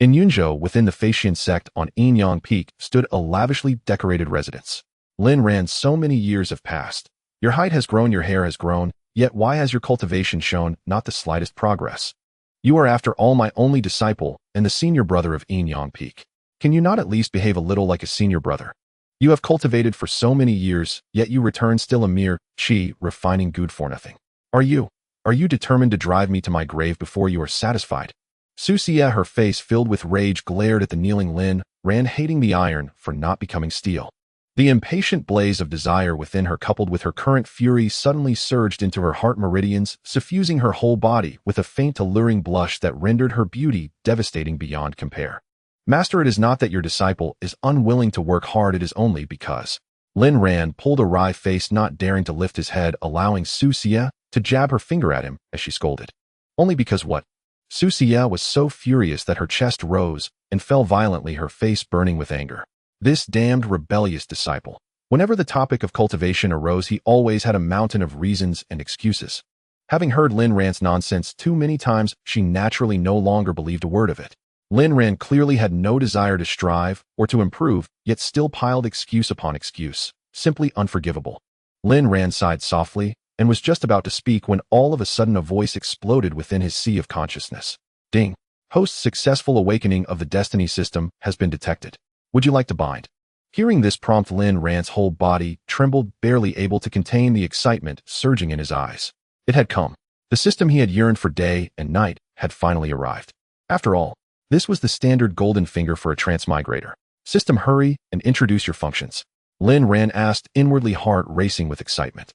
In Yunzhou, within the Xianxia sect on Yinyang Peak, stood a lavishly decorated residence. Lin Ran, so many years have passed. Your height has grown, your hair has grown, yet why has your cultivation shown not the slightest progress? You are after all my only disciple and the senior brother of Yinyang Peak. Can you not at least behave a little like a senior brother? You have cultivated for so many years, yet you return still a mere chi, refining good for nothing. Are you determined to drive me to my grave before you are satisfied? Xianxia, her face filled with rage, glared at the kneeling Lin Ran, hating the iron for not becoming steel. The impatient blaze of desire within her, coupled with her current fury, suddenly surged into her heart meridians, suffusing her whole body with a faint, alluring blush that rendered her beauty devastating beyond compare. Master, it is not that your disciple is unwilling to work hard, it is only because... Lin Ran pulled a wry face, not daring to lift his head, allowing Xianxia to jab her finger at him as she scolded. Only because what? Xianxia was so furious that her chest rose and fell violently, her face burning with anger. This damned rebellious disciple. Whenever the topic of cultivation arose, he always had a mountain of reasons and excuses. Having heard Lin Ran's nonsense too many times, she naturally no longer believed a word of it. Lin Ran clearly had no desire to strive or to improve, yet still piled excuse upon excuse. Simply unforgivable. Lin Ran sighed softly and was just about to speak when all of a sudden a voice exploded within his sea of consciousness. Ding! Host's successful awakening of the destiny system has been detected. Would you like to bind? Hearing this prompt, Lin Ran's whole body trembled, barely able to contain the excitement surging in his eyes. It had come. The system he had yearned for day and night had finally arrived. After all, this was the standard golden finger for a transmigrator. System, hurry and introduce your functions. Lin Ran asked, inwardly heart racing with excitement.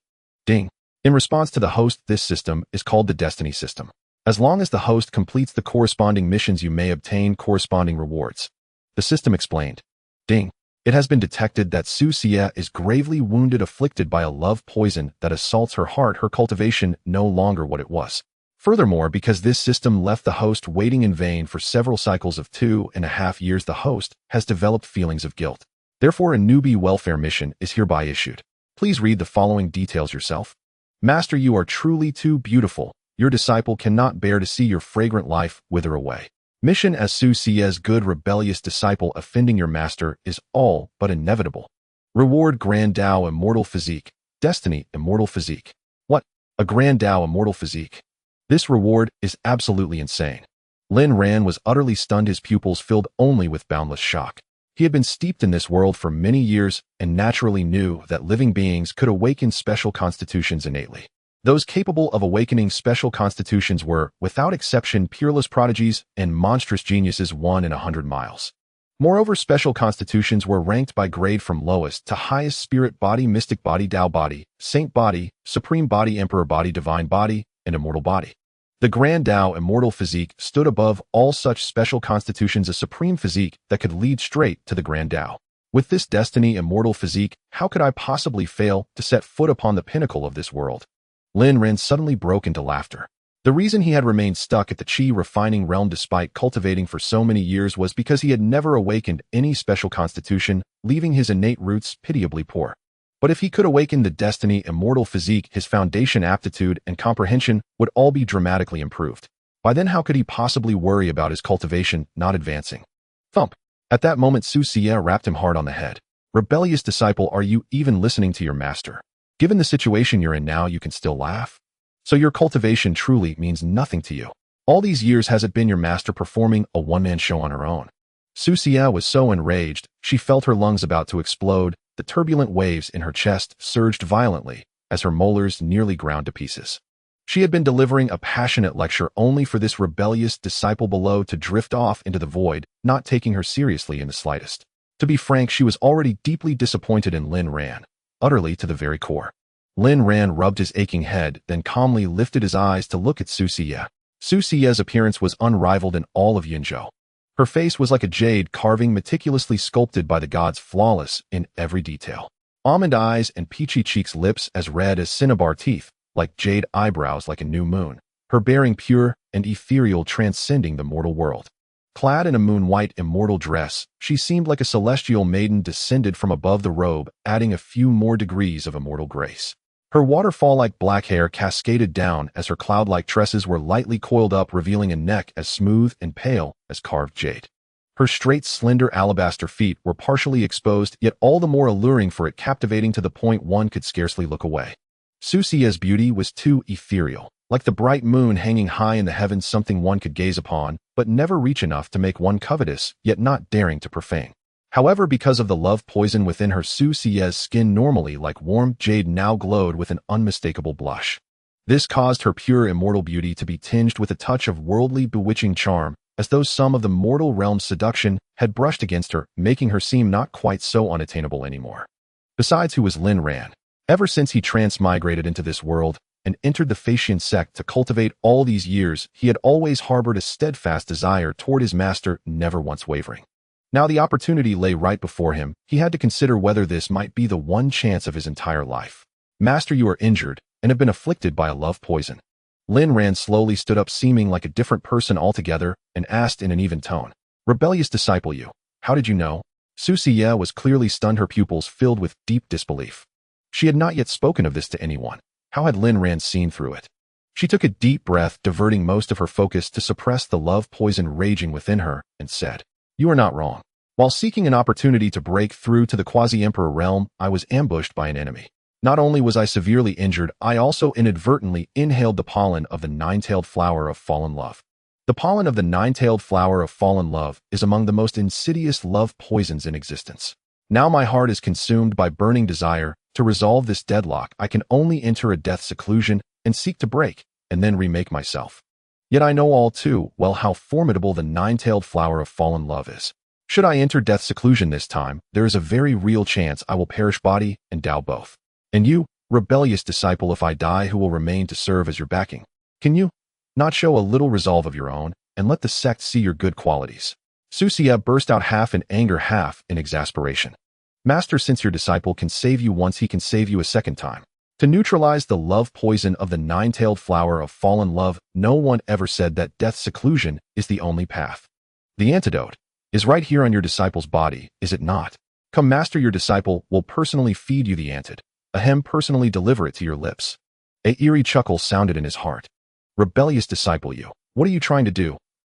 Ding. In response to the host, this system is called the destiny system. As long as the host completes the corresponding missions, you may obtain corresponding rewards. The system explained. Ding. It has been detected that Xianxia is gravely wounded, afflicted by a love poison that assaults her heart, her cultivation no longer what it was. Furthermore, because this system left the host waiting in vain for several cycles of 2.5 years, the host has developed feelings of guilt. Therefore, a newbie welfare mission is hereby issued. Please read the following details yourself. Master, you are truly too beautiful. Your disciple cannot bear to see your fragrant life wither away. Mission as Xianxia's good rebellious disciple, offending your master is all but inevitable. Reward: Great Dao Immortal Physique. Destiny Immortal Physique. What? A Great Dao Immortal Physique? This reward is absolutely insane. Lin Ran was utterly stunned, his pupils filled only with boundless shock. He had been steeped in this world for many years and naturally knew that living beings could awaken special constitutions innately. Those capable of awakening special constitutions were, without exception, peerless prodigies and monstrous geniuses, 1 in 100 miles. Moreover, special constitutions were ranked by grade from lowest to highest: spirit body, mystic body, Dao body, saint body, supreme body, emperor body, divine body, and immortal body. The Great Dao Immortal Physique stood above all such special constitutions, a supreme physique that could lead straight to the Great Dao. With this destiny immortal physique, how could I possibly fail to set foot upon the pinnacle of this world? Lin Ran suddenly broke into laughter. The reason he had remained stuck at the chi refining realm despite cultivating for so many years was because he had never awakened any special constitution, leaving his innate roots pitiably poor. But if he could awaken the destiny immortal physique, his foundation, aptitude, and comprehension would all be dramatically improved. By then, how could he possibly worry about his cultivation not advancing? Thump! At that moment, Xianxia rapped him hard on the head. Rebellious disciple, are you even listening to your master? Given the situation you're in now, you can still laugh? So your cultivation truly means nothing to you. All these years has it been your master performing a one-man show on her own? Xianxia was so enraged, she felt her lungs about to explode. The turbulent waves in her chest surged violently as her molars nearly ground to pieces. She had been delivering a passionate lecture only for this rebellious disciple below to drift off into the void, not taking her seriously in the slightest. To be frank, she was already deeply disappointed in Lin Ran, utterly to the very core. Lin Ran rubbed his aching head, then calmly lifted his eyes to look at Xianxia. Xianxia's appearance was unrivaled in all of Yunzhou. Her face was like a jade carving meticulously sculpted by the gods, flawless in every detail. Almond eyes and peachy cheeks, lips as red as cinnabar, teeth like jade, eyebrows like a new moon. Her bearing pure and ethereal, transcending the mortal world. Clad in a moon-white immortal dress, she seemed like a celestial maiden descended from above the robe, adding a few more degrees of immortal grace. Her waterfall-like black hair cascaded down as her cloud-like tresses were lightly coiled up, revealing a neck as smooth and pale as carved jade. Her straight, slender alabaster feet were partially exposed, yet all the more alluring for it, captivating to the point one could scarcely look away. Xianxia's beauty was too ethereal, like the bright moon hanging high in the heavens, something one could gaze upon, but never reach enough to make one covetous, yet not daring to profane. However, because of the love poison within her, Xianxia's skin, normally like warm jade, now glowed with an unmistakable blush. This caused her pure immortal beauty to be tinged with a touch of worldly, bewitching charm, as though some of the mortal realm's seduction had brushed against her, making her seem not quite so unattainable anymore. Besides, who was Lin Ran? Ever since he transmigrated into this world and entered the Xianxia sect to cultivate all these years, he had always harbored a steadfast desire toward his master, never once wavering. Now the opportunity lay right before him. He had to consider whether this might be the one chance of his entire life. Master, you are injured and have been afflicted by a love poison. Lin Ran slowly stood up, seeming like a different person altogether, and asked in an even tone, "Rebellious disciple, you, how did you know?" Xianxia was clearly stunned, her pupils filled with deep disbelief. She had not yet spoken of this to anyone. How had Lin Ran seen through it? She took a deep breath, diverting most of her focus to suppress the love poison raging within her, and said, "You are not wrong. While seeking an opportunity to break through to the quasi-emperor realm, I was ambushed by an enemy. Not only was I severely injured, I also inadvertently inhaled the pollen of the nine-tailed flower of fallen love. The pollen of the nine-tailed flower of fallen love is among the most insidious love poisons in existence. Now my heart is consumed by burning desire. To resolve this deadlock, I can only enter a death seclusion and seek to break, and then remake myself. Yet I know all too well how formidable the nine-tailed flower of fallen love is. Should I enter death seclusion this time, there is a very real chance I will perish body and Dao both. And you, rebellious disciple, if I die, who will remain to serve as your backing? Can you not show a little resolve of your own, and let the sect see your good qualities?" Xianxia burst out, half in anger, half in exasperation. "Master, since your disciple can save you once, he can save you a second time. To neutralize the love poison of the nine-tailed flower of fallen love, no one ever said that death seclusion is the only path. The antidote is right here on your disciple's body, is it not? Come, master, your disciple will personally feed you the antidote. Ahem, personally deliver it to your lips." A eerie chuckle sounded in his heart. "Rebellious disciple, you, what are you trying to do?"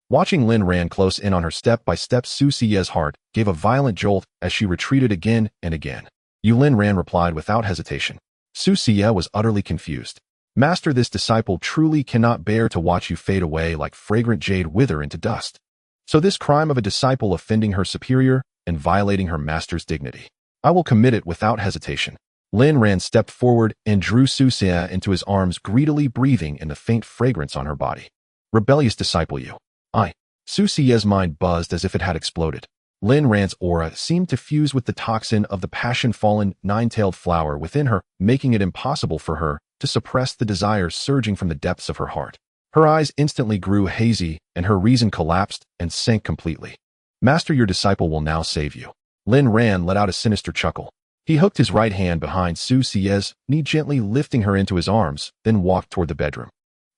Watching Lin Ran close in on her step by step, Xianxia's heart gave a violent jolt as she retreated again and again. "You," Lin Ran replied without hesitation. Xianxia was utterly confused. "Master, this disciple truly cannot bear to watch you fade away like fragrant jade wither into dust. So this crime of a disciple offending her superior and violating her master's dignity, I will commit it without hesitation." Lin Ran stepped forward and drew Xianxia into his arms, greedily breathing in the faint fragrance on her body. "Rebellious disciple, you, I." Xianxia's mind buzzed as if it had exploded. Lin Ran's aura seemed to fuse with the toxin of the passion-fallen, nine-tailed flower within her, making it impossible for her to suppress the desire surging from the depths of her heart. Her eyes instantly grew hazy, and her reason collapsed and sank completely. "Master, your disciple will now save you." Lin Ran let out a sinister chuckle. He hooked his right hand behind Xianxia's knee, gently lifting her into his arms, then walked toward the bedroom.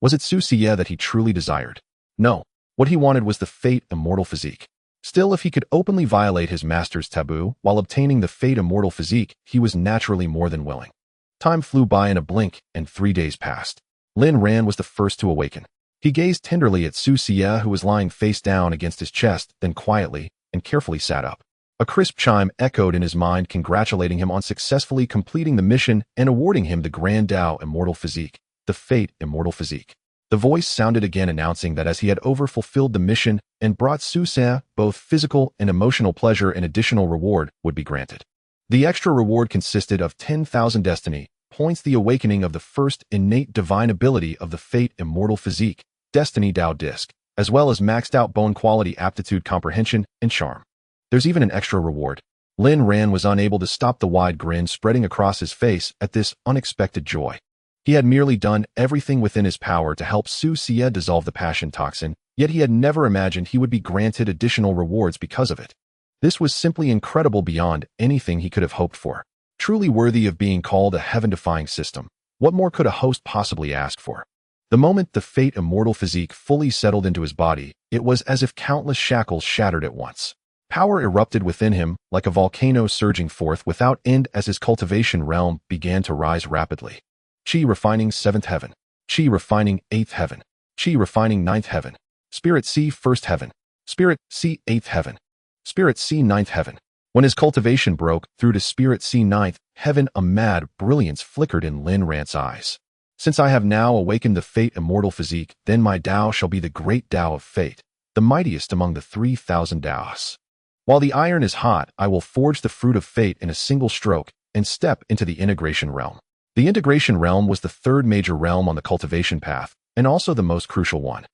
Was it Xianxia that he truly desired? No. What he wanted was the Fate Immortal Physique. Still, if he could openly violate his master's taboo while obtaining the Fate Immortal Physique, he was naturally more than willing. Time flew by in a blink, and 3 days passed. Lin Ran was the first to awaken. He gazed tenderly at Xianxia, who was lying face down against his chest, then quietly and carefully sat up. A crisp chime echoed in his mind, congratulating him on successfully completing the mission and awarding him the Great Dao Immortal Physique, the Fate Immortal Physique. The voice sounded again, announcing that as he had overfulfilled the mission and brought Xianxia both physical and emotional pleasure, an additional reward would be granted. The extra reward consisted of 10,000 destiny points, the awakening of the first innate divine ability of the Fate Immortal Physique, Destiny Dao Disc, as well as maxed out bone quality, aptitude, comprehension, and charm. There's even an extra reward. Lin Ran was unable to stop the wide grin spreading across his face at this unexpected joy. He had merely done everything within his power to help Xianxia dissolve the passion toxin, yet he had never imagined he would be granted additional rewards because of it. This was simply incredible, beyond anything he could have hoped for. Truly worthy of being called a heaven-defying system. What more could a host possibly ask for? The moment the Fate Immortal Physique fully settled into his body, it was as if countless shackles shattered at once. Power erupted within him like a volcano, surging forth without end as his cultivation realm began to rise rapidly. Qi refining 7th heaven. Qi refining 8th heaven. Qi refining 9th heaven. Spirit C 1st heaven. Spirit C 8th heaven. Spirit C Ninth Heaven. When his cultivation broke through to Spirit C Ninth Heaven, a mad brilliance flickered in Lin Rant's eyes. Since I have now awakened the Fate Immortal Physique, then my Dao shall be the Great Dao of Fate, the mightiest among the 3,000 Daos. While the iron is hot, I will forge the fruit of fate in a single stroke and step into the integration realm. The integration realm was the third major realm on the cultivation path, and also the most crucial one.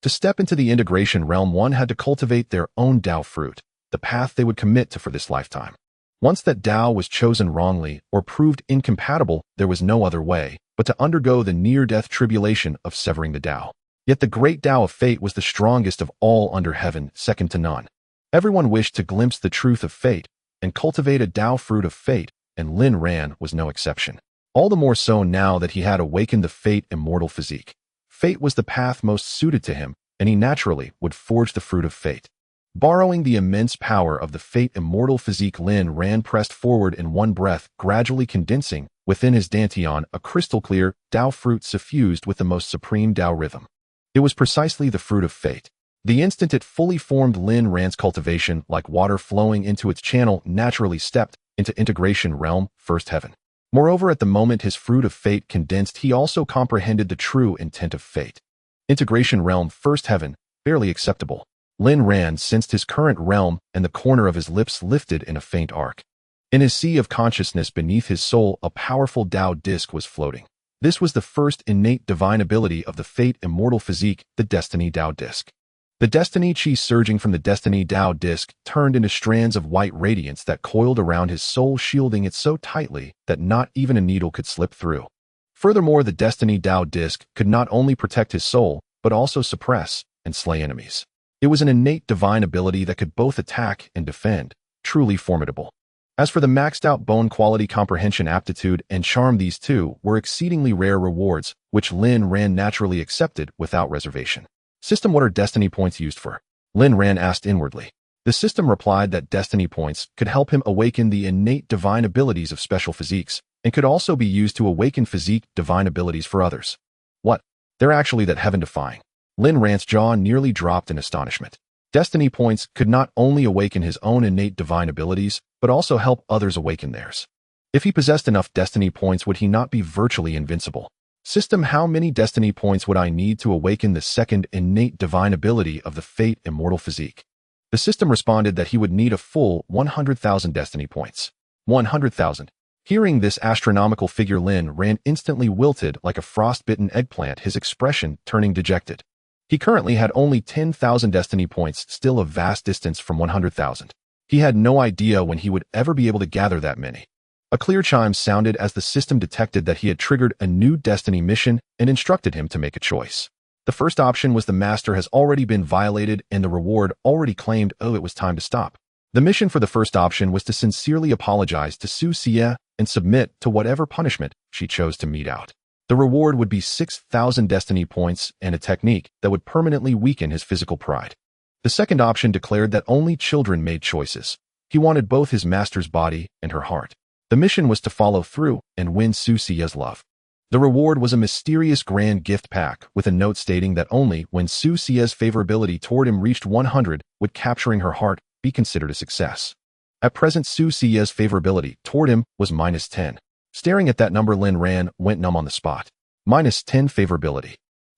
To step into the integration realm, one had to cultivate their own Dao fruit, the path they would commit to for this lifetime. Once that Dao was chosen wrongly or proved incompatible, there was no other way but to undergo the near-death tribulation of severing the Dao. Yet the Great Dao of Fate was the strongest of all under heaven, second to none. Everyone wished to glimpse the truth of fate and cultivate a Dao fruit of fate, and Lin Ran was no exception. All the more so now that he had awakened the Fate Immortal Physique. Fate was the path most suited to him, and he naturally would forge the fruit of fate. Borrowing the immense power of the Fate Immortal Physique, Lin Ran pressed forward in one breath, gradually condensing within his dantian a crystal-clear Dao fruit suffused with the most supreme Dao rhythm. It was precisely the fruit of fate. The instant it fully formed, Lin Ran's cultivation, like water flowing into its channel, naturally stepped into integration realm, first heaven. Moreover, at the moment his fruit of fate condensed, he also comprehended the true intent of fate. Integration realm, first heaven, barely acceptable. Lin Ran sensed his current realm, and the corner of his lips lifted in a faint arc. In his sea of consciousness beneath his soul, a powerful Dao disc was floating. This was the first innate divine ability of the Fate Immortal Physique, the Destiny Dao disc. The Destiny Chi surging from the Destiny Dao disc turned into strands of white radiance that coiled around his soul, shielding it so tightly that not even a needle could slip through. Furthermore, the Destiny Dao disc could not only protect his soul, but also suppress and slay enemies. It was an innate divine ability that could both attack and defend, truly formidable. As for the maxed out bone quality, comprehension, aptitude, and charm, these two were exceedingly rare rewards, which Lin Ran naturally accepted without reservation. System: what are destiny points used for? Lin Ran asked inwardly. The system replied that destiny points could help him awaken the innate divine abilities of special physiques, and could also be used to awaken physique divine abilities for others. What? They're actually that heaven-defying. Lin Ran's jaw nearly dropped in astonishment. Destiny points could not only awaken his own innate divine abilities, but also help others awaken theirs. If he possessed enough destiny points, would he not be virtually invincible? System: how many destiny points would I need to awaken the second innate divine ability of the Fate Immortal Physique? The system responded that he would need a full 100,000 destiny points. 100,000. Hearing this astronomical figure, Lin Ran instantly wilted like a frostbitten eggplant, his expression turning dejected. He currently had only 10,000 destiny points, still a vast distance from 100,000. He had no idea when he would ever be able to gather that many. A clear chime sounded as the system detected that he had triggered a new destiny mission and instructed him to make a choice. The first option was: the master has already been violated and the reward already claimed. Oh, it was time to stop. The mission for the first option was to sincerely apologize to Xianxia and submit to whatever punishment she chose to mete out. The reward would be 6,000 destiny points and a technique that would permanently weaken his physical pride. The second option declared that only children made choices. He wanted both his master's body and her heart. The mission was to follow through and win Xiaxia's love. The reward was a mysterious grand gift pack with a note stating that only when Xiaxia's favorability toward him reached 100 would capturing her heart be considered a success. At present, Xiaxia's favorability toward him was -10. Staring at that number, Lin Ran went numb on the spot. -10 favorability.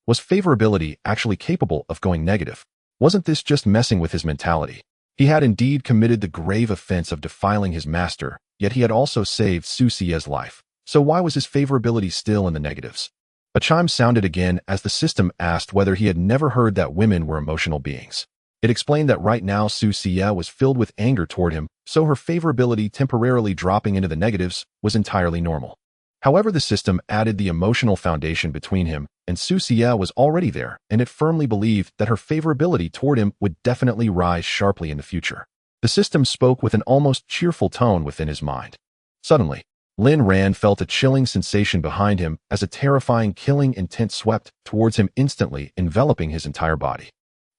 Was favorability actually capable of going negative? Wasn't this just messing with his mentality? He had indeed committed the grave offense of defiling his master, yet he had also saved Xiaxia's life. So why was his favorability still in the negatives? A chime sounded again as the system asked whether he had never heard that women were emotional beings. It explained that right now Xiaxia was filled with anger toward him, so her favorability temporarily dropping into the negatives was entirely normal. However, the system added the emotional foundation between him and Xiaxia was already there, and it firmly believed that her favorability toward him would definitely rise sharply in the future. The system spoke with an almost cheerful tone within his mind. Suddenly, Lin Ran felt a chilling sensation behind him as a terrifying killing intent swept towards him, instantly enveloping his entire body.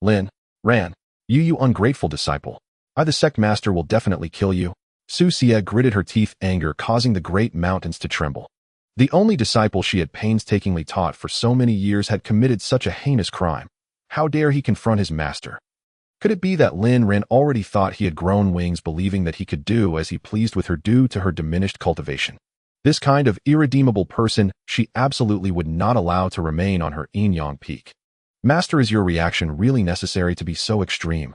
Lin Ran, you ungrateful disciple. I, the sect master, will definitely kill you. Xiaxia gritted her teeth, anger causing the great mountains to tremble. The only disciple she had painstakingly taught for so many years had committed such a heinous crime. How dare he confront his master? Could it be that Lin Ran already thought he had grown wings, believing that he could do as he pleased with her due to her diminished cultivation? This kind of irredeemable person she absolutely would not allow to remain on her yin-yang peak. Master, is your reaction really necessary to be so extreme?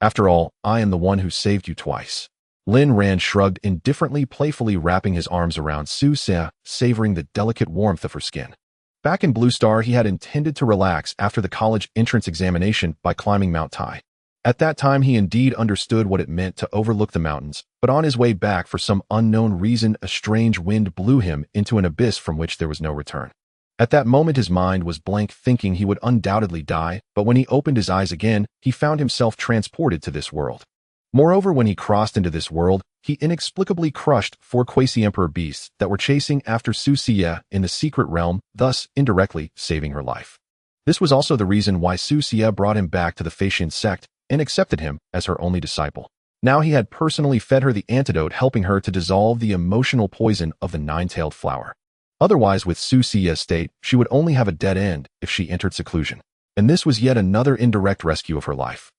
After all, I am the one who saved you twice. Lin Ran shrugged indifferently, playfully wrapping his arms around Xianxia, savoring the delicate warmth of her skin. Back in Blue Star, he had intended to relax after the college entrance examination by climbing Mount Tai. At that time, he indeed understood what it meant to overlook the mountains, but on his way back, for some unknown reason, a strange wind blew him into an abyss from which there was no return. At that moment, his mind was blank, thinking he would undoubtedly die, but when he opened his eyes again, he found himself transported to this world. Moreover, when he crossed into this world, he inexplicably crushed 4 quasi-emperor beasts that were chasing after Xianxia in the secret realm, thus indirectly saving her life. This was also the reason why Xianxia brought him back to the Flying Sect and accepted him as her only disciple. Now he had personally fed her the antidote, helping her to dissolve the emotional poison of the nine-tailed flower. Otherwise, with Xianxia's state, she would only have a dead end if she entered seclusion. And this was yet another indirect rescue of her life.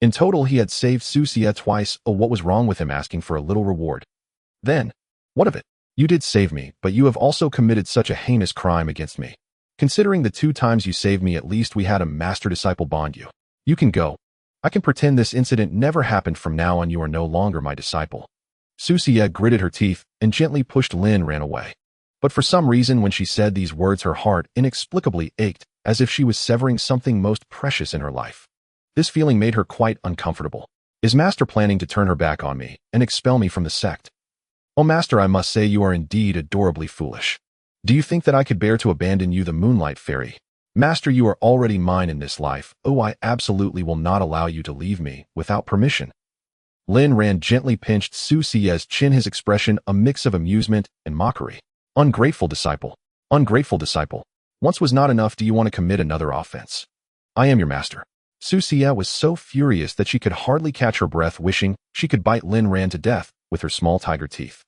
In total, he had saved Xianxia twice. Oh, what was wrong with him asking for a little reward? Then, what of it? You did save me, but you have also committed such a heinous crime against me. Considering the 2 times you saved me, at least we had a master-disciple bond. You can go. I can pretend this incident never happened. From now on, you are no longer my disciple. Xianxia gritted her teeth and gently pushed Lin Ran away. But for some reason, when she said these words, her heart inexplicably ached, as if she was severing something most precious in her life. This feeling made her quite uncomfortable. Is Master planning to turn her back on me and expel me from the sect? Oh, Master, I must say you are indeed adorably foolish. Do you think that I could bear to abandon you, the Moonlight Fairy? Master, you are already mine in this life. Oh, I absolutely will not allow you to leave me without permission. Lin Ran gently pinched Xianxia's chin, his expression a mix of amusement and mockery. Ungrateful disciple. Ungrateful disciple. Once was not enough. Do you want to commit another offense? I am your master. Xianxia was so furious that she could hardly catch her breath, wishing she could bite Lin Ran to death with her small tiger teeth.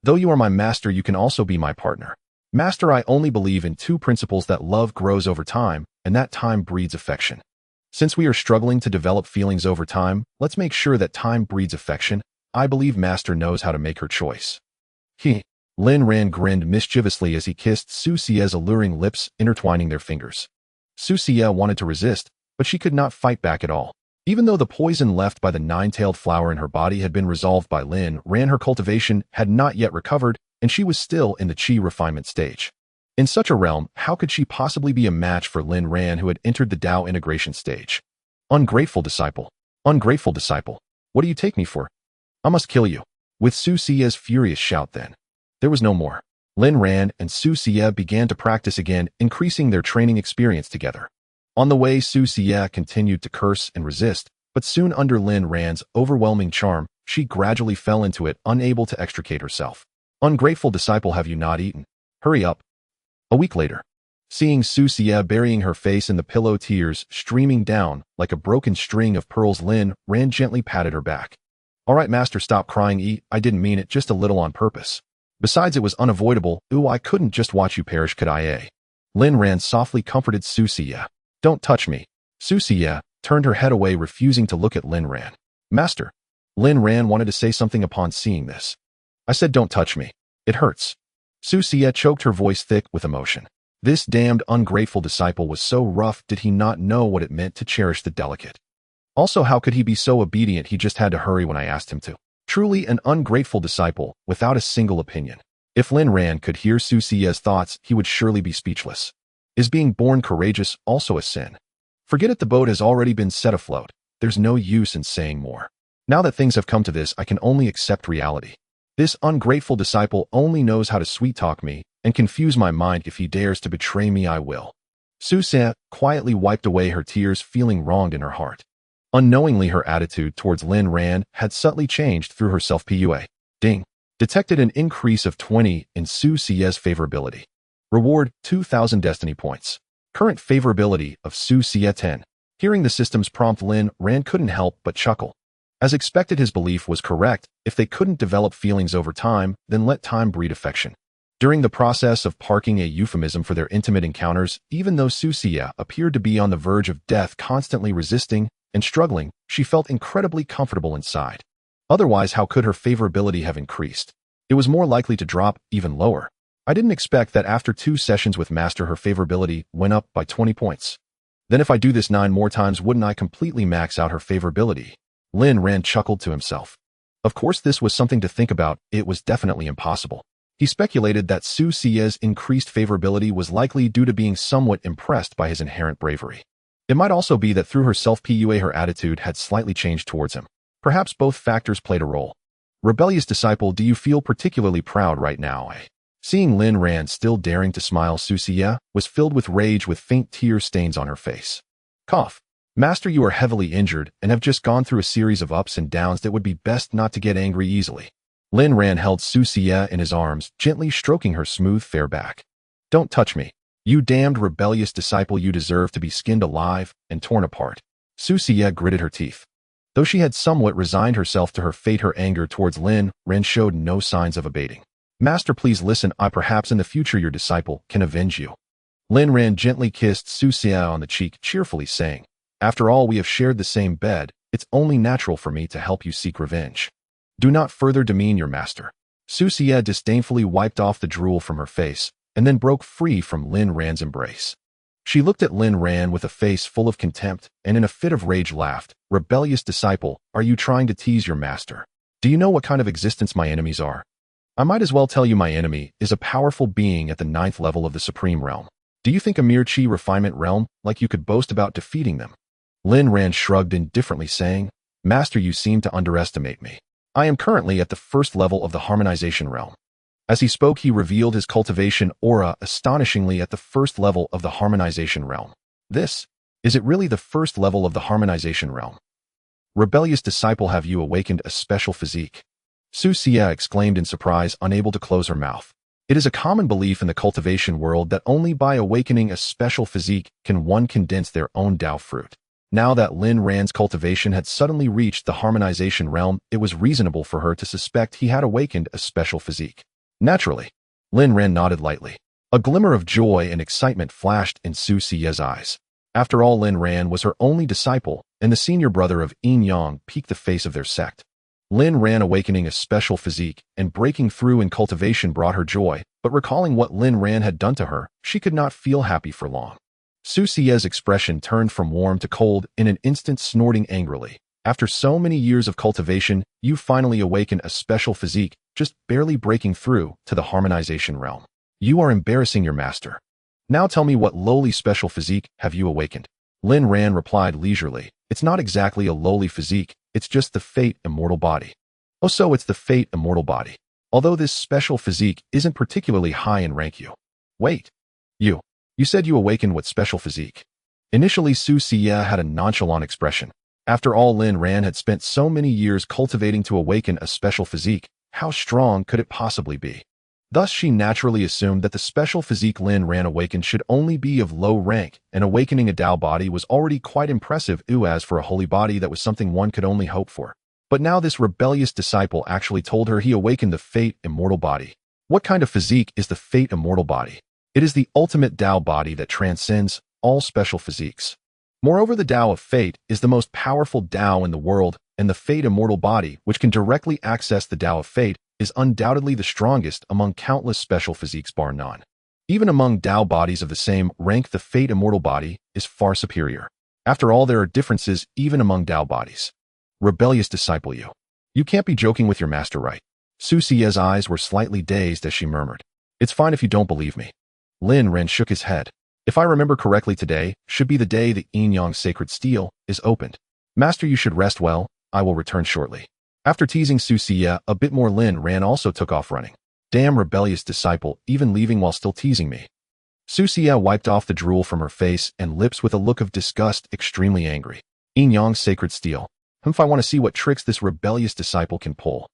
Though you are my master, you can also be my partner. Master, I only believe in 2 principles: that love grows over time, and that time breeds affection. Since we are struggling to develop feelings over time, let's make sure that time breeds affection. I believe Master knows how to make her choice. Lin Ran grinned mischievously as he kissed Xianxia's alluring lips, intertwining their fingers. Xianxia wanted to resist, but she could not fight back at all. Even though the poison left by the nine-tailed flower in her body had been resolved by Lin Ran, her cultivation had not yet recovered, and she was still in the qi refinement stage. In such a realm, how could she possibly be a match for Lin Ran, who had entered the Dao integration stage? Ungrateful disciple. Ungrateful disciple. What do you take me for? I must kill you. With Xianxia's furious shout then. There was no more. Lin Ran and Xianxia began to practice again, increasing their training experience together. On the way, Xianxia continued to curse and resist, but soon under Lin Ran's overwhelming charm, she gradually fell into it, unable to extricate herself. Ungrateful disciple, have you not eaten? Hurry up. A week later, seeing Xianxia burying her face in the pillow, tears streaming down like a broken string of pearls, Lin Ran gently patted her back. All right, master, stop crying. Eat. I didn't mean it, just a little on purpose. Besides, it was unavoidable. Ooh, I couldn't just watch you perish, could I? Lin Ran softly comforted Xianxia. Don't touch me. Xianxia turned her head away, refusing to look at Lin Ran. Master. Lin Ran wanted to say something upon seeing this. I said don't touch me. It hurts. Xianxia choked, her voice thick with emotion. This damned ungrateful disciple was so rough. Did he not know what it meant to cherish the delicate? Also, how could he be so obedient? He just had to hurry when I asked him to. Truly an ungrateful disciple, without a single opinion. If Lin Ran could hear Xianxia's thoughts, he would surely be speechless. Is being born courageous also a sin? Forget it, the boat has already been set afloat. There's no use in saying more. Now that things have come to this, I can only accept reality. This ungrateful disciple only knows how to sweet-talk me and confuse my mind. If he dares to betray me, I will. Xianxia quietly wiped away her tears, feeling wronged in her heart. Unknowingly, her attitude towards Lin Ran had subtly changed through her self-PUA. Ding. Detected an increase of 20 in Xianxia's favorability. Reward, 2,000 destiny points. Current favorability of Xianxia 10. Hearing the system's prompt, Lin Ran couldn't help but chuckle. As expected, his belief was correct. If they couldn't develop feelings over time, then let time breed affection. During the process of parking, a euphemism for their intimate encounters, even though Xianxia appeared to be on the verge of death, constantly resisting, and struggling, she felt incredibly comfortable inside. Otherwise, how could her favorability have increased? It was more likely to drop even lower. I didn't expect that after 2 sessions with Master her favorability went up by 20 points. Then if I do this 9 more times, wouldn't I completely max out her favorability? Lin Ran chuckled to himself. Of course this was something to think about, it was definitely impossible. He speculated that Xianxia's increased favorability was likely due to being somewhat impressed by his inherent bravery. It might also be that through her self-PUA her attitude had slightly changed towards him. Perhaps both factors played a role. Rebellious disciple, do you feel particularly proud right now? Seeing Lin Ran still daring to smile, Xianxia was filled with rage with faint tear stains on her face. Cough. Master, you are heavily injured and have just gone through a series of ups and downs that would be best not to get angry easily. Lin Ran held Xianxia in his arms, gently stroking her smooth fair back. Don't touch me. You damned rebellious disciple, you deserve to be skinned alive and torn apart. Xianxia gritted her teeth. Though she had somewhat resigned herself to her fate, her anger towards Lin Ran showed no signs of abating. Master, please listen, perhaps in the future your disciple can avenge you. Lin Ran gently kissed Xianxia on the cheek, cheerfully saying, after all, we have shared the same bed, it's only natural for me to help you seek revenge. Do not further demean your master. Xianxia disdainfully wiped off the drool from her face, and then broke free from Lin Ran's embrace. She looked at Lin Ran with a face full of contempt, and in a fit of rage laughed, rebellious disciple, are you trying to tease your master? Do you know what kind of existence my enemies are? I might as well tell you my enemy is a powerful being at the 9th level of the Supreme Realm. Do you think a mere chi refinement realm like you could boast about defeating them? Lin Ran shrugged indifferently, saying, Master, you seem to underestimate me. I am currently at the 1st level of the harmonization realm. As he spoke, he revealed his cultivation aura astonishingly at the 1st level of the harmonization realm. Is it really the 1st level of the harmonization realm? Rebellious disciple, have you awakened a special physique? Xianxia exclaimed in surprise, unable to close her mouth. It is a common belief in the cultivation world that only by awakening a special physique can one condense their own Dao fruit. Now that Lin Ran's cultivation had suddenly reached the harmonization realm, it was reasonable for her to suspect he had awakened a special physique. Naturally, Lin Ran nodded lightly. A glimmer of joy and excitement flashed in Xianxia's eyes. After all, Lin Ran was her only disciple, and the senior brother of Yin Yang peaked the face of their sect. Lin Ran awakening a special physique and breaking through in cultivation brought her joy, but recalling what Lin Ran had done to her, she could not feel happy for long. Xianxia's expression turned from warm to cold in an instant, snorting angrily. After so many years of cultivation, you finally awaken a special physique, just barely breaking through to the harmonization realm. You are embarrassing your master. Now tell me, what lowly special physique have you awakened? Lin Ran replied leisurely, it's not exactly a lowly physique, it's just the Fate Immortal Body. Oh, so it's the Fate Immortal Body. Although this special physique isn't particularly high in rank. Wait. You said you awakened what special physique? Initially, Xianxia had a nonchalant expression. After all, Lin Ran had spent so many years cultivating to awaken a special physique, how strong could it possibly be? Thus, she naturally assumed that the special physique Lin Ran awakened should only be of low rank, and awakening a Dao body was already quite impressive. As for a holy body, that was something one could only hope for. But now this rebellious disciple actually told her he awakened the Fate Immortal Body. What kind of physique is the Fate Immortal Body? It is the ultimate Dao body that transcends all special physiques. Moreover, the Dao of Fate is the most powerful Dao in the world, and the Fate Immortal Body, which can directly access the Dao of Fate, is undoubtedly the strongest among countless special physiques bar none. Even among Dao bodies of the same rank, the Fate Immortal Body is far superior. After all, there are differences even among Dao bodies. Rebellious disciple, you can't be joking with your master, right? Xianxia's eyes were slightly dazed as she murmured, it's fine if you don't believe me. Lin Ran shook his head. If I remember correctly, today should be the day the Yin Yang sacred steel is opened. Master, you should rest well, I will return shortly. After teasing Xianxia a bit more, Lin Ran also took off running. Damn rebellious disciple, even leaving while still teasing me. Xianxia wiped off the drool from her face and lips with a look of disgust, extremely angry. Yin Yang sacred steel. If I want to see what tricks this rebellious disciple can pull.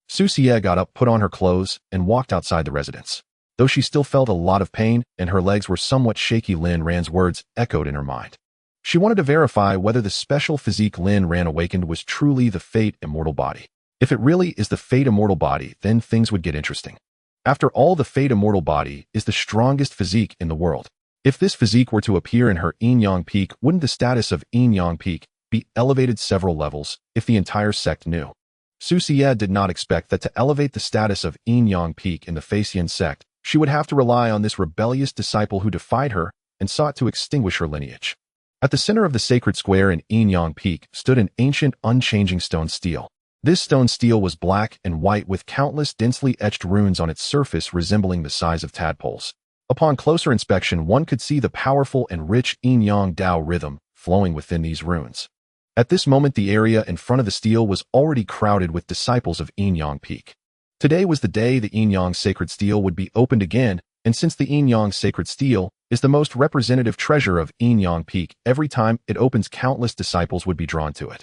Xianxia got up, put on her clothes, and walked outside the residence. Though she still felt a lot of pain and her legs were somewhat shaky, Lin Ran's words echoed in her mind. She wanted to verify whether the special physique Lin Ran awakened was truly the Fate Immortal Body. If it really is the Fate Immortal Body, then things would get interesting. After all, the Fate Immortal Body is the strongest physique in the world. If this physique were to appear in her Yin Yang peak, wouldn't the status of Yin Yang peak be elevated several levels if the entire sect knew. Xianxia did not expect that to elevate the status of Yin-Yang Peak in the Xian sect, she would have to rely on this rebellious disciple who defied her and sought to extinguish her lineage. At the center of the sacred square in Yin-Yang Peak stood an ancient, unchanging stone stele. This stone stele was black and white with countless densely etched runes on its surface resembling the size of tadpoles. Upon closer inspection, one could see the powerful and rich Yin-Yang Dao rhythm flowing within these runes. At this moment, the area in front of the stele was already crowded with disciples of Yin-Yang Peak. Today was the day the Yin-Yang sacred stele would be opened again, and since the Yin-Yang sacred stele is the most representative treasure of Yin-Yang Peak, every time it opens, countless disciples would be drawn to it.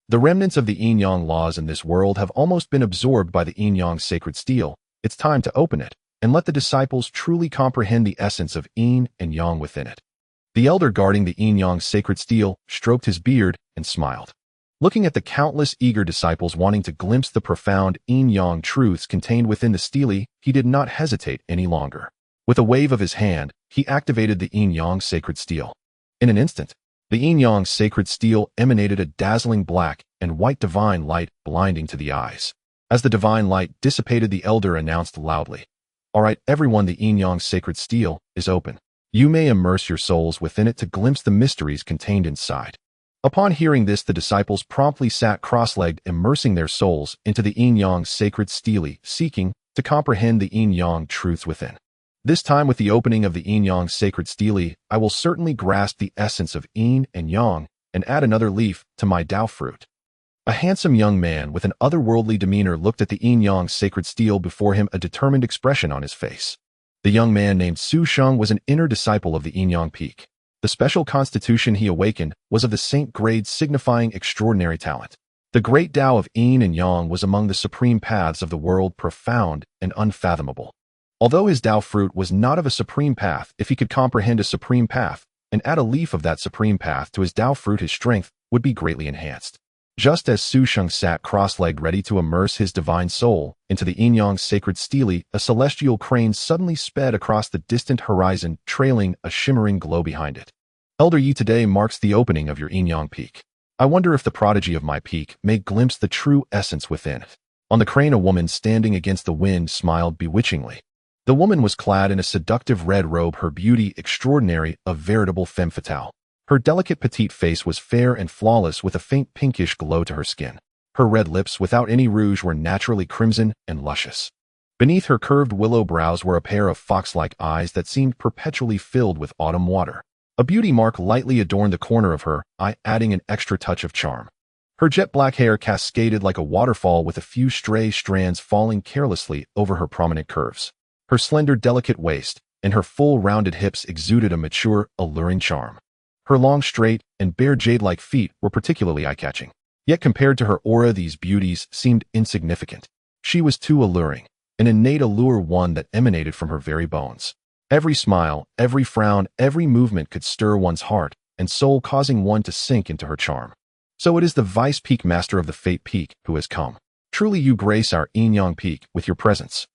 The remnants of the Yin-Yang laws in this world have almost been absorbed by the Yin-Yang sacred stele. It's time to open it and let the disciples truly comprehend the essence of Yin and Yang within it. The elder guarding the Yin-Yang sacred stele stroked his beard and smiled. Looking at the countless eager disciples wanting to glimpse the profound Yin-Yang truths contained within the stele, he did not hesitate any longer. With a wave of his hand, he activated the Yin-Yang sacred stele. In an instant, the Yin-Yang sacred stele emanated a dazzling black and white divine light, blinding to the eyes. As the divine light dissipated, the elder announced loudly, "All right, everyone, the Yin-Yang sacred stele is open. You may immerse your souls within it to glimpse the mysteries contained inside." Upon hearing this, the disciples promptly sat cross-legged, immersing their souls into the Yin-Yang sacred stele, seeking to comprehend the Yin-Yang truths within. This time, with the opening of the Yin-Yang sacred stele, I will certainly grasp the essence of Yin and Yang and add another leaf to my Dao fruit. A handsome young man with an otherworldly demeanor looked at the Yin-Yang sacred stele before him, a determined expression on his face. The young man named Su Sheng was an inner disciple of the Yin-Yang Peak. The special constitution he awakened was of the saint grade, signifying extraordinary talent. The great Dao of Yin and Yang was among the supreme paths of the world, profound and unfathomable. Although his Dao fruit was not of a supreme path, if he could comprehend a supreme path and add a leaf of that supreme path to his Dao fruit, his strength would be greatly enhanced. Just as Su Sheng sat cross-legged ready to immerse his divine soul into the Yin-Yang sacred stele, a celestial crane suddenly sped across the distant horizon, trailing a shimmering glow behind it. "Elder Yi, today marks the opening of your Yin-Yang Peak. I wonder if the prodigy of my peak may glimpse the true essence within it." On the crane, a woman standing against the wind smiled bewitchingly. The woman was clad in a seductive red robe, her beauty extraordinary, a veritable femme fatale. Her delicate petite face was fair and flawless, with a faint pinkish glow to her skin. Her red lips, without any rouge, were naturally crimson and luscious. Beneath her curved willow brows were a pair of fox-like eyes that seemed perpetually filled with autumn water. A beauty mark lightly adorned the corner of her eye, adding an extra touch of charm. Her jet black hair cascaded like a waterfall, with a few stray strands falling carelessly over her prominent curves. Her slender, delicate waist and her full, rounded hips exuded a mature, alluring charm. Her long, straight, and bare jade-like feet were particularly eye-catching. Yet compared to her aura, these beauties seemed insignificant. She was too alluring, an innate allure, one that emanated from her very bones. Every smile, every frown, every movement could stir one's heart and soul, causing one to sink into her charm. "So it is the Vice Peak Master of the Fate Peak who has come. Truly you grace our Yin-Yang Peak with your presence."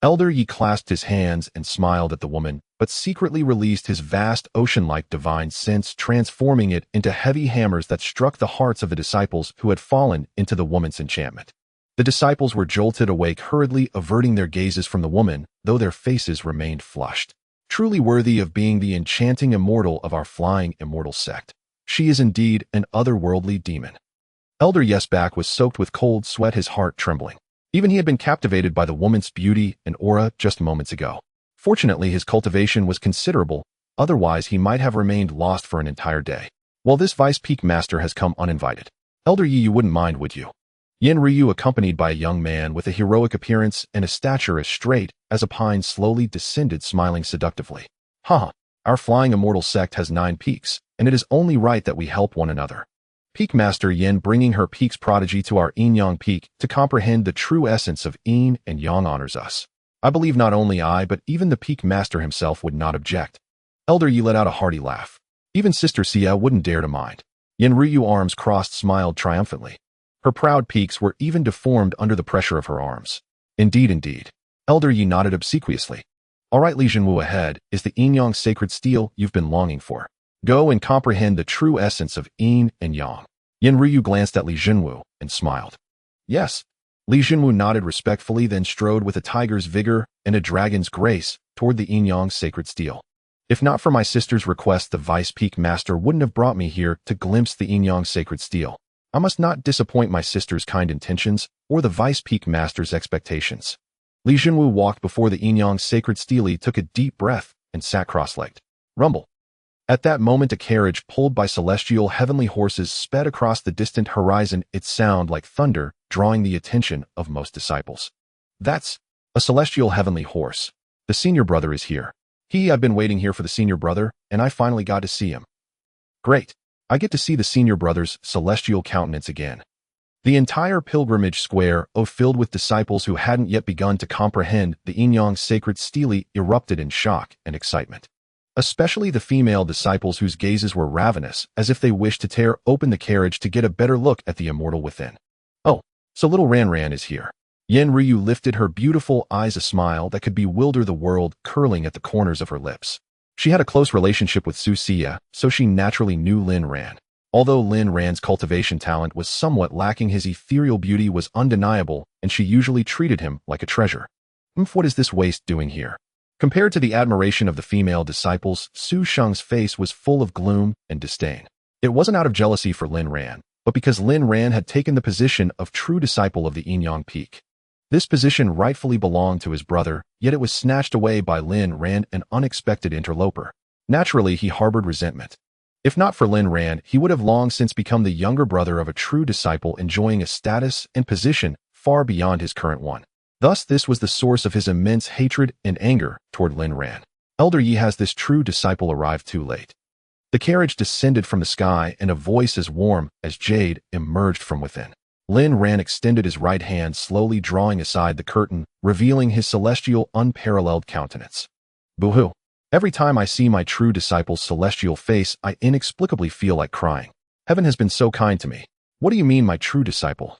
Elder Yi clasped his hands and smiled at the woman, but secretly released his vast ocean-like divine sense, transforming it into heavy hammers that struck the hearts of the disciples who had fallen into the woman's enchantment. The disciples were jolted awake, hurriedly averting their gazes from the woman, though their faces remained flushed. Truly worthy of being the enchanting immortal of our Flying Immortal Sect. She is indeed an otherworldly demon. Elder Yesback was soaked with cold sweat, his heart trembling. Even he had been captivated by the woman's beauty and aura just moments ago. Fortunately, his cultivation was considerable, otherwise he might have remained lost for an entire day. Well, this Vice Peak Master has come uninvited. Elder Yi, you wouldn't mind, would you? Yin Ryu, accompanied by a young man with a heroic appearance and a stature as straight as a pine, slowly descended, smiling seductively. "Haha, our Flying Immortal Sect has 9 peaks, and it is only right that we help one another. Peak Master Yin, bringing her peak's prodigy to our Yin-Yang Peak to comprehend the true essence of Yin and Yang, honors us. I believe not only I, but even the Peak Master himself would not object." Elder Yi let out a hearty laugh. Even Sister Xia wouldn't dare to mind. Yin Ryu, arms crossed, smiled triumphantly. Her proud peaks were even deformed under the pressure of her arms. Indeed, indeed. Elder Yi nodded obsequiously. "All right, Li Jinwu, ahead is the Yin-Yang sacred stele you've been longing for." Go and comprehend the true essence of yin and yang. Yin Ryu glanced at Li Jinwu and smiled. Yes. Li Jinwu nodded respectfully, then strode with a tiger's vigor and a dragon's grace toward the yin-yang sacred steel. If not for my sister's request, the Vice Peak Master wouldn't have brought me here to glimpse the yin-yang sacred steel. I must not disappoint my sister's kind intentions or the Vice Peak Master's expectations. Li Jinwu walked before the yin-yang sacred stele, took a deep breath, and sat cross-legged. Rumble. At that moment, a carriage pulled by celestial heavenly horses sped across the distant horizon, its sound like thunder, drawing the attention of most disciples. That's a celestial heavenly horse. The senior brother is here. I've been waiting here for the senior brother, and I finally got to see him. Great. I get to see the senior brother's celestial countenance again. The entire pilgrimage square, filled with disciples who hadn't yet begun to comprehend the yin-yang sacred stele, erupted in shock and excitement. Especially the female disciples whose gazes were ravenous, as if they wished to tear open the carriage to get a better look at the immortal within. Oh, so little Ran Ran is here. Yin Ryu lifted her beautiful eyes, a smile that could bewilder the world curling at the corners of her lips. She had a close relationship with Xianxia, so she naturally knew Lin Ran. Although Lin Ran's cultivation talent was somewhat lacking, his ethereal beauty was undeniable, and she usually treated him like a treasure. What is this waste doing here? Compared to the admiration of the female disciples, Su Sheng's face was full of gloom and disdain. It wasn't out of jealousy for Lin Ran, but because Lin Ran had taken the position of true disciple of the Yin-Yang Peak. This position rightfully belonged to his brother, yet it was snatched away by Lin Ran, an unexpected interloper. Naturally, he harbored resentment. If not for Lin Ran, he would have long since become the younger brother of a true disciple, enjoying a status and position far beyond his current one. Thus, this was the source of his immense hatred and anger toward Lin Ran. Elder Yi, has this true disciple arrived too late? The carriage descended from the sky, and a voice as warm as jade emerged from within. Lin Ran extended his right hand, slowly drawing aside the curtain, revealing his celestial, unparalleled countenance. Boo-hoo. Every time I see my true disciple's celestial face, I inexplicably feel like crying. Heaven has been so kind to me. What do you mean, my true disciple?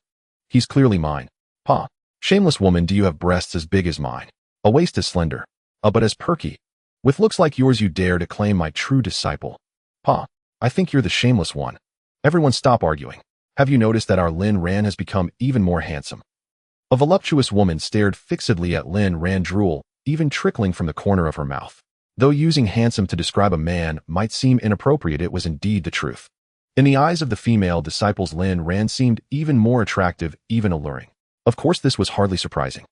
He's clearly mine. Pa. Shameless woman, do you have breasts as big as mine? A waist as slender? But as perky? With looks like yours, you dare to claim my true disciple? Pa. I think you're the shameless one. Everyone stop arguing. Have you noticed that our Lin Ran has become even more handsome? A voluptuous woman stared fixedly at Lin Ran, drool even trickling from the corner of her mouth. Though using handsome to describe a man might seem inappropriate, it was indeed the truth. In the eyes of the female disciples, Lin Ran seemed even more attractive, even alluring. Of course, this was hardly surprising.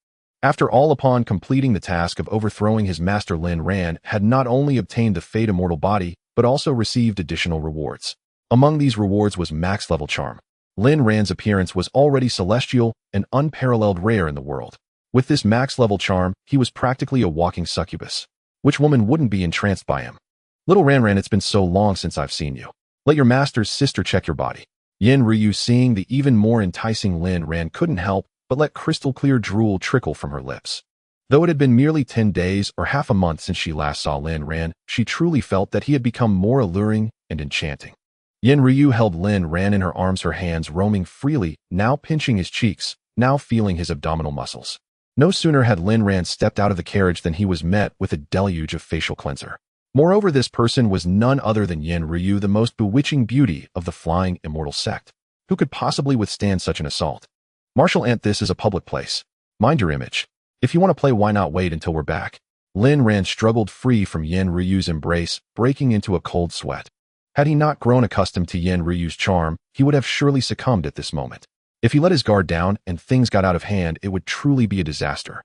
After all, upon completing the task of overthrowing his master, Lin Ran had not only obtained the Fate Immortal Body, but also received additional rewards. Among these rewards was max-level charm. Lin Ran's appearance was already celestial and unparalleled, rare in the world. With this max-level charm, he was practically a walking succubus. Which woman wouldn't be entranced by him? Little Ran Ran, it's been so long since I've seen you. Let your master's sister check your body. Yin Ryu, seeing the even more enticing Lin Ran, couldn't help but let crystal-clear drool trickle from her lips. Though it had been merely 10 days or half a month since she last saw Lin Ran, she truly felt that he had become more alluring and enchanting. Yin Ryu held Lin Ran in her arms, her hands roaming freely, now pinching his cheeks, now feeling his abdominal muscles. No sooner had Lin Ran stepped out of the carriage than he was met with a deluge of facial cleanser. Moreover, this person was none other than Yin Ryu, the most bewitching beauty of the Flying Immortal Sect. Who could possibly withstand such an assault? Martial Ant, this is a public place. Mind your image. If you want to play, why not wait until we're back? Lin Ran struggled free from Yin Ryu's embrace, breaking into a cold sweat. Had he not grown accustomed to Yin Ryu's charm, he would have surely succumbed at this moment. If he let his guard down and things got out of hand, it would truly be a disaster.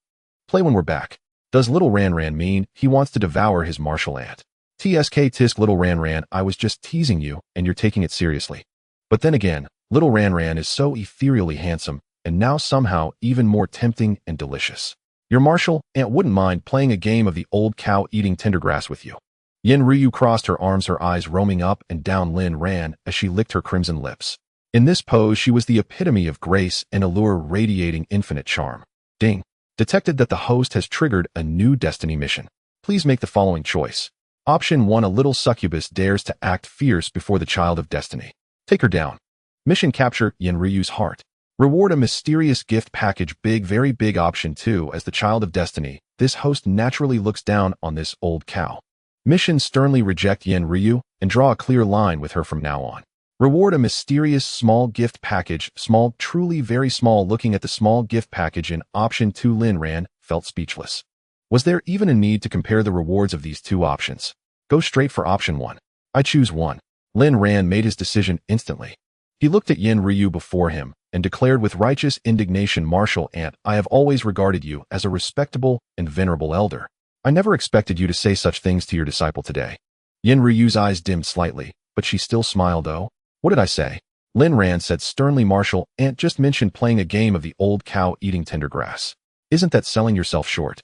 Play when we're back. Does little Ran Ran mean he wants to devour his martial ant? Tisk little Ran Ran, I was just teasing you, and you're taking it seriously. But then again, little Ran Ran is so ethereally handsome, and now somehow even more tempting and delicious. Your martial ant wouldn't mind playing a game of the old cow eating tender grass with you. Yin Ryu crossed her arms, her eyes roaming up and down Lin Ran as she licked her crimson lips. In this pose, she was the epitome of grace and allure, radiating infinite charm. Ding. Detected that the host has triggered a new destiny mission. Please make the following choice. Option 1, a little succubus dares to act fierce before the child of destiny. Take her down. Mission, capture Yin Ryu's heart. Reward, a mysterious gift package, big, very big. Option 2, as the child of destiny, this host naturally looks down on this old cow. Mission: sternly reject Yin Ryu and draw a clear line with her from now on. Reward: a mysterious small gift package. Small, truly very small. Looking at the small gift package in option 2, Lin Ran felt speechless. Was there even a need to compare the rewards of these two options? Go straight for option 1. I choose 1. Lin Ran made his decision instantly. He looked at Yin Ryu before him and declared with righteous indignation, Martial Ant, I have always regarded you as a respectable and venerable elder. I never expected you to say such things to your disciple today. Yin Ryu's eyes dimmed slightly, but she still smiled. Oh, what did I say? Lin Ran said sternly. Martial Ant just mentioned playing a game of the old cow eating tender grass. Isn't that selling yourself short?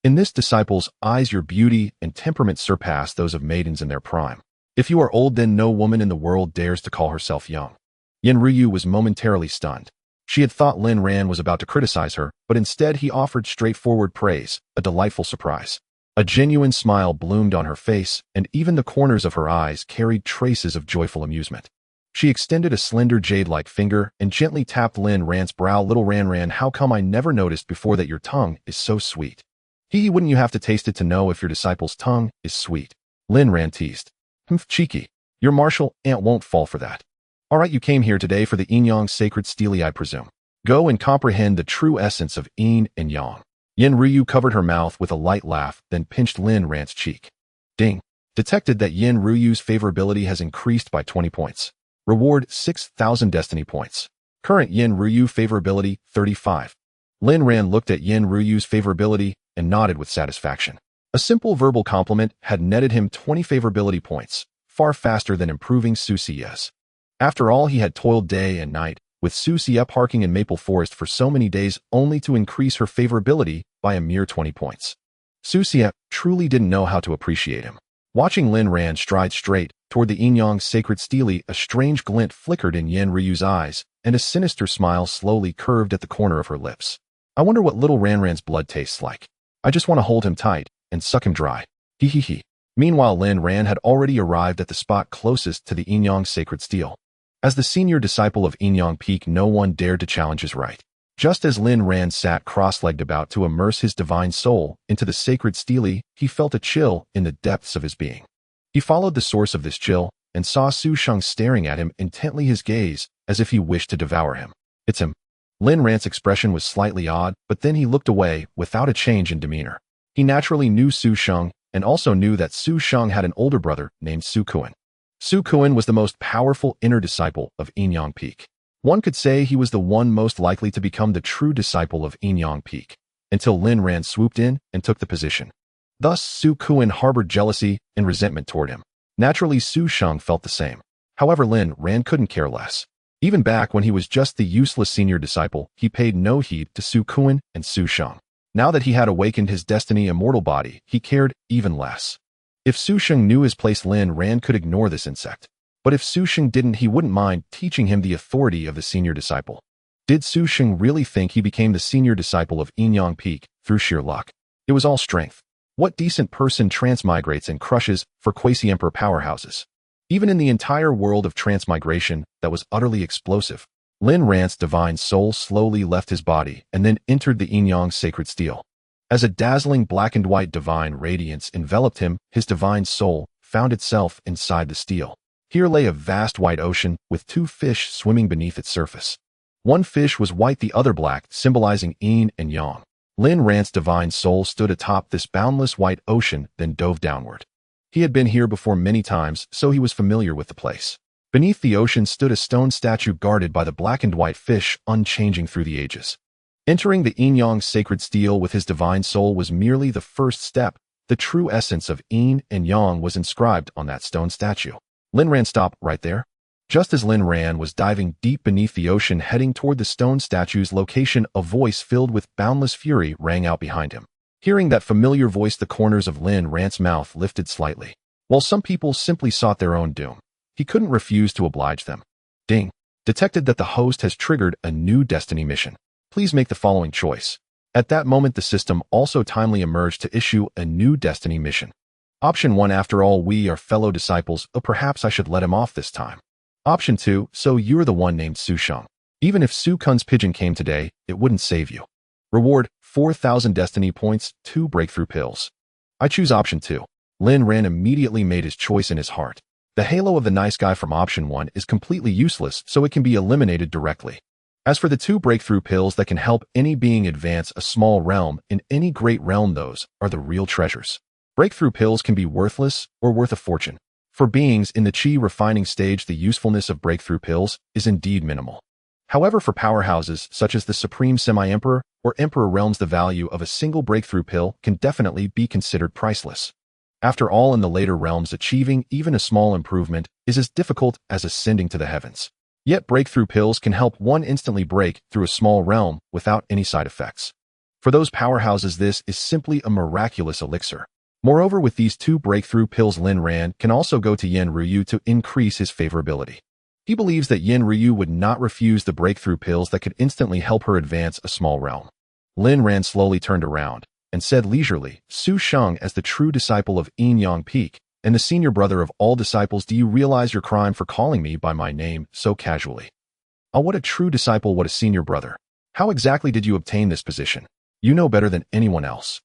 In this disciple's eyes, your beauty and temperament surpass those of maidens in their prime. If you are old, then no woman in the world dares to call herself young. Yin Ryu was momentarily stunned. She had thought Lin Ran was about to criticize her, but instead he offered straightforward praise, a delightful surprise. A genuine smile bloomed on her face, and even the corners of her eyes carried traces of joyful amusement. She extended a slender jade-like finger and gently tapped Lin Ran's brow. Little Ran, how come I never noticed before that your tongue is so sweet? Wouldn't you have to taste it to know if your disciple's tongue is sweet? Lin Ran teased. Cheeky. Your Martial Ant won't fall for that. All right, you came here today for the Yin-Yang sacred stele, I presume. Go and comprehend the true essence of Yin and Yang. Yin Ryu covered her mouth with a light laugh, then pinched Lin Ran's cheek. Ding. Detected that Yin Ryu's favorability has increased by 20 points. Reward: 6,000 destiny points. Current Yin Ryu favorability: 35. Lin Ran looked at Yin Ryu's favorability and nodded with satisfaction. A simple verbal compliment had netted him 20 favorability points, far faster than improving Xianxia's. After all, he had toiled day and night, with Xianxia parking in Maple Forest for so many days only to increase her favorability by a mere 20 points. Xianxia truly didn't know how to appreciate him. Watching Lin Ran stride straight toward the Yin-Yang sacred stele, a strange glint flickered in Yin Ryu's eyes, and a sinister smile slowly curved at the corner of her lips. I wonder what little Ran's blood tastes like. I just want to hold him tight and suck him dry. Hee. Meanwhile, Lin Ran had already arrived at the spot closest to the Yin-Yang sacred stele. As the senior disciple of Yin-Yang Peak, no one dared to challenge his right. Just as Lin Ran sat cross-legged about to immerse his divine soul into the sacred stele, he felt a chill in the depths of his being. He followed the source of this chill and saw Su Sheng staring at him intently, his gaze as if he wished to devour him. It's him. Lin Ran's expression was slightly odd, but then he looked away without a change in demeanor. He naturally knew Su Sheng and also knew that Su Sheng had an older brother named Su Kuan. Su Kuan was the most powerful inner disciple of Yin-Yang Peak. One could say he was the one most likely to become the true disciple of Yin-Yang Peak, until Lin Ran swooped in and took the position. Thus, Su Kuan harbored jealousy and resentment toward him. Naturally, Su Sheng felt the same. However, Lin Ran couldn't care less. Even back when he was just the useless senior disciple, he paid no heed to Su Kuan and Su Sheng. Now that he had awakened his destiny immortal body, he cared even less. If Su Sheng knew his place, Lin Ran could ignore this insect. But if Su Sheng didn't, he wouldn't mind teaching him the authority of the senior disciple. Did Su Sheng really think he became the senior disciple of Yin-Yang Peak through sheer luck? It was all strength. What decent person transmigrates and crushes for quasi-emperor powerhouses? Even in the entire world of transmigration that was utterly explosive, Lin Ran's divine soul slowly left his body and then entered the Yin-Yang sacred stele. As a dazzling black and white divine radiance enveloped him, his divine soul found itself inside the stele. Here lay a vast white ocean with two fish swimming beneath its surface. One fish was white, the other black, symbolizing Yin and Yang. Lin Ran's divine soul stood atop this boundless white ocean, then dove downward. He had been here before many times, so he was familiar with the place. Beneath the ocean stood a stone statue guarded by the black and white fish, unchanging through the ages. Entering the Yin-Yang sacred stele with his divine soul was merely the first step. The true essence of Yin and Yang was inscribed on that stone statue. Lin Ran stopped right there. Just as Lin Ran was diving deep beneath the ocean heading toward the stone statue's location, a voice filled with boundless fury rang out behind him. Hearing that familiar voice, the corners of Lin Ran's mouth lifted slightly. While some people simply sought their own doom, he couldn't refuse to oblige them. Ding. Detected that the host has triggered a new destiny mission. Please make the following choice. At that moment, the system also timely emerged to issue a new destiny mission. Option 1, after all, we are fellow disciples, perhaps I should let him off this time. Option 2, so you're the one named Su Sheng. Even if Su Kun's pigeon came today, it wouldn't save you. Reward: 4,000 destiny points, 2 breakthrough pills. I choose option 2. Lin Ran immediately made his choice in his heart. The halo of the nice guy from option 1 is completely useless, so it can be eliminated directly. As for the 2 breakthrough pills that can help any being advance a small realm in any great realm, those are the real treasures. Breakthrough pills can be worthless or worth a fortune. For beings in the Qi refining stage, the usefulness of breakthrough pills is indeed minimal. However, for powerhouses such as the Supreme Semi-Emperor or Emperor realms, the value of a single breakthrough pill can definitely be considered priceless. After all, in the later realms, achieving even a small improvement is as difficult as ascending to the heavens. Yet breakthrough pills can help one instantly break through a small realm without any side effects. For those powerhouses, this is simply a miraculous elixir. Moreover, with these 2 breakthrough pills, Lin Ran can also go to Yin Ryu to increase his favorability. He believes that Yin Ryu would not refuse the breakthrough pills that could instantly help her advance a small realm. Lin Ran slowly turned around and said leisurely, "Su Sheng, as the true disciple of Yin Yang Peak and the senior brother of all disciples, do you realize your crime for calling me by my name so casually?" "Oh, what a true disciple, what a senior brother. How exactly did you obtain this position? You know better than anyone else."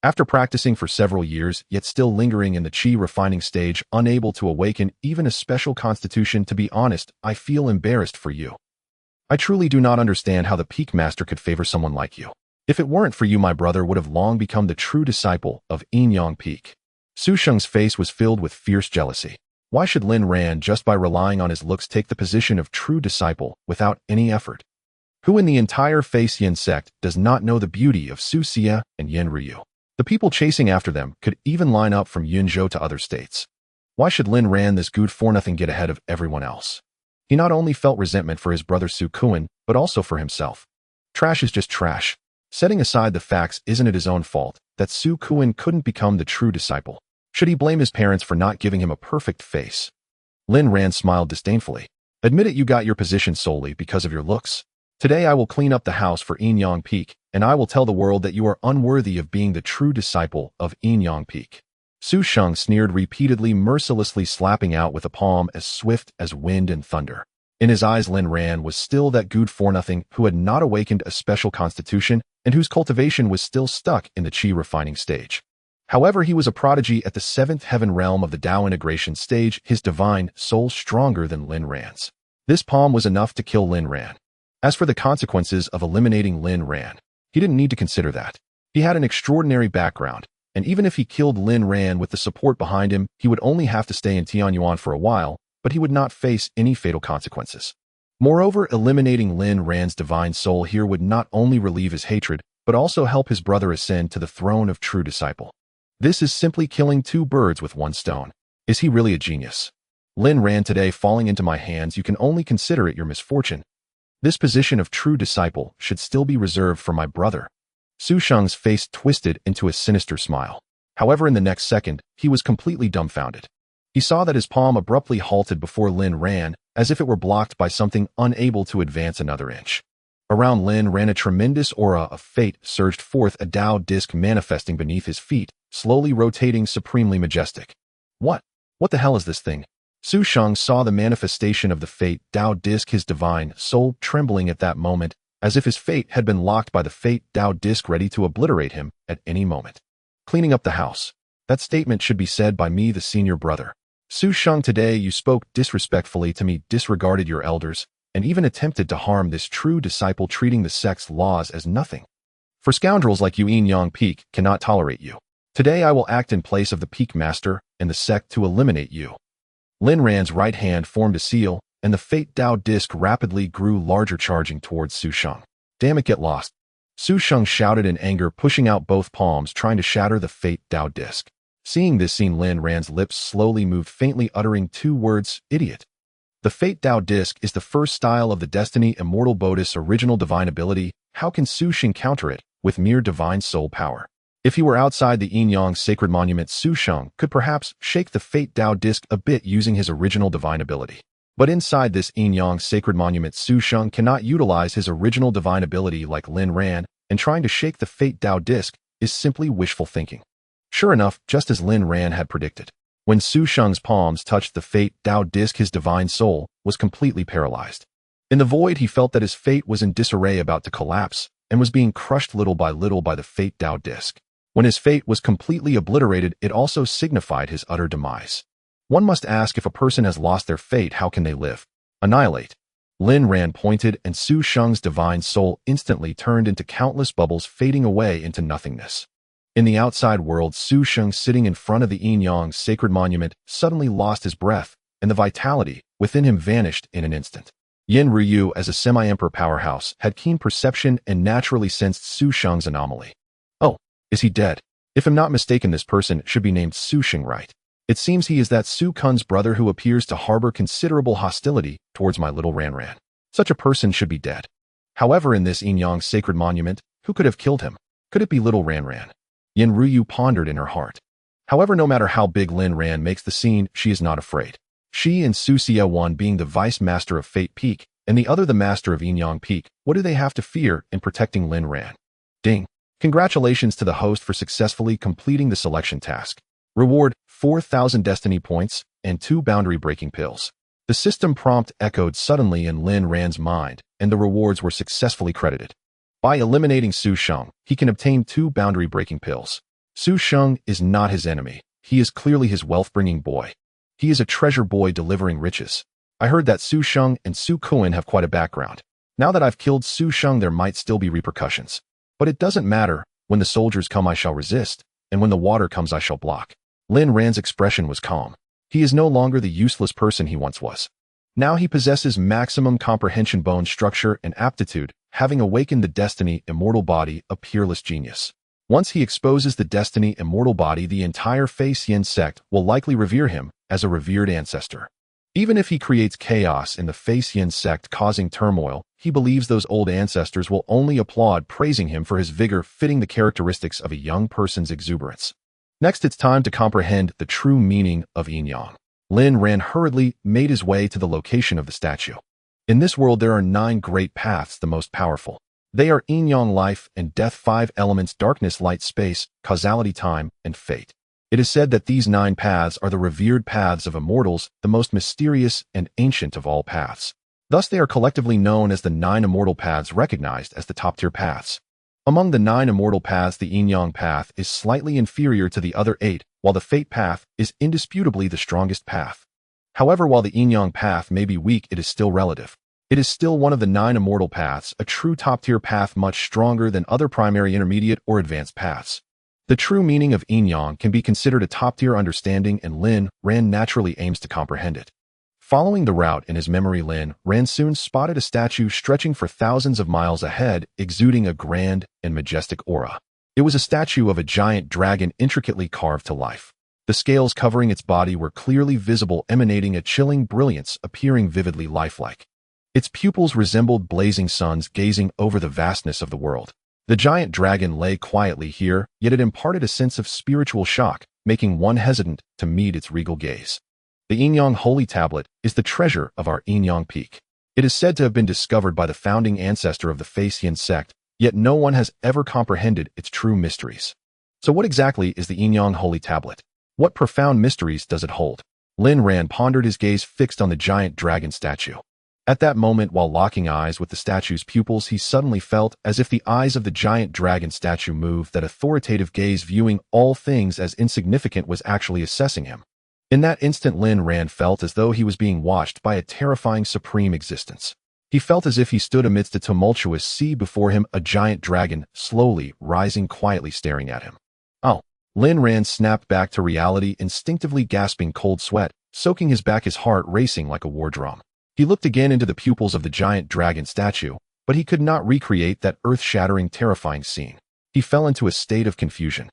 After practicing for several years, yet still lingering in the Qi refining stage, unable to awaken even a special constitution, to be honest, I feel embarrassed for you. I truly do not understand how the Peak Master could favor someone like you. If it weren't for you, my brother would have long become the true disciple of Yin Yang Peak. Su Sheng's face was filled with fierce jealousy. Why should Lin Ran, just by relying on his looks, take the position of true disciple without any effort? Who in the entire Face Yin sect does not know the beauty of Su Xia and Yin Ryu? The people chasing after them could even line up from Yunzhou to other states. Why should Lin Ran, this good-for-nothing, get ahead of everyone else? He not only felt resentment for his brother Su Kuan, but also for himself. Trash is just trash. Setting aside the facts, isn't it his own fault that Su Kuan couldn't become the true disciple? Should he blame his parents for not giving him a perfect face? Lin Ran smiled disdainfully. Admit it, you got your position solely because of your looks. Today I will clean up the house for Yin Yang Peak, and I will tell the world that you are unworthy of being the true disciple of Yin Yang Peak. Su Sheng sneered repeatedly, mercilessly slapping out with a palm as swift as wind and thunder. In his eyes, Lin Ran was still that good-for-nothing who had not awakened a special constitution and whose cultivation was still stuck in the Qi refining stage. However, he was a prodigy at the 7th heaven realm of the Dao integration stage, his divine soul stronger than Lin Ran's. This palm was enough to kill Lin Ran. As for the consequences of eliminating Lin Ran, he didn't need to consider that. He had an extraordinary background, and even if he killed Lin Ran with the support behind him, he would only have to stay in Tianyuan for a while, but he would not face any fatal consequences. Moreover, eliminating Lin Ran's divine soul here would not only relieve his hatred, but also help his brother ascend to the throne of true disciple. This is simply killing 2 birds with 1 stone. Is he really a genius? Lin Ran today falling into my hands, you can only consider it your misfortune. This position of true disciple should still be reserved for my brother. Su Sheng's face twisted into a sinister smile. However, in the next second, he was completely dumbfounded. He saw that his palm abruptly halted before Lin Ran, as if it were blocked by something, unable to advance another inch. Around Lin Ran, a tremendous aura of fate surged forth, a Dao disc manifesting beneath his feet, slowly rotating, supremely majestic. What the hell is this thing? Su Sheng saw the manifestation of the fate Dao disc, his divine soul trembling at that moment, as if his fate had been locked by the fate Dao disc, ready to obliterate him at any moment. Cleaning up the house. That statement should be said by me, the senior brother. Su Sheng, today you spoke disrespectfully to me, disregarded your elders, and even attempted to harm this true disciple, treating the sect's laws as nothing. For scoundrels like you, Yin Yang Peak cannot tolerate you. Today I will act in place of the Peak Master and the sect to eliminate you. Lin Ran's right hand formed a seal, and the fate Dao disc rapidly grew larger, charging towards Su Sheng. Damn it, get lost. Su Sheng shouted in anger, pushing out both palms, trying to shatter the fate Dao disc. Seeing this scene, Lin Ran's lips slowly moved, faintly uttering 2 words, idiot. The fate Dao disc is the first style of the Destiny Immortal Bodhi's original divine ability. How can Su Sheng counter it with mere divine soul power? If he were outside the Yin Yang sacred monument, Su Sheng could perhaps shake the fate Dao disc a bit using his original divine ability. But inside this Yin Yang sacred monument, Su Sheng cannot utilize his original divine ability like Lin Ran, and trying to shake the fate Dao disc is simply wishful thinking. Sure enough, just as Lin Ran had predicted, when Su Sheng's palms touched the fate Dao disc, his divine soul was completely paralyzed. In the void, he felt that his fate was in disarray, about to collapse, and was being crushed little by little by the fate Dao disc. When his fate was completely obliterated, it also signified his utter demise. One must ask, if a person has lost their fate, how can they live? Annihilate. Lin Ran pointed, and Su Sheng's divine soul instantly turned into countless bubbles, fading away into nothingness. In the outside world, Su Sheng, sitting in front of the Yin Yang sacred monument, suddenly lost his breath, and the vitality within him vanished in an instant. Yin Ryu, as a semi-emperor powerhouse, had keen perception and naturally sensed Su Sheng's anomaly. Oh, is he dead? If I'm not mistaken, this person should be named Su Sheng, right? It seems he is that Su Kun's brother who appears to harbor considerable hostility towards my little Ran Ran. Such a person should be dead. However, in this Yin Yang sacred monument, who could have killed him? Could it be little Ran Ran? Yin Ryu pondered in her heart. However, no matter how big Lin Ran makes the scene, she is not afraid. She and Xianxia, one being the vice master of Fate Peak, and the other the master of Yin Yang Peak, what do they have to fear in protecting Lin Ran? Ding! Congratulations to the host for successfully completing the selection task. Reward, 4,000 destiny points, and 2 boundary-breaking pills. The system prompt echoed suddenly in Lin Ran's mind, and the rewards were successfully credited. By eliminating Su Sheng, he can obtain 2 boundary-breaking pills. Su Sheng is not his enemy. He is clearly his wealth-bringing boy. He is a treasure boy delivering riches. I heard that Su Sheng and Su Kuan have quite a background. Now that I've killed Su Sheng, there might still be repercussions. But it doesn't matter. When the soldiers come, I shall resist, and when the water comes, I shall block. Lin Ran's expression was calm. He is no longer the useless person he once was. Now he possesses maximum comprehension, bone structure, and aptitude, having awakened the Destiny Immortal Body, a peerless genius. Once he exposes the Destiny Immortal Body, the entire Xianxia sect will likely revere him as a revered ancestor. Even if he creates chaos in the Xianxia sect, causing turmoil, he believes those old ancestors will only applaud, praising him for his vigor, fitting the characteristics of a young person's exuberance. Next, it's time to comprehend the true meaning of Yin Yang. Lin Ran hurriedly made his way to the location of the statue. In this world, there are 9 great paths, the most powerful. They are Yin Yang, life and death, 5 elements, darkness, light, space, causality, time, and fate. It is said that these 9 paths are the revered paths of immortals, the most mysterious and ancient of all paths. Thus, they are collectively known as the 9 immortal paths, recognized as the top-tier paths. Among the 9 immortal paths, the Yin Yang path is slightly inferior to the other 8, while the Fate path is indisputably the strongest path. However, while the Yin Yang path may be weak, it is still relative. It is still one of the 9 immortal paths, a true top-tier path, much stronger than other primary, intermediate, or advanced paths. The true meaning of Yin Yang can be considered a top-tier understanding, and Lin Ran naturally aims to comprehend it. Following the route in his memory, Lin Ran soon spotted a statue stretching for thousands of miles ahead, exuding a grand and majestic aura. It was a statue of a giant dragon intricately carved to life. The scales covering its body were clearly visible, emanating a chilling brilliance, appearing vividly lifelike. Its pupils resembled blazing suns, gazing over the vastness of the world. The giant dragon lay quietly here, yet it imparted a sense of spiritual shock, making one hesitant to meet its regal gaze. The Yin Yang Holy Tablet is the treasure of our Yin Yang Peak. It is said to have been discovered by the founding ancestor of the Xianxia sect, yet no one has ever comprehended its true mysteries. So what exactly is the Yin Yang Holy Tablet? What profound mysteries does it hold? Lin Ran pondered, his gaze fixed on the giant dragon statue. At that moment, while locking eyes with the statue's pupils, he suddenly felt as if the eyes of the giant dragon statue moved, that authoritative gaze viewing all things as insignificant was actually assessing him. In that instant, Lin Ran felt as though he was being watched by a terrifying supreme existence. He felt as if he stood amidst a tumultuous sea, before him a giant dragon, slowly rising, quietly staring at him. Oh! Lin Ran snapped back to reality, instinctively gasping cold sweat, soaking his back, his heart racing like a war drum. He looked again into the pupils of the giant dragon statue, but he could not recreate that earth-shattering, terrifying scene. He fell into a state of confusion.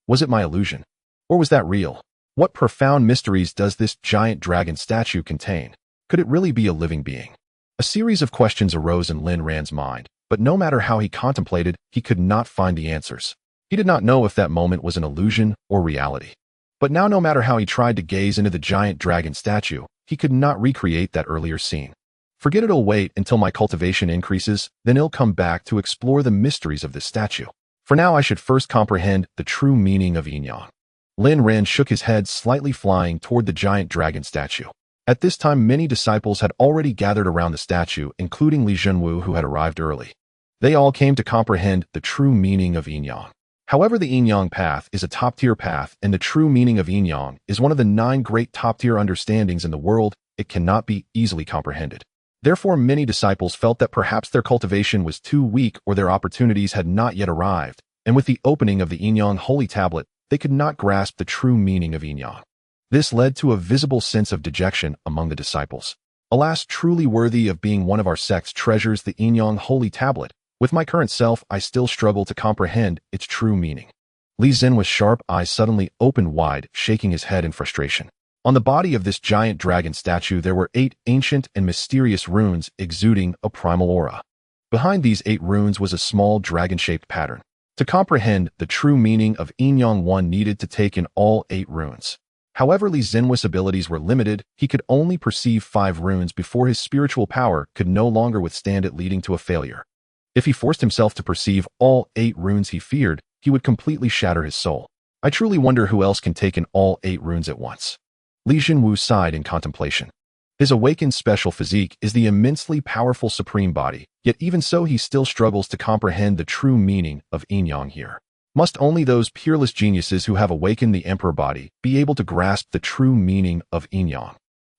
Was it my illusion? Or was that real? What profound mysteries does this giant dragon statue contain? Could it really be a living being? A series of questions arose in Lin Ran's mind, but no matter how he contemplated, he could not find the answers. He did not know if that moment was an illusion or reality. But now, no matter how he tried to gaze into the giant dragon statue, he could not recreate that earlier scene. Forget it, it'll wait until my cultivation increases, then he'll come back to explore the mysteries of this statue. For now, I should first comprehend the true meaning of Yin Yang. Lin Ran shook his head, slightly flying toward the giant dragon statue. At this time, many disciples had already gathered around the statue, including Li Zhenwu, who had arrived early. They all came to comprehend the true meaning of Yin Yang. However, the yin-yang path is a top-tier path, and the true meaning of yin-yang is one of the 9 great top-tier understandings in the world. It cannot be easily comprehended. Therefore, many disciples felt that perhaps their cultivation was too weak or their opportunities had not yet arrived, and with the opening of the yin-yang holy tablet, they could not grasp the true meaning of yin-yang. This led to a visible sense of dejection among the disciples. Alas, truly worthy of being one of our sect's treasures, the yin-yang holy tablet. With my current self, I still struggle to comprehend its true meaning. Li Xin with sharp eyes suddenly opened wide, shaking his head in frustration. On the body of this giant dragon statue, there were 8 ancient and mysterious runes exuding a primal aura. Behind these 8 runes was a small dragon-shaped pattern. To comprehend the true meaning of yin-yang, one needed to take in all 8 runes. However, Li Xinhui's abilities were limited. He could only perceive 5 runes before his spiritual power could no longer withstand it, leading to a failure. If he forced himself to perceive all 8 runes, he feared he would completely shatter his soul. I truly wonder who else can take in all 8 runes at once. Li Xinhu sighed in contemplation. His awakened special physique is the immensely powerful supreme body, yet even so he still struggles to comprehend the true meaning of yin-yang here. Must only those peerless geniuses who have awakened the emperor body be able to grasp the true meaning of yin-yang?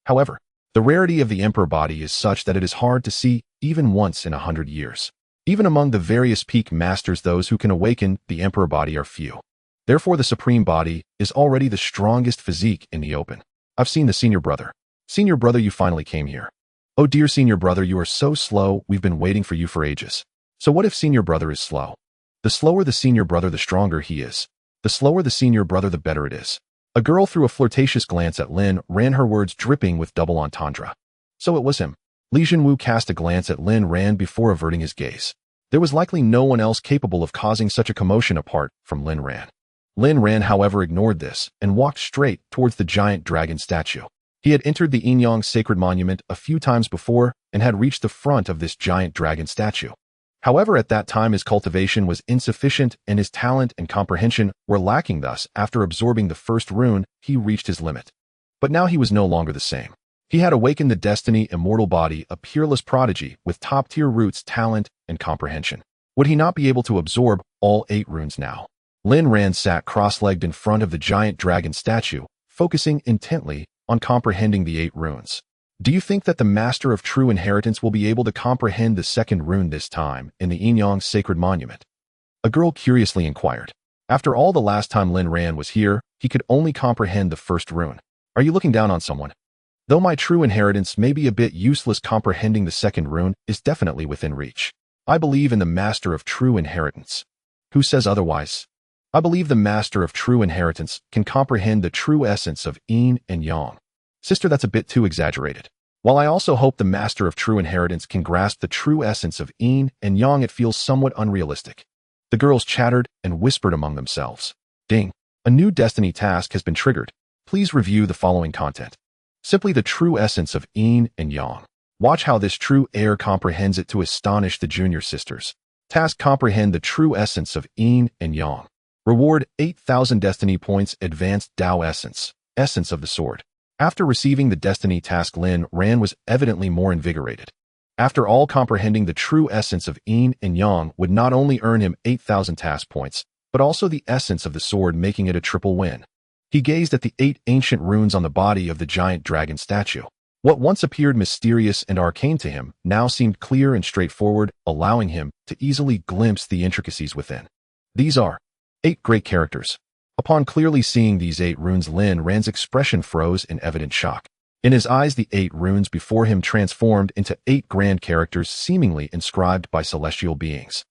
However, the rarity of the emperor body is such that it is hard to see even once in 100 years. Even among the various peak masters, those who can awaken the emperor body are few. Therefore, the supreme body is already the strongest physique in the open. I've seen the senior brother. Senior brother, you finally came here. Oh dear senior brother, you are so slow. We've been waiting for you for ages. So what if senior brother is slow? The slower the senior brother, the stronger he is. The slower the senior brother, the better it is. A girl threw a flirtatious glance at Lin, ran her words dripping with double entendre. So it was him. Li Xinhu cast a glance at Lin Ran before averting his gaze. There was likely no one else capable of causing such a commotion apart from Lin Ran. Lin Ran, however, ignored this and walked straight towards the giant dragon statue. He had entered the yin-yang sacred monument a few times before and had reached the front of this giant dragon statue. However, at that time his cultivation was insufficient and his talent and comprehension were lacking. Thus, after absorbing the first rune, he reached his limit. But now he was no longer the same. He had awakened the destiny immortal body, a peerless prodigy with top-tier roots, talent, and comprehension. Would he not be able to absorb all 8 runes now? Lin Ran sat cross-legged in front of the giant dragon statue, focusing intently on comprehending the 8 runes. Do you think that the master of true inheritance will be able to comprehend the second rune this time in the yin-yang sacred monument? A girl curiously inquired. After all, the last time Lin Ran was here, he could only comprehend the first rune. Are you looking down on someone? Though my true inheritance may be a bit useless, comprehending the second rune is definitely within reach. I believe in the master of true inheritance. Who says otherwise? I believe the master of true inheritance can comprehend the true essence of yin and yang. Sister, that's a bit too exaggerated. While I also hope the master of true inheritance can grasp the true essence of yin and yang, it feels somewhat unrealistic. The girls chattered and whispered among themselves. Ding! A new destiny task has been triggered. Please review the following content. Simply the true essence of yin and yang. Watch how this true heir comprehends it to astonish the junior sisters. Task: comprehend the true essence of yin and yang. Reward: 8,000 destiny points. Advanced Dao essence. Essence of the sword. After receiving the destiny task, Lin Ran was evidently more invigorated. After all, comprehending the true essence of yin and yang would not only earn him 8,000 task points, but also the essence of the sword, making it a triple win. He gazed at the 8 ancient runes on the body of the giant dragon statue. What once appeared mysterious and arcane to him now seemed clear and straightforward, allowing him to easily glimpse the intricacies within. These are 8 great characters. Upon clearly seeing these 8 runes, Lin Ran's expression froze in evident shock. In his eyes, the 8 runes before him transformed into 8 grand characters seemingly inscribed by celestial beings.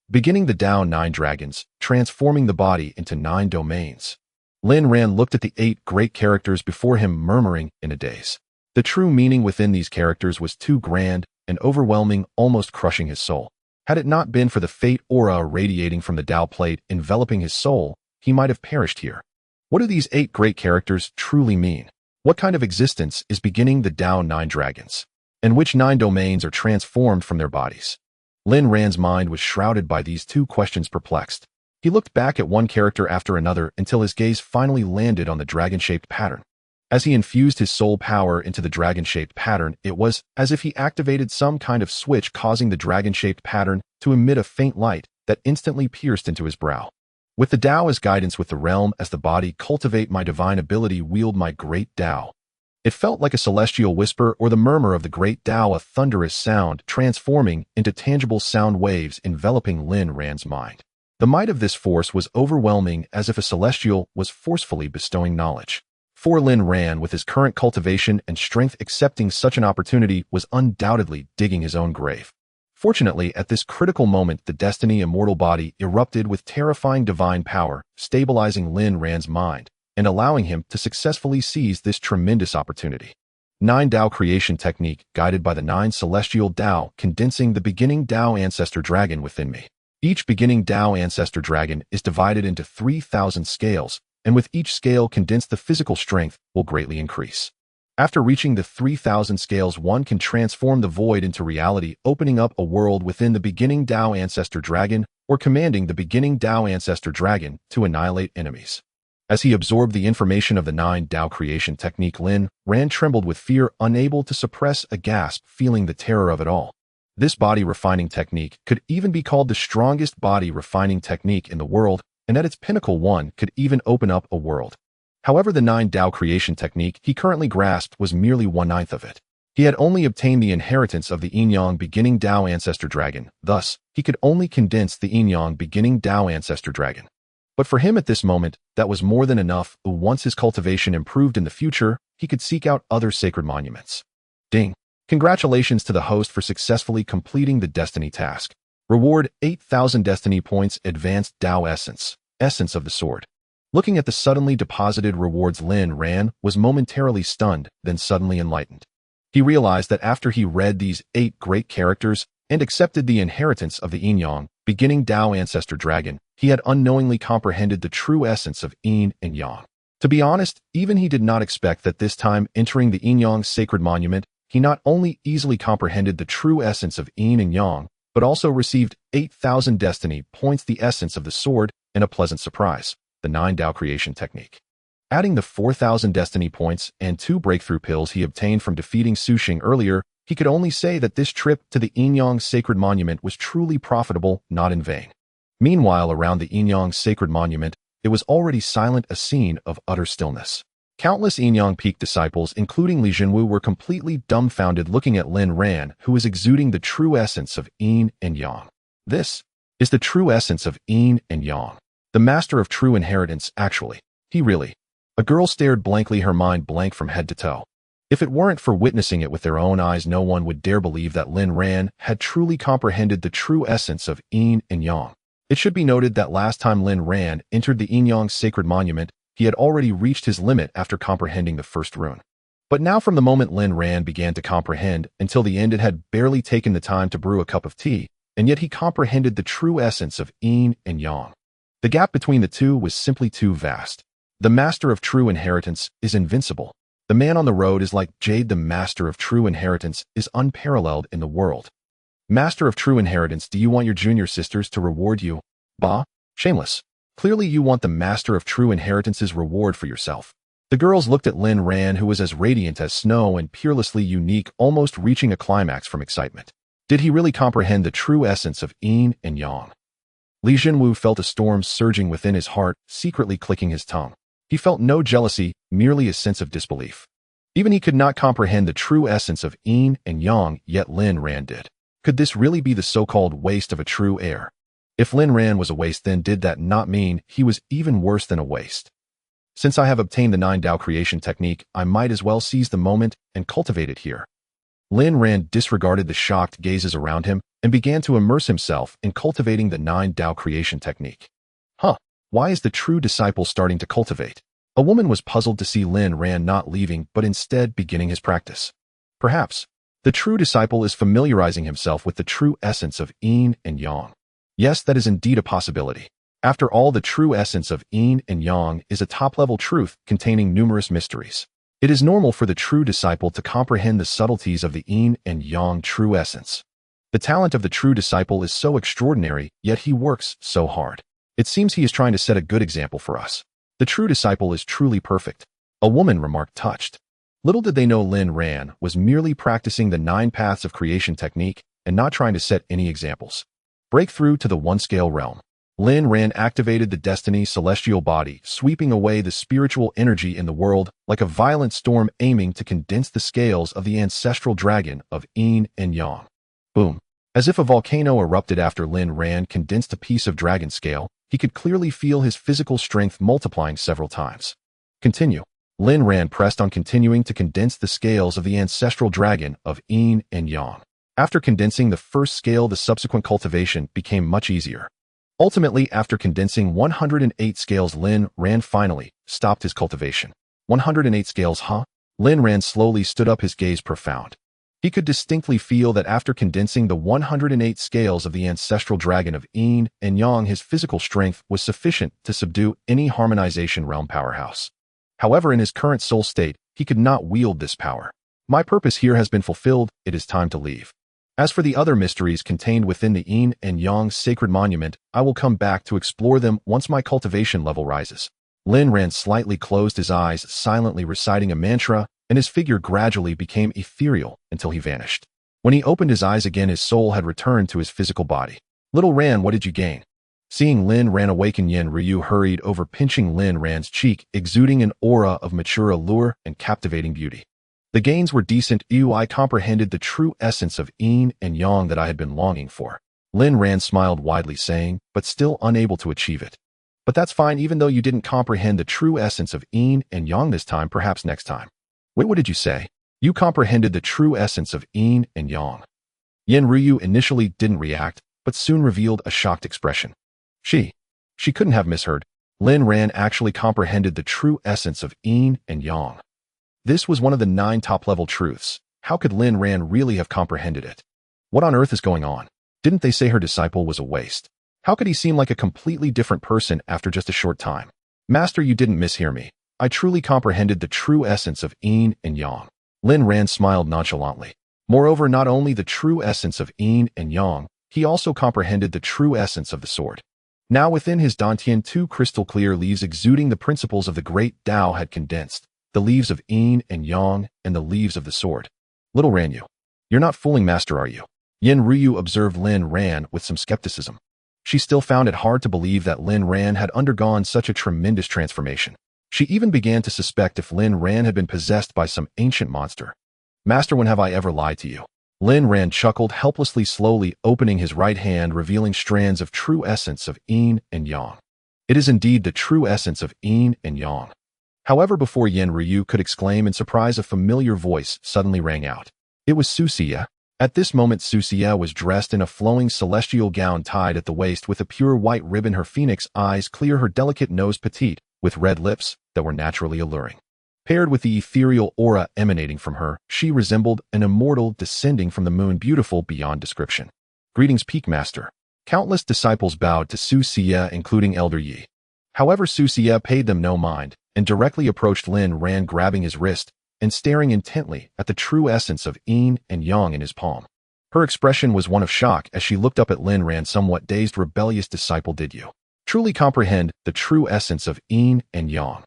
Beginning the Dao 9 dragons, transforming the body into 9 domains. Lin Ran looked at the 8 great characters before him, murmuring in a daze. The true meaning within these characters was too grand and overwhelming, almost crushing his soul. Had it not been for the fate aura radiating from the Dao plate enveloping his soul, he might have perished here. What do these 8 great characters truly mean? What kind of existence is beginning the Dao 9 dragons? And which 9 domains are transformed from their bodies? Lin Ran's mind was shrouded by these 2 questions, perplexed. He looked back at one character after another until his gaze finally landed on the dragon-shaped pattern. As he infused his soul power into the dragon-shaped pattern, it was as if he activated some kind of switch, causing the dragon-shaped pattern to emit a faint light that instantly pierced into his brow. With the Tao as guidance, with the realm as the body, cultivate my divine ability, wield my great Tao. It felt like a celestial whisper or the murmur of the great Tao, a thunderous sound transforming into tangible sound waves enveloping Lin Ran's mind. The might of this force was overwhelming, as if a celestial was forcefully bestowing knowledge. For Lin Ran, with his current cultivation and strength, accepting such an opportunity was undoubtedly digging his own grave. Fortunately, at this critical moment, the Destiny Immortal body erupted with terrifying divine power, stabilizing Lin Ran's mind and allowing him to successfully seize this tremendous opportunity. 9 Dao Creation Technique, guided by the 9 Celestial Dao, condensing the beginning Dao Ancestor Dragon within me. Each beginning Dao Ancestor Dragon is divided into 3,000 scales, and with each scale condensed, the physical strength will greatly increase. After reaching the 3,000 scales, one can transform the void into reality, opening up a world within the beginning Dao Ancestor Dragon, or commanding the beginning Dao Ancestor Dragon to annihilate enemies. As he absorbed the information of the 9 Dao Creation Technique, Lin Ran trembled with fear, unable to suppress a gasp, feeling the terror of it all. This body refining technique could even be called the strongest body refining technique in the world, and at its pinnacle, one could even open up a world. However, the 9 Dao Creation Technique he currently grasped was merely 1/9 of it. He had only obtained the inheritance of the Yin-Yang beginning Dao Ancestor Dragon, thus, he could only condense the Yin-Yang beginning Dao Ancestor Dragon. But for him at this moment, that was more than enough. Once his cultivation improved in the future, he could seek out other sacred monuments. Ding! Congratulations to the host for successfully completing the Destiny task. Reward 8,000 Destiny points, Advanced Dao Essence, Essence of the Sword. Looking at the suddenly deposited rewards, Lin Ran was momentarily stunned, then suddenly enlightened. He realized that after he read these 8 great characters and accepted the inheritance of the Yin-Yang beginning Dao Ancestor Dragon, he had unknowingly comprehended the true essence of Yin and Yang. To be honest, even he did not expect that this time, entering the Yin-Yang sacred monument, he not only easily comprehended the true essence of Yin and Yang, but also received 8,000 Destiny points, the essence of the sword, and a pleasant surprise, the 9 Dao Creation Technique. Adding the 4,000 Destiny points and 2 breakthrough pills he obtained from defeating Suxing earlier, he could only say that this trip to the Yin-Yang sacred monument was truly profitable, not in vain. Meanwhile, around the Yin-Yang sacred monument, it was already silent, a scene of utter stillness. Countless Yin-Yang peak disciples, including Li Jinwu, were completely dumbfounded, looking at Lin Ran, who was exuding the true essence of Yin and Yang. This is the true essence of Yin and Yang. The master of true inheritance, actually. He really. A girl stared blankly, her mind blank from head to toe. If it weren't for witnessing it with their own eyes, no one would dare believe that Lin Ran had truly comprehended the true essence of Yin and Yang. It should be noted that last time Lin Ran entered the Yin-Yang sacred monument, he had already reached his limit after comprehending the first rune. But now, from the moment Lin Ran began to comprehend until the end, it had barely taken the time to brew a cup of tea, and yet he comprehended the true essence of Yin and Yang. The gap between the two was simply too vast. The master of true inheritance is invincible. The man on the road is like jade. The master of true inheritance is unparalleled in the world. Master of true inheritance, do you want your junior sisters to reward you? Bah, shameless. Clearly you want the master of true inheritance's reward for yourself. The girls looked at Lin Ran, who was as radiant as snow and peerlessly unique, almost reaching a climax from excitement. Did he really comprehend the true essence of Yin and Yang? Li Jinwu felt a storm surging within his heart, secretly clicking his tongue. He felt no jealousy, merely a sense of disbelief. Even he could not comprehend the true essence of Yin and Yang, yet Lin Ran did. Could this really be the so-called waste of a true heir? If Lin Ran was a waste, then did that not mean he was even worse than a waste? Since I have obtained the 9 Dao Creation Technique, I might as well seize the moment and cultivate it here. Lin Ran disregarded the shocked gazes around him and began to immerse himself in cultivating the 9 Dao Creation Technique. Why is the true disciple starting to cultivate? A woman was puzzled to see Lin Ran not leaving, but instead beginning his practice. Perhaps the true disciple is familiarizing himself with the true essence of Yin and Yang. Yes, that is indeed a possibility. After all, the true essence of Yin and Yang is a top-level truth containing numerous mysteries. It is normal for the true disciple to comprehend the subtleties of the Yin and Yang true essence. The talent of the true disciple is so extraordinary, yet he works so hard. It seems he is trying to set a good example for us. The true disciple is truly perfect. A woman remarked, touched. Little did they know Lin Ran was merely practicing the 9 paths of creation technique and not trying to set any examples. Breakthrough to the 1-scale realm. Lin Ran activated the destiny celestial body, sweeping away the spiritual energy in the world like a violent storm aiming to condense the scales of the ancestral dragon of yin and yang. Boom. As if a volcano erupted after Lin Ran condensed a piece of dragon scale, he could clearly feel his physical strength multiplying several times. Continue. Lin Ran pressed on continuing to condense the scales of the ancestral dragon of yin and yang. After condensing the first scale, the subsequent cultivation became much easier. Ultimately, after condensing 108 scales, Lin Ran finally stopped his cultivation. 108 scales, huh? Lin Ran slowly stood up, his gaze profound. He could distinctly feel that after condensing the 108 scales of the ancestral dragon of yin and yang, his physical strength was sufficient to subdue any harmonization realm powerhouse. However, in his current soul state, he could not wield this power. My purpose here has been fulfilled, it is time to leave. As for the other mysteries contained within the yin and yang sacred monument, I will come back to explore them once my cultivation level rises. Lin Ran slightly closed his eyes, silently reciting a mantra, and his figure gradually became ethereal until he vanished. When he opened his eyes again, his soul had returned to his physical body. Little Ran, what did you gain? Seeing Lin Ran awaken, Yin Ryu hurried over, pinching Lin Ran's cheek, exuding an aura of mature allure and captivating beauty. The gains were decent. I comprehended the true essence of yin and yang that I had been longing for. Lin Ran smiled widely, saying, but still unable to achieve it. But that's fine, even though you didn't comprehend the true essence of yin and yang this time, perhaps next time. Wait, what did you say? You comprehended the true essence of yin and yang. Yin Ryu initially didn't react, but soon revealed a shocked expression. She couldn't have misheard. Lin Ran actually comprehended the true essence of yin and yang. This was one of the 9 top-level truths. How could Lin Ran really have comprehended it? What on earth is going on? Didn't they say her disciple was a waste? How could he seem like a completely different person after just a short time? Master, you didn't mishear me. I truly comprehended the true essence of yin and yang. Lin Ran smiled nonchalantly. Moreover, not only the true essence of yin and yang, he also comprehended the true essence of the sword. Now within his dantian, 2 crystal-clear leaves exuding the principles of the Great Dao had condensed, the leaves of yin and yang and the leaves of the sword. Little Ran, you're not fooling Master, are you? Yin Ryu observed Lin Ran with some skepticism. She still found it hard to believe that Lin Ran had undergone such a tremendous transformation. She even began to suspect if Lin Ran had been possessed by some ancient monster. Master, when have I ever lied to you? Lin Ran chuckled helplessly, slowly opening his right hand, revealing strands of true essence of yin and yang. It is indeed the true essence of yin and yang. However, before Yin Ryu could exclaim in surprise, a familiar voice suddenly rang out. It was Xianxia. At this moment, Xianxia was dressed in a flowing celestial gown tied at the waist with a pure white ribbon, her phoenix eyes clear, her delicate nose petite, with red lips that were naturally alluring. Paired with the ethereal aura emanating from her, she resembled an immortal descending from the moon, beautiful beyond description. Greetings, Peak Master. Countless disciples bowed to Xianxia, including Elder Yi. However, Xianxia paid them no mind and directly approached Lin Ran, grabbing his wrist and staring intently at the true essence of yin and yang in his palm. Her expression was one of shock as she looked up at Lin Ran, somewhat dazed. Rebellious disciple, did you truly comprehend the true essence of yin and yang?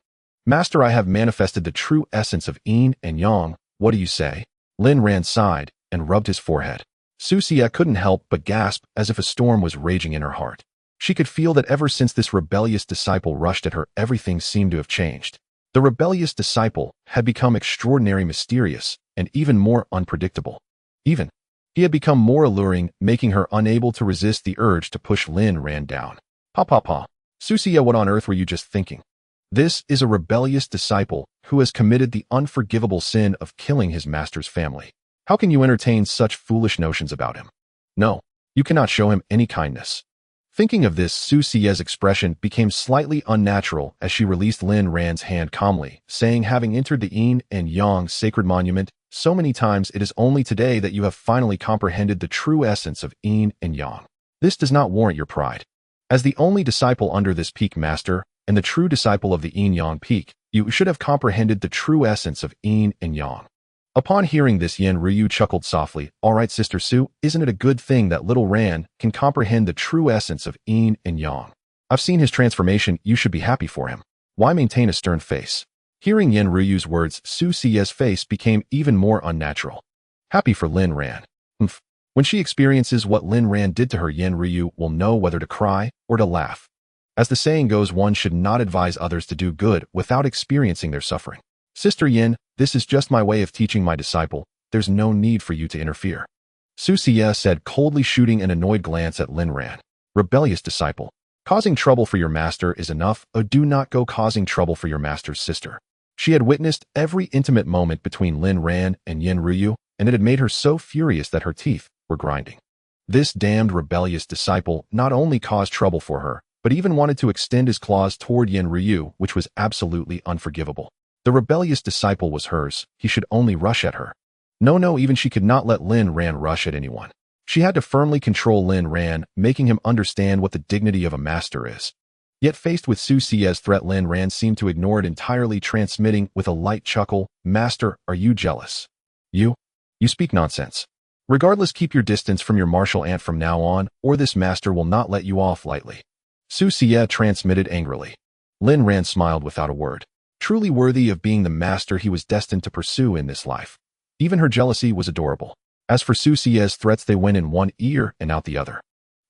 Master, I have manifested the true essence of yin and yang. What do you say? Lin Ran sighed and rubbed his forehead. Xianxia couldn't help but gasp, as if a storm was raging in her heart. She could feel that ever since this rebellious disciple rushed at her, everything seemed to have changed. The rebellious disciple had become extraordinarily mysterious and even more unpredictable. He had become more alluring, making her unable to resist the urge to push Lin Ran down. Pa. Xianxia, what on earth were you just thinking? This is a rebellious disciple who has committed the unforgivable sin of killing his master's family. How can you entertain such foolish notions about him? No, you cannot show him any kindness. Thinking of this, Xianxia's expression became slightly unnatural as she released Lin Ran's hand calmly, saying, having entered the yin and yang sacred monument so many times, it is only today that you have finally comprehended the true essence of yin and yang. This does not warrant your pride. As the only disciple under this peak master, and the true disciple of the yin-yang peak, you should have comprehended the true essence of yin and yang. Upon hearing this, Yin Ryu chuckled softly. All right, Sister Su, isn't it a good thing that little Ran can comprehend the true essence of yin and yang? I've seen his transformation, you should be happy for him. Why maintain a stern face? Hearing Yin Ryu's words, Xianxia's face became even more unnatural. Happy for Lin Ran. When she experiences what Lin Ran did to her, Yin Ryu will know whether to cry or to laugh. As the saying goes, one should not advise others to do good without experiencing their suffering. Sister Yin, this is just my way of teaching my disciple. There's no need for you to interfere. Xianxia said, coldly shooting an annoyed glance at Lin Ran. Rebellious disciple. Causing trouble for your master is enough. Do not go causing trouble for your master's sister. She had witnessed every intimate moment between Lin Ran and Yin Ryu, and it had made her so furious that her teeth were grinding. This damned rebellious disciple not only caused trouble for her, but even wanted to extend his claws toward Yin Ryu, which was absolutely unforgivable. The rebellious disciple was hers. He should only rush at her. No, even she could not let Lin Ran rush at anyone. She had to firmly control Lin Ran, making him understand what the dignity of a master is. Yet faced with Xianxia's threat, Lin Ran seemed to ignore it entirely, transmitting with a light chuckle, Master, are you jealous? You speak nonsense. Regardless, keep your distance from your martial aunt from now on, or this master will not let you off lightly. Xianxia transmitted angrily. Lin Ran smiled without a word. Truly worthy of being the master he was destined to pursue in this life. Even her jealousy was adorable. As for Xianxia's threats, they went in one ear and out the other.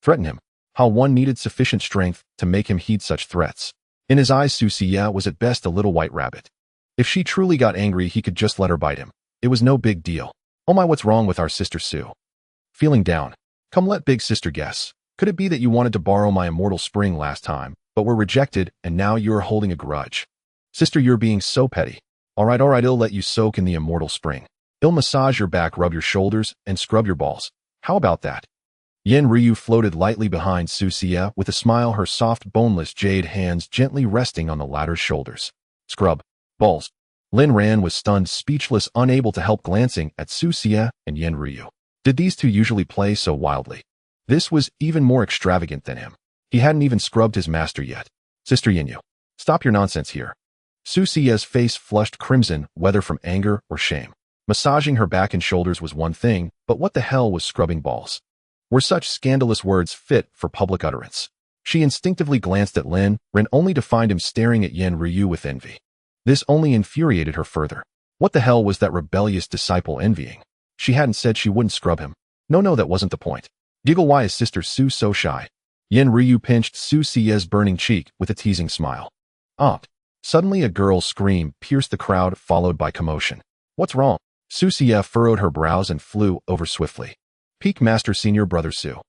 Threaten him. How one needed sufficient strength to make him heed such threats. In his eyes, Xianxia was at best a little white rabbit. If she truly got angry, he could just let her bite him. It was no big deal. Oh my, what's wrong with our sister Sue? Feeling down. Come, let big sister guess. Could it be that you wanted to borrow my immortal spring last time, but were rejected, and now you're holding a grudge? Sister, you're being so petty. Alright, I'll let you soak in the immortal spring. I'll massage your back, rub your shoulders, and scrub your balls. How about that? Yin Ryu floated lightly behind Xianxia with a smile, her soft, boneless jade hands gently resting on the latter's shoulders. Scrub. Balls. Lin Ran was stunned, speechless, unable to help glancing at Xianxia and Yin Ryu. Did these two usually play so wildly? This was even more extravagant than him. He hadn't even scrubbed his master yet. Sister Yinyu, stop your nonsense here. Xianxia's face flushed crimson, whether from anger or shame. Massaging her back and shoulders was one thing, but what the hell was scrubbing balls? Were such scandalous words fit for public utterance? She instinctively glanced at Lin Ran, only to find him staring at Yin Ryu with envy. This only infuriated her further. What the hell was that rebellious disciple envying? She hadn't said she wouldn't scrub him. No, that wasn't the point. Giggle, why is Sister Sue so shy? Yin Ryu pinched Xianxia's burning cheek with a teasing smile. Suddenly a girl's scream pierced the crowd, followed by commotion. What's wrong? Xianxia furrowed her brows and flew over swiftly. Peak Master Senior Brother Su.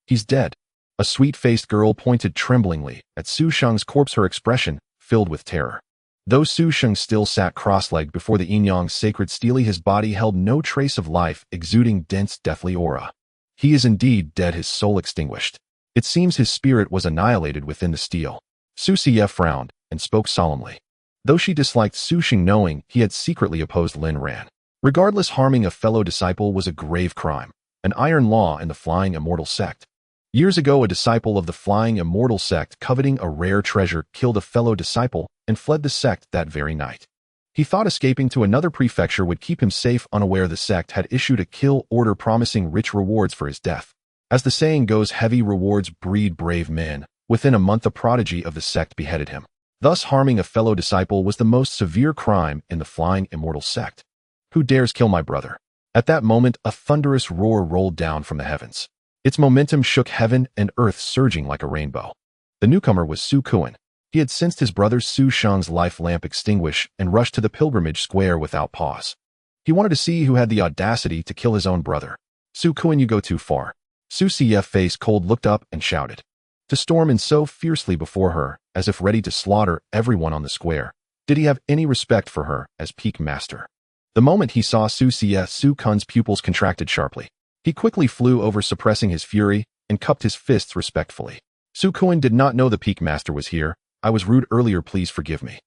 He's dead. A sweet-faced girl pointed tremblingly at Su Sheng's corpse, her expression filled with terror. Though Su Sheng still sat cross-legged before the Yin-Yang sacred stele, his body held no trace of life, exuding dense, deathly aura. He is indeed dead, his soul extinguished. It seems his spirit was annihilated within the stele. Xianxia frowned and spoke solemnly. Though she disliked Su Sheng, knowing he had secretly opposed Lin Ran. Regardless, harming a fellow disciple was a grave crime, an iron law in the Flying Immortal Sect. Years ago, a disciple of the Flying Immortal Sect, coveting a rare treasure, killed a fellow disciple and fled the sect that very night. He thought escaping to another prefecture would keep him safe, unaware the sect had issued a kill order promising rich rewards for his death. As the saying goes, heavy rewards breed brave men. Within a month, a prodigy of the sect beheaded him. Thus, harming a fellow disciple was the most severe crime in the Flying Immortal Sect. Who dares kill my brother? At that moment, a thunderous roar rolled down from the heavens. Its momentum shook heaven and earth, surging like a rainbow. The newcomer was Su Kuan. He had sensed his brother Su Sheng's life lamp extinguish and rushed to the pilgrimage square without pause. He wanted to see who had the audacity to kill his own brother. Su Kuan, you go too far. Xianxia, face cold, looked up and shouted. To storm in so fiercely before her, as if ready to slaughter everyone on the square, did he have any respect for her as peak master? The moment he saw Xianxia, Su Kuan's pupils contracted sharply. He quickly flew over, suppressing his fury, and cupped his fists respectfully. Su Kuan did not know the peak master was here. I was rude earlier, please forgive me.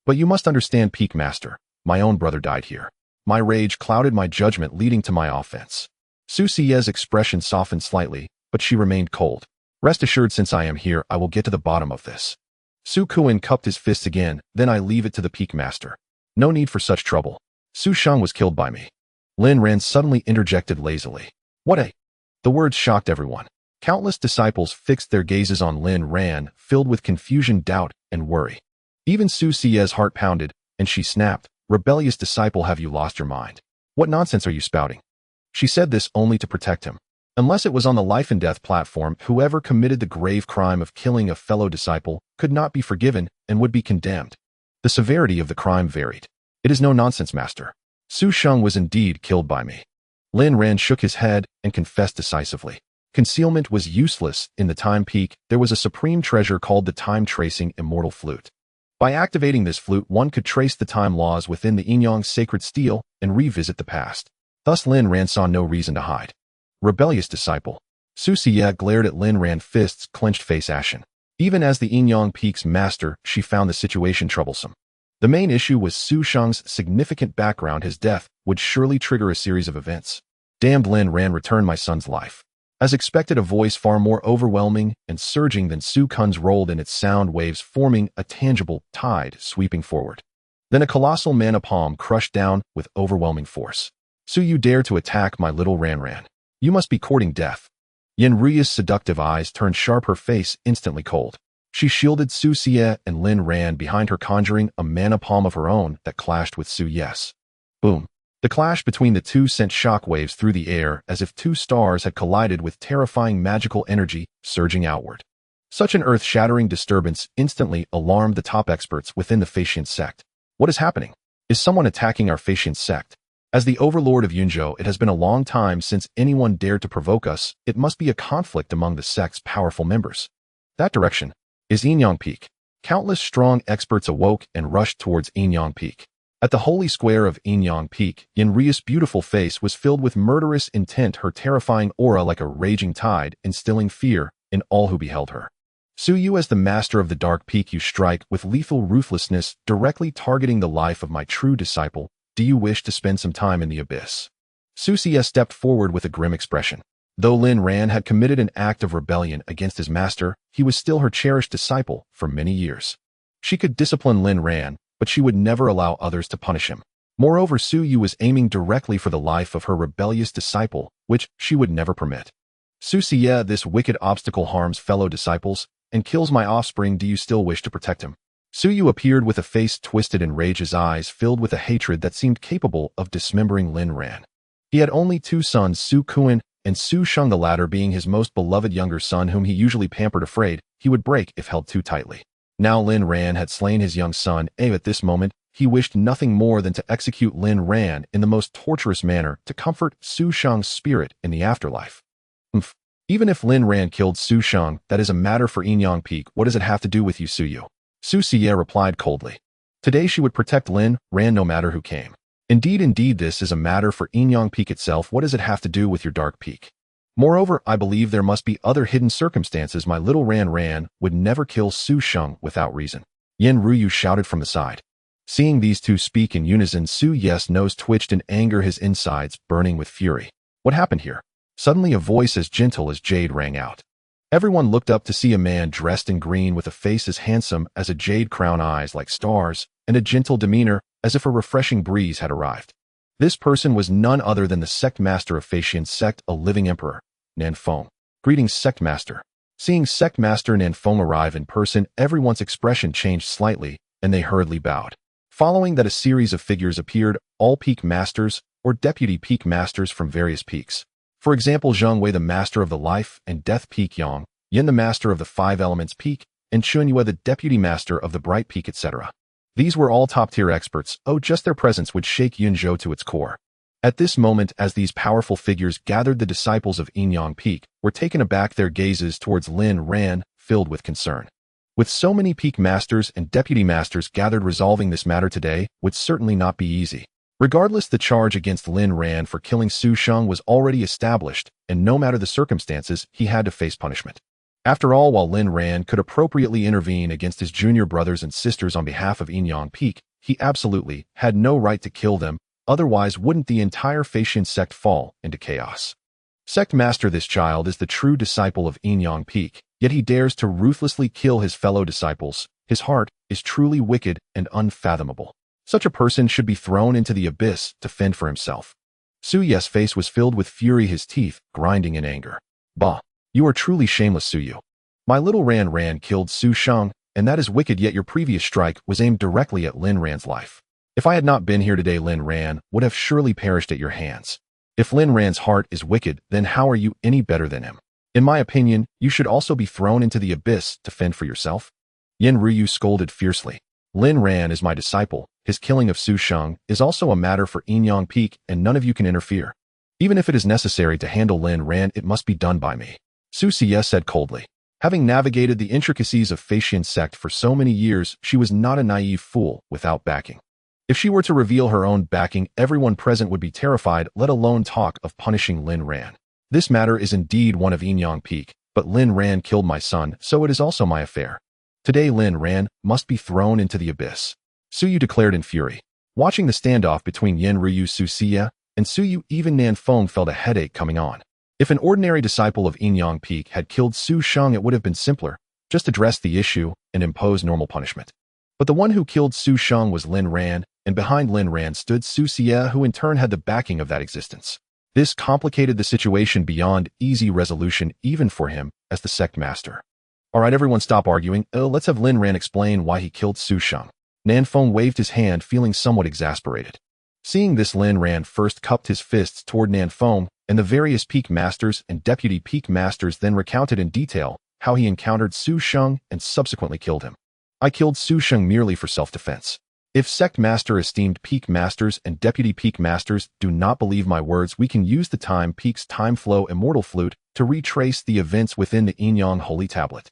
But you must understand, peak master, my own brother died here. My rage clouded my judgment, leading to my offense. Xianxia's expression softened slightly, but she remained cold. Rest assured, since I am here, I will get to the bottom of this. Su Kuan cupped his fists again, then I leave it to the peak master. No need for such trouble. Su Sheng was killed by me. Lin Ran suddenly interjected lazily. What? The words shocked everyone. Countless disciples fixed their gazes on Lin Ran, filled with confusion, doubt, and worry. Even Xianxia's heart pounded, and she snapped, Rebellious disciple, have you lost your mind? What nonsense are you spouting? She said this only to protect him. Unless it was on the life and death platform, whoever committed the grave crime of killing a fellow disciple could not be forgiven and would be condemned. The severity of the crime varied. It is no nonsense, master. Su Sheng was indeed killed by me. Lin Ran shook his head and confessed decisively. Concealment was useless. In the time peak, there was a supreme treasure called the time-tracing immortal flute. By activating this flute, one could trace the time laws within the Yin Yang sacred steel and revisit the past. Thus Lin Ran saw no reason to hide. Rebellious disciple. Su Xie glared at Lin Ran, fists clenched, face ashen. Even as the Yin Yang peak's master, she found the situation troublesome. The main issue was Su Sheng's significant background. His death would surely trigger a series of events. Damned, Lin Ran, return my son's life. As expected, a voice far more overwhelming and surging than Su Kun's rolled in its sound waves, forming a tangible tide sweeping forward. Then a colossal mana palm crushed down with overwhelming force. Su, you dare to attack my little Ran Ran. You must be courting death. Yen Ruya's seductive eyes turned sharp, her face instantly cold. She shielded Su Xie and Lin Ran behind her, conjuring a mana palm of her own that clashed with Su Yes. Boom. The clash between the two sent shockwaves through the air as if two stars had collided, with terrifying magical energy surging outward. Such an earth-shattering disturbance instantly alarmed the top experts within the Flying Sect. What is happening? Is someone attacking our Flying Sect? As the overlord of Yunzhou, it has been a long time since anyone dared to provoke us. It must be a conflict among the sect's powerful members. That direction is Yin Yang Peak. Countless strong experts awoke and rushed towards Yin Yang Peak. At the holy square of Yin Yang Peak, Yin Ruya's beautiful face was filled with murderous intent, her terrifying aura like a raging tide, instilling fear in all who beheld her. Su, you as the master of the Dark Peak, you strike with lethal ruthlessness, directly targeting the life of my true disciple. Do you wish to spend some time in the abyss? Su Xie stepped forward with a grim expression. Though Lin Ran had committed an act of rebellion against his master, he was still her cherished disciple for many years. She could discipline Lin Ran, but she would never allow others to punish him. Moreover, Su Yu was aiming directly for the life of her rebellious disciple, which she would never permit. Su Xie, this wicked obstacle harms fellow disciples and kills my offspring. Do you still wish to protect him? Su Yu appeared with a face twisted in rage, his eyes filled with a hatred that seemed capable of dismembering Lin Ran. He had only two sons, Su Kuan and Su Sheng, the latter being his most beloved younger son, whom he usually pampered, afraid he would break if held too tightly. Now Lin Ran had slain his young son, and at this moment, he wished nothing more than to execute Lin Ran in the most torturous manner to comfort Su Sheng's spirit in the afterlife. Even if Lin Ran killed Su Sheng, that is a matter for Yin Yang Peak. What does it have to do with you, Su Yu? Su Xie replied coldly. Today she would protect Lin Ran no matter who came. Indeed, this is a matter for Yin Yang Peak itself. What does it have to do with your Dark Peak? Moreover, I believe there must be other hidden circumstances. My little Ran Ran would never kill Su Sheng without reason. Yen Ruyu shouted from the side. Seeing these two speak in unison, Su Yes' nose twitched in anger, his insides burning with fury. What happened here? Suddenly a voice as gentle as jade rang out. Everyone looked up to see a man dressed in green with a face as handsome as a jade crown, eyes like stars, and a gentle demeanor as if a refreshing breeze had arrived. This person was none other than the sect master of Flying Sect, a living emperor, Nanfeng. Greetings, sect master. Seeing sect master Nanfeng arrive in person, everyone's expression changed slightly, and they hurriedly bowed. Following that, a series of figures appeared, all peak masters or deputy peak masters from various peaks. For example, Zheng Wei, the master of the life and death peak, Yang Yin, the master of the five elements peak, and Chunyue, the deputy master of the bright peak, etc. These were all top-tier experts. Oh, just their presence would shake Yunzhou to its core. At this moment, as these powerful figures gathered, the disciples of Yin Yang Peak were taken aback, their gazes towards Lin Ran filled with concern. With so many peak masters and deputy masters gathered, resolving this matter today would certainly not be easy. Regardless, the charge against Lin Ran for killing Su Sheng was already established, and no matter the circumstances, he had to face punishment. After all, while Lin Ran could appropriately intervene against his junior brothers and sisters on behalf of Yin Yang Peak, he absolutely had no right to kill them, otherwise wouldn't the entire Flying Sect fall into chaos. Sect Master, this child is the true disciple of Yin Yang Peak, yet he dares to ruthlessly kill his fellow disciples. His heart is truly wicked and unfathomable. Such a person should be thrown into the abyss to fend for himself. Su Ye's face was filled with fury, his teeth grinding in anger. Bah! You are truly shameless, Su Yu. My little Ran Ran killed Su Sheng, and that is wicked, yet your previous strike was aimed directly at Lin Ran's life. If I had not been here today, Lin Ran would have surely perished at your hands. If Lin Ran's heart is wicked, then how are you any better than him? In my opinion, you should also be thrown into the abyss to fend for yourself. Yin Ryu scolded fiercely. Lin Ran is my disciple. His killing of Su Sheng is also a matter for Inyang Peak, and none of you can interfere. Even if it is necessary to handle Lin Ran, it must be done by me. Xianxia said coldly. Having navigated the intricacies of Flying Sect for so many years, she was not a naive fool without backing. If she were to reveal her own backing, everyone present would be terrified, let alone talk of punishing Lin Ran. This matter is indeed one of Inyang Peak, but Lin Ran killed my son, so it is also my affair. Today Lin Ran must be thrown into the abyss. Suyu declared in fury. Watching the standoff between Yin Ryu Xianxia and Suyu, even Nan Feng felt a headache coming on. If an ordinary disciple of Inyang Peak had killed Su Sheng, it would have been simpler. Just address the issue and impose normal punishment. But the one who killed Su Sheng was Lin Ran, and behind Lin Ran stood Xianxia, who in turn had the backing of that existence. This complicated the situation beyond easy resolution even for him as the sect master. Alright, everyone, stop arguing. Let's have Lin Ran explain why he killed Su Sheng. Nan Feng waved his hand, feeling somewhat exasperated. Seeing this, Lin Ran first cupped his fists toward Nan Feng, and the various peak masters and deputy peak masters then recounted in detail how he encountered Su Sheng and subsequently killed him. I killed Su Sheng merely for self-defense. If sect master esteemed peak masters and deputy peak masters do not believe my words, we can use the Time Peak's Time Flow Immortal Flute to retrace the events within the Inyang Holy Tablet.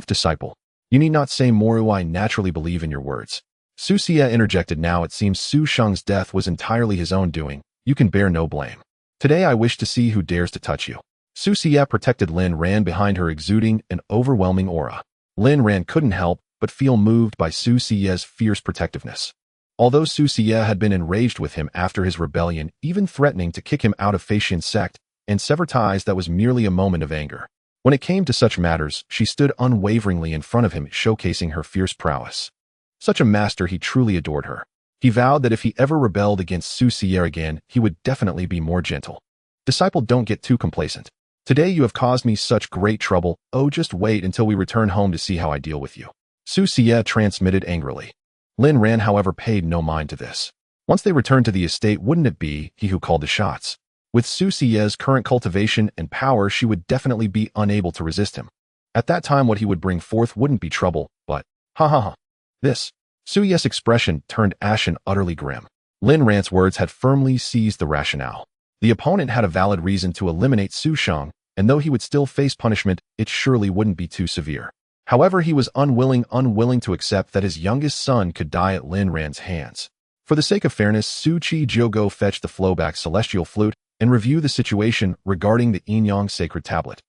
Disciple, you need not say more. I naturally believe in your words. Xianxia interjected. Now it seems Su Sheng's death was entirely his own doing. You can bear no blame. Today I wish to see who dares to touch you. Xianxia protected Lin Ran behind her, exuding an overwhelming aura. Lin Ran couldn't help but feel moved by Xianxia's fierce protectiveness. Although Xianxia had been enraged with him after his rebellion, even threatening to kick him out of Flying Sect and sever ties, that was merely a moment of anger. When it came to such matters, she stood unwaveringly in front of him, showcasing her fierce prowess. Such a master, he truly adored her. He vowed that if he ever rebelled against Xianxia again, he would definitely be more gentle. Disciple, don't get too complacent. Today you have caused me such great trouble. Oh, just wait until we return home to see how I deal with you. Xianxia transmitted angrily. Lin Ran, however, paid no mind to this. Once they returned to the estate, wouldn't it be he who called the shots? With Xianxia's current cultivation and power, she would definitely be unable to resist him. At that time, what he would bring forth wouldn't be trouble, but ha ha ha. This. Suya's expression turned ashen, utterly grim. Lin Ran's words had firmly seized the rationale. The opponent had a valid reason to eliminate Su Sheng, and though he would still face punishment, it surely wouldn't be too severe. However, he was unwilling to accept that his youngest son could die at Lin Ran's hands. For the sake of fairness, Su Qijiu go fetch the flowback celestial flute and review the situation regarding the Inyang sacred tablet.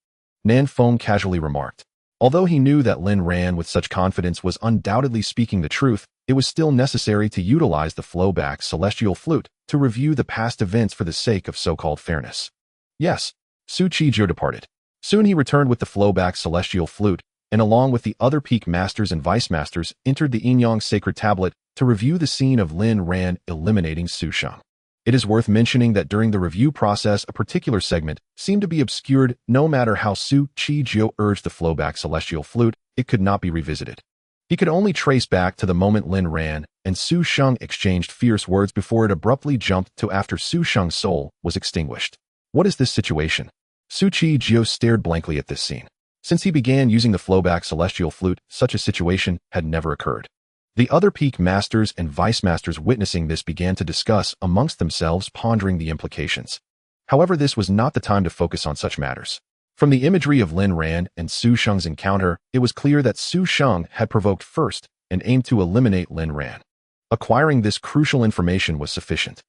Nan Feng casually remarked. Although he knew that Lin Ran with such confidence was undoubtedly speaking the truth, it was still necessary to utilize the flowback celestial flute to review the past events for the sake of so-called fairness. Yes, Su Qijiu departed. Soon he returned with the flowback celestial flute, and along with the other peak masters and vice masters, entered the Inyang sacred tablet to review the scene of Lin Ran eliminating Su Sheng. It is worth mentioning that during the review process, a particular segment seemed to be obscured. No matter how Su Qijiu urged the flowback celestial flute, it could not be revisited. He could only trace back to the moment Lin Ran and Su Sheng exchanged fierce words before it abruptly jumped to after Su Sheng's soul was extinguished. What is this situation? Su Qijiu stared blankly at this scene. Since he began using the flowback celestial flute, such a situation had never occurred. The other peak masters and vice masters witnessing this began to discuss amongst themselves, pondering the implications. However, this was not the time to focus on such matters. From the imagery of Lin Ran and Su Sheng's encounter, it was clear that Su Sheng had provoked first and aimed to eliminate Lin Ran. Acquiring this crucial information was sufficient.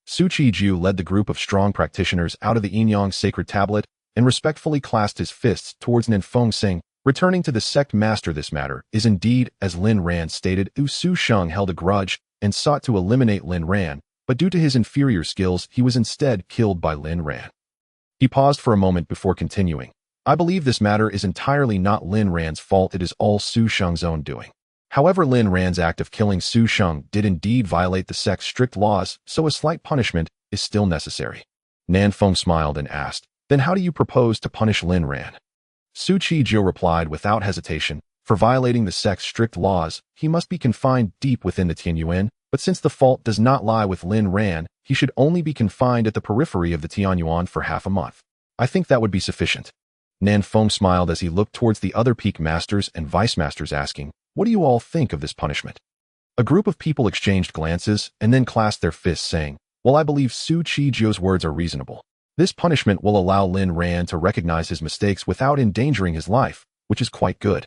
Su Qijiu led the group of strong practitioners out of the Inyang sacred tablet and respectfully clasped his fists towards Nan Feng, saying, returning to the sect master, this matter is indeed as Lin Ran stated. Su Sheng held a grudge and sought to eliminate Lin Ran, but due to his inferior skills, he was instead killed by Lin Ran. He paused for a moment before continuing. I believe this matter is entirely not Lin Ran's fault. It is all Su Sheng's own doing. However, Lin Ran's act of killing Su Sheng did indeed violate the sect's strict laws, so a slight punishment is still necessary. Nan Feng smiled and asked, then how do you propose to punish Lin Ran? Su Qijiu replied without hesitation, for violating the sect's strict laws, he must be confined deep within the Tianyuan, But since the fault does not lie with Lin Ran, he should only be confined at the periphery of the Tianyuan for half a month. I think that would be sufficient. Nan Feng smiled as he looked towards the other peak masters and vice masters, asking, "What do you all think of this punishment?" A group of people exchanged glances and then clasped their fists, saying, "Well, I believe Su Qijio's words are reasonable. This punishment will allow Lin Ran to recognize his mistakes without endangering his life, which is quite good."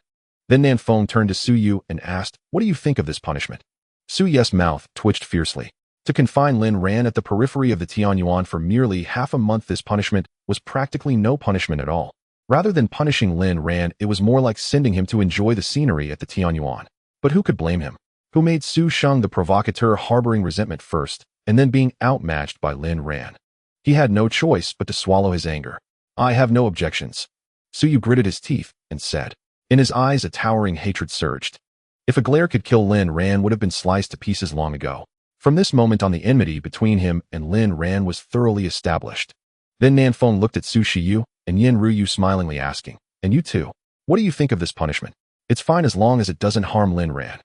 Then Nan Feng turned to Su Yu and asked, "What do you think of this punishment?" Su Yu's mouth twitched fiercely. To confine Lin Ran at the periphery of the Tianyuan for merely half a month, this punishment was practically no punishment at all. Rather than punishing Lin Ran, it was more like sending him to enjoy the scenery at the Tianyuan. But who could blame him? Who made Su Sheng the provocateur, harboring resentment first, and then being outmatched by Lin Ran? He had no choice but to swallow his anger. "I have no objections." Su Yu gritted his teeth and said. In his eyes a towering hatred surged. If a glare could kill, Lin Ran would have been sliced to pieces long ago. From this moment on, the enmity between him and Lin Ran was thoroughly established. Then Nan Feng looked at Su Shiyu and Yin Ruyu, smilingly asking, "And you too, what do you think of this punishment?" "It's fine as long as it doesn't harm Lin Ran."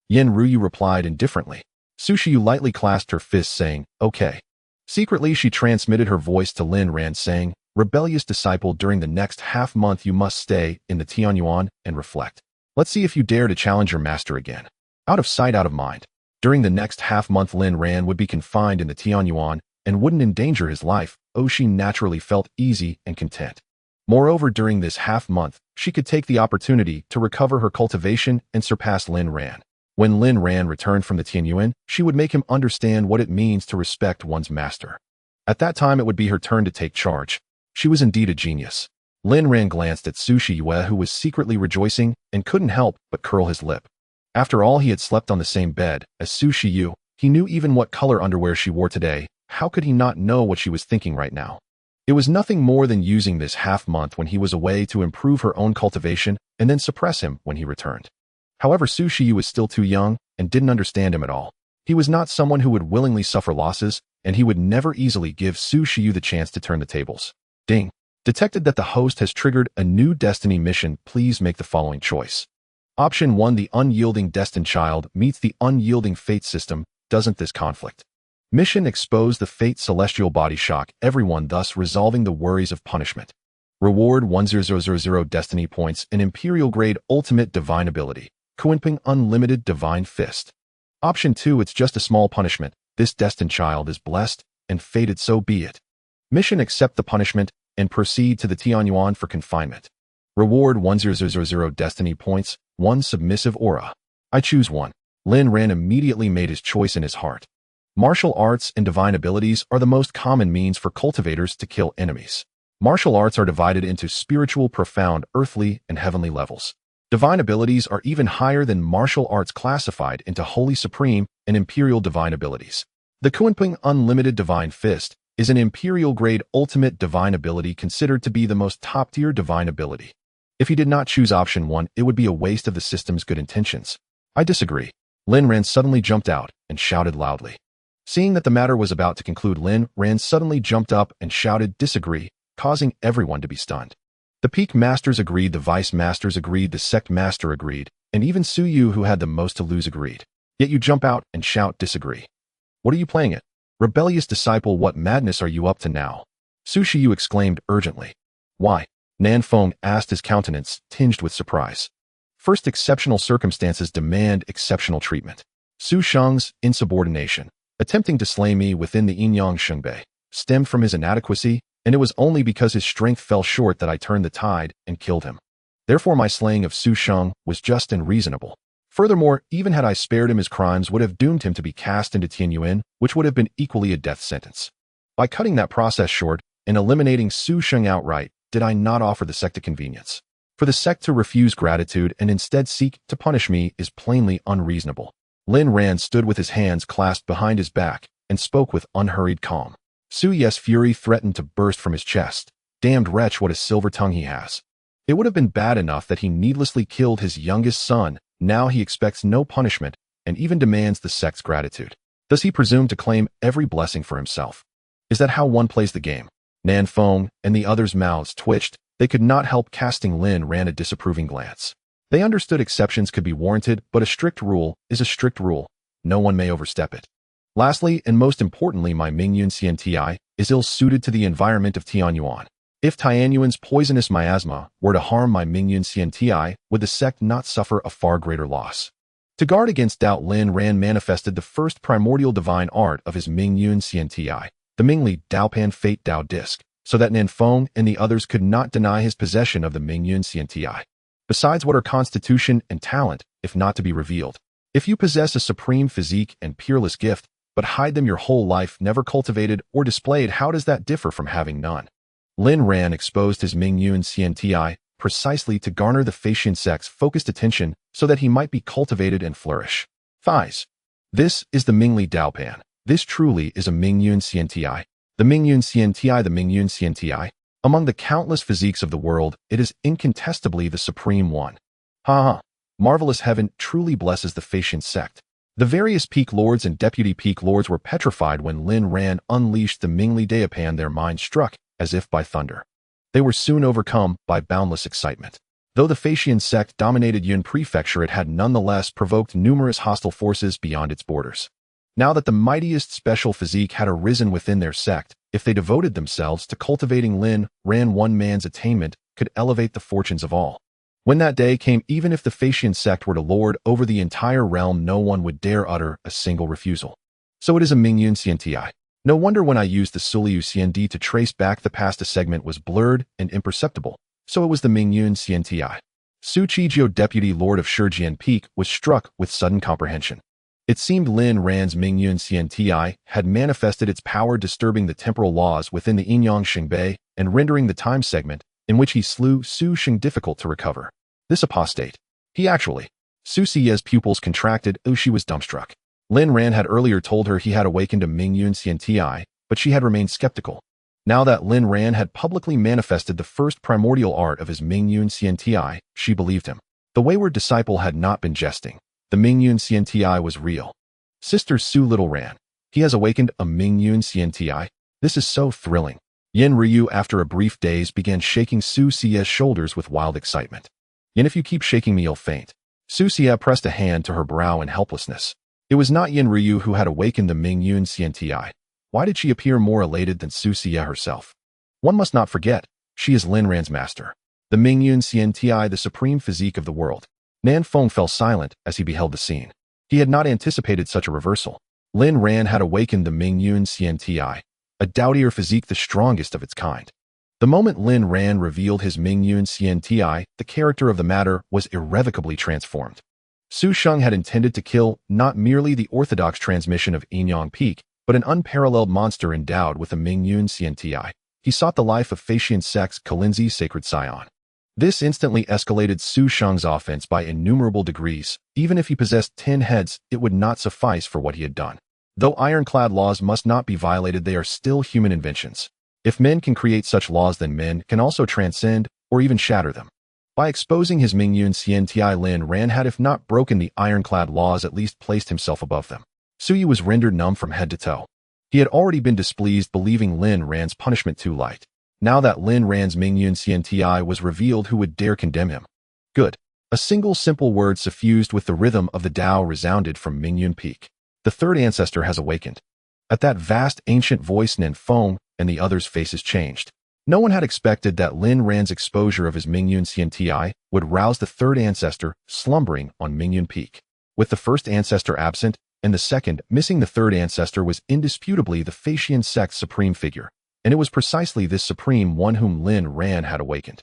Yin Ruyu replied indifferently. Su Shiyu lightly clasped her fists, saying, "Okay." Secretly, she transmitted her voice to Lin Ran, saying, "Rebellious disciple, during the next half-month you must stay in the Tianyuan and reflect. Let's see if you dare to challenge your master again. Out of sight, out of mind." During the next half-month, Lin Ran would be confined in the Tianyuan and wouldn't endanger his life. She naturally felt easy and content. Moreover, during this half-month, she could take the opportunity to recover her cultivation and surpass Lin Ran. When Lin Ran returned from the Tianyuan, she would make him understand what it means to respect one's master. At that time, it would be her turn to take charge. She was indeed a genius. Lin Ran glanced at Su Shiyue, who was secretly rejoicing and couldn't help but curl his lip. After all, he had slept on the same bed as Su Shiyu. He knew even what color underwear she wore today. How could he not know what she was thinking right now? It was nothing more than using this half-month when he was away to improve her own cultivation and then suppress him when he returned. However, Su Shiyu was still too young and didn't understand him at all. He was not someone who would willingly suffer losses, and he would never easily give Su Shiyu the chance to turn the tables. Ding. Detected that the host has triggered a new destiny mission. Please make the following choice. Option 1. The unyielding destined child meets the unyielding fate system. Doesn't this conflict? Mission: expose the fate celestial body, shock everyone, thus resolving the worries of punishment. Reward 1000 destiny points, an imperial grade ultimate divine ability. Kuinping unlimited divine fist. Option 2. It's just a small punishment. This destined child is blessed and fated, so be it. Mission: accept the punishment and proceed to the Tianyuan for confinement. Reward 1000 destiny points, 1 submissive aura. I choose 1. Lin Ran immediately made his choice in his heart. Martial arts and divine abilities are the most common means for cultivators to kill enemies. Martial arts are divided into spiritual, profound, earthly, and heavenly levels. Divine abilities are even higher than martial arts, classified into holy, supreme, and imperial divine abilities. The Kuinping unlimited divine fist is an imperial grade ultimate divine ability, considered to be the most top-tier divine ability. If he did not choose option 1, it would be a waste of the system's good intentions. I disagree. Lin Ran suddenly jumped out and shouted loudly. Seeing that the matter was about to conclude, Lin Ran suddenly jumped up and shouted, "Disagree," causing everyone to be stunned. The peak masters agreed, the vice masters agreed, the sect master agreed, and even Su Yu, who had the most to lose, agreed. Yet you jump out and shout disagree. What are you playing at? Rebellious disciple, what madness are you up to now? Su Shiyu exclaimed urgently. Why? Nan Feng asked, his countenance tinged with surprise. First, exceptional circumstances demand exceptional treatment. Su Sheng's insubordination, attempting to slay me within the Yinyang Shengbei, stemmed from his inadequacy, and it was only because his strength fell short that I turned the tide and killed him. Therefore, my slaying of Su Sheng was just and reasonable. Furthermore, even had I spared him, his crimes would have doomed him to be cast into Tianyuan, which would have been equally a death sentence. By cutting that process short and eliminating Su Sheng outright, did I not offer the sect a convenience? For the sect to refuse gratitude and instead seek to punish me is plainly unreasonable. Lin Ran stood with his hands clasped behind his back and spoke with unhurried calm. Su Ye's fury threatened to burst from his chest. Damned wretch, what a silver tongue he has. It would have been bad enough that he needlessly killed his youngest son. Now he expects no punishment and even demands the sect's gratitude. Does he presume to claim every blessing for himself? Is that how one plays the game? Nan Feng and the others' mouths twitched. They could not help casting Lin Ran a disapproving glance. They understood exceptions could be warranted, but a strict rule is a strict rule. no one may overstep it. Lastly, and most importantly, my Mingyun Xianti is ill-suited to the environment of Tianyuan. If Tianyuan's poisonous miasma were to harm my Mingyun Xianti, would the sect not suffer a far greater loss? To guard against doubt, Lin Ran manifested the first primordial divine art of his Mingyun Xianti, the Mingli Daopan Fate Dao Disc, so that Nan Feng and the others could not deny his possession of the Mingyun Xianti. Besides, what are constitution and talent, if not to be revealed? If you possess a supreme physique and peerless gift, but hide them your whole life, never cultivated or displayed, how does that differ from having none? Lin Ran exposed his Mingyun Xianti precisely to garner the Faxian sect's focused attention so that he might be cultivated and flourish. Thighs. This is the Mingli Daopan. This truly is a Mingyun Xianti. The Mingyun Xianti, the Mingyun Xianti. Among the countless physiques of the world, it is incontestably the supreme one. Ha! Marvelous heaven truly blesses the Faxian sect. The various peak lords and deputy peak lords were petrified when Lin Ran unleashed the Mingli Daopan. Their minds struck as if by thunder. They were soon overcome by boundless excitement. Though the Faxian sect dominated Yun Prefecture, it had nonetheless provoked numerous hostile forces beyond its borders. Now that the mightiest special physique had arisen within their sect, if they devoted themselves to cultivating Lin Ran, one man's attainment could elevate the fortunes of all. When that day came, even if the Faxian sect were to lord over the entire realm, no one would dare utter a single refusal. So it is a Mingyun Xianti. No wonder when I used the Suliu Xiandi to trace back the past, a segment was blurred and imperceptible. So it was the Mingyun Xianti. Su Qijio, deputy lord of Shijian Peak, was struck with sudden comprehension. It seemed Lin Ran's Mingyun Xianti had manifested its power, disturbing the temporal laws within the Yinyang Xingbei and rendering the time segment in which he slew Su Xing difficult to recover. This apostate. Su Xia's pupils contracted. She was dumbstruck. Lin Ran had earlier told her he had awakened a Mingyun Xianti, but she had remained skeptical. Now that Lin Ran had publicly manifested the first primordial art of his Mingyun Xianti, she believed him. The wayward disciple had not been jesting. The Mingyun Xianti was real. Sister Su Little Ran. He has awakened a Mingyun Xianti. This is so thrilling. Yin Ryu, after a brief daze, began shaking Su Xia's shoulders with wild excitement. Yin, if you keep shaking me, you'll faint. Su Xia pressed a hand to her brow in helplessness. It was not Yin Ryu who had awakened the Mingyun Xianti. Why did she appear more elated than Su Xia herself? One must not forget, she is Lin Ran's master. The Mingyun Xianti, the supreme physique of the world. Nan Feng fell silent as he beheld the scene. He had not anticipated such a reversal. Lin Ran had awakened the Mingyun Xianti, a doughtier physique, the strongest of its kind. The moment Lin Ran revealed his Mingyun Xianti, the character of the matter was irrevocably transformed. Su Sheng had intended to kill not merely the orthodox transmission of Yinyang Peak, but an unparalleled monster endowed with a Mingyun Xianti. He sought the life of Faxian sect's Kalinzi sacred scion. This instantly escalated Su Sheng's offense by innumerable degrees. Even if he possessed 10 heads, it would not suffice for what he had done. Though ironclad laws must not be violated, they are still human inventions. If men can create such laws, then men can also transcend or even shatter them. By exposing his Mingyun Xianti, Lin Ran had, if not broken the ironclad laws, at least placed himself above them. Su Yu was rendered numb from head to toe. He had already been displeased, believing Lin Ran's punishment too light. Now that Lin Ran's Mingyun Xianti was revealed, who would dare condemn him? Good. A single simple word suffused with the rhythm of the Tao resounded from Mingyun Peak. The third ancestor has awakened. At that vast ancient voice, Nan Feng and the others' faces changed. No one had expected that Lin Ran's exposure of his Mingyun Xianti would rouse the third ancestor slumbering on Mingyun Peak. With the first ancestor absent and the second missing, the third ancestor was indisputably the Faxian sect's supreme figure, and it was precisely this supreme one whom Lin Ran had awakened.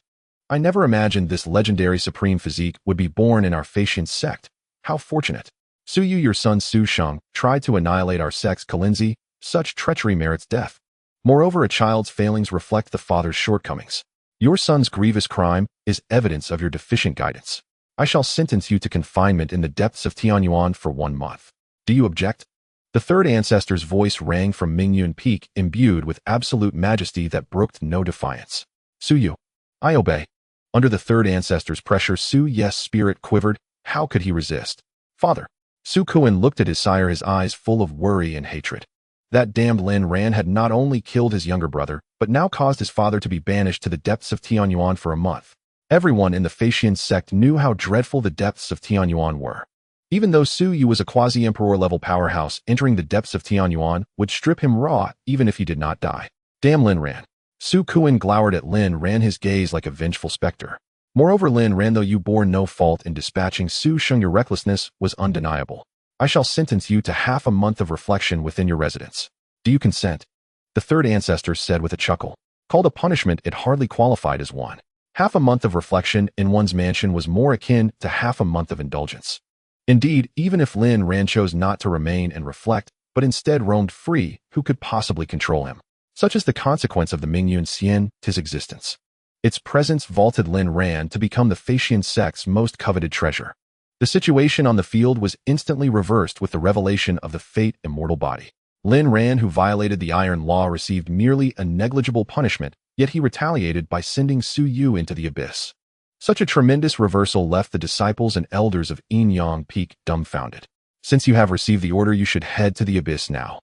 I never imagined this legendary supreme physique would be born in our Faxian sect. How fortunate. Su Yu, your son Su Sheng, tried to annihilate our sect's Kalinzi. Such treachery merits death. Moreover, a child's failings reflect the father's shortcomings. Your son's grievous crime is evidence of your deficient guidance. I shall sentence you to confinement in the depths of Tianyuan for 1 month. Do you object? The third ancestor's voice rang from Mingyun Peak, imbued with absolute majesty that brooked no defiance. Su Yu. I obey. Under the third ancestor's pressure, Su Ye's spirit quivered. How could he resist? Father. Su Kuan looked at his sire, his eyes full of worry and hatred. That damned Lin Ran had not only killed his younger brother, but now caused his father to be banished to the depths of Tianyuan for a month. Everyone in the Faxian sect knew how dreadful the depths of Tianyuan were. Even though Su Yu was a quasi-emperor level powerhouse, entering the depths of Tianyuan would strip him raw even if he did not die. Damn, Lin Ran. Su Kuan glowered at Lin Ran, his gaze like a vengeful specter. Moreover, Lin Ran, though you bore no fault in dispatching Su Sheng, your recklessness was undeniable. I shall sentence you to half a month of reflection within your residence. Do you consent? The third ancestor said with a chuckle. Called a punishment, it hardly qualified as one. Half a month of reflection in one's mansion was more akin to half a month of indulgence. Indeed, even if Lin Ran chose not to remain and reflect, but instead roamed free, who could possibly control him? Such is the consequence of the Mingyun Xian, tis existence. Its presence vaulted Lin Ran to become the Flying Sect's most coveted treasure. The situation on the field was instantly reversed with the revelation of the fate immortal body. Lin Ran, who violated the Iron Law, received merely a negligible punishment, yet he retaliated by sending Su Yu into the abyss. Such a tremendous reversal left the disciples and elders of Inyang Peak dumbfounded. Since you have received the order, you should head to the abyss now.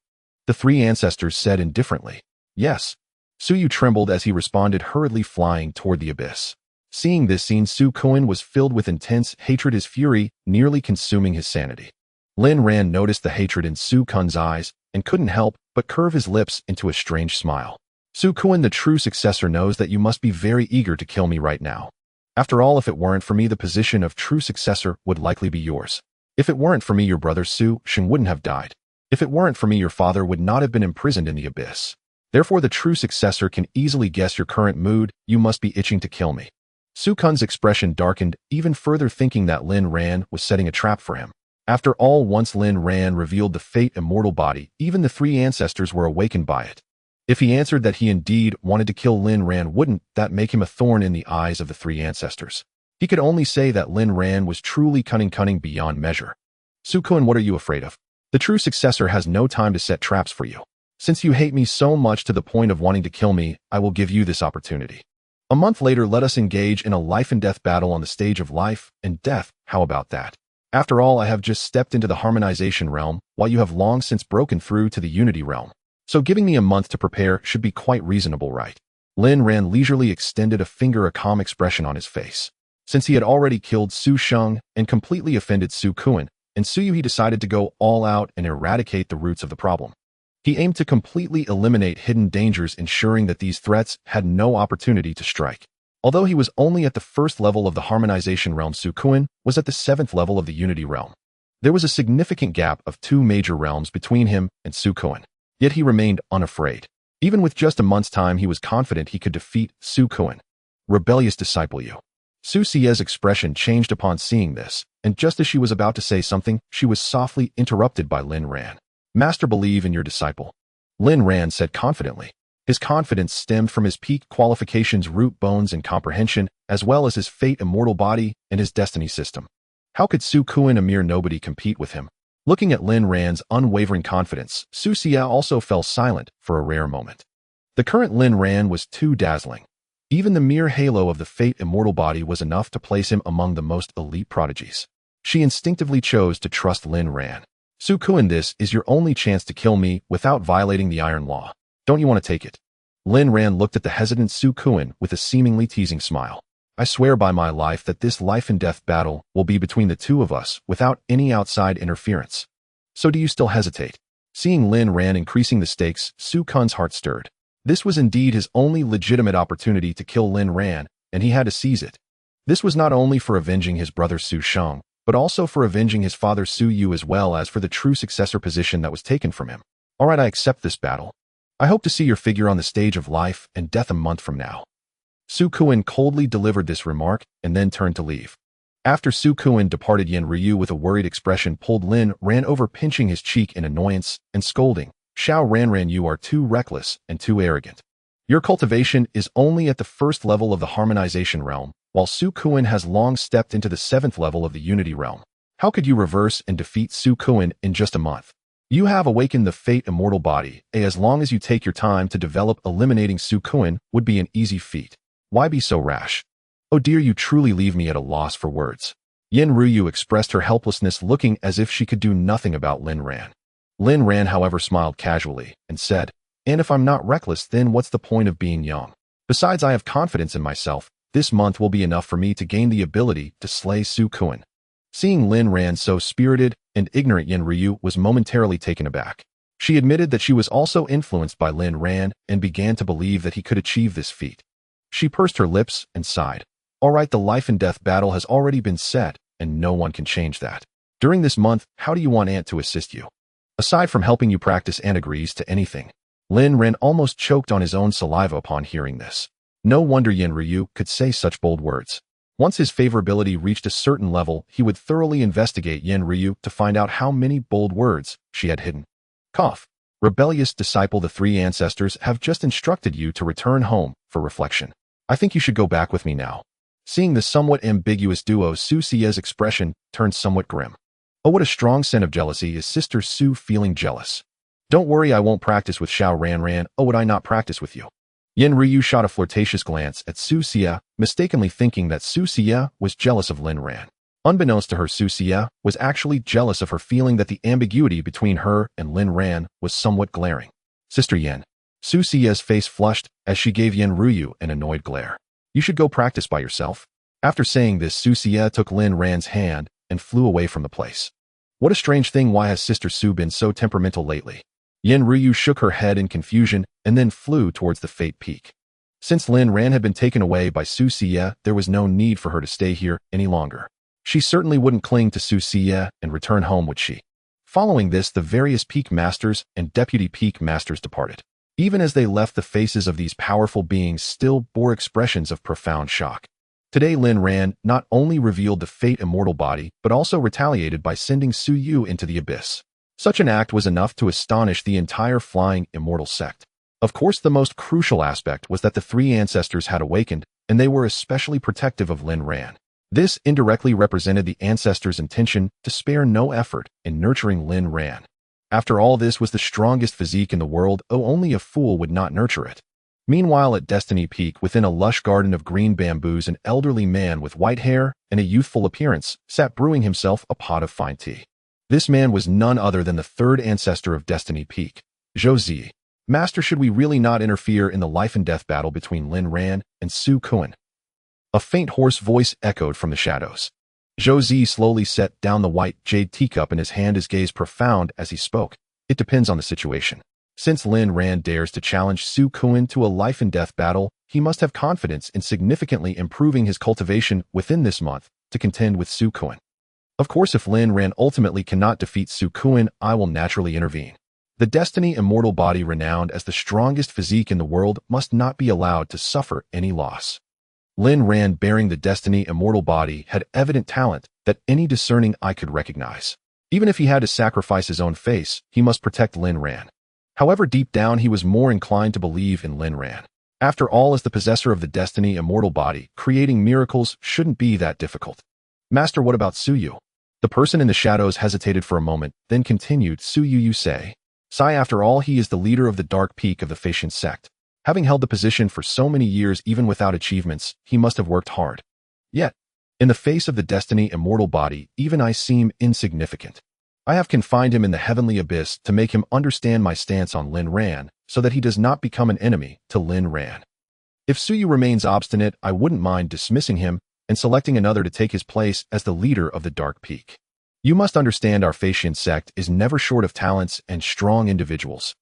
The three ancestors said indifferently. Yes. Su Yu trembled as he responded, hurriedly flying toward the abyss. Seeing this scene, Su Kuan was filled with intense hatred, his fury nearly consuming his sanity. Lin Ran noticed the hatred in Su Kuan's eyes and couldn't help but curve his lips into a strange smile. Su Kuan, the true successor, knows that you must be very eager to kill me right now. After all, if it weren't for me, the position of true successor would likely be yours. If it weren't for me, your brother Su Sheng wouldn't have died. If it weren't for me, your father would not have been imprisoned in the abyss. Therefore, the true successor can easily guess your current mood. You must be itching to kill me. Su Kuan's expression darkened even further, thinking that Lin Ran was setting a trap for him. After all, once Lin Ran revealed the fate immortal body, even the three ancestors were awakened by it. If he answered that he indeed wanted to kill Lin Ran, wouldn't that make him a thorn in the eyes of the three ancestors? He could only say that Lin Ran was truly cunning beyond measure. Su Kuan, what are you afraid of? The true successor has no time to set traps for you. Since you hate me so much to the point of wanting to kill me, I will give you this opportunity. A month later, let us engage in a life-and-death battle on the stage of life and death. How about that? After all, I have just stepped into the harmonization realm, while you have long since broken through to the unity realm. So giving me a month to prepare should be quite reasonable, right? Lin Ran leisurely extended a finger, a calm expression on his face. Since he had already killed Su Sheng and completely offended Su Kuan and Su Yu, he decided to go all out and eradicate the roots of the problem. He aimed to completely eliminate hidden dangers, ensuring that these threats had no opportunity to strike. Although he was only at the first level of the harmonization realm, Su Kuan was at the 7th level of the unity realm. There was a significant gap of 2 major realms between him and Su Kuan. Yet he remained unafraid. Even with just a month's time, he was confident he could defeat Su Kuan. Rebellious disciple you. Su Xia's expression changed upon seeing this, and just as she was about to say something, she was softly interrupted by Lin Ran. Master, believe in your disciple. Lin Ran said confidently. His confidence stemmed from his peak qualifications, root bones, and comprehension, as well as his fate immortal body and his destiny system. How could Su Kuan, a mere nobody, compete with him? Looking at Lin Ran's unwavering confidence, Su Xia also fell silent for a rare moment. The current Lin Ran was too dazzling. Even the mere halo of the fate immortal body was enough to place him among the most elite prodigies. She instinctively chose to trust Lin Ran. Su Kuan, this is your only chance to kill me without violating the Iron Law. Don't you want to take it? Lin Ran looked at the hesitant Su Kuan with a seemingly teasing smile. I swear by my life that this life-and-death battle will be between the two of us without any outside interference. So do you still hesitate? Seeing Lin Ran increasing the stakes, Su Kuan's heart stirred. This was indeed his only legitimate opportunity to kill Lin Ran, and he had to seize it. This was not only for avenging his brother Su Sheng, but also for avenging his father Su Yu, as well as for the true successor position that was taken from him. All right, I accept this battle. I hope to see your figure on the stage of life and death a month from now. Su Kuan coldly delivered this remark and then turned to leave. After Su Kuan departed, Yen Ryu with a worried expression pulled Lin Ran over, pinching his cheek in annoyance and scolding. Xiao Ran, you are too reckless and too arrogant. Your cultivation is only at the 1st level of the harmonization realm, while Su Kuan has long stepped into the 7th level of the unity realm. How could you reverse and defeat Su Kuan in just a month? You have awakened the fate immortal body, as long as you take your time to develop, eliminating Su Kuan would be an easy feat. Why be so rash? Oh dear, you truly leave me at a loss for words. Yen Ryu expressed her helplessness, looking as if she could do nothing about Lin Ran. Lin Ran, however, smiled casually and said, and if I'm not reckless, then what's the point of being young? Besides, I have confidence in myself. This month will be enough for me to gain the ability to slay Su Kuan. Seeing Lin Ran so spirited and ignorant, Yin Ryu was momentarily taken aback. She admitted that she was also influenced by Lin Ran and began to believe that he could achieve this feat. She pursed her lips and sighed. All right, the life and death battle has already been set, and no one can change that. During this month, how do you want Ant to assist you? Aside from helping you practice, Ant agrees to anything. Lin Ran almost choked on his own saliva upon hearing this. No wonder Yin Ryu could say such bold words. Once his favorability reached a certain level, he would thoroughly investigate Yin Ryu to find out how many bold words she had hidden. Cough. Rebellious disciple, the three ancestors have just instructed you to return home for reflection. I think you should go back with me now. Seeing the somewhat ambiguous duo, Xianxia's expression turned somewhat grim. Oh, what a strong scent of jealousy. Is Sister Su feeling jealous? Don't worry, I won't practice with Xiao Ran. Oh, would I not practice with you? Yin Ryu shot a flirtatious glance at Xianxia, mistakenly thinking that Xianxia was jealous of Lin Ran. Unbeknownst to her, Xianxia was actually jealous of her, feeling that the ambiguity between her and Lin Ran was somewhat glaring. Sister Yin. Xianxia's face flushed as she gave Yin Ryu an annoyed glare. You should go practice by yourself. After saying this, Xianxia took Lin Ran's hand and flew away from the place. What a strange thing, why has Sister Su been so temperamental lately? Yin Ryu shook her head in confusion and then flew towards the Fate Peak. Since Lin Ran had been taken away by Xianxia, there was no need for her to stay here any longer. She certainly wouldn't cling to Xianxia and return home, would she? Following this, the various Peak Masters and Deputy Peak Masters departed. Even as they left, the faces of these powerful beings still bore expressions of profound shock. Today, Lin Ran not only revealed the Fate Immortal body, but also retaliated by sending Su Yu into the abyss. Such an act was enough to astonish the entire Flying Immortal Sect. Of course, the most crucial aspect was that the three ancestors had awakened, and they were especially protective of Lin Ran. This indirectly represented the ancestors' intention to spare no effort in nurturing Lin Ran. After all, this was the strongest physique in the world, oh, only a fool would not nurture it. Meanwhile, at Destiny Peak, within a lush garden of green bamboos, an elderly man with white hair and a youthful appearance sat brewing himself a pot of fine tea. This man was none other than the third ancestor of Destiny Peak, Zhou Zi. Master, should we really not interfere in the life and death battle between Lin Ran and Su Kuan? A faint hoarse voice echoed from the shadows. Zhou Zi slowly set down the white jade teacup in his hand, his gaze profound as he spoke. It depends on the situation. Since Lin Ran dares to challenge Su Kuan to a life and death battle, he must have confidence in significantly improving his cultivation within this month to contend with Su Kuan. Of course, if Lin Ran ultimately cannot defeat Su Kuan, I will naturally intervene. The Destiny Immortal body, renowned as the strongest physique in the world, must not be allowed to suffer any loss. Lin Ran, bearing the Destiny Immortal body, had evident talent that any discerning eye could recognize. Even if he had to sacrifice his own face, he must protect Lin Ran. However, deep down, he was more inclined to believe in Lin Ran. After all, as the possessor of the Destiny Immortal body, creating miracles shouldn't be that difficult. Master, what about Su Yu? The person in the shadows hesitated for a moment, then continued. Su Yu, you say? Sai, after all, he is the leader of the Dark Peak of the Xianxia sect. Having held the position for so many years, even without achievements, he must have worked hard. Yet, in the face of the Destiny Immortal body, even I seem insignificant. I have confined him in the heavenly abyss to make him understand my stance on Lin Ran, so that he does not become an enemy to Lin Ran. If Su Yu remains obstinate, I wouldn't mind dismissing him and selecting another to take his place as the leader of the Dark Peak. You must understand, our Xianxia sect is never short of talents and strong individuals.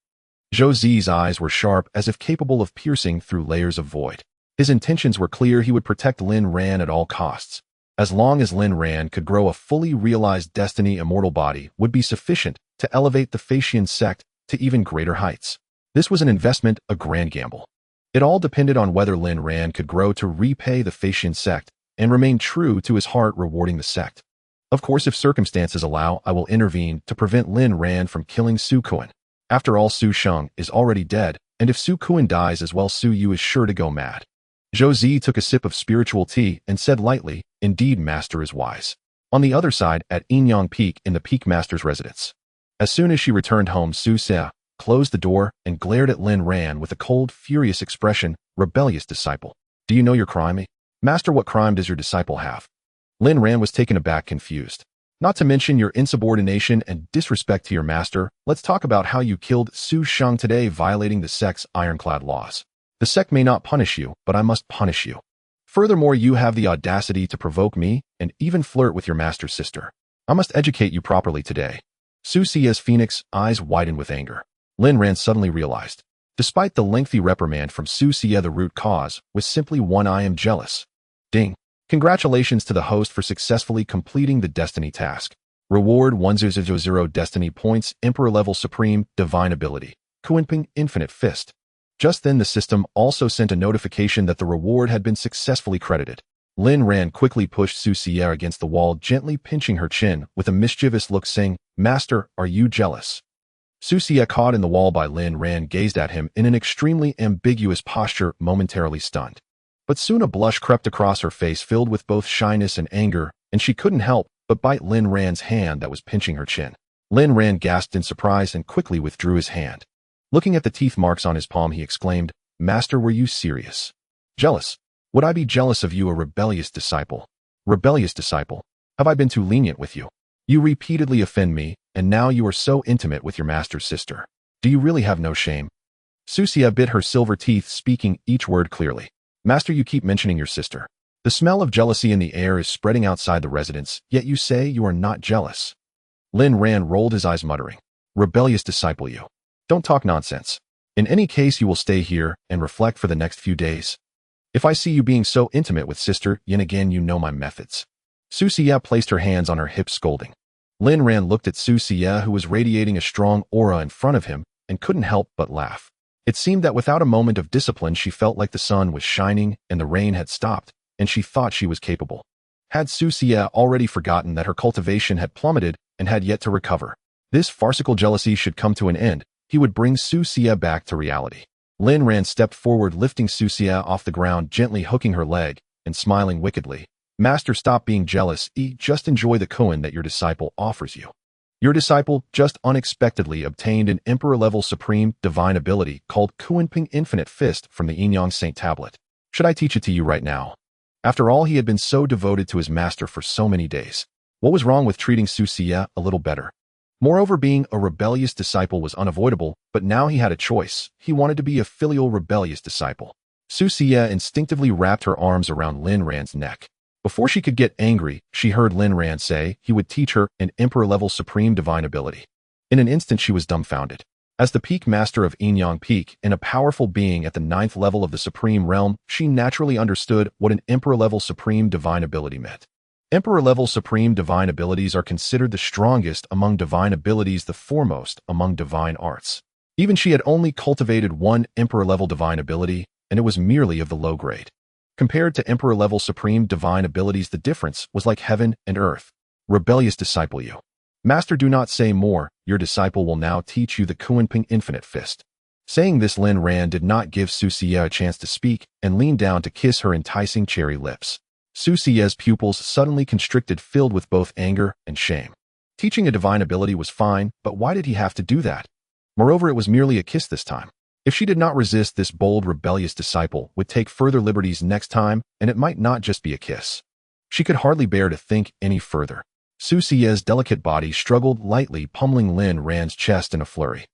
Zhou Zi's eyes were sharp, as if capable of piercing through layers of void. His intentions were clear. He would protect Lin Ran at all costs. As long as Lin Ran could grow, a fully realized Destiny Immortal body would be sufficient to elevate the Xianxia sect to even greater heights. This was an investment, a grand gamble. It all depended on whether Lin Ran could grow to repay the Xianxia sect and remain true to his heart, rewarding the sect. Of course, if circumstances allow, I will intervene to prevent Lin Ran from killing Su Kuan. After all, Su Sheng is already dead, and if Su Kuan dies as well, Su Yu is sure to go mad. Zhou Zi took a sip of spiritual tea and said lightly, indeed, Master is wise. On the other side, at Yinyang Peak in the Peak Master's residence. As soon as she returned home, Xianxia closed the door and glared at Lin Ran with a cold, furious expression. Rebellious disciple. Do you know your crime? Master, what crime does your disciple have? Lin Ran was taken aback, confused. Not to mention your insubordination and disrespect to your master, let's talk about how you killed Su Sheng today, violating the sect's ironclad laws. The sect may not punish you, but I must punish you. Furthermore, you have the audacity to provoke me and even flirt with your master's sister. I must educate you properly today. Xianxia's phoenix eyes widened with anger. Lin Ran suddenly realized. Despite the lengthy reprimand from Xianxia, the root cause was simply one: I am jealous. Ding. Congratulations to the host for successfully completing the destiny task. Reward 1000 destiny points, Emperor level supreme, divine ability. Cultivating infinite fist. Just then the system also sent a notification that the reward had been successfully credited. Lin Ran quickly pushed Xianxia against the wall, gently pinching her chin with a mischievous look, saying, Master, are you jealous? Xianxia, caught in the wall by Lin Ran, gazed at him in an extremely ambiguous posture, momentarily stunned. But soon a blush crept across her face, filled with both shyness and anger, and she couldn't help but bite Lin Ran's hand that was pinching her chin. Lin Ran gasped in surprise and quickly withdrew his hand. Looking at the teeth marks on his palm, he exclaimed, Master, were you serious? Jealous? Would I be jealous of you, a rebellious disciple? Rebellious disciple? Have I been too lenient with you? You repeatedly offend me, and now you are so intimate with your master's sister. Do you really have no shame? Xianxia bit her silver teeth, speaking each word clearly. Master, you keep mentioning your sister. The smell of jealousy in the air is spreading outside the residence, yet you say you are not jealous. Lin Ran rolled his eyes, muttering, Rebellious disciple, you. Don't talk nonsense. In any case, you will stay here and reflect for the next few days. If I see you being so intimate with sister, yet again you know my methods. Xianxia placed her hands on her hips, scolding. Lin Ran looked at Xianxia, who was radiating a strong aura in front of him, and couldn't help but laugh. It seemed that without a moment of discipline, she felt like the sun was shining and the rain had stopped, and she thought she was capable. Had Xianxia already forgotten that her cultivation had plummeted and had yet to recover? This farcical jealousy should come to an end. He would bring Xianxia back to reality. Lin Ran stepped forward, lifting Xianxia off the ground, gently hooking her leg, and smiling wickedly. Master, stop being jealous. Just enjoy the koan that your disciple offers you. Your disciple just unexpectedly obtained an Emperor-level supreme divine ability called Cultivating Infinite Fist from the Xianxia Saint Tablet. Should I teach it to you right now? After all, he had been so devoted to his master for so many days. What was wrong with treating Xianxia a little better? Moreover, being a rebellious disciple was unavoidable, but now he had a choice. He wanted to be a filial rebellious disciple. Xianxia instinctively wrapped her arms around Lin Ran's neck. Before she could get angry, she heard Lin Ran say he would teach her an Emperor-level supreme divine ability. In an instant, she was dumbfounded. As the peak master of Xianxia Peak and a powerful being at the 9th level of the supreme realm, she naturally understood what an Emperor-level supreme divine ability meant. Emperor-level supreme divine abilities are considered the strongest among divine abilities, the foremost among divine arts. Even she had only cultivated one Emperor-level divine ability, and it was merely of the low grade. Compared to Emperor-level supreme divine abilities, the difference was like heaven and earth. Rebellious disciple, you. Master, do not say more. Your disciple will now teach you the Cultivating Infinite Fist. Saying this, Lin Ran did not give Xianxia a chance to speak and leaned down to kiss her enticing cherry lips. Xianxia's pupils suddenly constricted, filled with both anger and shame. Teaching a divine ability was fine, but why did he have to do that? Moreover, it was merely a kiss this time. If she did not resist, this bold, rebellious disciple would take further liberties next time, and it might not just be a kiss. She could hardly bear to think any further. Xianxia's delicate body struggled lightly, pummeling Lin Ran's chest in a flurry.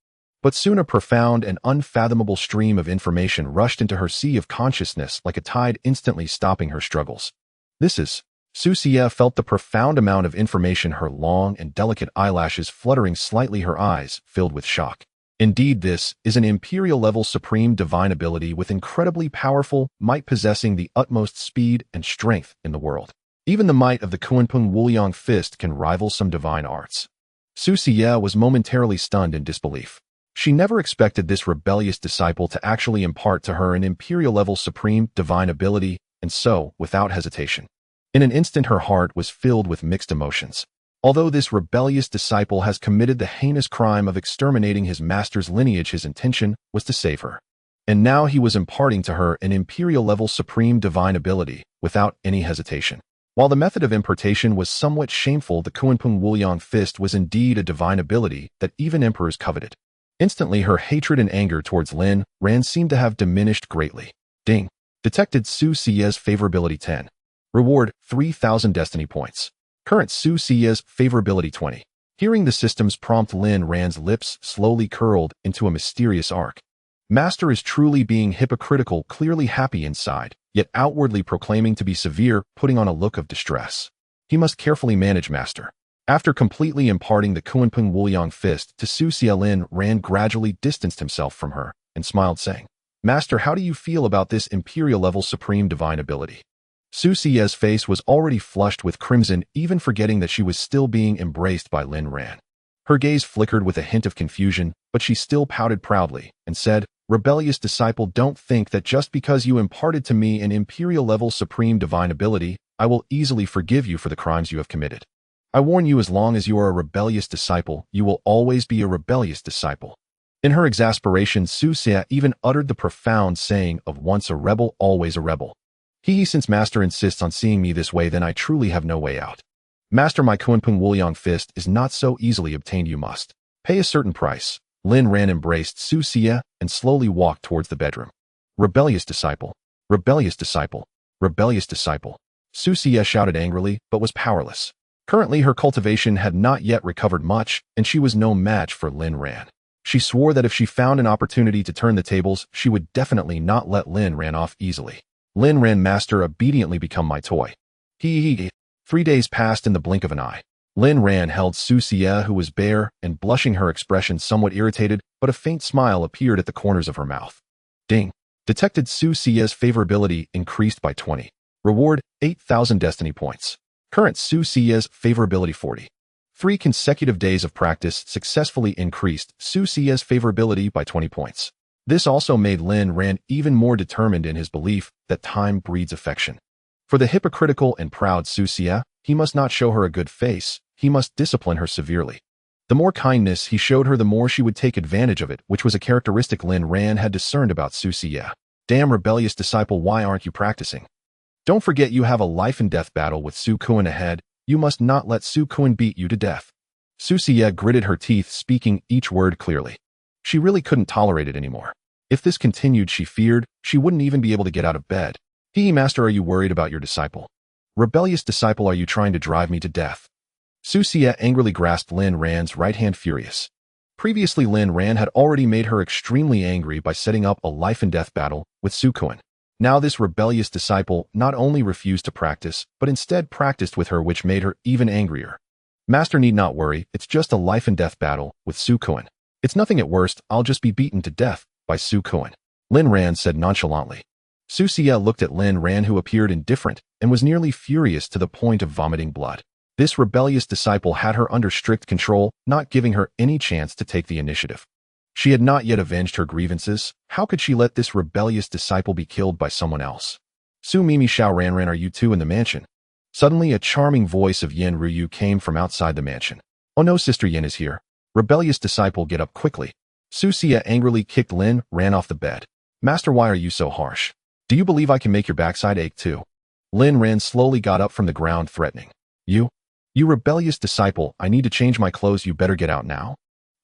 But soon a profound and unfathomable stream of information rushed into her sea of consciousness like a tide, instantly stopping her struggles. Xianxia felt the profound amount of information, her long and delicate eyelashes fluttering slightly, her eyes filled with shock. Indeed, this is an Imperial-level supreme divine ability with incredibly powerful might, possessing the utmost speed and strength in the world. Even the might of the Kuanpeng Wuliang Fist can rival some divine arts. Xianxia was momentarily stunned in disbelief. She never expected this rebellious disciple to actually impart to her an Imperial-level supreme divine ability, and so, without hesitation. In an instant, her heart was filled with mixed emotions. Although this rebellious disciple has committed the heinous crime of exterminating his master's lineage, his intention was to save her. And now he was imparting to her an Imperial-level supreme divine ability, without any hesitation. While the method of impartation was somewhat shameful, the Kuanpeng Wuliang Fist was indeed a divine ability that even emperors coveted. Instantly, her hatred and anger towards Lin Ran seemed to have diminished greatly. Ding. Detected Xianxia's favorability 10. Reward 3,000 destiny points. Current Xianxia's favorability 20. Hearing the system's prompt, Lin Ran's lips slowly curled into a mysterious arc. Master is truly being hypocritical, clearly happy inside. yet outwardly proclaiming to be severe, putting on a look of distress. He must carefully manage Master. After completely imparting the Kunpeng Wuliang fist to Xianxia, Lin Ran gradually distanced himself from her and smiled, saying, Master, how do you feel about this Imperial-level supreme divine ability? Xianxia's face was already flushed with crimson, even forgetting that she was still being embraced by Lin Ran. Her gaze flickered with a hint of confusion, but she still pouted proudly and said, Rebellious disciple, don't think that just because you imparted to me an Imperial-level supreme divine ability, I will easily forgive you for the crimes you have committed. I warn you, as long as you are a rebellious disciple, you will always be a rebellious disciple. In her exasperation, Xianxia even uttered the profound saying of once a rebel, always a rebel. Since Master insists on seeing me this way, then I truly have no way out. Master, my Kunpeng Wuliang fist is not so easily obtained. You must pay a certain price. Lin Ran embraced Xianxia and slowly walked towards the bedroom. Rebellious disciple, rebellious disciple, rebellious disciple. Xianxia shouted angrily, but was powerless. Currently, her cultivation had not yet recovered much, and she was no match for Lin Ran. She swore that if she found an opportunity to turn the tables, she would definitely not let Lin Ran off easily. Lin Ran, Master, obediently become my toy. 3 days passed in the blink of an eye. Lin Ran held Xianxia, who was bare and blushing, her expression somewhat irritated, but a faint smile appeared at the corners of her mouth. Ding. Detected. Xianxia's favorability increased by 20. Reward, 8,000 destiny points. Current. Xianxia's favorability 40. 3 consecutive days of practice successfully increased Xianxia's favorability by 20 points. This also made Lin Ran even more determined in his belief that time breeds affection. For the hypocritical and proud Xianxia, he must not show her a good face, he must discipline her severely. The more kindness he showed her, the more she would take advantage of it, which was a characteristic Lin Ran had discerned about Xianxia. Damn rebellious disciple, why aren't you practicing? Don't forget you have a life and death battle with Su Kuan ahead. You must not let Su Kuan beat you to death. Xianxia gritted her teeth, speaking each word clearly. She really couldn't tolerate it anymore. If this continued, she feared she wouldn't even be able to get out of bed. Master, are you worried about your disciple? Rebellious disciple, are you trying to drive me to death? Xianxia angrily grasped Lin Ran's right hand, furious. Previously, Lin Ran had already made her extremely angry by setting up a life and death battle with Su Kuan. Now this rebellious disciple not only refused to practice, but instead practiced with her, which made her even angrier. Master need not worry, it's just a life and death battle with Su Kuan. It's nothing. At worst, I'll just be beaten to death by Su Kuan, Lin Ran said nonchalantly. Xianxia looked at Lin Ran, who appeared indifferent and was nearly furious to the point of vomiting blood. This rebellious disciple had her under strict control, not giving her any chance to take the initiative. She had not yet avenged her grievances. How could she let this rebellious disciple be killed by someone else? Su Mimi, Xiao Ranran, are you two in the mansion? Suddenly, a charming voice of Yin Ruyu came from outside the mansion. Oh no, Sister Yin is here. Rebellious disciple, get up quickly. Xianxia angrily kicked Lin Ran off the bed. Master, why are you so harsh? Do you believe I can make your backside ache too? Lin Ran slowly got up from the ground, threatening. You rebellious disciple, I need to change my clothes, you better get out now.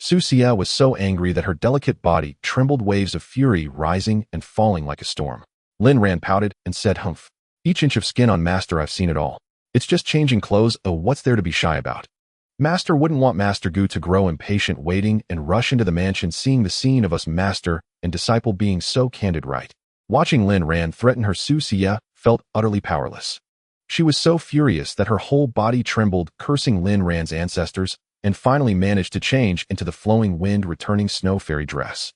Xianxia was so angry that her delicate body trembled, waves of fury rising and falling like a storm. Lin Ran pouted and said, Humph. Each inch of skin on Master, I've seen it all. It's just changing clothes, oh what's there to be shy about? Master wouldn't want Master Gu to grow impatient, waiting and rush into the mansion, seeing the scene of us Master and disciple being so candid, right? Watching Lin Ran threaten her, Xianxia felt utterly powerless. She was so furious that her whole body trembled, cursing Lin Ran's ancestors, and finally managed to change into the flowing wind returning snow fairy dress.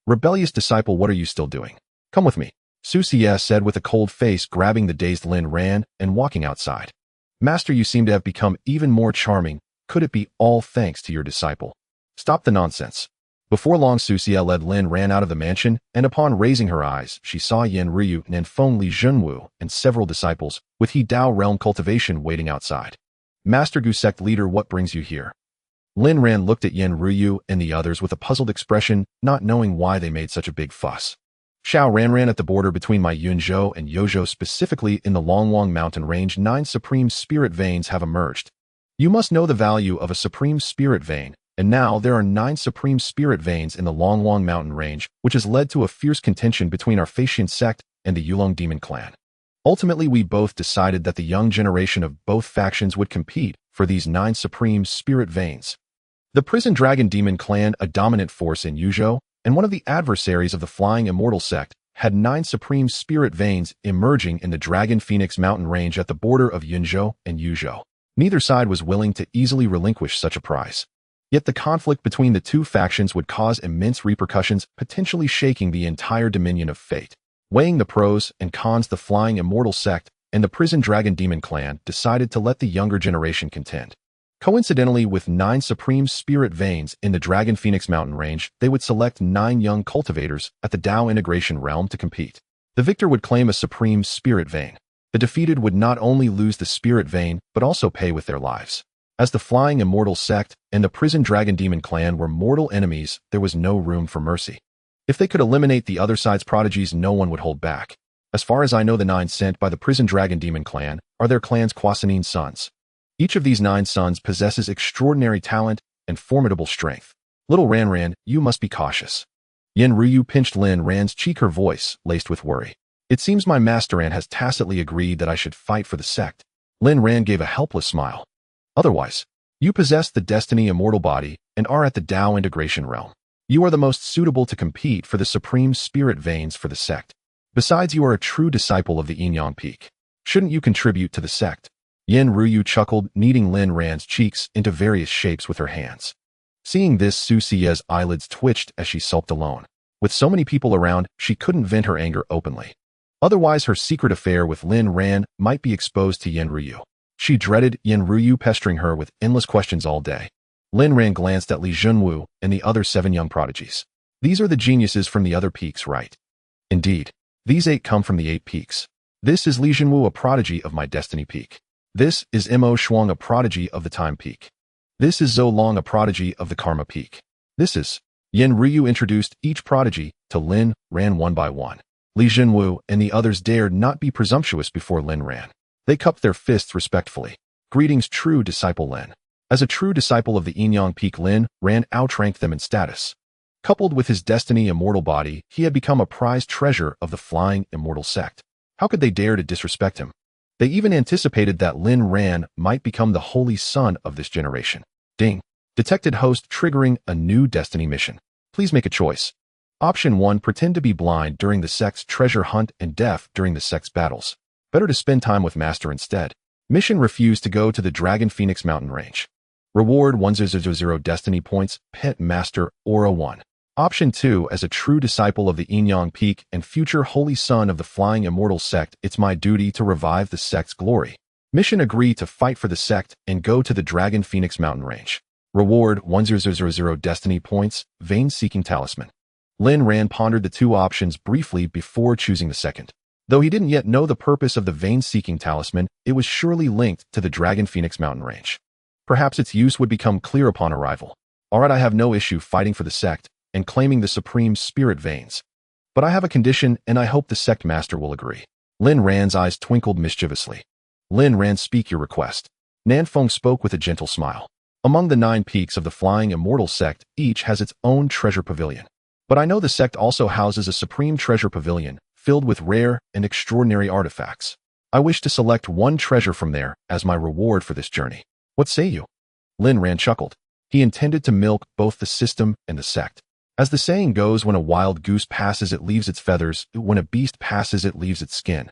Rebellious disciple, what are you still doing? Come with me, Xianxia said with a cold face, grabbing the dazed Lin Ran and walking outside. Master, you seem to have become even more charming. Could it be all thanks to your disciple? Stop the nonsense. Before long, Xianxia led Lin Ran out of the mansion, and upon raising her eyes, she saw Yin Ruyu, Nanfeng Li Zhenwu, and several disciples, with He Dao realm cultivation waiting outside. Master Gu sect leader, what brings you here? Lin Ran looked at Yin Ruyu and the others with a puzzled expression, not knowing why they made such a big fuss. Xiao Ranran, at the border between my Yunzhou and Youzhou, specifically in the Longlong mountain range, 9 supreme spirit veins have emerged. You must know the value of a supreme spirit vein, and now there are 9 supreme spirit veins in the Longlong mountain range, which has led to a fierce contention between our Xianxia sect and the Yulong demon clan. Ultimately, we both decided that the young generation of both factions would compete for these 9 supreme spirit veins. The Prison Dragon Demon clan, a dominant force in Yuzhou, and one of the adversaries of the Flying Immortal Sect, had 9 supreme spirit veins emerging in the Dragon Phoenix mountain range at the border of Yunzhou and Yuzhou. Neither side was willing to easily relinquish such a prize. Yet the conflict between the two factions would cause immense repercussions, potentially shaking the entire dominion of fate. Weighing the pros and cons, the Flying Immortal Sect and the Prison Dragon Demon Clan decided to let the younger generation contend. Coincidentally, with 9 supreme spirit veins in the Dragon Phoenix mountain range, they would select 9 young cultivators at the Dao integration realm to compete. The victor would claim a supreme spirit vein. The defeated would not only lose the spirit vein, but also pay with their lives. As the Flying Immortal Sect and the Prison Dragon Demon Clan were mortal enemies, there was no room for mercy. If they could eliminate the other side's prodigies, no one would hold back. As far as I know, the 9 sent by the Prison Dragon Demon Clan are their clan's Quasanine sons. Each of these 9 sons possesses extraordinary talent and formidable strength. Little Ran, you must be cautious. Yen Ryu pinched Lin Ran's cheek, her voice laced with worry. It seems my master Ran has tacitly agreed that I should fight for the sect. Lin Ran gave a helpless smile. Otherwise, you possess the Destiny Immortal Body and are at the Dao integration realm. You are the most suitable to compete for the supreme spirit veins for the sect. Besides, you are a true disciple of the Inyang Peak. Shouldn't you contribute to the sect? Yen Ryu chuckled, kneading Lin Ran's cheeks into various shapes with her hands. Seeing this, Xianxia's eyelids twitched as she sulked alone. With so many people around, she couldn't vent her anger openly. Otherwise, her secret affair with Lin Ran might be exposed to Yen Ryu. She dreaded Yen Ryu pestering her with endless questions all day. Lin Ran glanced at Li Junwu and the other 7 young prodigies. These are the geniuses from the other peaks, right? Indeed. These 8 come from the 8 peaks. This is Li Junwu, a prodigy of my Destiny Peak. This is Mo Shuang, a prodigy of the Time Peak. This is Zhou Long, a prodigy of the Karma Peak. This is... Yen Ryu introduced each prodigy to Lin Ran one by one. Li Junwu and the others dared not be presumptuous before Lin Ran. They cupped their fists respectfully. Greetings, true disciple Lin. As a true disciple of the Inyang Peak, Lin Ran outranked them in status. Coupled with his Destiny Immortal Body, he had become a prized treasure of the Flying Immortal Sect. How could they dare to disrespect him? They even anticipated that Lin Ran might become the holy son of this generation. Ding. Detected host triggering a new Destiny mission. Please make a choice. Option 1. Pretend to be blind during the sect's treasure hunt and deaf during the sect's battles. Better to spend time with Master instead. Mission: refuse to go to the Dragon Phoenix mountain range. Reward 1000 Destiny points, Pet Master Aura 1. Option 2. As a true disciple of the Inyang Peak and future holy son of the Flying Immortal Sect, it's my duty to revive the sect's glory. Mission: agree to fight for the sect and go to the Dragon Phoenix mountain range. Reward 1000 Destiny points, Vein-Seeking Talisman. Lin Ran pondered the 2 options briefly before choosing the second. Though he didn't yet know the purpose of the Vein-Seeking Talisman, it was surely linked to the Dragon Phoenix mountain range. Perhaps its use would become clear upon arrival. Alright, I have no issue fighting for the sect and claiming the supreme spirit veins. But I have a condition, and I hope the sect master will agree. Lin Ran's eyes twinkled mischievously. Lin Ran, speak your request. Nanfeng spoke with a gentle smile. Among the 9 peaks of the Flying Immortal Sect, each has its own treasure pavilion. But I know the sect also houses a supreme treasure pavilion, filled with rare and extraordinary artifacts. I wish to select one treasure from there as my reward for this journey. What say you? Lin Ran chuckled. He intended to milk both the system and the sect. As the saying goes, when a wild goose passes, it leaves its feathers. When a beast passes, it leaves its skin.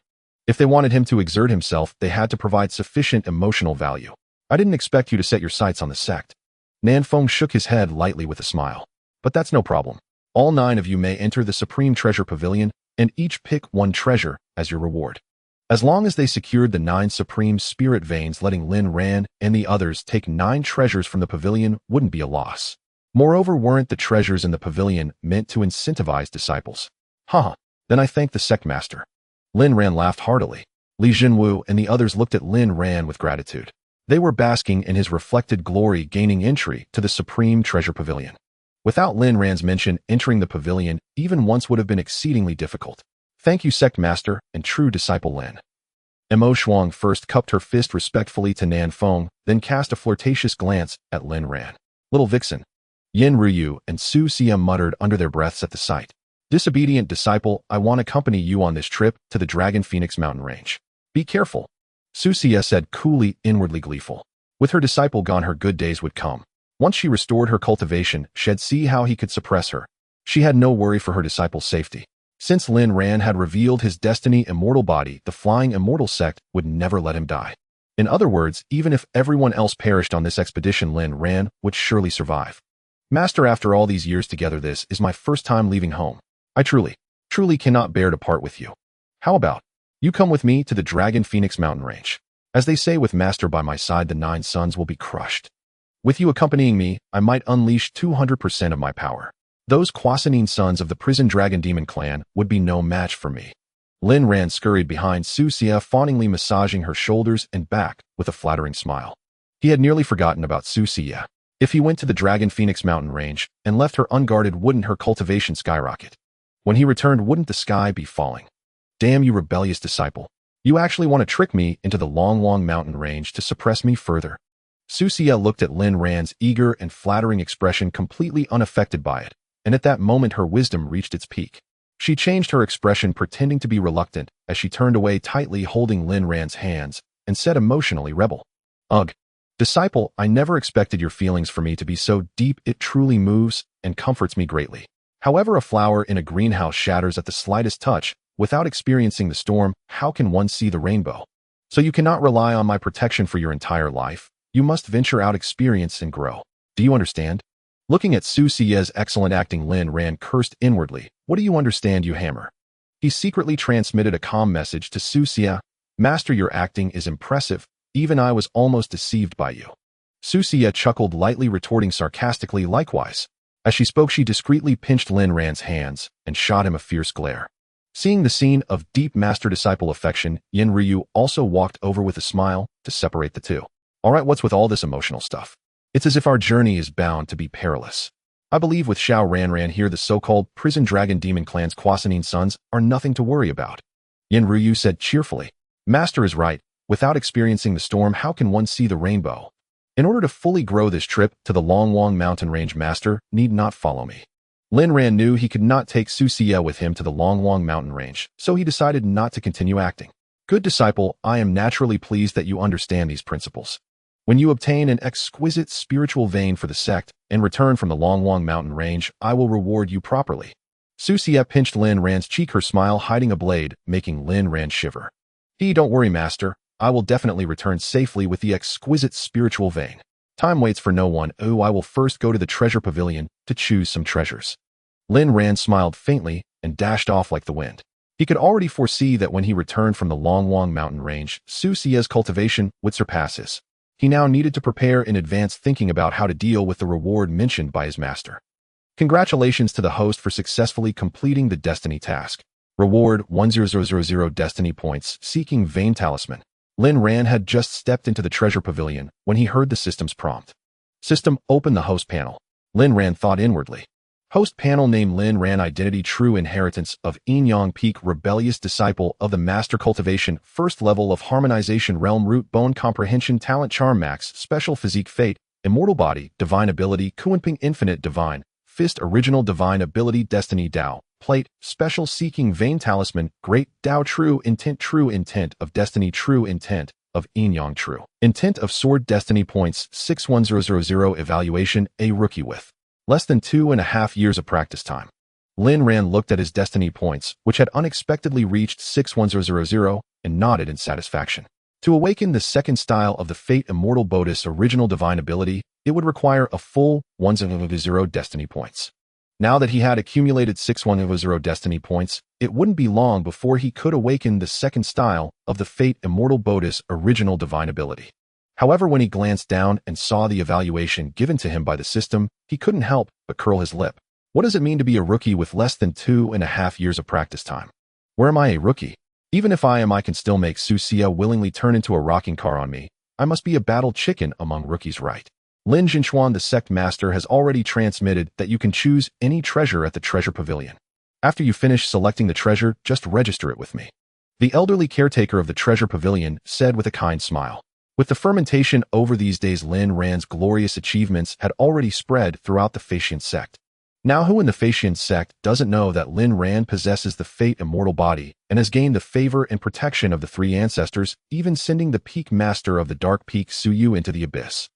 If they wanted him to exert himself, they had to provide sufficient emotional value. I didn't expect you to set your sights on the sect. Nanfeng shook his head lightly with a smile. But that's no problem. All 9 of you may enter the Supreme Treasure Pavilion and each pick 1 treasure as your reward. As long as they secured the 9 supreme spirit veins, letting Lin Ran and the others take 9 treasures from the pavilion wouldn't be a loss. Moreover, weren't the treasures in the pavilion meant to incentivize disciples? Then I thank the sect master. Lin Ran laughed heartily. Li Junwu and the others looked at Lin Ran with gratitude. They were basking in his reflected glory, gaining entry to the Supreme Treasure Pavilion. Without Lin Ran's mention, entering the pavilion even once would have been exceedingly difficult. Thank you, sect master and true disciple Lin. Mo Shuang first cupped her fist respectfully to Nanfeng, then cast a flirtatious glance at Lin Ran. Little vixen. Yen Ryu and Xianxia muttered under their breaths at the sight. Disobedient disciple, I want to accompany you on this trip to the Dragon Phoenix mountain range. Be careful. Xianxia said coolly, inwardly gleeful. With her disciple gone, her good days would come. Once she restored her cultivation, she'd see how he could suppress her. She had no worry for her disciple's safety. Since Lin Ran had revealed his destiny immortal body, the Flying Immortal Sect would never let him die. In other words, even if everyone else perished on this expedition, Lin Ran would surely survive. Master, after all these years together, this is my first time leaving home. I truly cannot bear to part with you. How about you come with me to the Dragon Phoenix mountain range? As they say, with Master by my side, the 9 suns will be crushed. With you accompanying me, I might unleash 200% of my power. Those Quasanine sons of the prison dragon demon clan would be no match for me. Lin Ran scurried behind Xianxia, fawningly massaging her shoulders and back with a flattering smile. He had nearly forgotten about Xianxia. If he went to the Dragon Phoenix mountain range and left her unguarded, wouldn't her cultivation skyrocket? When he returned, wouldn't the sky be falling? Damn you, rebellious disciple. You actually want to trick me into the Long mountain range to suppress me further? Xianxia looked at Lin Ran's eager and flattering expression, completely unaffected by it, and at that moment her wisdom reached its peak. She changed her expression, pretending to be reluctant, as she turned away, tightly holding Lin Ran's hands, and said emotionally, "Rebel. Ugh. Disciple, I never expected your feelings for me to be so deep. It truly moves and comforts me greatly. However, a flower in a greenhouse shatters at the slightest touch. Without experiencing the storm, how can one see the rainbow? So you cannot rely on my protection for your entire life. You must venture out, experience, and grow. Do you understand?" Looking at Xianxia's excellent acting, Lin Ran cursed inwardly. What do you understand, you hammer? He secretly transmitted a calm message to Xianxia. Master, your acting is impressive. Even I was almost deceived by you. Xianxia chuckled lightly, retorting sarcastically, likewise. As she spoke, she discreetly pinched Lin Ran's hands and shot him a fierce glare. Seeing the scene of deep master-disciple affection, Yin Ryu also walked over with a smile to separate the two. All right, what's with all this emotional stuff? It's as if our journey is bound to be perilous. I believe with Xiao Ran here, the so-called prison dragon demon clan's Quasanine sons are nothing to worry about. Yin Ryu said cheerfully. Master is right. Without experiencing the storm, how can one see the rainbow? In order to fully grow, this trip to the Long mountain range, Master need not follow me. Lin Ran knew he could not take Xianxia with him to the Long mountain range, so he decided not to continue acting. Good disciple, I am naturally pleased that you understand these principles. When you obtain an exquisite spiritual vein for the sect and return from the Long mountain range, I will reward you properly. Xianxia pinched Lin Ran's cheek, her smile hiding a blade, making Lin Ran shiver. Don't worry, Master. I will definitely return safely with the exquisite spiritual vein. Time waits for no one. Oh, I will first go to the treasure pavilion to choose some treasures. Lin Ran smiled faintly and dashed off like the wind. He could already foresee that when he returned from the Long mountain range, Xianxia's cultivation would surpass his. He now needed to prepare in advance, thinking about how to deal with the reward mentioned by his master. Congratulations to the host for successfully completing the destiny task. Reward 10,000 destiny points, seeking vein talisman. Lin Ran had just stepped into the treasure pavilion when he heard the system's prompt. System, open the host panel. Lin Ran thought inwardly. Host panel name: Lin Ran, identity, true inheritance of Enyang Peak, rebellious disciple of the master, cultivation, first level of harmonization, realm root, bone comprehension, talent, charm max, special physique, fate, immortal body, divine ability, Kuanping, infinite divine, fist, original divine ability, destiny, Dao, plate, special seeking, vein talisman, Great Dao, true intent of destiny, true intent of Enyang, true intent of sword, destiny points 61000, evaluation, a rookie with less than 2.5 years of practice time. Lin Ran looked at his destiny points, which had unexpectedly reached 61000, and nodded in satisfaction. To awaken the second style of the Fate Immortal Bodhis original divine ability, it would require a full 100 destiny points. Now that he had accumulated 610 destiny points, it wouldn't be long before he could awaken the second style of the Fate Immortal Bodhis original divine ability. However, when he glanced down and saw the evaluation given to him by the system, he couldn't help but curl his lip. What does it mean to be a rookie with less than 2.5 years of practice time? Where am I a rookie? Even if I am, I can still make Xianxia willingly turn into a rocking car on me. I must be a battle chicken among rookies, right? Lin Jinchuan, the sect master, has already transmitted that you can choose any treasure at the treasure pavilion. After you finish selecting the treasure, just register it with me. The elderly caretaker of the treasure pavilion said with a kind smile. With the fermentation over these days, Lin Ran's glorious achievements had already spread throughout the Xianxia sect. Now, who in the Xianxia sect doesn't know that Lin Ran possesses the Fate Immortal Body and has gained the favor and protection of the 3 ancestors, even sending the peak master of the Dark Peak Suyu into the abyss?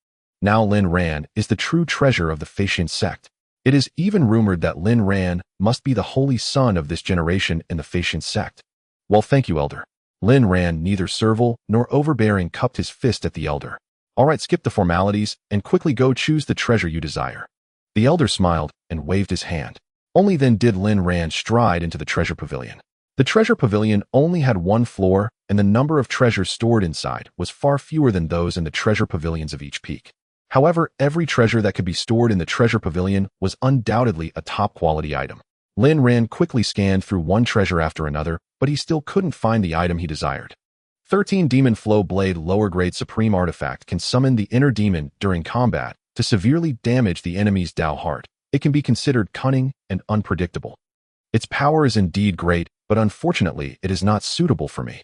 Now Lin Ran is the true treasure of the Xianxia sect. It is even rumored that Lin Ran must be the holy son of this generation in the Flying sect. Well, thank you, Elder. Lin Ran, neither servile nor overbearing, cupped his fist at the Elder. All right, skip the formalities and quickly go choose the treasure you desire. The Elder smiled and waved his hand. Only then did Lin Ran stride into the treasure pavilion. The treasure pavilion only had one floor, and the number of treasures stored inside was far fewer than those in the treasure pavilions of each peak. However, every treasure that could be stored in the treasure pavilion was undoubtedly a top-quality item. Lin Ran quickly scanned through one treasure after another, but he still couldn't find the item he desired. 13 Demon Flow Blade lower-grade Supreme Artifact can summon the inner demon during combat to severely damage the enemy's Dao heart. It can be considered cunning and unpredictable. Its power is indeed great, but unfortunately it is not suitable for me.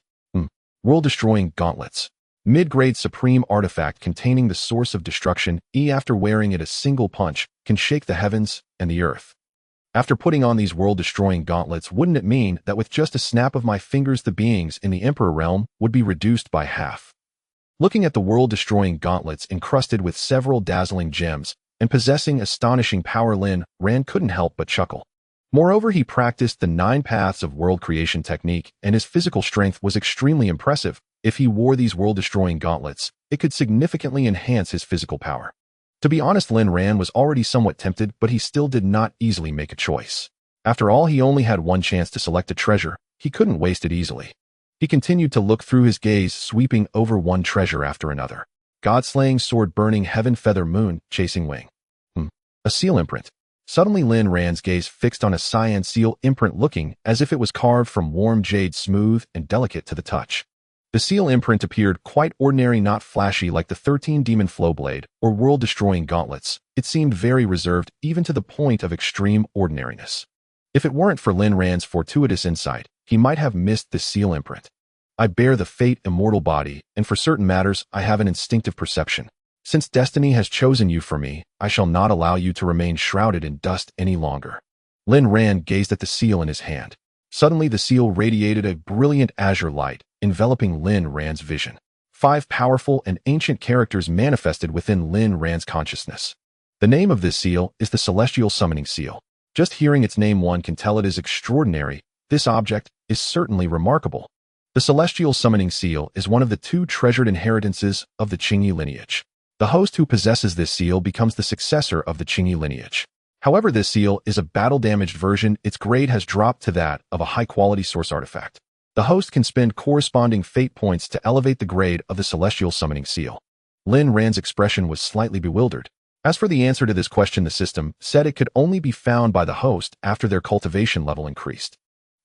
World-destroying gauntlets. Mid-grade Supreme Artifact containing the source of destruction, after wearing it a single punch, can shake the heavens and the earth. After putting on these world-destroying gauntlets, wouldn't it mean that with just a snap of my fingers the beings in the Emperor realm would be reduced by half? Looking at the world-destroying gauntlets encrusted with several dazzling gems and possessing astonishing power, Lin Ran couldn't help but chuckle. Moreover, he practiced the 9 paths of world creation technique, and his physical strength was extremely impressive. If he wore these world-destroying gauntlets, it could significantly enhance his physical power. To be honest, Lin Ran was already somewhat tempted, but he still did not easily make a choice. After all, he only had one chance to select a treasure. He couldn't waste it easily. He continued to look through, his gaze sweeping over one treasure after another. God-slaying sword, burning heaven, feather, moon, chasing wing. A seal imprint. Suddenly Lin Ran's gaze fixed on a cyan seal imprint, looking as if it was carved from warm jade, smooth and delicate to the touch. The seal imprint appeared quite ordinary, not flashy like the 13 Demon Flow Blade or world-destroying gauntlets. It seemed very reserved, even to the point of extreme ordinariness. If it weren't for Lin Ran's fortuitous insight, he might have missed the seal imprint. I bear the fate immortal body, and for certain matters I have an instinctive perception. Since destiny has chosen you for me, I shall not allow you to remain shrouded in dust any longer. Lin Ran gazed at the seal in his hand. Suddenly the seal radiated a brilliant azure light, enveloping Lin Ran's vision. 5 powerful and ancient characters manifested within Lin Ran's consciousness. The name of this seal is the Celestial Summoning Seal. Just hearing its name, one can tell it is extraordinary. This object is certainly remarkable. The Celestial Summoning Seal is one of the 2 treasured inheritances of the Qingyi lineage. The host who possesses this seal becomes the successor of the Qingyi lineage. However, this seal is a battle-damaged version. Its grade has dropped to that of a high-quality source artifact. The host can spend corresponding fate points to elevate the grade of the Celestial Summoning Seal. Lin Ran's expression was slightly bewildered. As for the answer to this question, the system said it could only be found by the host after their cultivation level increased.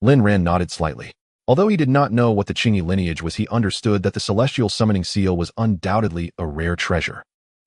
Lin Ran nodded slightly. Although he did not know what the Qingyi lineage was, he understood that the Celestial Summoning Seal was undoubtedly a rare treasure.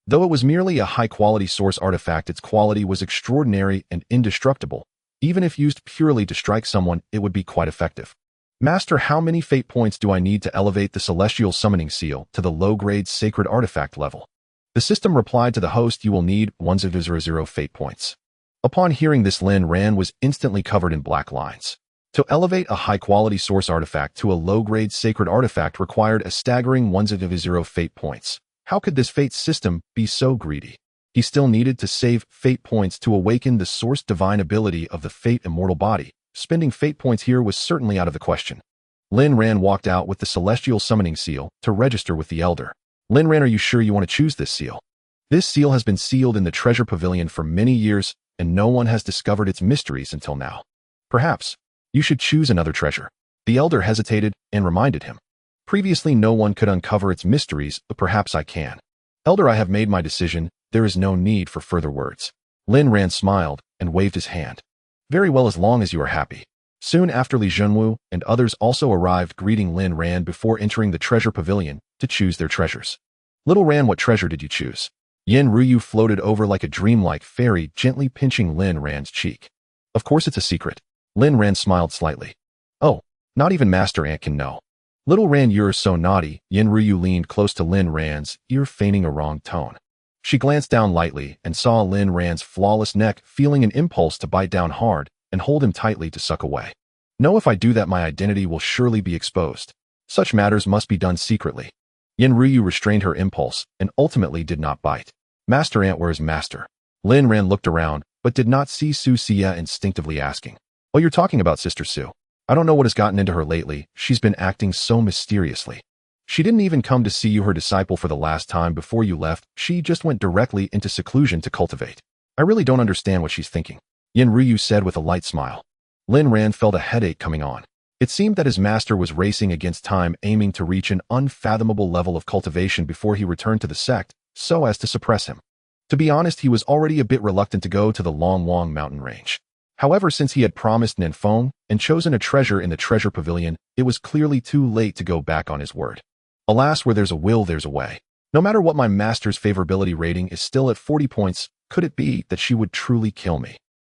Though it was merely a high-quality source artifact, its quality was extraordinary and indestructible. Even if used purely to strike someone, it would be quite effective. Master, how many fate points do I need to elevate the Celestial Summoning Seal to the low-grade sacred artifact level? The system replied to the host, you will need 1000 fate points. Upon hearing this, Lin Ran was instantly covered in black lines. To elevate a high-quality source artifact to a low-grade sacred artifact required a staggering 1000 fate points. How could this fate system be so greedy? He still needed to save fate points to awaken the source divine ability of the fate immortal body. Spending fate points here was certainly out of the question. Lin Ran walked out with the Celestial Summoning Seal to register with the Elder. Lin Ran, are you sure you want to choose this seal? This seal has been sealed in the treasure pavilion for many years, and no one has discovered its mysteries until now. Perhaps you should choose another treasure. The Elder hesitated and reminded him. Previously, no one could uncover its mysteries, but perhaps I can. Elder, I have made my decision. There is no need for further words. Lin Ran smiled and waved his hand. Very well, as long as you are happy. Soon after, Li Zhenwu and others also arrived, greeting Lin Ran before entering the treasure pavilion to choose their treasures. Little Ran, what treasure did you choose? Yin Ruyu floated over like a dreamlike fairy, gently pinching Lin Ran's cheek. Of course it's a secret. Lin Ran smiled slightly. Oh, not even Master Ant can know. Little Ran, you're so naughty. Yin Ruyu leaned close to Lin Ran's ear, feigning a wrong tone. She glanced down lightly and saw Lin Ran's flawless neck, feeling an impulse to bite down hard and hold him tightly to suck away. No, if I do that, my identity will surely be exposed. Such matters must be done secretly. Yin Ruyu restrained her impulse and ultimately did not bite. Master Ant, where is Master? Lin Ran looked around, but did not see Xianxia instinctively asking, "Oh, you're talking about Sister Su. I don't know what has gotten into her lately. She's been acting so mysteriously. She didn't even come to see you, her disciple, for the last time before you left. She just went directly into seclusion to cultivate. I really don't understand what she's thinking," Yin Ryu said with a light smile. Lin Ran felt a headache coming on. It seemed that his master was racing against time, aiming to reach an unfathomable level of cultivation before he returned to the sect, so as to suppress him. To be honest, he was already a bit reluctant to go to the Long Wang mountain range. However, since he had promised Nanfeng and chosen a treasure in the treasure pavilion, it was clearly too late to go back on his word. Alas, where there's a will, there's a way. No matter what, my master's favorability rating is still at 40 points. Could it be that she would truly kill me?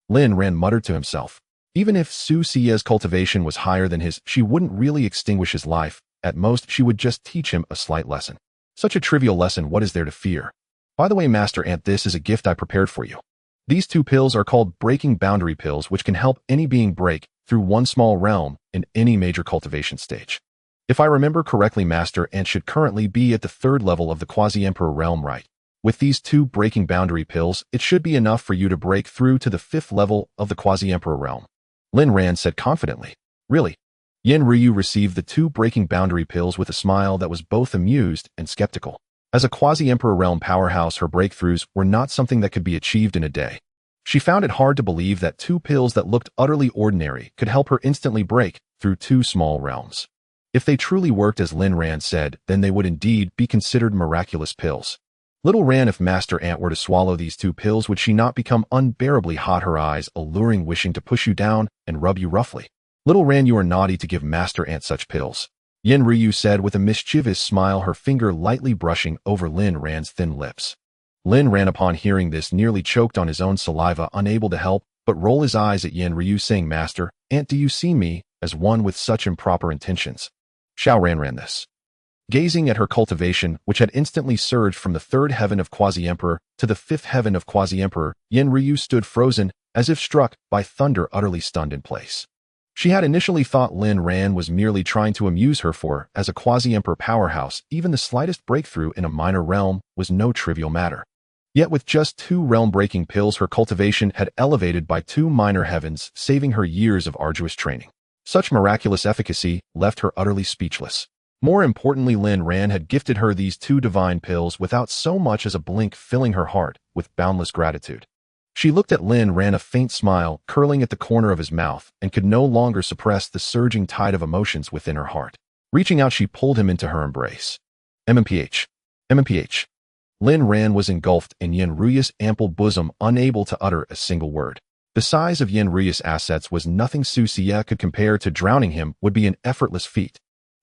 Lin Ran muttered to himself. Even if Xia's cultivation was higher than his, she wouldn't really extinguish his life. At most, she would just teach him a slight lesson. Such a trivial lesson, what is there to fear? By the way, Master Ant, this is a gift I prepared for you. These 2 pills are called breaking boundary pills, which can help any being break through one small realm in any major cultivation stage. If I remember correctly, Master Ant should currently be at the 3rd level of the Quasi-Emperor realm, right? With these 2 breaking boundary pills, it should be enough for you to break through to the 5th level of the Quasi-Emperor realm, Lin Ran said confidently. Really? Yin Ryu received the 2 breaking boundary pills with a smile that was both amused and skeptical. As a Quasi-Emperor realm powerhouse, her breakthroughs were not something that could be achieved in a day. She found it hard to believe that 2 pills that looked utterly ordinary could help her instantly break through 2 small realms. If they truly worked as Lin Ran said, then they would indeed be considered miraculous pills. Little Ran, if Master Ant were to swallow these 2 pills, would she not become unbearably hot, her eyes alluring, wishing to push you down and rub you roughly? Little Ran, you are naughty to give Master Ant such pills, Yin Ryu said with a mischievous smile, her finger lightly brushing over Lin Ran's thin lips. Lin Ran, upon hearing this, nearly choked on his own saliva, unable to help but roll his eyes at Yin Ryu, saying, "Master Ant, do you see me as one with such improper intentions?" Xiao Ran this. Gazing at her cultivation, which had instantly surged from the 3rd heaven of Quasi-Emperor to the 5th heaven of Quasi-Emperor, Yin Ryu stood frozen, as if struck by thunder, utterly stunned in place. She had initially thought Lin Ran was merely trying to amuse her, for, as a Quasi-Emperor powerhouse, even the slightest breakthrough in a minor realm was no trivial matter. Yet with just 2 realm-breaking pills, her cultivation had elevated by 2 minor heavens, saving her years of arduous training. Such miraculous efficacy left her utterly speechless. More importantly, Lin Ran had gifted her these 2 divine pills without so much as a blink, filling her heart with boundless gratitude. She looked at Lin Ran, a faint smile curling at the corner of his mouth, and could no longer suppress the surging tide of emotions within her heart. Reaching out, she pulled him into her embrace. MMPH. MMPH. Lin Ran was engulfed in Yin Ryu's ample bosom, unable to utter a single word. The size of Yin Ryu's assets was nothing Xianxia could compare to. Drowning him would be an effortless feat.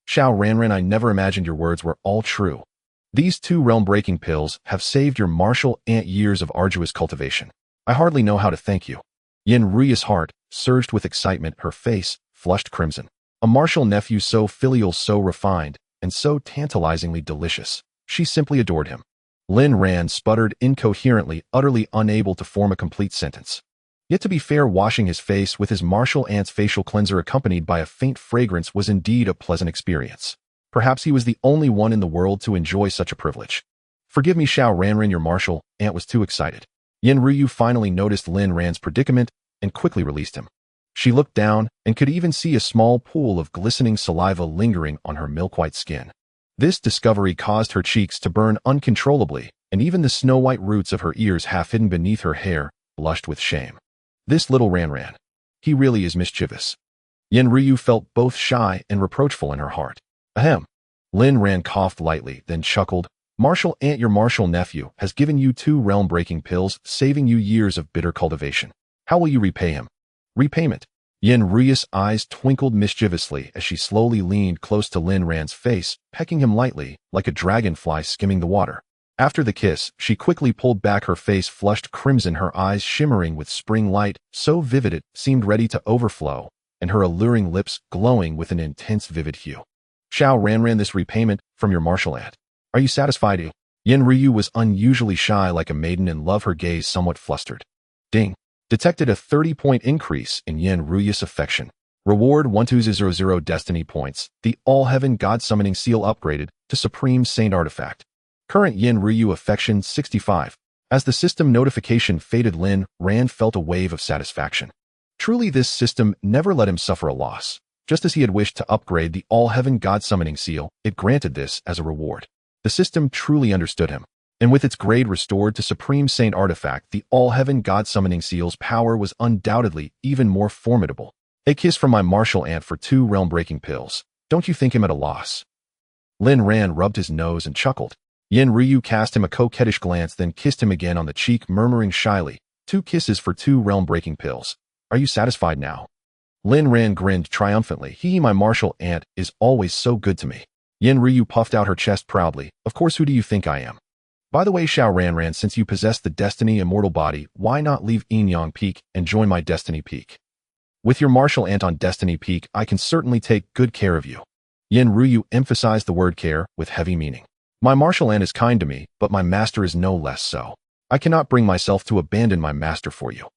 Xiao Ran, I never imagined your words were all true. These 2 realm-breaking pills have saved your martial ant years of arduous cultivation. I hardly know how to thank you. Yin Ryu's heart surged with excitement, her face flushed crimson. A martial nephew so filial, so refined, and so tantalizingly delicious. She simply adored him. Lin Ran sputtered incoherently, utterly unable to form a complete sentence. Yet to be fair, washing his face with his martial ant's facial cleanser accompanied by a faint fragrance was indeed a pleasant experience. Perhaps he was the only one in the world to enjoy such a privilege. Forgive me, Xiao Ran, your martial ant was too excited. Yin Ryu finally noticed Lin Ran's predicament and quickly released him. She looked down and could even see a small pool of glistening saliva lingering on her milk-white skin. This discovery caused her cheeks to burn uncontrollably, and even the snow-white roots of her ears, half hidden beneath her hair, blushed with shame. This little Ran. He really is mischievous. Yin Ryu felt both shy and reproachful in her heart. Ahem. Lin Ran coughed lightly, then chuckled. Martial Ant, your martial nephew, has given you 2 realm-breaking pills, saving you years of bitter cultivation. How will you repay him? Repayment. Yin Ryu's eyes twinkled mischievously as she slowly leaned close to Lin Ran's face, pecking him lightly, like a dragonfly skimming the water. After the kiss, she quickly pulled back, her face flushed crimson, her eyes shimmering with spring light, so vivid it seemed ready to overflow, and her alluring lips glowing with an intense vivid hue. Xiao Ran, this repayment from your martial ant. Are you satisfied? Yin Ryu was unusually shy, like a maiden in love, her gaze somewhat flustered. Ding. Detected a 30-point increase in Yin Ryu's affection. Reward 1200 destiny points. The All-Heaven God Summoning Seal upgraded to Supreme Saint Artifact. Current Yin Ryu affection 65. As the system notification faded, Lin Ran felt a wave of satisfaction. Truly, this system never let him suffer a loss. Just as he had wished to upgrade the All-Heaven God Summoning Seal, it granted this as a reward. The system truly understood him. And with its grade restored to Supreme Saint Artifact, the All-Heaven God Summoning Seal's power was undoubtedly even more formidable. A kiss from my martial ant for 2 realm-breaking pills. Don't you think him at a loss? Lin Ran rubbed his nose and chuckled. Yin Ryu cast him a coquettish glance, then kissed him again on the cheek, murmuring shyly, 2 kisses for 2 realm-breaking pills. Are you satisfied now? Lin Ran grinned triumphantly. My martial ant is always so good to me. Yin Ryu puffed out her chest proudly. Of course, who do you think I am? By the way, Xiao Ranran, since you possess the Destiny Immortal Body, why not leave Yinyang Peak and join my Destiny Peak? With your martial ant on Destiny Peak, I can certainly take good care of you. Yin Ryu emphasized the word care with heavy meaning. My martial ant is kind to me, but my master is no less so. I cannot bring myself to abandon my master for you.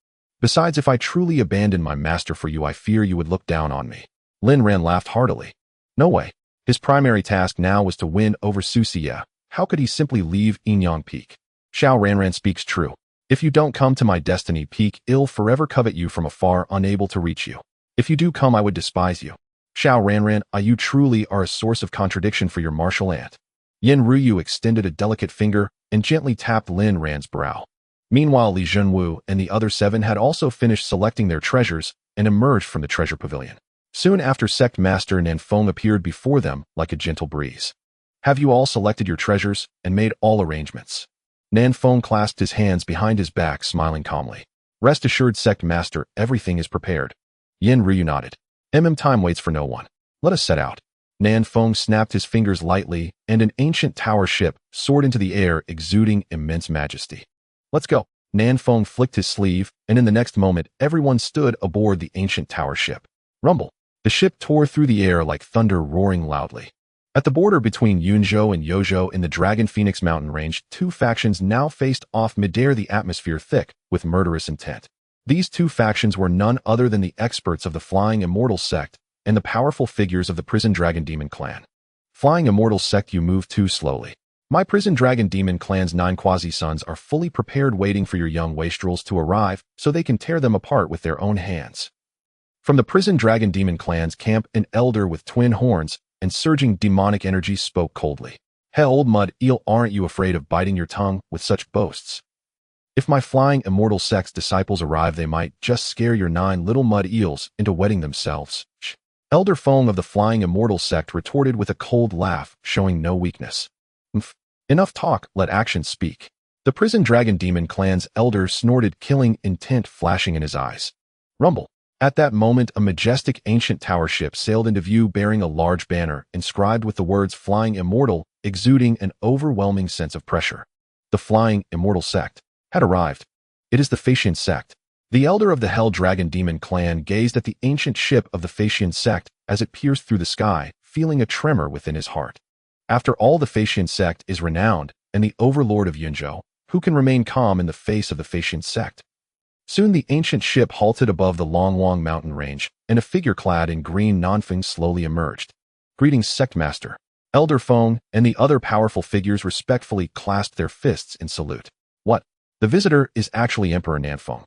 Besides, if I truly abandon my master for you, I fear you would look down on me. Lin Ran laughed heartily. No way. His primary task now was to win over Xianxia. How could he simply leave Yinyang Peak? Xiao Ranran speaks true. If you don't come to my Destiny Peak, I'll forever covet you from afar, unable to reach you. If you do come, I would despise you. Xiao Ranran, you truly are a source of contradiction for your martial ant. Yin Ryu extended a delicate finger and gently tapped Lin Ran's brow. Meanwhile, Li Zhenwu and the other 7 had also finished selecting their treasures and emerged from the treasure pavilion. Soon after, Sect Master Nanfeng appeared before them like a gentle breeze. Have you all selected your treasures and made all arrangements? Nanfeng clasped his hands behind his back, smiling calmly. Rest assured, Sect Master, everything is prepared. Yin Ryu nodded. Time waits for no one. Let us set out. Nanfeng snapped his fingers lightly, and an ancient tower ship soared into the air, exuding immense majesty. Let's go. Nanfeng flicked his sleeve, and in the next moment, everyone stood aboard the ancient tower ship. Rumble. The ship tore through the air like thunder, roaring loudly. At the border between Yunzhou and Yozhou in the Dragon Phoenix mountain range, 2 factions now faced off midair, the atmosphere thick with murderous intent. These 2 factions were none other than the experts of the Flying Immortal Sect and the powerful figures of the Prison Dragon Demon Clan. Flying Immortal Sect, you move too slowly. My Prison Dragon Demon Clan's 9 quasi-sons are fully prepared, waiting for your young wastrels to arrive so they can tear them apart with their own hands. From the Prison Dragon Demon Clan's camp, an elder with twin horns and surging demonic energy spoke coldly. Hell, old mud eel, aren't you afraid of biting your tongue with such boasts? If my Flying Immortal Sect's disciples arrive, they might just scare your 9 little mud eels into wetting themselves. Elder Feng of the Flying Immortal Sect retorted with a cold laugh, showing no weakness. Enough talk, let actions speak. The Prison Dragon Demon Clan's elder snorted, killing intent flashing in his eyes. Rumble. At that moment, a majestic ancient tower ship sailed into view, bearing a large banner inscribed with the words Flying Immortal, exuding an overwhelming sense of pressure. The Flying Immortal Sect had arrived. It is the Xianxia Sect. The elder of the Hell Dragon Demon Clan gazed at the ancient ship of the Xianxia Sect as it pierced through the sky, feeling a tremor within his heart. After all, the Xianxia Sect is renowned, and the overlord of Yunzhou, who can remain calm in the face of the Xianxia Sect? Soon the ancient ship halted above the Longwang mountain range, and a figure clad in green Nanfeng slowly emerged. Greetings, Sect Master. Elder Feng and the other powerful figures respectfully clasped their fists in salute. What? The visitor is actually Emperor Nanfeng.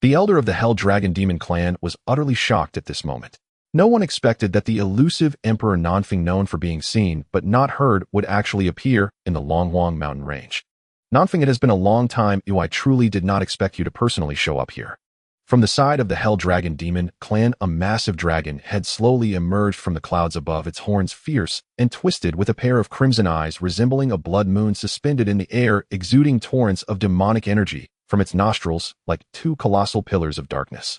The elder of the Hell Dragon Demon Clan was utterly shocked at this moment. No one expected that the elusive Emperor Nanfeng, known for being seen but not heard, would actually appear in the Longwang mountain range. Nanfeng, it has been a long time. I truly did not expect you to personally show up here. From the side of the Hell Dragon Demon Clan, a massive dragon had slowly emerged from the clouds above, its horns fierce and twisted, with a pair of crimson eyes resembling a blood moon suspended in the air, exuding torrents of demonic energy from its nostrils like 2 colossal pillars of darkness.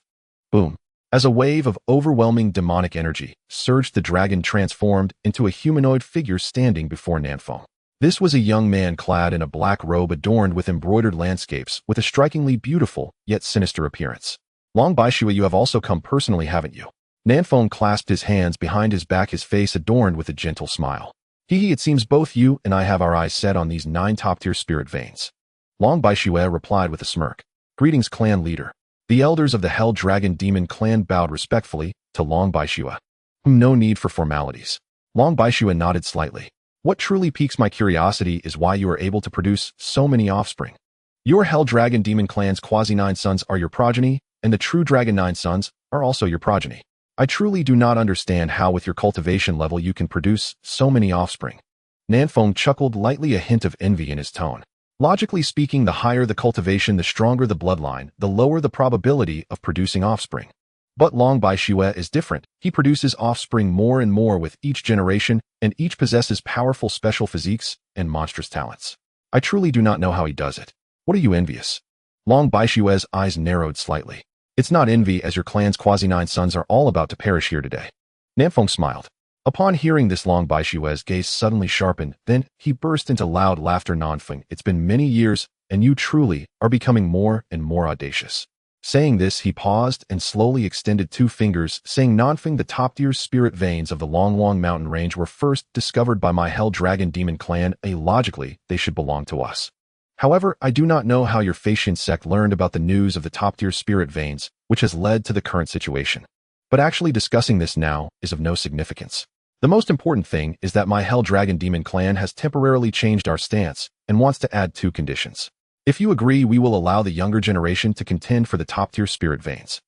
Boom. As a wave of overwhelming demonic energy surged, the dragon transformed into a humanoid figure standing before Nanfeng. This was a young man clad in a black robe adorned with embroidered landscapes, with a strikingly beautiful yet sinister appearance. Long Baishua, you have also come personally, haven't you? Nanfeng clasped his hands behind his back, his face adorned with a gentle smile. It seems both you and I have our eyes set on these 9 top-tier spirit veins. Long Baishua replied with a smirk. Greetings, clan leader. The elders of the Hell Dragon Demon Clan bowed respectfully to Long Baishua. No need for formalities. Long Baishua nodded slightly. What truly piques my curiosity is why you are able to produce so many offspring. Your Hell Dragon Demon Clan's Quasi-9 sons are your progeny, and the True Dragon 9 sons are also your progeny. I truly do not understand how with your cultivation level you can produce so many offspring. Nanfeng chuckled, lightly, a hint of envy in his tone. Logically speaking, the higher the cultivation, the stronger the bloodline, the lower the probability of producing offspring. But Long Bai Xue is different. He produces offspring more and more with each generation, and each possesses powerful special physiques and monstrous talents. I truly do not know how he does it. What are you envious? Long Bai Xue's eyes narrowed slightly. It's not envy, as your clan's Quasi-9 sons are all about to perish here today. Nanfeng smiled. Upon hearing this, Long Bai Xue's gaze suddenly sharpened. Then he burst into loud laughter. Nanfeng, it's been many years, and you truly are becoming more and more audacious. Saying this, he paused and slowly extended 2 fingers, saying, Nanfeng, the top-tier spirit veins of the Longlong mountain range were first discovered by my Hell Dragon Demon clan. Logically, they should belong to us. However, I do not know how your Xianxia sect learned about the news of the top-tier spirit veins, which has led to the current situation. But actually discussing this now is of no significance. The most important thing is that my Hell Dragon Demon clan has temporarily changed our stance and wants to add 2 conditions. If you agree, we will allow the younger generation to contend for the top-tier spirit veins.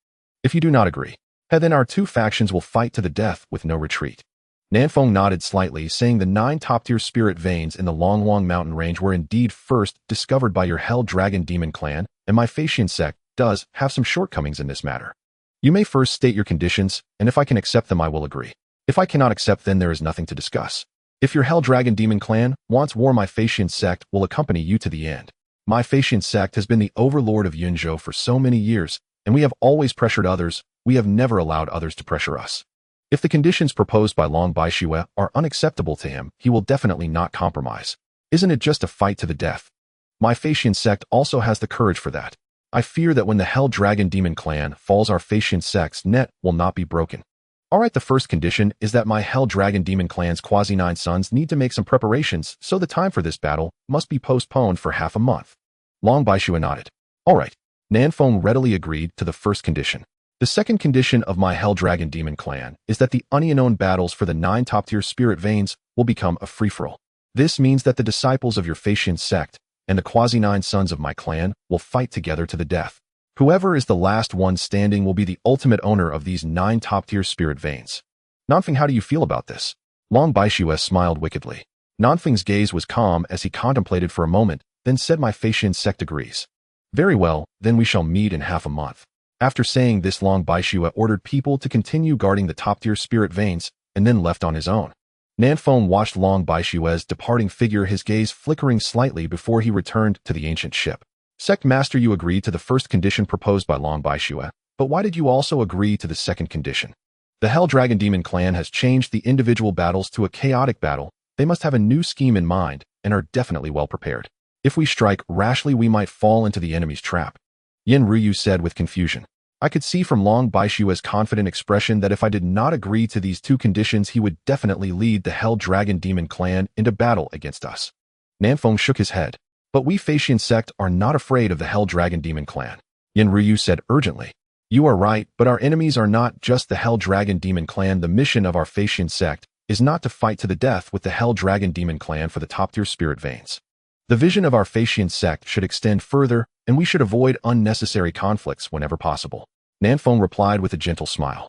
If you do not agree, then our 2 factions will fight to the death with no retreat. Nanfeng nodded slightly, saying, the 9 top-tier spirit veins in the Longlong mountain range were indeed first discovered by your Hell Dragon Demon clan, and my Xianxia sect does have some shortcomings in this matter. You may first state your conditions, and if I can accept them, I will agree. If I cannot accept, then there is nothing to discuss. If your Hell Dragon Demon clan wants war, my Xianxia sect will accompany you to the end. My Xianxia sect has been the overlord of Yunzhou for so many years, and we have always pressured others. We have never allowed others to pressure us. If the conditions proposed by Long Bai Xue are unacceptable to him, he will definitely not compromise. Isn't it just a fight to the death? My Xianxia sect also has the courage for that. I fear that when the Hell Dragon Demon clan falls, our Xianxia sect's net will not be broken. Alright, the first condition is that my Hell Dragon Demon clan's Quasi-9 sons need to make some preparations, so the time for this battle must be postponed for half a month. Long Bai Xue nodded. Alright. Nanfeng readily agreed to the first condition. The second condition of my Hell Dragon Demon clan is that the unknown battles for the 9 top-tier spirit veins will become a free-for-all. This means that the disciples of your Xianxia sect and the Quasi-9 sons of my clan will fight together to the death. Whoever is the last one standing will be the ultimate owner of these 9 top-tier spirit veins. Nanfeng, how do you feel about this? Long Bai Xue smiled wickedly. Nanfeng's gaze was calm as he contemplated for a moment, then said, my Xianxia sect agrees. Very well, then we shall meet in half a month. After saying this, Long Bai Xue ordered people to continue guarding the top-tier spirit veins, and then left on his own. Nanfeng watched Long Bai Xue's departing figure, his gaze flickering slightly before he returned to the ancient ship. Sect Master, you agreed to the first condition proposed by Long Bai Xue, but why did you also agree to the second condition? The Hell Dragon Demon clan has changed the individual battles to a chaotic battle. They must have a new scheme in mind, and are definitely well prepared. If we strike rashly, we might fall into the enemy's trap. Yin Ruyu said with confusion. I could see from Long Bai Xue's confident expression that if I did not agree to these 2 conditions, he would definitely lead the Hell Dragon Demon clan into battle against us. Nanfeng shook his head. But we Xianxia sect are not afraid of the Hell Dragon Demon clan. Yin Ruyu said urgently. You are right, but our enemies are not just the Hell Dragon Demon clan. The mission of our Xianxia sect is not to fight to the death with the Hell Dragon Demon clan for the top-tier spirit veins. The vision of our Xianxia sect should extend further, and we should avoid unnecessary conflicts whenever possible. Nanfeng replied with a gentle smile.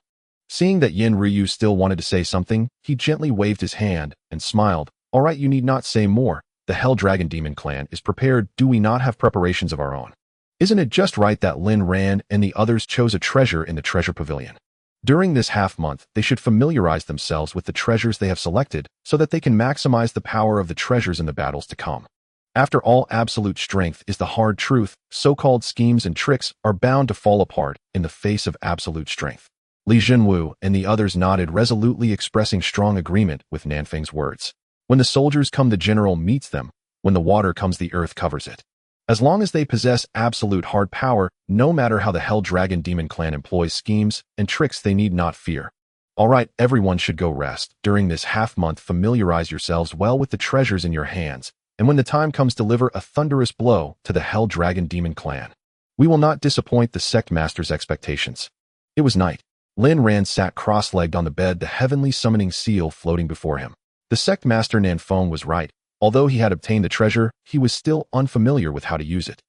Seeing that Yin Ruyu still wanted to say something, he gently waved his hand and smiled. All right, you need not say more. The Hell Dragon Demon clan is prepared. Do we not have preparations of our own? Isn't it just right that Lin Ran and the others chose a treasure in the treasure pavilion? During this half-month, they should familiarize themselves with the treasures they have selected so that they can maximize the power of the treasures in the battles to come. After all, absolute strength is the hard truth. So-called schemes and tricks are bound to fall apart in the face of absolute strength. Li Zhenwu and the others nodded resolutely, expressing strong agreement with Nanfeng's words. When the soldiers come, the general meets them. When the water comes, the earth covers it. As long as they possess absolute hard power, no matter how the Hell Dragon Demon clan employs schemes and tricks, they need not fear. Alright, everyone should go rest. During this half-month, familiarize yourselves well with the treasures in your hands, and when the time comes, deliver a thunderous blow to the Hell Dragon Demon clan. We will not disappoint the sect master's expectations. It was night. Lin Ran sat cross-legged on the bed, the heavenly summoning seal floating before him. The sect master Nanfeng was right. Although he had obtained the treasure, he was still unfamiliar with how to use it.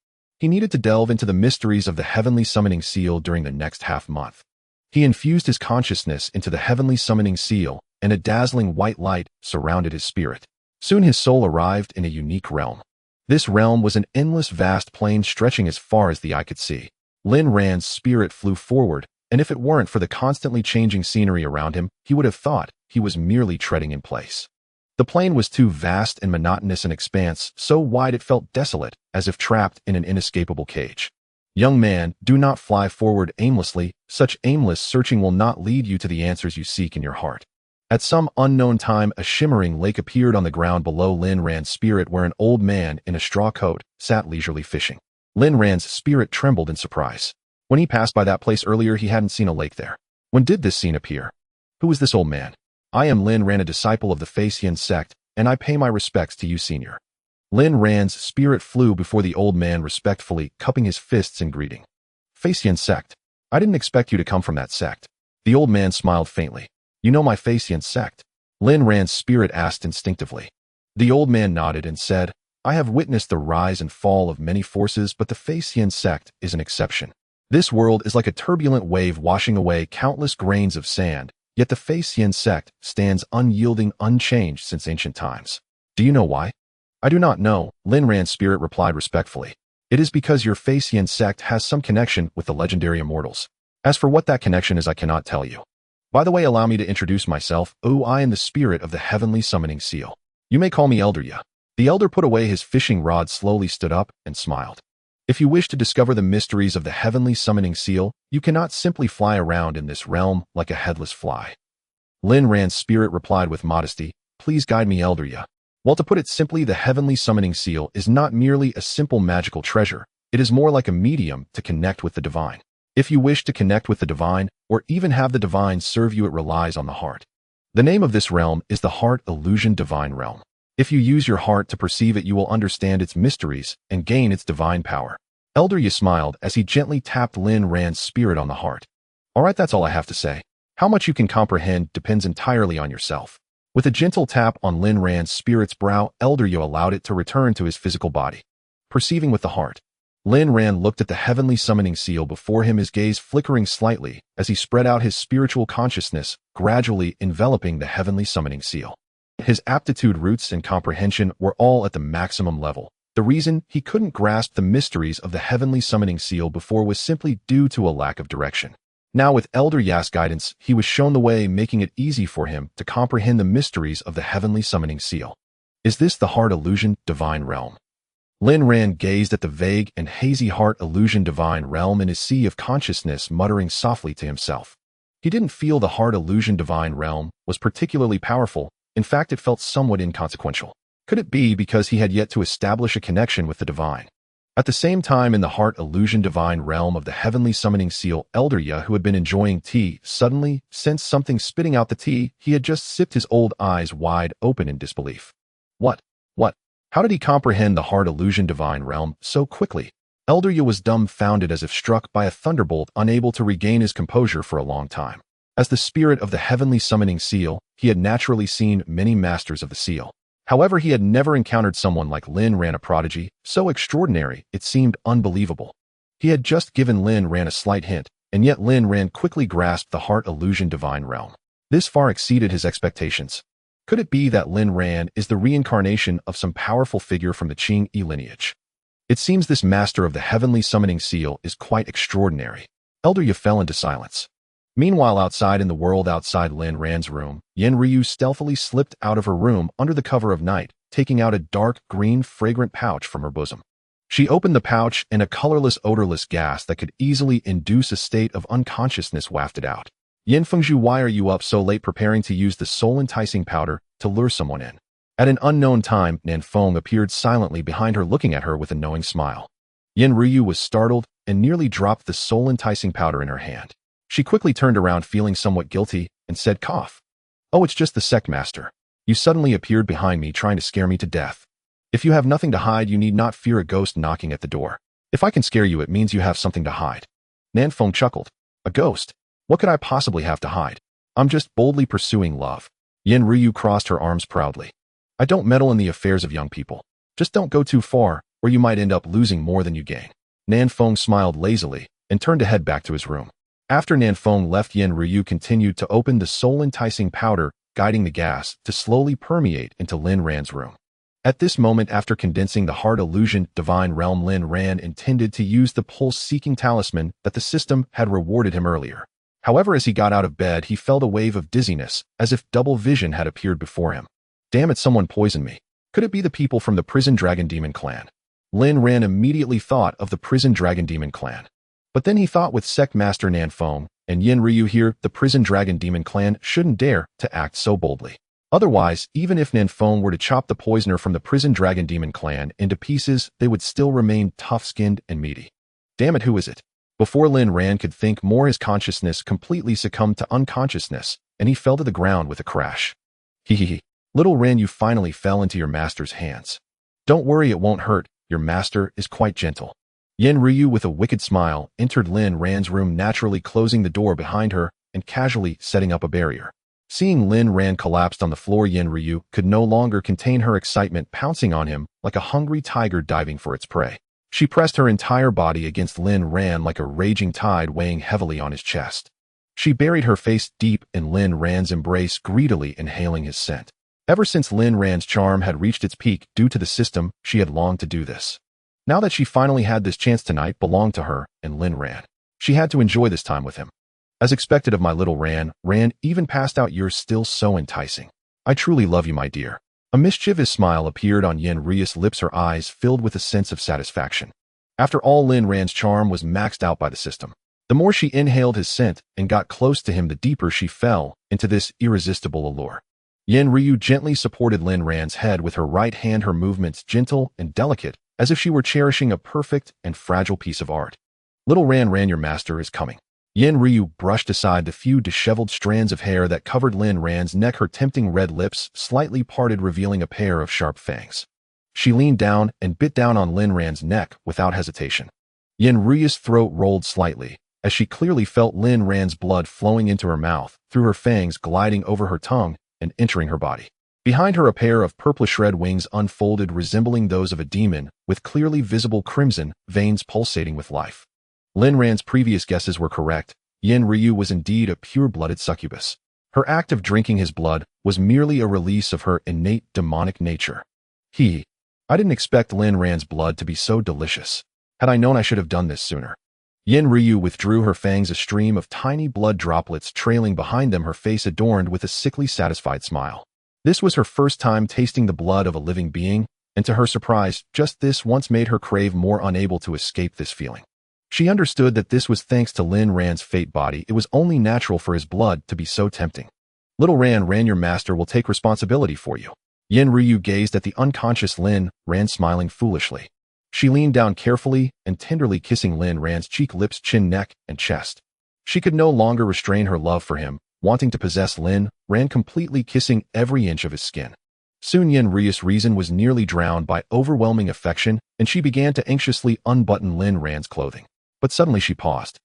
He needed to delve into the mysteries of the heavenly summoning seal during the next half-month. He infused his consciousness into the heavenly summoning seal, and a dazzling white light surrounded his spirit. Soon his soul arrived in a unique realm. This realm was an endless vast plain stretching as far as the eye could see. Lin Ran's spirit flew forward, and if it weren't for the constantly changing scenery around him, he would have thought he was merely treading in place. The plain was too vast and monotonous an expanse, so wide it felt desolate, as if trapped in an inescapable cage. Young man, do not fly forward aimlessly. Such aimless searching will not lead you to the answers you seek in your heart. At some unknown time, a shimmering lake appeared on the ground below Lin Ran's spirit, where an old man in a straw coat sat leisurely fishing. Lin Ran's spirit trembled in surprise. When he passed by that place earlier, he hadn't seen a lake there. When did this scene appear? Who is this old man? I am Lin Ran, a disciple of the Xianxia sect, and I pay my respects to you, senior. Lin Ran's spirit flew before the old man respectfully, cupping his fists in greeting. Xianxia sect. I didn't expect you to come from that sect. The old man smiled faintly. You know my Xianxia sect? Lin Ran's spirit asked instinctively. The old man nodded and said, I have witnessed the rise and fall of many forces, but the Xianxia sect is an exception. This world is like a turbulent wave washing away countless grains of sand, yet the Xianxia sect stands unyielding, unchanged since ancient times. Do you know why? I do not know, Lin Ran's spirit replied respectfully. It is because your Xianxia sect has some connection with the legendary immortals. As for what that connection is, I cannot tell you. By the way, allow me to introduce myself. I am the spirit of the heavenly summoning seal. You may call me Elder Ya. The elder put away his fishing rod, slowly stood up, and smiled. If you wish to discover the mysteries of the heavenly summoning seal, you cannot simply fly around in this realm like a headless fly. Lin Ran's spirit replied with modesty, Please guide me, Elder Ya. Well, to put it simply, the heavenly summoning seal is not merely a simple magical treasure. It is more like a medium to connect with the divine. If you wish to connect with the divine, or even have the divine serve you, it relies on the heart. The name of this realm is the Heart Illusion Divine Realm. If you use your heart to perceive it, you will understand its mysteries and gain its divine power. Elder Ya smiled as he gently tapped Lin Ran's spirit on the heart. Alright, that's all I have to say. How much you can comprehend depends entirely on yourself. With a gentle tap on Lin Ran's spirit's brow, Elder Ya allowed it to return to his physical body. Perceiving with the heart, Lin Ran looked at the heavenly summoning seal before him, his gaze flickering slightly as he spread out his spiritual consciousness, gradually enveloping the heavenly summoning seal. His aptitude, roots, and comprehension were all at the maximum level. The reason he couldn't grasp the mysteries of the heavenly summoning seal before was simply due to a lack of direction. Now, with Elder Ya's guidance, he was shown the way, making it easy for him to comprehend the mysteries of the heavenly summoning seal. Is this the Heart Illusion Divine Realm? Lin Ran gazed at the vague and hazy Heart Illusion Divine Realm in his sea of consciousness, muttering softly to himself. He didn't feel the Heart Illusion Divine Realm was particularly powerful. In fact, it felt somewhat inconsequential. Could it be because he had yet to establish a connection with the divine? At the same time, in the Heart Illusion Divine Realm of the heavenly summoning seal, Elder Ya, who had been enjoying tea, suddenly sensed something spitting out the tea he had just sipped, his old eyes wide open in disbelief. What? How did he comprehend the Heart Illusion Divine Realm so quickly? Elder Ya was dumbfounded, as if struck by a thunderbolt, unable to regain his composure for a long time. As the spirit of the heavenly summoning seal, he had naturally seen many masters of the seal. However, he had never encountered someone like Lin Ran, a prodigy, so extraordinary it seemed unbelievable. He had just given Lin Ran a slight hint, and yet Lin Ran quickly grasped the Heart Illusion Divine Realm. This far exceeded his expectations. Could it be that Lin Ran is the reincarnation of some powerful figure from the Qing lineage? It seems this master of the heavenly summoning seal is quite extraordinary. Elder Ya fell into silence. Meanwhile, outside in the world outside Lin Ran's room, Yen Ryu stealthily slipped out of her room under the cover of night, taking out a dark green fragrant pouch from her bosom. She opened the pouch, and a colorless, odorless gas that could easily induce a state of unconsciousness wafted out. Yen Fengzhu, why are you up so late preparing to use the soul-enticing powder to lure someone in? At an unknown time, Nan Feng appeared silently behind her, looking at her with a knowing smile. Yen Ryu was startled and nearly dropped the soul-enticing powder in her hand. She quickly turned around, feeling somewhat guilty, and said, "Cough. Oh, it's just the sect master. You suddenly appeared behind me, trying to scare me to death. If you have nothing to hide, you need not fear a ghost knocking at the door. If I can scare you, it means you have something to hide." Nan Feng chuckled. "A ghost? What could I possibly have to hide? I'm just boldly pursuing love." Yen Ryu crossed her arms proudly. "I don't meddle in the affairs of young people. Just don't go too far, or you might end up losing more than you gain." Nanfeng smiled lazily and turned to head back to his room. After Nanfeng left, Yin Ryu continued to open the soul-enticing powder, guiding the gas to slowly permeate into Lin Ran's room. At this moment, after condensing the hard illusion divine realm, Lin Ran intended to use the pulse-seeking talisman that the system had rewarded him earlier. However, as he got out of bed, he felt a wave of dizziness, as if double vision had appeared before him. Damn it, someone poisoned me. Could it be the people from the prison Dragon Demon clan? Lin Ran immediately thought of the prison Dragon Demon clan. But then he thought, with Sect Master Nanfeng and Yin Ryu here, the prison Dragon Demon clan shouldn't dare to act so boldly. Otherwise, even if Nanfeng were to chop the poisoner from the prison Dragon Demon clan into pieces, they would still remain tough-skinned and meaty. Damn it, who is it? Before Lin Ran could think more, his consciousness completely succumbed to unconsciousness, and he fell to the ground with a crash. Hehehe. Little Ran, you finally fell into your master's hands. Don't worry, it won't hurt. Your master is quite gentle. Yin Ryu, with a wicked smile, entered Lin Ran's room, naturally closing the door behind her and casually setting up a barrier. Seeing Lin Ran collapsed on the floor, Yin Ryu could no longer contain her excitement, pouncing on him like a hungry tiger diving for its prey. She pressed her entire body against Lin Ran like a raging tide, weighing heavily on his chest. She buried her face deep in Lin Ran's embrace, greedily inhaling his scent. Ever since Lin Ran's charm had reached its peak due to the system, she had longed to do this. Now that she finally had this chance, tonight belonged to her and Lin Ran. She had to enjoy this time with him. As expected of my little Ran, even passed out. You're still so enticing. I truly love you, my dear. A mischievous smile appeared on Yin Ryu's lips, her eyes filled with a sense of satisfaction. After all, Lin Ran's charm was maxed out by the system. The more she inhaled his scent and got close to him, the deeper she fell into this irresistible allure. Yin Ryu gently supported Lin Ran's head with her right hand, her movements gentle and delicate, as if she were cherishing a perfect and fragile piece of art. Little Ran, your master is coming. Yin Ryu brushed aside the few disheveled strands of hair that covered Lin Ran's neck, her tempting red lips slightly parted, revealing a pair of sharp fangs. She leaned down and bit down on Lin Ran's neck without hesitation. Yin Ryu's throat rolled slightly, as she clearly felt Lin Ran's blood flowing into her mouth, through her fangs gliding over her tongue and entering her body. Behind her, a pair of purplish red wings unfolded, resembling those of a demon, with clearly visible crimson veins pulsating with life. Lin Ran's previous guesses were correct. Yin Ryu was indeed a pure-blooded succubus. Her act of drinking his blood was merely a release of her innate demonic nature. I didn't expect Lin Ran's blood to be so delicious. Had I known, I should have done this sooner. Yin Ryu withdrew her fangs, a stream of tiny blood droplets trailing behind them, her face adorned with a sickly satisfied smile. This was her first time tasting the blood of a living being, and to her surprise, just this once made her crave more, unable to escape this feeling. She understood that this was thanks to Lin Ran's fate body. It was only natural for his blood to be so tempting. Little Ran, your master will take responsibility for you. Yin Ryu gazed at the unconscious Lin Ran, smiling foolishly. She leaned down carefully and tenderly kissing Lin Ran's cheek, lips, chin, neck, and chest. She could no longer restrain her love for him, wanting to possess Lin Ran completely, kissing every inch of his skin. Soon Yin Ryu's reason was nearly drowned by overwhelming affection, and she began to anxiously unbutton Lin Ran's clothing. But suddenly she paused.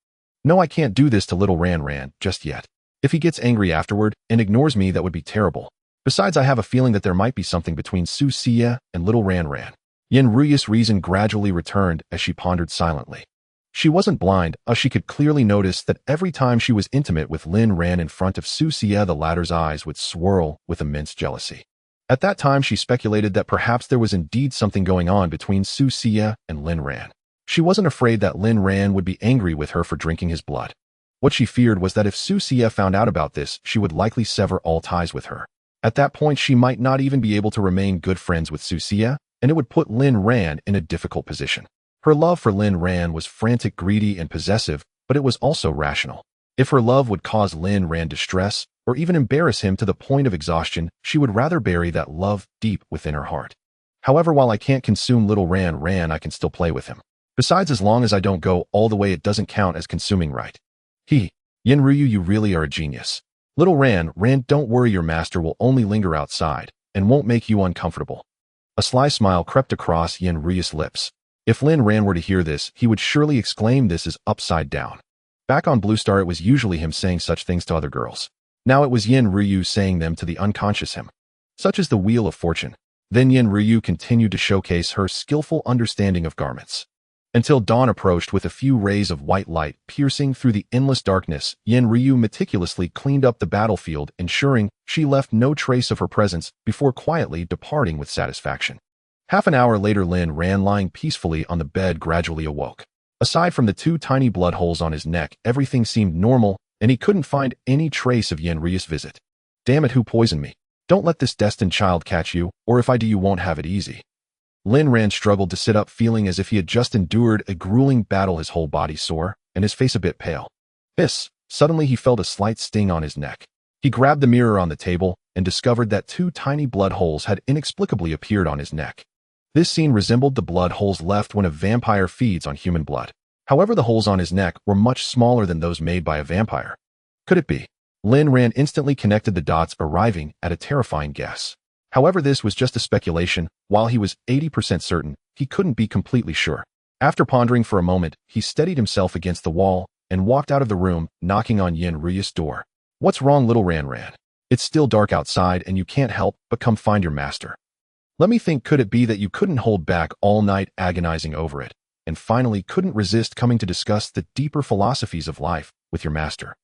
No, I can't do this to little Ran just yet. If he gets angry afterward and ignores me, that would be terrible. Besides, I have a feeling that there might be something between Xianxia and little Ran. Yin Ryu's reason gradually returned as she pondered silently. She wasn't blind, as she could clearly notice that every time she was intimate with Lin Ran in front of Xianxia, the latter's eyes would swirl with immense jealousy. At that time, she speculated that perhaps there was indeed something going on between Xianxia and Lin Ran. She wasn't afraid that Lin Ran would be angry with her for drinking his blood. What she feared was that if Xianxia found out about this, she would likely sever all ties with her. At that point, she might not even be able to remain good friends with Xianxia, and it would put Lin Ran in a difficult position. Her love for Lin Ran was frantic, greedy, and possessive, but it was also rational. If her love would cause Lin Ran distress, or even embarrass him to the point of exhaustion, she would rather bury that love deep within her heart. However, while I can't consume little Ran, I can still play with him. Besides, as long as I don't go all the way, it doesn't count as consuming, right? Yin Ryu, you really are a genius. Little Ran, don't worry, your master will only linger outside, and won't make you uncomfortable. A sly smile crept across Yin Ryu's lips. If Lin Ran were to hear this, he would surely exclaim this is upside down. Back on Blue Star, it was usually him saying such things to other girls. Now it was Yin Ryu saying them to the unconscious him. Such is the wheel of fortune. Then Yin Ryu continued to showcase her skillful understanding of garments. Until dawn approached with a few rays of white light piercing through the endless darkness, Yin Ryu meticulously cleaned up the battlefield, ensuring she left no trace of her presence before quietly departing with satisfaction. Half an hour later, Lin Ran, lying peacefully on the bed, gradually awoke. Aside from the 2 tiny blood holes on his neck, everything seemed normal, and he couldn't find any trace of Yin Ryu's visit. Damn it, who poisoned me? Don't let this destined child catch you, or if I do, you won't have it easy. Lin Ran struggled to sit up, feeling as if he had just endured a grueling battle, his whole body sore, and his face a bit pale. Suddenly he felt a slight sting on his neck. He grabbed the mirror on the table and discovered that 2 tiny blood holes had inexplicably appeared on his neck. This scene resembled the blood holes left when a vampire feeds on human blood. However, the holes on his neck were much smaller than those made by a vampire. Could it be? Lin Ran instantly connected the dots, arriving at a terrifying guess. However, this was just a speculation. While he was 80% certain, he couldn't be completely sure. After pondering for a moment, he steadied himself against the wall and walked out of the room, knocking on Yin Ryu's door. What's wrong, little Ran? It's still dark outside and you can't help but come find your master. Let me think, could it be that you couldn't hold back all night agonizing over it, and finally couldn't resist coming to discuss the deeper philosophies of life with your master?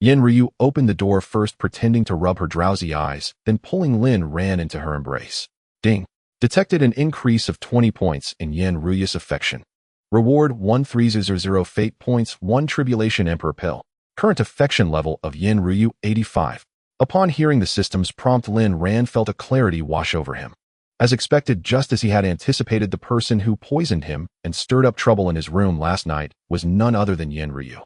Yin Ryu opened the door, first pretending to rub her drowsy eyes, then pulling Lin Ran into her embrace. Ding! Detected an increase of 20 points in Yin Ryu's affection. Reward 1300 fate points, 1 tribulation emperor pill. Current affection level of Yin Ryu 85. Upon hearing the system's prompt, Lin Ran felt a clarity wash over him. As expected, just as he had anticipated, the person who poisoned him and stirred up trouble in his room last night was none other than Yin Ryu.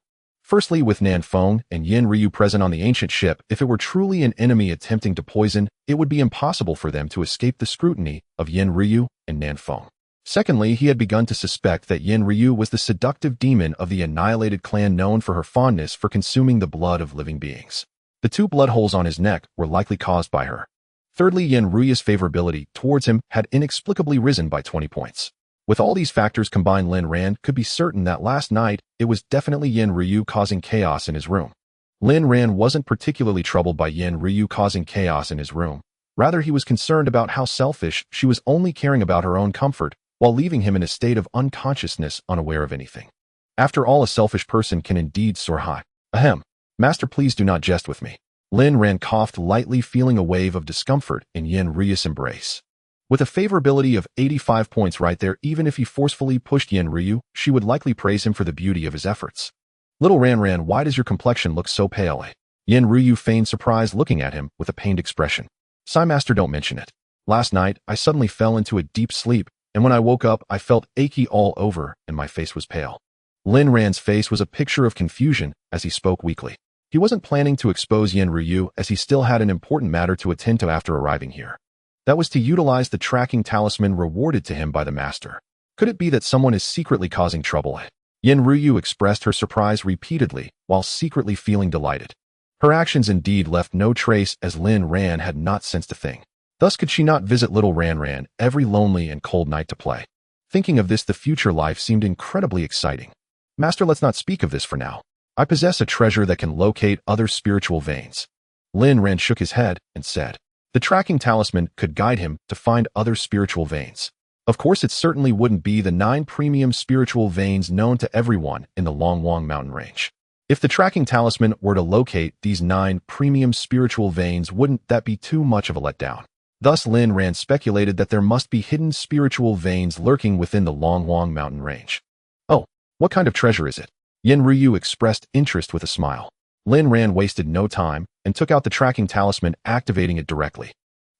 Firstly, with Nan Feng and Yin Ryu present on the ancient ship, if it were truly an enemy attempting to poison, it would be impossible for them to escape the scrutiny of Yin Ryu and Nan Feng. Secondly, he had begun to suspect that Yin Ryu was the seductive demon of the annihilated clan, known for her fondness for consuming the blood of living beings. The 2 blood holes on his neck were likely caused by her. Thirdly, Yin Ryu's favorability towards him had inexplicably risen by 20 points. With all these factors combined, Lin Ran could be certain that last night it was definitely Yin Ryu causing chaos in his room. Lin Ran wasn't particularly troubled by Yin Ryu causing chaos in his room. Rather, he was concerned about how selfish she was, only caring about her own comfort while leaving him in a state of unconsciousness, unaware of anything. After all, a selfish person can indeed soar high. Ahem. Master, please do not jest with me. Lin Ran coughed lightly, feeling a wave of discomfort in Yin Ryu's embrace. With a favorability of 85 points right there, even if he forcefully pushed Yin Ryu, she would likely praise him for the beauty of his efforts. Little Ran, why does your complexion look so pale? Yin Ryu feigned surprise, looking at him with a pained expression. Sigh, master, don't mention it. Last night, I suddenly fell into a deep sleep, and when I woke up, I felt achy all over and my face was pale. Lin Ran's face was a picture of confusion as he spoke weakly. He wasn't planning to expose Yin Ryu, as he still had an important matter to attend to after arriving here. That was to utilize the tracking talisman rewarded to him by the master. Could it be that someone is secretly causing trouble? Yin Ryu expressed her surprise repeatedly, while secretly feeling delighted. Her actions indeed left no trace, as Lin Ran had not sensed a thing. Thus could she not visit little Ran every lonely and cold night to play. Thinking of this, the future life seemed incredibly exciting. Master, let's not speak of this for now. I possess a treasure that can locate other spiritual veins. Lin Ran shook his head and said, the tracking talisman could guide him to find other spiritual veins. Of course, it certainly wouldn't be the 9 premium spiritual veins known to everyone in the Longwang mountain range. If the tracking talisman were to locate these 9 premium spiritual veins, wouldn't that be too much of a letdown? Thus, Lin Ran speculated that there must be hidden spiritual veins lurking within the Longwang mountain range. Oh, what kind of treasure is it? Yin Ryu expressed interest with a smile. Lin Ran wasted no time and took out the tracking talisman, activating it directly.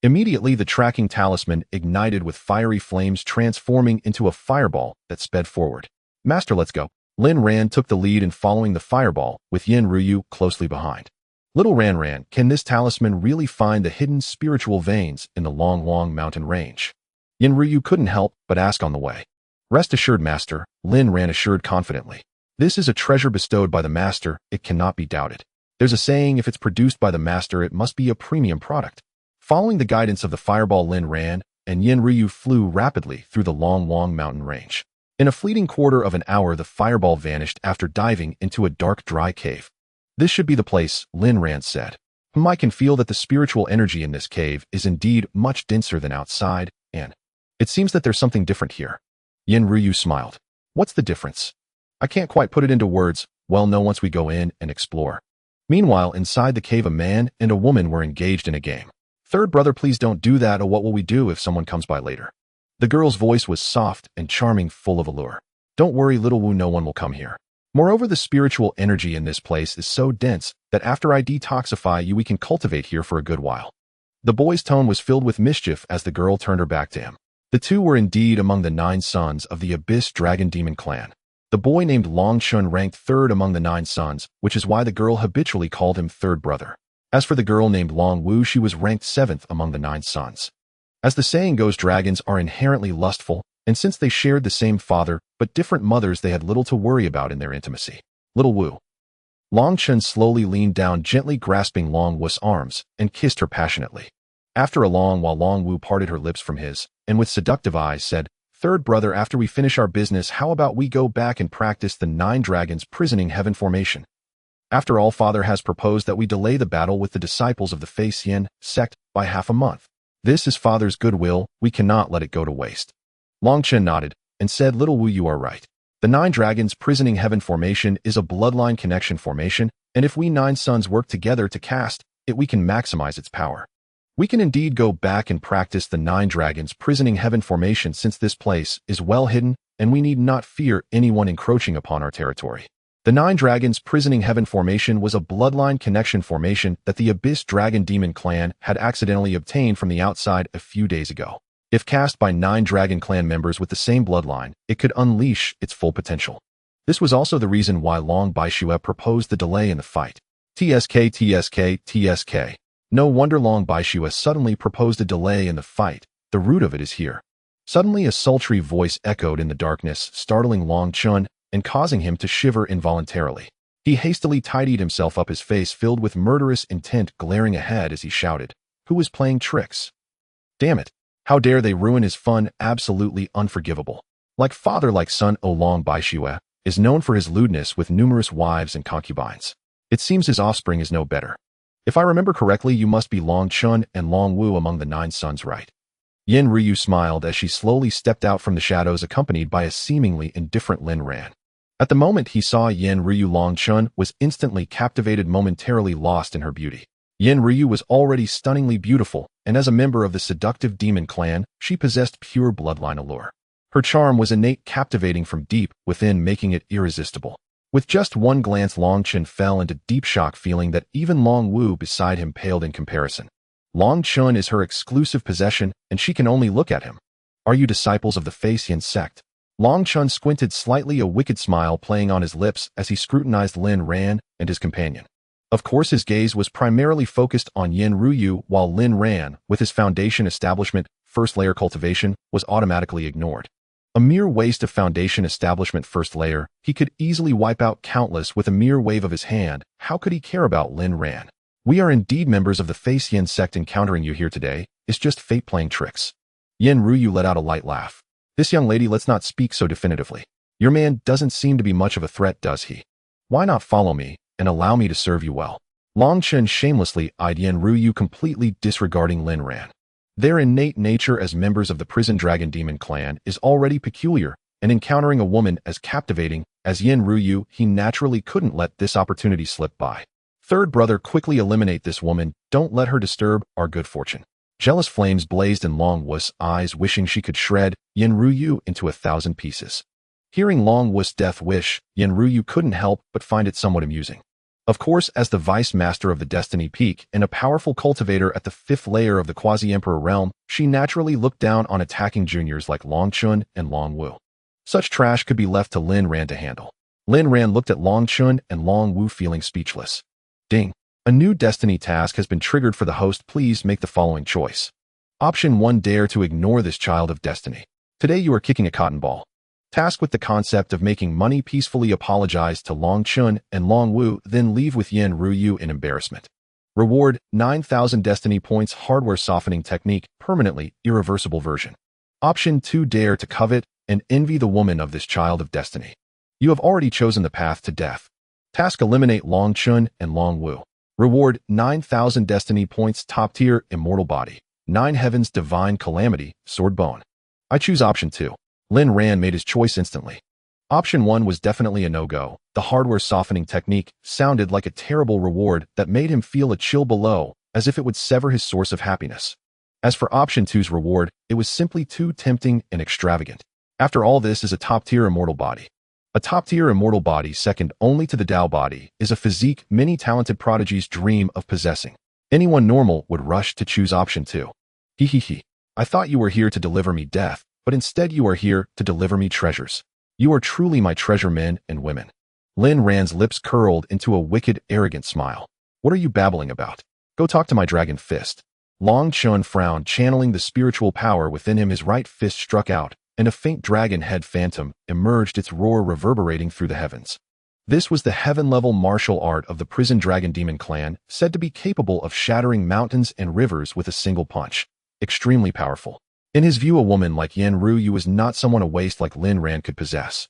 Immediately, the tracking talisman ignited with fiery flames, transforming into a fireball that sped forward. Master, let's go. Lin Ran took the lead in following the fireball, with Yin Ryu closely behind. Little Ran, can this talisman really find the hidden spiritual veins in the Longwang mountain range? Yin Ryu couldn't help but ask on the way. Rest assured, master, Lin Ran assured confidently. This is a treasure bestowed by the master, it cannot be doubted. There's a saying, if it's produced by the master, it must be a premium product. Following the guidance of the fireball, Lin Ran and Yin Ryu flew rapidly through the Longwang mountain range. In a fleeting quarter of an hour, the fireball vanished after diving into a dark, dry cave. This should be the place, Lin Ran said. I can feel that the spiritual energy in this cave is indeed much denser than outside, and it seems that there's something different here. Yin Ryu smiled. What's the difference? I can't quite put it into words. Well, no, once we go in and explore. Meanwhile, inside the cave, a man and a woman were engaged in a game. Third brother, please don't do that, or what will we do if someone comes by later? The girl's voice was soft and charming, full of allure. Don't worry, little Wu, no one will come here. Moreover, the spiritual energy in this place is so dense that after I detoxify you, we can cultivate here for a good while. The boy's tone was filled with mischief as the girl turned her back to him. The two were indeed among the 9 sons of the Abyss Dragon Demon clan. The boy named Long Chun ranked 3rd among the 9 sons, which is why the girl habitually called him third brother. As for the girl named Long Wu, she was ranked 7th among the 9 sons. As the saying goes, dragons are inherently lustful, and since they shared the same father but different mothers, they had little to worry about in their intimacy. Little Wu. Long Chun slowly leaned down, gently grasping Long Wu's arms, and kissed her passionately. After a long while, Long Wu parted her lips from his, and with seductive eyes said, Third brother, after we finish our business, how about we go back and practice the 9 dragons prisoning heaven formation? After all, father has proposed that we delay the battle with the disciples of the Xianxia sect by half a month. This is father's goodwill, we cannot let it go to waste. Long Chen nodded and said, Little Wu, you are right. The 9 dragons prisoning heaven formation is a bloodline connection formation, and if we 9 sons work together to cast it, we can maximize its power. We can indeed go back and practice the 9 dragons prisoning heaven formation, since this place is well hidden and we need not fear anyone encroaching upon our territory. The 9 dragons prisoning heaven formation was a bloodline connection formation that the Abyss Dragon Demon clan had accidentally obtained from the outside a few days ago. If cast by 9 Dragon Clan members with the same bloodline, it could unleash its full potential. This was also the reason why Long Baishue proposed the delay in the fight. TSK. No wonder Long Baishue suddenly proposed a delay in the fight. The root of it is here. Suddenly a sultry voice echoed in the darkness, startling Long Chun and causing him to shiver involuntarily. He hastily tidied himself up, his face filled with murderous intent glaring ahead as he shouted, Who was playing tricks? Damn it! How dare they ruin his fun? Absolutely unforgivable. Like father, like son, Long Baishue is known for his lewdness with numerous wives and concubines. It seems his offspring is no better. If I remember correctly, you must be Long Chun and Long Wu among the 9 sons, right? Yin Ryu smiled as she slowly stepped out from the shadows, accompanied by a seemingly indifferent Lin Ran. At the moment he saw Yin Ryu, Long Chun was instantly captivated, momentarily lost in her beauty. Yin Ryu was already stunningly beautiful, and as a member of the seductive demon clan, she possessed pure bloodline allure. Her charm was innate, captivating from deep within, making it irresistible. With just one glance, Long Chun fell into deep shock, feeling that even Long Wu beside him paled in comparison. Long Chun is her exclusive possession, and she can only look at him. Are you disciples of the Xianxia sect? Long Chun squinted slightly, a wicked smile playing on his lips as he scrutinized Lin Ran and his companion. Of course, his gaze was primarily focused on Yin Ryu, while Lin Ran, with his foundation establishment, first layer cultivation, was automatically ignored. A mere waste of foundation establishment first layer, he could easily wipe out countless with a mere wave of his hand. How could he care about Lin Ran? We are indeed members of the Xianxia sect. Encountering you here today is just fate playing tricks. Yin Ryu let out a light laugh. This young lady, let's not speak so definitively. Your man doesn't seem to be much of a threat, does he? Why not follow me and allow me to serve you well? Long Chen shamelessly eyed Yin Ryu, completely disregarding Lin Ran. Their innate nature as members of the Prison Dragon Demon clan is already peculiar, and encountering a woman as captivating as Yin Ryu, he naturally couldn't let this opportunity slip by. Third brother, quickly eliminate this woman. Don't let her disturb our good fortune. Jealous flames blazed in Long Wu's eyes, wishing she could shred Yin Ryu into 1,000 pieces. Hearing Long Wu's death wish, Yin Ryu couldn't help but find it somewhat amusing. Of course, as the vice master of the Destiny Peak and a powerful cultivator at the 5th layer of the Quasi-Emperor realm, she naturally looked down on attacking juniors like Long Chun and Long Wu. Such trash could be left to Lin Ran to handle. Lin Ran looked at Long Chun and Long Wu, feeling speechless. Ding. A new Destiny task has been triggered for the host. Please make the following choice. Option 1. Dare to ignore this child of Destiny. Today you are kicking a cotton ball. Tasked with the concept of making money, peacefully apologize to Long Chun and Long Wu, then leave with Yin Ryu in embarrassment. Reward, 9,000 Destiny points. Hardware softening technique, permanently irreversible version. Option 2. Dare to covet and envy the woman of this child of Destiny. You have already chosen the path to death. Task, eliminate Long Chun and Long Wu. Reward, 9,000 Destiny points. Top tier, immortal body. 9 heavens, divine calamity, sword bone. I choose option 2. Lin Ran made his choice instantly. Option 1 was definitely a no-go. The hardware softening technique sounded like a terrible reward that made him feel a chill below, as if it would sever his source of happiness. As for Option 2's reward, it was simply too tempting and extravagant. After all, this is a top-tier immortal body. A top-tier immortal body, second only to the Dao body, is a physique many talented prodigies dream of possessing. Anyone normal would rush to choose Option 2. He. I thought you were here to deliver me death, but instead you are here to deliver me treasures. You are truly my treasure, men and women. Lin Ran's lips curled into a wicked, arrogant smile. What are you babbling about? Go talk to my dragon fist. Long Chun frowned, channeling the spiritual power within him. His right fist struck out, and a faint dragon head phantom emerged, its roar reverberating through the heavens. This was the heaven-level martial art of the prison dragon demon clan, said to be capable of shattering mountains and rivers with a single punch. Extremely powerful. In his view, a woman like Yen Ruyu was not someone a waste like Lin Ran could possess.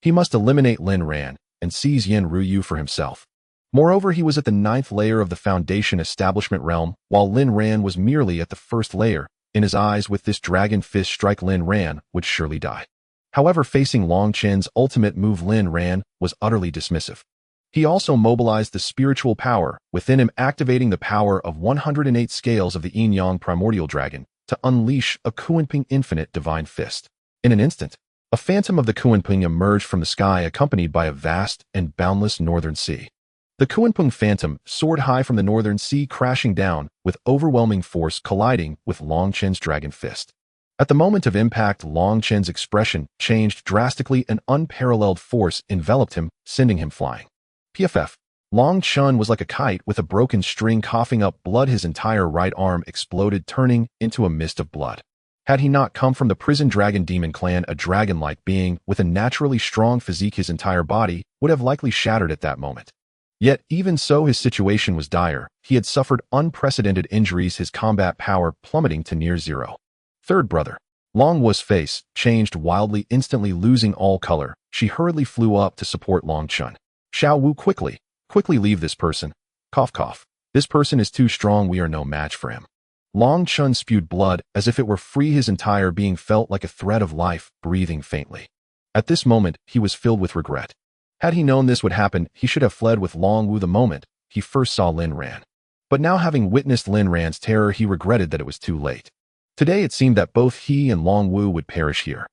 He must eliminate Lin Ran and seize Yen Ruyu for himself. Moreover, he was at the 9th layer of the Foundation establishment realm, while Lin Ran was merely at the 1st layer. In his eyes, with this dragon fist strike, Lin Ran would surely die. However, facing Long Chen's ultimate move, Lin Ran was utterly dismissive. He also mobilized the spiritual power within him, activating the power of 108 scales of the Yin-Yang primordial dragon to unleash a Kunping infinite divine fist. In an instant, a phantom of the Kunping emerged from the sky, accompanied by a vast and boundless northern sea. The Kunping phantom soared high from the northern sea, crashing down with overwhelming force, colliding with Long Chen's dragon fist. At the moment of impact, Long Chen's expression changed drastically. An unparalleled force enveloped him, sending him flying. PFF. Long Chen was like a kite with a broken string, coughing up blood. His entire right arm exploded, turning into a mist of blood. Had he not come from the prison dragon demon clan, a dragon-like being with a naturally strong physique, his entire body would have likely shattered at that moment. Yet, even so, his situation was dire. He had suffered unprecedented injuries, his combat power plummeting to near zero. Third brother. Long Wu's face changed wildly, instantly losing all color. She hurriedly flew up to support Long Chen. Xiao Wu, quickly leave this person. Cough, cough. This person is too strong. We are no match for him. Long Chen spewed blood as if it were free. His entire being felt like a thread of life, breathing faintly. At this moment, he was filled with regret. Had he known this would happen, he should have fled with Long Wu the moment he first saw Lin Ran. But now, having witnessed Lin Ran's terror, he regretted that it was too late. Today it seemed that both he and Long Wu would perish here.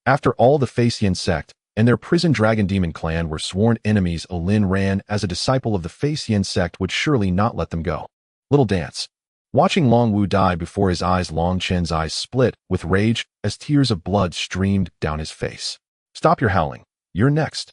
After all, the Flying Sect and their prison dragon demon clan were sworn enemies. Lin Ran, as a disciple of the Flying Sect, would surely not let them go. Little dance. Watching Long Wu die before his eyes, Long Chen's eyes split with rage as tears of blood streamed down his face. Stop your howling. You're next.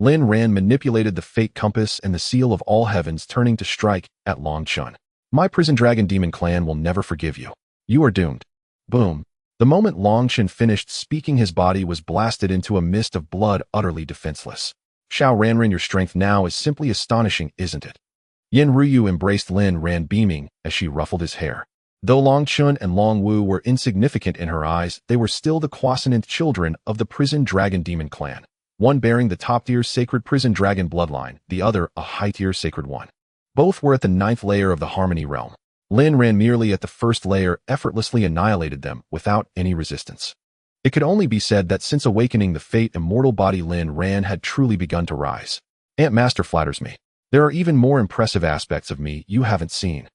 Lin Ran manipulated the fate compass and the seal of all heavens, turning to strike at Long Chen. My prison dragon demon clan will never forgive you. You are doomed. Boom. The moment Long Chen finished speaking, his body was blasted into a mist of blood, utterly defenseless. Xiao Ranran, your strength now is simply astonishing, isn't it? Yen Ruyu embraced Lin Ran, beaming as she ruffled his hair. Though Long Chen and Long Wu were insignificant in her eyes, they were still the quiescent children of the prison dragon demon clan. One bearing the top-tier sacred prison dragon bloodline, the other a high-tier sacred one. Both were at the 9th layer of the harmony realm. Lin Ran, merely at the 1st layer, effortlessly annihilated them without any resistance. It could only be said that since awakening the fate immortal body, Lin Ran had truly begun to rise. Ant Master flatters me. There are even more impressive aspects of me you haven't seen.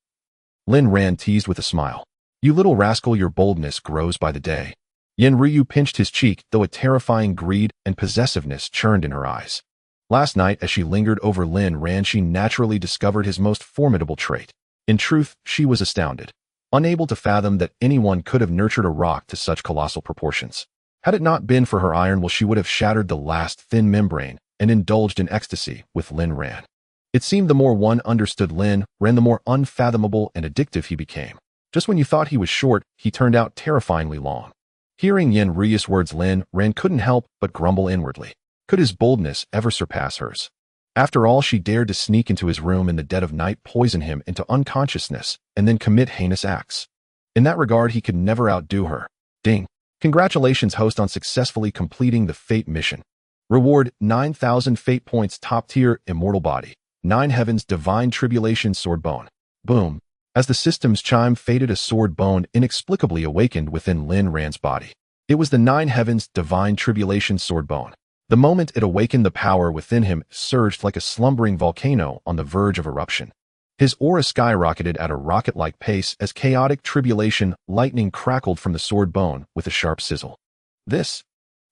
Lin Ran teased with a smile. You little rascal, your boldness grows by the day. Yen Ruyu pinched his cheek, though a terrifying greed and possessiveness churned in her eyes. Last night, as she lingered over Lin Ran, she naturally discovered his most formidable trait. In truth, she was astounded, unable to fathom that anyone could have nurtured a rock to such colossal proportions. Had it not been for her iron will, she would have shattered the last thin membrane and indulged in ecstasy with Lin Ran. It seemed the more one understood Lin Ran, the more unfathomable and addictive he became. Just when you thought he was short, he turned out terrifyingly long. Hearing Yen Ruyu's words, Lin Ran couldn't help but grumble inwardly. Could his boldness ever surpass hers? After all, she dared to sneak into his room in the dead of night, poison him into unconsciousness, and then commit heinous acts. In that regard, he could never outdo her. Ding. Congratulations, host, on successfully completing the Fate mission. Reward 9,000 Fate points, top tier, immortal body. 9 heavens, divine tribulation, sword bone. Boom. As the system's chime faded, a sword bone inexplicably awakened within Lin Ran's body. It was the 9 heavens, divine tribulation, sword bone. The moment it awakened, the power within him surged like a slumbering volcano on the verge of eruption. His aura skyrocketed at a rocket-like pace as chaotic tribulation lightning crackled from the sword bone with a sharp sizzle. This.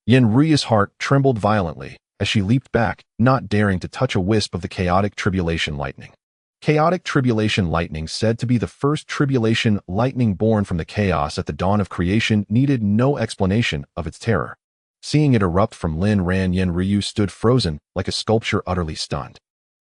Xianxia's heart trembled violently as she leaped back, not daring to touch a wisp of the chaotic tribulation lightning. Chaotic tribulation lightning, said to be the first tribulation lightning born from the chaos at the dawn of creation, needed no explanation of its terror. Seeing it erupt from Lin Ran, Xianxia stood frozen like a sculpture, utterly stunned.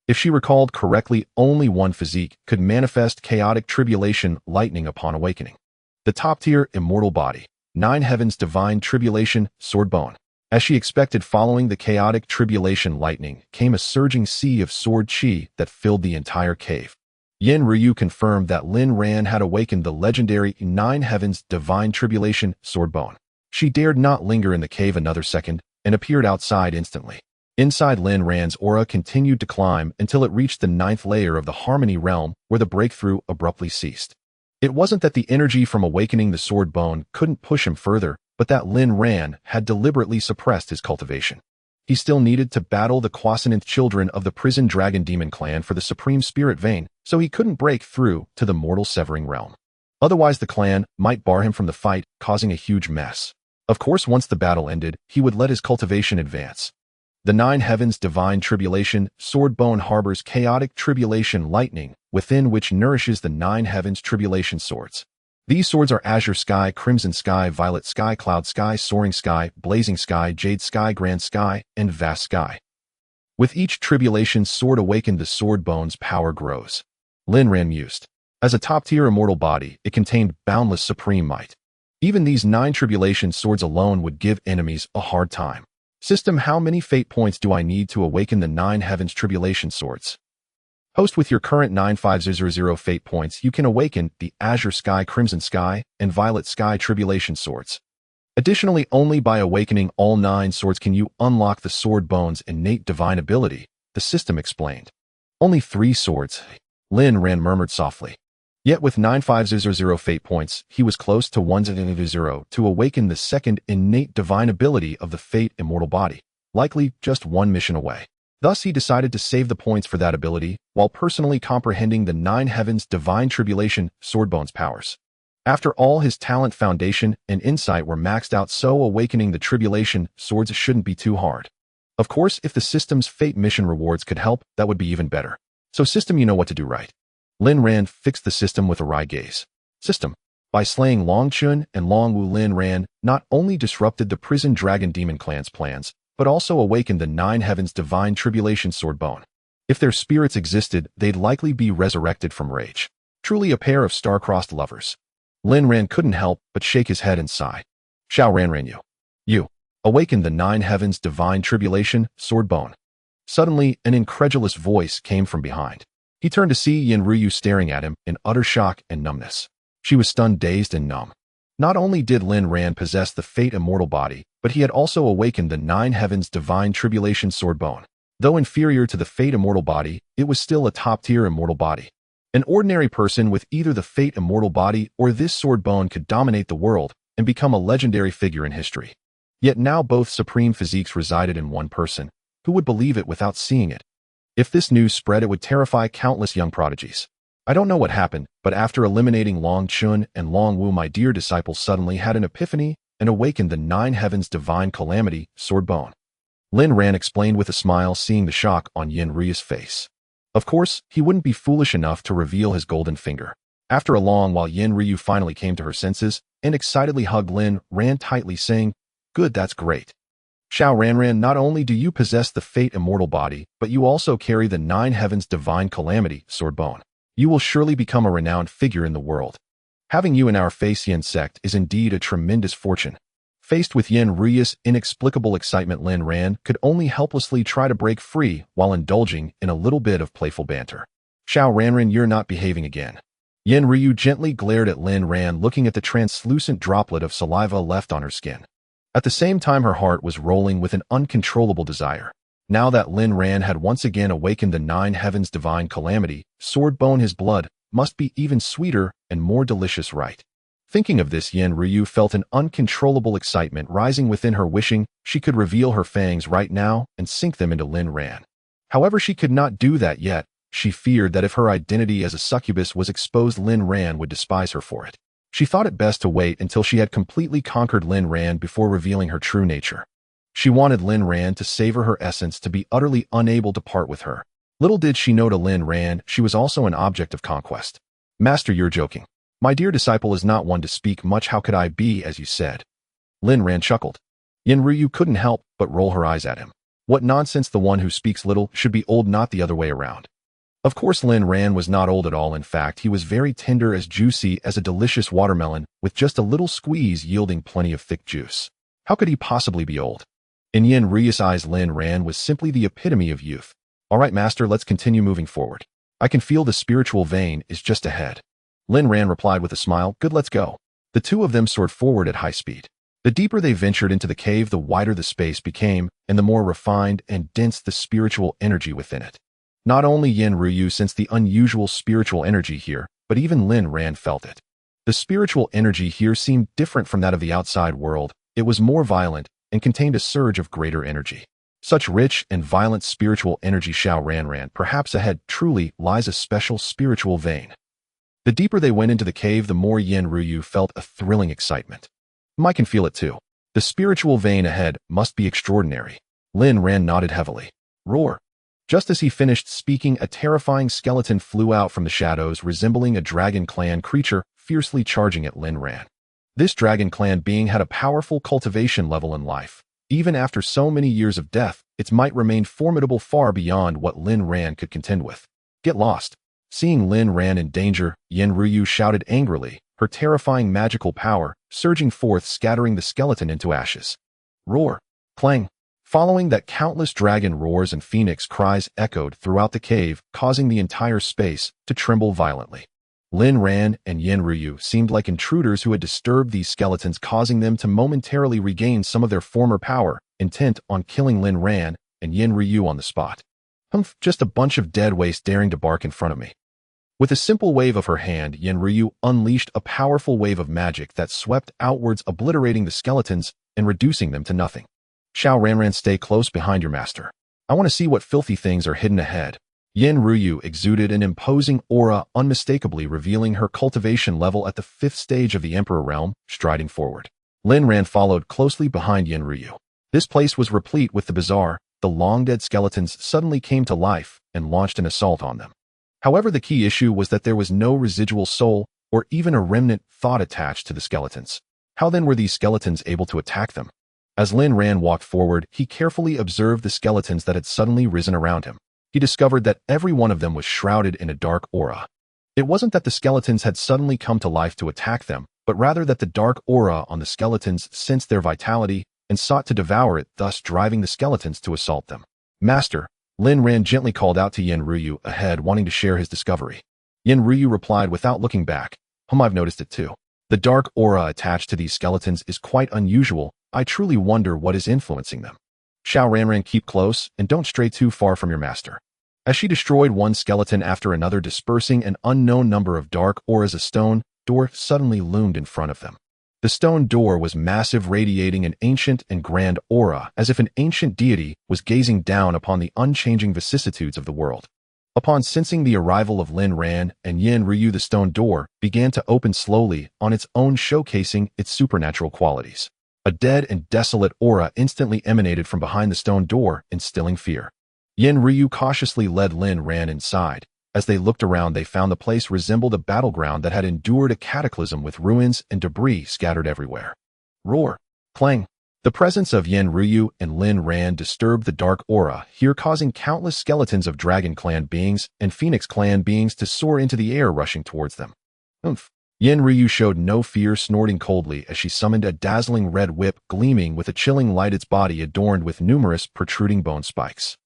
If she recalled correctly, only one physique could manifest chaotic tribulation lightning upon awakening. The top-tier immortal body, 9 heavens divine tribulation, sword bone. As she expected, following the chaotic tribulation lightning came a surging sea of sword chi that filled the entire cave. Xianxia confirmed that Lin Ran had awakened the legendary 9 heavens divine tribulation, sword bone. She dared not linger in the cave another second and appeared outside instantly. Inside, Lin Ran's aura continued to climb until it reached the 9th layer of the Harmony realm, where the breakthrough abruptly ceased. It wasn't that the energy from awakening the sword bone couldn't push him further, but that Lin Ran had deliberately suppressed his cultivation. He still needed to battle the Quasinant children of the prison dragon demon clan for the supreme spirit vein, so he couldn't break through to the mortal severing realm. Otherwise, the clan might bar him from the fight, causing a huge mess. Of course, once the battle ended, he would let his cultivation advance. The 9 heavens divine tribulation, sword bone harbors chaotic tribulation lightning, within which nourishes the 9 heavens tribulation swords. These swords are azure sky, crimson sky, violet sky, cloud sky, soaring sky, blazing sky, jade sky, grand sky, and vast sky. With each tribulation sword awakened, the sword bone's power grows. Lin Ran mused. As a top-tier immortal body, it contained boundless supreme might. Even these 9 tribulation swords alone would give enemies a hard time. System: how many fate points do I need to awaken the 9 heavens tribulation swords? Host: with your current 9500 fate points, you can awaken the azure sky, crimson sky, and violet sky tribulation swords. Additionally, only by awakening all 9 swords can you unlock the sword bone's innate divine ability, the system explained. Only 3 swords, Lin Ran murmured softly. Yet with 9500 fate points, he was close to 100 to awaken the second innate divine ability of the fate immortal body, likely just 1 mission away. Thus, he decided to save the points for that ability, while personally comprehending the 9 heavens divine tribulation swordbone's powers. After all, his talent, foundation, and insight were maxed out, so awakening the tribulation swords shouldn't be too hard. Of course, if the system's fate mission rewards could help, that would be even better. So system, you know what to do, right? Lin Ran fixed the system with a wry gaze. System: by slaying Long Chun and Long Wu, Lin Ran not only disrupted the prison dragon demon clan's plans, but also awakened the 9 heavens divine tribulation sword bone. If their spirits existed, they'd likely be resurrected from rage. Truly a pair of star-crossed lovers. Lin Ran couldn't help but shake his head and sigh. Xiao Ran, you awakened the 9 heavens divine tribulation sword bone. Suddenly, an incredulous voice came from behind. He turned to see Xianxia staring at him in utter shock and numbness. She was stunned, dazed, and numb. Not only did Lin Ran possess the fate immortal body, but he had also awakened the 9 heavens divine tribulation sword bone. Though inferior to the fate immortal body, it was still a top-tier immortal body. An ordinary person with either the fate immortal body or this sword bone could dominate the world and become a legendary figure in history. Yet now both supreme physiques resided in one person. Who would believe it without seeing it? If this news spread, it would terrify countless young prodigies. I don't know what happened, but after eliminating Long Chun and Long Wu, my dear disciple suddenly had an epiphany and awakened the 9 heavens divine calamity sword bone. Lin Ran explained with a smile, seeing the shock on Xianxia's face. Of course, he wouldn't be foolish enough to reveal his golden finger. After a long while, Xianxia finally came to her senses and excitedly hugged Lin Ran tightly, saying, "Good, that's great. Xiao Ran, not only do you possess the fate immortal body, but you also carry the 9 heavens divine calamity sword bone. You will surely become a renowned figure in the world. Having you in our Xian sect is indeed a tremendous fortune." Faced with Xianxia's inexplicable excitement, Lin Ran could only helplessly try to break free while indulging in a little bit of playful banter. "Xiao Ran, you're not behaving again." Xianxia gently glared at Lin Ran, looking at the translucent droplet of saliva left on her skin. At the same time, her heart was rolling with an uncontrollable desire. Now that Lin Ran had once again awakened the 9 heavens divine calamity sword bone, his blood must be even sweeter and more delicious, right? Thinking of this, Yin Ryu felt an uncontrollable excitement rising within her, wishing she could reveal her fangs right now and sink them into Lin Ran. However, she could not do that yet. She feared that if her identity as a succubus was exposed, Lin Ran would despise her for it. She thought it best to wait until she had completely conquered Lin Ran before revealing her true nature. She wanted Lin Ran to savor her essence, to be utterly unable to part with her. Little did she know, to Lin Ran, she was also an object of conquest. Master, you're joking. My dear disciple is not one to speak much. How could I be as you said? Lin Ran chuckled. Yin Ryu couldn't help but roll her eyes at him. What nonsense, the one who speaks little should be old, not the other way around. Of course Lin Ran was not old at all. In fact, he was very tender, as juicy as a delicious watermelon, with just a little squeeze yielding plenty of thick juice. How could he possibly be old? In Yin Ryu's eyes, Lin Ran was simply the epitome of youth. All right, master, let's continue moving forward. I can feel the spiritual vein is just ahead. Lin Ran replied with a smile. Good, let's go. The two of them soared forward at high speed. The deeper they ventured into the cave, the wider the space became, and the more refined and dense the spiritual energy within it. Not only Yin Ryu sensed the unusual spiritual energy here, but even Lin Ran felt it. The spiritual energy here seemed different from that of the outside world. It was more violent and contained a surge of greater energy. Such rich and violent spiritual energy, Xiao Ran, perhaps ahead truly lies a special spiritual vein. The deeper they went into the cave, the more Yin Ryu felt a thrilling excitement. I can feel it too. The spiritual vein ahead must be extraordinary. Lin Ran nodded heavily. Roar. Just as he finished speaking, a terrifying skeleton flew out from the shadows, resembling a Dragon Clan creature, fiercely charging at Lin Ran. This Dragon Clan being had a powerful cultivation level in life. Even after so many years of death, its might remained formidable, far beyond what Lin Ran could contend with. Get lost. Seeing Lin Ran in danger, Yin Ryu shouted angrily, her terrifying magical power surging forth, scattering the skeleton into ashes. Roar. Clang. Following that, countless dragon roars and phoenix cries echoed throughout the cave, causing the entire space to tremble violently. Lin Ran and Yin Ryu seemed like intruders who had disturbed these skeletons, causing them to momentarily regain some of their former power, intent on killing Lin Ran and Yin Ryu on the spot. Humph, just a bunch of dead waste daring to bark in front of me. With a simple wave of her hand, Yin Ryu unleashed a powerful wave of magic that swept outwards, obliterating the skeletons and reducing them to nothing. Xiao Ran, stay close behind your master. I want to see what filthy things are hidden ahead. Yin Ryu exuded an imposing aura, unmistakably revealing her cultivation level at the 5th stage of the Emperor realm, striding forward. Lin Ran followed closely behind Yin Ryu. This place was replete with the bizarre. The long-dead skeletons suddenly came to life and launched an assault on them. However, the key issue was that there was no residual soul or even a remnant thought attached to the skeletons. How then were these skeletons able to attack them? As Lin Ran walked forward, he carefully observed the skeletons that had suddenly risen around him. He discovered that every one of them was shrouded in a dark aura. It wasn't that the skeletons had suddenly come to life to attack them, but rather that the dark aura on the skeletons sensed their vitality and sought to devour it, thus driving the skeletons to assault them. Master, Lin Ran gently called out to Yin Ryu ahead, wanting to share his discovery. Yin Ryu replied without looking back. I've noticed it too. The dark aura attached to these skeletons is quite unusual. I truly wonder what is influencing them. Xiao Ran, keep close and don't stray too far from your master. As she destroyed one skeleton after another, dispersing an unknown number of dark auras, a stone door suddenly loomed in front of them. The stone door was massive, radiating an ancient and grand aura, as if an ancient deity was gazing down upon the unchanging vicissitudes of the world. Upon sensing the arrival of Lin Ran and Yin Ryu, the stone door began to open slowly on its own, showcasing its supernatural qualities. A dead and desolate aura instantly emanated from behind the stone door, instilling fear. Yin Ryu cautiously led Lin Ran inside. As they looked around, they found the place resembled a battleground that had endured a cataclysm, with ruins and debris scattered everywhere. Roar. Clang. The presence of Yin Ryu and Lin Ran disturbed the dark aura here, causing countless skeletons of Dragon Clan beings and Phoenix Clan beings to soar into the air, rushing towards them. Oomph. Yin Ryu showed no fear, snorting coldly as she summoned a dazzling red whip, gleaming with a chilling light, its body adorned with numerous protruding bone spikes.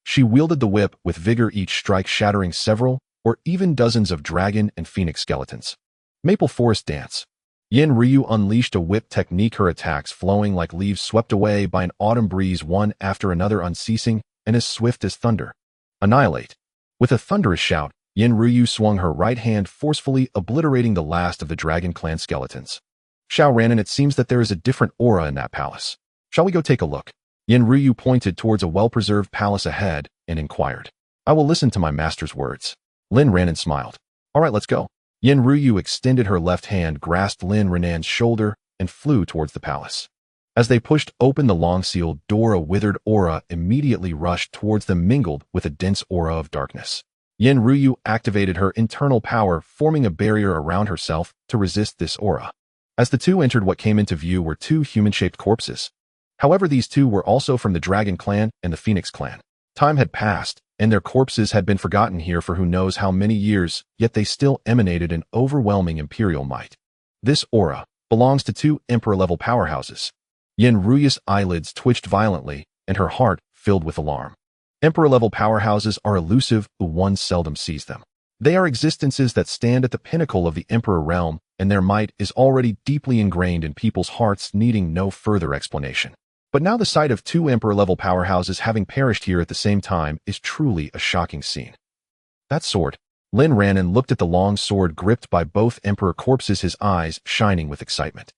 She wielded the whip with vigor, each strike shattering several or even dozens of dragon and phoenix skeletons. Maple Forest Dance. Yin Ryu unleashed a whip technique, her attacks flowing like leaves swept away by an autumn breeze, one after another, unceasing and as swift as thunder. Annihilate. With a thunderous shout, Yin Ruyu swung her right hand forcefully, obliterating the last of the Dragon Clan skeletons. Xiao Ranan, it seems that there is a different aura in that palace. Shall we go take a look? Yin Ruyu pointed towards a well-preserved palace ahead and inquired. I will listen to my master's words. Lin Ranan smiled. All right, let's go. Yin Ruyu extended her left hand, grasped Lin Ranan's shoulder, and flew towards the palace. As they pushed open the long-sealed door, a withered aura immediately rushed towards them, mingled with a dense aura of darkness. Yin Ruyu activated her internal power, forming a barrier around herself to resist this aura. As the two entered, what came into view were two human-shaped corpses. However, these two were also from the Dragon Clan and the Phoenix Clan. Time had passed, and their corpses had been forgotten here for who knows how many years, yet they still emanated an overwhelming imperial might. This aura belongs to two emperor-level powerhouses. Yin Ruyu's eyelids twitched violently, and her heart filled with alarm. Emperor-level powerhouses are elusive, but one seldom sees them. They are existences that stand at the pinnacle of the emperor realm, and their might is already deeply ingrained in people's hearts, needing no further explanation. But now the sight of two emperor-level powerhouses having perished here at the same time is truly a shocking scene. That sword. Lin Ranan looked at the long sword gripped by both emperor corpses, his eyes shining with excitement.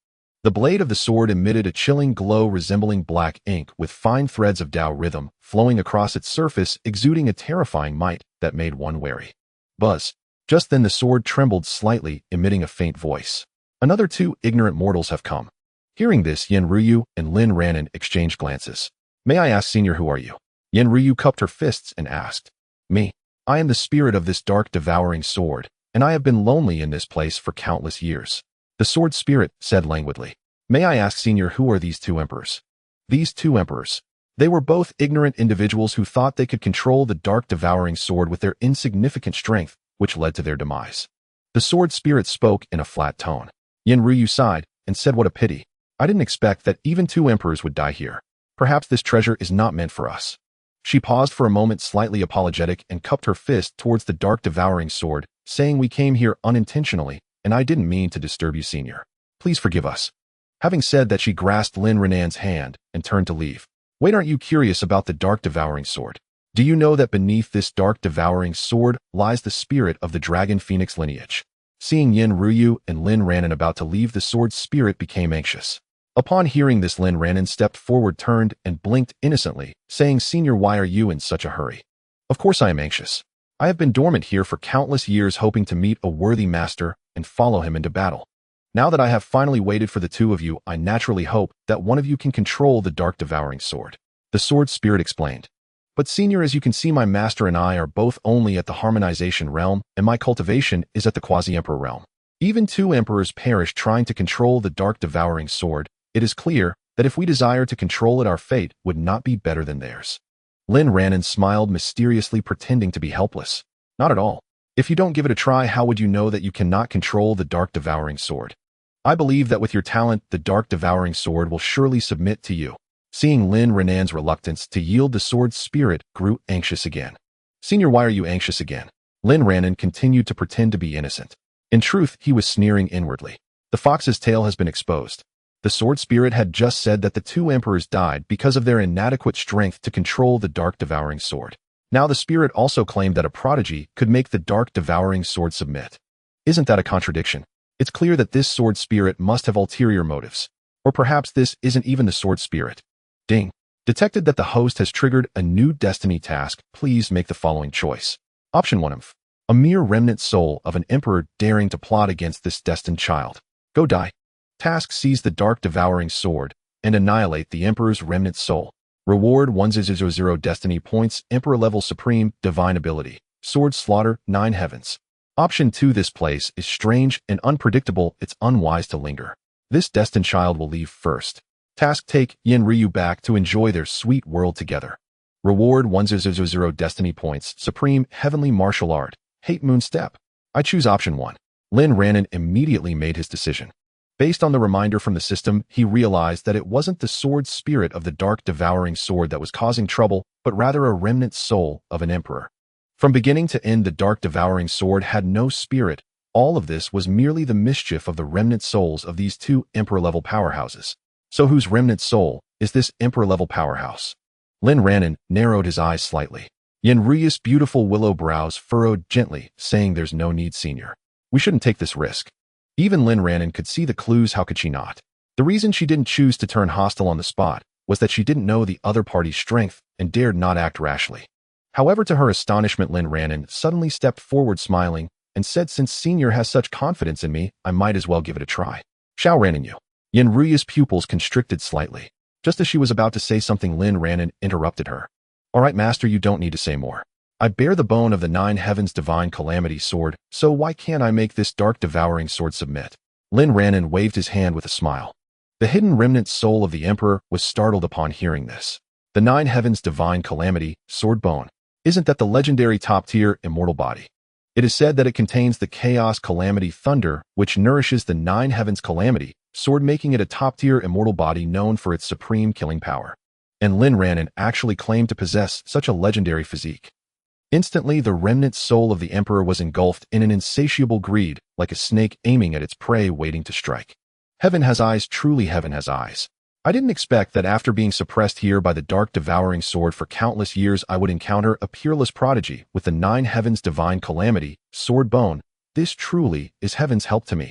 The blade of the sword emitted a chilling glow resembling black ink, with fine threads of Dao rhythm flowing across its surface, exuding a terrifying might that made one wary. Buzz. Just then the sword trembled slightly, emitting a faint voice. Another two ignorant mortals have come. Hearing this, Yin Ruyu and Lin Ranan exchanged glances. May I ask, Senior, who are you? Yin Ruyu cupped her fists and asked. Me. I am the spirit of this dark devouring sword, and I have been lonely in this place for countless years. The sword spirit said languidly. May I ask, Senior, who are these two emperors? These two emperors. They were both ignorant individuals who thought they could control the dark devouring sword with their insignificant strength, which led to their demise. The sword spirit spoke in a flat tone. Yin Ruyu sighed and said, what a pity. I didn't expect that even two emperors would die here. Perhaps this treasure is not meant for us. She paused for a moment, slightly apologetic, and cupped her fist towards the dark devouring sword, saying, we came here unintentionally, and I didn't mean to disturb you, Senior. Please forgive us. Having said that, she grasped Lin Ranan's hand and turned to leave. Wait, aren't you curious about the dark devouring sword? Do you know that beneath this dark devouring sword lies the spirit of the Dragon Phoenix lineage? Seeing Yin Ruyu and Lin Ranan about to leave, the sword spirit became anxious. Upon hearing this, Lin Ranan stepped forward, turned, and blinked innocently, saying, Senior, why are you in such a hurry? Of course I am anxious. I have been dormant here for countless years, hoping to meet a worthy master and follow him into battle. Now that I have finally waited for the two of you, I naturally hope that one of you can control the dark devouring sword. The sword spirit explained. But Senior, as you can see, my master and I are both only at the harmonization realm, and my cultivation is at the quasi-emperor realm. Even two emperors perished trying to control the dark devouring sword. It is clear that if we desire to control it, our fate would not be better than theirs. Lin Ranan smiled mysteriously, pretending to be helpless. Not at all. If you don't give it a try, how would you know that you cannot control the dark devouring sword? I believe that with your talent, the dark devouring sword will surely submit to you. Seeing Lin Ranan's reluctance to yield, the sword spirit grew anxious again. Senior, why are you anxious again? Lin Ranan continued to pretend to be innocent. In truth, he was sneering inwardly. The fox's tail has been exposed. The sword spirit had just said that the two emperors died because of their inadequate strength to control the dark devouring sword. Now the spirit also claimed that a prodigy could make the dark devouring sword submit. Isn't that a contradiction? It's clear that this sword spirit must have ulterior motives. Or perhaps this isn't even the sword spirit. Ding. Detected that the host has triggered a new destiny task. Please make the following choice. Option 1 of a mere remnant soul of an emperor daring to plot against this destined child. Go die. Task: seize the dark devouring sword and annihilate the emperor's remnant soul. Reward 1000 destiny points. Emperor level supreme divine ability. Sword slaughter 9 heavens. Option 2. This place is strange and unpredictable. It's unwise to linger. This destined child will leave first. Task: take Yin Ryu back to enjoy their sweet world together. Reward 1000 destiny points. Supreme heavenly martial art. Hate moon step. I choose option 1. Lin Ranan immediately made his decision. Based on the reminder from the system, he realized that it wasn't the sword spirit of the dark devouring sword that was causing trouble, but rather a remnant soul of an emperor. From beginning to end, the dark devouring sword had no spirit. All of this was merely the mischief of the remnant souls of these two emperor-level powerhouses. So whose remnant soul is this emperor-level powerhouse? Lin Ranan narrowed his eyes slightly. Yen Ruya's beautiful willow brows furrowed gently, saying there's no need, senior. We shouldn't take this risk. Even Lin Ranon could see the clues, how could she not? The reason she didn't choose to turn hostile on the spot was that she didn't know the other party's strength and dared not act rashly. However, to her astonishment, Lin Ranon suddenly stepped forward smiling and said, since senior has such confidence in me, I might as well give it a try. Xiao Ranon you. Yen Ruya's pupils constricted slightly. Just as she was about to say something, Lin Ranon interrupted her. All right, master, you don't need to say more. I bear the bone of the 9 heavens divine calamity sword, so why can't I make this dark devouring sword submit? Lin Ranon waved his hand with a smile. The hidden remnant soul of the emperor was startled upon hearing this. The 9 heavens divine calamity sword bone. Isn't that the legendary top-tier immortal body? It is said that it contains the chaos calamity thunder, which nourishes the 9 heavens calamity sword, making it a top-tier immortal body known for its supreme killing power. And Lin Ranon actually claimed to possess such a legendary physique. Instantly, the remnant soul of the emperor was engulfed in an insatiable greed, like a snake aiming at its prey waiting to strike. Heaven has eyes, truly heaven has eyes. I didn't expect that after being suppressed here by the dark devouring sword for countless years, I would encounter a peerless prodigy with the 9 heavens divine calamity sword bone. This truly is heaven's help to me.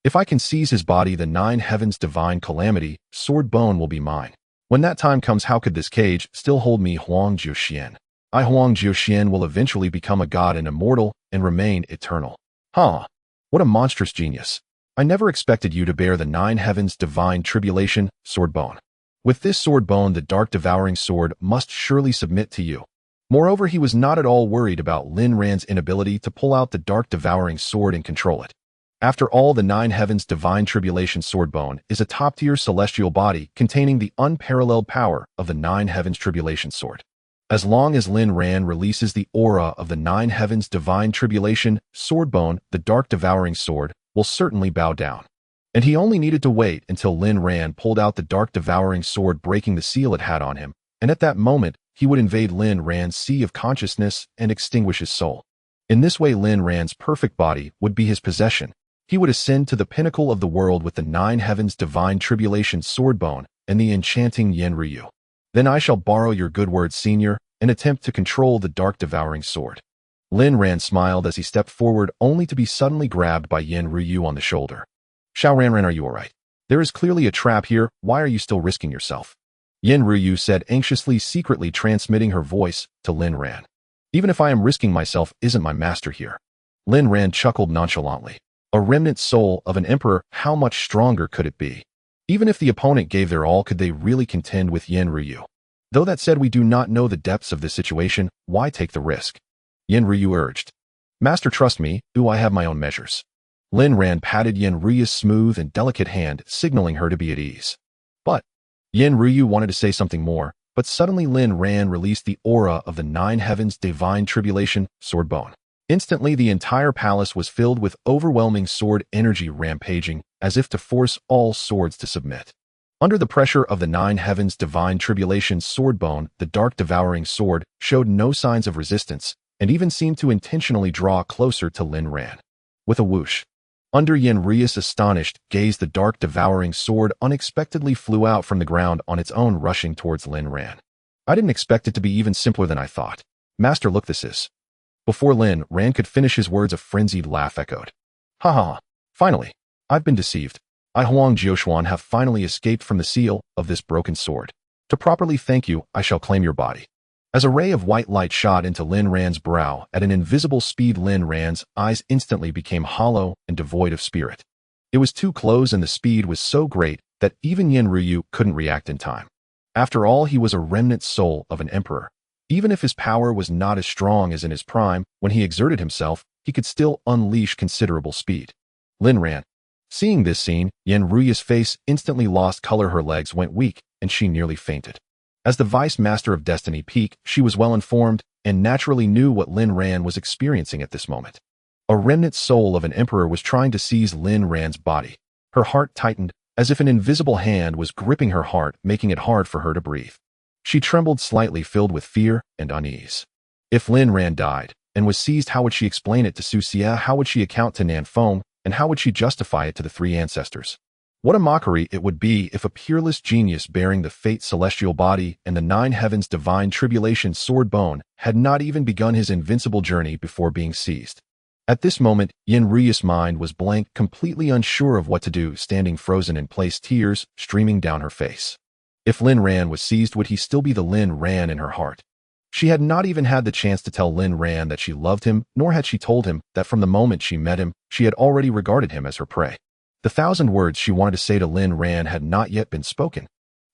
If I can seize his body, the 9 heavens divine calamity sword bone will be mine. When that time comes, how could this cage still hold me? Huang Jiuxian. I, Huang Jiuxian, will eventually become a god and immortal and remain eternal. Huh. What a monstrous genius. I never expected you to bear the 9 heavens divine tribulation sword bone. With this sword bone, the dark devouring sword must surely submit to you. Moreover, he was not at all worried about Lin Ran's inability to pull out the dark devouring sword and control it. After all, the 9 heavens divine tribulation sword bone is a top-tier celestial body containing the unparalleled power of the 9 heavens tribulation sword. As long as Lin Ran releases the aura of the 9 heavens divine tribulation sword bone, the dark devouring sword will certainly bow down. And he only needed to wait until Lin Ran pulled out the dark devouring sword, breaking the seal it had on him, and at that moment, he would invade Lin Ran's sea of consciousness and extinguish his soul. In this way, Lin Ran's perfect body would be his possession. He would ascend to the pinnacle of the world with the 9 heavens divine tribulation sword bone and the enchanting Yen Ryu. Then I shall borrow your good word, senior, and attempt to control the dark devouring sword. Lin Ran smiled as he stepped forward, only to be suddenly grabbed by Yen Ryu on the shoulder. Xiao Ranran, are you all right? There is clearly a trap here. Why are you still risking yourself? Yen Ryu said anxiously, secretly transmitting her voice to Lin Ran. Even if I am risking myself, isn't my master here? Lin Ran chuckled nonchalantly. A remnant soul of an emperor, how much stronger could it be? Even if the opponent gave their all, could they really contend with Yen Ryu? Though that said, we do not know the depths of this situation. Why take the risk? Yen Ryu urged. Master, trust me, I have my own measures. Lin Ran patted Yen Ryu's smooth and delicate hand, signaling her to be at ease. But Yen Ryu wanted to say something more, but suddenly Lin Ran released the aura of the 9 heavens divine tribulation sword bone. Instantly, the entire palace was filled with overwhelming sword energy rampaging, as if to force all swords to submit. Under the pressure of the 9 heavens divine tribulation sword bone, the dark devouring sword showed no signs of resistance, and even seemed to intentionally draw closer to Lin Ran. With a whoosh, under Yen Ryu's astonished gaze, the dark devouring sword unexpectedly flew out from the ground on its own, rushing towards Lin Ran. I didn't expect it to be even simpler than I thought. Master, look, this is... Before Lin Ran could finish his words, a frenzied laugh echoed. Ha ha! Finally! I've been deceived. I, Huang Jiuxuan, have finally escaped from the seal of this broken sword. To properly thank you, I shall claim your body. As a ray of white light shot into Lin Ran's brow at an invisible speed, Lin Ran's eyes instantly became hollow and devoid of spirit. It was too close, and the speed was so great that even Yen Ryu couldn't react in time. After all, he was a remnant soul of an emperor. Even if his power was not as strong as in his prime, when he exerted himself, he could still unleash considerable speed. Lin Ran. Seeing this scene, Yen Ryu's face instantly lost color, her legs went weak, and she nearly fainted. As the Vice Master of Destiny Peak, she was well informed and naturally knew what Lin Ran was experiencing at this moment. A remnant soul of an emperor was trying to seize Lin Ran's body. Her heart tightened, as if an invisible hand was gripping her heart, making it hard for her to breathe. She trembled slightly, filled with fear and unease. If Lin Ran died and was seized, how would she explain it to Xianxia? How would she account to Nan Feng? And how would she justify it to the 3 ancestors? What a mockery it would be if a peerless genius bearing the fate celestial body and the nine heavens divine tribulation sword bone had not even begun his invincible journey before being seized. At this moment, Xianxia's mind was blank, completely unsure of what to do, standing frozen in place, tears streaming down her face. If Lin Ran was seized, would he still be the Lin Ran in her heart? She had not even had the chance to tell Lin Ran that she loved him, nor had she told him that from the moment she met him, she had already regarded him as her prey. The 1,000 words she wanted to say to Lin Ran had not yet been spoken.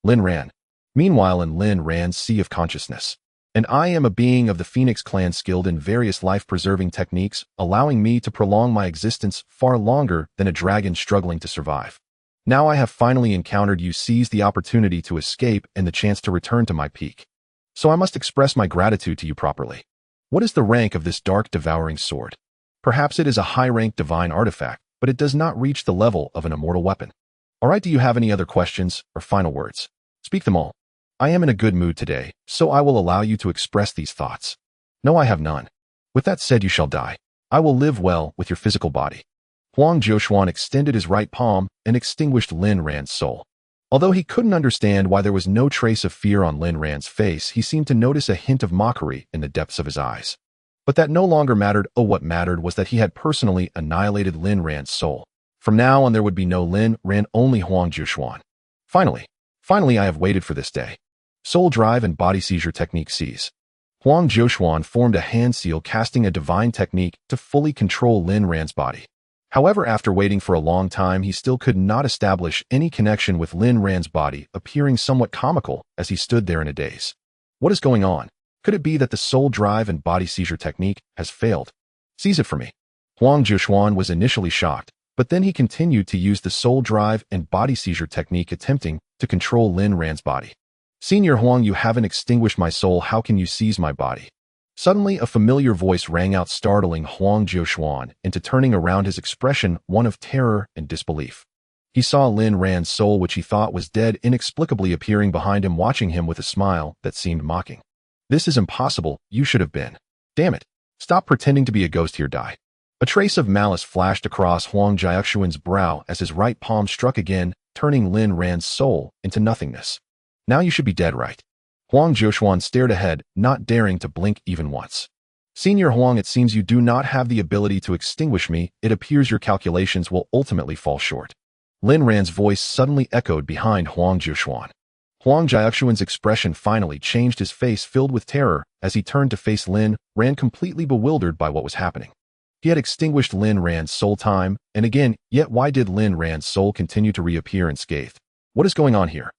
Lin Ran. Meanwhile, in Lin Ran's sea of consciousness. And I am a being of the Phoenix clan skilled in various life-preserving techniques, allowing me to prolong my existence far longer than a dragon struggling to survive. Now I have finally encountered you, seized the opportunity to escape and the chance to return to my peak. So I must express my gratitude to you properly. What is the rank of this dark devouring sword? Perhaps it is a high-rank divine artifact, but it does not reach the level of an immortal weapon. Alright, do you have any other questions or final words? Speak them all. I am in a good mood today, so I will allow you to express these thoughts. No, I have none. With that said, you shall die. I will live well with your physical body. Huang Jiushuan extended his right palm and extinguished Lin Ran's soul. Although he couldn't understand why there was no trace of fear on Lin Ran's face, he seemed to notice a hint of mockery in the depths of his eyes. But that no longer mattered. Oh, what mattered was that he had personally annihilated Lin Ran's soul. From now on, there would be no Lin Ran, only Huang Jiushuan. Finally, I have waited for this day. Soul drive and body seizure technique seize. Huang Jiushuan formed a hand seal, casting a divine technique to fully control Lin Ran's body. However, after waiting for a long time, he still could not establish any connection with Lin Ran's body, appearing somewhat comical as he stood there in a daze. What is going on? Could it be that the soul drive and body seizure technique has failed? Seize it for me. Huang Jiushuan was initially shocked, but then he continued to use the soul drive and body seizure technique, attempting to control Lin Ran's body. Senior Huang, you haven't extinguished my soul. How can you seize my body? Suddenly, a familiar voice rang out, startling Huang Jiushuan into turning around, his expression one of terror and disbelief. He saw Lin Ran's soul, which he thought was dead, inexplicably appearing behind him, watching him with a smile that seemed mocking. This is impossible. You should have been. Damn it. Stop pretending to be a ghost here. Die. A trace of malice flashed across Huang Jiushuan's brow as his right palm struck again, turning Lin Ran's soul into nothingness. Now you should be dead, right? Huang Jiushuan stared ahead, not daring to blink even once. Senior Huang, it seems you do not have the ability to extinguish me. It appears your calculations will ultimately fall short. Lin Ran's voice suddenly echoed behind Huang Jiushuan. Huang Jiushuan's expression finally changed, his face filled with terror as he turned to face Lin Ran, completely bewildered by what was happening. He had extinguished Lin Ran's soul time and again, yet why did Lin Ran's soul continue to reappear unscathed? What is going on here?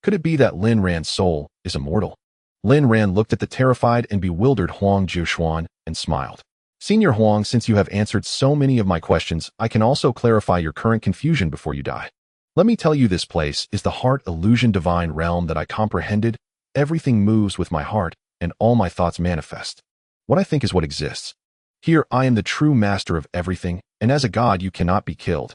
Could it be that Lin Ran's soul is immortal? Lin Ran looked at the terrified and bewildered Huang Jiushuan and smiled. Senior Huang, since you have answered so many of my questions, I can also clarify your current confusion before you die. Let me tell you, this place is the heart illusion divine realm that I comprehended. Everything moves with my heart, and all my thoughts manifest. What I think is what exists. Here I am the true master of everything, and as a god you cannot be killed.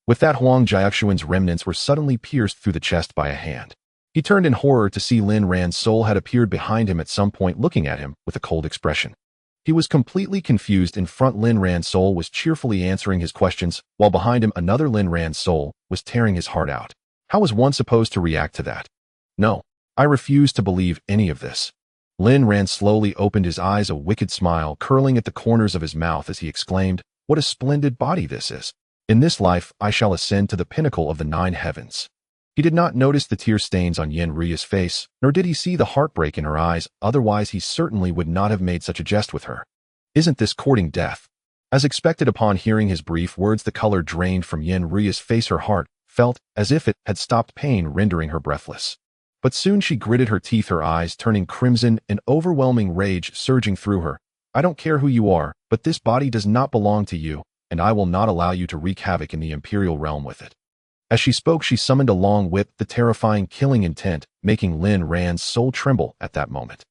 With that, Huang Jiushuan's remnants were suddenly pierced through the chest by a hand. He turned in horror to see Lin Ran's soul had appeared behind him at some point, looking at him with a cold expression. He was completely confused. In front, Lin Ran's soul was cheerfully answering his questions, while behind him another Lin Ran's soul was tearing his heart out. How was one supposed to react to that? No, I refuse to believe any of this. Lin Ran slowly opened his eyes, a wicked smile curling at the corners of his mouth as he exclaimed, "What a splendid body this is! In this life I shall ascend to the pinnacle of the 9 heavens." He did not notice the tear stains on Xianxia's face, nor did he see the heartbreak in her eyes, otherwise he certainly would not have made such a jest with her. Isn't this courting death? As expected, upon hearing his brief words, the color drained from Xianxia's face. Her heart felt as if it had stopped pain, rendering her breathless. But soon she gritted her teeth, her eyes turning crimson, an overwhelming rage surging through her. I don't care who you are, but this body does not belong to you, and I will not allow you to wreak havoc in the imperial realm with it. As she spoke, she summoned a long whip, the terrifying killing intent, making Lin Ran's soul tremble at that moment.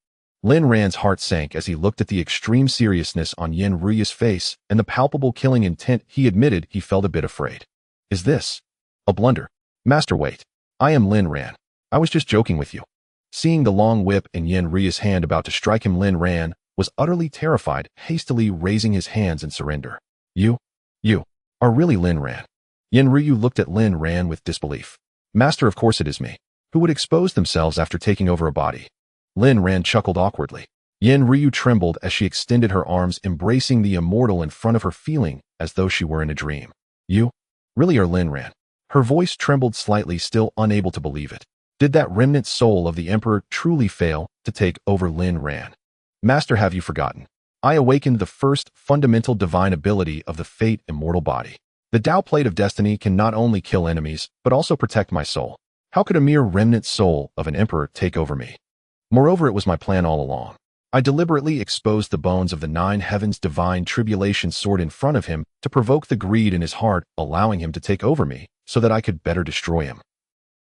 Lin Ran's heart sank as he looked at the extreme seriousness on Xianxia's face and the palpable killing intent. He admitted he felt a bit afraid. Is this a blunder? Master, wait. I am Lin Ran. I was just joking with you. Seeing the long whip in Xianxia's hand about to strike him, Lin Ran was utterly terrified, hastily raising his hands in surrender. You are really Lin Ran. Yin Ryu looked at Lin Ran with disbelief. Master, of course it is me. Who would expose themselves after taking over a body? Lin Ran chuckled awkwardly. Yin Ryu trembled as she extended her arms, embracing the immortal in front of her, feeling as though she were in a dream. You? Really are Lin Ran? Her voice trembled slightly, still unable to believe it. Did that remnant soul of the Emperor truly fail to take over Lin Ran? Master, have you forgotten? I awakened the first fundamental divine ability of the Fate Immortal Body. The Tao Plate of Destiny can not only kill enemies, but also protect my soul. How could a mere remnant soul of an emperor take over me? Moreover, it was my plan all along. I deliberately exposed the bones of the 9 heavens divine tribulation sword in front of him to provoke the greed in his heart, allowing him to take over me, so that I could better destroy him.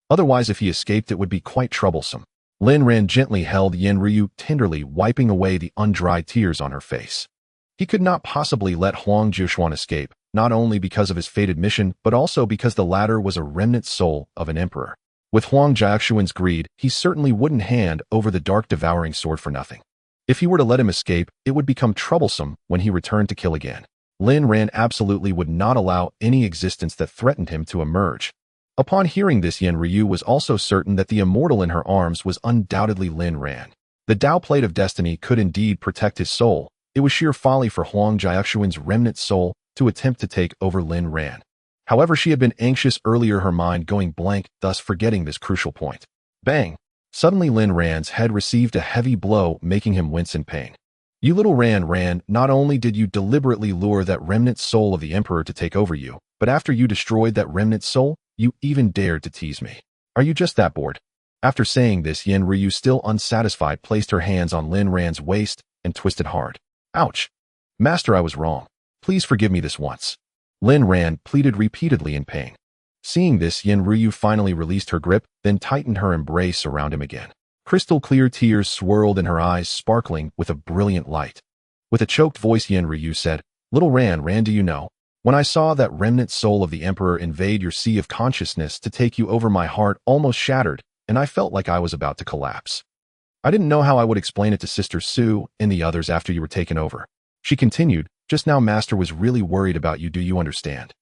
Otherwise, if he escaped, it would be quite troublesome. Lin Ran gently held Yin Ryu tenderly, wiping away the undried tears on her face. He could not possibly let Huang Jiushuan escape, not only because of his fated mission, but also because the latter was a remnant soul of an emperor. With Huang Jiushuan's greed, he certainly wouldn't hand over the dark devouring sword for nothing. If he were to let him escape, it would become troublesome when he returned to kill again. Lin Ran absolutely would not allow any existence that threatened him to emerge. Upon hearing this, Yin Ryu was also certain that the immortal in her arms was undoubtedly Lin Ran. The Tao Plate of Destiny could indeed protect his soul. It was sheer folly for Huang Jiushuan's remnant soul to attempt to take over Lin Ran. However, she had been anxious earlier, her mind going blank, thus forgetting this crucial point. Bang! Suddenly Lin Ran's head received a heavy blow, making him wince in pain. You little Ran, not only did you deliberately lure that remnant soul of the Emperor to take over you, but after you destroyed that remnant soul, you even dared to tease me. Are you just that bored? After saying this, Yin Ryu, still unsatisfied, placed her hands on Lin Ran's waist and twisted hard. Ouch! Master, I was wrong. Please forgive me this once. Lin Ran pleaded repeatedly in pain. Seeing this, Yin Ryu finally released her grip, then tightened her embrace around him again. Crystal clear tears swirled in her eyes, sparkling with a brilliant light. With a choked voice, Yin Ryu said, Little Ran, do you know? When I saw that remnant soul of the Emperor invade your sea of consciousness to take you over, my heart almost shattered, and I felt like I was about to collapse. I didn't know how I would explain it to Sister Sue and the others after you were taken over. She continued, just now Master was really worried about you, do you understand?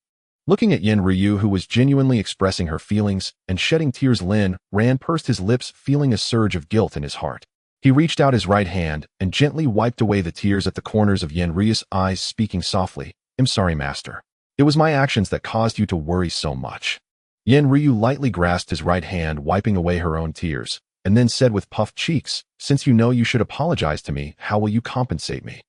Looking at Yin Ryu, who was genuinely expressing her feelings and shedding tears, Lin Ran pursed his lips, feeling a surge of guilt in his heart. He reached out his right hand and gently wiped away the tears at the corners of Yin Ryu's eyes, speaking softly, I'm sorry, Master. It was my actions that caused you to worry so much. Yin Ryu lightly grasped his right hand, wiping away her own tears, and then said with puffed cheeks, since you know you should apologize to me, how will you compensate me?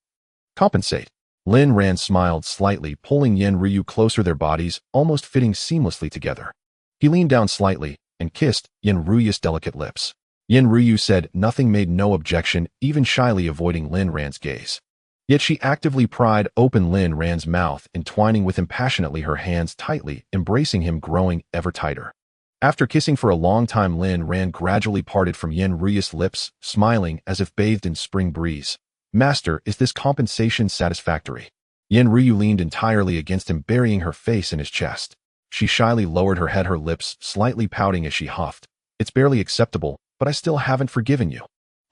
Compensate? Lin Ran smiled slightly, pulling Yin Ryu closer, their bodies almost fitting seamlessly together. He leaned down slightly and kissed Yin Ryu's delicate lips. Yin Ryu said nothing, made no objection, even shyly avoiding Lin Ran's gaze. Yet she actively pried open Lin Ran's mouth, entwining with him passionately, her hands tightly embracing him, growing ever tighter. After kissing for a long time, Lin Ran gradually parted from Yin Ryu's lips, smiling as if bathed in spring breeze. Master, is this compensation satisfactory? Yin Ryu leaned entirely against him, burying her face in his chest. She shyly lowered her head, her lips slightly pouting as she huffed. It's barely acceptable, but I still haven't forgiven you.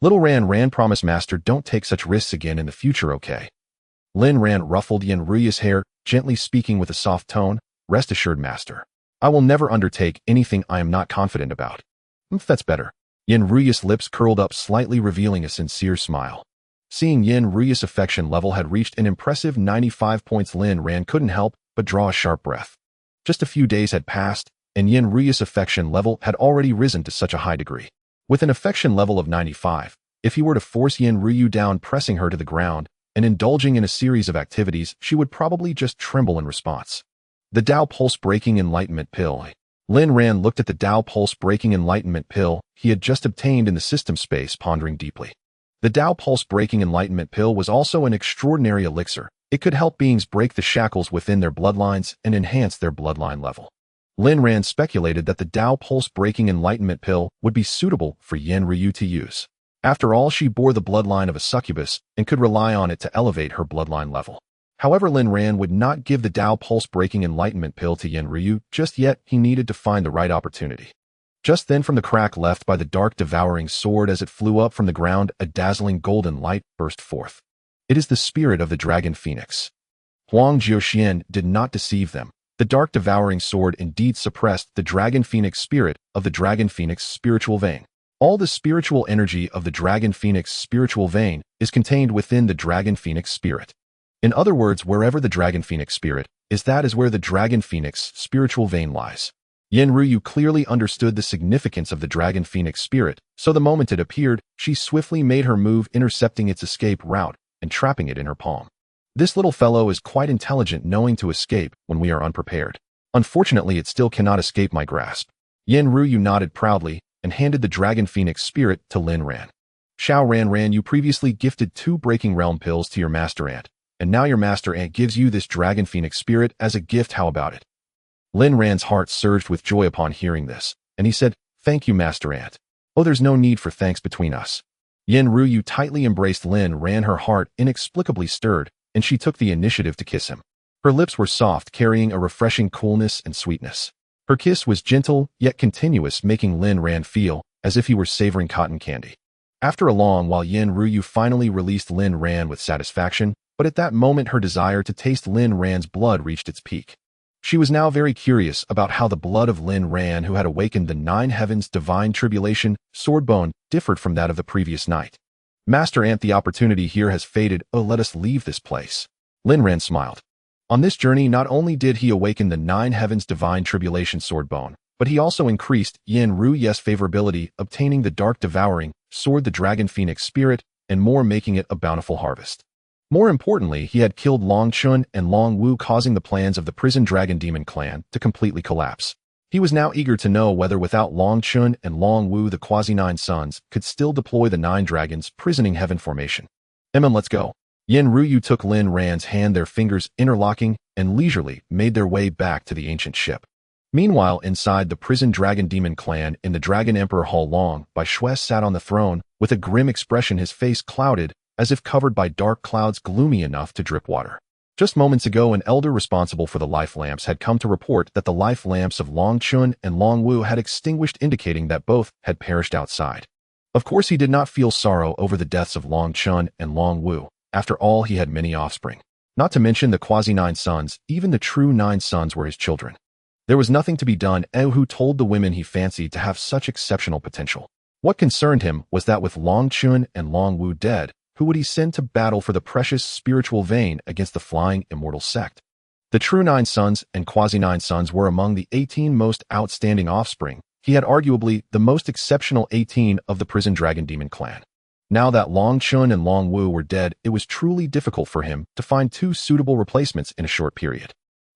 Little Ran, promise Master don't take such risks again in the future, okay? Lin Ran ruffled Yin Ryu's hair, gently speaking with a soft tone, rest assured, Master. I will never undertake anything I am not confident about. That's better. Yin Ryu's lips curled up slightly, revealing a sincere smile. Seeing Yin Ryu's affection level had reached an impressive 95 points, Lin Ran couldn't help but draw a sharp breath. Just a few days had passed, and Yin Ryu's affection level had already risen to such a high degree. With an affection level of 95, if he were to force Yin Ryu down, pressing her to the ground, and indulging in a series of activities, she would probably just tremble in response. The Tao Pulse-Breaking Enlightenment Pill. Lin Ran looked at the Tao Pulse-Breaking Enlightenment Pill he had just obtained in the system space, pondering deeply. The Tao Pulse-Breaking Enlightenment Pill was also an extraordinary elixir. It could help beings break the shackles within their bloodlines and enhance their bloodline level. Lin Ran speculated that the Tao Pulse-Breaking Enlightenment Pill would be suitable for Yin Ryu to use. After all, she bore the bloodline of a succubus and could rely on it to elevate her bloodline level. However, Lin Ran would not give the Tao Pulse-Breaking Enlightenment Pill to Yin Ryu just yet. He needed to find the right opportunity. Just then, from the crack left by the dark devouring sword as it flew up from the ground, a dazzling golden light burst forth. It is the spirit of the dragon phoenix. Huang Jiuxian did not deceive them. The dark devouring sword indeed suppressed the dragon phoenix spirit of the dragon phoenix spiritual vein. All the spiritual energy of the dragon phoenix spiritual vein is contained within the dragon phoenix spirit. In other words, wherever the dragon phoenix spirit is, that is where the dragon phoenix spiritual vein lies. Yin Ruyu clearly understood the significance of the dragon phoenix spirit, so the moment it appeared, she swiftly made her move, intercepting its escape route and trapping it in her palm. This little fellow is quite intelligent, knowing to escape when we are unprepared. Unfortunately, it still cannot escape my grasp. Yin Ruyu nodded proudly and handed the dragon phoenix spirit to Lin Ran. Xiao Ran, you previously gifted 2 breaking realm pills to your master ant, and now your master ant gives you this dragon phoenix spirit as a gift. How about it? Lin Ran's heart surged with joy upon hearing this, and he said, "Thank you, master ant." "Oh, there's no need for thanks between us." Yin Ruyu tightly embraced Lin Ran, her heart inexplicably stirred, and she took the initiative to kiss him. Her lips were soft, carrying a refreshing coolness and sweetness. Her kiss was gentle, yet continuous, making Lin Ran feel as if he were savoring cotton candy. After a long while, Yin Ruyu finally released Lin Ran with satisfaction, but at that moment her desire to taste Lin Ran's blood reached its peak. She was now very curious about how the blood of Lin Ran, who had awakened the 9 heavens divine tribulation, swordbone, differed from that of the previous night. "Master Ant, the opportunity here has faded. Oh, let us leave this place." Lin Ran smiled. On this journey, not only did he awaken the 9 heavens divine tribulation swordbone, but he also increased Yin Ruyu's favorability, obtaining the dark devouring sword, the dragon phoenix spirit, and more, making it a bountiful harvest. More importantly, he had killed Long Chun and Long Wu, causing the plans of the prison dragon demon clan to completely collapse. He was now eager to know whether without Long Chun and Long Wu the Quasi-9 Sons could still deploy the 9 dragons prisoning heaven formation. Let's go." Yin Ruyu took Lin Ran's hand, their fingers interlocking, and leisurely made their way back to the ancient ship. Meanwhile, inside the prison dragon demon clan in the Dragon Emperor Hall, Long Bai Shui sat on the throne with a grim expression, his face clouded as if covered by dark clouds gloomy enough to drip water. Just moments ago, an elder responsible for the life lamps had come to report that the life lamps of Long Chun and Long Wu had extinguished, indicating that both had perished outside. Of course, he did not feel sorrow over the deaths of Long Chun and Long Wu. After all, he had many offspring. Not to mention the Quasi-9 Sons, even the true 9 sons were his children. There was nothing to be done. Who told the women he fancied to have such exceptional potential? What concerned him was that with Long Chun and Long Wu dead, who would he send to battle for the precious spiritual vein against the Flying Immortal Sect? The true 9 sons and Quasi-9 sons were among the 18 most outstanding offspring. He had arguably the most exceptional 18 of the prison dragon demon clan. Now that Long Chun and Long Wu were dead, it was truly difficult for him to find 2 suitable replacements in a short period.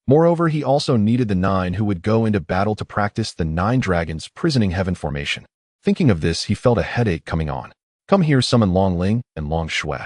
Moreover, he also needed the 9 who would go into battle to practice the 9 dragons prisoning heaven formation. Thinking of this, he felt a headache coming on. "Come here, summon Long Ling and Long Shui."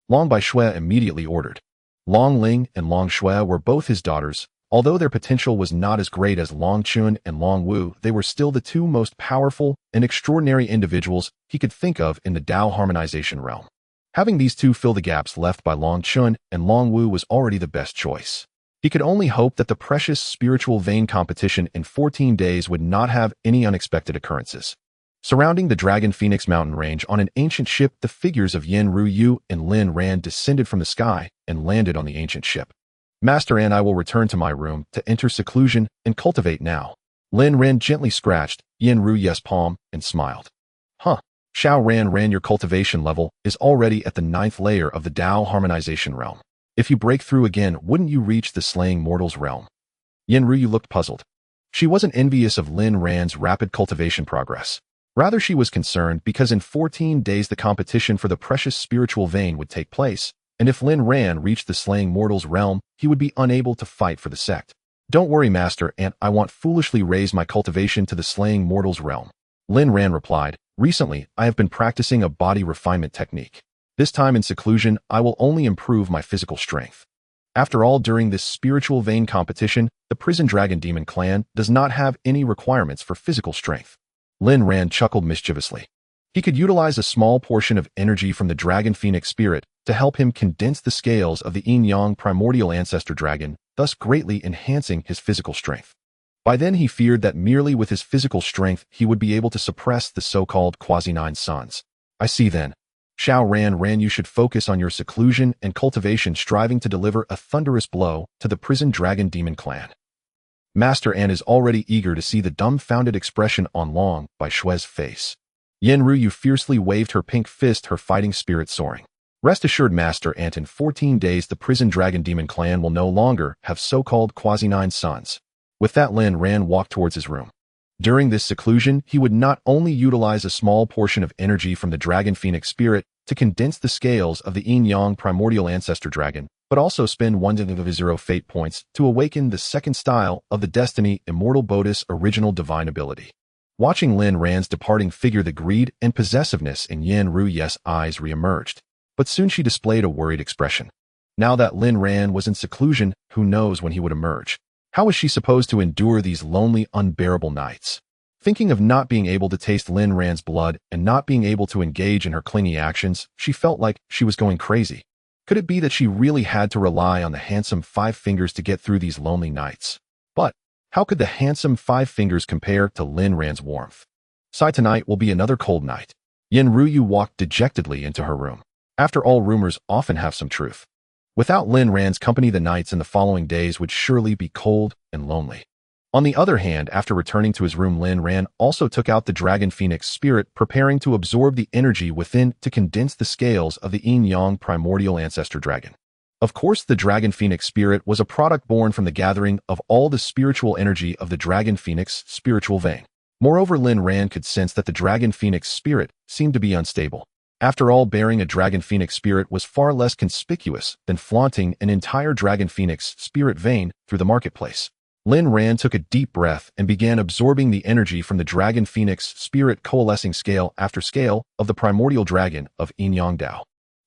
Long Bai Shui immediately ordered. Long Ling and Long Shui were both his daughters. Although their potential was not as great as Long Chun and Long Wu, they were still the 2 most powerful and extraordinary individuals he could think of in the Dao harmonization realm. Having these 2 fill the gaps left by Long Chun and Long Wu was already the best choice. He could only hope that the precious spiritual vein competition in 14 days would not have any unexpected occurrences. Surrounding the Dragon Phoenix mountain range on an ancient ship, the figures of Yin Ruyu and Lin Ran descended from the sky and landed on the ancient ship. "Master and I will return to my room to enter seclusion and cultivate now." Lin Ran gently scratched Yin Ruyu's palm and smiled. "Huh. Xiao Ran, your cultivation level is already at the 9th layer of the Dao harmonization realm. If you break through again, wouldn't you reach the slaying mortals realm?" Yin Ruyu looked puzzled. She wasn't envious of Lin Ran's rapid cultivation progress. Rather, she was concerned because in 14 days the competition for the precious spiritual vein would take place, and if Lin Ran reached the slaying mortals realm, he would be unable to fight for the sect. "Don't worry, Master Ant, I want foolishly raise my cultivation to the slaying mortals realm." Lin Ran replied, "Recently, I have been practicing a body refinement technique. This time in seclusion, I will only improve my physical strength." After all, during this spiritual vein competition, the prison dragon demon clan does not have any requirements for physical strength. Lin Ran chuckled mischievously. He could utilize a small portion of energy from the dragon phoenix spirit to help him condense the scales of the yin-yang primordial ancestor dragon, thus greatly enhancing his physical strength. By then he feared that merely with his physical strength he would be able to suppress the so-called Quasi-9 Sons. "I see then. Xiao Ran, you should focus on your seclusion and cultivation, striving to deliver a thunderous blow to the prison dragon demon clan." Master An is already eager to see the dumbfounded expression on Long Baishue's face. Yen Ruyu fiercely waved her pink fist, her fighting spirit soaring. Rest assured, Master Ant, in 14 days the prison dragon demon clan will no longer have so-called quasi-9 sons. With that, Lin Ran walked towards his room. During this seclusion, he would not only utilize a small portion of energy from the dragon phoenix spirit to condense the scales of the yin-yang primordial ancestor dragon, but also spend 1 of his 0 fate points to awaken the second style of the destiny immortal Bodis original divine ability. Watching Lin Ran's departing figure, the greed and possessiveness in Yen Ruyu's eyes re-emerged, but soon she displayed a worried expression. Now that Lin Ran was in seclusion, who knows when he would emerge? How was she supposed to endure these lonely, unbearable nights? Thinking of not being able to taste Lin Ran's blood and not being able to engage in her clingy actions, she felt like she was going crazy. Could it be that she really had to rely on the handsome 5 fingers to get through these lonely nights? But how could the handsome 5 fingers compare to Lin Ran's warmth? Tonight will be another cold night. Yen Ruyu walked dejectedly into her room. After all, rumors often have some truth. Without Lin Ran's company, the nights in the following days would surely be cold and lonely. On the other hand, after returning to his room, Lin Ran also took out the dragon phoenix spirit, preparing to absorb the energy within to condense the scales of the yin-yang primordial ancestor dragon. Of course, the dragon phoenix spirit was a product born from the gathering of all the spiritual energy of the dragon phoenix spiritual vein. Moreover, Lin Ran could sense that the dragon phoenix spirit seemed to be unstable. After all, bearing a dragon phoenix spirit was far less conspicuous than flaunting an entire dragon phoenix spirit vein through the marketplace. Lin Ran took a deep breath and began absorbing the energy from the dragon phoenix spirit, coalescing scale after scale of the primordial dragon of Yin-Yang Dao.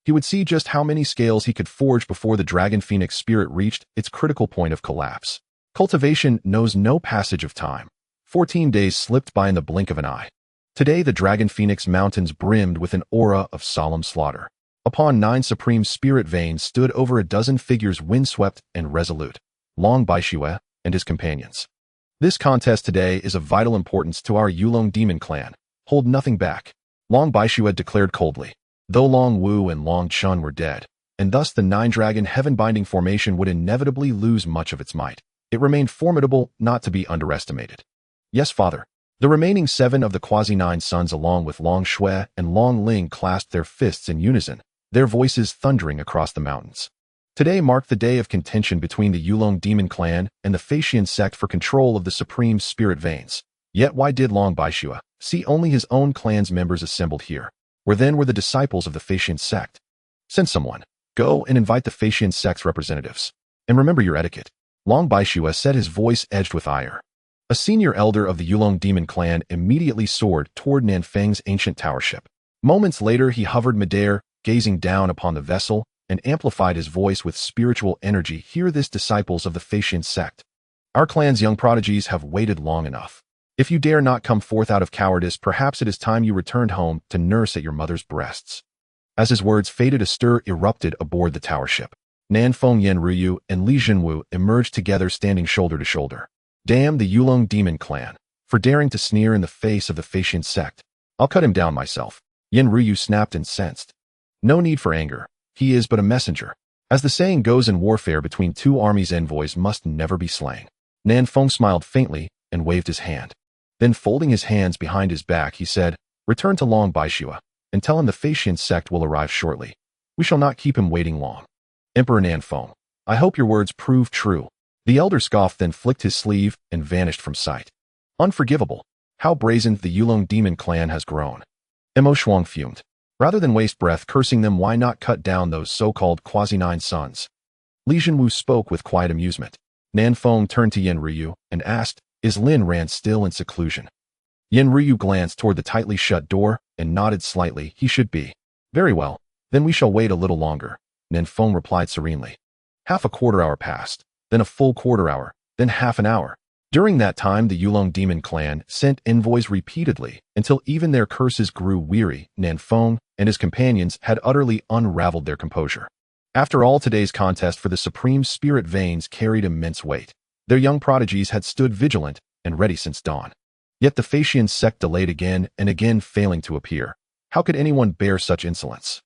He would see just how many scales he could forge before the dragon phoenix spirit reached its critical point of collapse. Cultivation knows no passage of time. 14 days slipped by in the blink of an eye. Today, the dragon phoenix mountains brimmed with an aura of solemn slaughter. Upon 9 supreme spirit veins stood over a dozen figures, windswept and resolute. Long Baishue and his companions. This contest today is of vital importance to our Yulong demon clan. Hold nothing back. Long Baishue declared coldly. Though Long Wu and Long Chun were dead, and thus the 9-dragon heaven-binding formation would inevitably lose much of its might, it remained formidable, not to be underestimated. Yes, father. The remaining 7 of the quasi-9 sons, along with Long Shui and Long Ling, clasped their fists in unison, their voices thundering across the mountains. Today marked the day of contention between the Yulong demon clan and the Flying sect for control of the supreme spirit veins. Yet why did Long Baishue see only his own clan's members assembled here? Where then were the disciples of the Flying sect? Send someone. Go and invite the Flying sect's representatives. And remember your etiquette. Long Baishue said, his voice edged with ire. A senior elder of the Yulong demon clan immediately soared toward Nanfeng's ancient tower ship. Moments later, he hovered midair, gazing down upon the vessel, and amplified his voice with spiritual energy. Hear this, disciples of the Flying sect. Our clan's young prodigies have waited long enough. If you dare not come forth out of cowardice, perhaps it is time you returned home to nurse at your mother's breasts. As his words faded, a stir erupted aboard the tower ship. Nanfeng, Yen Ruyu, and Li Jinwu emerged together, standing shoulder to shoulder. Damn the Yulong demon clan for daring to sneer in the face of the Flying sect. I'll cut him down myself. Yen Ruyu snapped and sensed. No need for anger. He is but a messenger. As the saying goes in warfare, between 2 armies, envoys must never be slain. Nanfeng smiled faintly and waved his hand. Then, folding his hands behind his back, he said, return to Long Baishue and tell him the Flying sect will arrive shortly. We shall not keep him waiting long. Emperor Nanfeng, I hope your words prove true. The elder scoffed, then flicked his sleeve and vanished from sight. Unforgivable. How brazen the Yulong demon clan has grown. Mo Shuang fumed. Rather than waste breath cursing them, why not cut down those so-called quasi-9 sons? Li Jinwu spoke with quiet amusement. Nanfeng turned to Yen Ruyu and asked, is Lin Ran still in seclusion? Yen Ruyu glanced toward the tightly shut door and nodded slightly. He should be. Very well. Then we shall wait a little longer. Nanfeng replied serenely. Half a quarter hour passed. Then a full quarter hour, then half an hour. During that time, the Yulong demon clan sent envoys repeatedly until even their curses grew weary. Nanfeng and his companions had utterly unraveled their composure. After all, today's contest for the supreme spirit veins carried immense weight. Their young prodigies had stood vigilant and ready since dawn. Yet the Flying sect delayed again and again, failing to appear. How could anyone bear such insolence?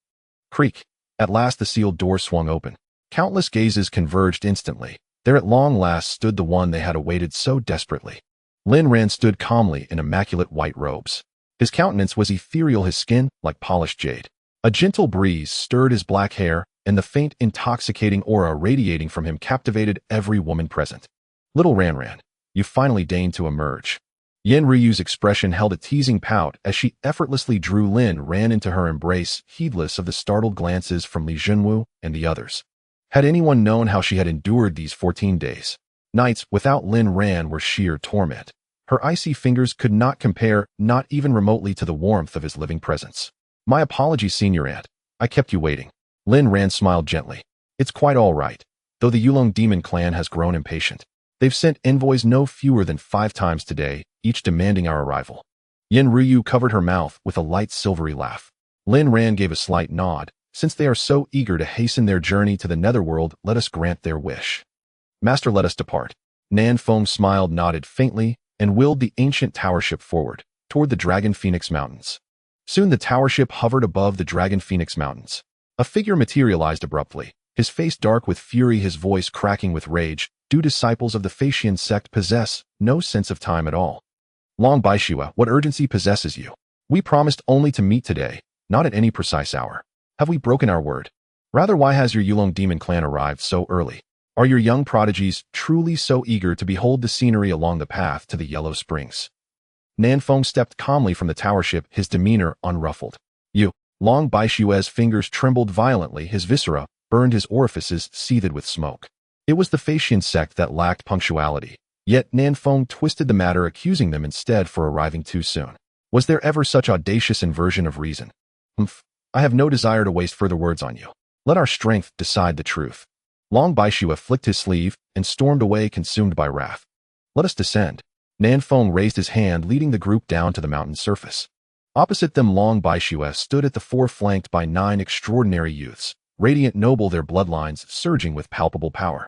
Creak. At last the sealed door swung open. Countless gazes converged instantly. There at long last stood the one they had awaited so desperately. Lin Ran stood calmly in immaculate white robes. His countenance was ethereal, his skin like polished jade. A gentle breeze stirred his black hair, and the faint, intoxicating aura radiating from him captivated every woman present. Little Ran, you finally deigned to emerge. Yen Ryu's expression held a teasing pout as she effortlessly drew Lin Ran into her embrace, heedless of the startled glances from Li Junwu and the others. Had anyone known how she had endured these 14 days, nights without Lin Ran were sheer torment. Her icy fingers could not compare, not even remotely, to the warmth of his living presence. My apologies, Senior Aunt. I kept you waiting. Lin Ran smiled gently. It's quite all right, though the Yulong Demon clan has grown impatient. They've sent envoys no fewer than 5 times today, each demanding our arrival. Yen Ryu covered her mouth with a light silvery laugh. Lin Ran gave a slight nod. Since they are so eager to hasten their journey to the netherworld, let us grant their wish. Master, let us depart. Nan Feng smiled, nodded faintly, and willed the ancient tower ship forward, toward the Dragon Phoenix Mountains. Soon the tower ship hovered above the Dragon Phoenix Mountains. A figure materialized abruptly, his face dark with fury, his voice cracking with rage. Do disciples of the Flying sect possess no sense of time at all? Long Baishua, what urgency possesses you? We promised only to meet today, not at any precise hour. Have we broken our word? Rather, why has your Yulong Demon clan arrived so early? Are your young prodigies truly so eager to behold the scenery along the path to the Yellow Springs? Nan Feng stepped calmly from the tower ship, his demeanor unruffled. You, Long Baishua's fingers trembled violently, his viscera burned, his orifices seethed with smoke. It was the Flying sect that lacked punctuality, yet Nan Feng twisted the matter, accusing them instead for arriving too soon. Was there ever such audacious inversion of reason? I have no desire to waste further words on you. Let our strength decide the truth. Long Baishua flicked his sleeve and stormed away, consumed by wrath. Let us descend. Nan Feng raised his hand, leading the group down to the mountain surface. Opposite them, Long Baishua stood at the fore, flanked by 9 extraordinary youths, radiant, noble, their bloodlines surging with palpable power.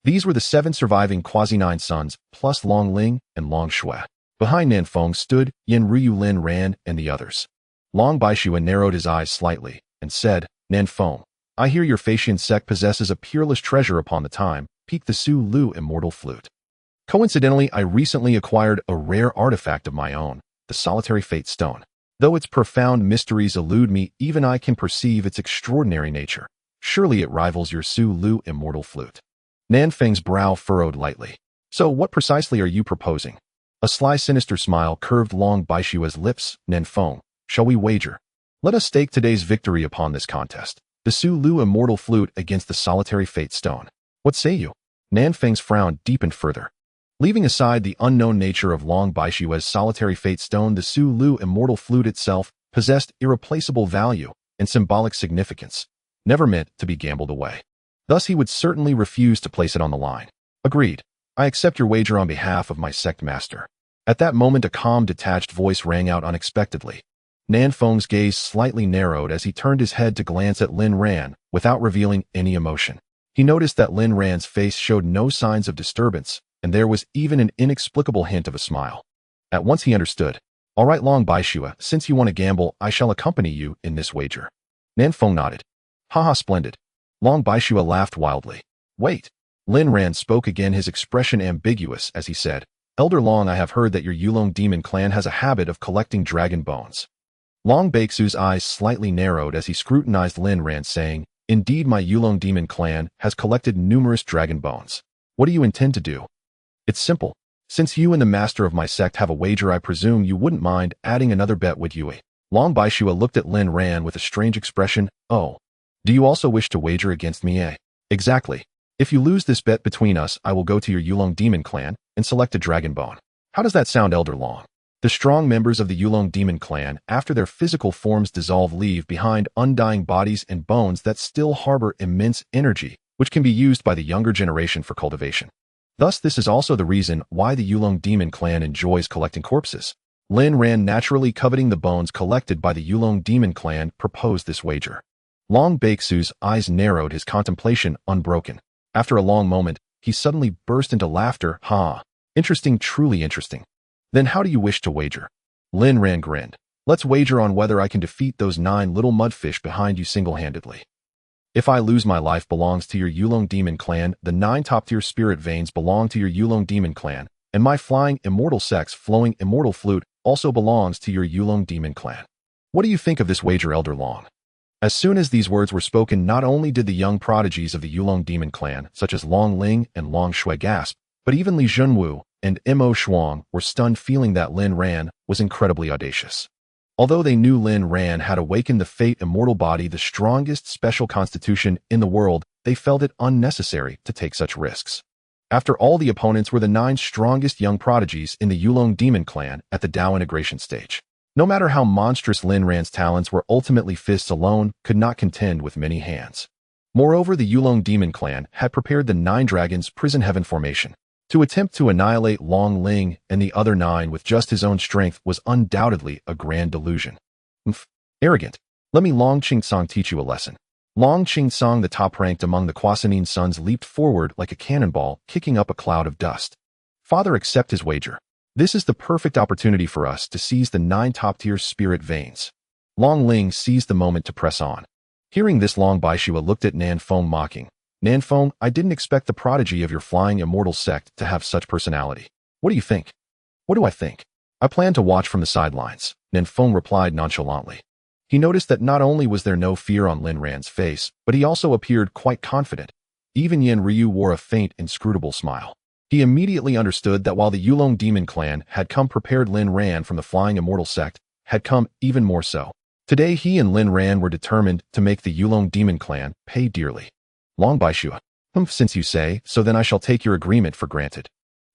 These were the 7 surviving quasi-9 sons, plus Long Ling and Long Shui. Behind Nan Feng stood Yen Ryu, Lin Ran, and the others. Long Baishua narrowed his eyes slightly and said, Nan Feng, I hear your Flying sect possesses a peerless treasure upon the time, peak the Su Lu Immortal Flute. Coincidentally, I recently acquired a rare artifact of my own, the Solitary Fate Stone. Though its profound mysteries elude me, even I can perceive its extraordinary nature. Surely it rivals your Su Lu Immortal Flute. Nan Feng's brow furrowed lightly. So what precisely are you proposing? A sly, sinister smile curved Long Baishua's lips. Nan Feng, shall we wager? Let us stake today's victory upon this contest. The Su Lu Immortal Flute against the Solitary Fate Stone. What say you? Nan Feng's frown deepened further. Leaving aside the unknown nature of Long Baishua's Solitary Fate Stone, the Su Lu Immortal Flute itself possessed irreplaceable value and symbolic significance, never meant to be gambled away. Thus he would certainly refuse to place it on the line. Agreed. I accept your wager on behalf of my sect master. At that moment a calm, detached voice rang out unexpectedly. Nan Feng's gaze slightly narrowed as he turned his head to glance at Lin Ran, without revealing any emotion. He noticed that Lin Ran's face showed no signs of disturbance, and there was even an inexplicable hint of a smile. At once he understood. All right, Long Baishua, since you want to gamble, I shall accompany you in this wager. Nan Feng nodded. Haha, splendid. Long Baishua laughed wildly. Wait. Lin Ran spoke again, his expression ambiguous as he said, Elder Long, I have heard that your Yulong Demon clan has a habit of collecting dragon bones. Long Baixu's eyes slightly narrowed as he scrutinized Lin Ran, saying, Indeed, my Yulong Demon clan has collected numerous dragon bones. What do you intend to do? It's simple. Since you and the master of my sect have a wager, I presume you wouldn't mind adding another bet, would you? Long Baishua looked at Lin Ran with a strange expression. Oh. Do you also wish to wager against me? Exactly. If you lose this bet between us, I will go to your Yulong Demon clan and select a dragon bone. How does that sound, Elder Long? The strong members of the Yulong Demon clan, after their physical forms dissolve, leave behind undying bodies and bones that still harbor immense energy, which can be used by the younger generation for cultivation. Thus, this is also the reason why the Yulong Demon clan enjoys collecting corpses. Lin Ran, naturally coveting the bones collected by the Yulong Demon clan, proposed this wager. Long Baixu's eyes narrowed, his contemplation unbroken. After a long moment, he suddenly burst into laughter. Ha! Interesting, truly interesting. Then how do you wish to wager? Lin Ran grinned. Let's wager on whether I can defeat those 9 little mudfish behind you single-handedly. If I lose my life belongs to your Yulong Demon clan, the 9 top-tier spirit veins belong to your Yulong Demon clan, and my Flying Immortal Sect's flowing immortal flute also belongs to your Yulong Demon clan. What do you think of this wager, Elder Long? As soon as these words were spoken, not only did the young prodigies of the Yulong Demon clan, such as Long Ling and Long Shui gasp, but even Li Junwu and Mo Shuang were stunned, feeling that Lin Ran was incredibly audacious. Although they knew Lin Ran had awakened the Fate Immortal Body, the strongest special constitution in the world, they felt it unnecessary to take such risks. After all, the opponents were the 9 strongest young prodigies in the Yulong Demon clan at the Dao integration stage. No matter how monstrous Lin Ran's talents were, ultimately fists alone could not contend with many hands. Moreover, the Yulong Demon clan had prepared the 9 Dragons Prison Heaven formation. To attempt to annihilate Long Ling and the other 9 with just his own strength was undoubtedly a grand delusion. Arrogant. Let me Long Qingsong teach you a lesson. Long Qingsong, the top-ranked among the Quasanine sons, leaped forward like a cannonball, kicking up a cloud of dust. Father, accept his wager. This is the perfect opportunity for us to seize the 9 top-tier spirit veins. Long Ling seized the moment to press on. Hearing this, Long Baishua looked at Nan Feng, mocking. Nan Feng, I didn't expect the prodigy of your Flying Immortal Sect to have such personality. What do you think? What do I think? I plan to watch from the sidelines, Nan Feng replied nonchalantly. He noticed that not only was there no fear on Lin Ran's face, but he also appeared quite confident. Even Yan Ryu wore a faint, inscrutable smile. He immediately understood that while the Yulong Demon clan had come prepared, Lin Ran from the Flying Immortal Sect had come even more so. Today he and Lin Ran were determined to make the Yulong Demon clan pay dearly. Long Baishua. Since you say so, then I shall take your agreement for granted.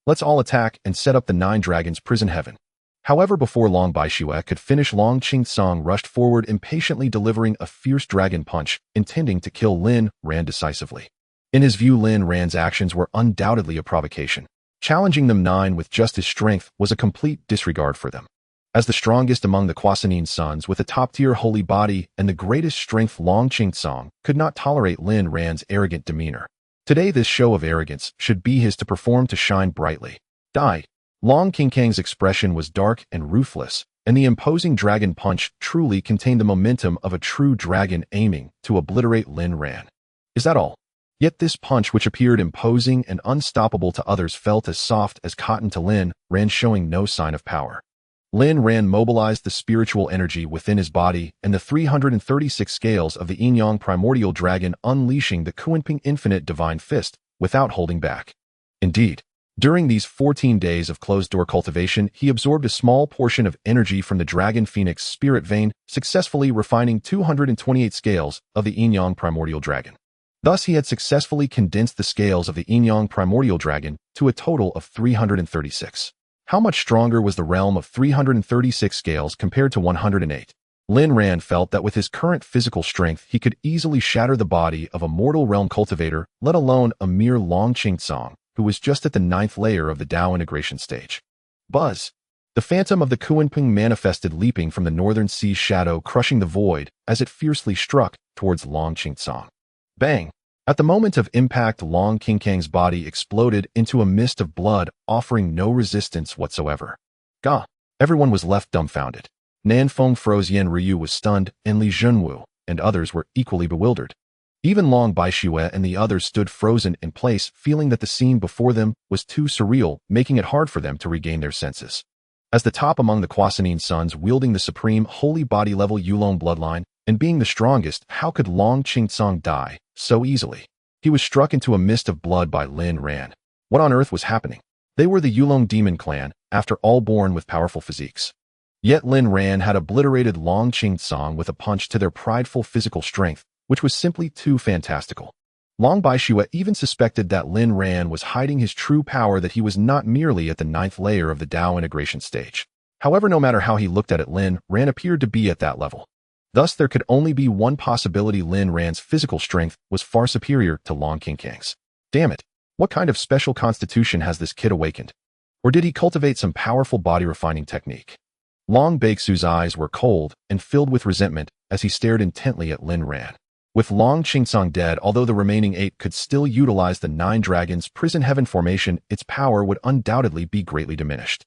Let's all attack and set up the 9 Dragons Prison Heaven. However, before Long Baishua could finish, Long Qingsong rushed forward, impatiently delivering a fierce dragon punch, intending to kill Lin Ran decisively. In his view, Lin Ran's actions were undoubtedly a provocation. Challenging them 9 with just his strength was a complete disregard for them. As the strongest among the Quasanine sons, with a top-tier holy body and the greatest strength, Long Qingsong could not tolerate Lin Ran's arrogant demeanor. Today, this show of arrogance should be his to perform, to shine brightly. Die. Long Qingsong's expression was dark and ruthless, and the imposing dragon punch truly contained the momentum of a true dragon aiming to obliterate Lin Ran. Is that all? Yet this punch, which appeared imposing and unstoppable to others, felt as soft as cotton to Lin Ran, showing no sign of power. Lin Ran mobilized the spiritual energy within his body and the 336 scales of the Yin Yang primordial dragon, unleashing the Kunping infinite divine fist without holding back. Indeed, during these 14 days of closed-door cultivation, he absorbed a small portion of energy from the Dragon Phoenix spirit vein, successfully refining 228 scales of the Yin Yang primordial dragon. Thus, he had successfully condensed the scales of the Yin Yang primordial dragon to a total of 336. How much stronger was the realm of 336 scales compared to 108? Lin Ran felt that with his current physical strength, he could easily shatter the body of a mortal realm cultivator, let alone a mere Long Qingsong, who was just at the 9th layer of the Dao integration stage. Buzz! The phantom of the Kunping manifested, leaping from the northern sea's shadow, crushing the void as it fiercely struck towards Long Qingsong. Bang! At the moment of impact, Long Qingsong's body exploded into a mist of blood, offering no resistance whatsoever. Gah! Everyone was left dumbfounded. Nan Feng froze, Yan Ryu was stunned, and Li Junwu and others were equally bewildered. Even Long Baishua and the others stood frozen in place, feeling that the scene before them was too surreal, making it hard for them to regain their senses. As the top among the Quasanine sons, wielding the supreme holy body-level Yulong bloodline, and being the strongest, how could Long Qingsong die so easily? He was struck into a mist of blood by Lin Ran. What on earth was happening? They were the Yulong Demon clan, after all, born with powerful physiques. Yet Lin Ran had obliterated Long Qingsong with a punch to their prideful physical strength, which was simply too fantastical. Long Baishua even suspected that Lin Ran was hiding his true power, that he was not merely at the 9th layer of the Dao integration stage. However, no matter how he looked at it, Lin Ran appeared to be at that level. Thus, there could only be one possibility: Lin Ran's physical strength was far superior to Long Qingsong's. Damn it! What kind of special constitution has this kid awakened? Or did he cultivate some powerful body-refining technique? Long Baixu's eyes were cold and filled with resentment as he stared intently at Lin Ran. With Long Qingsong dead, although the remaining 8 could still utilize the 9 Dragons Prison Heaven formation, its power would undoubtedly be greatly diminished.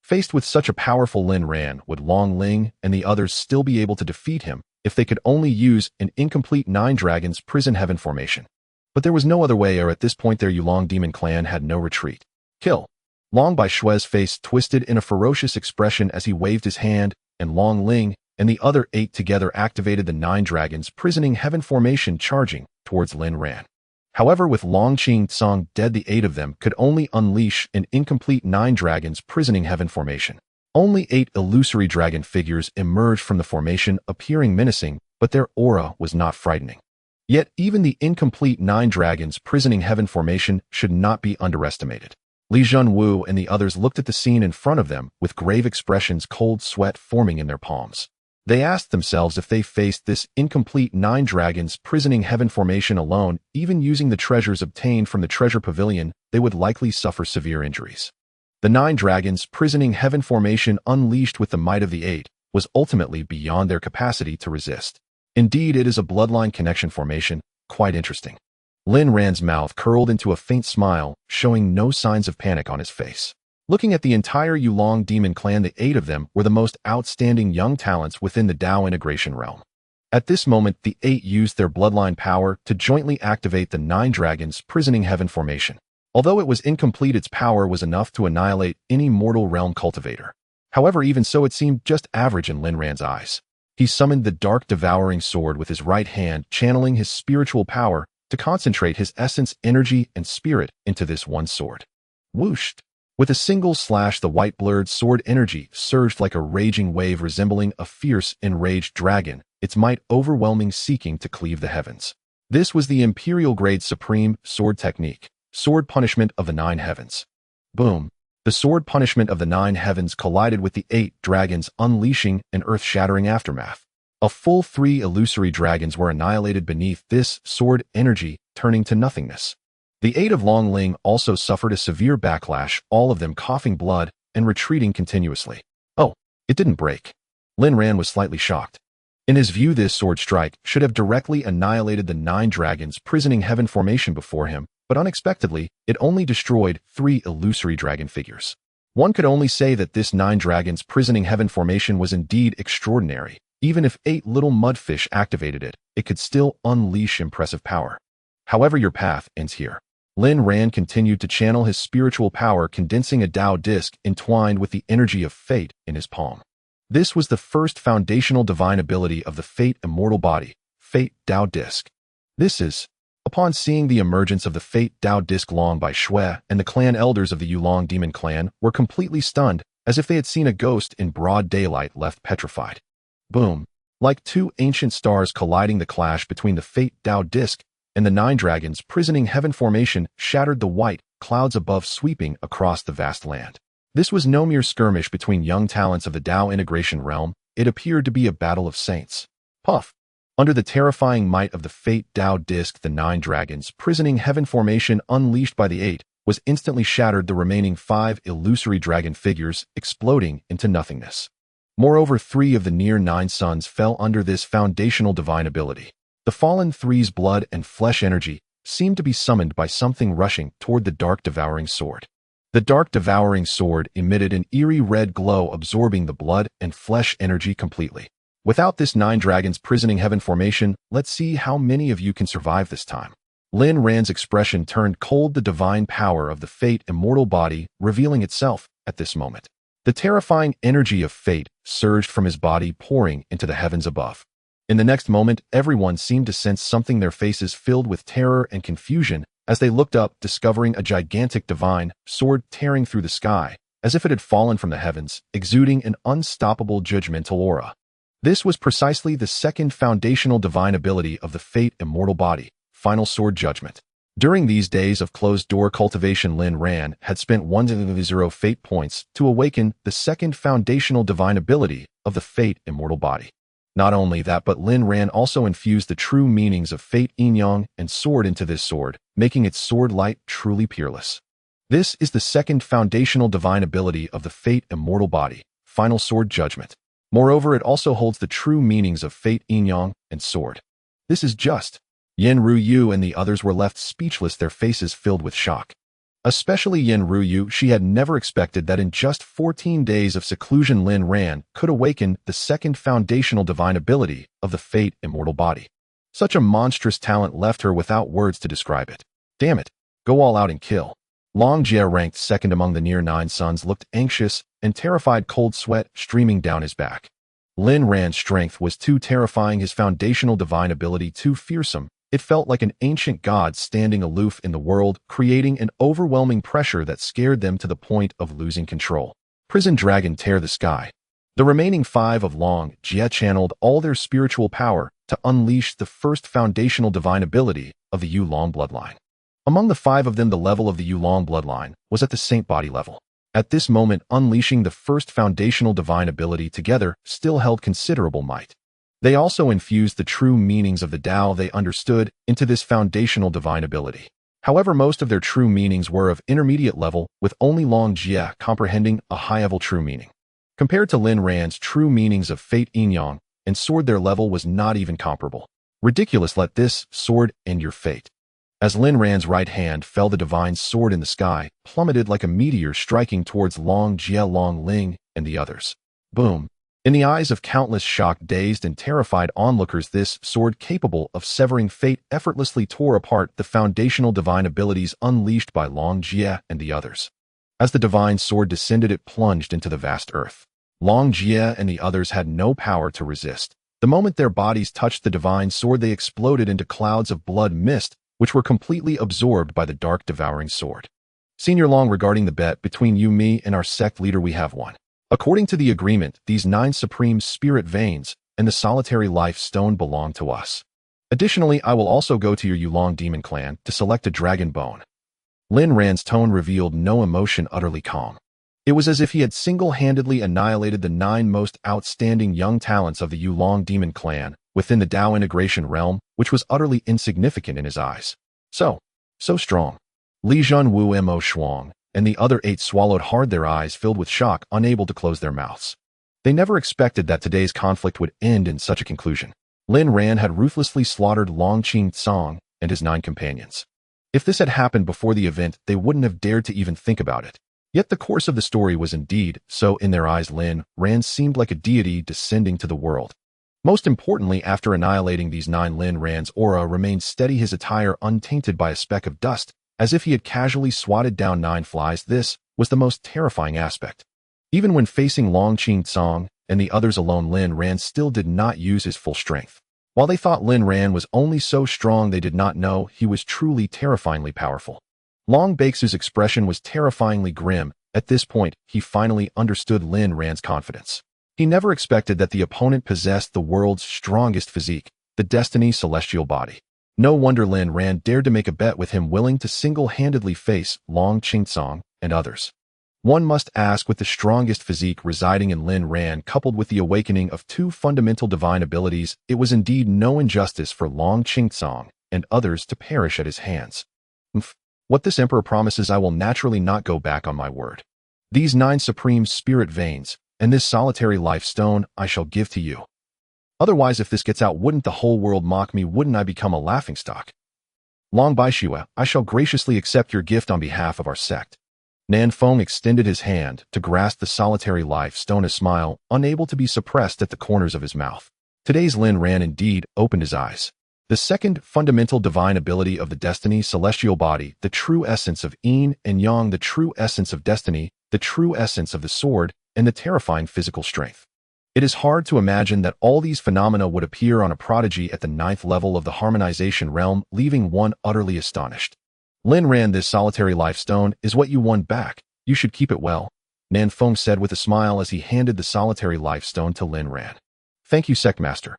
Faced with such a powerful Lin Ran, would Long Ling and the others still be able to defeat him, if they could only use an incomplete Nine Dragons Prison Heaven formation. But there was no other way, or at this point their Yulong Demon clan had no retreat. Kill. Long Bai Shui's face twisted in a ferocious expression as he waved his hand, and Long Ling and the other 8 together activated the Nine Dragons Prisoning Heaven formation, charging towards Lin Ran. However, with Long Qing Tsong dead, the 8 of them could only unleash an incomplete Nine Dragons Prisoning Heaven formation. Only 8 illusory dragon figures emerged from the formation, appearing menacing, but their aura was not frightening. Yet even the incomplete Nine Dragons Prisoning Heaven formation should not be underestimated. Li Junwu and the others looked at the scene in front of them with grave expressions, cold sweat forming in their palms. They asked themselves if they faced this incomplete Nine Dragons Prisoning Heaven formation alone, even using the treasures obtained from the treasure pavilion, they would likely suffer severe injuries. The Nine Dragons Prisoning Heaven formation, unleashed with the might of the 8, was ultimately beyond their capacity to resist. Indeed, it is a bloodline connection formation, quite interesting. Lin Ran's mouth curled into a faint smile, showing no signs of panic on his face. Looking at the entire Yulong Demon clan, the 8 of them were the most outstanding young talents within the Dao integration realm. At this moment, the 8 used their bloodline power to jointly activate the Nine Dragons Prisoning Heaven formation. Although it was incomplete, its power was enough to annihilate any mortal realm cultivator. However, even so, it seemed just average in Lin Ran's eyes. He summoned the Dark Devouring Sword with his right hand, channeling his spiritual power to concentrate his essence, energy, and spirit into this one sword. Whooshed! With a single slash, the white blurred sword energy surged like a raging wave, resembling a fierce, enraged dragon, its might overwhelming, seeking to cleave the heavens. This was the Imperial Grade Supreme Sword Technique, Sword Punishment of the Nine Heavens. Boom! The Sword Punishment of the Nine Heavens collided with the 8 dragons, unleashing an earth-shattering aftermath. A full 3 illusory dragons were annihilated beneath this sword energy, turning to nothingness. The 8 of Long Ling also suffered a severe backlash, all of them coughing blood and retreating continuously. Oh, it didn't break. Lin Ran was slightly shocked. In his view, this sword strike should have directly annihilated the Nine Dragons Prisoning Heaven formation before him, but unexpectedly, it only destroyed 3 illusory dragon figures. One could only say that this Nine Dragons Prisoning Heaven formation was indeed extraordinary. Even if 8 little mudfish activated it, it could still unleash impressive power. However, your path ends here. Lin Ran continued to channel his spiritual power, condensing a Dao disc entwined with the energy of fate in his palm. This was the first foundational divine ability of the Fate Immortal Body, Fate Dao Disc. Upon seeing the emergence of the Fate Dao Disc, Long Bai Shui and the clan elders of the Yulong Demon clan were completely stunned, as if they had seen a ghost in broad daylight, left petrified. Boom! Like 2 ancient stars colliding, the clash between the Fate Dao Disc and the Nine Dragons Prisoning Heaven formation shattered the white clouds above, sweeping across the vast land. This was no mere skirmish between young talents of the Dao integration realm, it appeared to be a battle of saints. Puff! Under the terrifying might of the Fate Dao Disc, the Nine Dragons Prisoning Heaven formation, unleashed by the 8, was instantly shattered, the remaining 5 illusory dragon figures exploding into nothingness. Moreover, 3 of the near 9 suns fell under this foundational divine ability. The fallen 3's blood and flesh energy seemed to be summoned by something rushing toward the Dark Devouring Sword. The Dark Devouring Sword emitted an eerie red glow, absorbing the blood and flesh energy completely. Without this Nine Dragons Prisoning Heaven formation, let's see how many of you can survive this time. Lin Ran's expression turned cold, the divine power of the Fate Immortal Body revealing itself at this moment. The terrifying energy of fate surged from his body, pouring into the heavens above. In the next moment, everyone seemed to sense something, their faces filled with terror and confusion as they looked up, discovering a gigantic divine sword tearing through the sky, as if it had fallen from the heavens, exuding an unstoppable judgmental aura. This was precisely the second foundational divine ability of the Fate Immortal Body, Final Sword Judgment. During these days of closed-door cultivation, Lin Ran had spent 100 fate points to awaken the second foundational divine ability of the Fate Immortal Body. Not only that, but Lin Ran also infused the true meanings of Fate Yin and Sword into this sword, making its sword light truly peerless. This is the second foundational divine ability of the Fate Immortal Body, Final Sword Judgment. Moreover, it also holds the true meanings of Fate Yin and Sword. This is just. Yin Ru Yu and the others were left speechless, their faces filled with shock. Especially Yin Ruyu, she had never expected that in just 14 days of seclusion Lin Ran could awaken the second foundational divine ability of the Fate Immortal Body. Such a monstrous talent left her without words to describe it. Damn it, go all out and kill. Long Jie, ranked second among the near 9 sons, looked anxious and terrified, cold sweat streaming down his back. Lin Ran's strength was too terrifying, his foundational divine ability too fearsome. It felt like an ancient god standing aloof in the world, creating an overwhelming pressure that scared them to the point of losing control. Prison Dragon, tear the sky. The remaining 5 of Long Jie channeled all their spiritual power to unleash the first foundational divine ability of the Yu Long bloodline. Among the 5 of them, the level of the Yu Long bloodline was at the saint body level. At this moment, unleashing the first foundational divine ability together still held considerable might. They also infused the true meanings of the Tao they understood into this foundational divine ability. However, most of their true meanings were of intermediate level, with only Long Jie comprehending a high-level true meaning. Compared to Lin Ran's true meanings of Fate Yin and Sword, their level was not even comparable. Ridiculous, let this sword end your fate. As Lin Ran's right hand fell, the divine sword in the sky plummeted like a meteor, striking towards Long Jie, Long Ling, and the others. Boom. In the eyes of countless shocked, dazed, and terrified onlookers, this sword, capable of severing fate, effortlessly tore apart the foundational divine abilities unleashed by Long Jie and the others. As the divine sword descended, it plunged into the vast earth. Long Jie and the others had no power to resist. The moment their bodies touched the divine sword, they exploded into clouds of blood mist, which were completely absorbed by the dark, devouring sword. Senior Long, regarding the bet between you, me, and our sect leader, we have one. According to the agreement, these 9 supreme spirit veins and the solitary life stone belong to us. Additionally, I will also go to your Yulong demon clan to select a dragon bone. Lin Ran's tone revealed no emotion, utterly calm. It was as if he had single-handedly annihilated the 9 most outstanding young talents of the Yulong demon clan within the Dao integration realm, which was utterly insignificant in his eyes. So strong. Li Zhenwu, Mo Shuang, and the other 8 swallowed hard, their eyes filled with shock, unable to close their mouths. They never expected that today's conflict would end in such a conclusion. Lin Ran had ruthlessly slaughtered Long Tsong and his 9 companions. If this had happened before the event, they wouldn't have dared to even think about it. Yet the course of the story was indeed so. In their eyes, Lin Ran seemed like a deity descending to the world. Most importantly, after annihilating these 9, Lin Ran's aura remained steady, his attire untainted by a speck of dust, as if he had casually swatted down 9 flies. This was the most terrifying aspect. Even when facing Long Tsong and the others alone, Lin Ran still did not use his full strength. While they thought Lin Ran was only so strong, they did not know he was truly terrifyingly powerful. Long Baixu's expression was terrifyingly grim. At this point, he finally understood Lin Ran's confidence. He never expected that the opponent possessed the world's strongest physique, the Destiny Celestial Body. No wonder Lin Ran dared to make a bet with him, willing to single-handedly face Long Tsong and others. One must ask, with the strongest physique residing in Lin Ran, coupled with the awakening of 2 fundamental divine abilities, it was indeed no injustice for Long Tsong and others to perish at his hands. What this emperor promises, I will naturally not go back on my word. These 9 supreme spirit veins and this solitary life stone I shall give to you. Otherwise, if this gets out, wouldn't the whole world mock me? Wouldn't I become a laughingstock? Long Baixue, I shall graciously accept your gift on behalf of our sect. Nan Feng extended his hand to grasp the solitary life stone, a smile unable to be suppressed at the corners of his mouth. Today's Lin Ran indeed opened his eyes. The second fundamental divine ability of the Destiny Celestial Body, the true essence of Yin and Yang, the true essence of destiny, the true essence of the sword, and the terrifying physical strength. It is hard to imagine that all these phenomena would appear on a prodigy at the 9th level of the harmonization realm, leaving one utterly astonished. Lin Ran, this solitary life stone is what you won back. You should keep it well, Nan Feng said with a smile as he handed the solitary life stone to Lin Ran. Thank you, Sectmaster.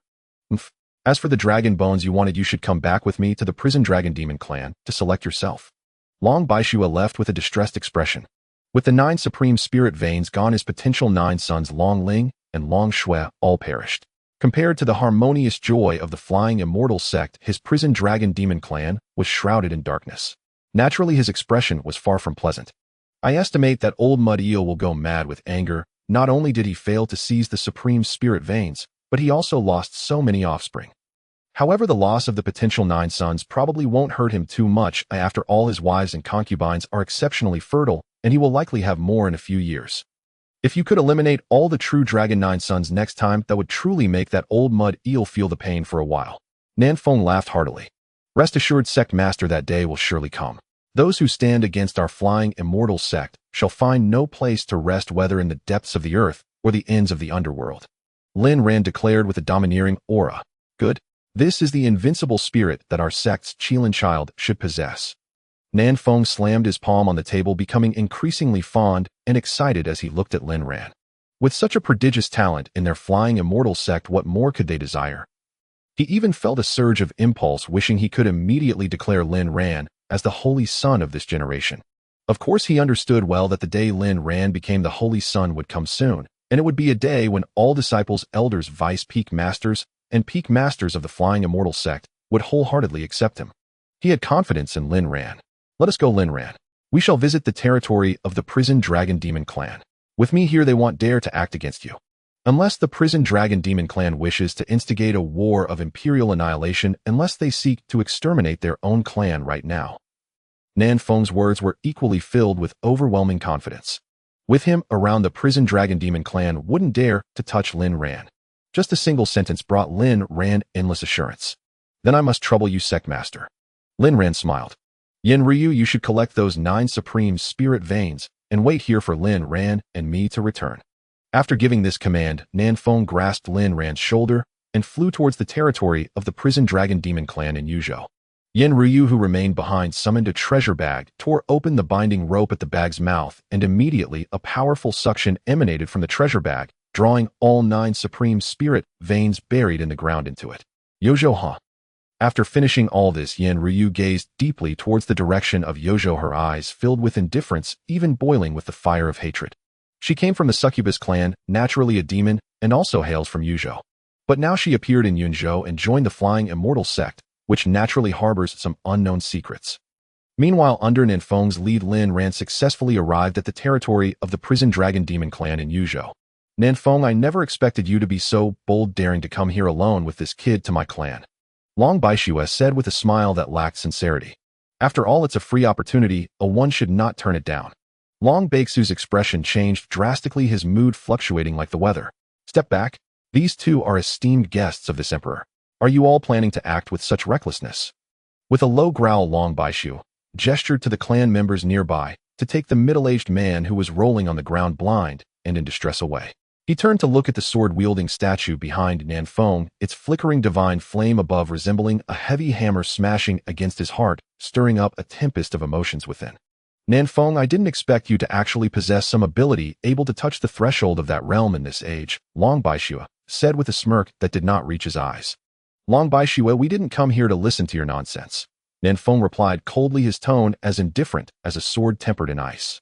As for the dragon bones you wanted, you should come back with me to the prison dragon demon clan to select yourself. Long Baixue left with a distressed expression. With the 9 supreme spirit veins gone, his potential 9 sons Long Ling and Long Shui all perished. Compared to the harmonious joy of the Flying Immortal Sect, his prison dragon demon clan was shrouded in darkness. Naturally, his expression was far from pleasant. I estimate that old Mud Eel will go mad with anger. Not only did he fail to seize the supreme spirit veins, but he also lost so many offspring. However, the loss of the potential 9 sons probably won't hurt him too much. After all, his wives and concubines are exceptionally fertile, and he will likely have more in a few years. If you could eliminate all the true Dragon 9 sons next time, that would truly make that old mud eel feel the pain for a while. Nanfeng laughed heartily. Rest assured, Sect Master, that day will surely come. Those who stand against our Flying Immortal Sect shall find no place to rest, whether in the depths of the earth or the ends of the underworld. Lin Ran declared with a domineering aura. Good. This is the invincible spirit that our sect's Qilin child should possess. Nanfeng slammed his palm on the table, becoming increasingly fond and excited as he looked at Lin Ran. With such a prodigious talent in their Flying Immortal Sect, what more could they desire? He even felt a surge of impulse, wishing he could immediately declare Lin Ran as the holy son of this generation. Of course, he understood well that the day Lin Ran became the holy son would come soon, and it would be a day when all disciples, elders, vice peak masters, and peak masters of the Flying Immortal Sect would wholeheartedly accept him. He had confidence in Lin Ran. Let us go, Lin Ran. We shall visit the territory of the Prison Dragon Demon Clan. With me here, they won't dare to act against you. Unless the Prison Dragon Demon Clan wishes to instigate a war of imperial annihilation, unless they seek to exterminate their own clan right now. Nanfeng's words were equally filled with overwhelming confidence. With him around, the Prison Dragon Demon Clan wouldn't dare to touch Lin Ran. Just a single sentence brought Lin Ran endless assurance. Then I must trouble you, Sect Master. Lin Ran smiled. Yin Ryu, you should collect those 9 supreme spirit veins and wait here for Lin Ran and me to return. After giving this command, Nanfeng grasped Lin Ran's shoulder and flew towards the territory of the Prison Dragon Demon Clan in Yuzhou. Yin Ryu, who remained behind, summoned a treasure bag, tore open the binding rope at the bag's mouth, and immediately a powerful suction emanated from the treasure bag, drawing all 9 supreme spirit veins buried in the ground into it. Yozhou, huh? After finishing all this, Yin Ryu gazed deeply towards the direction of Yozhou, her eyes filled with indifference, even boiling with the fire of hatred. She came from the Succubus clan, naturally a demon, and also hails from Yuzhou. But now she appeared in Yunzhou and joined the Flying Immortal Sect, which naturally harbors some unknown secrets. Meanwhile, under Nanfeng's lead, Lin Ran successfully arrived at the territory of the Prison Dragon Demon Clan in Yuzhou. Nanfeng, I never expected you to be so bold, daring to come here alone with this kid to my clan. Long Baishue said with a smile that lacked sincerity. After all, it's a free opportunity, one should not turn it down. Long Baixu's expression changed drastically, his mood fluctuating like the weather. Step back. These two are esteemed guests of this emperor. Are you all planning to act with such recklessness? With a low growl, Long Baishu gestured to the clan members nearby to take the middle-aged man who was rolling on the ground blind and in distress away. He turned to look at the sword-wielding statue behind Nanfeng, its flickering divine flame above resembling a heavy hammer smashing against his heart, stirring up a tempest of emotions within. Nanfeng, I didn't expect you to actually possess some ability able to touch the threshold of that realm in this age, Long Baishue said with a smirk that did not reach his eyes. Long Baishue, we didn't come here to listen to your nonsense. Nanfeng replied coldly, his tone as indifferent as a sword tempered in ice.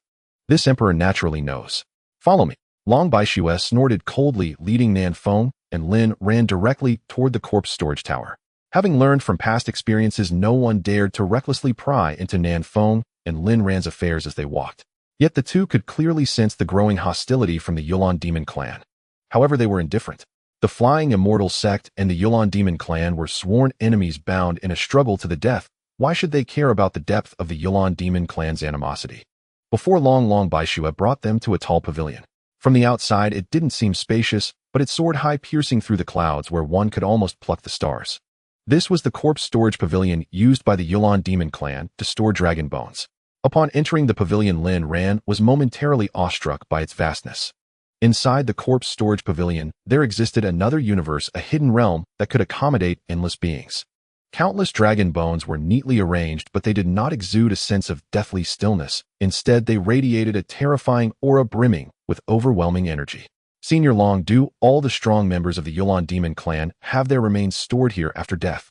This emperor naturally knows. Follow me. Long Baishue snorted coldly, leading Nanfeng and Lin ran directly toward the corpse storage tower. Having learned from past experiences, no one dared to recklessly pry into Nanfeng and Lin Ran's affairs as they walked. Yet the two could clearly sense the growing hostility from the Yulan Demon Clan. However, they were indifferent. The Flying Immortal Sect and the Yulan Demon Clan were sworn enemies bound in a struggle to the death. Why should they care about the depth of the Yulan Demon Clan's animosity? Before long, Long Baishue brought them to a tall pavilion. From the outside, it didn't seem spacious, but it soared high, piercing through the clouds where one could almost pluck the stars. This was the corpse storage pavilion used by the Yulan Demon Clan to store dragon bones. Upon entering the pavilion, Lin Ran was momentarily awestruck by its vastness. Inside the corpse storage pavilion, there existed another universe, a hidden realm that could accommodate endless beings. Countless dragon bones were neatly arranged, but they did not exude a sense of deathly stillness. Instead, they radiated a terrifying aura brimming with overwhelming energy. Senior Long, do all the strong members of the Yulan Demon Clan have their remains stored here after death?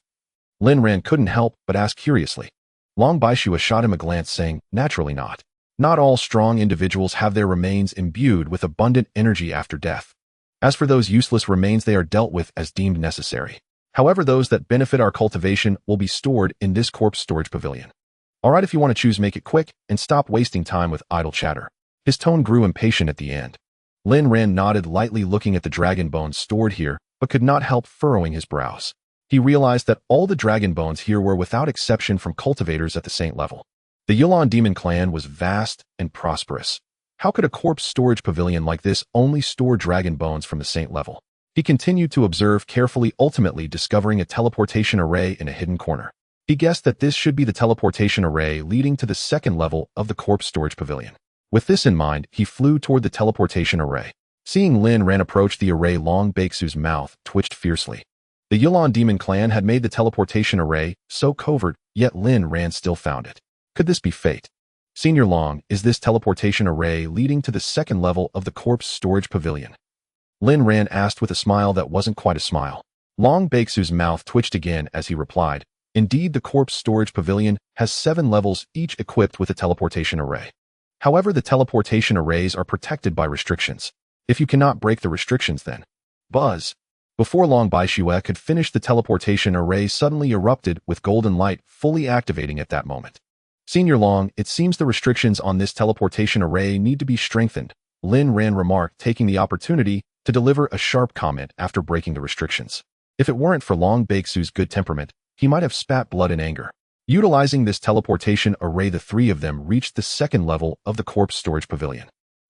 Lin Ran couldn't help but ask curiously. Long Baishue shot him a glance, saying, naturally not. Not all strong individuals have their remains imbued with abundant energy after death. As for those useless remains, they are dealt with as deemed necessary. However, those that benefit our cultivation will be stored in this corpse storage pavilion. All right, if you want to choose, make it quick and stop wasting time with idle chatter. His tone grew impatient at the end. Lin Ran nodded lightly, looking at the dragon bones stored here, but could not help furrowing his brows. He realized that all the dragon bones here were without exception from cultivators at the saint level. The Yulan demon clan was vast and prosperous. How could a corpse storage pavilion like this only store dragon bones from the saint level? He continued to observe carefully, ultimately discovering a teleportation array in a hidden corner. He guessed that this should be the teleportation array leading to the second level of the corpse storage pavilion. With this in mind, he flew toward the teleportation array. Seeing Lin Ran approach the array, Long Baixu's mouth twitched fiercely. The Yulan demon clan had made the teleportation array so covert, yet Lin Ran still found it. Could this be fate? Senior Long, is this teleportation array leading to the second level of the corpse storage pavilion? Lin Ran asked with a smile that wasn't quite a smile. Long Baixu's mouth twitched again as he replied, indeed, the corpse storage pavilion has 7 levels, each equipped with a teleportation array. However, the teleportation arrays are protected by restrictions. If you cannot break the restrictions, then buzz. Before Long Baixue could finish, the teleportation array suddenly erupted with golden light, fully activating at that moment. Senior Long, it seems the restrictions on this teleportation array need to be strengthened, Lin Ran remarked, taking the opportunity to deliver a sharp comment after breaking the restrictions. If it weren't for Long Baixu's good temperament, he might have spat blood in anger. Utilizing this teleportation array, the three of them reached the second level of the corpse storage pavilion.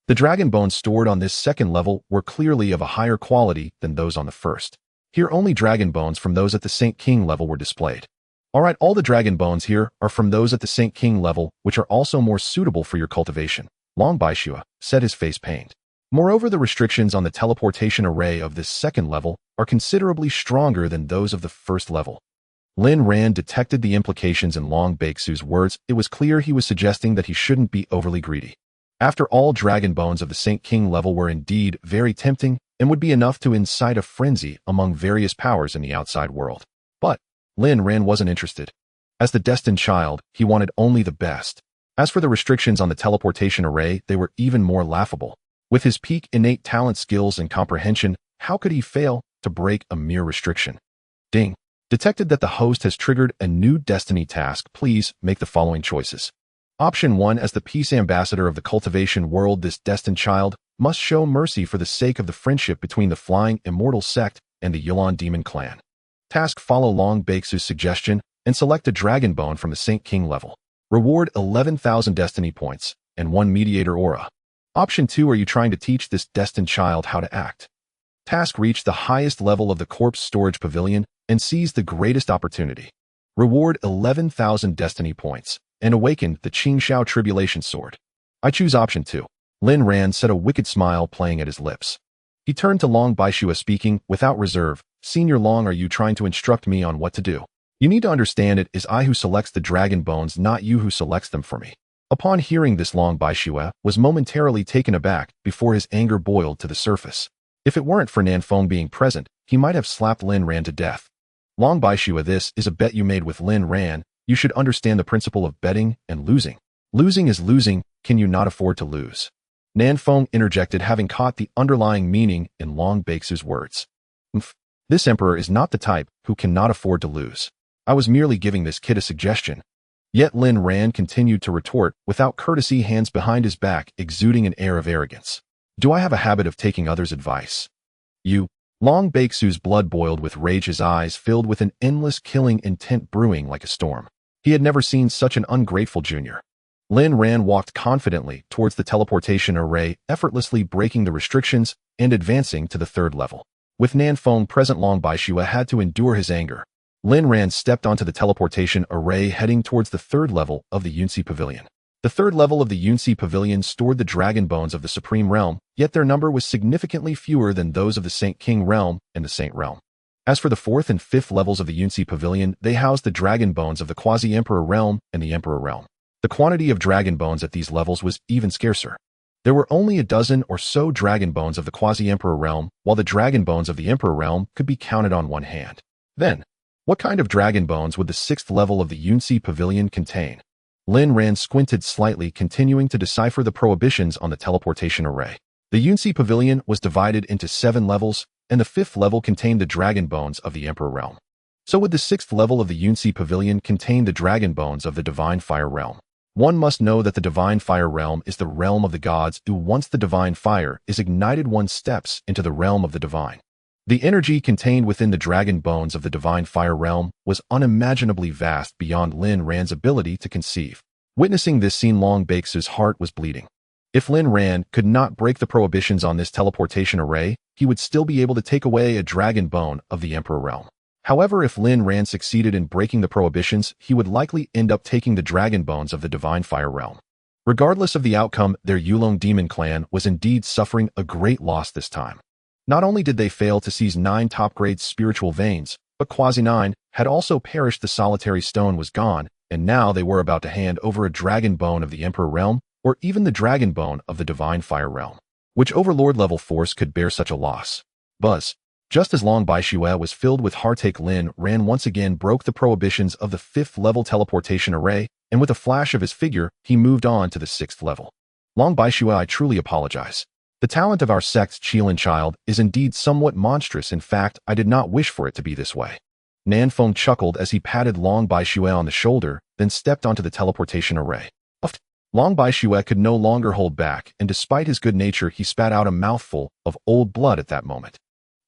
The dragon bones stored on this second level were clearly of a higher quality than those on the first. Here only dragon bones from those at the Saint King level were displayed. Alright, all the dragon bones here are from those at the Saint King level, which are also more suitable for your cultivation, Long Baixue said, his face pained. Moreover, the restrictions on the teleportation array of this second level are considerably stronger than those of the first level. Lin Ran detected the implications in Long Baixu's words. It was clear he was suggesting that he shouldn't be overly greedy. After all, dragon bones of the Saint King level were indeed very tempting and would be enough to incite a frenzy among various powers in the outside world. But Lin Ran wasn't interested. As the destined child, he wanted only the best. As for the restrictions on the teleportation array, they were even more laughable. With his peak innate talent, skills, and comprehension, how could he fail to break a mere restriction? Ding. Detected that the host has triggered a new destiny task. Please make the following choices. Option 1. As the peace ambassador of the cultivation world, this destined child must show mercy for the sake of the friendship between the Flying Immortal Sect and the Yulan demon clan. Task: follow Long Baixu's suggestion and select a dragon bone from the Saint King level. Reward 11,000 destiny points and 1 mediator aura. Option 2. Are you trying to teach this destined child how to act? Task: reach the highest level of the corpse storage pavilion and seize the greatest opportunity. Reward 11,000 destiny points and awaken the Xianxia tribulation sword. I choose option 2. Lin Ran said, a wicked smile playing at his lips. He turned to Long Baixue, speaking without reserve. Senior Long, are you trying to instruct me on what to do? You need to understand, it is I who selects the dragon bones, not you who selects them for me. Upon hearing this, Long Baixue was momentarily taken aback before his anger boiled to the surface. If it weren't for Nanfeng being present, he might have slapped Lin Ran to death. Long Baixue, this is a bet you made with Lin Ran. You should understand the principle of betting and losing. Losing is losing. Can you not afford to lose? Nanfeng interjected, having caught the underlying meaning in Long Baixu's words. This emperor is not the type who cannot afford to lose. I was merely giving this kid a suggestion. Yet Lin Ran continued to retort without courtesy, hands behind his back, exuding an air of arrogance. Do I have a habit of taking others' advice? You. Long Baixu's blood boiled with rage, his eyes filled with an endless killing intent brewing like a storm. He had never seen such an ungrateful junior. Lin Ran walked confidently towards the teleportation array, effortlessly breaking the restrictions and advancing to the third level. With Nanfeng present, Long Baixue had to endure his anger. Lin Ran stepped onto the teleportation array, heading towards the third level of the Yunci Pavilion. The third level of the Yunci Pavilion stored the dragon bones of the Supreme Realm, yet their number was significantly fewer than those of the Saint King Realm and the Saint Realm. As for the fourth and fifth levels of the Yunci Pavilion, they housed the dragon bones of the Quasi-Emperor Realm and the Emperor Realm. The quantity of dragon bones at these levels was even scarcer. There were only a dozen or so dragon bones of the Quasi-Emperor Realm, while the dragon bones of the Emperor Realm could be counted on one hand. Then, what kind of dragon bones would the sixth level of the Yunci Pavilion contain? Lin Ran squinted slightly, continuing to decipher the prohibitions on the teleportation array. The Yunci Pavilion was divided into 7 levels, and the 5th level contained the dragon bones of the Emperor Realm. So would the 6th level of the Yunci Pavilion contain the dragon bones of the Divine Fire Realm? One must know that the Divine Fire Realm is the realm of the gods, who once the Divine Fire is ignited, one steps into the realm of the divine. The energy contained within the dragon bones of the divine fire realm was unimaginably vast beyond Lin Ran's ability to conceive. Witnessing this scene, Long Baixu's heart was bleeding. If Lin Ran could not break the prohibitions on this teleportation array, he would still be able to take away a dragon bone of the Emperor realm. However, if Lin Ran succeeded in breaking the prohibitions, he would likely end up taking the dragon bones of the divine fire realm. Regardless of the outcome, their Yulong demon clan was indeed suffering a great loss this time. Not only did they fail to seize 9 top-grade spiritual veins, but Quasi-9 had also perished. The solitary stone was gone, and now they were about to hand over a dragon bone of the Emperor realm, or even the dragon bone of the divine fire realm. Which overlord-level force could bear such a loss? Buzz. Just as Long Baixue was filled with heartache, Lin Ran once again broke the prohibitions of the 5th-level teleportation array, and with a flash of his figure, he moved on to the 6th level. Long Baixue, I truly apologize. The talent of our sect's Qilin child is indeed somewhat monstrous. In fact, I did not wish for it to be this way. Nanfeng chuckled as he patted Long Baixue on the shoulder, then stepped onto the teleportation array. Long Baixue could no longer hold back, and despite his good nature, he spat out a mouthful of old blood at that moment.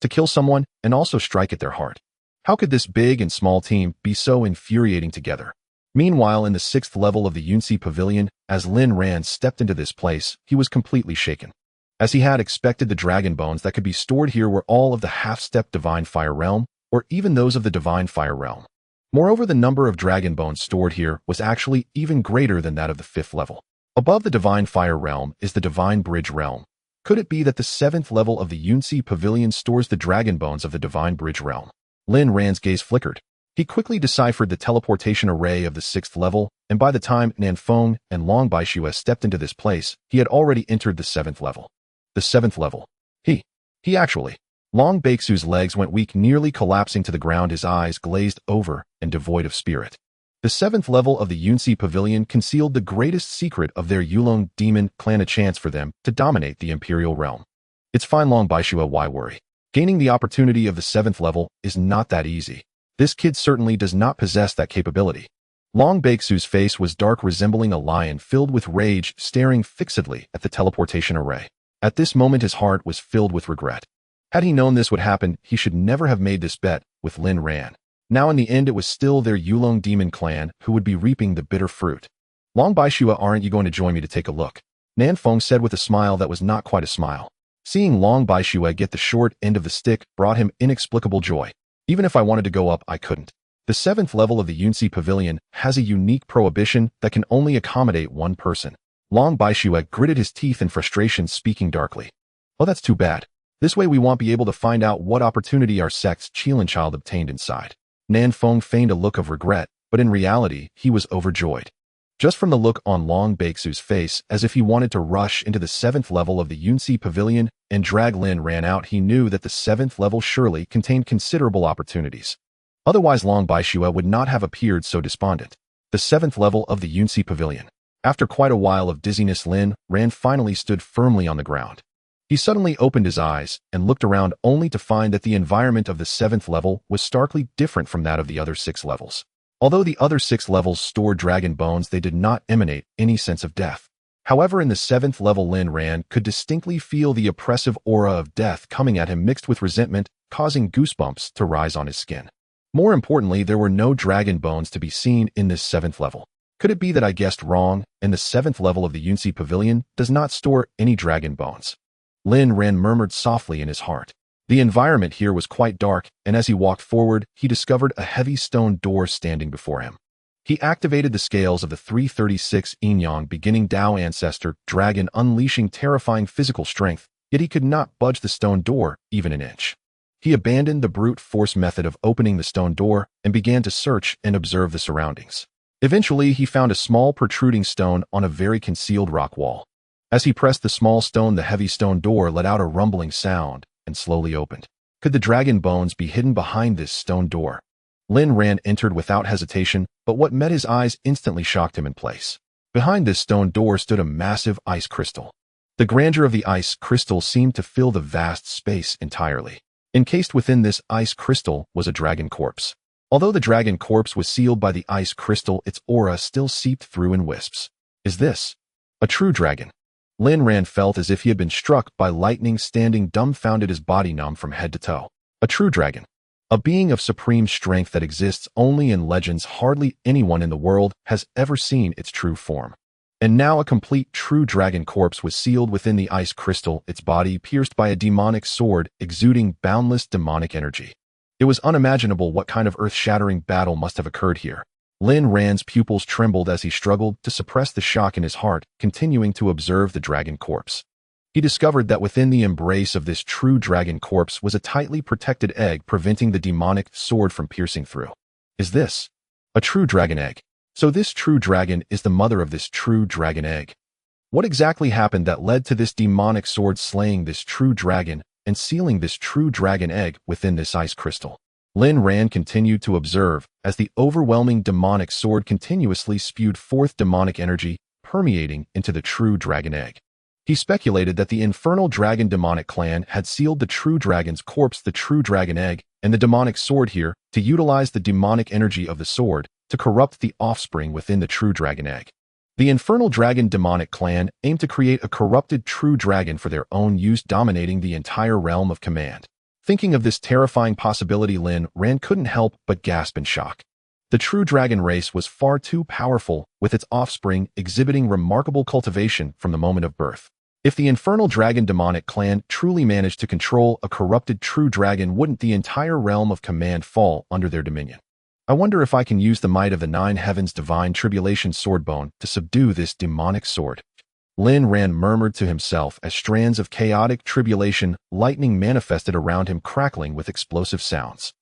To kill someone and also strike at their heart. How could this big and small team be so infuriating together? Meanwhile, in the 6th level of the Yunci Pavilion, as Lin Ran stepped into this place, he was completely shaken. As he had expected, the dragon bones that could be stored here were all of the half-step divine fire realm, or even those of the divine fire realm. Moreover, the number of dragon bones stored here was actually even greater than that of the 5th level. Above the divine fire realm is the divine bridge realm. Could it be that the 7th level of the Yunci Pavilion stores the dragon bones of the divine bridge realm? Lin Ran's gaze flickered. He quickly deciphered the teleportation array of the 6th level, and by the time Nanfeng and Long Baixue stepped into this place, he had already entered the 7th level. The 7th level. He actually. Long Baixu's legs went weak, nearly collapsing to the ground, his eyes glazed over and devoid of spirit. The 7th level of the Yunci Pavilion concealed the greatest secret of their Yulong demon clan, a chance for them to dominate the imperial realm. It's fine, Long Baixue, why worry? Gaining the opportunity of the 7th level is not that easy. This kid certainly does not possess that capability. Long Baixu's face was dark, resembling a lion filled with rage, staring fixedly at the teleportation array. At this moment, his heart was filled with regret. Had he known this would happen, he should never have made this bet with Lin Ran. Now in the end, it was still their Yulong demon clan who would be reaping the bitter fruit. Long Baixue, aren't you going to join me to take a look? Nanfeng said with a smile that was not quite a smile. Seeing Long Baixue get the short end of the stick brought him inexplicable joy. Even if I wanted to go up, I couldn't. The 7th level of the Yunci Pavilion has a unique prohibition that can only accommodate one person. Long Baixue gritted his teeth in frustration, speaking darkly. Oh, that's too bad. This way we won't be able to find out what opportunity our sect's Qilin child obtained inside. Nanfeng feigned a look of regret, but in reality, he was overjoyed. Just from the look on Long Baixu's face, as if he wanted to rush into the 7th level of the Yunci Pavilion and drag Lin Ran out, he knew that the 7th level surely contained considerable opportunities. Otherwise, Long Baixue would not have appeared so despondent. The 7th level of the Yunci Pavilion. After quite a while of dizziness, Lin Ran finally stood firmly on the ground. He suddenly opened his eyes and looked around, only to find that the environment of the 7th level was starkly different from that of the other 6 levels. Although the other 6 levels stored dragon bones, they did not emanate any sense of death. However, in the 7th level, Lin Ran could distinctly feel the oppressive aura of death coming at him, mixed with resentment, causing goosebumps to rise on his skin. More importantly, there were no dragon bones to be seen in this 7th level. Could it be that I guessed wrong, and the 7th level of the Yunci Pavilion does not store any dragon bones? Lin Ran murmured softly in his heart. The environment here was quite dark, and as he walked forward, he discovered a heavy stone door standing before him. He activated the scales of the 336 Yinyang beginning Dao ancestor dragon, unleashing terrifying physical strength, yet he could not budge the stone door even an inch. He abandoned the brute force method of opening the stone door and began to search and observe the surroundings. Eventually, he found a small protruding stone on a very concealed rock wall. As he pressed the small stone, the heavy stone door let out a rumbling sound and slowly opened. Could the dragon bones be hidden behind this stone door? Lin Ran entered without hesitation, but what met his eyes instantly shocked him in place. Behind this stone door stood a massive ice crystal. The grandeur of the ice crystal seemed to fill the vast space entirely. Encased within this ice crystal was a dragon corpse. Although the dragon corpse was sealed by the ice crystal, its aura still seeped through in wisps. Is this a true dragon? Lin Ran felt as if he had been struck by lightning, standing dumbfounded, his body numb from head to toe. A true dragon. A being of supreme strength that exists only in legends. Hardly anyone in the world has ever seen its true form. And now a complete true dragon corpse was sealed within the ice crystal, its body pierced by a demonic sword, exuding boundless demonic energy. It was unimaginable what kind of earth-shattering battle must have occurred here. Lin Ran's pupils trembled as he struggled to suppress the shock in his heart, continuing to observe the dragon corpse. He discovered that within the embrace of this true dragon corpse was a tightly protected egg, preventing the demonic sword from piercing through. Is this a true dragon egg? So this true dragon is the mother of this true dragon egg. What exactly happened that led to this demonic sword slaying this true dragon and sealing this true dragon egg within this ice crystal? Lin Ran continued to observe as the overwhelming demonic sword continuously spewed forth demonic energy, permeating into the true dragon egg. He speculated that the infernal dragon demonic clan had sealed the true dragon's corpse, the true dragon egg, and the demonic sword here to utilize the demonic energy of the sword to corrupt the offspring within the true dragon egg. The infernal dragon demonic clan aimed to create a corrupted true dragon for their own use, dominating the entire realm of command. Thinking of this terrifying possibility, Lin Ran couldn't help but gasp in shock. The true dragon race was far too powerful, with its offspring exhibiting remarkable cultivation from the moment of birth. If the infernal dragon demonic clan truly managed to control a corrupted true dragon, wouldn't the entire realm of command fall under their dominion? I wonder if I can use the might of the nine heavens divine tribulation swordbone to subdue this demonic sword. Lin Ran murmured to himself as strands of chaotic tribulation lightning manifested around him, crackling with explosive sounds.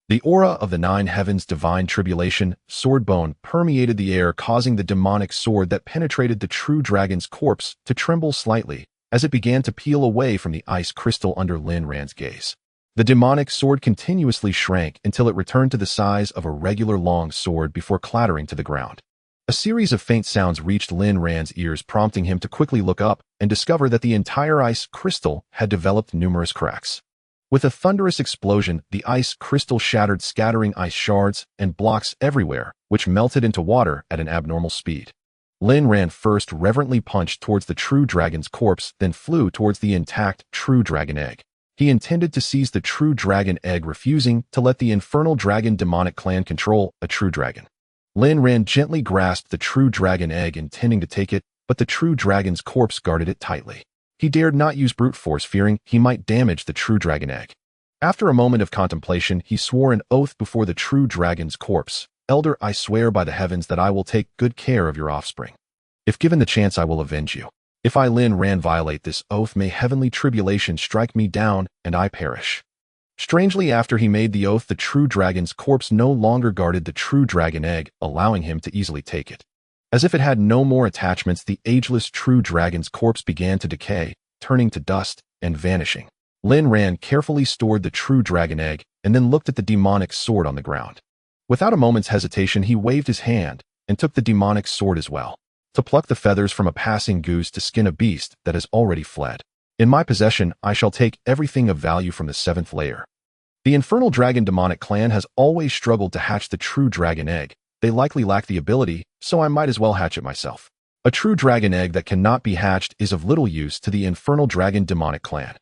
The aura of the nine heavens divine tribulation swordbone permeated the air, causing the demonic sword that penetrated the true dragon's corpse to tremble slightly as it began to peel away from the ice crystal under Lin Ran's gaze. The demonic sword continuously shrank until it returned to the size of a regular long sword before clattering to the ground. A series of faint sounds reached Lin Ran's ears, prompting him to quickly look up and discover that the entire ice crystal had developed numerous cracks. With a thunderous explosion, the ice crystal shattered, scattering ice shards and blocks everywhere, which melted into water at an abnormal speed. Lin Ran first reverently punched towards the true dragon's corpse, then flew towards the intact true dragon egg. He intended to seize the true dragon egg, refusing to let the infernal dragon demonic clan control a true dragon. Lin Ran gently grasped the true dragon egg, intending to take it, but the true dragon's corpse guarded it tightly. He dared not use brute force, fearing he might damage the true dragon egg. After a moment of contemplation, he swore an oath before the true dragon's corpse. "Elder, I swear by the heavens that I will take good care of your offspring. If given the chance, I will avenge you. If I, Lin Ran, violate this oath, may heavenly tribulation strike me down and I perish." Strangely, after he made the oath, the true dragon's corpse no longer guarded the true dragon egg, allowing him to easily take it. As if it had no more attachments, the ageless true dragon's corpse began to decay, turning to dust and vanishing. Lin Ran carefully stored the true dragon egg and then looked at the demonic sword on the ground. Without a moment's hesitation, he waved his hand and took the demonic sword as well. To pluck the feathers from a passing goose, to skin a beast that has already fled. In my possession, I shall take everything of value from the seventh layer. The infernal dragon demonic clan has always struggled to hatch the true dragon egg. They likely lack the ability, so I might as well hatch it myself. A true dragon egg that cannot be hatched is of little use to the infernal dragon demonic clan.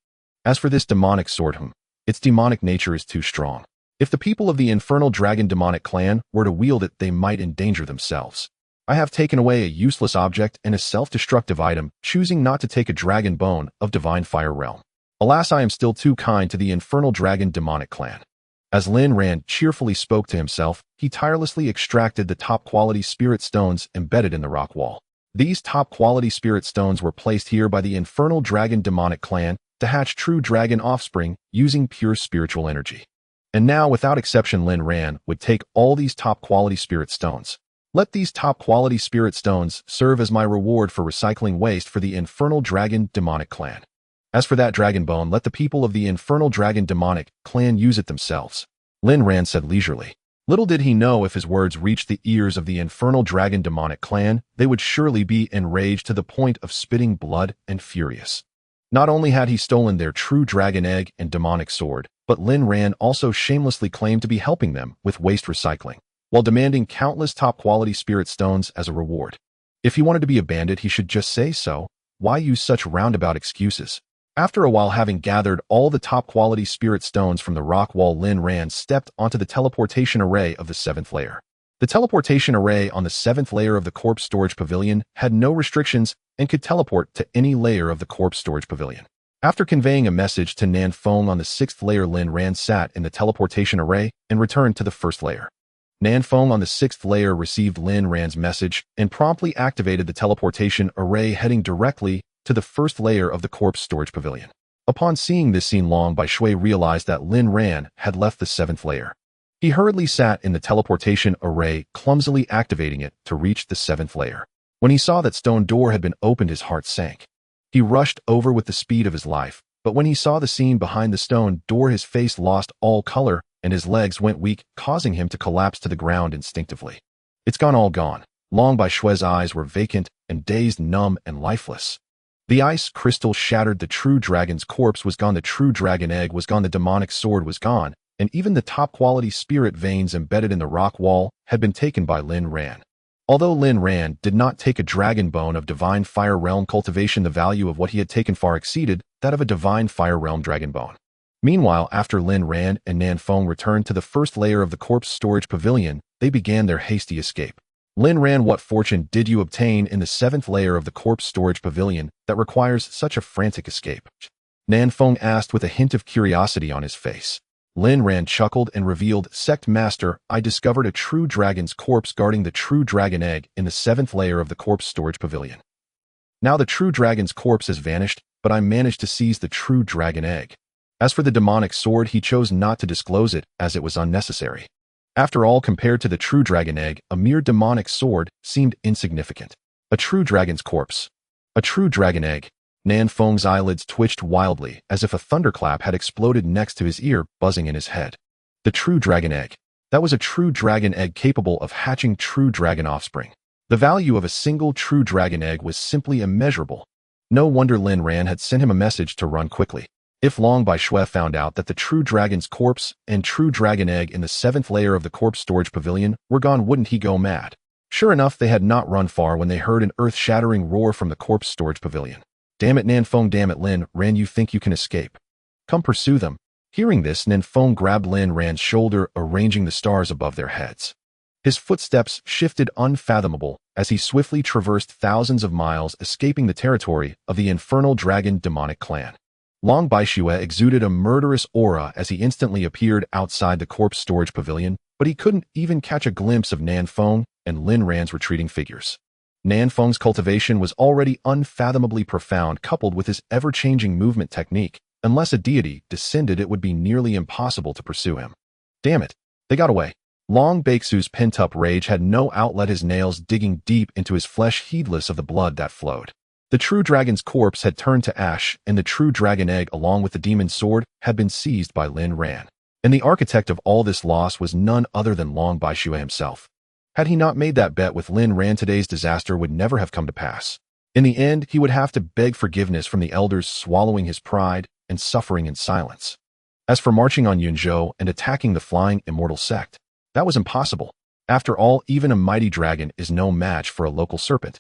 As for this demonic sword, its demonic nature is too strong. If the people of the infernal dragon demonic clan were to wield it, they might endanger themselves. I have taken away a useless object and a self-destructive item, choosing not to take a dragon bone of divine fire realm. Alas, I am still too kind to the infernal dragon demonic clan. As Lin Ran cheerfully spoke to himself, he tirelessly extracted the top-quality spirit stones embedded in the rock wall. These top-quality spirit stones were placed here by the infernal dragon demonic clan to hatch true dragon offspring using pure spiritual energy. And now, without exception, Lin Ran would take all these top-quality spirit stones. Let these top-quality spirit stones serve as my reward for recycling waste for the infernal dragon demonic clan. As for that dragon bone, let the people of the infernal dragon demonic clan use it themselves, Lin Ran said leisurely. Little did he know, if his words reached the ears of the infernal dragon demonic clan, they would surely be enraged to the point of spitting blood and furious. Not only had he stolen their true dragon egg and demonic sword, but Lin Ran also shamelessly claimed to be helping them with waste recycling, while demanding countless top-quality spirit stones as a reward. If he wanted to be a bandit, he should just say so. Why use such roundabout excuses? After a while, having gathered all the top-quality spirit stones from the rock wall, Lin Ran stepped onto the teleportation array of the 7th layer. The teleportation array on the 7th layer of the corpse storage pavilion had no restrictions and could teleport to any layer of the corpse storage pavilion. After conveying a message to Nan Feng on the 6th layer, Lin Ran sat in the teleportation array and returned to the 1st layer. Nan Feng on the 6th layer received Lin Ran's message and promptly activated the teleportation array, heading directly to the 1st layer of the corpse storage pavilion. Upon seeing this scene, Long Baishui realized that Lin Ran had left the 7th layer. He hurriedly sat in the teleportation array, clumsily activating it to reach the 7th layer. When he saw that stone door had been opened, his heart sank. He rushed over with the speed of his life, but when he saw the scene behind the stone door, his face lost all color and his legs went weak, causing him to collapse to the ground instinctively. It's gone, all gone. Long Baishui's eyes were vacant and dazed, numb and lifeless. The ice crystal shattered, the true dragon's corpse was gone, the true dragon egg was gone, the demonic sword was gone, and even the top-quality spirit veins embedded in the rock wall had been taken by Lin Ran. Although Lin Ran did not take a dragon bone of divine fire realm cultivation, the value of what he had taken far exceeded that of a divine fire realm dragon bone. Meanwhile, after Lin Ran and Nan Feng returned to the 1st layer of the corpse storage pavilion, they began their hasty escape. Lin Ran, what fortune did you obtain in the 7th layer of the corpse storage pavilion that requires such a frantic escape? Nan Feng asked with a hint of curiosity on his face. Lin Ran chuckled and revealed, Sect Master, I discovered a true dragon's corpse guarding the true dragon egg in the 7th layer of the corpse storage pavilion. Now the true dragon's corpse has vanished, but I managed to seize the true dragon egg. As for the demonic sword, he chose not to disclose it as it was unnecessary. After all, compared to the true dragon egg, a mere demonic sword seemed insignificant. A true dragon's corpse. A true dragon egg. Nan Feng's eyelids twitched wildly, as if a thunderclap had exploded next to his ear, buzzing in his head. The true dragon egg. That was a true dragon egg capable of hatching true dragon offspring. The value of a single true dragon egg was simply immeasurable. No wonder Lin Ran had sent him a message to run quickly. If Long Baishui found out that the true dragon's corpse and true dragon egg in the 7th layer of the corpse storage pavilion were gone, wouldn't he go mad? Sure enough, they had not run far when they heard an earth-shattering roar from the corpse storage pavilion. Damn it, Nan Feng, damn it, Lin Ran, you think you can escape? Come pursue them. Hearing this, Nan Feng grabbed Lin Ran's shoulder, arranging the stars above their heads. His footsteps shifted unfathomable as he swiftly traversed thousands of miles, escaping the territory of the infernal dragon demonic clan. Long Baishui exuded a murderous aura as he instantly appeared outside the corpse storage pavilion, but he couldn't even catch a glimpse of Nan Feng and Lin Ran's retreating figures. Nan Feng's cultivation was already unfathomably profound, coupled with his ever-changing movement technique. Unless a deity descended, it would be nearly impossible to pursue him. Damn it, they got away. Long Baixu's pent-up rage had no outlet, his nails digging deep into his flesh, heedless of the blood that flowed. The true dragon's corpse had turned to ash, and the true dragon egg, along with the demon sword, had been seized by Lin Ran. And the architect of all this loss was none other than Long Baishui himself. Had he not made that bet with Lin Ran, today's disaster would never have come to pass. In the end, he would have to beg forgiveness from the elders, swallowing his pride and suffering in silence. As for marching on Yunzhou and attacking the Flying Immortal Sect, that was impossible. After all, even a mighty dragon is no match for a local serpent.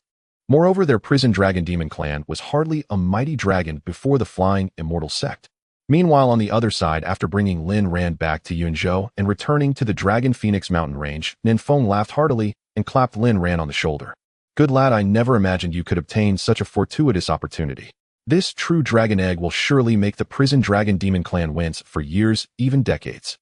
Moreover, their prison dragon demon clan was hardly a mighty dragon before the Flying Immortal Sect. Meanwhile, on the other side, after bringing Lin Ran back to Yunzhou and returning to the Dragon Phoenix mountain range, Nan Feng laughed heartily and clapped Lin Ran on the shoulder. Good lad, I never imagined you could obtain such a fortuitous opportunity. This true dragon egg will surely make the prison dragon demon clan wince for years, even decades.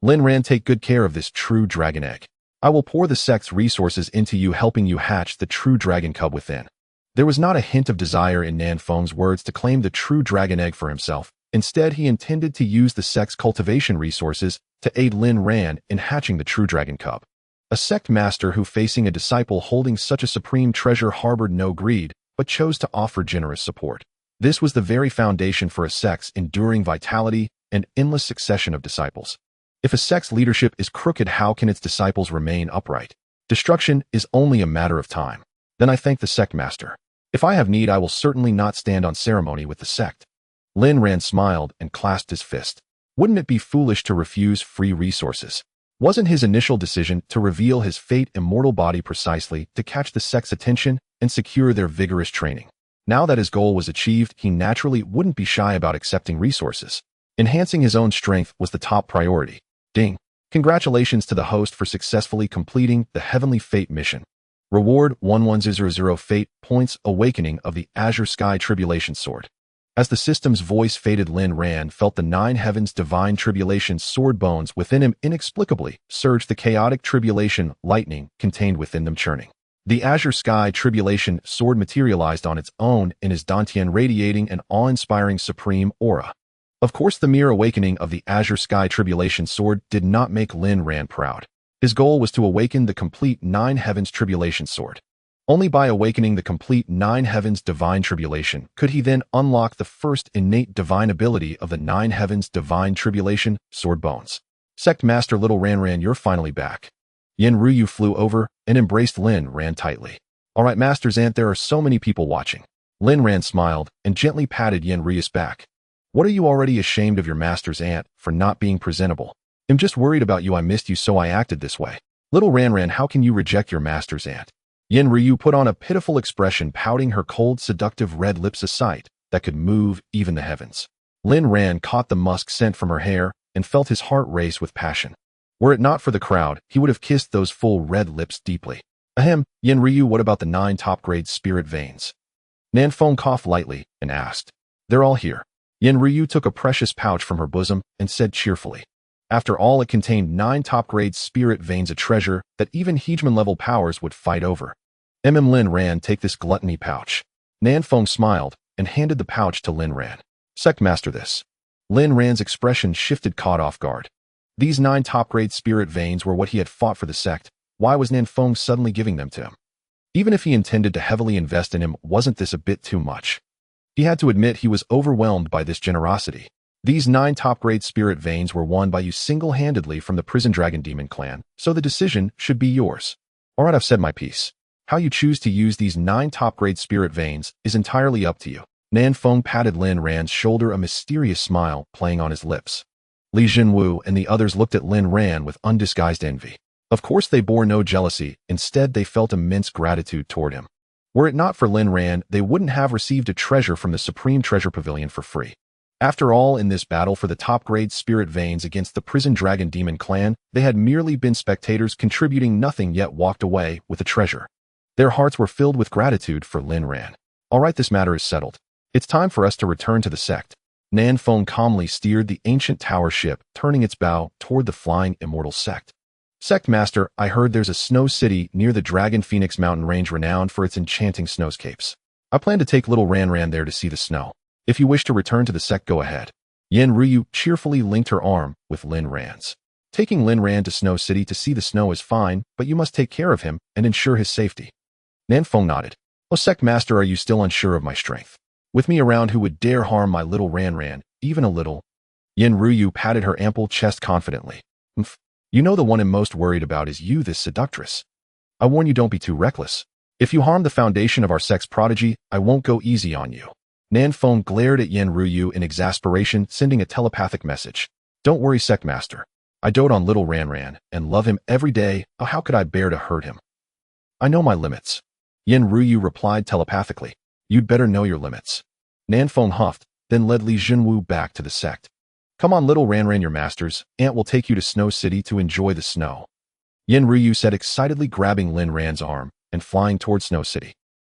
Lin Ran, take good care of this true dragon egg. I will pour the sect's resources into you, helping you hatch the true dragon cub within. There was not a hint of desire in Nan Feng's words to claim the true dragon egg for himself. Instead, he intended to use the sect's cultivation resources to aid Lin Ran in hatching the true dragon cub. A sect master who, facing a disciple holding such a supreme treasure, harbored no greed, but chose to offer generous support. This was the very foundation for a sect's enduring vitality and endless succession of disciples. If a sect's leadership is crooked, how can its disciples remain upright? Destruction is only a matter of time. Then I thank the sect master. If I have need, I will certainly not stand on ceremony with the sect. Lin Ran smiled and clasped his fist. Wouldn't it be foolish to refuse free resources? Wasn't his initial decision to reveal his fate immortal body precisely to catch the sect's attention and secure their vigorous training? Now that his goal was achieved, he naturally wouldn't be shy about accepting resources. Enhancing his own strength was the top priority. Ding! Congratulations to the host for successfully completing the Heavenly Fate mission. Reward 1100 Fate Points Awakening of the Azure Sky Tribulation Sword. As the system's voice faded, Lin Ran felt the 9 heavens divine tribulation sword bones within him inexplicably surge, the chaotic tribulation lightning contained within them churning. The Azure Sky Tribulation sword materialized on its own in his dantian, radiating an awe-inspiring supreme aura. Of course, the mere awakening of the Azure Sky Tribulation sword did not make Lin Ran proud. His goal was to awaken the complete 9 heavens tribulation sword. Only by awakening the complete 9 heavens divine tribulation could he then unlock the first innate divine ability of the 9 heavens divine tribulation sword bones. Sect Master Little Ran, you're finally back. Yin Ruyu flew over and embraced Lin Ran tightly. All right, Master Zant, there are so many people watching. Lin Ran smiled and gently patted Yin Ryu's back. What are you already ashamed of your master's aunt for not being presentable? I'm just worried about you. I missed you, so I acted this way. Little Ran, how can you reject your master's aunt? Yin Ryu put on a pitiful expression, pouting her cold, seductive red lips, a sight that could move even the heavens. Lin Ran caught the musk scent from her hair and felt his heart race with passion. Were it not for the crowd, he would have kissed those full red lips deeply. Ahem, Yin Ryu, what about the 9 top-grade spirit veins? Nanfeng coughed lightly and asked. They're all here. Yin Ryu took a precious pouch from her bosom and said cheerfully. After all, it contained 9 top-grade spirit veins, a treasure that even Hegemon-level powers would fight over. Lin Ran, take this gluttony pouch. Nanfeng smiled and handed the pouch to Lin Ran. Sect Master, this. Lin Ran's expression shifted, caught off guard. These 9 top-grade spirit veins were what he had fought for the sect. Why was Nanfeng suddenly giving them to him? Even if he intended to heavily invest in him, wasn't this a bit too much? He had to admit he was overwhelmed by this generosity. These 9 top-grade spirit veins were won by you single-handedly from the Prison Dragon Demon clan, so the decision should be yours. Alright, I've said my piece. How you choose to use these 9 top-grade spirit veins is entirely up to you. Nanfeng patted Lin Ran's shoulder, a mysterious smile playing on his lips. Li Jinwu and the others looked at Lin Ran with undisguised envy. Of course, they bore no jealousy. Instead, they felt immense gratitude toward him. Were it not for Lin Ran, they wouldn't have received a treasure from the Supreme Treasure Pavilion for free. After all, in this battle for the top-grade spirit veins against the Prison Dragon Demon clan, they had merely been spectators, contributing nothing, yet walked away with a treasure. Their hearts were filled with gratitude for Lin Ran. All right, this matter is settled. It's time for us to return to the sect. Nanfeng calmly steered the ancient tower ship, turning its bow toward the Flying Immortal Sect. Sect Master, I heard there's a snow city near the Dragon Phoenix mountain range renowned for its enchanting snowscapes. I plan to take little Ran there to see the snow. If you wish to return to the sect, go ahead. Yin Ryu cheerfully linked her arm with Lin Ran's. Taking Lin Ran to Snow City to see the snow is fine, but you must take care of him and ensure his safety. Nanfeng nodded. Oh, Sect Master, are you still unsure of my strength? With me around, who would dare harm my little Ran, even a little? Yin Ryu patted her ample chest confidently. You know the one I'm most worried about is you, this seductress. I warn you, don't be too reckless. If you harm the foundation of our sect's prodigy, I won't go easy on you. Nanfeng glared at Yin Ryu in exasperation, sending a telepathic message. Don't worry, Sect Master. I dote on little Ran and love him every day. Oh, how could I bear to hurt him? I know my limits. Yin Ryu replied telepathically. You'd better know your limits. Nanfeng huffed, then led Li Jinwu back to the sect. Come on, little Ran, your master's aunt will take you to Snow City to enjoy the snow. Yin Ryu said, excitedly grabbing Lin Ran's arm and flying toward Snow City.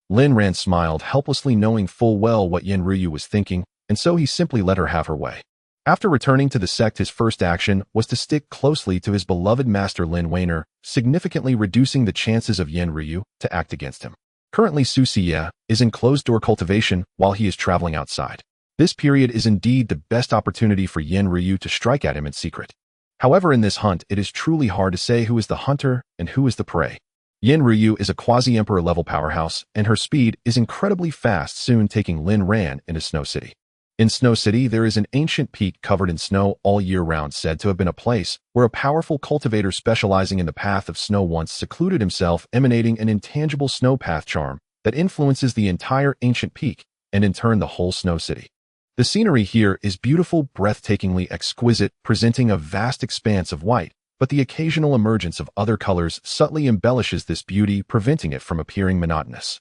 Lin Ran smiled helplessly, knowing full well what Yin Ryu was thinking, and so he simply let her have her way. After returning to the sect, his first action was to stick closely to his beloved master Lin Wainer, significantly reducing the chances of Yin Ryu to act against him. Currently, Xianxia is in closed-door cultivation while he is traveling outside. This period is indeed the best opportunity for Yin Ryu to strike at him in secret. However, in this hunt, it is truly hard to say who is the hunter and who is the prey. Yin Ryu is a quasi-emperor level powerhouse, and her speed is incredibly fast, soon taking Lin Ran into Snow City. In Snow City, there is an ancient peak covered in snow all year round, said to have been a place where a powerful cultivator specializing in the path of snow once secluded himself, emanating an intangible snow path charm that influences the entire ancient peak and in turn the whole Snow City. The scenery here is beautiful, breathtakingly exquisite, presenting a vast expanse of white, but the occasional emergence of other colors subtly embellishes this beauty, preventing it from appearing monotonous.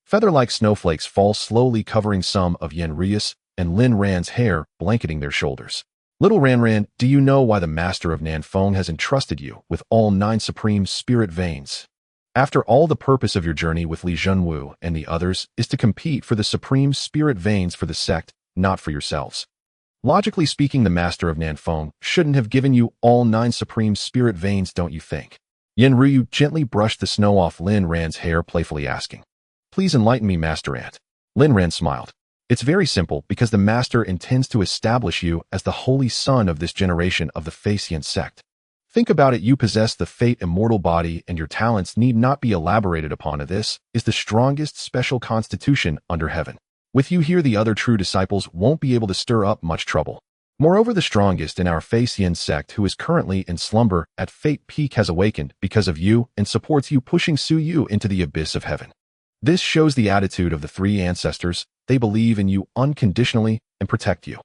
Feather-like snowflakes fall slowly, covering some of Yenruyu's and Lin Ran's hair, blanketing their shoulders. Little Ran, do you know why the master of Nanfeng has entrusted you with all 9 supreme spirit veins? After all, the purpose of your journey with Li Zhenwu and the others is to compete for the supreme spirit veins for the sect, not for yourselves. Logically speaking, the master of Nanfeng shouldn't have given you all 9 supreme spirit veins, don't you think? Yenryu gently brushed the snow off Lin Ran's hair, playfully asking. Please enlighten me, Master Ant. Lin Ran smiled. It's very simple, because the master intends to establish you as the holy son of this generation of the Xianxia sect. Think about it, you possess the fate immortal body and your talents need not be elaborated upon. This is the strongest special constitution under heaven. With you here, the other true disciples won't be able to stir up much trouble. Moreover, the strongest in our Xianxia sect, who is currently in slumber at Fate Peak, has awakened because of you and supports you, pushing Su Yu into the abyss of heaven. This shows the attitude of the 3 ancestors. They believe in you unconditionally and protect you.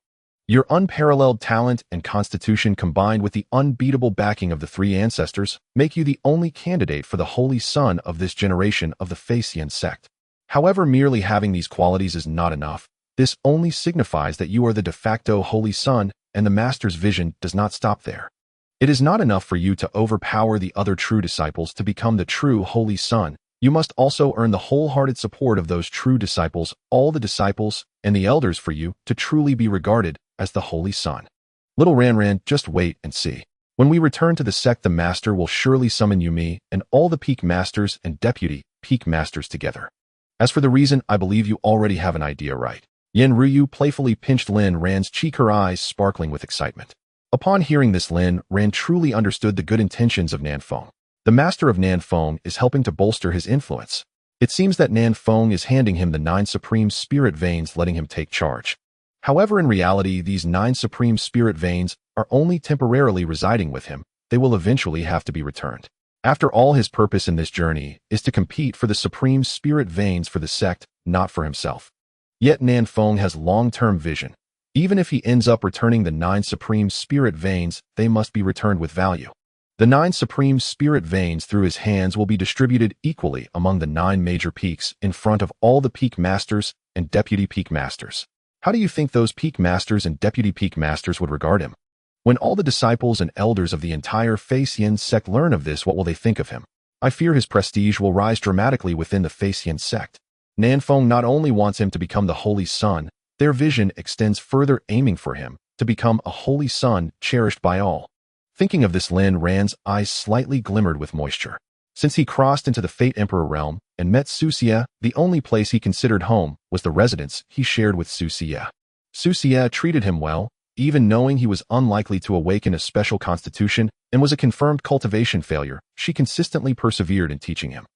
Your unparalleled talent and constitution, combined with the unbeatable backing of the 3 ancestors, make you the only candidate for the holy son of this generation of the Xianxia sect. However, merely having these qualities is not enough. This only signifies that you are the de facto holy son, and the master's vision does not stop there. It is not enough for you to overpower the other true disciples to become the true holy son. You must also earn the wholehearted support of those true disciples, all the disciples, and the elders for you to truly be regarded as the holy son. Little Ran, just wait and see. When we return to the sect, the master will surely summon you, me, and all the peak masters and deputy peak masters together. As for the reason, I believe you already have an idea, right? Yenryu playfully pinched Lin Ran's cheek, her eyes sparkling with excitement. Upon hearing this, Lin Ran truly understood the good intentions of Nanfeng. The master of Nanfeng is helping to bolster his influence. It seems that Nanfeng is handing him the 9 supreme spirit veins, letting him take charge. However, in reality, these 9 supreme spirit veins are only temporarily residing with him. They will eventually have to be returned. After all, his purpose in this journey is to compete for the supreme spirit veins for the sect, not for himself. Yet Nanfeng has long-term vision. Even if he ends up returning the 9 supreme spirit veins, they must be returned with value. The 9 supreme spirit veins through his hands will be distributed equally among the 9 major peaks in front of all the peak masters and deputy peak masters. How do you think those peak masters and deputy peak masters would regard him? When all the disciples and elders of the entire Xianxia sect learn of this, what will they think of him? I fear his prestige will rise dramatically within the Xianxia sect. Nanfeng not only wants him to become the holy son, their vision extends further, aiming for him to become a holy son cherished by all. Thinking of this, Lin Ran's eyes slightly glimmered with moisture. Since he crossed into the Fate Emperor realm and met Xianxia, the only place he considered home was the residence he shared with Xianxia. Xianxia treated him well, even knowing he was unlikely to awaken a special constitution and was a confirmed cultivation failure. She consistently persevered in teaching him.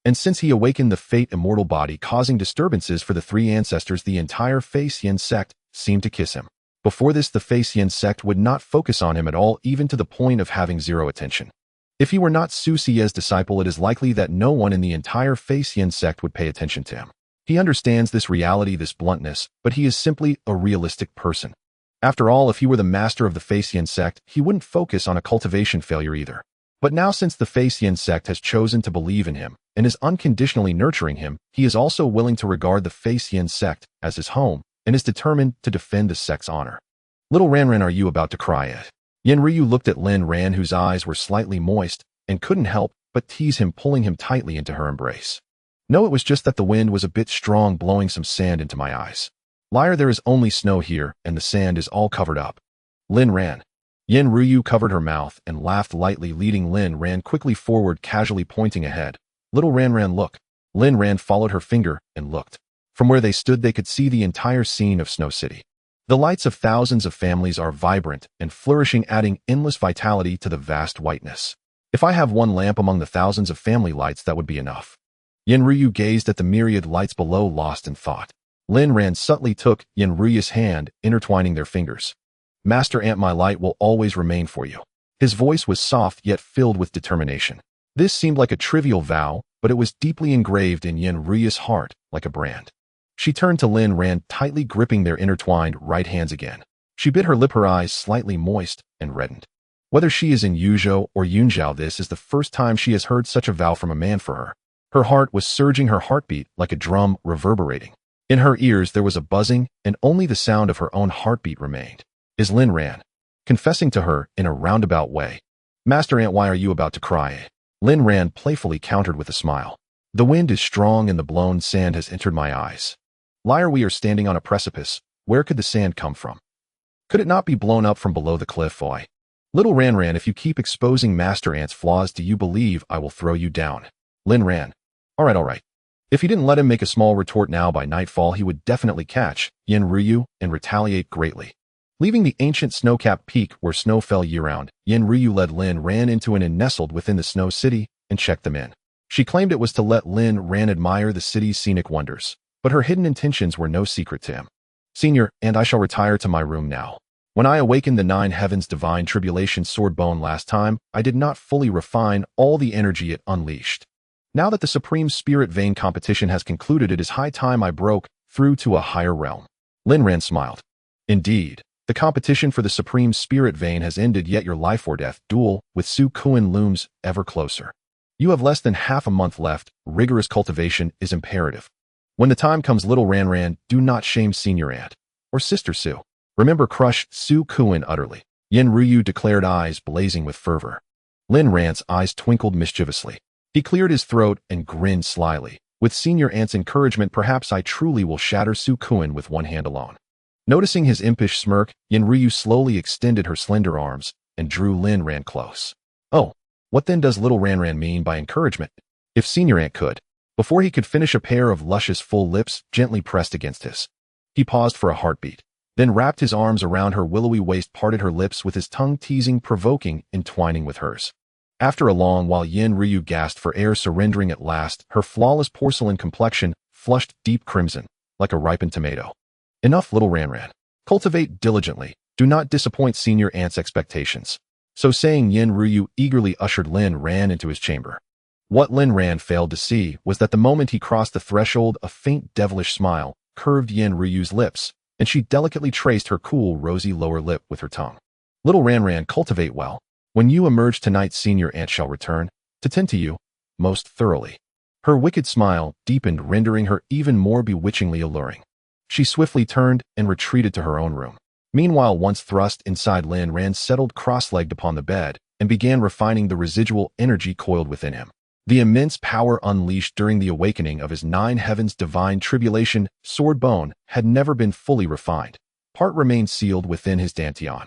And since he awakened the Fate Immortal body, causing disturbances for the 3 ancestors, the entire Xianxia sect seemed to kiss him. Before this, the Xianxia sect would not focus on him at all, even to the point of having zero attention. If he were not Xianxia's disciple, it is likely that no one in the entire Xianxia sect would pay attention to him. He understands this reality, this bluntness, but he is simply a realistic person. After all, if he were the master of the Xianxia sect, he wouldn't focus on a cultivation failure either. But now, since the Xianxia sect has chosen to believe in him and is unconditionally nurturing him, he is also willing to regard the Xianxia sect as his home and is determined to defend the sect's honor. Little Ran, are you about to cry yet? Yenryu looked at Lin Ran, whose eyes were slightly moist, and couldn't help but tease him, pulling him tightly into her embrace. No, it was just that the wind was a bit strong, blowing some sand into my eyes. Liar, there is only snow here, and the sand is all covered up. Lin Ran. Yenryu covered her mouth and laughed lightly, leading Lin Ran quickly forward, casually pointing ahead. Little Ran, look. Lin Ran followed her finger and looked. From where they stood, they could see the entire scene of Snow City. The lights of thousands of families are vibrant and flourishing, adding endless vitality to the vast whiteness. If I have one lamp among the thousands of family lights, that would be enough. Yenryu gazed at the myriad lights below, lost in thought. Lin Ran subtly took Yenryu's hand, intertwining their fingers. Master Ant, my light will always remain for you. His voice was soft yet filled with determination. This seemed like a trivial vow, but it was deeply engraved in Yenryu's heart like a brand. She turned to Lin Ran, tightly gripping their intertwined right hands again. She bit her lip, her eyes slightly moist and reddened. Whether she is in Yuzhou or Yunzhou, this is the first time she has heard such a vow from a man for her. Her heart was surging, her heartbeat like a drum reverberating. In her ears there was a buzzing, and only the sound of her own heartbeat remained. Is Lin ran, confessing to her in a roundabout way. Master Ant, why are you about to cry? Lin ran playfully countered with a smile. The wind is strong and the blown sand has entered my eyes. Liar, we are standing on a precipice. Where could the sand come from? Could it not be blown up from below the cliff? Oi. Little Ran, if you keep exposing Master Ant's flaws, do you believe I will throw you down? Lin ran. All right. If he didn't let him make a small retort now, by nightfall he would definitely catch Yin Ryu and retaliate greatly. Leaving the ancient snow-capped peak where snow fell year-round, Yin Ryu led Lin ran into an inn nestled within the snow city and checked them in. She claimed it was to let Lin ran admire the city's scenic wonders, but her hidden intentions were no secret to him. Senior, and I shall retire to my room now. When I awakened the 9 heavens divine tribulation sword bone last time, I did not fully refine all the energy it unleashed. Now that the Supreme Spirit Vein competition has concluded, it is high time I broke through to a higher realm. Lin ran smiled. Indeed, the competition for the Supreme Spirit Vein has ended, yet your life or death duel with Su Kuan looms ever closer. You have less than half a month left. Rigorous cultivation is imperative. When the time comes, little Ran, do not shame Senior Ant or Sister Su. Remember, crush Su Kuan utterly. Yin Ryu declared, eyes blazing with fervor. Lin Ran's eyes twinkled mischievously. He cleared his throat and grinned slyly. With Senior Ant's encouragement, perhaps I truly will shatter Su Kuan with one hand alone. Noticing his impish smirk, Yin Ryu slowly extended her slender arms and drew Lin Ran close. Oh, what then does little Ran mean by encouragement? If Senior Ant could. Before he could finish, a pair of luscious full lips gently pressed against his. He paused for a heartbeat, then wrapped his arms around her willowy waist, parted her lips with his tongue, teasing, provoking, entwining with hers. After a long while, Yin Ryu gasped for air, surrendering at last. Her flawless porcelain complexion flushed deep crimson, like a ripened tomato. Enough, little Ran. Cultivate diligently. Do not disappoint Senior Ant's expectations. So saying, Yin Ryu eagerly ushered Lin Ran into his chamber. What Lin Ran failed to see was that the moment he crossed the threshold, a faint devilish smile curved Yin Ryu's lips, and she delicately traced her cool, rosy lower lip with her tongue. Little Ran, cultivate well. When you emerge tonight, Senior Ant shall return to tend to you most thoroughly. Her wicked smile deepened, rendering her even more bewitchingly alluring. She swiftly turned and retreated to her own room. Meanwhile, once thrust inside, Lin Ran settled cross-legged upon the bed and began refining the residual energy coiled within him. The immense power unleashed during the awakening of his 9 heavens divine tribulation sword bone had never been fully refined. Part remained sealed within his dantian.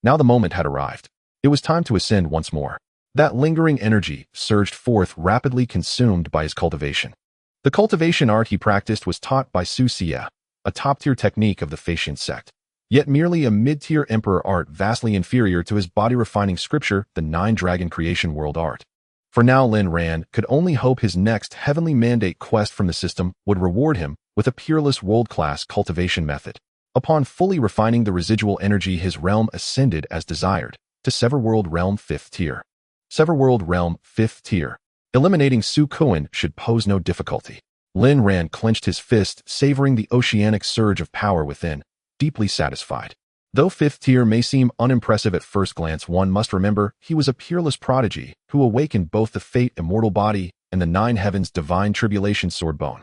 Now the moment had arrived. It was time to ascend once more. That lingering energy surged forth, rapidly consumed by his cultivation. The cultivation art he practiced was taught by Xianxia, a top-tier technique of the Xianxia sect, yet merely a mid-tier emperor art vastly inferior to his body-refining scripture, the 9-dragon creation world art. For now, Lin Ran could only hope his next heavenly mandate quest from the system would reward him with a peerless world-class cultivation method. Upon fully refining the residual energy, his realm ascended as desired to Severworld Realm 5th tier. Severworld Realm 5th tier. Eliminating Su Kuan should pose no difficulty. Lin Ran clenched his fist, savoring the oceanic surge of power within, deeply satisfied. Though 5th tier may seem unimpressive at first glance, one must remember he was a peerless prodigy who awakened both the Fate Immortal Body and the 9 heavens divine tribulation sword bone.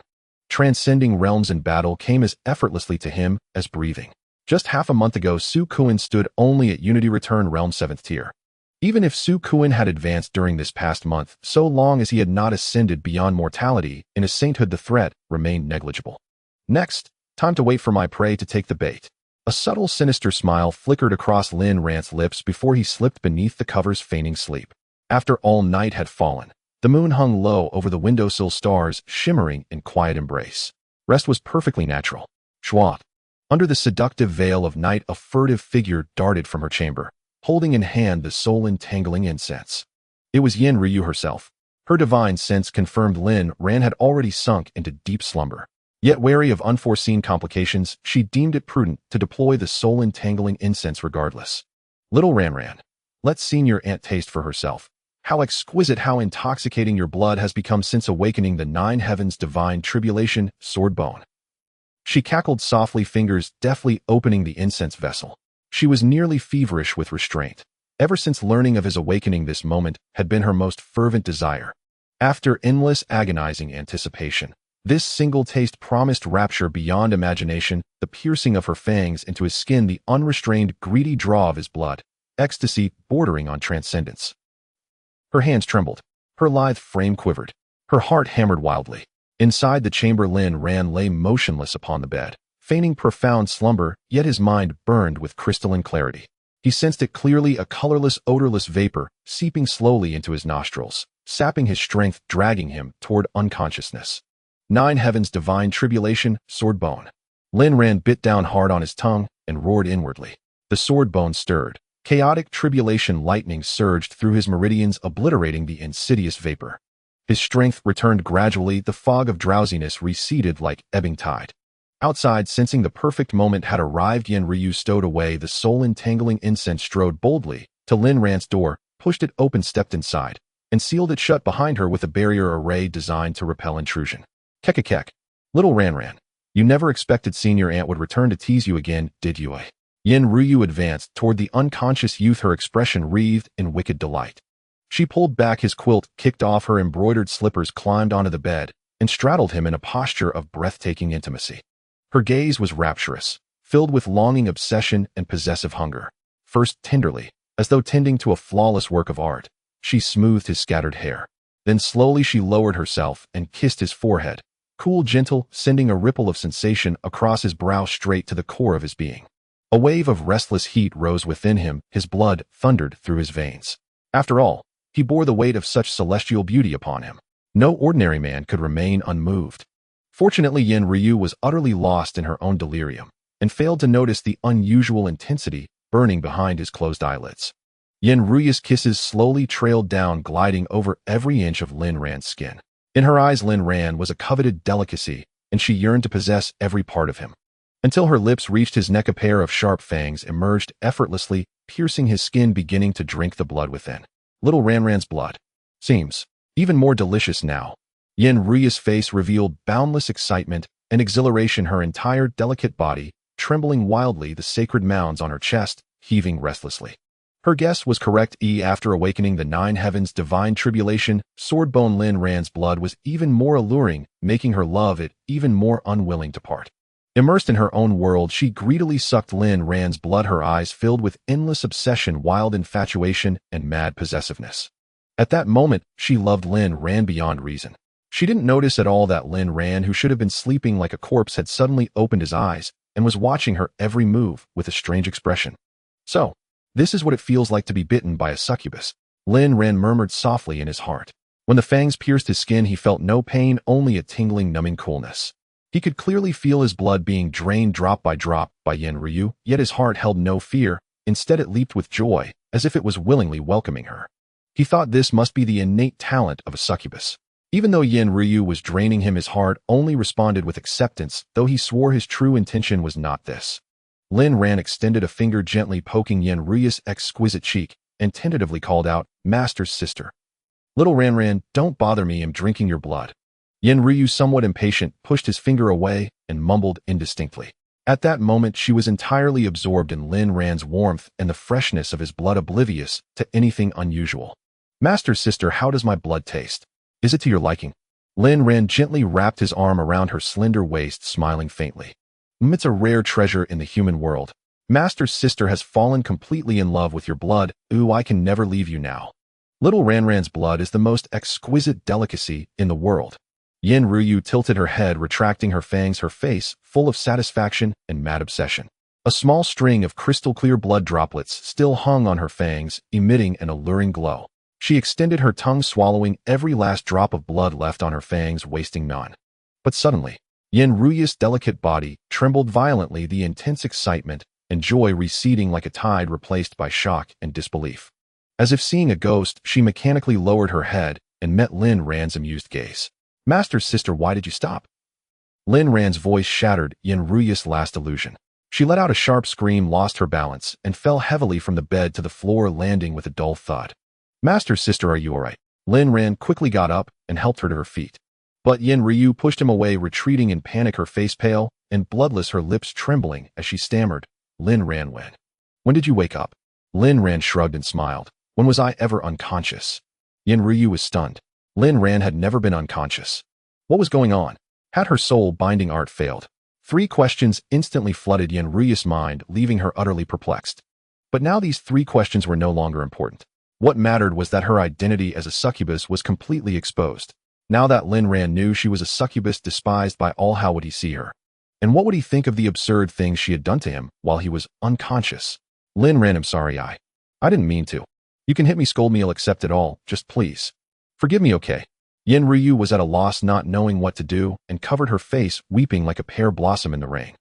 Transcending realms in battle came as effortlessly to him as breathing. Just half a month ago, Su Kuan stood only at Unity Return Realm 7th tier. Even if Su Kuan had advanced during this past month, so long as he had not ascended beyond mortality in his sainthood, the threat remained negligible. Next, time to wait for my prey to take the bait. A subtle, sinister smile flickered across Lin Ran's lips before he slipped beneath the covers, feigning sleep. After all night had fallen, the moon hung low over the windowsill, stars shimmering in quiet embrace. Rest was perfectly natural. Schwat. Under the seductive veil of night, a furtive figure darted from her chamber, holding in hand the soul-entangling incense. It was Yin Ryu herself. Her divine sense confirmed Lin Ran had already sunk into deep slumber. Yet wary of unforeseen complications, she deemed it prudent to deploy the soul-entangling incense regardless. Little Ran, let Senior Ant taste for herself how exquisite, how intoxicating your blood has become since awakening the 9 heavens divine tribulation sword bone. She cackled softly, fingers deftly opening the incense vessel. She was nearly feverish with restraint. Ever since learning of his awakening, this moment had been her most fervent desire. After endless agonizing anticipation, this single taste promised rapture beyond imagination, the piercing of her fangs into his skin, the unrestrained, greedy draw of his blood, ecstasy bordering on transcendence. Her hands trembled. Her lithe frame quivered. Her heart hammered wildly. Inside the chamber, Lin Ran lay motionless upon the bed, feigning profound slumber, yet his mind burned with crystalline clarity. He sensed it clearly, a colorless, odorless vapor seeping slowly into his nostrils, sapping his strength, dragging him toward unconsciousness. 9 heavens, divine tribulation, sword bone. Lin Ran bit down hard on his tongue and roared inwardly. The sword bone stirred. Chaotic tribulation lightning surged through his meridians, obliterating the insidious vapor. His strength returned gradually, the fog of drowsiness receded like ebbing tide. Outside, sensing the perfect moment had arrived, Yen Ryu stowed away the soul-entangling incense, strode boldly to Lin Ran's door, pushed it open, stepped inside, and sealed it shut behind her with a barrier array designed to repel intrusion. Kekekek. Little Ran, you never expected Senior Aunt would return to tease you again, did you? Yen Ryu advanced toward the unconscious youth, her expression wreathed in wicked delight. She pulled back his quilt, kicked off her embroidered slippers, climbed onto the bed, and straddled him in a posture of breathtaking intimacy. Her gaze was rapturous, filled with longing, obsession, and possessive hunger. First tenderly, as though tending to a flawless work of art, she smoothed his scattered hair. Then slowly she lowered herself and kissed his forehead, cool, gentle, sending a ripple of sensation across his brow straight to the core of his being. A wave of restless heat rose within him, his blood thundered through his veins. After all, he bore the weight of such celestial beauty upon him. No ordinary man could remain unmoved. Fortunately, Yen Ryu was utterly lost in her own delirium, and failed to notice the unusual intensity burning behind his closed eyelids. Yen Ryu's kisses slowly trailed down, gliding over every inch of Lin Ran's skin. In her eyes, Lin Ran was a coveted delicacy, and she yearned to possess every part of him. Until her lips reached his neck, a pair of sharp fangs emerged effortlessly, piercing his skin, beginning to drink the blood within. Little Ran's blood seems even more delicious now. Yen Ryu's face revealed boundless excitement and exhilaration, her entire delicate body trembling wildly, the sacred mounds on her chest heaving restlessly. Her guess was correct. After awakening the 9 heavens, divine tribulation, swordbone Lin Ran's blood was even more alluring, making her love it even more unwilling to part. Immersed in her own world, she greedily sucked Lin Ran's blood, her eyes filled with endless obsession, wild infatuation, and mad possessiveness. At that moment, she loved Lin Ran beyond reason. She didn't notice at all that Lin Ran, who should have been sleeping like a corpse, had suddenly opened his eyes and was watching her every move with a strange expression. So, this is what it feels like to be bitten by a succubus, Lin Ran murmured softly in his heart. When the fangs pierced his skin, he felt no pain, only a tingling, numbing coolness. He could clearly feel his blood being drained drop by drop by Yen Ryu, yet his heart held no fear. Instead, it leaped with joy, as if it was willingly welcoming her. He thought this must be the innate talent of a succubus. Even though Yen Ryu was draining him, his heart only responded with acceptance, though he swore his true intention was not this. Lin Ran extended a finger, gently poking Yen Ryu's exquisite cheek, and tentatively called out, "Master's sister." "Little Ran, don't bother me, I'm drinking your blood." Yen Ryu, somewhat impatient, pushed his finger away and mumbled indistinctly. At that moment, she was entirely absorbed in Lin Ran's warmth and the freshness of his blood, oblivious to anything unusual. "Master's sister, how does my blood taste? Is it to your liking?" Lin Ran gently wrapped his arm around her slender waist, smiling faintly. "It's a rare treasure in the human world. Master's sister has fallen completely in love with your blood. Ooh, I can never leave you now." Little Ran's blood is the most exquisite delicacy in the world. Yen Ryu tilted her head, retracting her fangs, her face full of satisfaction and mad obsession. A small string of crystal-clear blood droplets still hung on her fangs, emitting an alluring glow. She extended her tongue, swallowing every last drop of blood left on her fangs, wasting none. But suddenly, Yen Ryu's delicate body trembled violently, the intense excitement and joy receding like a tide, replaced by shock and disbelief. As if seeing a ghost, she mechanically lowered her head and met Lin Ran's amused gaze. "Master's sister, why did you stop?" Lin Ran's voice shattered Yen Ryu's last illusion. She let out a sharp scream, lost her balance, and fell heavily from the bed to the floor, landing with a dull thud. "Master's sister, are you all right?" Lin Ran quickly got up and helped her to her feet. But Yen Ryu pushed him away, retreating in panic, her face pale and bloodless, her lips trembling as she stammered, "Lin Ran, when did you wake up?" Lin Ran shrugged and smiled. "When was I ever unconscious?" Yen Ryu was stunned. Lin Ran had never been unconscious. What was going on? Had her soul-binding art failed? 3 questions instantly flooded Yin Ruya's mind, leaving her utterly perplexed. But now these 3 questions were no longer important. What mattered was that her identity as a succubus was completely exposed. Now that Lin Ran knew she was a succubus despised by all, how would he see her? And what would he think of the absurd things she had done to him while he was unconscious? Lin Ran, I'm sorry, I didn't mean to. You can hit me, scold me, I'll accept it all, just please. Forgive me, okay? Yin Ryu was at a loss, not knowing what to do, and covered her face, weeping like a pear blossom in the rain.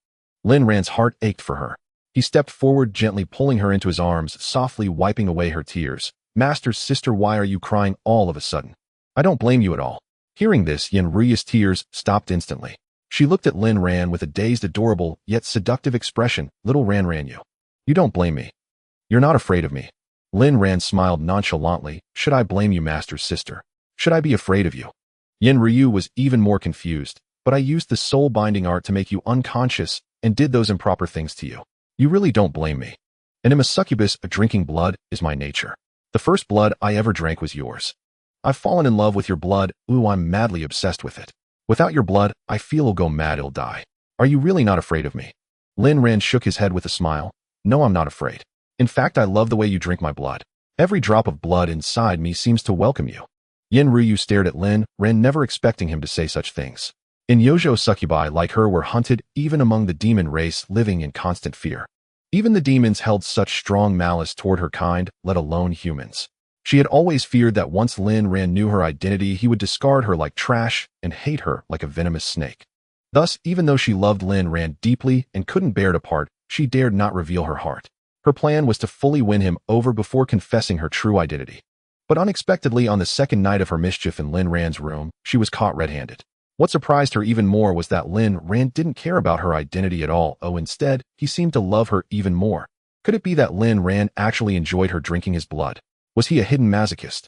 Lin Ran's heart ached for her. He stepped forward, gently pulling her into his arms, softly wiping away her tears. Master's sister, why are you crying all of a sudden? I don't blame you at all. Hearing this, Yin Ruya's tears stopped instantly. She looked at Lin Ran with a dazed, adorable, yet seductive expression. Little Ran, you don't blame me. You're not afraid of me. Lin Ran smiled nonchalantly. Should I blame you, Master's sister? Should I be afraid of you? Yin Ryu was even more confused. But I used the soul-binding art to make you unconscious and did those improper things to you. You really don't blame me. And am a succubus, drinking blood is my nature. The first blood I ever drank was yours. I've fallen in love with your blood. Ooh, I'm madly obsessed with it. Without your blood, I feel I'll go mad, I'll die. Are you really not afraid of me? Lin Ran shook his head with a smile. No, I'm not afraid. In fact, I love the way you drink my blood. Every drop of blood inside me seems to welcome you. Yin Ryu stared at Lin Ran, never expecting him to say such things. In Yojo, succubi like her were hunted even among the demon race, living in constant fear. Even the demons held such strong malice toward her kind, let alone humans. She had always feared that once Lin Ran knew her identity, he would discard her like trash and hate her like a venomous snake. Thus, even though she loved Lin Ran deeply and couldn't bear to part, she dared not reveal her heart. Her plan was to fully win him over before confessing her true identity. But unexpectedly, on the second night of her mischief in Lin Ran's room, she was caught red-handed. What surprised her even more was that Lin Ran didn't care about her identity at all. Oh, instead, he seemed to love her even more. Could it be that Lin Ran actually enjoyed her drinking his blood? Was he a hidden masochist?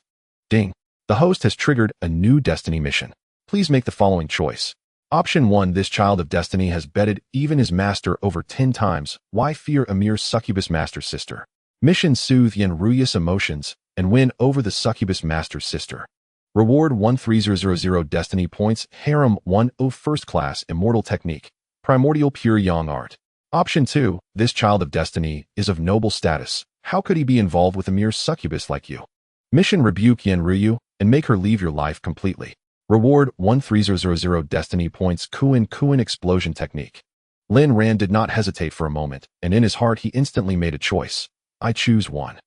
Ding. The host has triggered a new destiny mission. Please make the following choice. Option 1. This child of destiny has betted even his master over 10 times. Why fear a mere succubus master's sister? Mission: soothe Yin Ruya's emotions and win over the succubus master's sister. Reward 13000 destiny points. Harem 10 first class immortal technique. Primordial pure yang art. Option 2. This child of destiny is of noble status. How could he be involved with a mere succubus like you? Mission: rebuke Yin Ryu and make her leave your life completely. Reward 13000 destiny points. Kuin explosion technique. Lin Ran did not hesitate for a moment, and in his heart he instantly made a choice. I choose 1.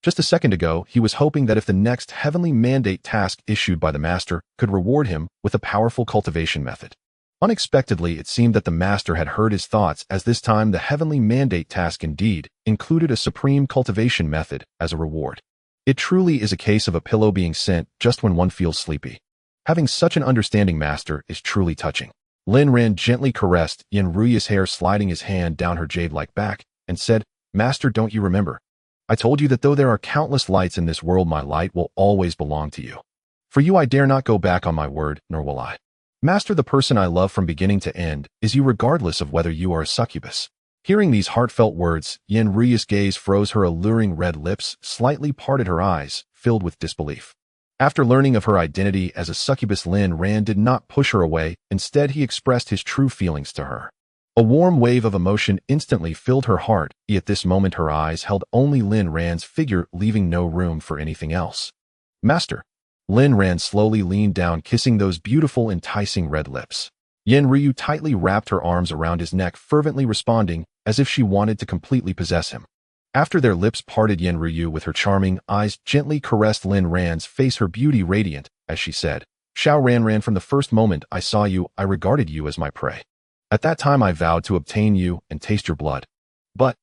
Just a second ago, he was hoping that if the next heavenly mandate task issued by the master could reward him with a powerful cultivation method. Unexpectedly, it seemed that the master had heard his thoughts, as this time the heavenly mandate task indeed included a supreme cultivation method as a reward. It truly is a case of a pillow being sent just when one feels sleepy. Having such an understanding master is truly touching. Lin Ran gently caressed Yin Ruya's hair, sliding his hand down her jade-like back, and said, Master, don't you remember? I told you that though there are countless lights in this world, my light will always belong to you. For you I dare not go back on my word, nor will I. Master, the person I love from beginning to end is you, regardless of whether you are a succubus. Hearing these heartfelt words, Yin Ruya's gaze froze, her alluring red lips slightly parted, her eyes filled with disbelief. After learning of her identity as a succubus, Lin Ran did not push her away. Instead, he expressed his true feelings to her. A warm wave of emotion instantly filled her heart, yet at this moment her eyes held only Lin Ran's figure, leaving no room for anything else. Master. Lin Ran slowly leaned down, kissing those beautiful, enticing red lips. Yin Ryu tightly wrapped her arms around his neck, fervently responding, as if she wanted to completely possess him. After their lips parted, Yin Ryu with her charming eyes gently caressed Lin Ran's face, her beauty radiant, as she said, Xiao Ran, from the first moment I saw you, I regarded you as my prey. At that time I vowed to obtain you and taste your blood. But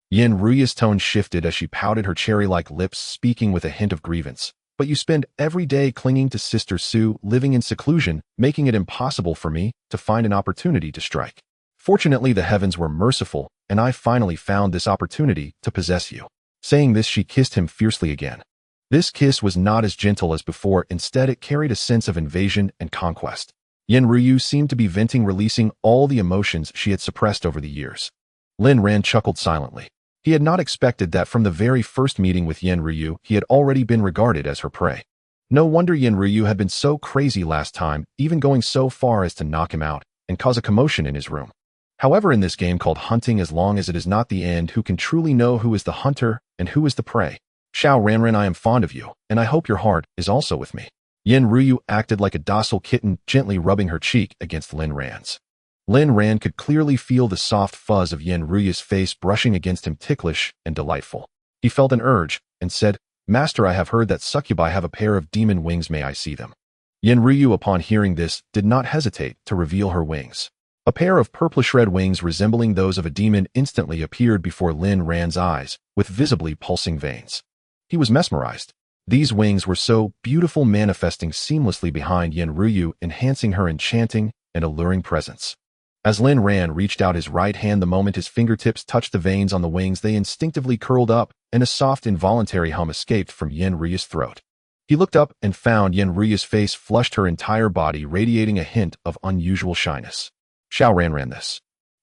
Yin Ruya's tone shifted as she pouted her cherry-like lips, speaking with a hint of grievance. But you spend every day clinging to Sister Su, living in seclusion, making it impossible for me to find an opportunity to strike. Fortunately, the heavens were merciful, and I finally found this opportunity to possess you. Saying this, she kissed him fiercely again. This kiss was not as gentle as before. Instead, it carried a sense of invasion and conquest. Yin Ryu seemed to be venting, releasing all the emotions she had suppressed over the years. Lin Ran chuckled silently. He had not expected that from the very first meeting with Yin Ryu, he had already been regarded as her prey. No wonder Yin Ryu had been so crazy last time, even going so far as to knock him out and cause a commotion in his room. However, in this game called hunting, as long as it is not the end, who can truly know who is the hunter and who is the prey? Xiao Ranran, I am fond of you, and I hope your heart is also with me. Yin Ryu acted like a docile kitten, gently rubbing her cheek against Lin Ran's. Lin Ran could clearly feel the soft fuzz of Yin Ryu's face brushing against him, ticklish and delightful. He felt an urge and said, Master, I have heard that succubi have a pair of demon wings. May I see them? Yin Ryu, upon hearing this, did not hesitate to reveal her wings. A pair of purplish-red wings resembling those of a demon instantly appeared before Lin Ran's eyes, with visibly pulsing veins. He was mesmerized. These wings were so beautiful, manifesting seamlessly behind Yin Ryu, enhancing her enchanting and alluring presence. As Lin Ran reached out his right hand, the moment his fingertips touched the veins on the wings, they instinctively curled up, and a soft, involuntary hum escaped from Yin Ryu's throat. He looked up and found Yin Ryu's face flushed, her entire body radiating a hint of unusual shyness. Xiao Ranran,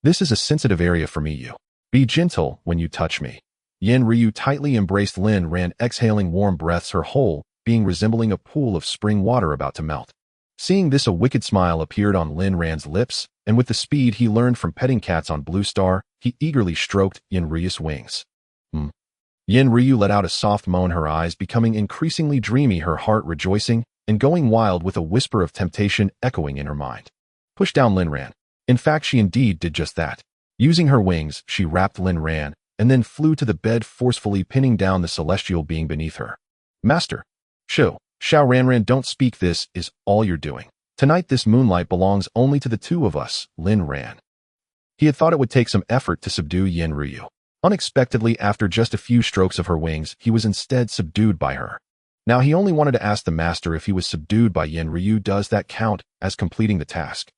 this is a sensitive area for me. You be gentle when you touch me. Yin Ryu tightly embraced Lin Ran, exhaling warm breaths, her whole being resembling a pool of spring water about to melt. Seeing this, a wicked smile appeared on Lin Ran's lips, and with the speed he learned from petting cats on Blue Star, he eagerly stroked Yin Ryu's wings. Yin Ryu let out a soft moan, her eyes becoming increasingly dreamy, her heart rejoicing and going wild with a whisper of temptation echoing in her mind. Push down Lin Ran. In fact, she indeed did just that. Using her wings, she wrapped Lin Ran and then flew to the bed, forcefully pinning down the celestial being beneath her. Master. Xiao Ranran, don't speak. This is all you're doing. Tonight this moonlight belongs only to the two of us, Lin Ran. He had thought it would take some effort to subdue Yin Ryu. Unexpectedly, after just a few strokes of her wings, he was instead subdued by her. Now he only wanted to ask the master, if he was subdued by Yin Ryu, does that count as completing the task?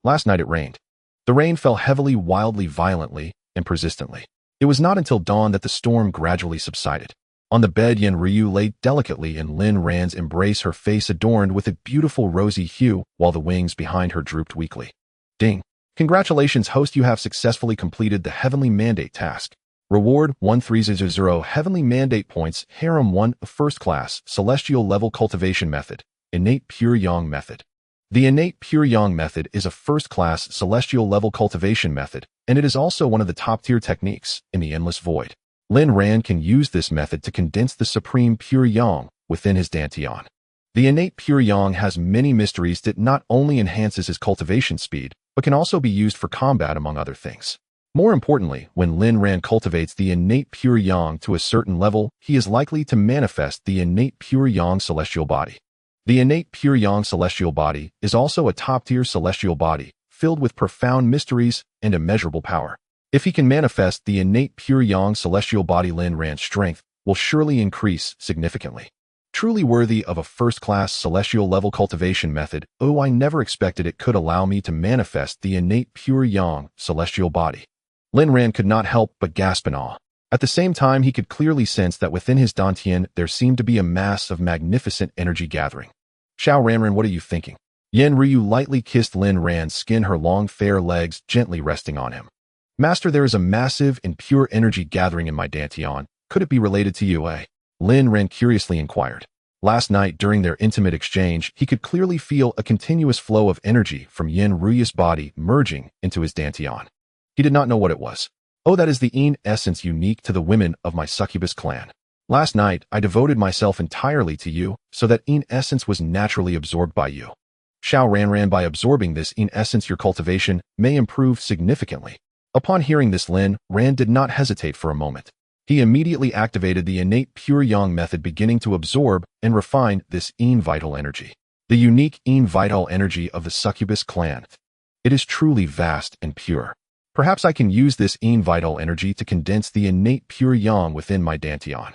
Last night it rained. The rain fell heavily, wildly, violently, and persistently. It was not until dawn that the storm gradually subsided. On the bed, Yin Ryu lay delicately in Lin Ran's embrace, her face adorned with a beautiful rosy hue, while the wings behind her drooped weakly. Ding! Congratulations, host, you have successfully completed the Heavenly Mandate task. Reward 1300 Heavenly Mandate points. Harem 1 First Class Celestial Level Cultivation Method. Innate Pure Yang Method. The Innate Pure Yang Method is a first-class celestial level cultivation method, and it is also one of the top-tier techniques in the Endless Void. Lin Ran can use this method to condense the supreme pure yang within his dantian. The innate pure yang has many mysteries that not only enhances his cultivation speed, but can also be used for combat, among other things. More importantly, when Lin Ran cultivates the innate pure yang to a certain level, he is likely to manifest the innate pure yang celestial body. The innate pure yang celestial body is also a top-tier celestial body, filled with profound mysteries and immeasurable power. If he can manifest the innate pure yang celestial body, Lin Ran's strength will surely increase significantly. Truly worthy of a first-class celestial level cultivation method. Oh, I never expected it could allow me to manifest the innate pure yang celestial body. Lin Ran could not help but gasp in awe. At the same time, he could clearly sense that within his dantian there seemed to be a mass of magnificent energy gathering. Xiao Ranran, what are you thinking? Yin Ryu lightly kissed Lin Ran's skin, her long fair legs gently resting on him. Master, there is a massive and pure energy gathering in my dantian. Could it be related to you, eh? Lin Ran curiously inquired. Last night, during their intimate exchange, he could clearly feel a continuous flow of energy from Yin Ryu's body merging into his dantian. He did not know what it was. Oh, that is the Yin essence unique to the women of my succubus clan. Last night, I devoted myself entirely to you, so that Yin essence was naturally absorbed by you. Xiao Ranran, by absorbing this Yin essence, your cultivation may improve significantly. Upon hearing this, Lin Ran did not hesitate for a moment. He immediately activated the innate pure yang method, beginning to absorb and refine this Yin vital energy. The unique Yin vital energy of the succubus clan. It is truly vast and pure. Perhaps I can use this Yin vital energy to condense the innate pure yang within my dantian.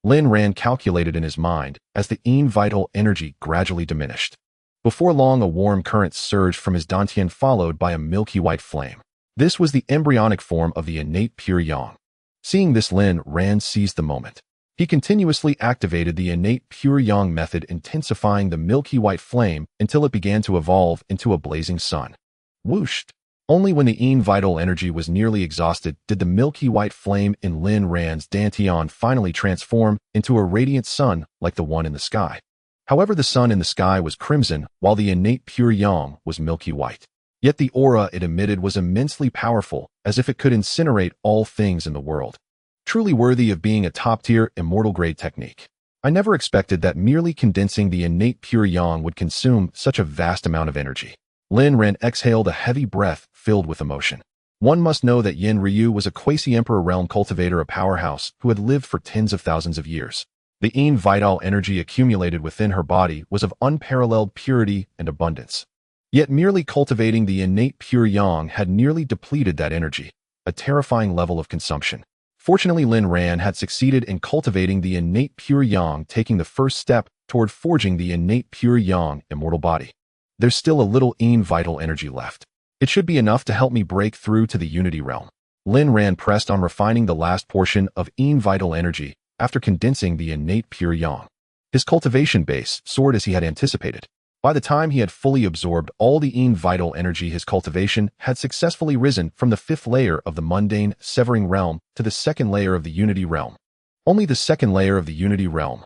Lin Ran calculated in his mind as the Yin vital energy gradually diminished. Before long, a warm current surged from his dantian, followed by a milky white flame. This was the embryonic form of the innate pure yang. Seeing this, Lin Ran seized the moment. He continuously activated the innate pure yang method, intensifying the milky white flame until it began to evolve into a blazing sun. Whooshed! Only when the Yin vital energy was nearly exhausted did the milky white flame in Lin Ran's dantian finally transform into a radiant sun like the one in the sky. However, the sun in the sky was crimson, while the innate pure yang was milky white. Yet the aura it emitted was immensely powerful, as if it could incinerate all things in the world. Truly worthy of being a top-tier, immortal-grade technique. I never expected that merely condensing the innate pure yang would consume such a vast amount of energy. Lin Ran exhaled a heavy breath filled with emotion. One must know that Yin Ryu was a quasi-emperor realm cultivator, a powerhouse who had lived for tens of thousands of years. The Yin vital energy accumulated within her body was of unparalleled purity and abundance. Yet merely cultivating the innate pure yang had nearly depleted that energy, a terrifying level of consumption. Fortunately, Lin Ran had succeeded in cultivating the innate pure yang, taking the first step toward forging the innate pure yang immortal body. There's still a little Yin vital energy left. It should be enough to help me break through to the unity realm. Lin Ran pressed on refining the last portion of Yin vital energy after condensing the innate pure yang. His cultivation base soared as he had anticipated. By the time he had fully absorbed all the Yin vital energy, his cultivation had successfully risen from the 5th layer of the mundane, severing realm to the 2nd layer of the unity realm. Only the 2nd layer of the unity realm.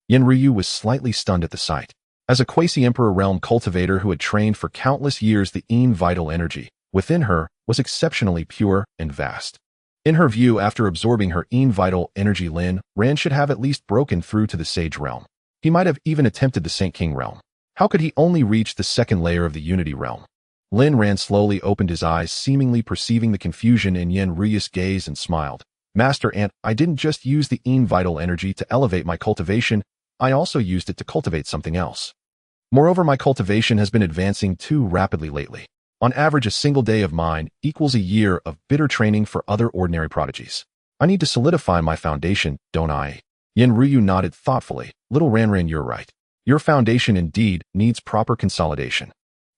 Yin Ryu was slightly stunned at the sight. As a quasi-emperor realm cultivator who had trained for countless years, the Yin vital energy within her was exceptionally pure and vast. In her view, after absorbing her Yin vital energy, Lin Ran should have at least broken through to the sage realm. He might have even attempted the Saint King realm. How could he only reach the 2nd layer of the unity realm? Lin Ran slowly opened his eyes, seemingly perceiving the confusion in Yin Ryu's gaze, and smiled. Master Ant, I didn't just use the Yin vital energy to elevate my cultivation, I also used it to cultivate something else. Moreover, my cultivation has been advancing too rapidly lately. On average, a single day of mine equals a year of bitter training for other ordinary prodigies. I need to solidify my foundation, don't I? Yin Ryu nodded thoughtfully. Little Ran, you're right. Your foundation indeed needs proper consolidation.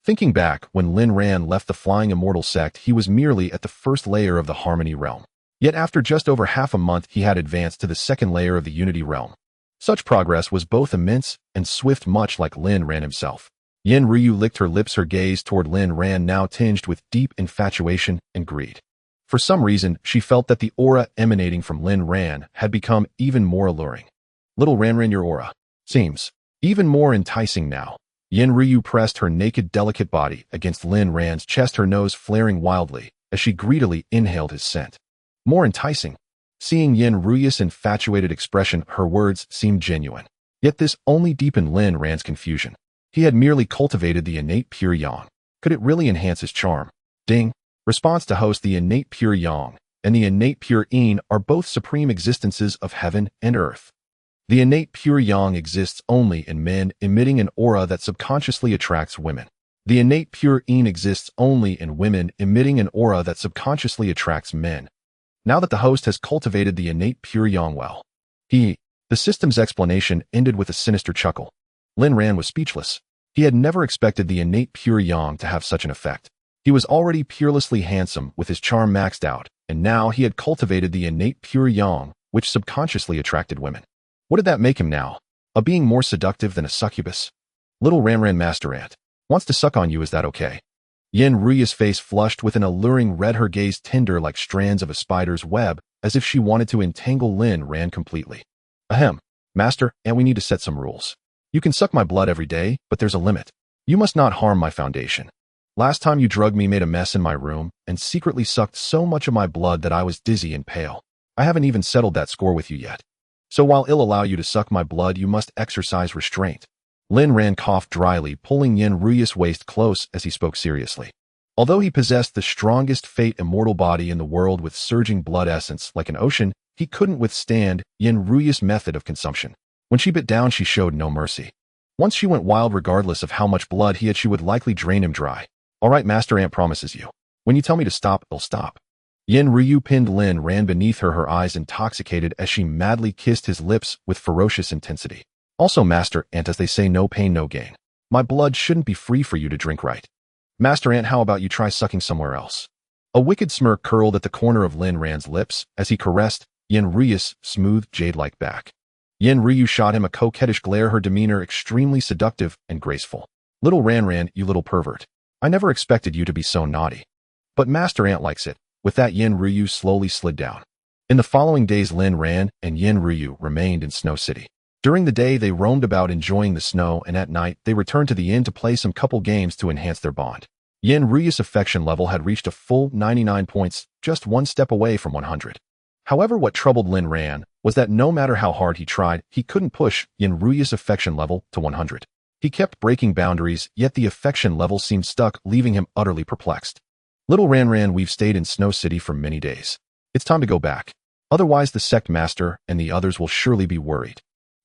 Thinking back, when Lin Ran left the Flying Immortal Sect, he was merely at the 1st layer of the Harmony realm. Yet after just over half a month, he had advanced to the 2nd layer of the Unity realm. Such progress was both immense and swift, much like Lin Ran himself. Yin Ryu licked her lips, her gaze toward Lin Ran now tinged with deep infatuation and greed. For some reason, she felt that the aura emanating from Lin Ran had become even more alluring. Little Ran, your aura seems even more enticing now. Yin Ryu pressed her naked, delicate body against Lin Ran's chest, her nose flaring wildly as she greedily inhaled his scent. More enticing. Seeing Yin Ryu's infatuated expression, her words seemed genuine. Yet this only deepened Lin Ran's confusion. He had merely cultivated the innate pure yang. Could it really enhance his charm? Ding. Response to host. The innate pure yang and the innate pure yin are both supreme existences of heaven and earth. The innate pure yang exists only in men, emitting an aura that subconsciously attracts women. The innate pure yin exists only in women, emitting an aura that subconsciously attracts men. Now that the host has cultivated the innate pure yang well, the system's explanation ended with a sinister chuckle. Lin Ran was speechless. He had never expected the innate pure yang to have such an effect. He was already peerlessly handsome with his charm maxed out, and now he had cultivated the innate pure yang, which subconsciously attracted women. What did that make him now? A being more seductive than a succubus? Little Ran, Master Ant wants to suck on you, is that okay? Yin Ryu's face flushed with an alluring red, her gaze tender like strands of a spider's web, as if she wanted to entangle Lin Ran completely. Ahem, Master Ant, we need to set some rules. You can suck my blood every day, but there's a limit. You must not harm my foundation. Last time you drugged me, made a mess in my room, and secretly sucked so much of my blood that I was dizzy and pale. I haven't even settled that score with you yet. So while I'll allow you to suck my blood, you must exercise restraint. Lin Ran coughed dryly, pulling Yin Ryu's waist close as he spoke seriously. Although he possessed the strongest fate immortal body in the world with surging blood essence like an ocean, he couldn't withstand Yin Ryu's method of consumption. When she bit down, she showed no mercy. Once she went wild, regardless of how much blood he had, she would likely drain him dry. All right, Master Ant promises you. When you tell me to stop, I'll stop. Yin Ryu pinned Lin Ran beneath her, her eyes intoxicated as she madly kissed his lips with ferocious intensity. Also, Master Ant, as they say, no pain, no gain. My blood shouldn't be free for you to drink, right? Master Ant, how about you try sucking somewhere else? A wicked smirk curled at the corner of Lin Ran's lips as he caressed Yin Ryu's smooth, jade-like back. Yin Ryu shot him a coquettish glare, her demeanor extremely seductive and graceful. Little Ran, you little pervert. I never expected you to be so naughty. But Master Ant likes it. With that, Yin Ryu slowly slid down. In the following days, Lin Ran and Yin Ryu remained in Snow City. During the day, they roamed about enjoying the snow, and at night, they returned to the inn to play some couple games to enhance their bond. Yin Ruya's affection level had reached a full 99 points, just one step away from 100. However, what troubled Lin Ran was that no matter how hard he tried, he couldn't push Yin Ruya's affection level to 100. He kept breaking boundaries, yet the affection level seemed stuck, leaving him utterly perplexed. Little Ran, we've stayed in Snow City for many days. It's time to go back. Otherwise, the sect master and the others will surely be worried.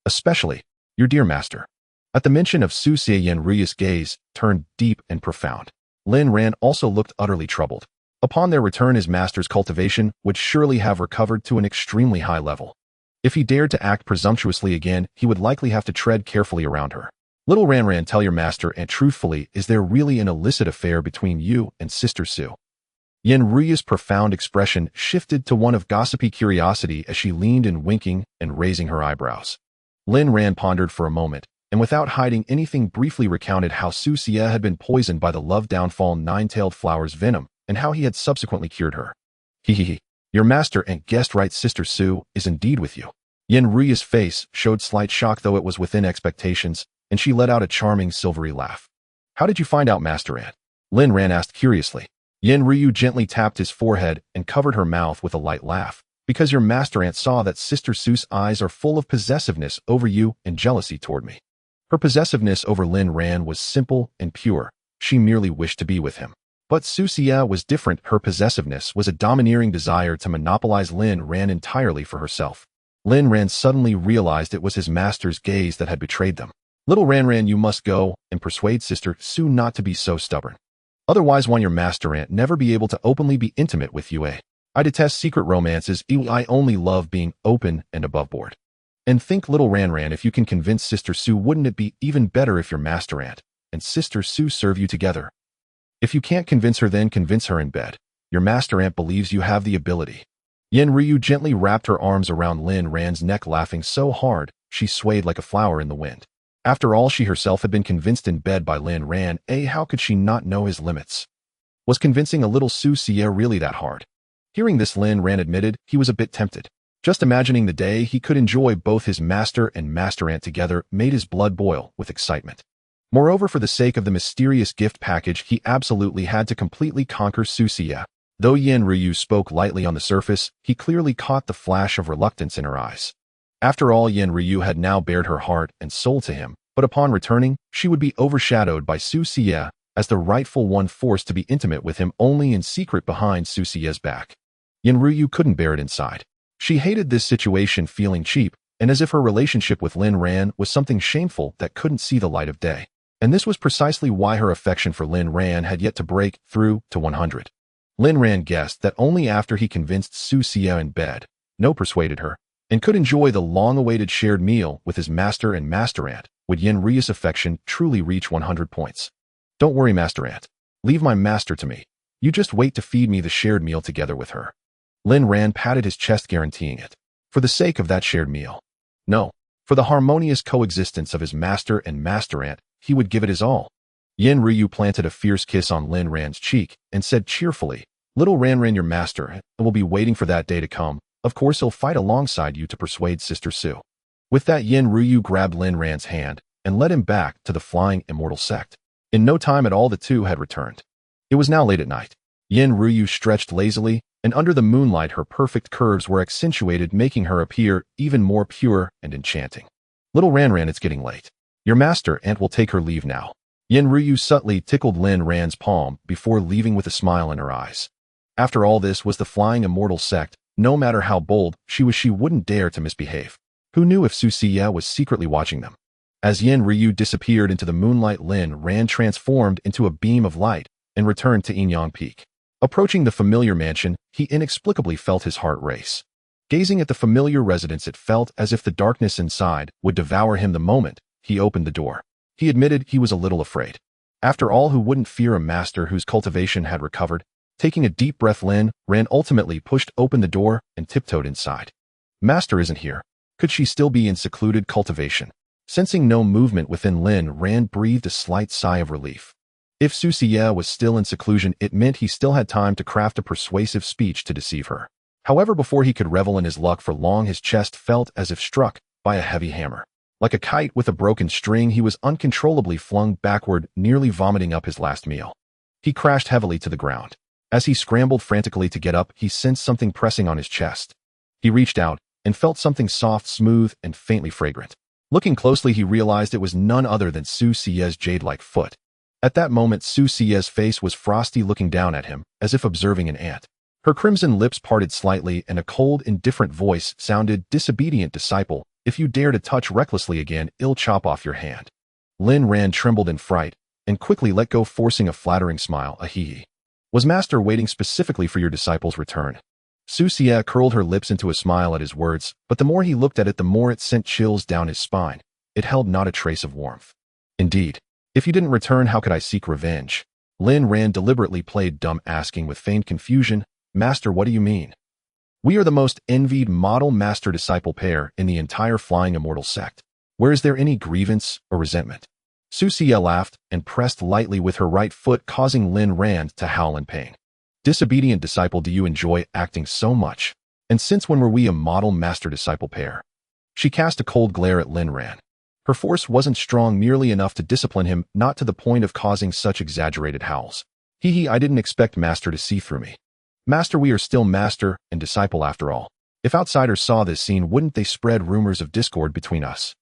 Especially your dear master. At the mention of Xianxia, Yin Ruya's gaze turned deep and profound. Lin Ran also looked utterly troubled. Upon their return, his master's cultivation would surely have recovered to an extremely high level. If he dared to act presumptuously again, he would likely have to tread carefully around her. Little Ran, tell your master, and truthfully, is there really an illicit affair between you and Sister Su? Yin Ruya's profound expression shifted to one of gossipy curiosity as she leaned in, winking and raising her eyebrows. Lin Ran pondered for a moment, and without hiding anything briefly recounted how Xianxia had been poisoned by the love downfall nine-tailed flower's venom, and how he had subsequently cured her. Hehehe, your master and guest right Sister Su is indeed with you. Yin Ruya's face showed slight shock, though it was within expectations, and she let out a charming silvery laugh. How did you find out, Master Ant? Lin Ran asked curiously. Yin Ryu gently tapped his forehead and covered her mouth with a light laugh. Because your master aunt saw that Sister Su's eyes are full of possessiveness over you and jealousy toward me. Her possessiveness over Lin Ran was simple and pure. She merely wished to be with him. But Xianxia was different. Her possessiveness was a domineering desire to monopolize Lin Ran entirely for herself. Lin Ran suddenly realized it was his master's gaze that had betrayed them. Little Ran, you must go and persuade Sister Su not to be so stubborn. Otherwise, won't your master aunt never be able to openly be intimate with you, eh? I detest secret romances. I only love being open and above board. And think, little Ran, if you can convince Sister Su, wouldn't it be even better if your master aunt and Sister Su serve you together? If you can't convince her, then convince her in bed. Your master aunt believes you have the ability. Yin Ryu gently wrapped her arms around Lin Ran's neck, laughing so hard she swayed like a flower in the wind. After all, she herself had been convinced in bed by Lin Ran. How could she not know his limits? Was convincing a little Xianxia really that hard? Hearing this, Lin Ran admitted he was a bit tempted. Just imagining the day he could enjoy both his master and master aunt together made his blood boil with excitement. Moreover, for the sake of the mysterious gift package, he absolutely had to completely conquer Xianxia. Though Yin Ryu spoke lightly on the surface, he clearly caught the flash of reluctance in her eyes. After all, Yin Ryu had now bared her heart and soul to him, but upon returning, she would be overshadowed by Xianxia as the rightful one, forced to be intimate with him only in secret behind Xianxia's back. Yin Ryu couldn't bear it inside. She hated this situation, feeling cheap, and as if her relationship with Lin Ran was something shameful that couldn't see the light of day. And this was precisely why her affection for Lin Ran had yet to break through to 100. Lin Ran guessed that only after he convinced Xianxia in bed, persuaded her, and could enjoy the long-awaited shared meal with his master and master aunt, would Yin Ryu's affection truly reach 100 points. Don't worry, master aunt. Leave my master to me. You just wait to feed me the shared meal together with her. Lin Ran patted his chest, guaranteeing it. For the sake of that shared meal. No, for the harmonious coexistence of his master and master aunt, he would give it his all. Yin Ryu planted a fierce kiss on Lin Ran's cheek and said cheerfully, Little Ran, your master will be waiting for that day to come. Of course, he'll fight alongside you to persuade Sister Su. With that, Yin Ryu grabbed Lin Ran's hand and led him back to the Flying Immortal Sect. In no time at all, the two had returned. It was now late at night. Yin Ryu stretched lazily, and under the moonlight her perfect curves were accentuated, making her appear even more pure and enchanting. Little Ran, it's getting late. Your master aunt will take her leave now. Yin Ryu subtly tickled Lin Ran's palm before leaving with a smile in her eyes. After all, this was the Flying Immortal Sect. No matter how bold she wouldn't dare to misbehave. Who knew if Xianxia was secretly watching them? As Yin Ryu disappeared into the moonlight, Lin Ran transformed into a beam of light and returned to Inyang Peak. Approaching the familiar mansion, he inexplicably felt his heart race. Gazing at the familiar residence, it felt as if the darkness inside would devour him the moment he opened the door. He admitted he was a little afraid. After all, who wouldn't fear a master whose cultivation had recovered? Taking a deep breath, Lin Ran ultimately pushed open the door and tiptoed inside. Master isn't here. Could she still be in secluded cultivation? Sensing no movement within, Lin Ran breathed a slight sigh of relief. If Xianxia was still in seclusion, it meant he still had time to craft a persuasive speech to deceive her. However, before he could revel in his luck for long, his chest felt as if struck by a heavy hammer. Like a kite with a broken string, he was uncontrollably flung backward, nearly vomiting up his last meal. He crashed heavily to the ground. As he scrambled frantically to get up, he sensed something pressing on his chest. He reached out and felt something soft, smooth, and faintly fragrant. Looking closely, he realized it was none other than Xianxia's jade-like foot. At that moment, Xianxia's face was frosty, looking down at him, as if observing an ant. Her crimson lips parted slightly, and a cold, indifferent voice sounded, "Disobedient disciple, if you dare to touch recklessly again, I'll chop off your hand." Lin Ran trembled in fright, and quickly let go, forcing a flattering smile, a hee-hee. Was Master waiting specifically for your disciple's return? Xianxia curled her lips into a smile at his words, but the more he looked at it, the more it sent chills down his spine. It held not a trace of warmth. Indeed. If you didn't return, how could I seek revenge? Lin Ran deliberately played dumb, asking with feigned confusion, "Master, what do you mean? We are the most envied model master-disciple pair in the entire Flying Immortal Sect. Where is there any grievance or resentment?" Xianxia laughed and pressed lightly with her right foot, causing Lin Ran to howl in pain. "Disobedient disciple, do you enjoy acting so much? And since when were we a model master-disciple pair?" She cast a cold glare at Lin Ran. Her force wasn't strong nearly enough to discipline him, not to the point of causing such exaggerated howls. "Hee, I didn't expect Master to see through me. Master, we are still master and disciple after all. If outsiders saw this scene, wouldn't they spread rumors of discord between us?"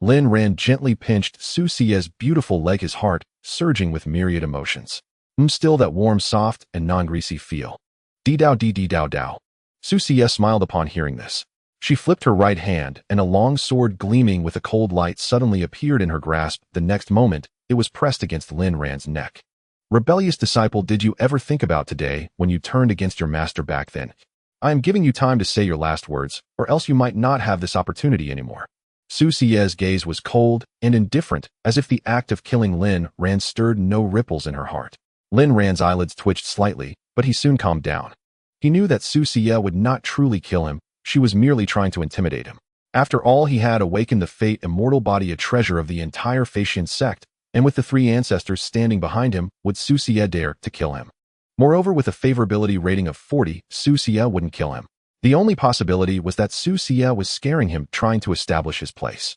Lin Ran gently pinched Xianxia's beautiful leg, his heart surging with myriad emotions. Still that warm, soft, and non-greasy feel. Dee-dow, dee-dee-dow-dow. Xianxia smiled upon hearing this. She flipped her right hand, and a long sword gleaming with a cold light suddenly appeared in her grasp. The next moment, it was pressed against Lin Ran's neck. "Rebellious disciple, did you ever think about today when you turned against your master back then? I am giving you time to say your last words, or else you might not have this opportunity anymore." Xianxia's gaze was cold and indifferent, as if the act of killing Lin Ran stirred no ripples in her heart. Lin Ran's eyelids twitched slightly, but he soon calmed down. He knew that Xianxia would not truly kill him. She was merely trying to intimidate him. After all, he had awakened the fate immortal body, a treasure of the entire Feixian sect, and with the three ancestors standing behind him, would Xianxia dare to kill him? Moreover, with a favorability rating of 40, Xianxia wouldn't kill him. The only possibility was that Xianxia was scaring him, trying to establish his place.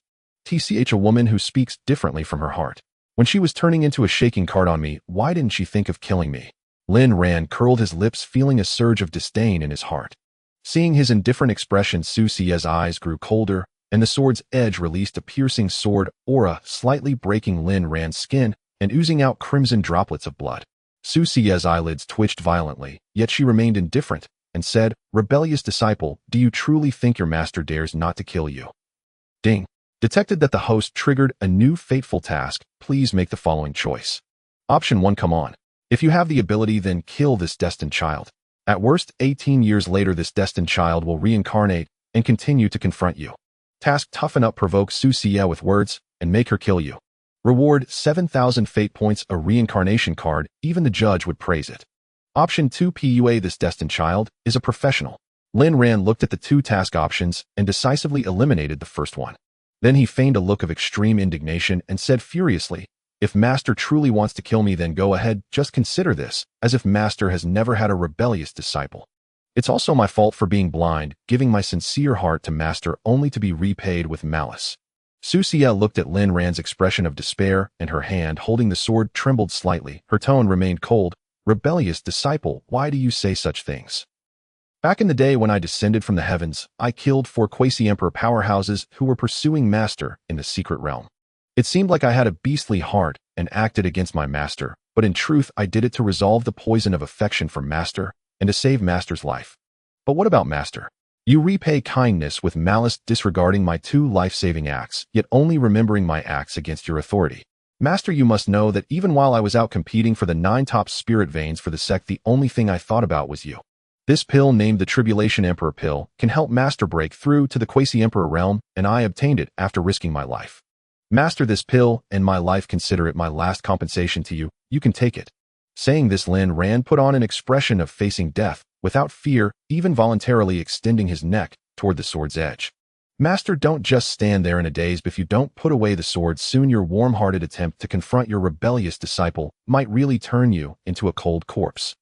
A woman who speaks differently from her heart. When she was turning into a shaking cart on me, why didn't she think of killing me? Lin Ran curled his lips, feeling a surge of disdain in his heart. Seeing his indifferent expression, Xianxia's eyes grew colder, and the sword's edge released a piercing sword aura, slightly breaking Lin Ran's skin and oozing out crimson droplets of blood. Xianxia's eyelids twitched violently, yet she remained indifferent and said, "Rebellious disciple, do you truly think your master dares not to kill you?" Ding. Detected that the host triggered a new fateful task. Please make the following choice. Option 1, come on. If you have the ability, then kill this destined child. At worst, 18 years later, this destined child will reincarnate and continue to confront you. Task: toughen up, provoke Xianxia with words, and make her kill you. Reward: 7,000 fate points, a reincarnation card. Even the judge would praise it. Option 2, PUA this destined child is a professional. Lin Ran looked at the two task options and decisively eliminated the first one. Then he feigned a look of extreme indignation and said furiously, "If Master truly wants to kill me, then go ahead, just consider this, as if Master has never had a rebellious disciple. It's also my fault for being blind, giving my sincere heart to Master only to be repaid with malice." Xianxia looked at Lin Ran's expression of despair, and her hand holding the sword trembled slightly. Her tone remained cold. "Rebellious disciple, why do you say such things? Back in the day when I descended from the heavens, I killed 4 quasi-emperor powerhouses who were pursuing Master in the secret realm. It seemed like I had a beastly heart and acted against my master, but in truth I did it to resolve the poison of affection for Master and to save Master's life. But what about Master? You repay kindness with malice, disregarding my 2 life-saving acts, yet only remembering my acts against your authority. Master, you must know that even while I was out competing for the 9 top spirit veins for the sect, the only thing I thought about was you. This pill, named the Tribulation Emperor Pill, can help Master break through to the quasi-emperor realm, and I obtained it after risking my life. Master, this pill and my life, consider it my last compensation to you. You can take it." Saying this, Lin Ran put on an expression of facing death, without fear, even voluntarily extending his neck toward the sword's edge. "Master, don't just stand there in a daze. If you don't put away the sword soon, your warm-hearted attempt to confront your rebellious disciple might really turn you into a cold corpse."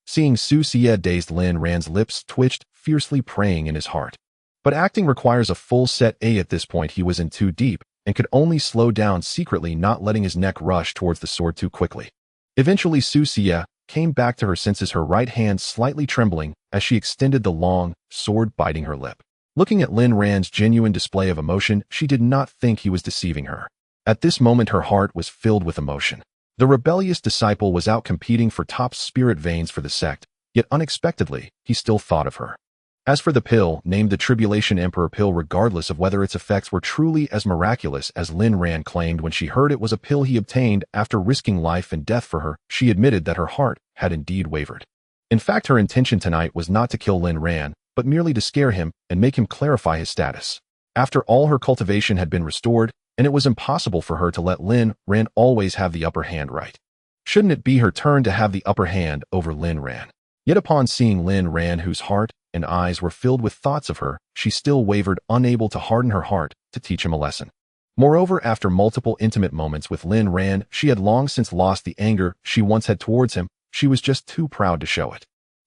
Seeing Xianxia dazed, Lin Ran's lips twitched, fiercely praying in his heart. But acting requires a full set A. At this point he was in too deep, and could only slow down secretly, not letting his neck rush towards the sword too quickly. Eventually, Xianxia came back to her senses, her right hand slightly trembling as she extended the long sword, biting her lip. Looking at Lin Ran's genuine display of emotion, she did not think he was deceiving her. At this moment, her heart was filled with emotion. The rebellious disciple was out competing for top spirit veins for the sect, yet unexpectedly, he still thought of her. As for the pill, named the Tribulation Emperor pill, regardless of whether its effects were truly as miraculous as Lin Ran claimed when she heard it was a pill he obtained after risking life and death for her, she admitted that her heart had indeed wavered. In fact, her intention tonight was not to kill Lin Ran, but merely to scare him and make him clarify his status. After all, her cultivation had been restored, and it was impossible for her to let Lin Ran always have the upper hand, right? Shouldn't it be her turn to have the upper hand over Lin Ran? Yet upon seeing Lin Ran, whose heart and eyes were filled with thoughts of her, she still wavered, unable to harden her heart to teach him a lesson. Moreover, after multiple intimate moments with Lin Ran, she had long since lost the anger she once had towards him. She was just too proud to show it.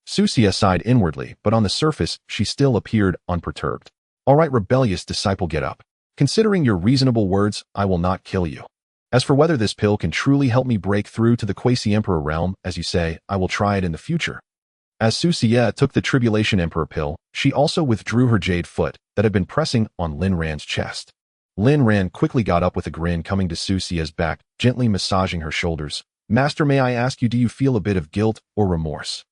Xianxia sighed inwardly, but on the surface, she still appeared unperturbed. All right, rebellious disciple, get up. Considering your reasonable words, I will not kill you. As for whether this pill can truly help me break through to the Quasi-Emperor realm, as you say, I will try it in the future. As Xianxia took the Tribulation Emperor pill, she also withdrew her jade foot that had been pressing on Lin Ran's chest. Lin Ran quickly got up with a grin, coming to Xianxia's back, gently massaging her shoulders. Master, may I ask you, do you feel a bit of guilt or remorse?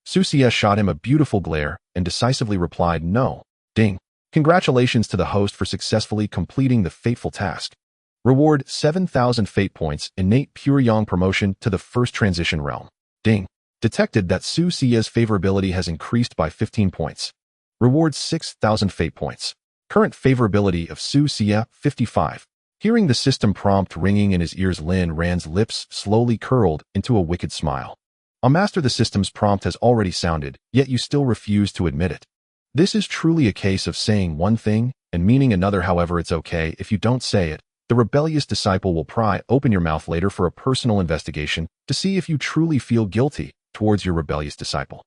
Xianxia shot him a beautiful glare and decisively replied, no. Ding. Congratulations to the host for successfully completing the fateful task. Reward 7,000 fate points, innate pure yang promotion to the first transition realm. Ding. Detected that Xianxia's favorability has increased by 15 points. Rewards 6,000 fate points. Current favorability of Xianxia, 55. Hearing the system prompt ringing in his ears, Lin Ran's lips slowly curled into a wicked smile. Master, the system's prompt has already sounded, yet you still refuse to admit it. This is truly a case of saying one thing and meaning another. However, it's okay if you don't say it. The rebellious disciple will pry open your mouth later for a personal investigation to see if you truly feel guilty towards your rebellious disciple.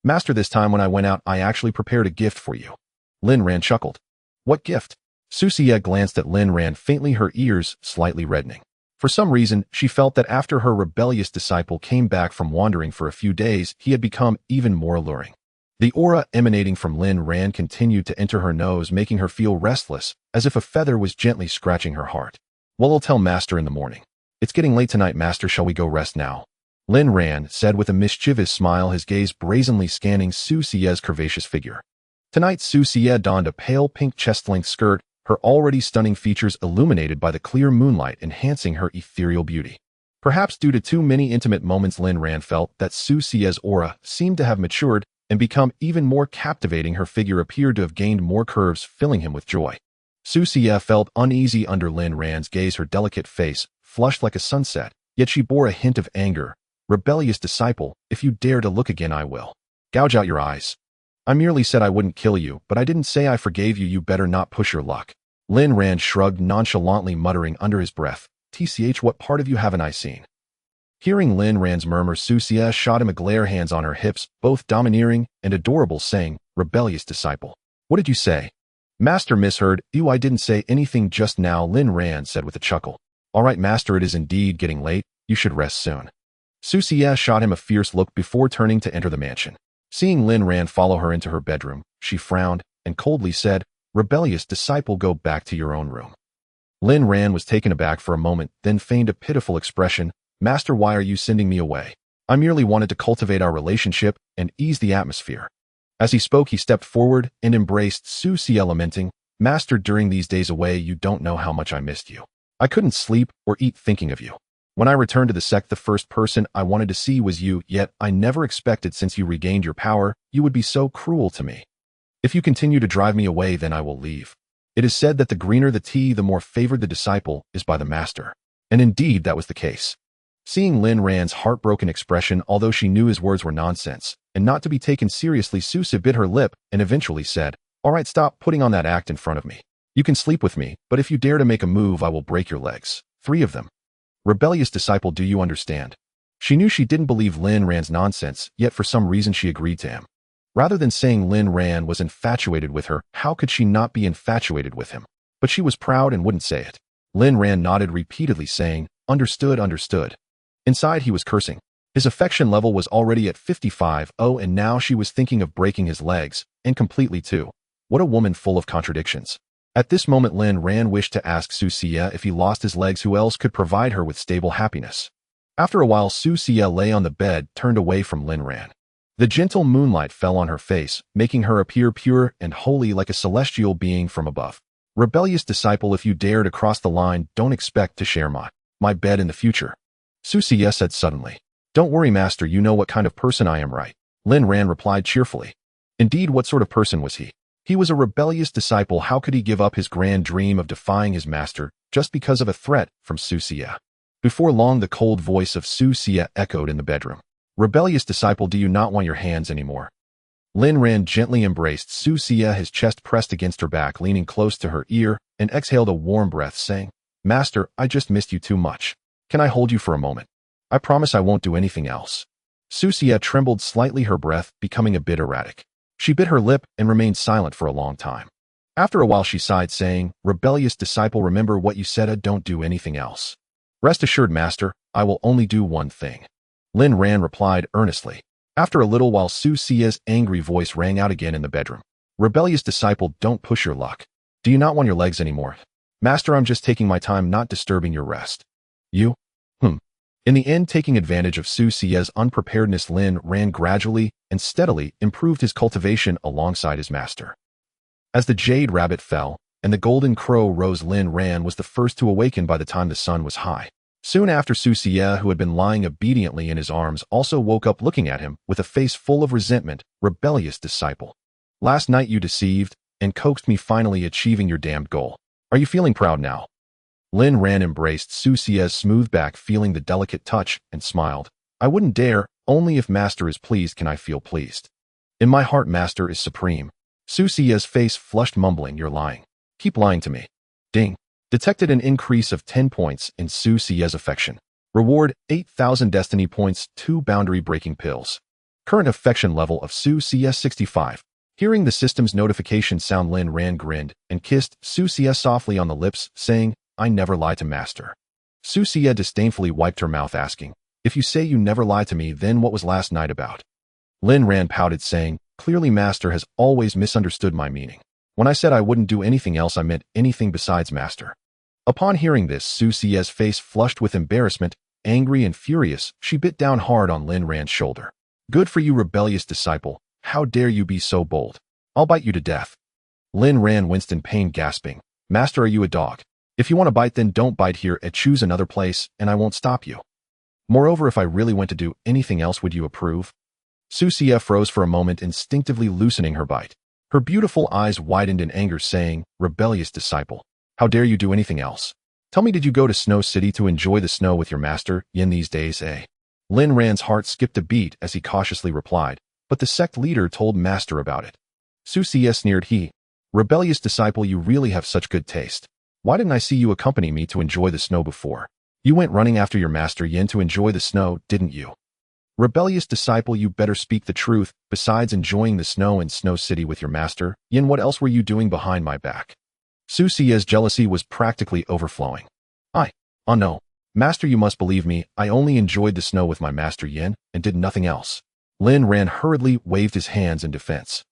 Master, this time when I went out, I actually prepared a gift for you. Lin Ran chuckled. What gift? Xianxia glanced at Lin Ran faintly, her ears slightly reddening. For some reason, she felt that after her rebellious disciple came back from wandering for a few days, he had become even more alluring. The aura emanating from Lin Ran continued to enter her nose, making her feel restless, as if a feather was gently scratching her heart. Well, I'll tell Master in the morning. It's getting late tonight, Master. Shall we go rest now? Lin Ran said with a mischievous smile, his gaze brazenly scanning Xianxia's curvaceous figure. Tonight, Xianxia donned a pale pink chest-length skirt, her already stunning features illuminated by the clear moonlight, enhancing her ethereal beauty. Perhaps due to too many intimate moments, Lin Ran felt that Xianxia's aura seemed to have matured and become even more captivating. Her figure appeared to have gained more curves, filling him with joy. Xianxia felt uneasy under Lin Ran's gaze, her delicate face flushed like a sunset, yet she bore a hint of anger. Rebellious disciple, if you dare to look again, I will gouge out your eyes. I merely said I wouldn't kill you, but I didn't say I forgave you. You better not push your luck. Lin Ran shrugged nonchalantly, muttering under his breath, TCH, what part of you haven't I seen? Hearing Lin Ran's murmur, Xianxia shot him a glare, hands on her hips, both domineering and adorable, saying, rebellious disciple. What did you say? Master misheard you. I didn't say anything just now, Lin Ran said with a chuckle. All right, Master, it is indeed getting late. You should rest soon. Xianxia shot him a fierce look before turning to enter the mansion. Seeing Lin Ran follow her into her bedroom, she frowned and coldly said, rebellious disciple, go back to your own room. Lin Ran was taken aback for a moment, then feigned a pitiful expression. Master, why are you sending me away? I merely wanted to cultivate our relationship and ease the atmosphere. As he spoke, he stepped forward and embraced Xianxia, lamenting, Master, during these days away, you don't know how much I missed you. I couldn't sleep or eat thinking of you. When I returned to the sect, the first person I wanted to see was you, yet I never expected, since you regained your power, you would be so cruel to me. If you continue to drive me away, then I will leave. It is said that the greener the tea, the more favored the disciple is by the master. And indeed, that was the case. Seeing Lin Ran's heartbroken expression, although she knew his words were nonsense and not to be taken seriously, Xianxia bit her lip and eventually said, all right, stop putting on that act in front of me. You can sleep with me, but if you dare to make a move, I will break your legs. 3 of them. Rebellious disciple, do you understand? She knew she didn't believe Lin Ran's nonsense, yet for some reason she agreed to him. Rather than saying Lin Ran was infatuated with her, how could she not be infatuated with him? but she was proud and wouldn't say it. Lin Ran nodded repeatedly, saying, "Understood, understood." Inside he was cursing. His affection level was already at 55, and now she was thinking of breaking his legs, and completely too. What a woman full of contradictions. At this moment Lin Ran wished to ask Xianxia if he lost his legs who else could provide her with stable happiness. After a while Xianxia lay on the bed, turned away from Lin Ran. The gentle moonlight fell on her face, making her appear pure and holy like a celestial being from above. "Rebellious disciple, if you dare to cross the line, don't expect to share my bed in the future," Xianxia said suddenly. "Don't worry, master, you know what kind of person I am, right?" Lin Ran replied cheerfully. Indeed, what sort of person was he? He was a rebellious disciple. How could he give up his grand dream of defying his master just because of a threat from Xianxia? Before long the cold voice of Xianxia echoed in the bedroom. "Rebellious disciple, do you not want your hands anymore?" Lin Ran gently embraced Xianxia, his chest pressed against her back, leaning close to her ear, and exhaled a warm breath, saying, "Master, I just missed you too much. Can I hold you for a moment? I promise I won't do anything else." Xianxia trembled slightly, her breath becoming a bit erratic. She bit her lip and remained silent for a long time. After a while she sighed, saying, "Rebellious disciple, remember what you said, don't do anything else." "Rest assured, master, I will only do one thing," Lin Ran replied earnestly. After a little while Xia's angry voice rang out again in the bedroom. "Rebellious disciple, don't push your luck. Do you not want your legs anymore?" "Master, I'm just taking my time, not disturbing your rest." "You? In the end, taking advantage of Xia's unpreparedness, Lin Ran gradually and steadily improved his cultivation alongside his master. As the jade rabbit fell and the golden crow rose, Lin Ran was the first to awaken by the time the sun was high. Soon after, Xianxia, who had been lying obediently in his arms, also woke up, looking at him with a face full of resentment. "Rebellious disciple. Last night you deceived and coaxed me, finally achieving your damned goal. Are you feeling proud now?" Lin Ran embraced Xia's smooth back, feeling the delicate touch, and smiled. "I wouldn't dare. Only if master is pleased can I feel pleased. In my heart, master is supreme." Xia's face flushed, mumbling, "You're lying. Keep lying to me." Ding. Detected an increase of 10 points in Xia's affection. Reward 8,000 destiny points, 2 boundary-breaking pills. Current affection level of Xiaxia 65. Hearing the system's notification sound, Lin Ran grinned and kissed Xiaxia softly on the lips, saying, "I never lie to master." Xiaxia disdainfully wiped her mouth, asking, "If you say you never lie to me, then what was last night about?" Lin Ran pouted, saying, "Clearly master has always misunderstood my meaning. When I said I wouldn't do anything else, I meant anything besides master." Upon hearing this, Xia's face flushed with embarrassment. Angry and furious, she bit down hard on Lin Ran's shoulder. "Good for you, rebellious disciple. How dare you be so bold? I'll bite you to death." Lin Ran winced in pain, gasping, "Master, are you a dog? If you want to bite, then don't bite here, and choose another place, and I won't stop you. Moreover, if I really went to do anything else, would you approve?" Xiaxia froze for a moment, instinctively loosening her bite. Her beautiful eyes widened in anger, saying, "Rebellious disciple, how dare you do anything else? Tell me, did you go to Snow City to enjoy the snow with your master, Yin, these days, eh?" Lin Ran's heart skipped a beat as he cautiously replied, "But the sect leader told master about it." Xiaxia sneered, "Rebellious disciple, you really have such good taste. Why didn't I see you accompany me to enjoy the snow before? You went running after your master Yin to enjoy the snow, didn't you? Rebellious disciple, you better speak the truth. Besides enjoying the snow in Snow City with your master Yin, what else were you doing behind my back?" Xia's jealousy was practically overflowing. Oh no, master, you must believe me. I only enjoyed the snow with my master Yin and did nothing else." Lin Ran hurriedly waved his hands in defense.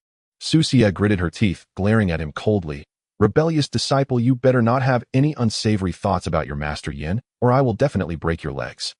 Xiaxia gritted her teeth, glaring at him coldly. "Rebellious disciple, you better not have any unsavory thoughts about your master Yin, or I will definitely break your legs."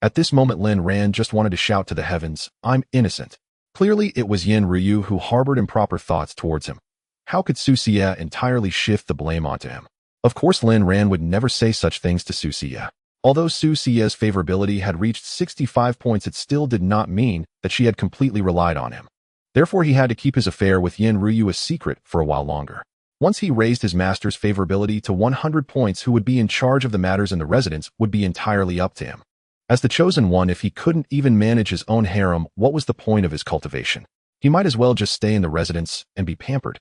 At this moment, Lin Ran just wanted to shout to the heavens, "I'm innocent." Clearly, it was Yin Ryu who harbored improper thoughts towards him. How could Xiaxia entirely shift the blame onto him? Of course, Lin Ran would never say such things to Xiaxia. Although Xiaxia's favorability had reached 65 points, it still did not mean that she had completely relied on him. Therefore, he had to keep his affair with Yin Ryu a secret for a while longer. Once he raised his master's favorability to 100 points, who would be in charge of the matters in the residence would be entirely up to him. As the chosen one, if he couldn't even manage his own harem, what was the point of his cultivation? He might as well just stay in the residence and be pampered.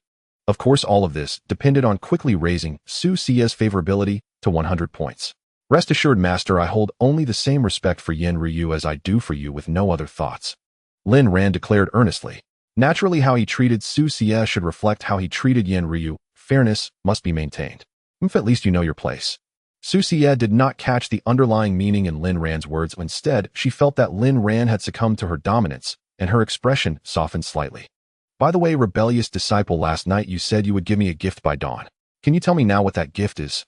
Of course, all of this depended on quickly raising Xia's favorability to 100 points. "Rest assured, master, I hold only the same respect for Yin Ryu as I do for you, with no other thoughts," Lin Ran declared earnestly. Naturally, how he treated Xiaxia should reflect how he treated Yin Ryu. Fairness must be maintained. At least you know your place. Xia did not catch the underlying meaning in Lin Ran's words. Instead, she felt that Lin Ran had succumbed to her dominance, and her expression softened slightly. By the way, rebellious disciple, last night you said you would give me a gift by dawn. Can you tell me now what that gift is?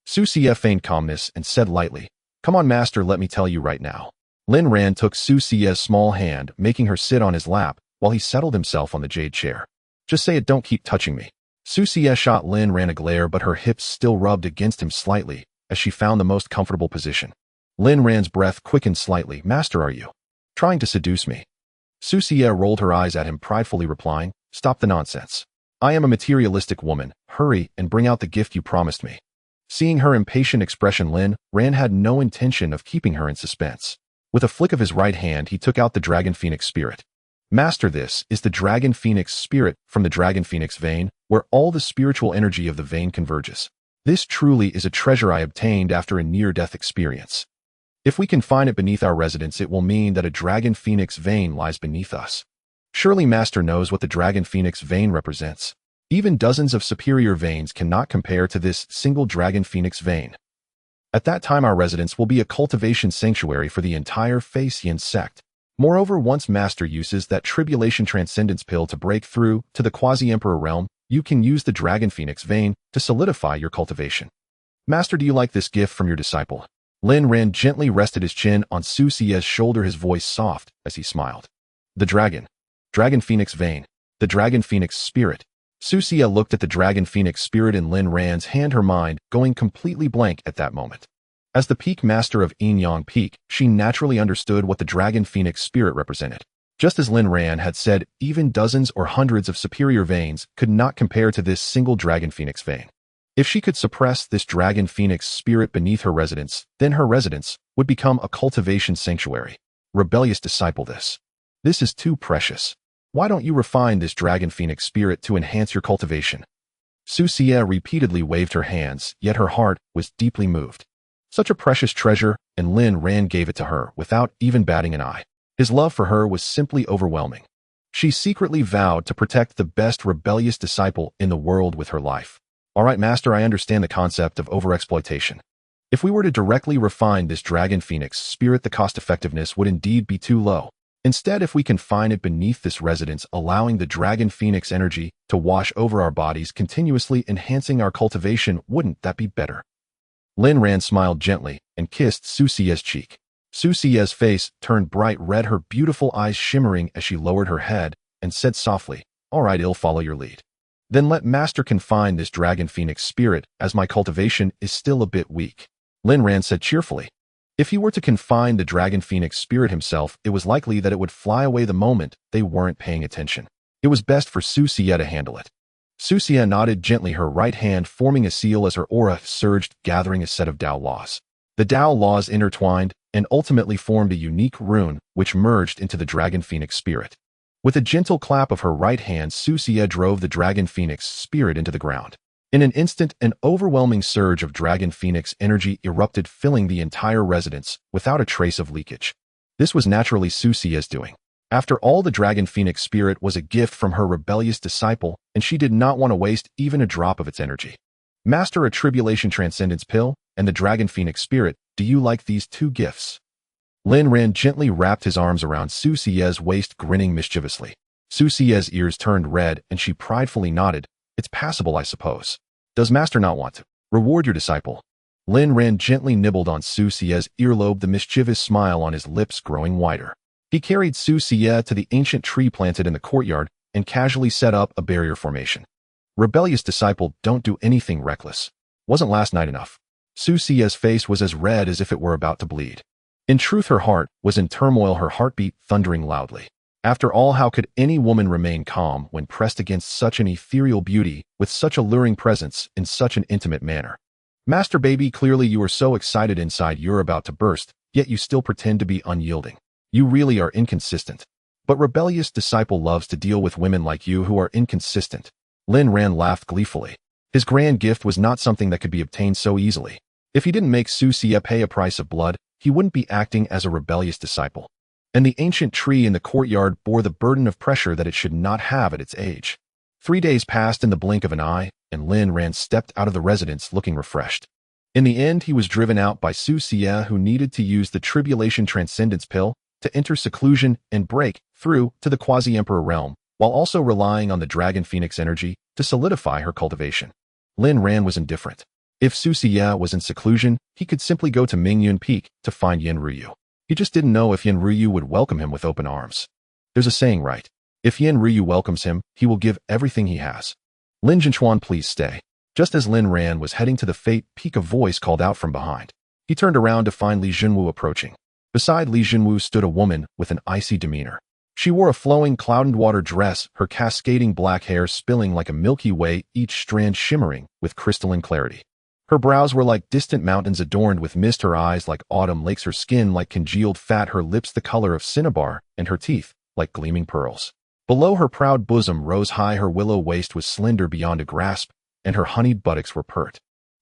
Xia feigned calmness and said lightly, Come on, master, let me tell you right now. Lin Ran took Xia's small hand, making her sit on his lap, while he settled himself on the jade chair. Just say it, don't keep touching me. Xia shot Lin Ran a glare, but her hips still rubbed against him slightly, as she found the most comfortable position. Lin Ran's breath quickened slightly. Master, are you trying to seduce me? Xia rolled her eyes at him, pridefully replying, Stop the nonsense. I am a materialistic woman. Hurry and bring out the gift you promised me. Seeing her impatient expression, Lin Ran had no intention of keeping her in suspense. With a flick of his right hand, he took out the Dragon Phoenix spirit. Master, this is the Dragon Phoenix spirit from the Dragon Phoenix vein, where all the spiritual energy of the vein converges. This truly is a treasure I obtained after a near-death experience. If we can find it beneath our residence, it will mean that a Dragon Phoenix vein lies beneath us. Surely Master knows what the Dragon Phoenix vein represents. Even dozens of superior veins cannot compare to this single Dragon Phoenix vein. At that time, our residence will be a cultivation sanctuary for the entire Xianxia sect. Moreover, once Master uses that Tribulation Transcendence pill to break through to the Quasi-Emperor realm, you can use the Dragon Phoenix vein to solidify your cultivation. Master, do you like this gift from your disciple? Lin Ran gently rested his chin on Xia's shoulder, his voice soft as he smiled. The Dragon Phoenix vein. The Dragon Phoenix spirit. Xia looked at the Dragon Phoenix spirit in Lin Ran's hand, her mind going completely blank at that moment. As the peak master of Yin Peak, she naturally understood what the Dragon Phoenix spirit represented. Just as Lin Ran had said, even dozens or hundreds of superior veins could not compare to this single Dragon Phoenix vein. If she could suppress this Dragon Phoenix spirit beneath her residence, then her residence would become a cultivation sanctuary. Rebellious disciple, this is too precious. Why don't you refine this Dragon Phoenix spirit to enhance your cultivation? Xia repeatedly waved her hands, yet her heart was deeply moved. Such a precious treasure, and Lin Ran gave it to her without even batting an eye. His love for her was simply overwhelming. She secretly vowed to protect the best rebellious disciple in the world with her life. All right, Master, I understand the concept of overexploitation. If we were to directly refine this Dragon Phoenix spirit, the cost-effectiveness would indeed be too low. Instead, if we confine it beneath this residence, allowing the Dragon Phoenix energy to wash over our bodies, continuously enhancing our cultivation, wouldn't that be better? Lin Ran smiled gently and kissed Xia's cheek. Xia's face turned bright red, her beautiful eyes shimmering as she lowered her head and said softly, All right, I'll follow your lead. Then let Master confine this Dragon Phoenix spirit, as my cultivation is still a bit weak. Lin Ran said cheerfully. If he were to confine the Dragon Phoenix spirit himself, it was likely that it would fly away the moment they weren't paying attention. It was best for Xia to handle it. Xia nodded gently, her right hand forming a seal as her aura surged, gathering a set of Dao laws. The Dao laws intertwined and ultimately formed a unique rune which merged into the Dragon Phoenix spirit. With a gentle clap of her right hand, Xia drove the Dragon Phoenix spirit into the ground. In an instant, an overwhelming surge of Dragon Phoenix energy erupted, filling the entire residence without a trace of leakage. This was naturally Xia's doing. After all, the Dragon Phoenix spirit was a gift from her rebellious disciple, and she did not want to waste even a drop of its energy. Master, a Tribulation Transcendence pill and the Dragon Phoenix spirit, do you like these two gifts? Lin Ran gently wrapped his arms around Xia's waist, grinning mischievously. Xia's ears turned red, and she pridefully nodded. It's passable, I suppose. Does Master not want to reward your disciple? Lin Ran gently nibbled on Xia's earlobe, the mischievous smile on his lips growing wider. He carried Xia to the ancient tree planted in the courtyard and casually set up a barrier formation. Rebellious disciple, don't do anything reckless. Wasn't last night enough? Xia's face was as red as if it were about to bleed. In truth, her heart was in turmoil, her heartbeat thundering loudly. After all, how could any woman remain calm when pressed against such an ethereal beauty with such alluring presence in such an intimate manner? Master baby, clearly you are so excited inside you're about to burst, yet you still pretend to be unyielding. You really are inconsistent. But rebellious disciple loves to deal with women like you who are inconsistent. Lin Ran laughed gleefully. His grand gift was not something that could be obtained so easily. If he didn't make Xia pay a price of blood, he wouldn't be acting as a rebellious disciple. And the ancient tree in the courtyard bore the burden of pressure that it should not have at its age. 3 days passed in the blink of an eye, and Lin Ran stepped out of the residence looking refreshed. In the end, he was driven out by Xianxia, who needed to use the Tribulation Transcendence Pill to enter seclusion and break through to the Quasi-Emperor realm, while also relying on the Dragon Phoenix energy to solidify her cultivation. Lin Ran was indifferent. If Xianxia was in seclusion, he could simply go to Mingyun Peak to find Yin Ruyu. He just didn't know if Yin Ruyu would welcome him with open arms. There's a saying, right? If Yin Ruyu welcomes him, he will give everything he has. Lin Jinchuan, please stay. Just as Lin Ran was heading to the Fate Peak, a voice called out from behind. He turned around to find Li Jinwu approaching. Beside Li Jinwu stood a woman with an icy demeanor. She wore a flowing cloud-and-water dress, her cascading black hair spilling like a Milky Way, each strand shimmering with crystalline clarity. Her brows were like distant mountains adorned with mist, her eyes like autumn lakes, her skin like congealed fat, her lips the color of cinnabar, and her teeth like gleaming pearls. Below her proud bosom rose high, her willow waist was slender beyond a grasp, and her honeyed buttocks were pert.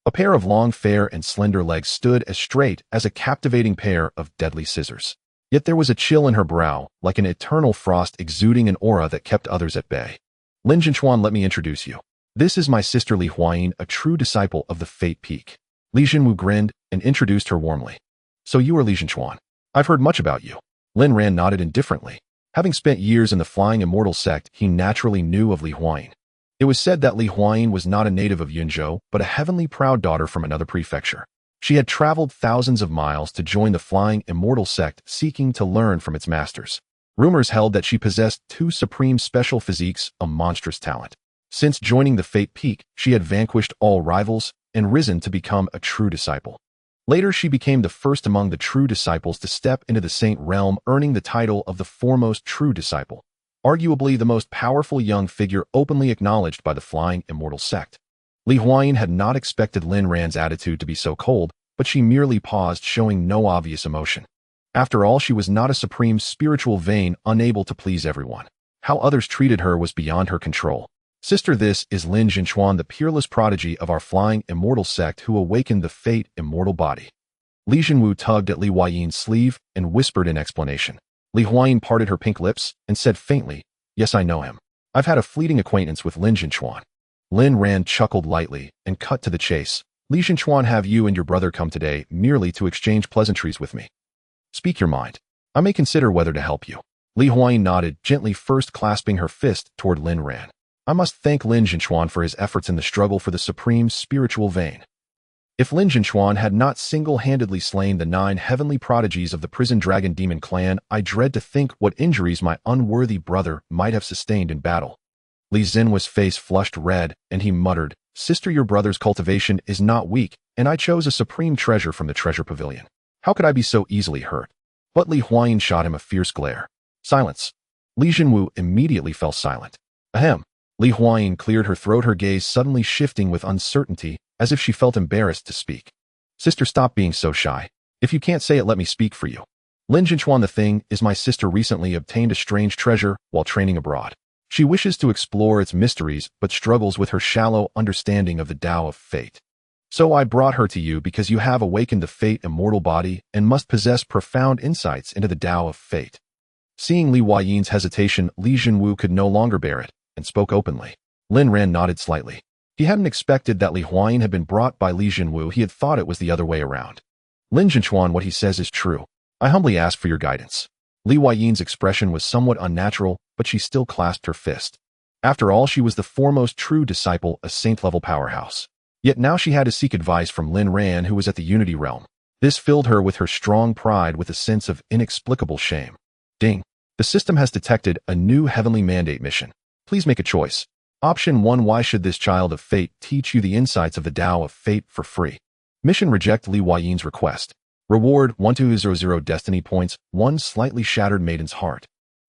A pair of long, fair, and slender legs stood as straight as a captivating pair of deadly scissors. Yet there was a chill in her brow, like an eternal frost exuding an aura that kept others at bay. Lin Jinchuan, let me introduce you. This is my sister Li Huayin, a true disciple of the Fate Peak. Li Jinwu grinned and introduced her warmly. So you are Li Jinchuan. I've heard much about you. Lin Ran nodded indifferently. Having spent years in the Flying Immortal Sect, he naturally knew of Li Huayin. It was said that Li Huayin was not a native of Yunzhou, but a heavenly proud daughter from another prefecture. She had traveled thousands of miles to join the Flying Immortal Sect, seeking to learn from its masters. Rumors held that she possessed 2 supreme special physiques, a monstrous talent. Since joining the Fate Peak, she had vanquished all rivals and risen to become a true disciple. Later, she became the first among the true disciples to step into the Saint realm, earning the title of the foremost true disciple, arguably the most powerful young figure openly acknowledged by the Flying Immortal Sect. Li Huayin had not expected Lin Ran's attitude to be so cold, but she merely paused, showing no obvious emotion. After all, she was not a supreme spiritual vein, unable to please everyone. How others treated her was beyond her control. Sister, this is Lin Jinchuan, the peerless prodigy of our Flying Immortal Sect who awakened the Fate Immortal body. Li Jinwu tugged at Li Huayin's sleeve and whispered in explanation. Li Huayin parted her pink lips and said faintly, yes, I know him. I've had a fleeting acquaintance with Lin Jinchuan. Lin Ran chuckled lightly and cut to the chase. Li Jinchuan, have you and your brother come today merely to exchange pleasantries with me? Speak your mind. I may consider whether to help you. Li Huayin nodded, gently first clasping her fist toward Lin Ran. I must thank Lin Jinchuan for his efforts in the struggle for the supreme spiritual vein. If Lin Jinchuan had not single-handedly slain the 9 heavenly prodigies of the prison dragon demon clan, I dread to think what injuries my unworthy brother might have sustained in battle. Li Zinhua's face flushed red, and he muttered, Sister, your brother's cultivation is not weak, and I chose a supreme treasure from the treasure pavilion. How could I be so easily hurt? But Li Huayin shot him a fierce glare. Silence. Li Jinwu immediately fell silent. Ahem. Li Huayin cleared her throat, her gaze suddenly shifting with uncertainty, as if she felt embarrassed to speak. Sister, stop being so shy. If you can't say it, let me speak for you. Lin Jinchuan, the thing is, my sister recently obtained a strange treasure while training abroad. She wishes to explore its mysteries, but struggles with her shallow understanding of the Tao of Fate. So I brought her to you because you have awakened the Fate Immortal body and must possess profound insights into the Tao of Fate. Seeing Li Huayin's hesitation, Li Jinwu could no longer bear it, and spoke openly. Lin Ran nodded slightly. He hadn't expected that Li Huayin had been brought by Li Jinwu. He had thought it was the other way around. Lin Jinchuan, what he says is true. I humbly ask for your guidance. Li Huayin's expression was somewhat unnatural, but she still clasped her fist. After all, she was the foremost true disciple, a saint-level powerhouse. Yet now she had to seek advice from Lin Ran, who was at the Unity Realm. This filled her with her strong pride with a sense of inexplicable shame. Ding. The system has detected a new heavenly mandate mission. Please make a choice. Option 1. Why should this child of fate teach you the insights of the Tao of Fate for free? Mission: reject Li Huayin's request. Reward: 1200 destiny points, 1 slightly shattered maiden's heart.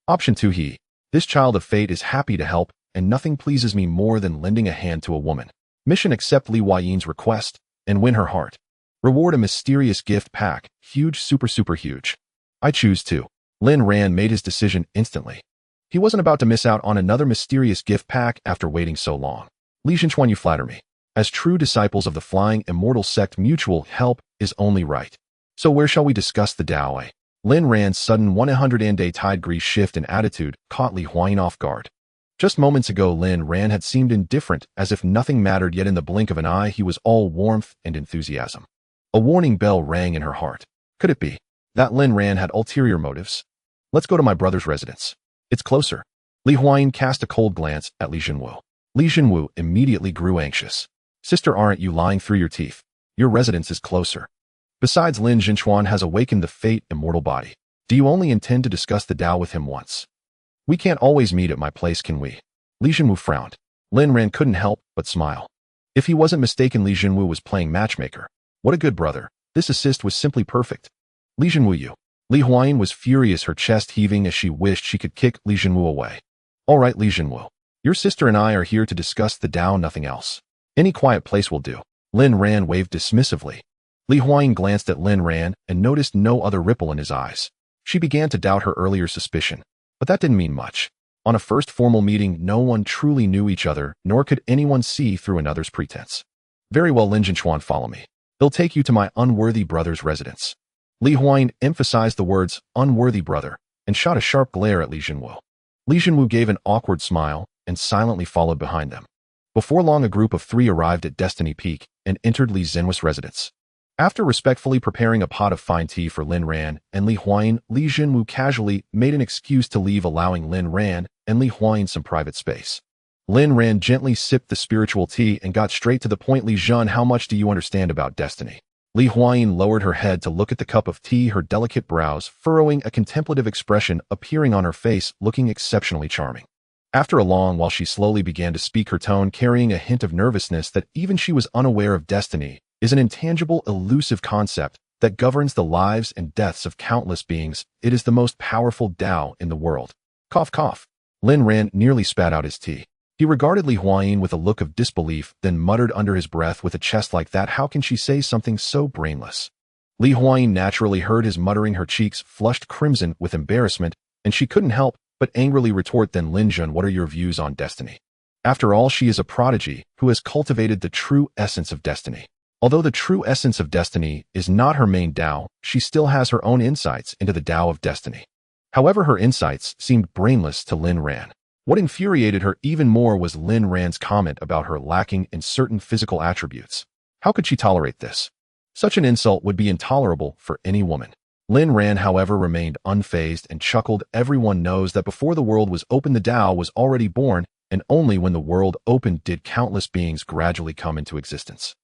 Option 2. This child of fate is happy to help, and nothing pleases me more than lending a hand to a woman. Mission: accept Li Huayin's request and win her heart. Reward: a mysterious gift pack, huge, super huge. I choose 2. Lin Ran made his decision instantly. He wasn't about to miss out on another mysterious gift pack after waiting so long. Li Jinchuan, you flatter me. As true disciples of the Flying Immortal Sect, mutual help is only right. So where shall we discuss the Dao? Lin Ran's sudden 100-day tide degree shift in attitude caught Li Huayin off guard. Just moments ago, Lin Ran had seemed indifferent, as if nothing mattered, yet in the blink of an eye he was all warmth and enthusiasm. A warning bell rang in her heart. Could it be that Lin Ran had ulterior motives? Let's go to my brother's residence. It's closer. Li Huayin cast a cold glance at Li Jinwu. Li Jinwu immediately grew anxious. Sister, aren't you lying through your teeth? Your residence is closer. Besides, Lin Jinchuan has awakened the fate immortal body. Do you only intend to discuss the Tao with him once? We can't always meet at my place, can we? Li Jinwu frowned. Lin Ran couldn't help but smile. If he wasn't mistaken, Li Jinwu was playing matchmaker. What a good brother. This assist was simply perfect. Li Jinwu, you. Li Huayin was furious, her chest heaving as she wished she could kick Li Jinwu away. All right, Li Jinwu. Your sister and I are here to discuss the Tao, nothing else. Any quiet place will do. Lin Ran waved dismissively. Li Huayin glanced at Lin Ran and noticed no other ripple in his eyes. She began to doubt her earlier suspicion. But that didn't mean much. On a first formal meeting, no one truly knew each other, nor could anyone see through another's pretense. Very well, Lin Jinchuan, follow me. They'll take you to my unworthy brother's residence. Li Huayin emphasized the words, unworthy brother, and shot a sharp glare at Li Jinwu. Li Jinwu gave an awkward smile and silently followed behind them. Before long, a group of 3 arrived at Destiny Peak and entered Li Zinwu's residence. After respectfully preparing a pot of fine tea for Lin Ran and Li Huayin, Li Jinwu casually made an excuse to leave, allowing Lin Ran and Li Huayin some private space. Lin Ran gently sipped the spiritual tea and got straight to the point. Li Zhen, how much do you understand about destiny? Li Huayin lowered her head to look at the cup of tea, her delicate brows furrowing, a contemplative expression appearing on her face, looking exceptionally charming. After a long while, she slowly began to speak, her tone carrying a hint of nervousness that even she was unaware of. Destiny is an intangible, elusive concept that governs the lives and deaths of countless beings. It is the most powerful Tao in the world. Cough, cough. Lin Ran nearly spat out his tea. He regarded Li Huayin with a look of disbelief, then muttered under his breath, with a chest like that, how can she say something so brainless? Li Huayin naturally heard his muttering, her cheeks flushed crimson with embarrassment, and she couldn't help but angrily retort, then Lin Zhen, what are your views on destiny? After all, she is a prodigy who has cultivated the true essence of destiny. Although the true essence of destiny is not her main Tao, she still has her own insights into the Tao of destiny. However, her insights seemed brainless to Lin Ran. What infuriated her even more was Lin Ran's comment about her lacking in certain physical attributes. How could she tolerate this? Such an insult would be intolerable for any woman. Lin Ran, however, remained unfazed and chuckled. Everyone knows that before the world was open, the Tao was already born, and only when the world opened did countless beings gradually come into existence.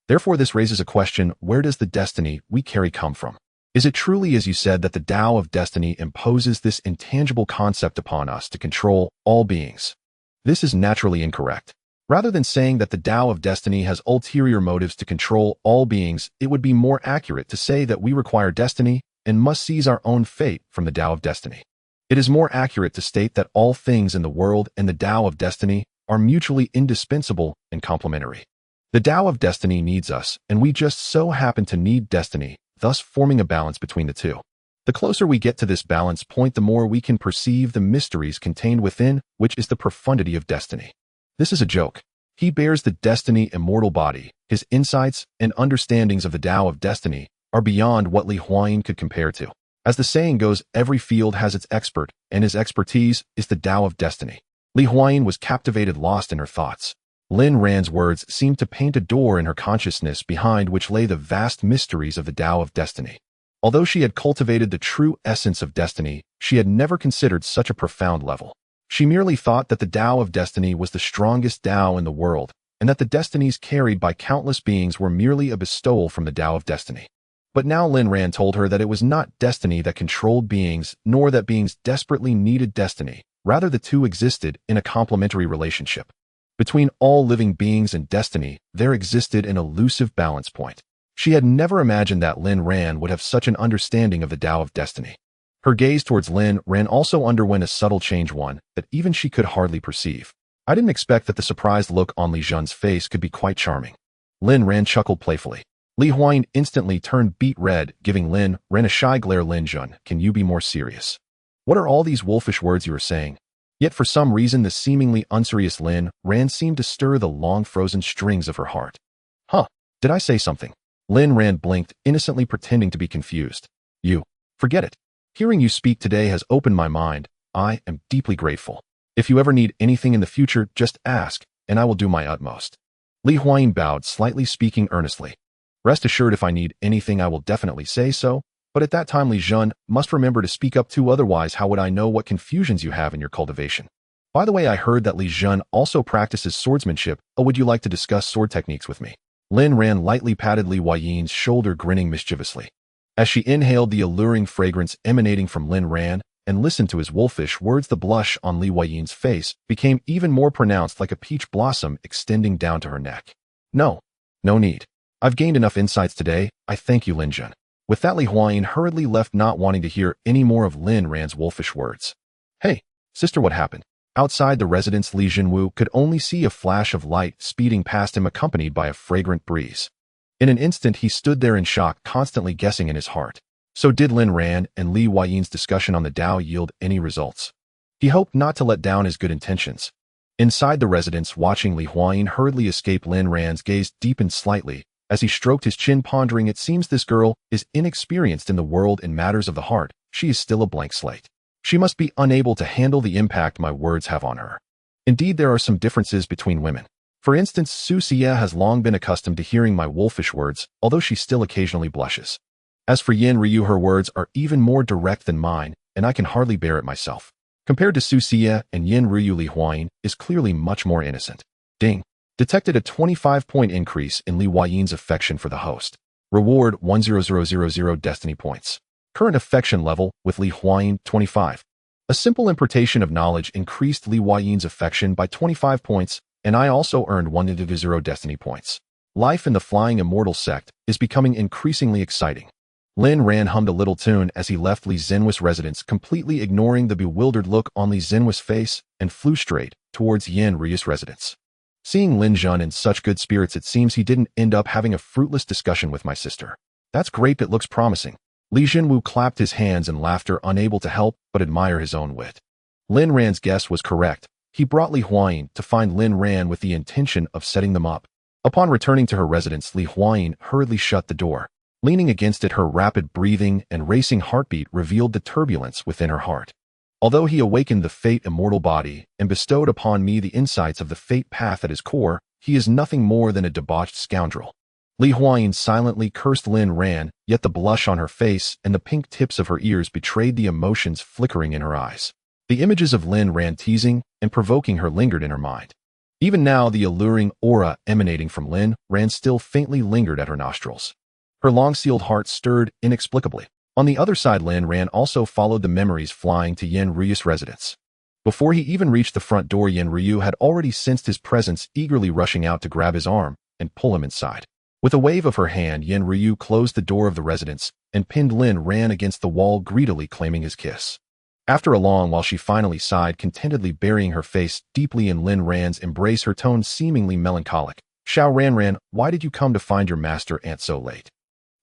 Therefore, this raises a question, where does the destiny we carry come from? Is it truly, as you said, that the Tao of destiny imposes this intangible concept upon us to control all beings? This is naturally incorrect. Rather than saying that the Tao of destiny has ulterior motives to control all beings, it would be more accurate to say that we require destiny and must seize our own fate from the Tao of destiny. It is more accurate to state that all things in the world and the Tao of destiny are mutually indispensable and complementary. The Tao of destiny needs us, and we just so happen to need destiny, thus forming a balance between the two. The closer we get to this balance point, the more we can perceive the mysteries contained within, which is the profundity of destiny. This is a joke. He bears the destiny immortal body. His insights and understandings of the Tao of destiny are beyond what Li Huayin could compare to. As the saying goes, every field has its expert, and his expertise is the Tao of destiny. Li Huayin was captivated, lost in her thoughts. Lin Ran's words seemed to paint a door in her consciousness behind which lay the vast mysteries of the Tao of destiny. Although she had cultivated the true essence of destiny, she had never considered such a profound level. She merely thought that the Tao of destiny was the strongest Tao in the world, and that the destinies carried by countless beings were merely a bestowal from the Tao of destiny. But now Lin Ran told her that it was not destiny that controlled beings, nor that beings desperately needed destiny. Rather, the two existed in a complementary relationship. Between all living beings and destiny, there existed an elusive balance point. She had never imagined that Lin Ran would have such an understanding of the Tao of destiny. Her gaze towards Lin Ran also underwent a subtle change, one that even she could hardly perceive. I didn't expect that the surprised look on Li Zhen's face could be quite charming. Lin Ran chuckled playfully. Li Huayin instantly turned beet red, giving Lin Ran a shy glare. Lin Zhen, can you be more serious? What are all these wolfish words you are saying? Yet for some reason, the seemingly unserious Lin Ran seemed to stir the long frozen strings of her heart. Huh, did I say something? Lin Ran blinked, innocently pretending to be confused. Forget it. Hearing you speak today has opened my mind. I am deeply grateful. If you ever need anything in the future, just ask, and I will do my utmost. Li Huayin bowed slightly, speaking earnestly. Rest assured, if I need anything I will definitely say so, but at that time Li Zhen must remember to speak up too, otherwise how would I know what confusions you have in your cultivation? By the way, I heard that Li Zhen also practices swordsmanship. Oh, would you like to discuss sword techniques with me? Lin Ran lightly patted Li Huayin's shoulder, grinning mischievously. As she inhaled the alluring fragrance emanating from Lin Ran and listened to his wolfish words, the blush on Li Huayin's face became even more pronounced, like a peach blossom extending down to her neck. No need. I've gained enough insights today, I thank you, Lin Zhen. With that, Li Huayin hurriedly left, not wanting to hear any more of Lin Ran's wolfish words. Hey, sister, what happened? Outside the residence, Li Jinwu could only see a flash of light speeding past him, accompanied by a fragrant breeze. In an instant, he stood there in shock, constantly guessing in his heart. So did Lin Ran and Li Huayin's discussion on the Dao yield any results? He hoped not to let down his good intentions. Inside the residence, watching Li Huayin hurriedly escape, Lin Ran's gaze deepened slightly as he stroked his chin, pondering. It seems this girl is inexperienced in the world in matters of the heart. She is still a blank slate. She must be unable to handle the impact my words have on her. Indeed, there are some differences between women. For instance, Xianxia has long been accustomed to hearing my wolfish words, although she still occasionally blushes. As for Yin Ryu, her words are even more direct than mine, and I can hardly bear it myself. Compared to Xianxia and Yin Ryu, Li Huayin is clearly much more innocent. Ding. Detected a 25-point increase in Li Huayin's affection for the host. Reward 10000 destiny points. Current affection level with Li Huayin 25. A simple importation of knowledge increased Li Huayin's affection by 25 points, and I also earned 100 destiny points. Life in the Flying Immortal Sect is becoming increasingly exciting. Lin Ran hummed a little tune as he left Li Zenwi's residence, completely ignoring the bewildered look on Li Zenwi's face, and flew straight towards Yin Ryu's residence. Seeing Lin Zhen in such good spirits, it seems he didn't end up having a fruitless discussion with my sister. That's great, it looks promising. Li Jinwu clapped his hands in laughter, unable to help but admire his own wit. Lin Ran's guess was correct. He brought Li Huayin to find Lin Ran with the intention of setting them up. Upon returning to her residence, Li Huayin hurriedly shut the door. Leaning against it, her rapid breathing and racing heartbeat revealed the turbulence within her heart. Although he awakened the fate immortal body and bestowed upon me the insights of the fate path at his core, he is nothing more than a debauched scoundrel. Li Huayin silently cursed Lin Ran, yet the blush on her face and the pink tips of her ears betrayed the emotions flickering in her eyes. The images of Lin Ran teasing and provoking her lingered in her mind. Even now, the alluring aura emanating from Lin Ran still faintly lingered at her nostrils. Her long-sealed heart stirred inexplicably. On the other side, Lin Ran also followed the memories flying to Yin Ryu's residence. Before he even reached the front door, Yin Ryu had already sensed his presence, eagerly rushing out to grab his arm and pull him inside. With a wave of her hand, Yin Ryu closed the door of the residence and pinned Lin Ran against the wall, greedily claiming his kiss. After a long while, she finally sighed, contentedly burying her face deeply in Lin Ran's embrace, her tone seemingly melancholic. Xiao Ran, why did you come to find your master aunt so late?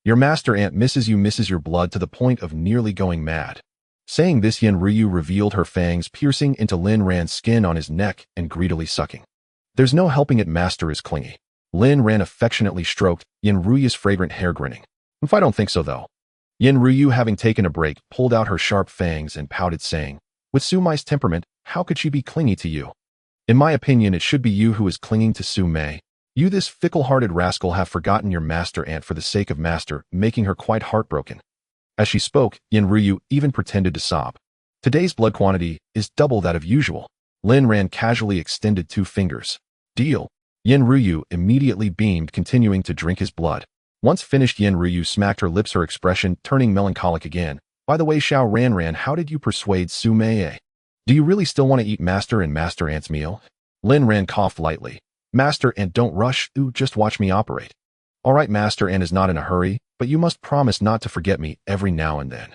Your master aunt misses you, misses your blood to the point of nearly going mad. Saying this, Yin Ryu revealed her fangs piercing into Lin Ran's skin on his neck and greedily sucking. There's no helping it, master is clingy. Lin Ran affectionately stroked Yin Ryu's fragrant hair, grinning. I don't think so, though. Yin Ryu, having taken a break, pulled out her sharp fangs and pouted, saying, with Su Mei's temperament, how could she be clingy to you? In my opinion, it should be you who is clinging to Su Mei. You, this fickle-hearted rascal, have forgotten your master aunt for the sake of master, making her quite heartbroken. As she spoke, Yin Ryu even pretended to sob. Today's blood quantity is double that of usual. Lin Ran casually extended 2 fingers. Deal. Yin Ryu immediately beamed, continuing to drink his blood. Once finished, Yin Ryu smacked her lips, her expression turning melancholic again. By the way, Xiao Ran, how did you persuade Su Mei? Do you really still want to eat master and master aunt's meal? Lin Ran coughed lightly. Master aunt, don't rush, just watch me operate. All right, master aunt is not in a hurry, but you must promise not to forget me every now and then.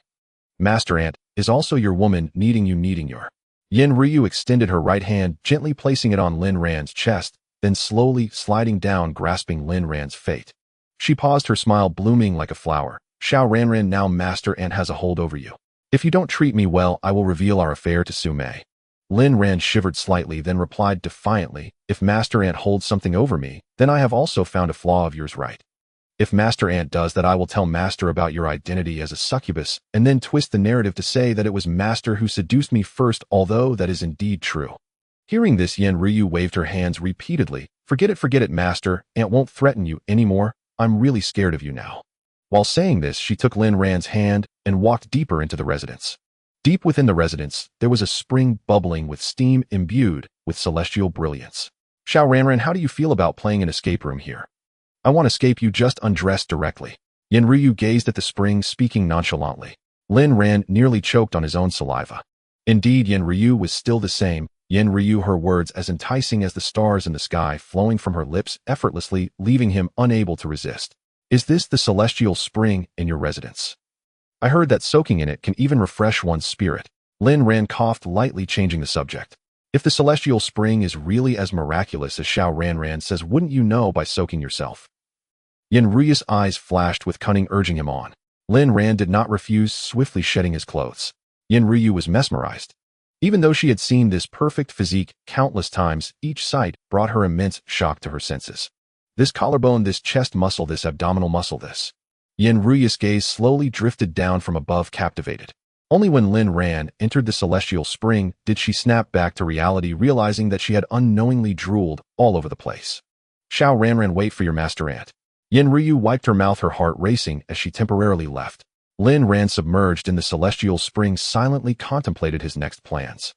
Master aunt is also your woman, needing your. Yin Ryu extended her right hand, gently placing it on Lin Ran's chest, then slowly sliding down, grasping Lin Ran's fate. She paused, her smile blooming like a flower. Xiao Ran, now master aunt has a hold over you. If you don't treat me well, I will reveal our affair to Su Mei. Lin Ran shivered slightly, then replied defiantly, if master aunt holds something over me, then I have also found a flaw of yours, right? If master aunt does that, I will tell master about your identity as a succubus, and then twist the narrative to say that it was master who seduced me first, although that is indeed true. Hearing this, Yen Ryu waved her hands repeatedly. Forget it, master. Ant won't threaten you anymore. I'm really scared of you now. While saying this, she took Lin Ran's hand and walked deeper into the residence. Deep within the residence, there was a spring bubbling with steam imbued with celestial brilliance. Xiao Ranran, how do you feel about playing an escape room here? I won't escape, you just undress directly. Yen Ryu gazed at the spring, speaking nonchalantly. Lin Ran nearly choked on his own saliva. Indeed, Yen Ryu was still the same. Yen Ryu, her words as enticing as the stars in the sky, flowing from her lips effortlessly, leaving him unable to resist. Is this the celestial spring in your residence? I heard that soaking in it can even refresh one's spirit. Lin Ran coughed lightly, changing the subject. If the celestial spring is really as miraculous as Xiao Ranran says, wouldn't you know by soaking yourself? Yen Ryu's eyes flashed with cunning, urging him on. Lin Ran did not refuse, swiftly shedding his clothes. Yen Ryu was mesmerized. Even though she had seen this perfect physique countless times, each sight brought her immense shock to her senses. This collarbone, this chest muscle, this abdominal muscle, this. Yen Ryu's gaze slowly drifted down from above, captivated. Only when Lin Ran entered the celestial spring did she snap back to reality, realizing that she had unknowingly drooled all over the place. Xiao Ranran, wait for your master Ant. Yen Ryu wiped her mouth, her heart racing as she temporarily left. Lin Ran, submerged in the celestial spring, silently contemplated his next plans.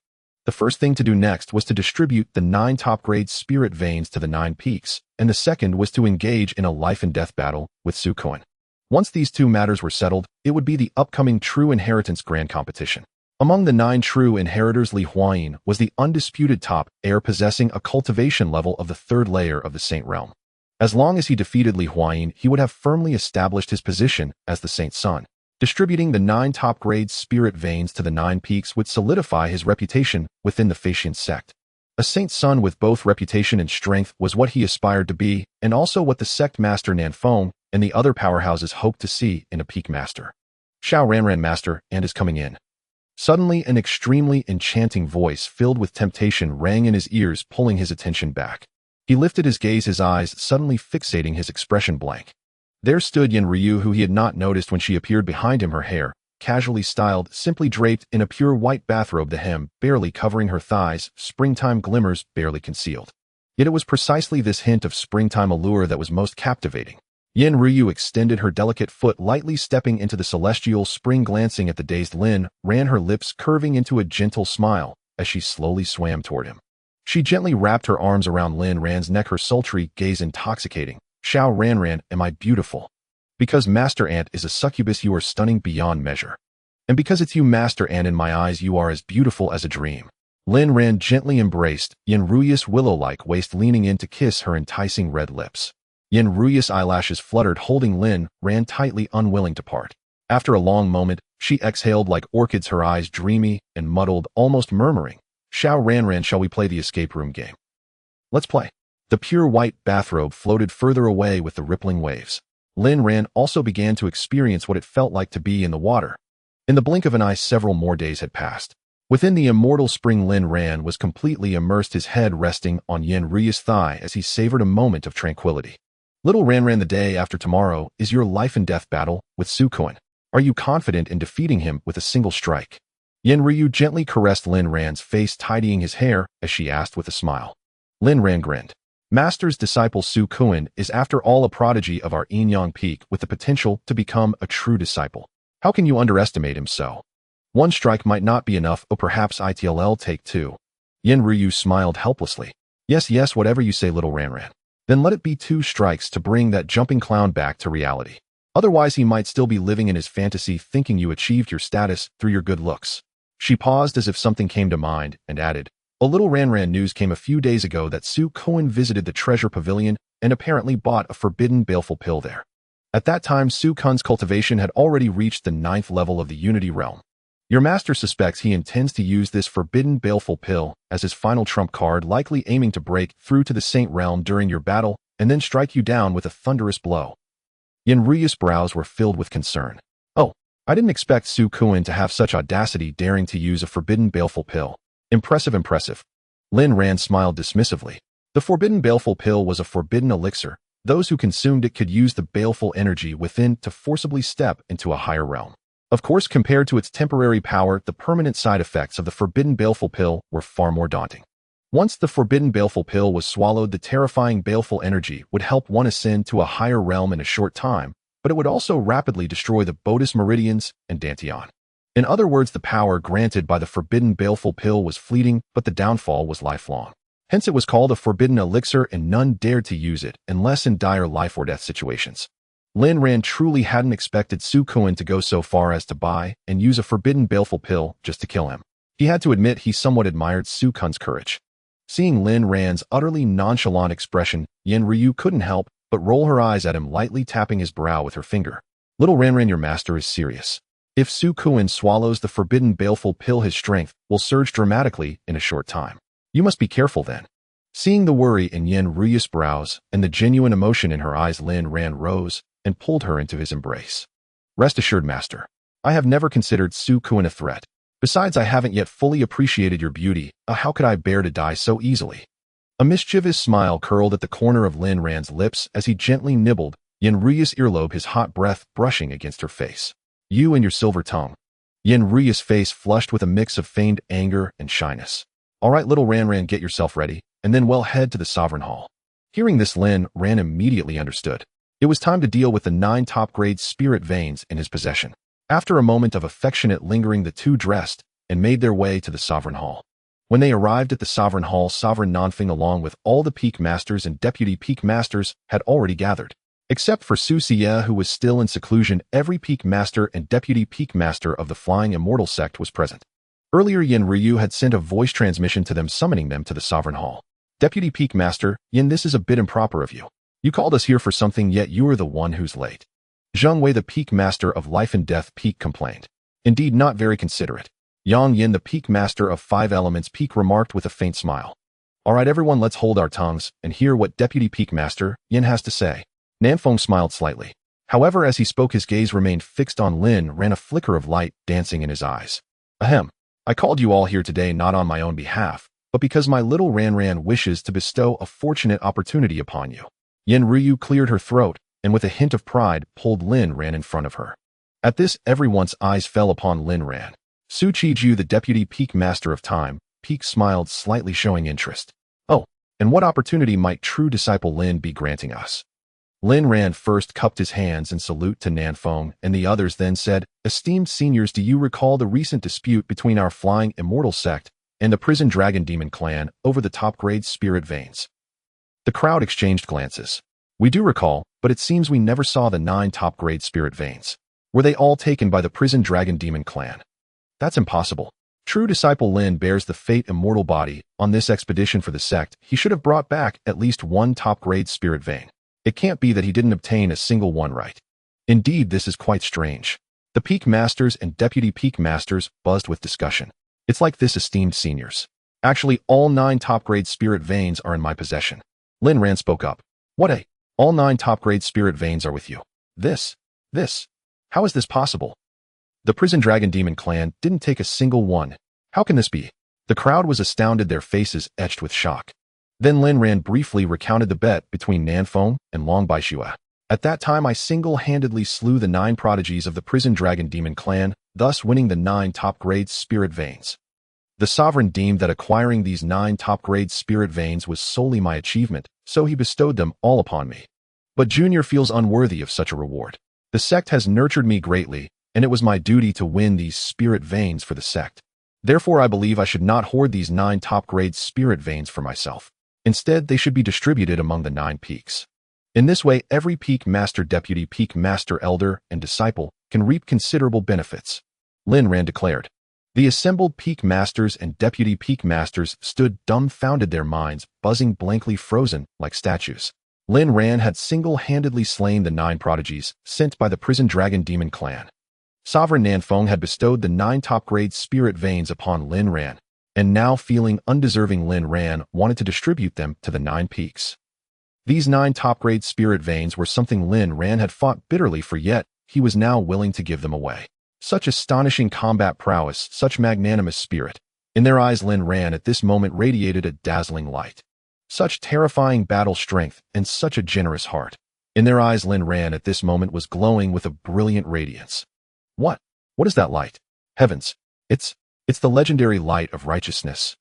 The first thing to do next was to distribute the 9 top-grade spirit veins to the 9 peaks, and the second was to engage in a life-and-death battle with Su Kuan. Once these 2 matters were settled, it would be the upcoming True Inheritance Grand Competition. Among the 9 true inheritors, Li Huayin was the undisputed top heir, possessing a cultivation level of the 3rd layer of the Saint Realm. As long as he defeated Li Huayin, he would have firmly established his position as the Saint Son. Distributing the 9 top-grade spirit veins to the 9 peaks would solidify his reputation within the Xianxia sect. A Saint Son with both reputation and strength was what he aspired to be, and also what the sect master Nanfeng and the other powerhouses hoped to see in a peak master. Xiao Ranran, master, and is coming in. Suddenly, an extremely enchanting voice filled with temptation rang in his ears, pulling his attention back. He lifted his gaze, his eyes suddenly fixating, his expression blank. There stood Yen Ryu, who he had not noticed when she appeared behind him, her hair, casually styled, simply draped in a pure white bathrobe, the hem barely covering her thighs, springtime glimmers barely concealed. Yet it was precisely this hint of springtime allure that was most captivating. Yen Ryu extended her delicate foot, lightly stepping into the celestial spring. Glancing at the dazed Lin Ran, her lips curving into a gentle smile as she slowly swam toward him. She gently wrapped her arms around Lin Ran's neck, her sultry gaze intoxicating. Xiao Ranran, am I beautiful? Because Master Ant is a succubus, you are stunning beyond measure. And because it's you, Master Ant, in my eyes you are as beautiful as a dream. Lin Ran gently embraced Yen Ryu's willow-like waist, leaning in to kiss her enticing red lips. Yen Ryu's eyelashes fluttered, holding Lin Ran tightly, unwilling to part. After a long moment, she exhaled like orchids, her eyes dreamy and muddled, almost murmuring, Xiao Ranran, shall we play the escape room game? Let's play. The pure white bathrobe floated further away with the rippling waves. Lin Ran also began to experience what it felt like to be in the water. In the blink of an eye, several more days had passed. Within the immortal spring, Lin Ran was completely immersed, his head resting on Yen Ryu's thigh as he savored a moment of tranquility. Little Ranran, the day after tomorrow is your life and death battle with Su Kuan. Are you confident in defeating him with a single strike? Yen Ryu gently caressed Lin Ran's face, tidying his hair as she asked with a smile. Lin Ran grinned. Master's disciple Su Kuan is after all a prodigy of our Inyang Peak with the potential to become a true disciple. How can you underestimate him so? One strike might not be enough, or perhaps ITLL take 2. Yen Ryu smiled helplessly. Yes, whatever you say, little Ranran. Then let it be 2 strikes to bring that jumping clown back to reality. Otherwise he might still be living in his fantasy, thinking you achieved your status through your good looks. She paused as if something came to mind and added, a little Ranran, news came a few days ago that Su Kuan visited the treasure pavilion and apparently bought a forbidden baleful pill there. At that time, Su Kuan's cultivation had already reached the 9th level of the Unity Realm. Your master suspects he intends to use this forbidden baleful pill as his final trump card, likely aiming to break through to the Saint Realm during your battle and then strike you down with a thunderous blow. Yen Ryu's brows were filled with concern. Oh, I didn't expect Su Kuan to have such audacity, daring to use a forbidden baleful pill. Impressive. Lin Ran smiled dismissively. The forbidden baleful pill was a forbidden elixir. Those who consumed it could use the baleful energy within to forcibly step into a higher realm. Of course, compared to its temporary power, the permanent side effects of the forbidden baleful pill were far more daunting. Once the forbidden baleful pill was swallowed, the terrifying baleful energy would help one ascend to a higher realm in a short time, but it would also rapidly destroy the Bodhis meridians and Dantian. In other words, the power granted by the forbidden baleful pill was fleeting, but the downfall was lifelong. Hence it was called a forbidden elixir, and none dared to use it unless in dire life or death situations. Lin Ran truly hadn't expected Su Kuan to go so far as to buy and use a forbidden baleful pill just to kill him. He had to admit he somewhat admired Su Kuan's courage. Seeing Lin Ran's utterly nonchalant expression, Yin Ryu couldn't help but roll her eyes at him, lightly tapping his brow with her finger. Little Ran, your master is serious. If Su Kuan swallows the forbidden baleful pill, his strength will surge dramatically in a short time. You must be careful then. Seeing the worry in Yin Ryu's brows and the genuine emotion in her eyes, Lin Ran rose and pulled her into his embrace. Rest assured, master. I have never considered Su Kuan a threat. Besides, I haven't yet fully appreciated your beauty. How could I bear to die so easily? A mischievous smile curled at the corner of Lin Ran's lips as he gently nibbled Yin Ryu's earlobe, his hot breath brushing against her face. You and your silver tongue. Yin Ryu's face flushed with a mix of feigned anger and shyness. All right, little Ran, get yourself ready, and then we'll head to the Sovereign Hall. Hearing this, Lin Ran immediately understood. It was time to deal with the 9 top-grade spirit veins in his possession. After a moment of affectionate lingering, the two dressed and made their way to the Sovereign Hall. When they arrived at the Sovereign Hall, Sovereign Nanfeng along with all the Peak Masters and Deputy Peak Masters had already gathered. Except for Xianxia, who was still in seclusion, every Peak Master and Deputy Peak Master of the Flying Immortal Sect was present. Earlier, Yin Ryu had sent a voice transmission to them summoning them to the Sovereign Hall. Deputy Peak Master, Yin, this is a bit improper of you. You called us here for something, yet you are the one who's late. Zheng Wei, the Peak Master of Life and Death Peak, complained. Indeed, not very considerate. Yang Yin, the Peak Master of 5 Elements Peak, remarked with a faint smile. All right, everyone, let's hold our tongues and hear what Deputy Peak Master Yin has to say. Nanfeng smiled slightly. However, as he spoke, his gaze remained fixed on Lin Ran, a flicker of light dancing in his eyes. Ahem. I called you all here today not on my own behalf, but because my little Ran wishes to bestow a fortunate opportunity upon you. Yin Ryu cleared her throat and with a hint of pride pulled Lin Ran in front of her. At this, everyone's eyes fell upon Lin Ran. Su Qiju, the Deputy Peak Master of Time Peak, smiled slightly, showing interest. Oh, and what opportunity might true disciple Lin be granting us? Lin Ran first cupped his hands in salute to Nanfeng, and the others then said, Esteemed seniors, do you recall the recent dispute between our Flying Immortal Sect and the Prison Dragon Demon Clan over the top-grade spirit veins? The crowd exchanged glances. We do recall, but it seems we never saw the 9 top-grade spirit veins. Were they all taken by the Prison Dragon Demon Clan? That's impossible. True disciple Lin bears the fate immortal body. On this expedition for the sect, he should have brought back at least 1 top-grade spirit vein. It can't be that he didn't obtain a single one, right? Indeed, this is quite strange. The Peak Masters and Deputy Peak Masters buzzed with discussion. It's like this, esteemed seniors. Actually, all 9 top-grade spirit veins are in my possession. Lin Ran spoke up. What all 9 top-grade spirit veins are with you. This. How is this possible? The Prison Dragon Demon Clan didn't take a single one. How can this be? The crowd was astounded, their faces etched with shock. Then Lin Ran briefly recounted the bet between Nanfeng and Long Baishua. At that time, I single-handedly slew the 9 prodigies of the Prison Dragon Demon Clan, thus winning the 9 top-grade spirit veins. The Sovereign deemed that acquiring these 9 top-grade spirit veins was solely my achievement, so he bestowed them all upon me. But Junior feels unworthy of such a reward. The sect has nurtured me greatly, and it was my duty to win these spirit veins for the sect. Therefore, I believe I should not hoard these 9 top-grade spirit veins for myself. Instead, they should be distributed among the 9 peaks. In this way, every Peak Master, Deputy Peak Master, Elder, and Disciple can reap considerable benefits. Lin Ran declared. The assembled Peak Masters and Deputy Peak Masters stood dumbfounded, their minds buzzing, blankly frozen like statues. Lin Ran had single-handedly slain the 9 prodigies sent by the Prison Dragon Demon Clan. Sovereign Nanfeng had bestowed the 9 top-grade spirit veins upon Lin Ran, and now, feeling undeserving, Lin Ran wanted to distribute them to the 9 peaks. These 9 top-grade spirit veins were something Lin Ran had fought bitterly for, yet he was now willing to give them away. Such astonishing combat prowess, such magnanimous spirit. In their eyes, Lin Ran at this moment radiated a dazzling light. Such terrifying battle strength and such a generous heart. In their eyes, Lin Ran at this moment was glowing with a brilliant radiance. What is that light? Heavens, it's the legendary light of righteousness.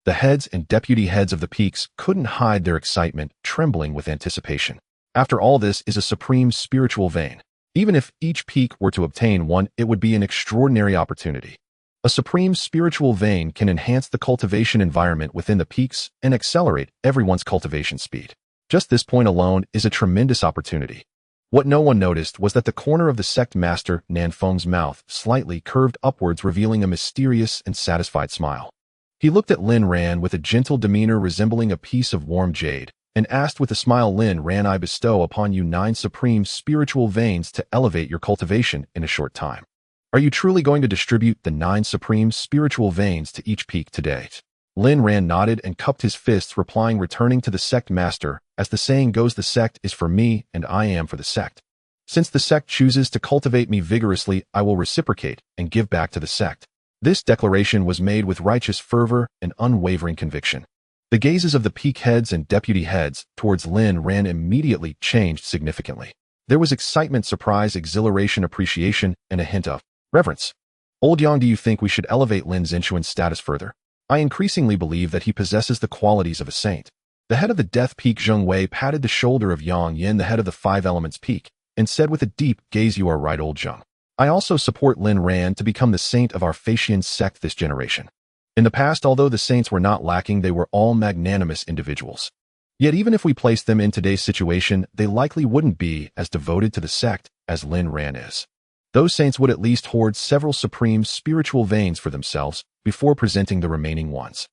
The heads and deputy heads of the peaks couldn't hide their excitement, trembling with anticipation. After all, this is a supreme spiritual vein. Even if each peak were to obtain one, it would be an extraordinary opportunity. A supreme spiritual vein can enhance the cultivation environment within the peaks and accelerate everyone's cultivation speed. Just this point alone is a tremendous opportunity. What no one noticed was that the corner of the sect master Nanfeng's mouth slightly curved upwards, revealing a mysterious and satisfied smile. He looked at Lin Ran with a gentle demeanor resembling a piece of warm jade, and asked with a smile, "Lin Ran, I bestow upon you 9 supreme spiritual veins to elevate your cultivation in a short time. Are you truly going to distribute the 9 supreme spiritual veins to each peak today?" Lin Ran nodded and cupped his fists, replying, "Returning to the sect master, as the saying goes, the sect is for me and I am for the sect. Since the sect chooses to cultivate me vigorously, I will reciprocate and give back to the sect." This declaration was made with righteous fervor and unwavering conviction. The gazes of the peak heads and deputy heads towards Lin Ran immediately changed significantly. There was excitement, surprise, exhilaration, appreciation, and a hint of reverence. "Old Yang, do you think we should elevate Lin Zhenchuan's status further? I increasingly believe that he possesses the qualities of a saint." The head of the Death Peak, Zheng Wei, patted the shoulder of Yang Yin, the head of the Five Elements Peak, and said with a deep gaze, "You are right, old Zheng. I also support Lin Ran to become the saint of our Feixian sect this generation." In the past, although the saints were not lacking, they were all magnanimous individuals. Yet even if we placed them in today's situation, they likely wouldn't be as devoted to the sect as Lin Ran is. Those saints would at least hoard several supreme spiritual veins for themselves before presenting the remaining ones.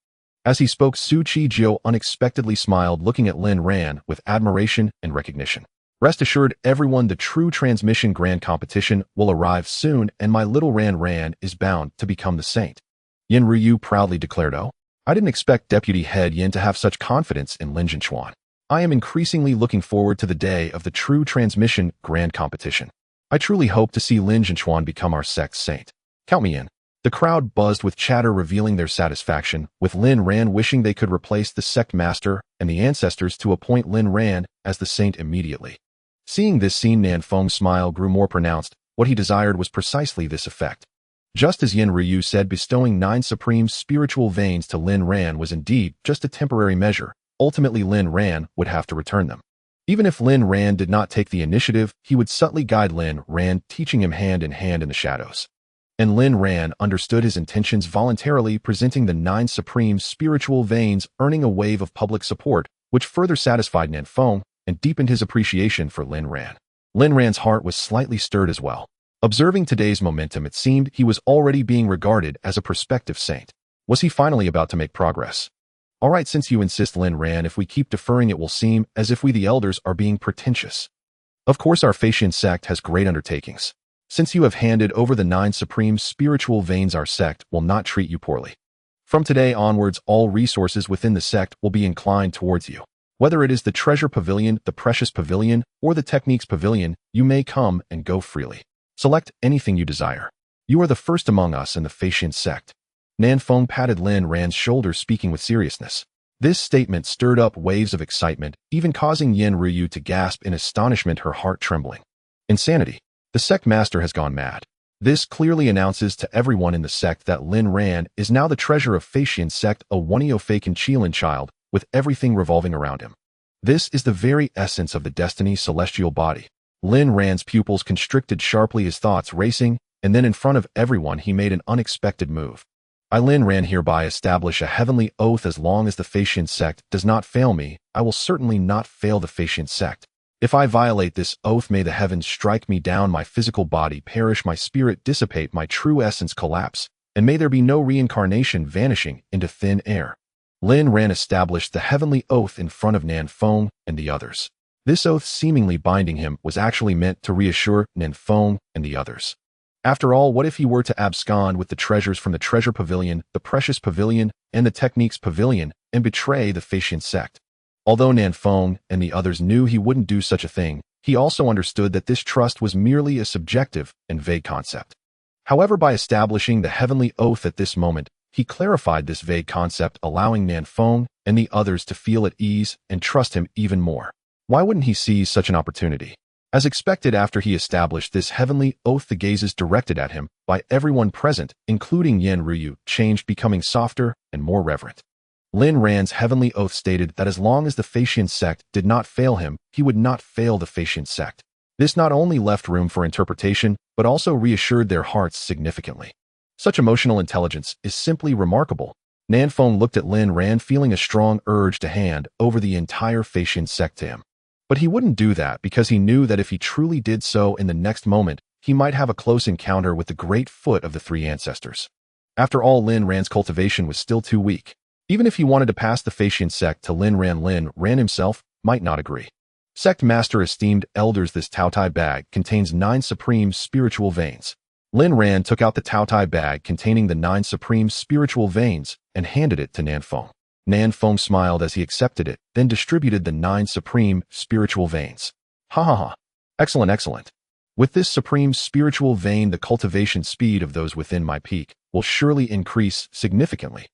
As he spoke, Su Qijiu unexpectedly smiled, looking at Lin Ran with admiration and recognition. "Rest assured, everyone, the true transmission grand competition will arrive soon, and my little Ran is bound to become the saint," Yin Ruyu proudly declared. "Oh, I didn't expect Deputy Head Yin to have such confidence in Lin Zhenchuan. I am increasingly looking forward to the day of the true transmission grand competition. I truly hope to see Lin Zhenchuan become our sect's saint. Count me in." The crowd buzzed with chatter, revealing their satisfaction, with Lin Ran wishing they could replace the sect master and the ancestors to appoint Lin Ran as the saint immediately. Seeing this scene, Nanfeng's smile grew more pronounced. What he desired was precisely this effect. Just as Yin Ruyu said, bestowing 9 supreme spiritual veins to Lin Ran was indeed just a temporary measure. Ultimately, Lin Ran would have to return them. Even if Lin Ran did not take the initiative, he would subtly guide Lin Ran, teaching him hand in hand in the shadows. And Lin Ran understood his intentions, voluntarily presenting the 9 supreme spiritual veins, earning a wave of public support, which further satisfied Nanfeng and deepened his appreciation for Lin Ran. Lin Ran's heart was slightly stirred as well. Observing today's momentum, it seemed he was already being regarded as a prospective saint. Was he finally about to make progress? "All right, since you insist, Lin Ran, if we keep deferring, it will seem as if we the elders are being pretentious. Of course, our Feixian sect has great undertakings. Since you have handed over the 9 supreme spiritual veins, our sect will not treat you poorly. From today onwards, all resources within the sect will be inclined towards you. Whether it is the treasure pavilion, the precious pavilion, or the techniques pavilion, you may come and go freely. Select anything you desire. You are the first among us in the Feixian sect." Nanfeng patted Lin Ran's shoulder, speaking with seriousness. This statement stirred up waves of excitement, even causing Yin Ruyu to gasp in astonishment, her heart trembling. Insanity. The sect master has gone mad. This clearly announces to everyone in the sect that Lin Ran is now the treasure of Feixian sect, a Wunio-Feikan Qilin child, with everything revolving around him. This is the very essence of the destiny celestial body. Lin Ran's pupils constricted sharply, his thoughts racing, and then in front of everyone he made an unexpected move. "I, Lin Ran, hereby establish a heavenly oath. As long as the Feixian sect does not fail me, I will certainly not fail the Feixian sect. If I violate this oath, may the heavens strike me down, my physical body perish, my spirit dissipate, my true essence collapse, and may there be no reincarnation, vanishing into thin air." Lin Ran established the heavenly oath in front of Nanfeng and the others. This oath, seemingly binding him, was actually meant to reassure Nanfeng and the others. After all, what if he were to abscond with the treasures from the treasure pavilion, the precious pavilion, and the techniques pavilion, and betray the Feixian sect? Although Nanfeng and the others knew he wouldn't do such a thing, he also understood that this trust was merely a subjective and vague concept. However, by establishing the heavenly oath at this moment, he clarified this vague concept, allowing Nanfeng and the others to feel at ease and trust him even more. Why wouldn't he seize such an opportunity? As expected, after he established this heavenly oath, the gazes directed at him by everyone present, including Yin Ruyu, changed, becoming softer and more reverent. Lin Ran's heavenly oath stated that as long as the Faxian sect did not fail him, he would not fail the Faxian sect. This not only left room for interpretation, but also reassured their hearts significantly. Such emotional intelligence is simply remarkable. Nanfeng looked at Lin Ran, feeling a strong urge to hand over the entire Faxian sect to him. But he wouldn't do that because he knew that if he truly did so in the next moment, he might have a close encounter with the great foot of the three ancestors. After all, Lin Ran's cultivation was still too weak. Even if he wanted to pass the Faxian sect to Lin Ran himself might not agree. Sect Master, esteemed elders, this Taotai bag contains 9 supreme spiritual veins. Lin Ran took out the Taotai bag containing the 9 supreme spiritual veins and handed it to Nanfeng. Nanfeng smiled as he accepted it, then distributed the 9 supreme spiritual veins. Ha ha ha. Excellent, excellent. With this supreme spiritual vein, the cultivation speed of those within my peak will surely increase significantly.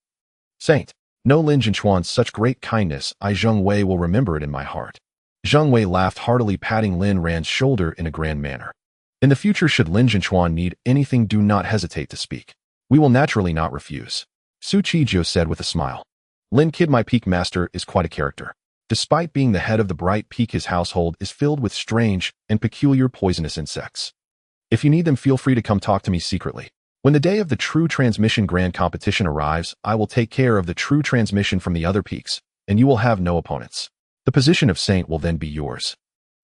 Saint, know Lin Jinchuan's such great kindness, I Zheng Wei will remember it in my heart. Zheng Wei laughed heartily, patting Lin Ran's shoulder in a grand manner. In the future, should Lin Jinchuan need anything, do not hesitate to speak. We will naturally not refuse. Su Qijiu said with a smile. Lin Kid, my peak master, is quite a character. Despite being the head of the bright peak, his household is filled with strange and peculiar poisonous insects. If you need them, feel free to come talk to me secretly. When the day of the True Transmission Grand Competition arrives, I will take care of the true transmission from the other peaks, and you will have no opponents. The position of Saint will then be yours.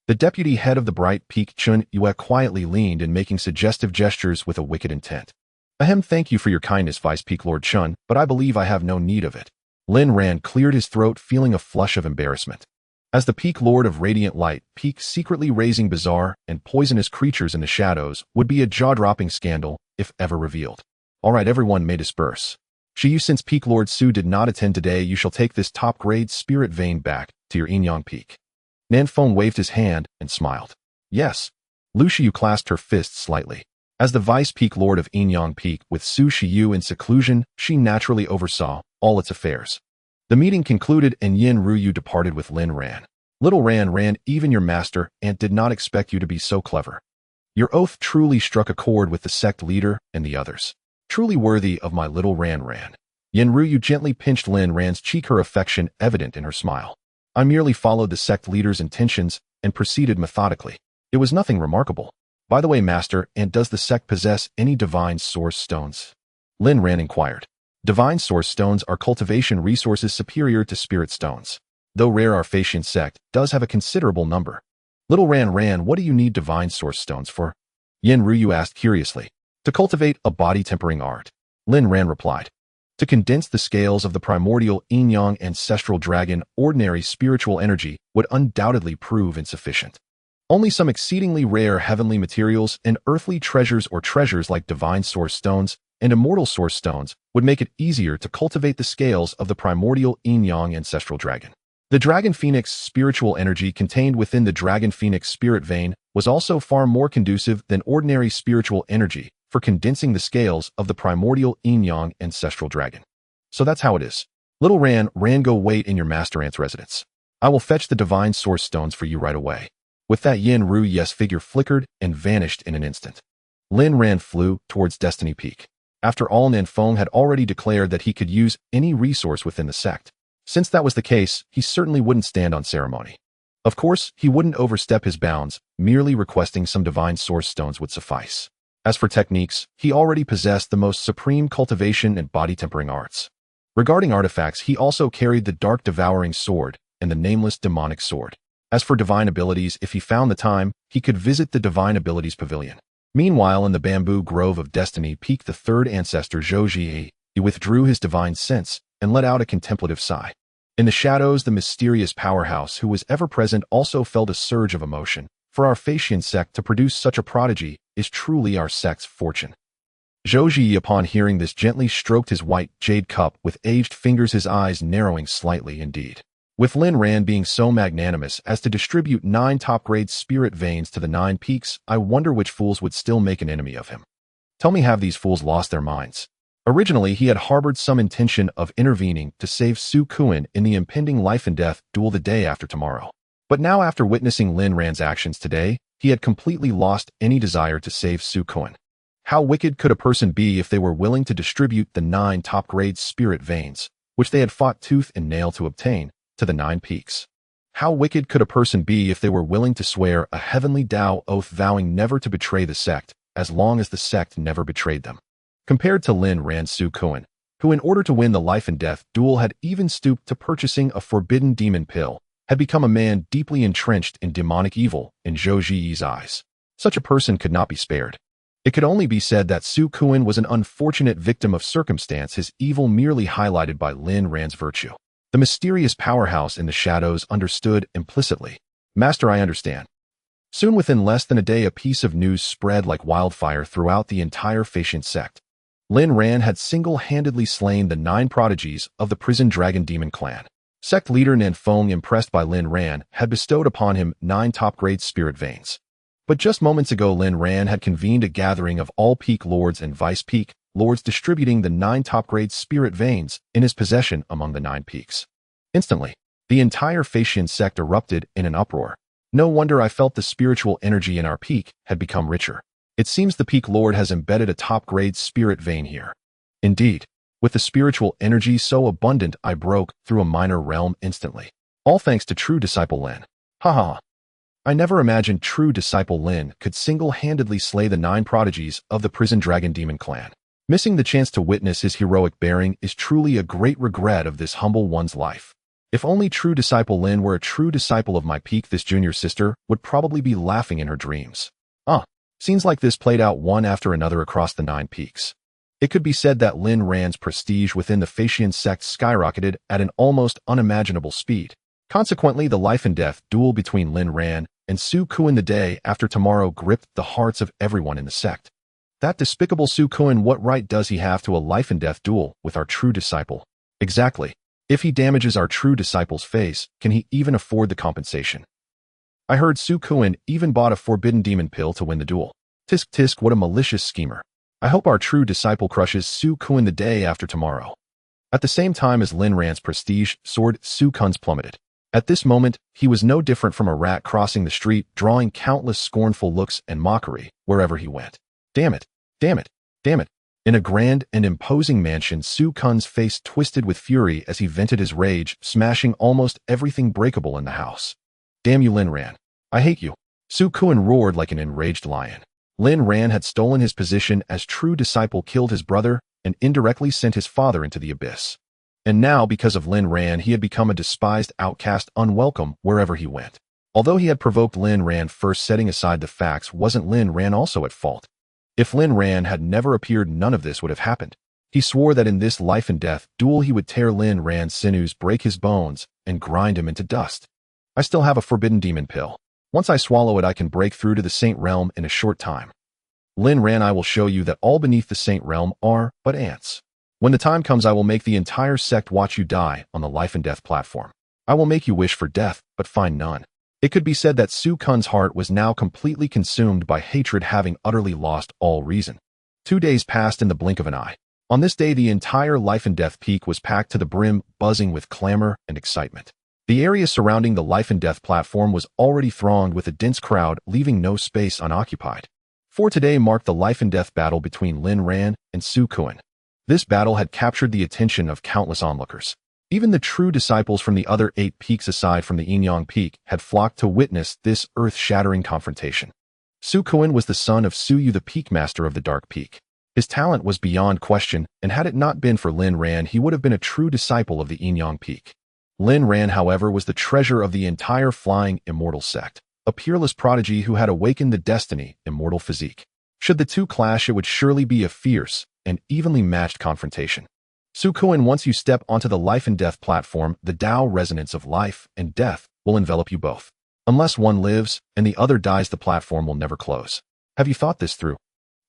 The deputy head of the bright peak, Chun Yue, quietly leaned in, making suggestive gestures with a wicked intent. Ahem, thank you for your kindness, Vice Peak Lord Chun, but I believe I have no need of it. Lin Ran cleared his throat, feeling a flush of embarrassment. As the Peak Lord of Radiant Light, Peak secretly raising bizarre and poisonous creatures in the shadows would be a jaw-dropping scandal if ever revealed. All right, everyone may disperse. Shiyu, since Peak Lord Su did not attend today, you shall take this top-grade spirit vein back to your Inyang Peak. Nanfeng waved his hand and smiled. Yes. Lu Shiyu clasped her fists slightly. As the Vice Peak Lord of Inyang Peak, with Su Shiyu in seclusion, she naturally oversaw all its affairs. The meeting concluded and Yin Ruyu departed with Lin Ran. Little Ran, even your master aunt did not expect you to be so clever. Your oath truly struck a chord with the sect leader and the others. Truly worthy of my little Ran. Yin Ruyu gently pinched Lin Ran's cheek, her affection evident in her smile. I merely followed the sect leader's intentions and proceeded methodically. It was nothing remarkable. By the way, master, and does the sect possess any divine source stones? Lin Ran inquired. Divine source stones are cultivation resources superior to spirit stones. Though rare, our Faxian sect does have a considerable number. Little Ran, what do you need divine source stones for? Yin Ruyu asked curiously. To cultivate a body-tempering art. Lin Ran replied. To condense the scales of the primordial Yin-Yang ancestral dragon, ordinary spiritual energy would undoubtedly prove insufficient. Only some exceedingly rare heavenly materials and earthly treasures, or treasures like divine source stones and immortal source stones, would make it easier to cultivate the scales of the primordial Yin-Yang ancestral dragon. The Dragon Phoenix spiritual energy contained within the Dragon Phoenix spirit vein was also far more conducive than ordinary spiritual energy for condensing the scales of the primordial Yin-Yang ancestral dragon. So that's how it is. Little Ran, go wait in your master aunt's residence. I will fetch the divine source stones for you right away. With that, Yin Ruyu's figure flickered and vanished in an instant. Lin Ran flew towards Destiny Peak. After all, Nanfeng had already declared that he could use any resource within the sect. Since that was the case, he certainly wouldn't stand on ceremony. Of course, he wouldn't overstep his bounds, merely requesting some divine source stones would suffice. As for techniques, he already possessed the most supreme cultivation and body-tempering arts. Regarding artifacts, he also carried the Dark Devouring Sword and the Nameless Demonic Sword. As for divine abilities, if he found the time, he could visit the Divine Abilities Pavilion. Meanwhile, in the Bamboo Grove of Destiny Peak, the third ancestor Zhou he withdrew his divine sense and let out a contemplative sigh. In the shadows, the mysterious powerhouse who was ever present also felt a surge of emotion. For our Faxian sect to produce such a prodigy is truly our sect's fortune. Zhou, upon hearing this, gently stroked his white jade cup with aged fingers, his eyes narrowing slightly indeed. With Lin Ran being so magnanimous as to distribute 9 top-grade spirit veins to the 9 peaks, I wonder which fools would still make an enemy of him. Tell me, have these fools lost their minds? Originally, he had harbored some intention of intervening to save Su Kuan in the impending life and death duel the day after tomorrow. But now, after witnessing Lin Ran's actions today, he had completely lost any desire to save Su Kuan. How wicked could a person be if they were willing to distribute the 9 top-grade spirit veins which they had fought tooth and nail to obtain, to the 9 peaks. How wicked could a person be if they were willing to swear a heavenly Dao oath vowing never to betray the sect, as long as the sect never betrayed them? Compared to Lin Ran Su Kuan, who in order to win the life and death duel had even stooped to purchasing a forbidden demon pill, had become a man deeply entrenched in demonic evil in Zhou Ziyi's eyes. Such a person could not be spared. It could only be said that Su Kuan was an unfortunate victim of circumstance, his evil merely highlighted by Lin Ran's virtue. The mysterious powerhouse in the shadows understood implicitly. Master, I understand. Soon, within less than a day, a piece of news spread like wildfire throughout the entire Xianxia sect. Lin Ran had single-handedly slain the 9 prodigies of the prison dragon demon clan. Sect leader Nan Feng, impressed by Lin Ran, had bestowed upon him 9 top-grade spirit veins. But just moments ago, Lin Ran had convened a gathering of all peak lords and vice peak lords, distributing the 9 top-grade spirit veins in his possession among the 9 peaks. Instantly, the entire Xianxia sect erupted in an uproar. No wonder I felt the spiritual energy in our peak had become richer. It seems the peak lord has embedded a top-grade spirit vein here. Indeed, with the spiritual energy so abundant, I broke through a minor realm instantly. All thanks to true disciple Lin. Haha. I never imagined true disciple Lin could single-handedly slay the 9 prodigies of the prison dragon demon clan. Missing the chance to witness his heroic bearing is truly a great regret of this humble one's life. If only true disciple Lin were a true disciple of my peak, this junior sister would probably be laughing in her dreams. Scenes like this played out one after another across the 9 peaks. It could be said that Lin Ran's prestige within the Xianxia sect skyrocketed at an almost unimaginable speed. Consequently, the life and death duel between Lin Ran and Su Kuan the day after tomorrow gripped the hearts of everyone in the sect. That despicable Su Kuan, what right does he have to a life and death duel with our true disciple? Exactly. If he damages our true disciple's face, can he even afford the compensation? I heard Su Kuan even bought a forbidden demon pill to win the duel. Tisk tisk, what a malicious schemer. I hope our true disciple crushes Su Kuan the day after tomorrow. At the same time as Lin Ran's prestige soared, Su Kuan's plummeted. At this moment, he was no different from a rat crossing the street, drawing countless scornful looks and mockery wherever he went. Damn it, damn it, damn it. In a grand and imposing mansion, Su Kuan's face twisted with fury as he vented his rage, smashing almost everything breakable in the house. Damn you, Lin Ran. I hate you. Su Kuan roared like an enraged lion. Lin Ran had stolen his position as true disciple, killed his brother, and indirectly sent his father into the abyss. And now, because of Lin Ran, he had become a despised outcast, unwelcome wherever he went. Although he had provoked Lin Ran first, setting aside the facts, wasn't Lin Ran also at fault? If Lin Ran had never appeared, none of this would have happened. He swore that in this life and death duel he would tear Lin Ran's sinews, break his bones, and grind him into dust. I still have a forbidden demon pill. Once I swallow it, I can break through to the Saint Realm in a short time. Lin Ran, I will show you that all beneath the Saint Realm are but ants. When the time comes, I will make the entire sect watch you die on the life and death platform. I will make you wish for death, but find none. It could be said that Su Kuan's heart was now completely consumed by hatred, having utterly lost all reason. 2 days passed in the blink of an eye. On this day, the entire life and death peak was packed to the brim, buzzing with clamor and excitement. The area surrounding the life and death platform was already thronged with a dense crowd, leaving no space unoccupied. For today marked the life and death battle between Lin Ran and Su Kuan. This battle had captured the attention of countless onlookers. Even the true disciples from the other 8 peaks aside from the Yinyang Peak had flocked to witness this earth-shattering confrontation. Su Kuan was the son of Su Yu, the peak master of the Dark Peak. His talent was beyond question, and had it not been for Lin Ran, he would have been a true disciple of the Yinyang Peak. Lin Ran, however, was the treasure of the entire Flying Immortal Sect, a peerless prodigy who had awakened the destiny immortal physique. Should the two clash, it would surely be a fierce and evenly matched confrontation. Su Kuan, once you step onto the life and death platform, the Dao resonance of life and death will envelop you both. Unless one lives and the other dies, the platform will never close. Have you thought this through?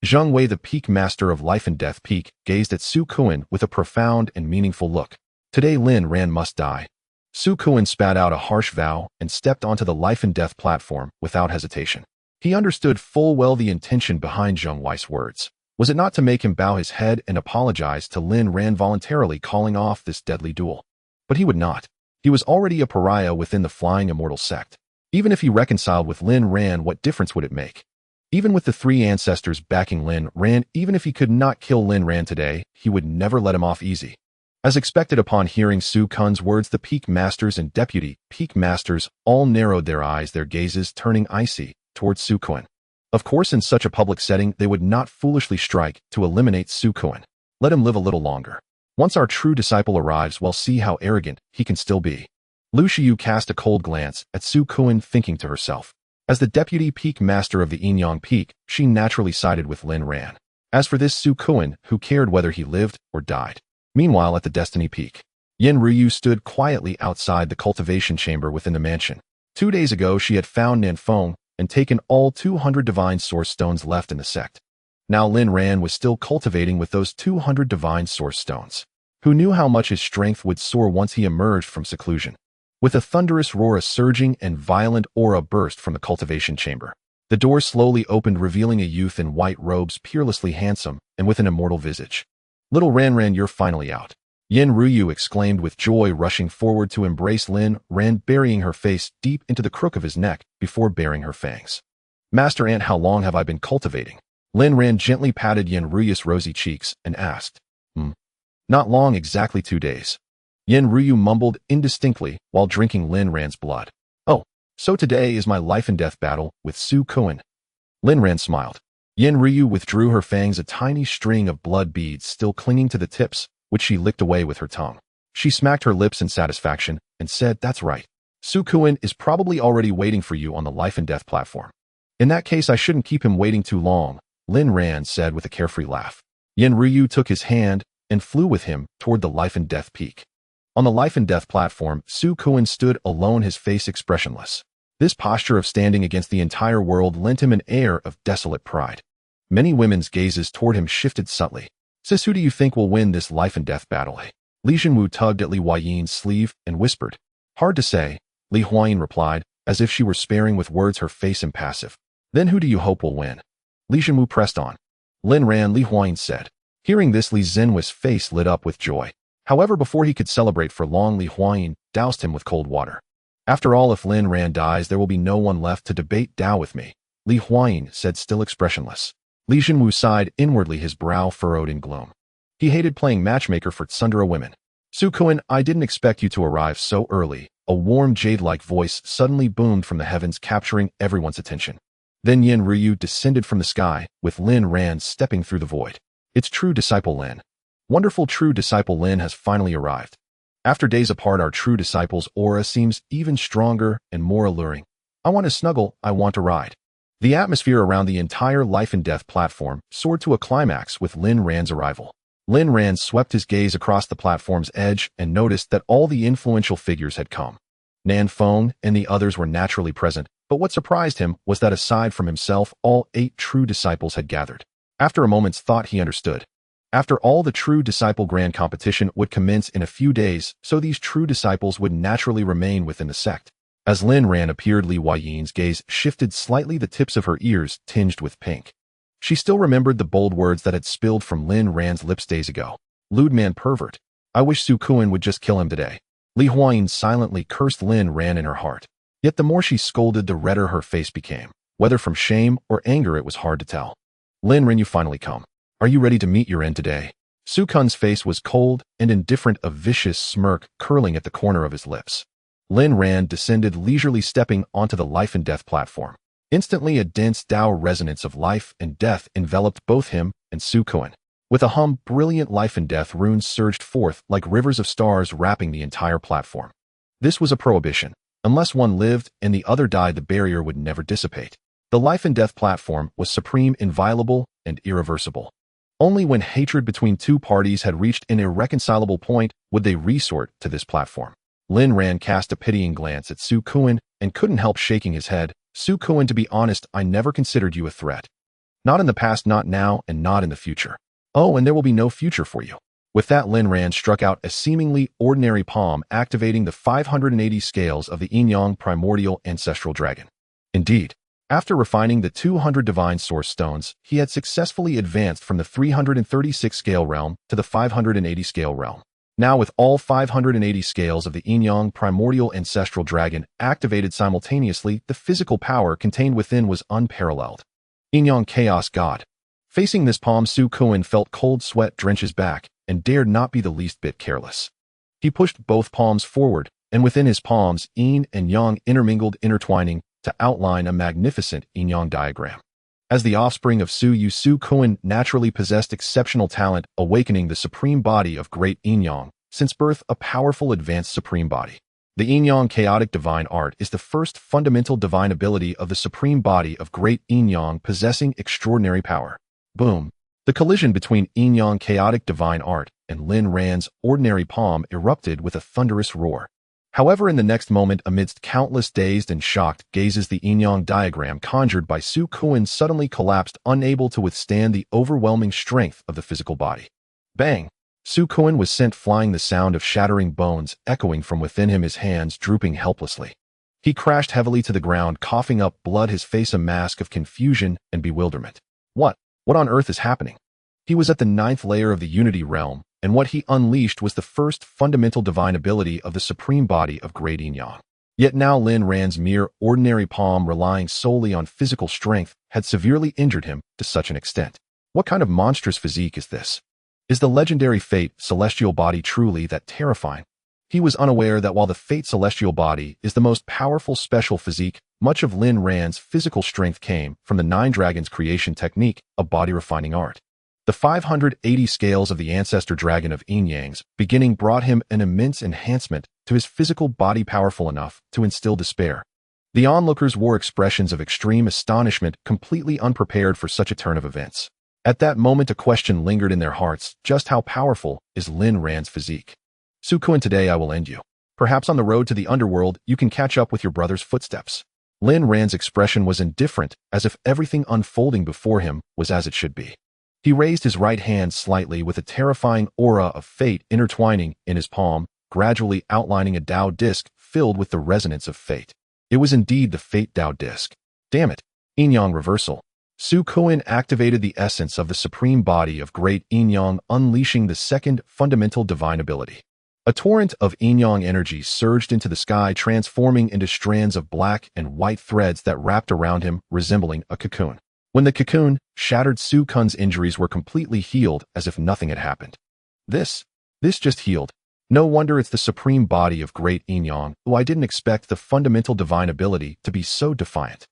Zhang Wei, the peak master of life and death peak, gazed at Su Kuan with a profound and meaningful look. Today Lin Ran must die. Su Kuan spat out a harsh vow and stepped onto the life and death platform without hesitation. He understood full well the intention behind Zhang Wei's words. Was it not to make him bow his head and apologize to Lin Ran, voluntarily calling off this deadly duel? But he would not. He was already a pariah within the Flying Immortal Sect. Even if he reconciled with Lin Ran, what difference would it make? Even with the 3 ancestors backing Lin Ran, even if he could not kill Lin Ran today, he would never let him off easy. As expected upon hearing Su Kun's words, the Peak Masters and Deputy Peak Masters all narrowed their eyes, their gazes turning icy towards Su Kun. Of course, in such a public setting, they would not foolishly strike to eliminate Su Kun. Let him live a little longer. Once our true disciple arrives, we'll see how arrogant he can still be. Lu Xiu cast a cold glance at Su Kun, thinking to herself. As the Deputy Peak Master of the Yinyang Peak, she naturally sided with Lin Ran. As for this Su Kun, who cared whether he lived or died? Meanwhile, at the Destiny Peak, Yin Ryu stood quietly outside the cultivation chamber within the mansion. 2 days ago, she had found Nanfeng and taken all 200 divine source stones left in the sect. Now Lin Ran was still cultivating with those 200 divine source stones. Who knew how much his strength would soar once he emerged from seclusion? With a thunderous roar, a surging and violent aura burst from the cultivation chamber. The door slowly opened, revealing a youth in white robes, peerlessly handsome and with an immortal visage. Little Ran, you're finally out. Yin Ryu exclaimed with joy, rushing forward to embrace Lin Ran, burying her face deep into the crook of his neck before baring her fangs. Master Ant, how long have I been cultivating? Lin Ran gently patted Yin Ryu's rosy cheeks and asked. Not long, exactly 2 days. Yin Ryu mumbled indistinctly while drinking Lin Ran's blood. Oh, so today is my life and death battle with Su Kun. Lin Ran smiled. Yin Ryu withdrew her fangs, a tiny string of blood beads still clinging to the tips, which she licked away with her tongue. She smacked her lips in satisfaction and said, that's right. Su Kun is probably already waiting for you on the life and death platform. In that case, I shouldn't keep him waiting too long, Lin Ran said with a carefree laugh. Yin Ryu took his hand and flew with him toward the life and death peak. On the life and death platform, Su Kun stood alone, his face expressionless. This posture of standing against the entire world lent him an air of desolate pride. Many women's gazes toward him shifted subtly. Sis, who do you think will win this life and death battle? Li Zhenwu tugged at Li Huayin's sleeve and whispered. Hard to say, Li Huayin replied, as if she were sparing with words, her face impassive. Then who do you hope will win? Li Zhenwu pressed on. Lin Ran, Li Huayin said. Hearing this, Li Zhenwu's face lit up with joy. However, before he could celebrate for long, Li Huayin doused him with cold water. After all, if Lin Ran dies, there will be no one left to debate Dao with me, Li Huayin said, still expressionless. Li Zhenwu sighed inwardly, his brow furrowed in gloom. He hated playing matchmaker for tsundere women. Su Kun, I didn't expect you to arrive so early. A warm jade-like voice suddenly boomed from the heavens, capturing everyone's attention. Then Yin Ryu descended from the sky, with Lin Ran stepping through the void. It's true disciple Lin. Wonderful true disciple Lin has finally arrived. After days apart, our true disciple's aura seems even stronger and more alluring. I want to snuggle, I want to ride. The atmosphere around the entire life and death platform soared to a climax with Lin Ran's arrival. Lin Ran swept his gaze across the platform's edge and noticed that all the influential figures had come. Nanfeng and the others were naturally present, but what surprised him was that aside from himself, all 8 true disciples had gathered. After a moment's thought, he understood. After all, the true disciple grand competition would commence in a few days, so these true disciples would naturally remain within the sect. As Lin Ran appeared, Li Huayin's gaze shifted slightly, the tips of her ears tinged with pink. She still remembered the bold words that had spilled from Lin Ran's lips days ago. Lewd man, pervert. I wish Su Kun would just kill him today. Li Huayin silently cursed Lin Ran in her heart. Yet the more she scolded, the redder her face became. Whether from shame or anger, it was hard to tell. Lin Ran, you finally come. Are you ready to meet your end today? Su Kun's face was cold and indifferent, a vicious smirk curling at the corner of his lips. Lin Ran descended leisurely, stepping onto the life and death platform. Instantly, a dense Dao resonance of life and death enveloped both him and Su Kun. With a hum, brilliant life and death runes surged forth like rivers of stars, wrapping the entire platform. This was a prohibition. Unless one lived and the other died, the barrier would never dissipate. The life and death platform was supreme, inviolable, and irreversible. Only when hatred between 2 parties had reached an irreconcilable point would they resort to this platform. Lin Ran cast a pitying glance at Su Kun and couldn't help shaking his head. Su Kun, to be honest, I never considered you a threat. Not in the past, not now, and not in the future. Oh, and there will be no future for you. With that, Lin Ran struck out a seemingly ordinary palm, activating the 580 scales of the Yinyang primordial ancestral dragon. Indeed, after refining the 200 divine source stones, he had successfully advanced from the 336 scale realm to the 580 scale realm. Now, with all 580 scales of the Yinyang primordial ancestral dragon activated simultaneously, the physical power contained within was unparalleled. Yinyang Chaos God. Facing this palm, Su Kun felt cold sweat drench his back, and dared not be the least bit careless. He pushed both palms forward, and within his palms, yin and yang intertwining to outline a magnificent yin-yang diagram. As the offspring of Su Yu, Su Kuan naturally possessed exceptional talent, awakening the supreme body of great yin-yang, since birth a powerful advanced supreme body. The yin-yang chaotic divine art is the first fundamental divine ability of the supreme body of great yin-yang possessing extraordinary power. Boom! The collision between yin-yang chaotic divine art and Lin Ran's ordinary palm erupted with a thunderous roar. However, in the next moment, amidst countless dazed and shocked gazes, the yin-yang diagram conjured by Su Kuan suddenly collapsed, unable to withstand the overwhelming strength of the physical body. Bang! Su Kuan was sent flying, the sound of shattering bones echoing from within him, his hands drooping helplessly. He crashed heavily to the ground, coughing up blood, his face a mask of confusion and bewilderment. What on earth is happening? He was at the 9th layer of the Unity Realm, and what he unleashed was the first fundamental divine ability of the supreme body of great yin-yang. Yet now Lin Ran's mere ordinary palm, relying solely on physical strength, had severely injured him to such an extent. What kind of monstrous physique is this? Is the legendary Fate celestial body truly that terrifying? He was unaware that while the Fate celestial body is the most powerful special physique, much of Lin Ran's physical strength came from the 9 Dragons creation technique, a body refining art. The 580 scales of the ancestor dragon of yin-yang's beginning brought him an immense enhancement to his physical body, powerful enough to instill despair. The onlookers wore expressions of extreme astonishment, completely unprepared for such a turn of events. At that moment, a question lingered in their hearts: just how powerful is Lin Ran's physique? Su Kuan, today I will end you. Perhaps on the road to the underworld, you can catch up with your brother's footsteps. Lin Ran's expression was indifferent, as if everything unfolding before him was as it should be. He raised his right hand slightly, with a terrifying aura of fate intertwining in his palm, gradually outlining a Dao disc filled with the resonance of fate. It was indeed the Fate Dao disc. Damn it! Yin-yang reversal. Su Kuan activated the essence of the supreme body of great yin-yang, unleashing the second fundamental divine ability. A torrent of yin-yang energy surged into the sky, transforming into strands of black and white threads that wrapped around him, resembling a cocoon. When the cocoon shattered, Su Kuan's injuries were completely healed, as if nothing had happened. This just healed. No wonder it's the supreme body of great yin-yang, who I didn't expect the fundamental divine ability to be so defiant.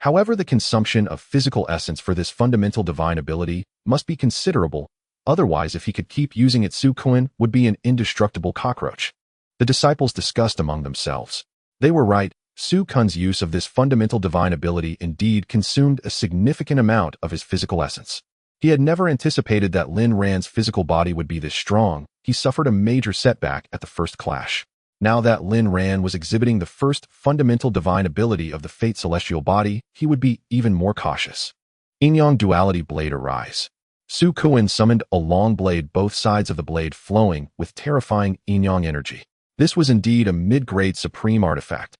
However, the consumption of physical essence for this fundamental divine ability must be considerable, otherwise if he could keep using it, Su Kuan would be an indestructible cockroach. The disciples discussed among themselves. They were right. Su Kuan's use of this fundamental divine ability indeed consumed a significant amount of his physical essence. He had never anticipated that Lin Ran's physical body would be this strong. He suffered a major setback at the first clash. Now that Lin Ran was exhibiting the first fundamental divine ability of the Fate celestial body, he would be even more cautious. Yin-yang duality blade arise. Su Kuan summoned a long blade, both sides of the blade flowing with terrifying yin-yang energy. This was indeed a mid-grade supreme artifact.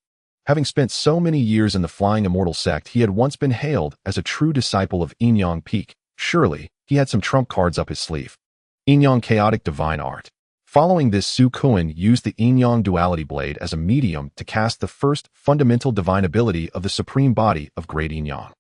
Having spent so many years in the Flying Immortal Sect, he had once been hailed as a true disciple of Yin-yang Peak. Surely, he had some trump cards up his sleeve. Yin-yang chaotic divine art. Following this, Su Kuan used the yin-yang duality blade as a medium to cast the first fundamental divine ability of the supreme body of great yin-yang.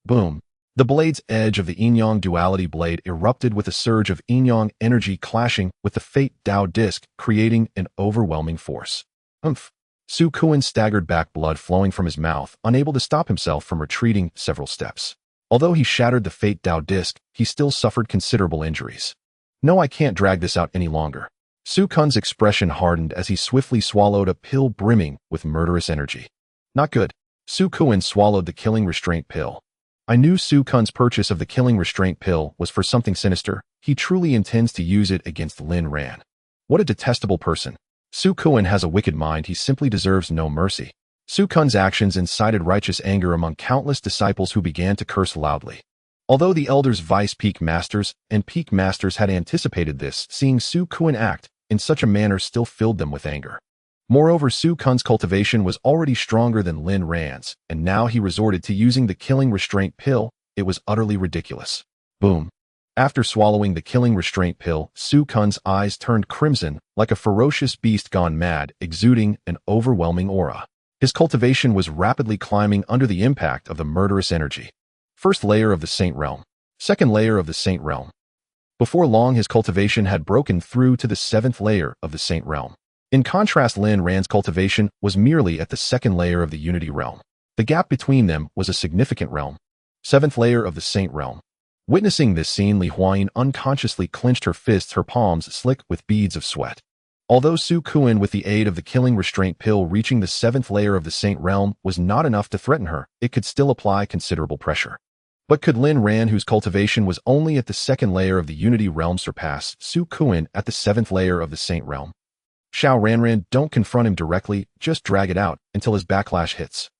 Boom! The blade's edge of the yin-yang duality blade erupted with a surge of yin-yang energy, clashing with the Fate Dao disc, creating an overwhelming force. Umph! Su Kuan staggered back, blood flowing from his mouth, unable to stop himself from retreating several steps. Although he shattered the Fate Dao disc, he still suffered considerable injuries. No, I can't drag this out any longer. Su Kuan's expression hardened as he swiftly swallowed a pill brimming with murderous energy. Not good. Su Kuan swallowed the killing restraint pill. I knew Su Kuan's purchase of the killing restraint pill was for something sinister. He truly intends to use it against Lin Ran. What a detestable person. Su Kuan has a wicked mind. He simply deserves no mercy. Su Kuan's actions incited righteous anger among countless disciples, who began to curse loudly. Although the elders, vice peak masters, and peak masters had anticipated this, seeing Su Kuan act in such a manner still filled them with anger. Moreover, Su Kuan's cultivation was already stronger than Lin Ran's, and now he resorted to using the killing restraint pill. It was utterly ridiculous. Boom! After swallowing the killing restraint pill, Su Kuan's eyes turned crimson, like a ferocious beast gone mad, exuding an overwhelming aura. His cultivation was rapidly climbing under the impact of the murderous energy. First layer of the Saint Realm. Second layer of the Saint Realm. Before long, his cultivation had broken through to the 7th layer of the Saint Realm. In contrast, Lin Ran's cultivation was merely at the 2nd layer of the Unity Realm. The gap between them was a significant realm. 7th layer of the Saint Realm. Witnessing this scene, Li Huayin unconsciously clenched her fists, her palms slick with beads of sweat. Although Su Kuan, with the aid of the killing restraint pill, reaching the 7th layer of the Saint Realm was not enough to threaten her, it could still apply considerable pressure. But could Lin Ran, whose cultivation was only at the 2nd layer of the Unity Realm, surpass Su Kuan at the 7th layer of the Saint Realm? Xiao Ranran, don't confront him directly, just drag it out until his backlash hits.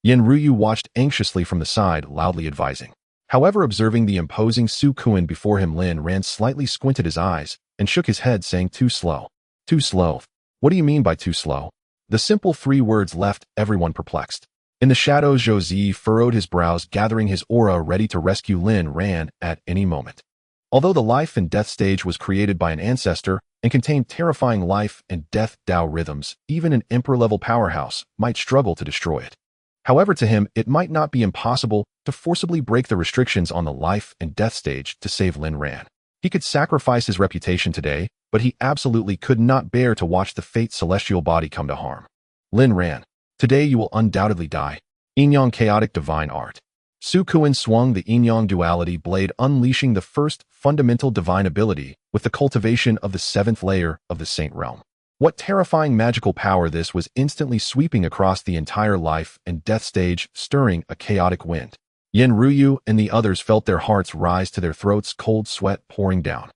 Yin Ruyu watched anxiously from the side, loudly advising. However, observing the imposing Su Kuan before him, Lin Ran slightly squinted his eyes and shook his head, saying, "Too slow." Too slow. What do you mean by too slow? The simple 3 words left everyone perplexed. In the shadows, Zhou Zi furrowed his brows, gathering his aura, ready to rescue Lin Ran at any moment. Although the life and death stage was created by an ancestor and contained terrifying life and death Dao rhythms, even an emperor-level powerhouse might struggle to destroy it. However, to him, it might not be impossible to forcibly break the restrictions on the life and death stage to save Lin Ran. He could sacrifice his reputation today, but he absolutely could not bear to watch the fate celestial body come to harm. Lin Ran, today you will undoubtedly die. Yin-Yang Chaotic Divine Art. Su Kuan swung the Yin-Yang duality blade, unleashing the first fundamental divine ability with the cultivation of the 7th layer of the Saint Realm. What terrifying magical power this was, instantly sweeping across the entire life and death stage, stirring a chaotic wind. Yin Ruyu and the others felt their hearts rise to their throats, cold sweat pouring down.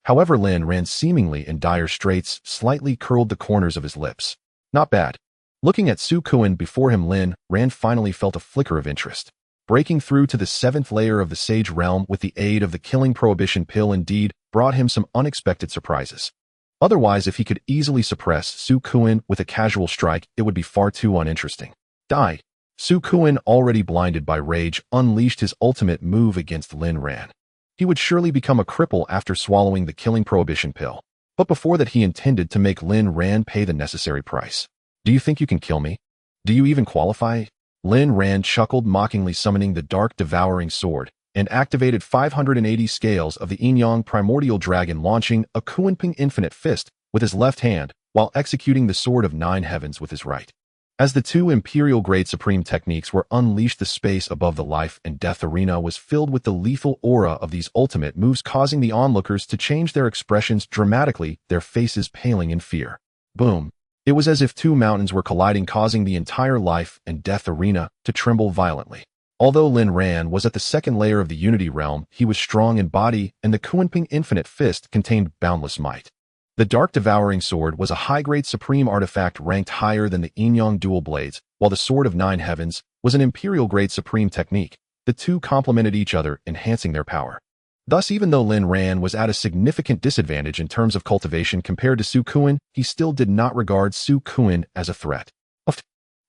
However, Lin Ran, seemingly in dire straits, slightly curled the corners of his lips. Not bad. Looking at Su Kuan before him, Lin Ran finally felt a flicker of interest. Breaking through to the 7th layer of the Sage Realm with the aid of the killing prohibition pill indeed brought him some unexpected surprises. Otherwise, if he could easily suppress Su Kuan with a casual strike, it would be far too uninteresting. Die. Su Kuan, already blinded by rage, unleashed his ultimate move against Lin Ran. He would surely become a cripple after swallowing the killing prohibition pill. But before that, he intended to make Lin Ran pay the necessary price. Do you think you can kill me? Do you even qualify? Lin Ran chuckled mockingly, summoning the dark devouring sword, and activated 580 scales of the Yin-Yang primordial dragon, launching a Kuanping infinite fist with his left hand while executing the sword of 9 heavens with his right. As the 2 imperial grade supreme techniques were unleashed, the space above the life and death arena was filled with the lethal aura of these ultimate moves, causing the onlookers to change their expressions dramatically, their faces paling in fear. Boom. It was as if 2 mountains were colliding, causing the entire life and death arena to tremble violently. Although Lin Ran was at the 2nd layer of the Unity Realm, he was strong in body, and the Kuanping infinite fist contained boundless might. The Dark Devouring Sword was a high-grade supreme artifact ranked higher than the Yin-Yang dual blades, while the Sword of 9 Heavens was an imperial-grade supreme technique. The 2 complemented each other, enhancing their power. Thus, even though Lin Ran was at a significant disadvantage in terms of cultivation compared to Su Kuan, he still did not regard Su Kuan as a threat.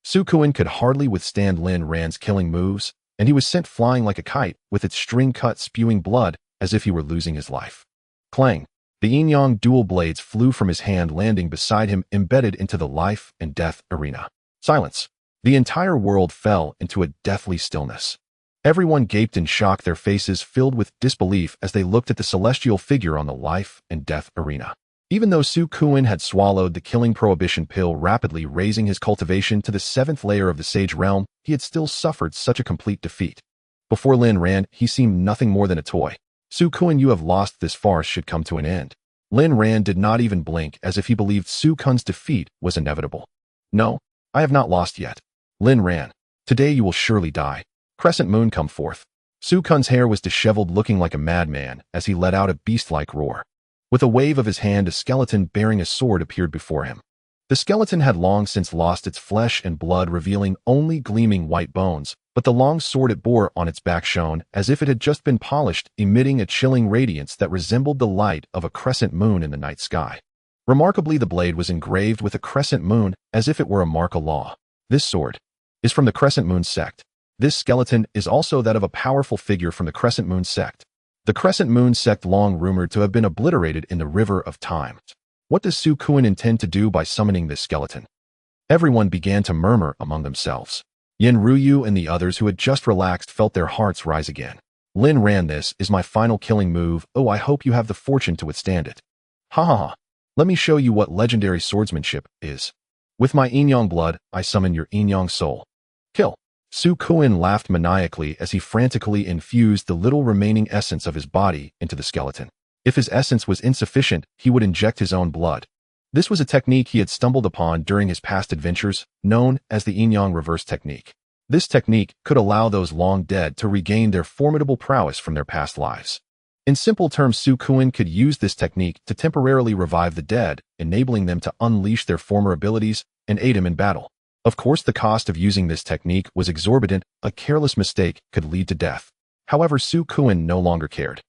Su Kuan could hardly withstand Lin Ran's killing moves, and he was sent flying like a kite, with its string cut, spewing blood, as if he were losing his life. Clang! The Yin-Yang dual blades flew from his hand, landing beside him, embedded into the life and death arena. Silence. The entire world fell into a deathly stillness. Everyone gaped in shock, their faces filled with disbelief as they looked at the celestial figure on the life and death arena. Even though Su Kuan had swallowed the killing prohibition pill, rapidly raising his cultivation to the 7th layer of the Sage Realm, he had still suffered such a complete defeat. Before Lin Ran, he seemed nothing more than a toy. Su Kuan, you have lost. This farce should come to an end. Lin Ran did not even blink, as if he believed Su Kuan's defeat was inevitable. No, I have not lost yet. Lin Ran, today you will surely die. Crescent moon, come forth. Su Kuan's hair was disheveled, looking like a madman as he let out a beast-like roar. With a wave of his hand, a skeleton bearing a sword appeared before him. The skeleton had long since lost its flesh and blood, revealing only gleaming white bones, but the long sword it bore on its back shone as if it had just been polished, emitting a chilling radiance that resembled the light of a crescent moon in the night sky. Remarkably, the blade was engraved with a crescent moon, as if it were a mark of law. This sword is from the Crescent Moon Sect. This skeleton is also that of a powerful figure from the Crescent Moon Sect. The Crescent Moon Sect, long rumored to have been obliterated in the River of Time. What does Su Kuan intend to do by summoning this skeleton? Everyone began to murmur among themselves. Yin Ruyu and the others, who had just relaxed, felt their hearts rise again. Lin ran, "This is my final killing move. Oh, I hope you have the fortune to withstand it. Ha ha ha. Let me show you what legendary swordsmanship is. With my Yin blood, I summon your Yin soul. Kill." Su Kuan laughed maniacally as he frantically infused the little remaining essence of his body into the skeleton. If his essence was insufficient, he would inject his own blood. This was a technique he had stumbled upon during his past adventures, known as the Yin reverse technique. This technique could allow those long dead to regain their formidable prowess from their past lives. In simple terms, Su Kuan could use this technique to temporarily revive the dead, enabling them to unleash their former abilities and aid him in battle. Of course, the cost of using this technique was exorbitant. A careless mistake could lead to death. However, Su Kuan no longer cared.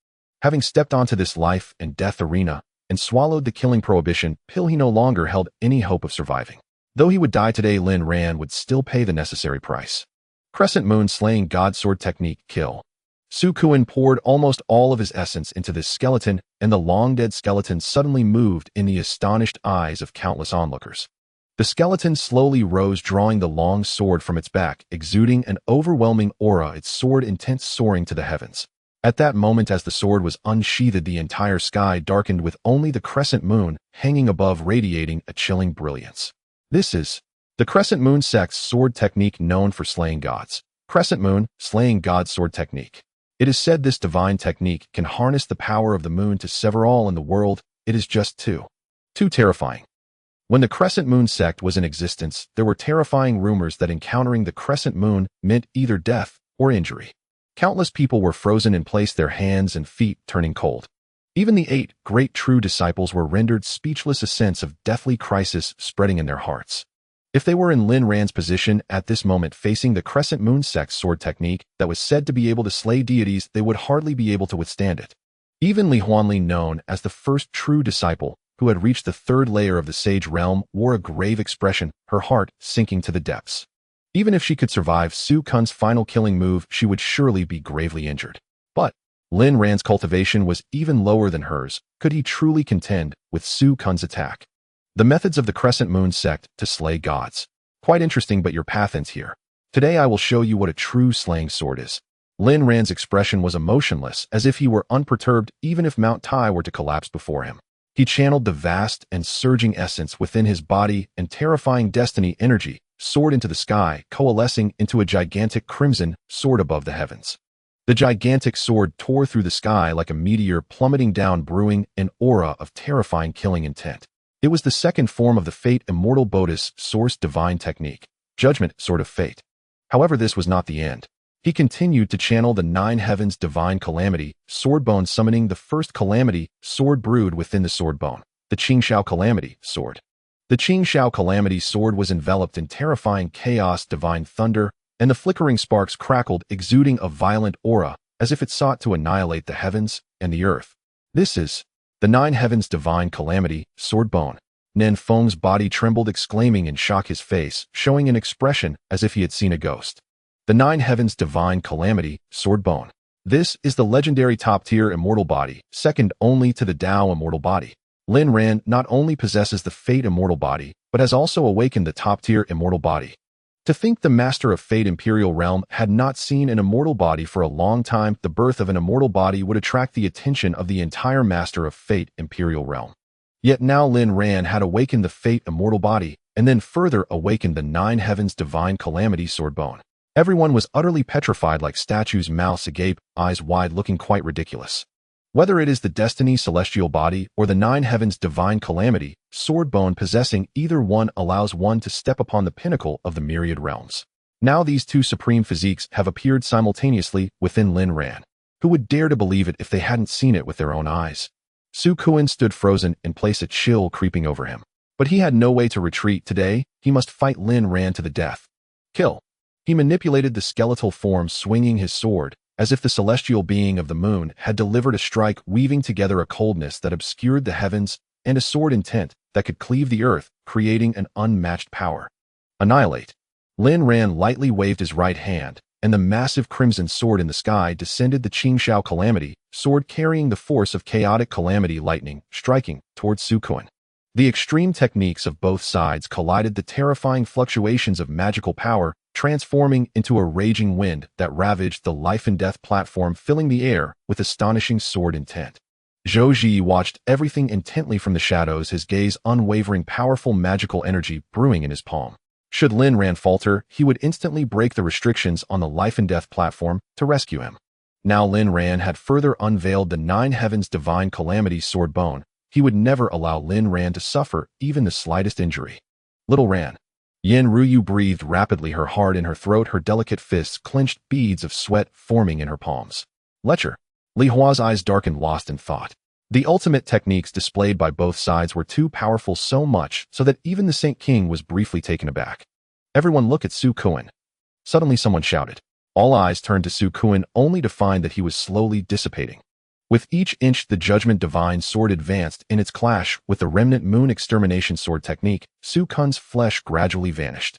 Having stepped onto this life and death arena and swallowed the killing prohibition pill, he no longer held any hope of surviving. Though he would die today, Lin Ran would still pay the necessary price. Crescent Moon Slaying God Sword Technique Kill. Su Kuan poured almost all of his essence into this skeleton, and the long-dead skeleton suddenly moved in the astonished eyes of countless onlookers. The skeleton slowly rose, drawing the long sword from its back, exuding an overwhelming aura, its sword intent soaring to the heavens. At that moment, as the sword was unsheathed, the entire sky darkened with only the crescent moon hanging above, radiating a chilling brilliance. This is the Crescent Moon Sect's sword technique, known for slaying gods. Crescent Moon Slaying God Sword Technique. It is said this divine technique can harness the power of the moon to sever all in the world. It is just too terrifying. When the Crescent Moon Sect was in existence, there were terrifying rumors that encountering the crescent moon meant either death or injury. Countless people were frozen in place, their hands and feet turning cold. Even the 8 great true disciples were rendered speechless, a sense of deathly crisis spreading in their hearts. If they were in Lin Ran's position at this moment, facing the Crescent Moon Sect's sword technique that was said to be able to slay deities, they would hardly be able to withstand it. Even Li Huanli, known as the first true disciple, who had reached the 3rd layer of the sage realm, wore a grave expression, her heart sinking to the depths. Even if she could survive Su Kuan's final killing move, she would surely be gravely injured. But Lin Ran's cultivation was even lower than hers. Could he truly contend with Su Kuan's attack? The methods of the Crescent Moon Sect to slay gods. Quite interesting, but your path ends here. Today I will show you what a true slaying sword is. Lin Ran's expression was emotionless, as if he were unperturbed even if Mount Tai were to collapse before him. He channeled the vast and surging essence within his body, and terrifying destiny energy soared into the sky, coalescing into a gigantic crimson sword above the heavens. The gigantic sword tore through the sky like a meteor, plummeting down, brewing an aura of terrifying killing intent. It was the second form of the Fate Immortal Bodhis Source Divine Technique, Judgment Sword of Fate. However, this was not the end. He continued to channel the 9 Heavens Divine Calamity, Swordbone, summoning the first calamity sword brewed within the Swordbone, the Xianxia Calamity Sword. The Xianxia Calamity Sword was enveloped in terrifying chaos, divine thunder, and the flickering sparks crackled, exuding a violent aura, as if it sought to annihilate the heavens and the earth. This is the 9 Heavens Divine Calamity Swordbone. Nen Feng's body trembled, exclaiming in shock, his face showing an expression as if he had seen a ghost. The 9 Heavens Divine Calamity Swordbone. This is the legendary top-tier immortal body, second only to the Dao Immortal Body. Lin Ran not only possesses the Fate Immortal Body, but has also awakened the top-tier immortal body. To think the Master of Fate Imperial Realm had not seen an immortal body for a long time, the birth of an immortal body would attract the attention of the entire Master of Fate Imperial Realm. Yet now Lin Ran had awakened the Fate Immortal Body, and then further awakened the 9 Heavens Divine Calamity Swordbone. Everyone was utterly petrified, like statues, mouths agape, eyes wide, looking quite ridiculous. Whether it is the Destiny Celestial Body or the 9 Heavens Divine Calamity Swordbone, possessing either one allows one to step upon the pinnacle of the myriad realms. Now these 2 supreme physiques have appeared simultaneously within Lin Ran. Who would dare to believe it if they hadn't seen it with their own eyes? Su Kuan stood frozen in place, a chill creeping over him. But he had no way to retreat. Today, he must fight Lin Ran to the death. Kill. He manipulated the skeletal form, swinging his sword, as if the celestial being of the moon had delivered a strike, weaving together a coldness that obscured the heavens and a sword intent that could cleave the earth, creating an unmatched power. Annihilate. Lin Ran lightly waved his right hand, and the massive crimson sword in the sky descended, the Xianxia Calamity sword carrying the force of chaotic calamity lightning, striking towards Su Kuan. The extreme techniques of both sides collided, the terrifying fluctuations of magical power transforming into a raging wind that ravaged the life and death platform, filling the air with astonishing sword intent. Zhou Ji watched everything intently from the shadows, his gaze unwavering, powerful magical energy brewing in his palm. Should Lin Ran falter, he would instantly break the restrictions on the life and death platform to rescue him. Now Lin Ran had further unveiled the Nine Heavens Divine Calamity Sword Bone. He would never allow Lin Ran to suffer even the slightest injury. Little Ran. Yin Ruyu breathed rapidly, her heart in her throat, her delicate fists clenched, beads of sweat forming in her palms. Lecher. Li Hua's eyes darkened, lost in thought. The ultimate techniques displayed by both sides were too powerful, so much so that even the Saint King was briefly taken aback. Everyone look at Su Kuan. Suddenly someone shouted. All eyes turned to Su Kuan, only to find that he was slowly dissipating. With each inch the Judgment Divine Sword advanced in its clash with the Remnant Moon Extermination Sword technique, Su Kuan's flesh gradually vanished.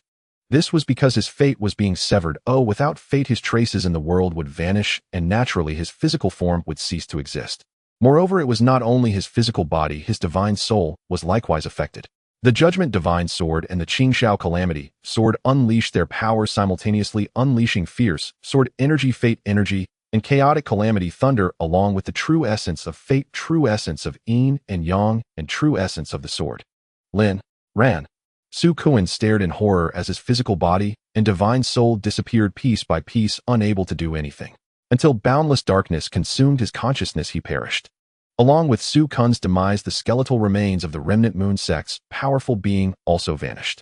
This was because his fate was being severed. Oh, without fate his traces in the world would vanish, and naturally his physical form would cease to exist. Moreover, it was not only his physical body, his divine soul was likewise affected. The Judgment Divine Sword and the Xianxia Calamity Sword unleashed their power simultaneously, unleashing fierce sword energy, fate energy, and chaotic calamity thunder, along with the true essence of fate, true essence of yin and yang, and true essence of the sword. Lin Ran. Su Kuan stared in horror as his physical body and divine soul disappeared piece by piece, unable to do anything. Until boundless darkness consumed his consciousness, he perished. Along with Su Kuan's demise, the skeletal remains of the Remnant Moon Sect's powerful being also vanished.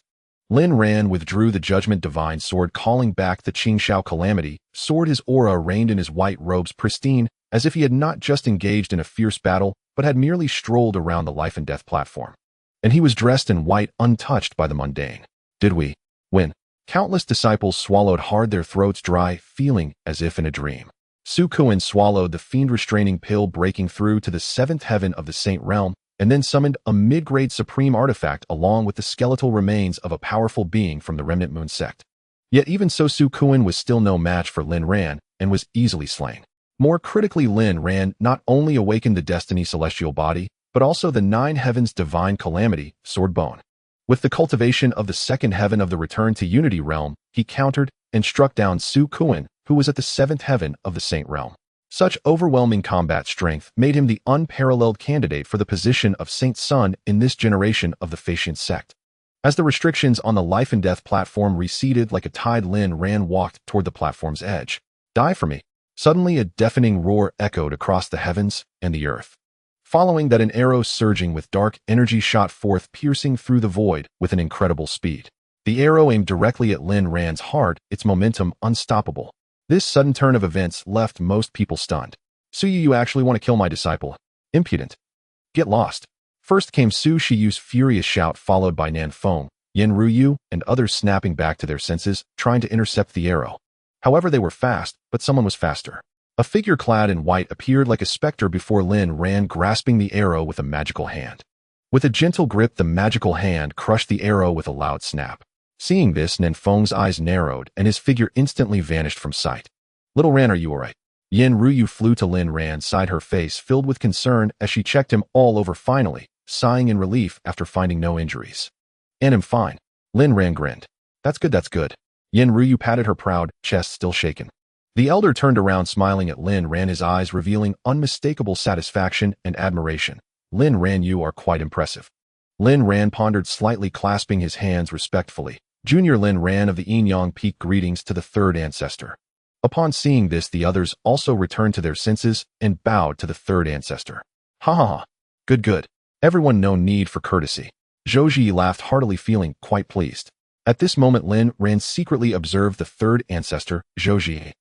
Lin Ran withdrew the Judgment Divine Sword, calling back the Xianxia Calamity Sword. His aura reigned in his white robes, pristine, as if he had not just engaged in a fierce battle, but had merely strolled around the life and death platform. And he was dressed in white, untouched by the mundane. Did we win? Countless disciples swallowed hard, their throats dry, feeling as if in a dream. Su Kuan swallowed the fiend-restraining pill, breaking through to the seventh heaven of the Saint Realm, and then summoned a mid-grade supreme artifact along with the skeletal remains of a powerful being from the Remnant Moon Sect. Yet even so, Su Kuan was still no match for Lin Ran, and was easily slain. More critically, Lin Ran not only awakened the Destiny Celestial Body, but also the Nine Heavens Divine Calamity Sword Bone. With the cultivation of the second heaven of the Return to Unity Realm, he countered and struck down Su Kuan, who was at the seventh heaven of the Saint Realm. Such overwhelming combat strength made him the unparalleled candidate for the position of Saint Sun in this generation of the Flying Sect. As the restrictions on the life and death platform receded like a tide, Lin Ran walked toward the platform's edge. Die for me. Suddenly a deafening roar echoed across the heavens and the earth. Following that, an arrow surging with dark energy shot forth, piercing through the void with an incredible speed. The arrow aimed directly at Lin Ran's heart, its momentum unstoppable. This sudden turn of events left most people stunned. Su, you actually want to kill my disciple? Impudent. Get lost. First came Su Shiyu's furious shout, followed by Nan Feng, Yin Ruyu, and others snapping back to their senses, trying to intercept the arrow. However, they were fast, but someone was faster. A figure clad in white appeared like a specter before Lin Ran, grasping the arrow with a magical hand. With a gentle grip, the magical hand crushed the arrow with a loud snap. Seeing this, Nan Feng's eyes narrowed, and his figure instantly vanished from sight. Little Ran, are you alright? Yin Ruyu flew to Lin Ran side, her face filled with concern as she checked him all over, finally, sighing in relief after finding no injuries. And I'm fine. Lin Ran grinned. That's good, that's good. Yin Ruyu patted her proud chest, still shaken. The elder turned around, smiling at Lin Ran, his eyes revealing unmistakable satisfaction and admiration. Lin Ran, you are quite impressive. Lin Ran pondered slightly, clasping his hands respectfully. Junior Lin Ran of the Yin Peak, greetings to the third ancestor. Upon seeing this, the others also returned to their senses and bowed to the third ancestor. Ha ha ha. Good, good. Everyone, no need for courtesy. Zhou Ji laughed heartily, feeling quite pleased. At this moment, Lin Ran secretly observed the third ancestor, Zhou Ji.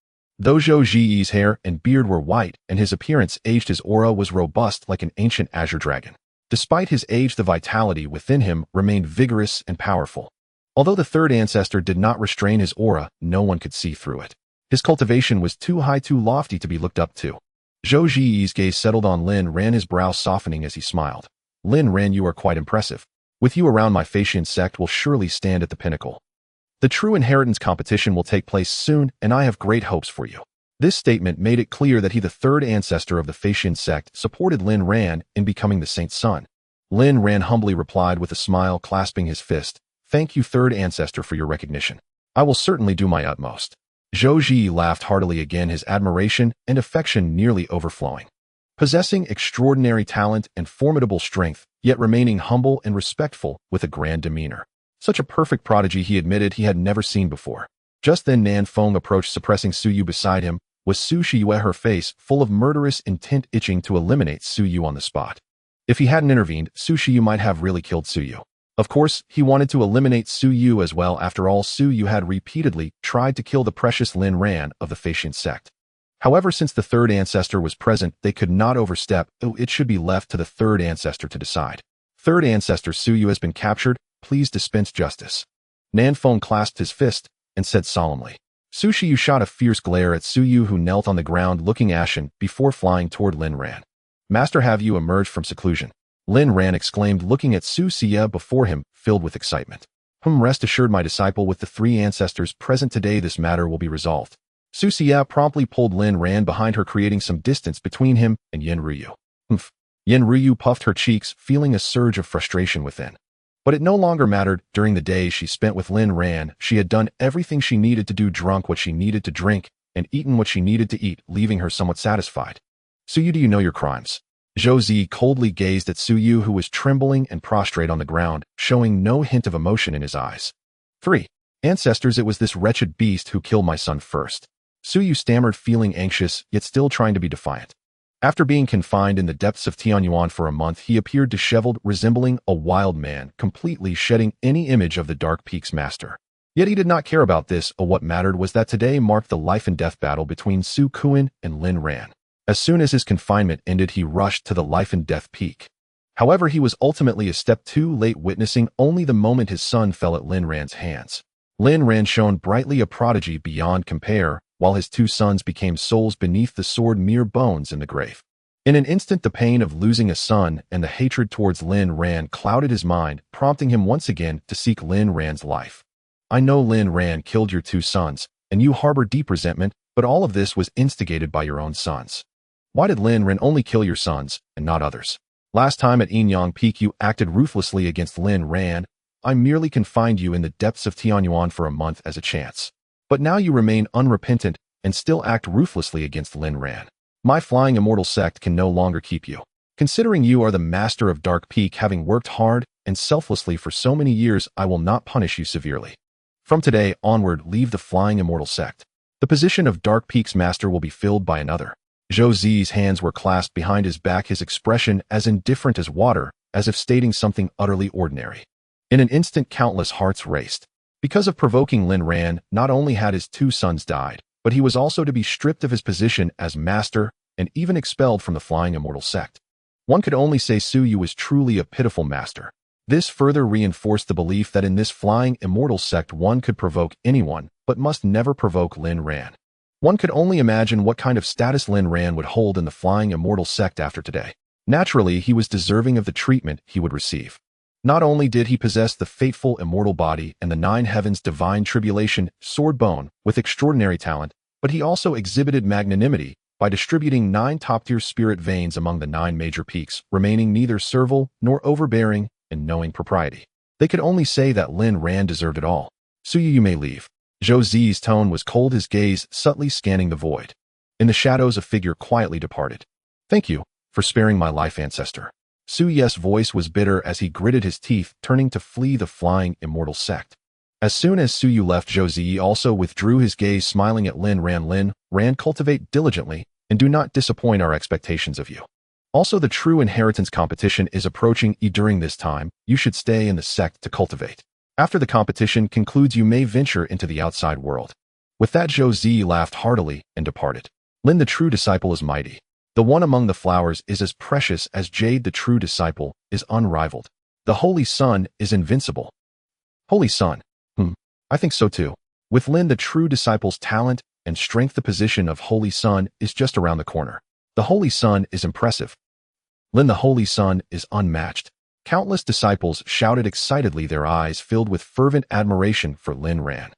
Though Zhou Ji's hair and beard were white and his appearance aged, his aura was robust like an ancient azure dragon. Despite his age, the vitality within him remained vigorous and powerful. Although the third ancestor did not restrain his aura, no one could see through it. His cultivation was too high, too lofty to be looked up to. Zhou Ji's gaze settled on Lin Ran, his brow softening as he smiled. Lin Ran, you are quite impressive. With you around, my Flying Sect will surely stand at the pinnacle. The true inheritance competition will take place soon, and I have great hopes for you. This statement made it clear that he, the third ancestor of the Flying Sect, supported Lin Ran in becoming the Saint's son. Lin Ran humbly replied with a smile, clasping his fist. Thank you, third ancestor, for your recognition. I will certainly do my utmost. Zhou Ji laughed heartily again, his admiration and affection nearly overflowing. Possessing extraordinary talent and formidable strength, yet remaining humble and respectful with a grand demeanor. Such a perfect prodigy he admitted he had never seen before. Just then Nan Feng approached, suppressing Su Yu beside him, with Su Shiyue, her face full of murderous intent, itching to eliminate Su Yu on the spot. If he hadn't intervened, Su Shiyu might have really killed Su Yu. Of course, he wanted to eliminate Su Yu as well. After all, Su Yu had repeatedly tried to kill the precious Lin Ran of the Flying Sect. However, since the third ancestor was present, they could not overstep. It should be left to the third ancestor to decide. Third ancestor Su Yu has been captured. Please dispense justice. Nan Feng clasped his fist and said solemnly. Su Shiyu shot a fierce glare at Su Yu, who knelt on the ground looking ashen before flying toward Lin Ran. Master, have you emerged from seclusion? Lin Ran exclaimed, looking at Su Xia before him, filled with excitement. Rest assured, my disciple, with the three ancestors present today, this matter will be resolved. Su Xia promptly pulled Lin Ran behind her, creating some distance between him and Yin Ruyu. Yin Ruyu puffed her cheeks, feeling a surge of frustration within. But it no longer mattered. During the days she spent with Lin Ran, she had done everything she needed to do, drunk what she needed to drink, and eaten what she needed to eat, leaving her somewhat satisfied. Su Yu, do you know your crimes? Zhou Zi coldly gazed at Su Yu, who was trembling and prostrate on the ground, showing no hint of emotion in his eyes. 3. Ancestors, it was this wretched beast who killed my son first. Su Yu stammered, feeling anxious, yet still trying to be defiant. After being confined in the depths of Tianyuan for a month, he appeared disheveled, resembling a wild man, completely shedding any image of the Dark Peak's master. Yet he did not care about this. What mattered was that today marked the life and death battle between Su Kuan and Lin Ran. As soon as his confinement ended, he rushed to the life and death peak. However, he was ultimately a step too late, witnessing only the moment his son fell at Lin Ran's hands. Lin Ran shone brightly, a prodigy beyond compare, while his two sons became souls beneath the sword, mere bones in the grave. In an instant, the pain of losing a son and the hatred towards Lin Ran clouded his mind, prompting him once again to seek Lin Ran's life. I know Lin Ran killed your two sons, and you harbor deep resentment, but all of this was instigated by your own sons. Why did Lin Ran only kill your sons, and not others? Last time at Inyang Peak you acted ruthlessly against Lin Ran. I merely confined you in the depths of Tianyuan for a month as a chance. But now you remain unrepentant and still act ruthlessly against Lin Ran. My Flying Immortal Sect can no longer keep you. Considering you are the master of Dark Peak, having worked hard and selflessly for so many years, I will not punish you severely. From today onward, leave the Flying Immortal Sect. The position of Dark Peak's master will be filled by another. Zhou Zi's hands were clasped behind his back, his expression as indifferent as water, as if stating something utterly ordinary. In an instant, countless hearts raced. Because of provoking Lin Ran, not only had his two sons died, but he was also to be stripped of his position as master and even expelled from the Flying Immortal Sect. One could only say Su Yu was truly a pitiful master. This further reinforced the belief that in this Flying Immortal Sect one could provoke anyone, but must never provoke Lin Ran. One could only imagine what kind of status Lin Ran would hold in the Flying Immortal Sect after today. Naturally, he was deserving of the treatment he would receive. Not only did he possess the fateful immortal body and the 9 heavens divine tribulation sword bone with extraordinary talent, but he also exhibited magnanimity by distributing 9 top-tier spirit veins among the 9 major peaks, remaining neither servile nor overbearing in knowing propriety. They could only say that Lin Ran deserved it all. Su Yu, you may leave. Zhou Zi's tone was cold, his gaze subtly scanning the void. In the shadows, a figure quietly departed. Thank you for sparing my life, ancestor. Su Ye's voice was bitter as he gritted his teeth, turning to flee the Flying Immortal Sect. As soon as Su Yu left, Zhou Zi also withdrew his gaze, smiling at Lin Ran. Lin Ran, cultivate diligently, and do not disappoint our expectations of you. Also, the true inheritance competition is approaching. During this time, you should stay in the sect to cultivate. After the competition concludes, you may venture into the outside world. With that, Zhou Zi laughed heartily and departed. Lin, the true disciple, is mighty. The one among the flowers is as precious as jade. The true disciple is unrivaled. The Holy Sun is invincible. Holy Sun. I think so too. With Lin, the true disciple's talent and strength, the position of Holy Sun is just around the corner. The Holy Sun is impressive. Lin, the Holy Sun is unmatched. Countless disciples shouted excitedly, their eyes filled with fervent admiration for Lin Ran.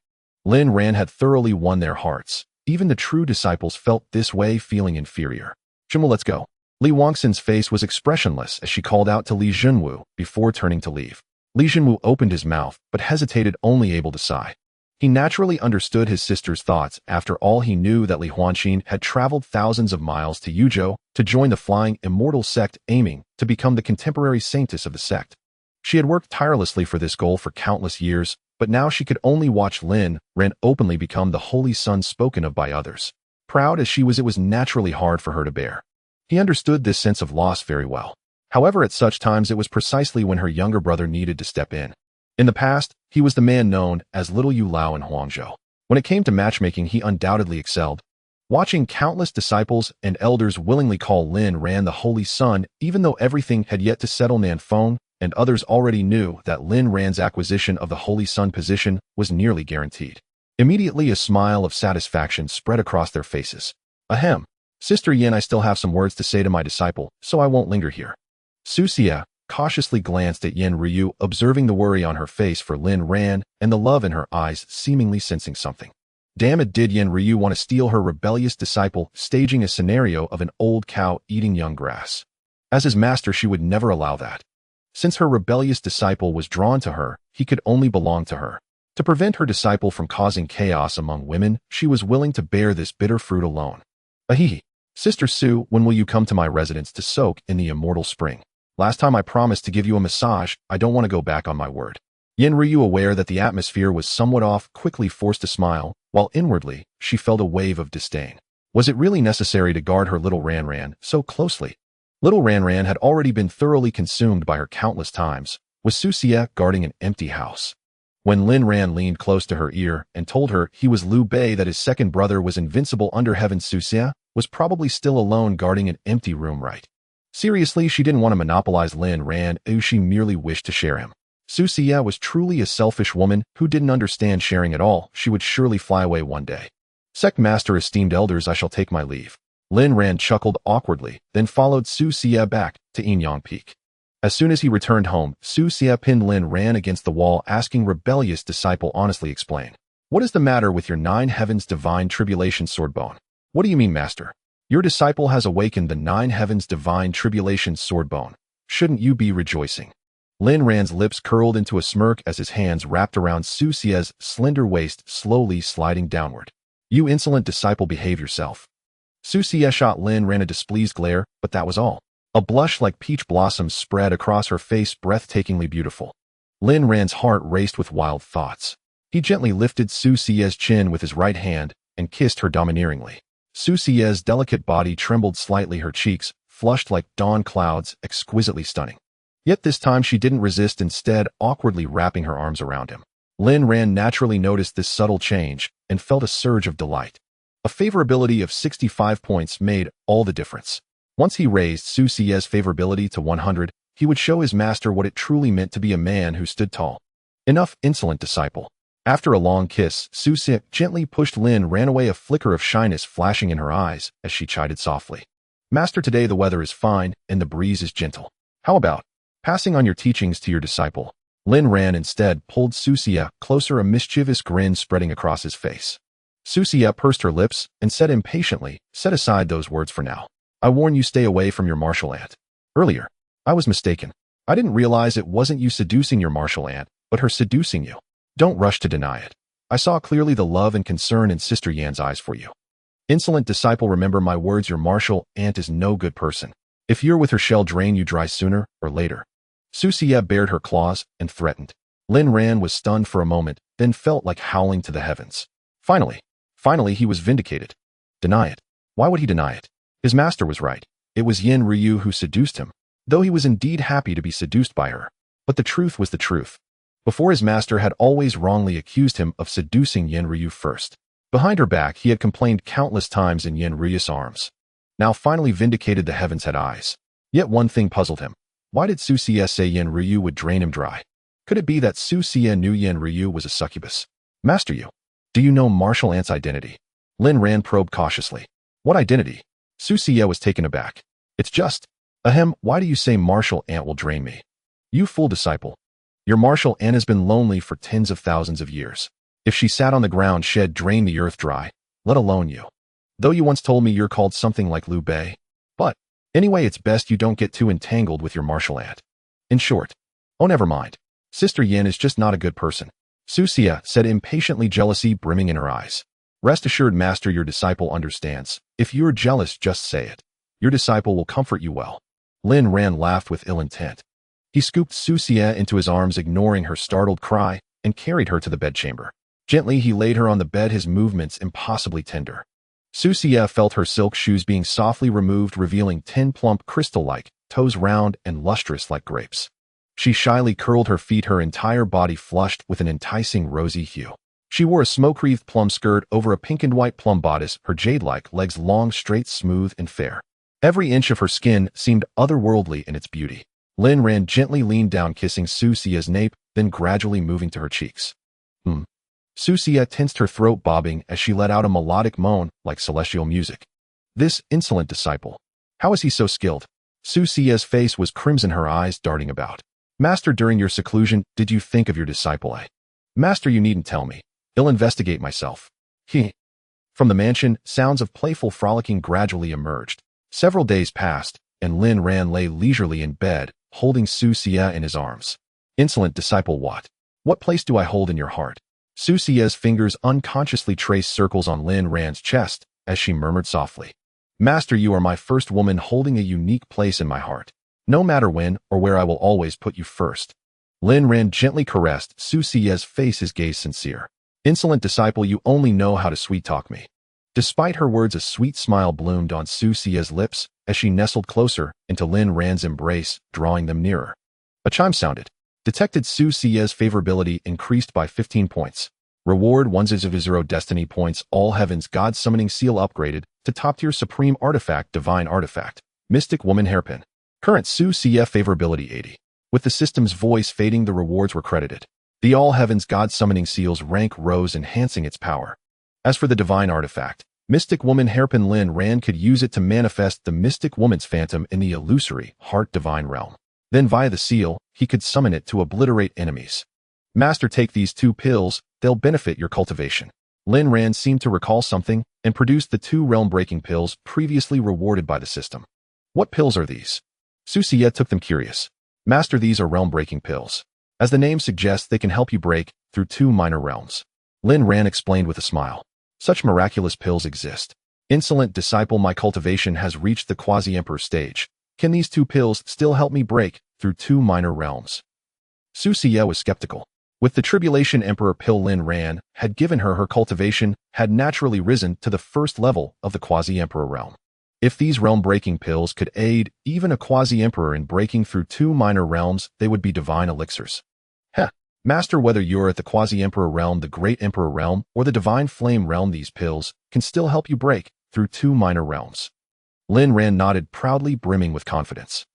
Lin Ran had thoroughly won their hearts. Even the true disciples felt this way, feeling inferior. Jimu, let's go. Li Wangxin's face was expressionless as she called out to Li Junwu before turning to leave. Li Junwu opened his mouth, but hesitated, only able to sigh. He naturally understood his sister's thoughts. After all, he knew that Li Huanxin had traveled thousands of miles to Yuzhou to join the Flying Immortal Sect, aiming to become the contemporary saintess of the sect. She had worked tirelessly for this goal for countless years, but now she could only watch Lin Ran openly become the holy son spoken of by others. Proud as she was, it was naturally hard for her to bear. He understood this sense of loss very well. However, at such times it was precisely when her younger brother needed to step in. In the past, he was the man known as Little Yu Lao in Huangzhou. When it came to matchmaking, he undoubtedly excelled. Watching countless disciples and elders willingly call Lin Ran the Holy Son, even though everything had yet to settle, Nanfeng and others already knew that Lin Ran's acquisition of the Holy Son position was nearly guaranteed. Immediately, a smile of satisfaction spread across their faces. Ahem. Sister Yin, I still have some words to say to my disciple, so I won't linger here. Xianxia cautiously glanced at Yin Ryu, observing the worry on her face for Lin Ran and the love in her eyes, seemingly sensing something. Damn it, did Yin Ryu want to steal her rebellious disciple, staging a scenario of an old cow eating young grass? As his master, she would never allow that. Since her rebellious disciple was drawn to her, he could only belong to her. To prevent her disciple from causing chaos among women, she was willing to bear this bitter fruit alone. Ahihi. Sister Su, when will you come to my residence to soak in the immortal spring? Last time I promised to give you a massage. I don't want to go back on my word. Yin Ryu, aware that the atmosphere was somewhat off, quickly forced a smile, while inwardly, she felt a wave of disdain. Was it really necessary to guard her little Ran so closely? Little Ran had already been thoroughly consumed by her countless times. Was Xianxia guarding an empty house? When Lin Ran leaned close to her ear and told her he was Liu Bei, that his second brother was invincible under heaven, Xianxia was probably still alone guarding an empty room, right? Seriously, she didn't want to monopolize Lin Ran, she merely wished to share him. Xianxia was truly a selfish woman who didn't understand sharing at all. She would surely fly away one day. Sect Master, esteemed elders, I shall take my leave. Lin Ran chuckled awkwardly, then followed Xianxia back to Yinyang Peak. As soon as he returned home, Xianxia pinned Lin Ran against the wall, asking rebellious disciple, honestly explain. What is the matter with your 9 heavens divine tribulation swordbone? What do you mean, master? Your disciple has awakened the 9 heavens divine tribulation swordbone. Shouldn't you be rejoicing? Lin Ran's lips curled into a smirk as his hands wrapped around Xianxia's slender waist, slowly sliding downward. You insolent disciple, behave yourself. Xianxia shot Lin Ran a displeased glare, but that was all. A blush like peach blossoms spread across her face, breathtakingly beautiful. Lin Ran's heart raced with wild thoughts. He gently lifted Xianxia's chin with his right hand and kissed her domineeringly. Xianxia's delicate body trembled slightly, her cheeks flushed like dawn clouds, exquisitely stunning. Yet this time she didn't resist, instead awkwardly wrapping her arms around him. Lin Ran naturally noticed this subtle change and felt a surge of delight. A favorability of 65 points made all the difference. Once he raised Xianxia's favorability to 100, he would show his master what it truly meant to be a man who stood tall. Enough, insolent disciple. After a long kiss, Xianxia gently pushed Lin Ran away, a flicker of shyness flashing in her eyes as she chided softly. Master, today the weather is fine and the breeze is gentle. How about passing on your teachings to your disciple? Lin Ran instead pulled Xianxia closer, a mischievous grin spreading across his face. Xianxia pursed her lips and said impatiently, set aside those words for now. I warn you, stay away from your martial aunt. Earlier, I was mistaken. I didn't realize it wasn't you seducing your martial aunt, but her seducing you. Don't rush to deny it. I saw clearly the love and concern in Sister Yan's eyes for you. Insolent disciple, remember my words, your martial aunt is no good person. If you're with her, she'll drain you dry sooner or later. Xianxia bared her claws and threatened. Lin Ran was stunned for a moment, then felt like howling to the heavens. Finally he was vindicated. Deny it. Why would he deny it? His master was right. It was Yin Ryu who seduced him, though he was indeed happy to be seduced by her. But the truth was the truth. Before, his master had always wrongly accused him of seducing Yin Ryu first. Behind her back, he had complained countless times in Yin Ryu's arms. Now finally vindicated, the heavens had eyes. Yet one thing puzzled him. Why did Xianxia say Yin Ryu would drain him dry? Could it be that Xianxia knew Yin Ryu was a succubus? Master, do you know martial aunt's identity? Lin Ran probed cautiously. What identity? Xianxia was taken aback. It's just, why do you say martial aunt will drain me? You fool disciple. Your martial aunt has been lonely for tens of thousands of years. If she sat on the ground, she'd drain the earth dry, let alone you. Though you once told me you're called something like Liu Bei. But, anyway, it's best you don't get too entangled with your martial aunt. In short, oh, never mind. Sister Yin is just not a good person. Xianxia said impatiently, jealousy brimming in her eyes. Rest assured, Master, your disciple understands. If you're jealous, just say it. Your disciple will comfort you well. Lin Ran laughed with ill intent. He scooped Xianxia into his arms, ignoring her startled cry, and carried her to the bedchamber. Gently, he laid her on the bed, his movements impossibly tender. Xianxia felt her silk shoes being softly removed, revealing 10 plump, crystal-like, toes round and lustrous like grapes. She shyly curled her feet, her entire body flushed with an enticing rosy hue. She wore a smoke-wreathed plum skirt over a pink and white plum bodice, her jade-like legs long, straight, smooth, and fair. Every inch of her skin seemed otherworldly in its beauty. Lin Ran gently leaned down, kissing Xianxia's nape, then gradually moving to her cheeks. Xianxia tensed, her throat bobbing as she let out a melodic moan like celestial music. This insolent disciple. How is he so skilled? Xianxia's face was crimson, her eyes darting about. Master, during your seclusion, did you think of your disciple? Master, you needn't tell me. I'll investigate myself. From the mansion, sounds of playful frolicking gradually emerged. Several days passed, and Lin Ran lay leisurely in bed, holding Xianxia in his arms. Insolent disciple, what place do I hold in your heart? Xianxia's fingers unconsciously traced circles on Lin Ran's chest as she murmured softly. Master, you are my first woman, holding a unique place in my heart. No matter when or where, I will always put you first. Lin Ran gently caressed Xianxia's face, his gaze sincere. Insolent disciple, you only know how to sweet-talk me. Despite her words, a sweet smile bloomed on Xianxia's lips as she nestled closer into Lin Ran's embrace, drawing them nearer. A chime sounded. Detected. Xianxia's favorability increased by 15 points. Reward 100 destiny points. All Heavens God Summoning Seal upgraded to top-tier Supreme Artifact, Divine Artifact, Mystic Woman Hairpin. Current Xianxia favorability 80. With the system's voice fading, the rewards were credited. The All Heavens God Summoning Seal's rank rose, enhancing its power. As for the Divine Artifact, Mystic Woman Hairpin, Lin Ran could use it to manifest the Mystic Woman's phantom in the illusory Heart Divine realm. Then via the seal, he could summon it to obliterate enemies. Master, take these 2 pills, they'll benefit your cultivation. Lin Ran seemed to recall something and produced the 2 realm-breaking pills previously rewarded by the system. What pills are these? Xianxia took them, curious. Master, these are realm-breaking pills. As the name suggests, they can help you break through 2 minor realms. Lin Ran explained with a smile. Such miraculous pills exist. Insolent disciple, my cultivation has reached the quasi-emperor stage. Can these 2 pills still help me break through 2 minor realms? Xianxia was skeptical. With the Tribulation Emperor pill Lin Ran had given her, her cultivation had naturally risen to the first level of the quasi-emperor realm. If these realm-breaking pills could aid even a quasi-emperor in breaking through 2 minor realms, they would be divine elixirs. Master, whether you're at the quasi-emperor realm, the great emperor realm, or the divine flame realm, these pills can still help you break through 2 minor realms. Lin Ran nodded, proudly, brimming with confidence.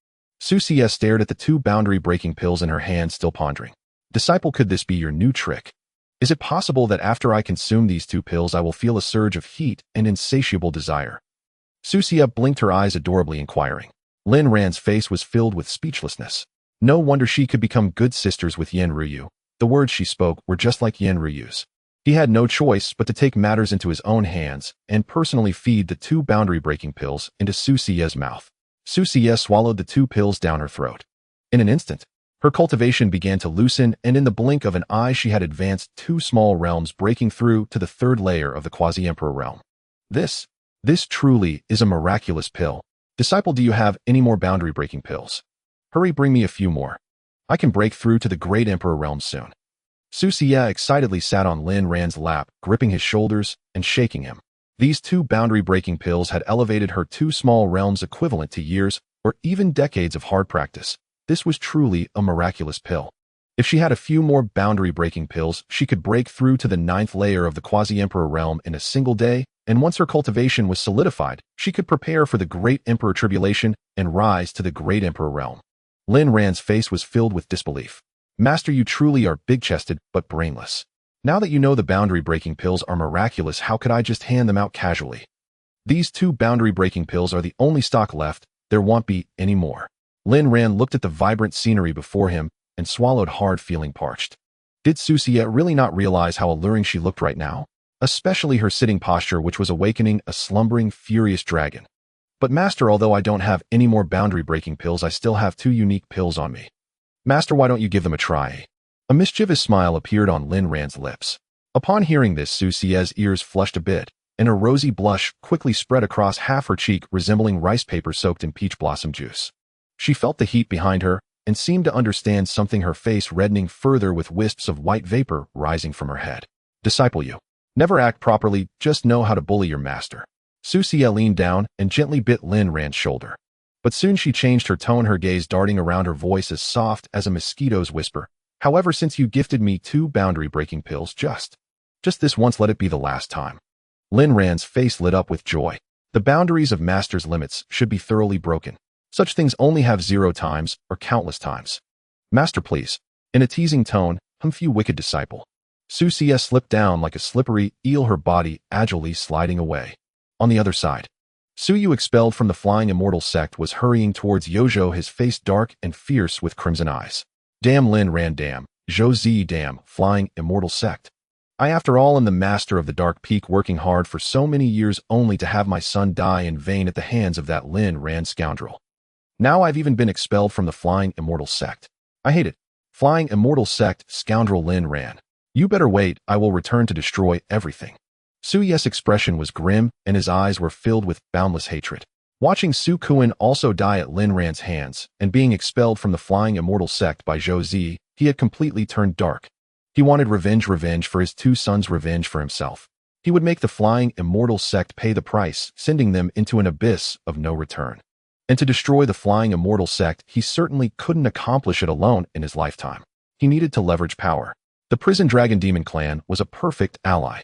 Xianxia stared at the 2 boundary-breaking pills in her hand, still pondering. Disciple, could this be your new trick? Is it possible that after I consume these 2 pills, I will feel a surge of heat and insatiable desire? Xianxia blinked, her eyes adorably inquiring. Lin Ran's face was filled with speechlessness. No wonder she could become good sisters with Yan Ruyu. The words she spoke were just like Yan Ruyu's. He had no choice but to take matters into his own hands and personally feed the 2 boundary-breaking pills into Xianxia's mouth. Xianxia swallowed the 2 pills down her throat. In an instant, her cultivation began to loosen, and in the blink of an eye she had advanced 2 small realms, breaking through to the 3rd layer of the quasi-emperor realm. This truly is a miraculous pill. Disciple, do you have any more boundary-breaking pills? Hurry, bring me a few more. I can break through to the great emperor realm soon. Xianxia excitedly sat on Lin Ran's lap, gripping his shoulders and shaking him. These 2 boundary-breaking pills had elevated her 2 small realms, equivalent to years or even decades of hard practice. This was truly a miraculous pill. If she had a few more boundary-breaking pills, she could break through to the 9th layer of the quasi-emperor realm in a single day, and once her cultivation was solidified, she could prepare for the great emperor tribulation and rise to the great emperor realm. Lin Ran's face was filled with disbelief. Master, you truly are big-chested but brainless. Now that you know the boundary-breaking pills are miraculous, how could I just hand them out casually? These 2 boundary-breaking pills are the only stock left. There won't be any more. Lin Ran looked at the vibrant scenery before him and swallowed hard, feeling parched. Did Xianxia really not realize how alluring she looked right now? Especially her sitting posture, which was awakening a slumbering, furious dragon. But Master, although I don't have any more boundary-breaking pills, I still have 2 unique pills on me. Master, why don't you give them a try? A mischievous smile appeared on Lin Ran's lips. Upon hearing this, Xianxia's ears flushed a bit, and a rosy blush quickly spread across half her cheek, resembling rice paper soaked in peach blossom juice. She felt the heat behind her and seemed to understand something, her face reddening further with wisps of white vapor rising from her head. Disciple, you never act properly, just know how to bully your master. Xianxia leaned down and gently bit Lin Ran's shoulder. But soon she changed her tone, her gaze darting around, her voice as soft as a mosquito's whisper. However, since you gifted me 2 boundary-breaking pills, just this once, let it be the last time. Lin Ran's face lit up with joy. The boundaries of master's limits should be thoroughly broken. Such things only have 0 times or countless times. Master, please. In a teasing tone, you wicked disciple. Xianxia slipped down like a slippery eel, her body agilely sliding away. On the other side, Suyu, expelled from the Flying Immortal Sect, was hurrying towards Yojo, his face dark and fierce with crimson eyes. Damn Lin Ran, damn. Zhou, damn. Flying Immortal Sect. I, after all, am the master of the Dark Peak, working hard for so many years only to have my son die in vain at the hands of that Lin Ran scoundrel. Now I've even been expelled from the Flying Immortal Sect. I hate it. Flying Immortal Sect, scoundrel Lin Ran. You better wait, I will return to destroy everything. Suye's expression was grim, and his eyes were filled with boundless hatred. Watching Su Kuan also die at Lin Ran's hands, and being expelled from the Flying Immortal Sect by Zhou Zi, he had completely turned dark. He wanted revenge for his 2 sons, revenge for himself. He would make the Flying Immortal Sect pay the price, sending them into an abyss of no return. And to destroy the Flying Immortal Sect, he certainly couldn't accomplish it alone in his lifetime. He needed to leverage power. The Prison Dragon Demon Clan was a perfect ally.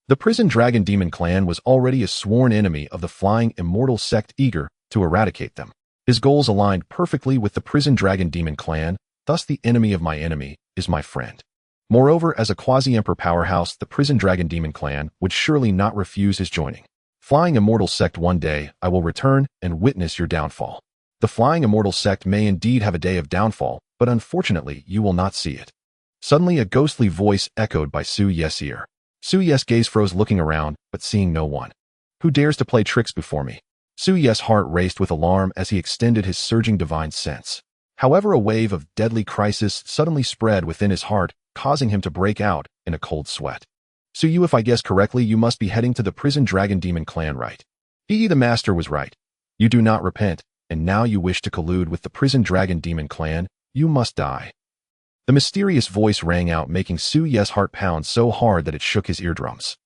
The Prison Dragon Demon Clan was already a sworn enemy of the Flying Immortal Sect, eager to eradicate them. His goals aligned perfectly with the Prison Dragon Demon Clan, thus the enemy of my enemy is my friend. Moreover, as a quasi-emperor powerhouse, the Prison Dragon Demon Clan would surely not refuse his joining. Flying Immortal Sect, one day I will return and witness your downfall. The Flying Immortal Sect may indeed have a day of downfall, but unfortunately you will not see it. Suddenly a ghostly voice echoed by Su Ye's ear. Su Ye's gaze froze, looking around, but seeing no one. Who dares to play tricks before me? Su Ye's heart raced with alarm as he extended his surging divine sense. However, a wave of deadly crisis suddenly spread within his heart, causing him to break out in a cold sweat. Su Yu, if I guess correctly, you must be heading to the Prison Dragon Demon Clan, right? The master was right. You do not repent, and now you wish to collude with the Prison Dragon Demon Clan. You must die. The mysterious voice rang out, making Su Ye's heart pound so hard that it shook his eardrums.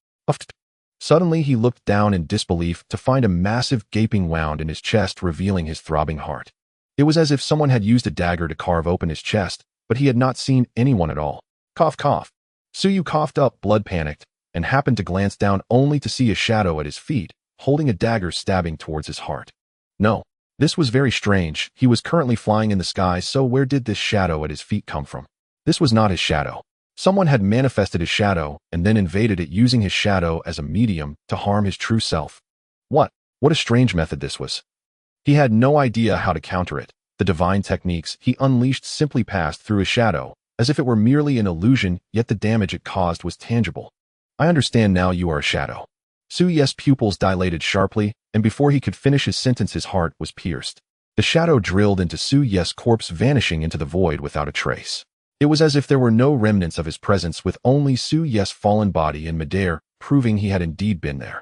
Suddenly he looked down in disbelief to find a massive gaping wound in his chest, revealing his throbbing heart. It was as if someone had used a dagger to carve open his chest, but he had not seen anyone at all. Cough, cough. Su Yu coughed up, blood panicked, and happened to glance down only to see a shadow at his feet, holding a dagger stabbing towards his heart. No, this was very strange. He was currently flying in the sky, so where did this shadow at his feet come from? This was not his shadow. Someone had manifested his shadow and then invaded it, using his shadow as a medium to harm his true self. What a strange method this was. He had no idea how to counter it. The divine techniques he unleashed simply passed through his shadow, as if it were merely an illusion, yet the damage it caused was tangible. I understand now, you are a shadow. Su Ye's pupils dilated sharply, and before he could finish his sentence, his heart was pierced. The shadow drilled into Su Ye's corpse, vanishing into the void without a trace. It was as if there were no remnants of his presence, with only Su Ye's fallen body in midair, proving he had indeed been there.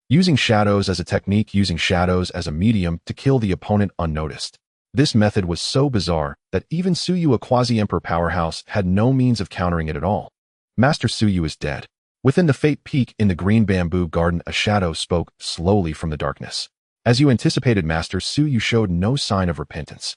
Using shadows as a technique, using shadows as a medium to kill the opponent unnoticed. This method was so bizarre that even Suyu, a quasi-emperor powerhouse, had no means of countering it at all. Master Suyu is dead. Within the Fate Peak in the Green Bamboo Garden, a shadow spoke slowly from the darkness. As you anticipated, Master Suyu showed no sign of repentance.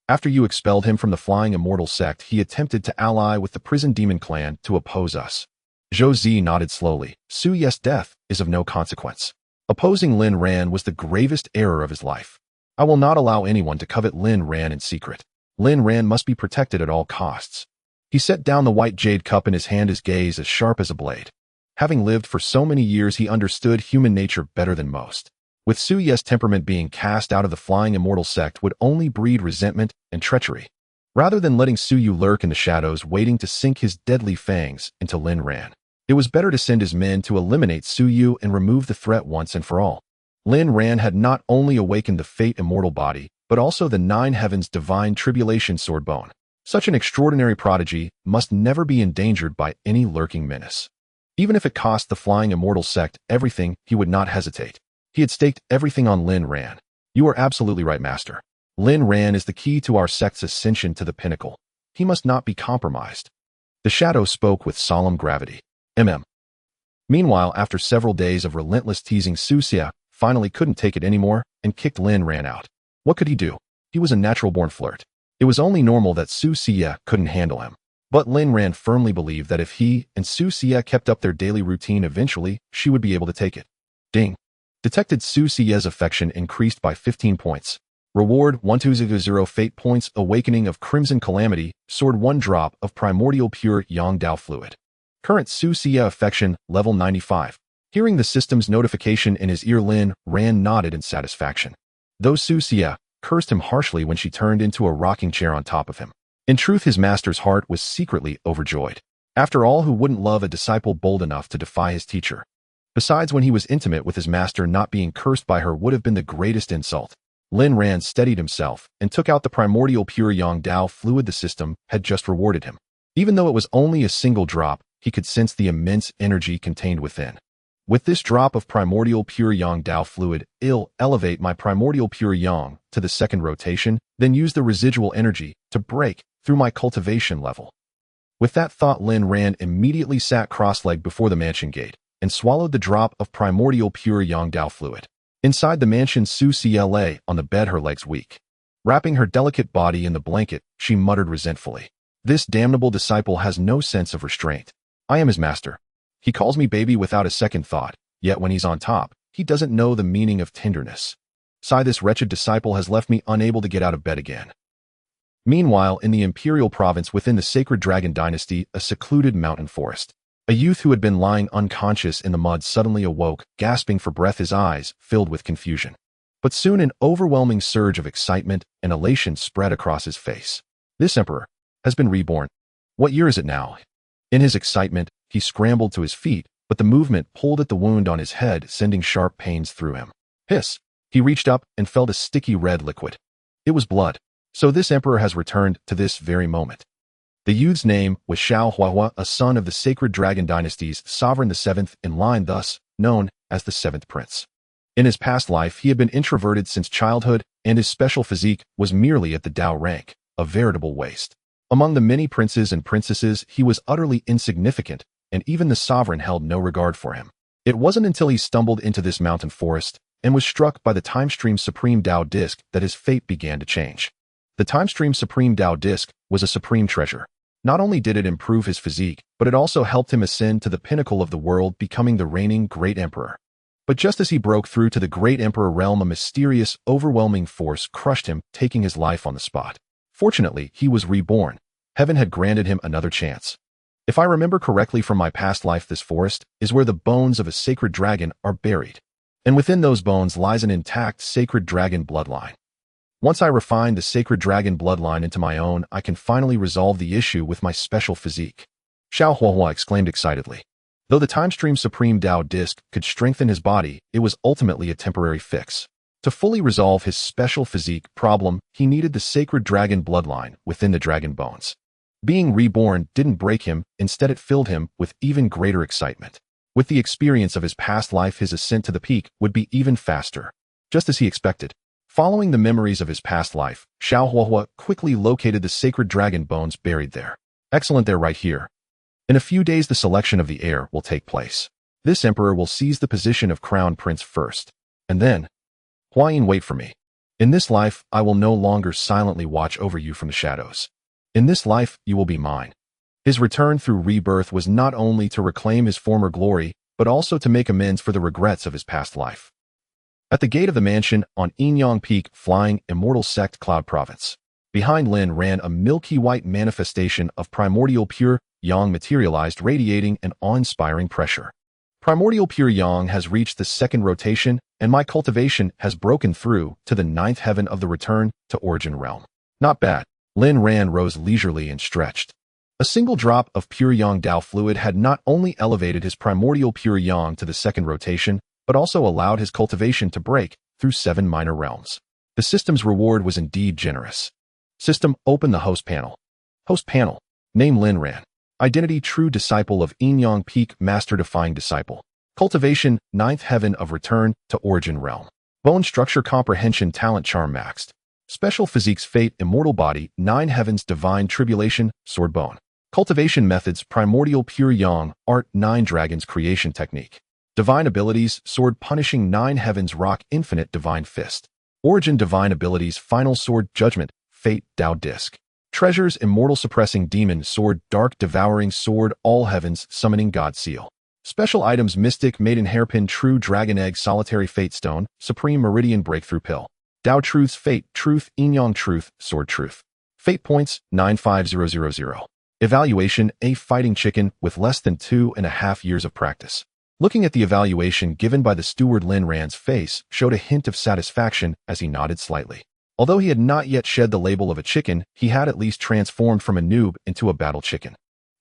After you expelled him from the Flying Immortal Sect, he attempted to ally with the Prison Demon Clan to oppose us. Zhou Zi nodded slowly. Su Ye's death is of no consequence. Opposing Lin Ran was the gravest error of his life. I will not allow anyone to covet Lin Ran in secret. Lin Ran must be protected at all costs. He set down the white jade cup in his hand, his gaze as sharp as a blade. Having lived for so many years, he understood human nature better than most. With Su Ye's temperament, being cast out of the Flying Immortal Sect would only breed resentment and treachery. Rather than letting Su Yu lurk in the shadows, waiting to sink his deadly fangs into Lin Ran, it was better to send his men to eliminate Su Yu and remove the threat once and for all. Lin Ran had not only awakened the Fate Immortal body, but also the Nine Heavens Divine Tribulation Sword Bone. Such an extraordinary prodigy must never be endangered by any lurking menace. Even if it cost the Flying Immortal Sect everything, he would not hesitate. He had staked everything on Lin Ran. You are absolutely right, Master. Lin Ran is the key to our sect's ascension to the pinnacle. He must not be compromised. The shadow spoke with solemn gravity. Meanwhile, after several days of relentless teasing, Xianxia finally couldn't take it anymore and kicked Lin Ran out. What could he do? He was a natural-born flirt. It was only normal that Xianxia couldn't handle him. But Lin Ran firmly believed that if he and Xianxia kept up their daily routine, eventually she would be able to take it. Ding. Detected. Xianxia's affection increased by 15 points. Reward 1200 fate points. Awakening of Crimson Calamity. Sword 1 drop of Primordial Pure Yang Dao Fluid. Current Xianxia affection, level 95. Hearing the system's notification in his ear, Lin Ran nodded in satisfaction. Though Xianxia cursed him harshly when she turned into a rocking chair on top of him. In truth, his master's heart was secretly overjoyed. After all, who wouldn't love a disciple bold enough to defy his teacher? Besides, when he was intimate with his master, not being cursed by her would have been the greatest insult. Lin Ran steadied himself and took out the primordial pure Yang Dao fluid the system had just rewarded him. Even though it was only a single drop, he could sense the immense energy contained within. With this drop of primordial pure Yang Dao fluid, I'll elevate my primordial pure Yang to the second rotation, then use the residual energy to break through my cultivation level. With that thought, Lin Ran immediately sat cross-legged before the mansion gate and swallowed the drop of primordial pure Yang Dao fluid. Inside the mansion, Xianxia lay on the bed, her legs weak. Wrapping her delicate body in the blanket, she muttered resentfully. This damnable disciple has no sense of restraint. I am his master. He calls me baby without a second thought, yet when he's on top, he doesn't know the meaning of tenderness. Sigh, this wretched disciple has left me unable to get out of bed again. Meanwhile, in the imperial province within the sacred dragon dynasty, a secluded mountain forest, a youth who had been lying unconscious in the mud suddenly awoke, gasping for breath, his eyes filled with confusion. But soon an overwhelming surge of excitement and elation spread across his face. This emperor has been reborn. What year is it now? In his excitement, he scrambled to his feet, but the movement pulled at the wound on his head, sending sharp pains through him. Hiss! He reached up and felt a sticky red liquid. It was blood. So this emperor has returned to this very moment. The youth's name was Xianxia, a son of the sacred dragon dynasty's sovereign, the seventh in line, thus known as the seventh prince. In his past life, he had been introverted since childhood, and his special physique was merely at the Dao rank, a veritable waste. Among the many princes and princesses, he was utterly insignificant, and even the sovereign held no regard for him. It wasn't until he stumbled into this mountain forest and was struck by the Time Stream Supreme Dao Disc that his fate began to change. The Time Stream Supreme Dao Disc was a supreme treasure. Not only did it improve his physique, but it also helped him ascend to the pinnacle of the world, becoming the reigning Great Emperor. But just as he broke through to the Great Emperor realm, a mysterious, overwhelming force crushed him, taking his life on the spot. Fortunately, he was reborn. Heaven had granted him another chance. If I remember correctly from my past life, this forest is where the bones of a sacred dragon are buried. And within those bones lies an intact sacred dragon bloodline. Once I refine the sacred dragon bloodline into my own, I can finally resolve the issue with my special physique. Xianxia exclaimed excitedly. Though the Time Stream Supreme Dao Disc could strengthen his body, it was ultimately a temporary fix. To fully resolve his special physique problem, he needed the sacred dragon bloodline within the dragon bones. Being reborn didn't break him, instead it filled him with even greater excitement. With the experience of his past life, his ascent to the peak would be even faster. Just as he expected. Following the memories of his past life, Xianxia quickly located the sacred dragon bones buried there. Excellent, they're right here. In a few days, the selection of the heir will take place. This emperor will seize the position of crown prince first. And then, Huayin, wait for me. In this life, I will no longer silently watch over you from the shadows. In this life, you will be mine. His return through rebirth was not only to reclaim his former glory, but also to make amends for the regrets of his past life. At the gate of the mansion on Inyang Peak, Flying Immortal Sect Cloud Province, behind Lin ran a milky white manifestation of primordial pure Yang materialized, radiating an awe-inspiring pressure. Primordial pure Yang has reached the second rotation, and my cultivation has broken through to the ninth heaven of the return to origin realm. Not bad. Lin Ran rose leisurely and stretched. A single drop of pure Yang Dao fluid had not only elevated his primordial pure Yang to the second rotation, but also allowed his cultivation to break through 7 minor realms. The system's reward was indeed generous. System, open the host panel. Host panel. Name Lin Ran. Identity true disciple of Yin Peak, master-defying disciple. Cultivation, ninth heaven of return to origin realm. Bone structure comprehension talent charm maxed. Special physiques fate immortal body, nine heavens divine tribulation, sword bone. Cultivation methods primordial pure yang, art nine dragons creation technique. Divine abilities sword punishing nine heavens rock infinite divine fist. Origin divine abilities final sword judgment, fate Dao disc. Treasures immortal suppressing demon sword dark devouring sword all heavens summoning god seal. Special items mystic maiden hairpin true dragon egg solitary fate stone supreme meridian breakthrough pill. Dao truths fate truth yin truth sword truth. Fate points 95000. Evaluation a fighting chicken with less than 2.5 years of practice. Looking at the evaluation given by the steward, Lin Ran's face showed a hint of satisfaction as he nodded slightly. Although he had not yet shed the label of a chicken, he had at least transformed from a noob into a battle chicken.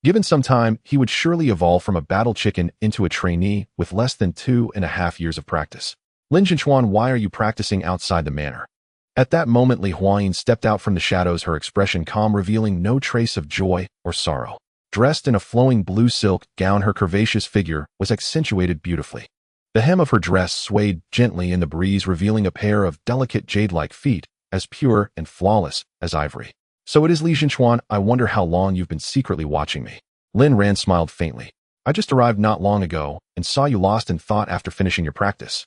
Given some time, he would surely evolve from a battle chicken into a trainee with less than 2.5 years of practice. Lin Zhenchuan, why are you practicing outside the manor? At that moment, Li Huayin stepped out from the shadows, her expression calm, revealing no trace of joy or sorrow. Dressed in a flowing blue silk gown, her curvaceous figure was accentuated beautifully. The hem of her dress swayed gently in the breeze, revealing a pair of delicate jade-like feet, as pure and flawless as ivory. So it is Li Zhenchuan, I wonder how long you've been secretly watching me. Lin Ran smiled faintly. I just arrived not long ago and saw you lost in thought after finishing your practice.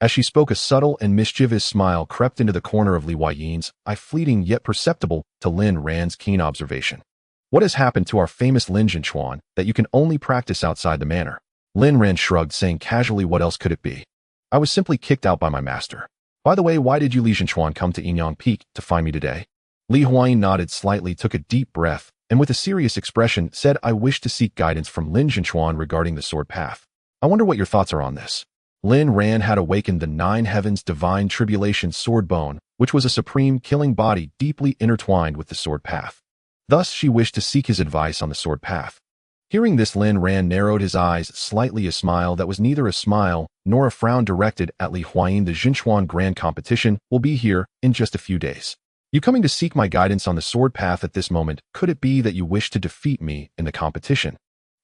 As she spoke, a subtle and mischievous smile crept into the corner of Li Huayin's eye, fleeting yet perceptible to Lin Ran's keen observation. What has happened to our famous Lin Zhenchuan that you can only practice outside the manor? Lin Ran shrugged, saying casually, what else could it be? I was simply kicked out by my master. By the way, why did you Li Zhenchuan come to Yin Peak to find me today? Li Huayin nodded slightly, took a deep breath, and with a serious expression said, I wish to seek guidance from Lin Zhenchuan regarding the sword path. I wonder what your thoughts are on this. Lin Ran had awakened the nine heavens divine tribulation sword bone, which was a supreme killing body deeply intertwined with the sword path. Thus she wished to seek his advice on the sword path. Hearing this, Lin Ran narrowed his eyes slightly, a smile that was neither a smile nor a frown directed at Li Huayin. The Zhenchuan Grand Competition will be here in just a few days. You coming to seek my guidance on the sword path at this moment? Could it be that you wish to defeat me in the competition?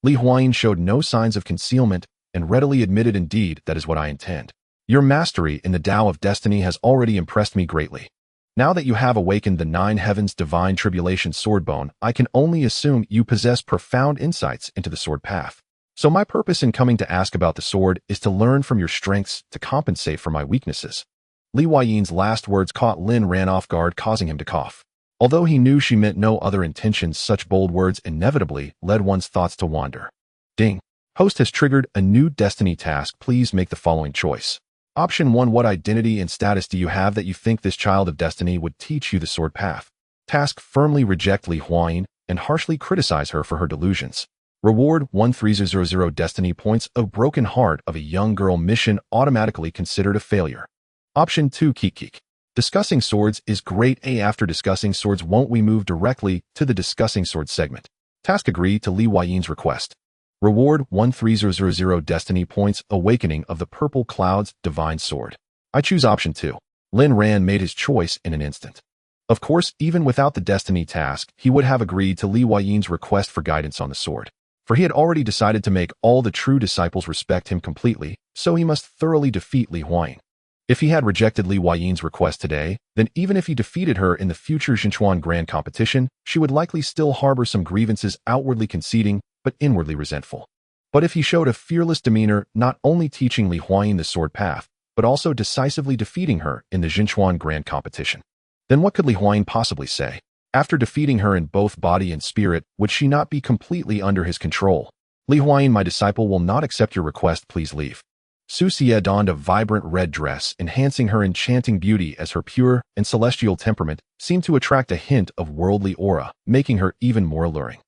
Li Huayin showed no signs of concealment and readily admitted, indeed, that is what I intend. Your mastery in the Tao of Destiny has already impressed me greatly. Now that you have awakened the nine heavens divine tribulation sword bone, I can only assume you possess profound insights into the sword path. So my purpose in coming to ask about the sword is to learn from your strengths to compensate for my weaknesses. Li Huayin's last words caught Lin Ran off guard, causing him to cough. Although he knew she meant no other intentions, such bold words inevitably led one's thoughts to wander. Ding. Host has triggered a new destiny task. Please make the following choice. Option 1. What identity and status do you have that you think this child of destiny would teach you the sword path? Task. Firmly reject Li Huayin and harshly criticize her for her delusions. Reward 1300 destiny points. A broken heart of a young girl. Mission automatically considered a failure. Option 2. Keek. Discussing swords is great. After discussing swords, won't we move directly to the discussing swords segment? Task. Agree to Li Huayin's request. Reward 1300 destiny points. Awakening of the purple clouds divine sword. I choose option 2. Lin Ran made his choice in an instant. Of course, even without the destiny task, he would have agreed to Li Huayin's request for guidance on the sword. For he had already decided to make all the true disciples respect him completely, so he must thoroughly defeat Li Huayin. If he had rejected Li Huayin's request today, then even if he defeated her in the future Zhenchuan Grand Competition, she would likely still harbor some grievances, outwardly conceding, but inwardly resentful. But if he showed a fearless demeanor, not only teaching Li Huayin the sword path, but also decisively defeating her in the Zhenchuan Grand Competition, then what could Li Huayin possibly say? After defeating her in both body and spirit, would she not be completely under his control? Li Huayin, my disciple will not accept your request, please leave. Xianxia donned a vibrant red dress, enhancing her enchanting beauty as her pure and celestial temperament seemed to attract a hint of worldly aura, making her even more alluring.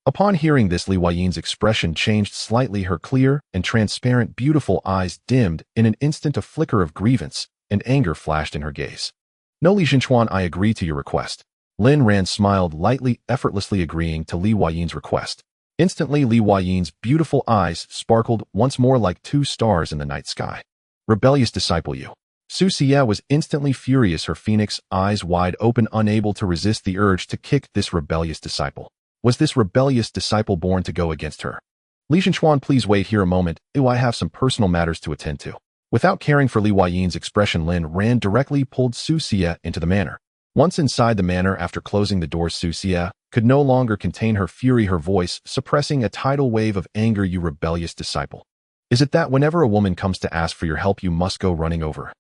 Upon hearing this, Li Huayin's expression changed slightly. Her clear and transparent beautiful eyes dimmed in an instant. A flicker of grievance and anger flashed in her gaze. No, Li Zhenchuan, I agree to your request. Lin Ran smiled lightly, effortlessly agreeing to Li Huayin's request. Instantly, Li Huayin's beautiful eyes sparkled once more like two stars in the night sky. Rebellious disciple, you. Xianxia was instantly furious, her phoenix eyes wide open, unable to resist the urge to kick this rebellious disciple. Was this rebellious disciple born to go against her? Li Xianxuan, please wait here a moment. I have some personal matters to attend to. Without caring for Li Huayin's expression, Lin Ran directly pulled Xianxia into the manor. Once inside the manor, after closing the door, Xianxia could no longer contain her fury, her voice suppressing a tidal wave of anger. You rebellious disciple. Is it that whenever a woman comes to ask for your help, you must go running over?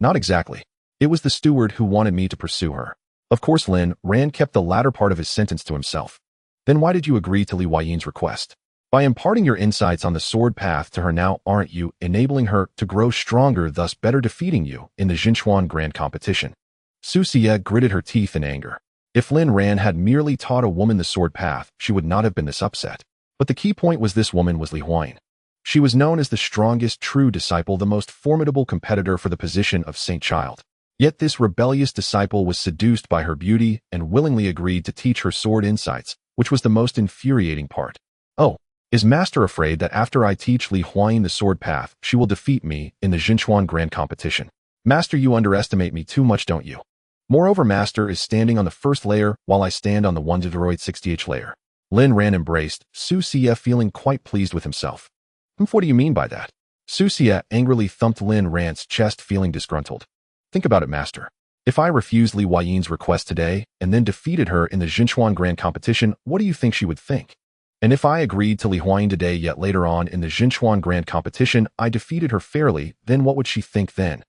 Not exactly. It was the steward who wanted me to pursue her. Of course, Lin Ran kept the latter part of his sentence to himself. Then why did you agree to Li Huayin's request? By imparting your insights on the sword path to her now, aren't you enabling her to grow stronger, thus better defeating you in the Xinchuan Grand Competition? Xianxia gritted her teeth in anger. If Lin Ran had merely taught a woman the sword path, she would not have been this upset. But the key point was this woman was Li Huayin. She was known as the strongest true disciple, the most formidable competitor for the position of Saint Child. Yet this rebellious disciple was seduced by her beauty and willingly agreed to teach her sword insights, which was the most infuriating part. Oh, is Master afraid that after I teach Li Huayin the sword path, she will defeat me in the Xinchuan Grand Competition? Master, you underestimate me too much, don't you? Moreover, Master is standing on the first layer while I stand on the 1-60H layer. Lin Ran embraced Xianxia, feeling quite pleased with himself. What do you mean by that? Xianxia angrily thumped Lin Ran's chest, feeling disgruntled. Think about it, Master. If I refused Li Huayin's request today and then defeated her in the Xinchuan Grand Competition, what do you think she would think? And if I agreed to Li Huayin today, yet later on in the Xinchuan Grand Competition I defeated her fairly, then what would she think then?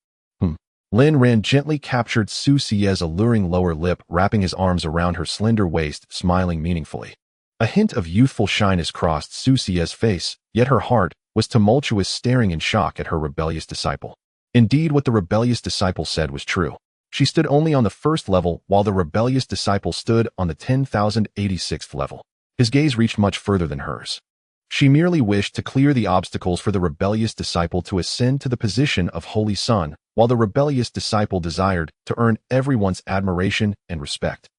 Lin Ran gently captured Xianxia's alluring lower lip, wrapping his arms around her slender waist, smiling meaningfully. A hint of youthful shyness crossed Xianxia's face, yet her heart was tumultuous, staring in shock at her rebellious disciple. Indeed, what the rebellious disciple said was true. She stood only on the first level, while the rebellious disciple stood on the 10,086th level. His gaze reached much further than hers. She merely wished to clear the obstacles for the rebellious disciple to ascend to the position of Holy Son, while the rebellious disciple desired to earn everyone's admiration and respect.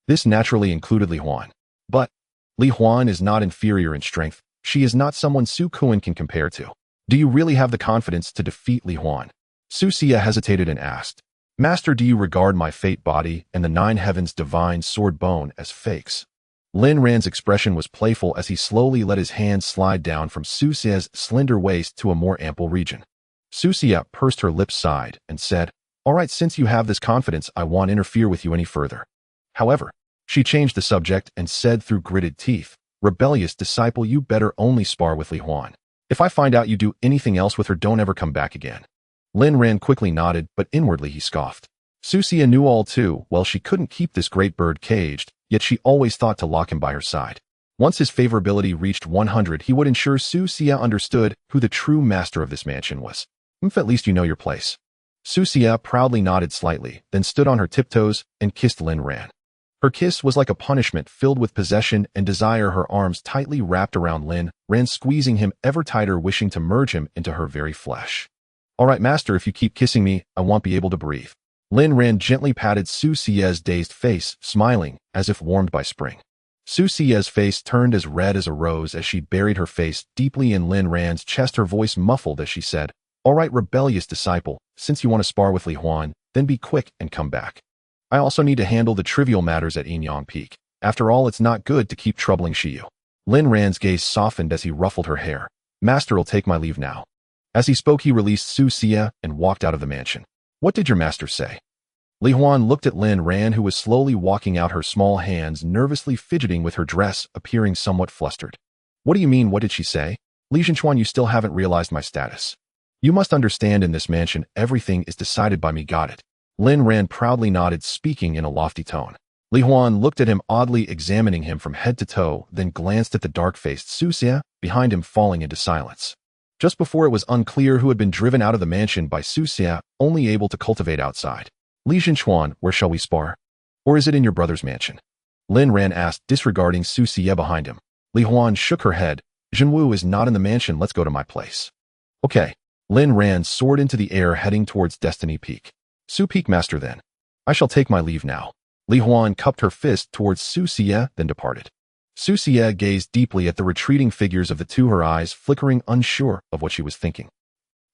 This naturally included Li Huayin. But Li Huayin is not inferior in strength. She is not someone Su Kuan can compare to. Do you really have the confidence to defeat Li Huayin? Xianxia hesitated and asked, Master, do you regard my fate body and the 9 heavens divine sword bone as fakes? Lin Ran's expression was playful as he slowly let his hand slide down from Xianxia's slender waist to a more ample region. Xianxia pursed her lips, sighed, and said, All right, since you have this confidence, I won't interfere with you any further. However, she changed the subject and said through gritted teeth, Rebellious disciple, you better only spar with Li Huayin. If I find out you do anything else with her, don't ever come back again. Lin Ran quickly nodded, but inwardly he scoffed. Xianxia knew all too well she couldn't keep this great bird caged, yet she always thought to lock him by her side. Once his favorability reached 100, he would ensure Xianxia understood who the true master of this mansion was. At least you know your place. Xianxia proudly nodded slightly, then stood on her tiptoes and kissed Lin Ran. Her kiss was like a punishment filled with possession and desire, her arms tightly wrapped around Lin Ran, squeezing him ever tighter, wishing to merge him into her very flesh. All right, Master, if you keep kissing me, I won't be able to breathe. Lin Ran gently patted Xianxia's dazed face, smiling, as if warmed by spring. Xianxia's face turned as red as a rose as she buried her face deeply in Lin Ran's chest, her voice muffled as she said, All right, rebellious disciple, since you want to spar with Li Huayin, then be quick and come back. I also need to handle the trivial matters at Yinyang Peak. After all, it's not good to keep troubling Shiyu. Lin Ran's gaze softened as he ruffled her hair. Master will take my leave now. As he spoke, he released Xianxia and walked out of the mansion. What did your master say? Li Huayin looked at Lin Ran, who was slowly walking out, her small hands nervously fidgeting with her dress, appearing somewhat flustered. What do you mean, what did she say? Li Xianxuan, you still haven't realized my status. You must understand, in this mansion, everything is decided by me, got it? Lin Ran proudly nodded, speaking in a lofty tone. Li Huayin looked at him, oddly examining him from head to toe, then glanced at the dark-faced Xianxia behind him, falling into silence. Just before, it was unclear who had been driven out of the mansion by Xianxia, only able to cultivate outside. Li Xianxuan, where shall we spar? Or is it in your brother's mansion? Lin Ran asked, disregarding Xianxia behind him. Li Huayin shook her head. Zhenwu is not in the mansion, let's go to my place. Okay. Lin Ran soared into the air, heading towards Destiny Peak. Su Peak, Master, then. I shall take my leave now. Li Huayin cupped her fist towards Xianxia, then departed. Xianxia gazed deeply at the retreating figures of the two, her eyes flickering, unsure of what she was thinking.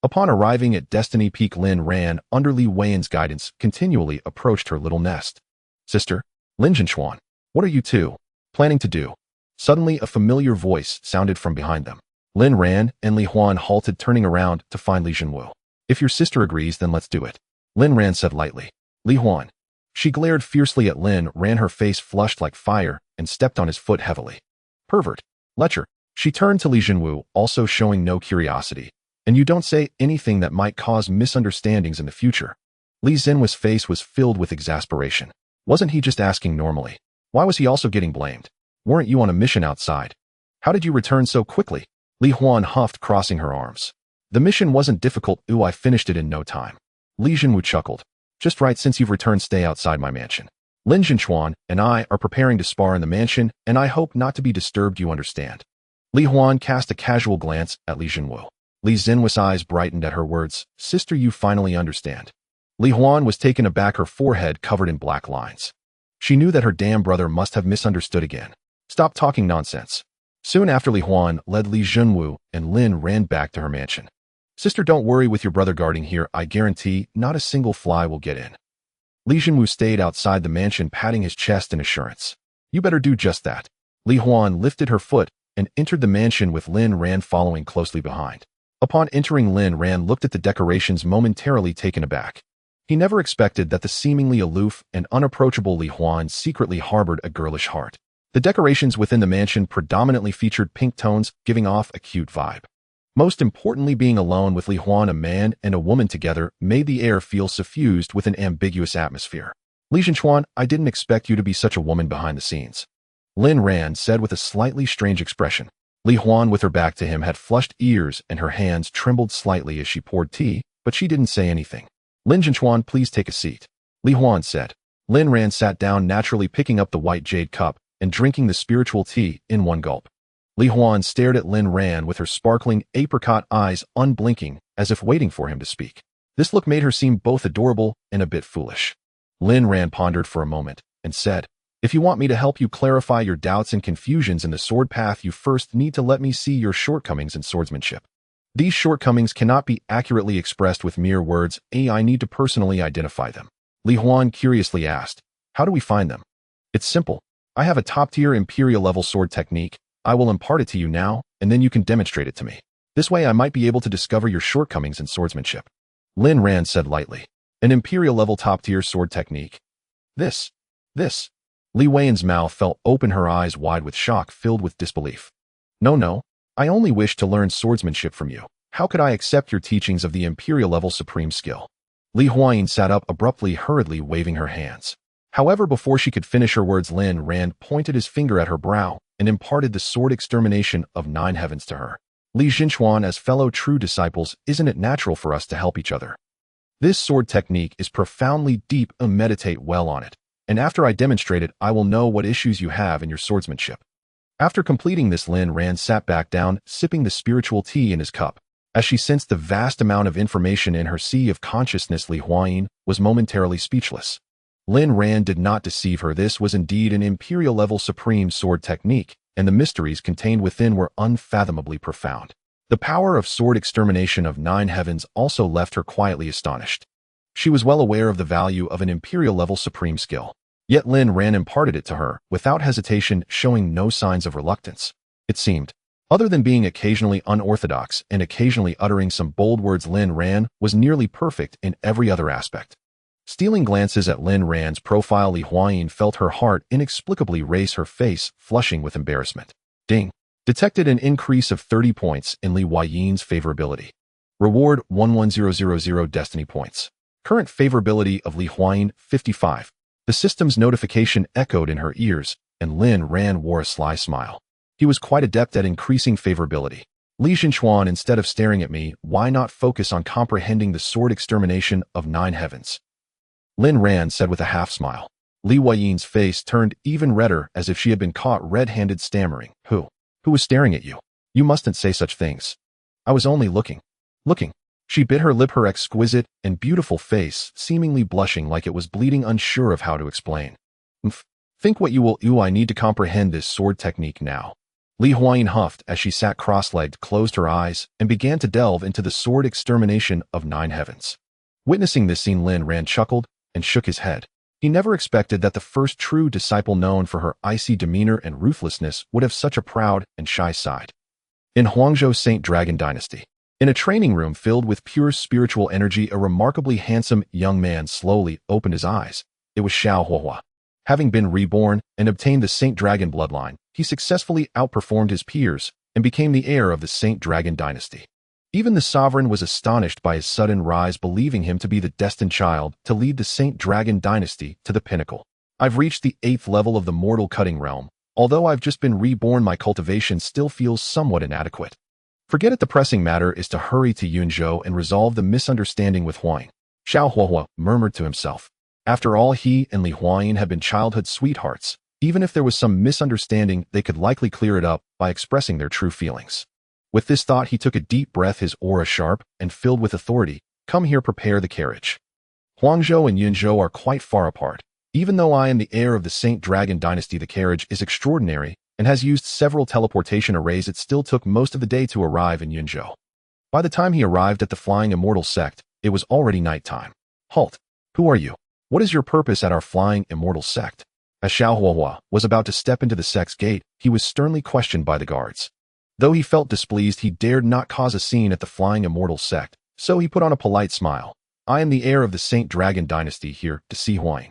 Upon arriving at Destiny Peak, Lin Ran, under Li Huayin's guidance, continually approached her little nest. Sister, Lin Xianxuan, what are you two planning to do? Suddenly, a familiar voice sounded from behind them. Lin ran, and Li Huan halted, turning around to find Li Jinwu. If your sister agrees, then let's do it. Lin Ran said lightly. Li Huan. She glared fiercely at Lin Ran, her face flushed like fire, and stepped on his foot heavily. Pervert. Lecher. She turned to Li Jinwu, also showing no curiosity. And you don't say anything that might cause misunderstandings in the future. Li Jinwu's face was filled with exasperation. Wasn't he just asking normally? Why was he also getting blamed? Weren't you on a mission outside? How did you return so quickly? Li Huan huffed, crossing her arms. The mission wasn't difficult. I finished it in no time. Li Jinwu chuckled. Just right, since you've returned, stay outside my mansion. Lin Jinchuan and I are preparing to spar in the mansion, and I hope not to be disturbed, you understand. Li Huan cast a casual glance at Li Jinwu. Li Jinwu's eyes brightened at her words. Sister, you finally understand. Li Huan was taken aback, her forehead covered in black lines. She knew that her damn brother must have misunderstood again. Stop talking nonsense. Soon after, Li Huan led Li Jinwu, and Lin ran back to her mansion. Sister, don't worry, with your brother guarding here, I guarantee not a single fly will get in. Li Jinwu stayed outside the mansion, patting his chest in assurance. You better do just that. Li Huan lifted her foot and entered the mansion, with Lin Ran following closely behind. Upon entering, Lin Ran looked at the decorations, momentarily taken aback. He never expected that the seemingly aloof and unapproachable Li Huan secretly harbored a girlish heart. The decorations within the mansion predominantly featured pink tones, giving off a cute vibe. Most importantly, being alone with Li Huan, a man and a woman together, made the air feel suffused with an ambiguous atmosphere. Li Jinchuan, I didn't expect you to be such a woman behind the scenes. Lin Ran said with a slightly strange expression. Li Huan, with her back to him, had flushed ears and her hands trembled slightly as she poured tea, but she didn't say anything. Lin Jinchuan, please take a seat. Li Huan said. Lin Ran sat down, naturally picking up the white jade cup and drinking the spiritual tea in one gulp. Li Huan stared at Lin Ran with her sparkling apricot eyes unblinking, as if waiting for him to speak. This look made her seem both adorable and a bit foolish. Lin Ran pondered for a moment and said, if you want me to help you clarify your doubts and confusions in the sword path, you first need to let me see your shortcomings in swordsmanship. These shortcomings cannot be accurately expressed with mere words. I need to personally identify them. Li Huan curiously asked, how do we find them? It's simple. I have a top-tier imperial-level sword technique. I will impart it to you now, and then you can demonstrate it to me. This way I might be able to discover your shortcomings in swordsmanship. Lin Ran said lightly. An imperial-level top-tier sword technique? This. Li Weiyan's mouth fell open, her eyes wide with shock, filled with disbelief. No. I only wish to learn swordsmanship from you. How could I accept your teachings of the imperial-level supreme skill? Li Huayin sat up abruptly, hurriedly waving her hands. However, before she could finish her words, Lin Ran pointed his finger at her brow and imparted the sword extermination of 9 heavens to her. Li Jinchuan, as fellow true disciples, isn't it natural for us to help each other? This sword technique is profoundly deep, and meditate well on it. And after I demonstrate it, I will know what issues you have in your swordsmanship. After completing this, Lin Ran sat back down, sipping the spiritual tea in his cup. As she sensed the vast amount of information in her sea of consciousness, Li Huayin was momentarily speechless. Lin Ran did not deceive her. This was indeed an imperial-level supreme sword technique, and the mysteries contained within were unfathomably profound. The power of sword extermination of 9 heavens also left her quietly astonished. She was well aware of the value of an imperial-level supreme skill. Yet Lin Ran imparted it to her, without hesitation, showing no signs of reluctance. It seemed. Other than being occasionally unorthodox and occasionally uttering some bold words, Lin Ran was nearly perfect in every other aspect. Stealing glances at Lin Ran's profile, Li Huayin felt her heart inexplicably race, her face flushing with embarrassment. Ding. Detected an increase of 30 points in Li Huayin's favorability. Reward 11000 destiny points. Current favorability of Li Huayin 55. The system's notification echoed in her ears, and Lin Ran wore a sly smile. He was quite adept at increasing favorability. Li Jinchuan, instead of staring at me, why not focus on comprehending the sword extermination of 9 heavens? Lin Ran said with a half-smile. Li Huayin's face turned even redder, as if she had been caught red-handed, stammering. Who was staring at you? You mustn't say such things. I was only looking. She bit her lip, her exquisite and beautiful face seemingly blushing like it was bleeding, unsure of how to explain. Think what you will. I need to comprehend this sword technique now. Li Huayin huffed as she sat cross-legged, closed her eyes, and began to delve into the sword extermination of 9 heavens. Witnessing this scene, Lin Ran chuckled and shook his head. He never expected that the first true disciple known for her icy demeanor and ruthlessness would have such a proud and shy side. In Huangzhou Saint Dragon Dynasty, in a training room filled with pure spiritual energy, a remarkably handsome young man slowly opened his eyes. It was Xiao Huahua. Having been reborn and obtained the Saint Dragon bloodline, he successfully outperformed his peers and became the heir of the Saint Dragon Dynasty. Even the sovereign was astonished by his sudden rise, believing him to be the destined child to lead the Saint Dragon Dynasty to the pinnacle. I've reached the 8th level of the mortal cutting realm. Although I've just been reborn, my cultivation still feels somewhat inadequate. Forget it, the pressing matter is to hurry to Yunzhou and resolve the misunderstanding with Huayin. Xiao Huahua murmured to himself. After all, he and Li Huayin had been childhood sweethearts. Even if there was some misunderstanding, they could likely clear it up by expressing their true feelings. With this thought, he took a deep breath, his aura sharp and filled with authority. Come here, prepare the carriage. Huangzhou and Yunzhou are quite far apart. Even though I am the heir of the Saint Dragon Dynasty, the carriage is extraordinary and has used several teleportation arrays. It still took most of the day to arrive in Yunzhou. By the time he arrived at the Flying Immortal Sect, it was already nighttime. Halt! Who are you? What is your purpose at our Flying Immortal Sect? As Xiao Huahua was about to step into the sect's gate, he was sternly questioned by the guards. Though he felt displeased, he dared not cause a scene at the Flying Immortal Sect, so he put on a polite smile. I am the heir of the Saint Dragon Dynasty, here to see Huayin.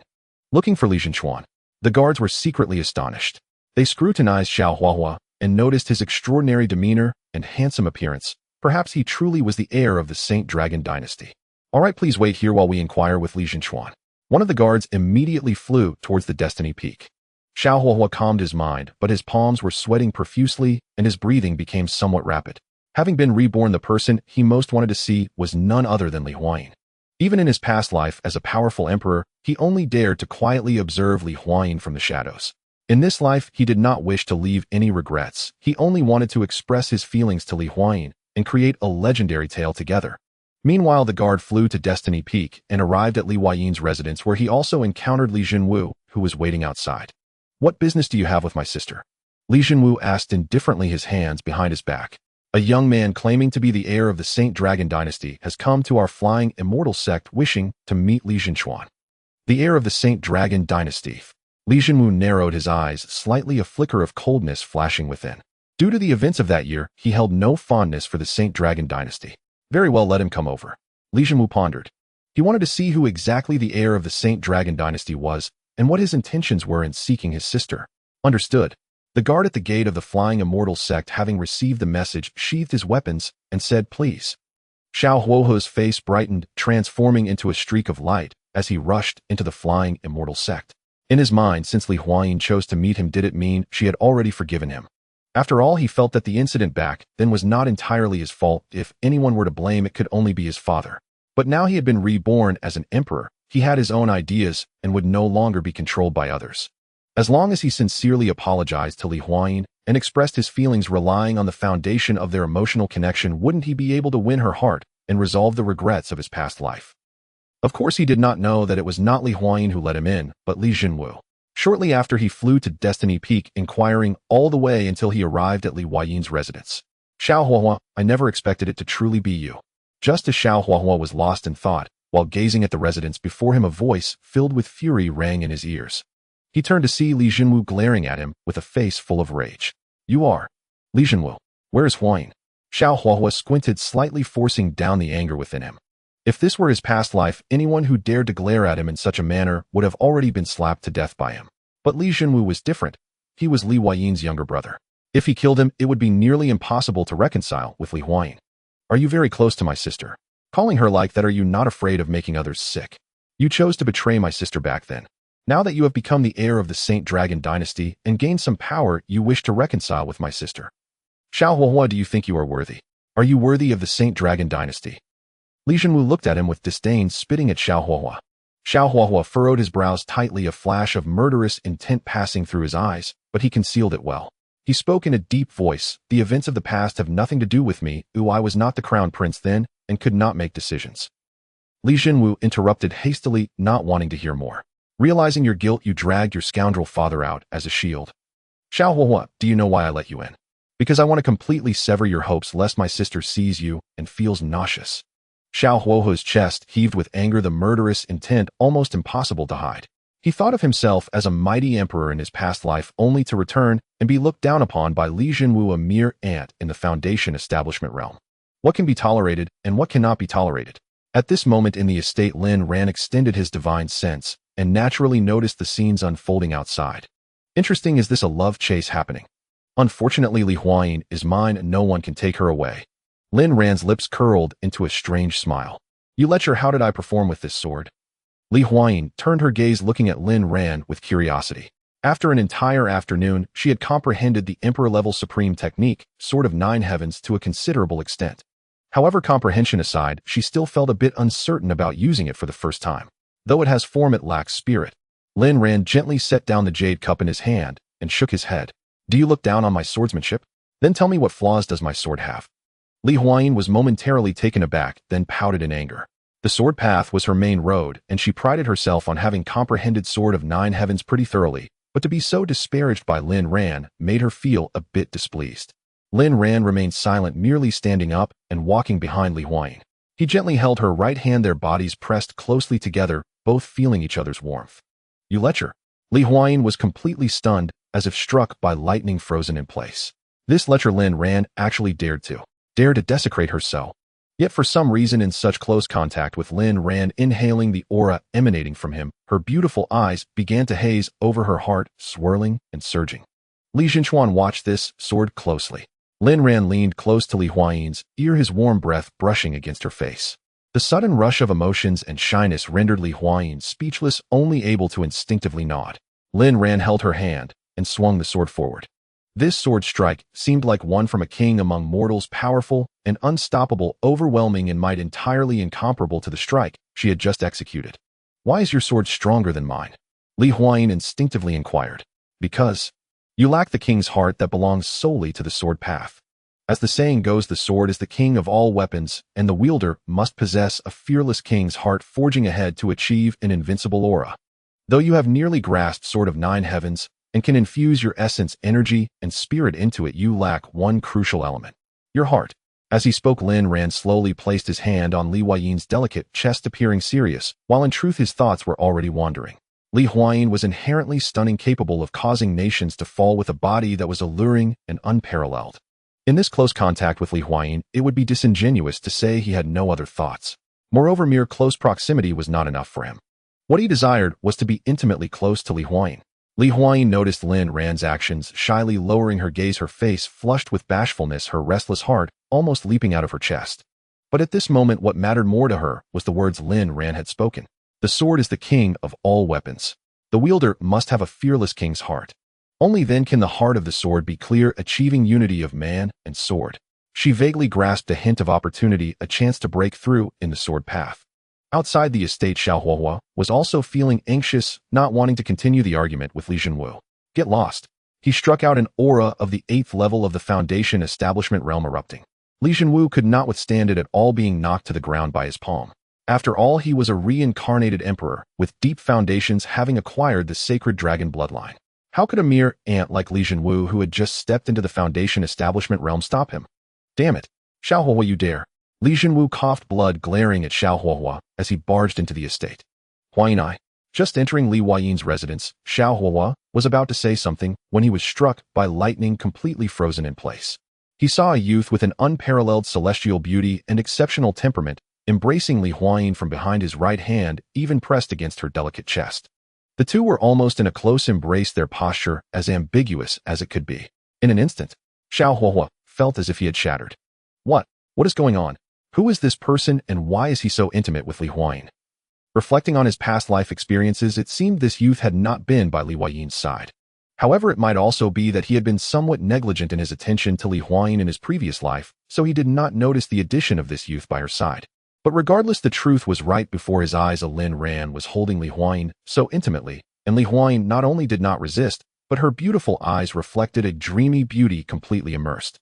Looking for Li Zhenchuan. The guards were secretly astonished. They scrutinized Xiao Huahua and noticed his extraordinary demeanor and handsome appearance. Perhaps he truly was the heir of the Saint Dragon Dynasty. All right, please wait here while we inquire with Li Zhenchuan. One of the guards immediately flew towards the Destiny Peak. Xiao Huahua calmed his mind, but his palms were sweating profusely and his breathing became somewhat rapid. Having been reborn, the person he most wanted to see was none other than Li Huayin. Even in his past life as a powerful emperor, he only dared to quietly observe Li Huayin from the shadows. In this life, he did not wish to leave any regrets. He only wanted to express his feelings to Li Huayin and create a legendary tale together. Meanwhile, the guard flew to Destiny Peak and arrived at Li Huayin's residence, where he also encountered Li Zhenwu, who was waiting outside. What business do you have with my sister? Li Zhenwu asked indifferently, his hands behind his back. A young man claiming to be the heir of the Saint Dragon Dynasty has come to our Flying Immortal Sect wishing to meet Li Zhenchuan. The heir of the Saint Dragon Dynasty. Li Zhenwu narrowed his eyes, slightly a flicker of coldness flashing within. Due to the events of that year, he held no fondness for the Saint Dragon Dynasty. Very well, let him come over. Li Zhenwu pondered. He wanted to see who exactly the heir of the Saint Dragon Dynasty was and what his intentions were in seeking his sister. Understood. The guard at the gate of the Flying Immortal Sect, having received the message, sheathed his weapons and said, please. Xiao Huahua's face brightened, transforming into a streak of light as he rushed into the Flying Immortal Sect. In his mind, since Li Huayin chose to meet him, did it mean she had already forgiven him? After all, he felt that the incident back then was not entirely his fault. If anyone were to blame, it could only be his father. But now he had been reborn as an emperor. He had his own ideas and would no longer be controlled by others. As long as he sincerely apologized to Li Huayin and expressed his feelings relying on the foundation of their emotional connection, wouldn't he be able to win her heart and resolve the regrets of his past life? Of course, he did not know that it was not Li Huayin who let him in, but Li Zhenwu. Shortly after, he flew to Destiny Peak, inquiring all the way until he arrived at Li Huayin's residence. Xiao Huahua, I never expected it to truly be you. Just as Xiao Huahua was lost in thought, while gazing at the residence before him, a voice filled with fury rang in his ears. He turned to see Li Zhenwu glaring at him with a face full of rage. You are Li Zhenwu. Where is Huayin? Xiao Huahua squinted slightly, forcing down the anger within him. If this were his past life, anyone who dared to glare at him in such a manner would have already been slapped to death by him. But Li Zhenwu was different. He was Li Huayin's younger brother. If he killed him, it would be nearly impossible to reconcile with Li Huayin. Are you very close to my sister? Calling her like that, are you not afraid of making others sick? You chose to betray my sister back then. Now that you have become the heir of the Saint Dragon Dynasty and gained some power, you wish to reconcile with my sister. Xiao Huahua, do you think you are worthy? Are you worthy of the Saint Dragon Dynasty? Li Zhenwu looked at him with disdain, spitting at Xiao Huahua. Xiao Huahua furrowed his brows tightly, a flash of murderous intent passing through his eyes, but he concealed it well. He spoke in a deep voice. The events of the past have nothing to do with me. I was not the crown prince then and could not make decisions. Li Zhenwu interrupted hastily, not wanting to hear more. Realizing your guilt, you dragged your scoundrel father out as a shield. Xiao Huahua, do you know why I let you in? Because I want to completely sever your hopes lest my sister sees you and feels nauseous. Xiao Huahua's chest heaved with anger, the murderous intent almost impossible to hide. He thought of himself as a mighty emperor in his past life only to return and be looked down upon by Li Jinwu, a mere ant in the Foundation establishment realm. What can be tolerated and what cannot be tolerated? At this moment in the estate, Lin Ran extended his divine sense and naturally noticed the scenes unfolding outside. Interesting, is this a love chase happening? Unfortunately, Li Huayin is mine and no one can take her away. Lin Ran's lips curled into a strange smile. You lecher, how did I perform with this sword? Li Huayin turned her gaze looking at Lin Ran with curiosity. After an entire afternoon, she had comprehended the emperor-level supreme technique, Sword of Nine Heavens, to a considerable extent. However, comprehension aside, she still felt a bit uncertain about using it for the first time. Though it has form, it lacks spirit. Lin Ran gently set down the jade cup in his hand and shook his head. Do you look down on my swordsmanship? Then tell me, what flaws does my sword have? Li Huayin was momentarily taken aback, then pouted in anger. The sword path was her main road, and she prided herself on having comprehended Sword of Nine Heavens pretty thoroughly, but to be so disparaged by Lin Ran made her feel a bit displeased. Lin Ran remained silent, merely standing up and walking behind Li Huayin. He gently held her right hand, their bodies pressed closely together, both feeling each other's warmth. You lecher. Li Huayin was completely stunned, as if struck by lightning, frozen in place. This lecher Lin Ran actually dared to desecrate her so. Yet for some reason, in such close contact with Lin Ran, inhaling the aura emanating from him, her beautiful eyes began to haze over her heart, swirling and surging. Li Jinchuan watched this sword closely. Lin Ran leaned close to Li Huayin's ear, his warm breath brushing against her face. The sudden rush of emotions and shyness rendered Li Huayin speechless, only able to instinctively nod. Lin Ran held her hand and swung the sword forward. This sword strike seemed like one from a king among mortals, powerful and unstoppable, overwhelming in might, entirely incomparable to the strike she had just executed. Why is your sword stronger than mine? Li Huayin instinctively inquired. Because you lack the king's heart that belongs solely to the sword path. As the saying goes, the sword is the king of all weapons, and the wielder must possess a fearless king's heart, forging ahead to achieve an invincible aura. Though you have nearly grasped Sword of Nine Heavens and can infuse your essence, energy, and spirit into it, you lack one crucial element: your heart. As he spoke, Lin Ran slowly placed his hand on Li Huayin's delicate chest, appearing serious, while in truth his thoughts were already wandering. Li Huayin was inherently stunning, capable of causing nations to fall, with a body that was alluring and unparalleled. In this close contact with Li Huayin, it would be disingenuous to say he had no other thoughts. Moreover, mere close proximity was not enough for him. What he desired was to be intimately close to Li Huayin. Li Huayin noticed Lin Ran's actions, shyly lowering her gaze, her face flushed with bashfulness, her restless heart almost leaping out of her chest. But at this moment, what mattered more to her was the words Lin Ran had spoken. The sword is the king of all weapons. The wielder must have a fearless king's heart. Only then can the heart of the sword be clear, achieving unity of man and sword. She vaguely grasped a hint of opportunity, a chance to break through in the sword path. Outside the estate, Xiaohuahua was also feeling anxious, not wanting to continue the argument with Li Jinwu. Get lost. He struck out, an aura of the 8th level of the Foundation establishment realm erupting. Li Jinwu could not withstand it at all, being knocked to the ground by his palm. After all, he was a reincarnated emperor, with deep foundations, having acquired the sacred dragon bloodline. How could a mere ant like Li Jinwu, who had just stepped into the Foundation establishment realm, stop him? Damn it. Xiaohuahua, you dare. Li Jinwu coughed, blood glaring at Xiaohuahua as he barged into the estate. Huayin. Just entering Li Huayin's residence, Xiaohuahua was about to say something when he was struck by lightning, completely frozen in place. He saw a youth with an unparalleled celestial beauty and exceptional temperament, embracing Li Huayin from behind, his right hand even pressed against her delicate chest. The two were almost in a close embrace, their posture as ambiguous as it could be. In an instant, Xiaohuahua felt as if he had shattered. What is going on? Who is this person, and why is he so intimate with Li Huayin? Reflecting on his past life experiences, it seemed this youth had not been by Li Huayin's side. However, it might also be that he had been somewhat negligent in his attention to Li Huayin in his previous life, so he did not notice the addition of this youth by her side. But regardless, the truth was right before his eyes. Lin Ran was holding Li Huayin so intimately, and Li Huayin not only did not resist, but her beautiful eyes reflected a dreamy beauty, completely immersed.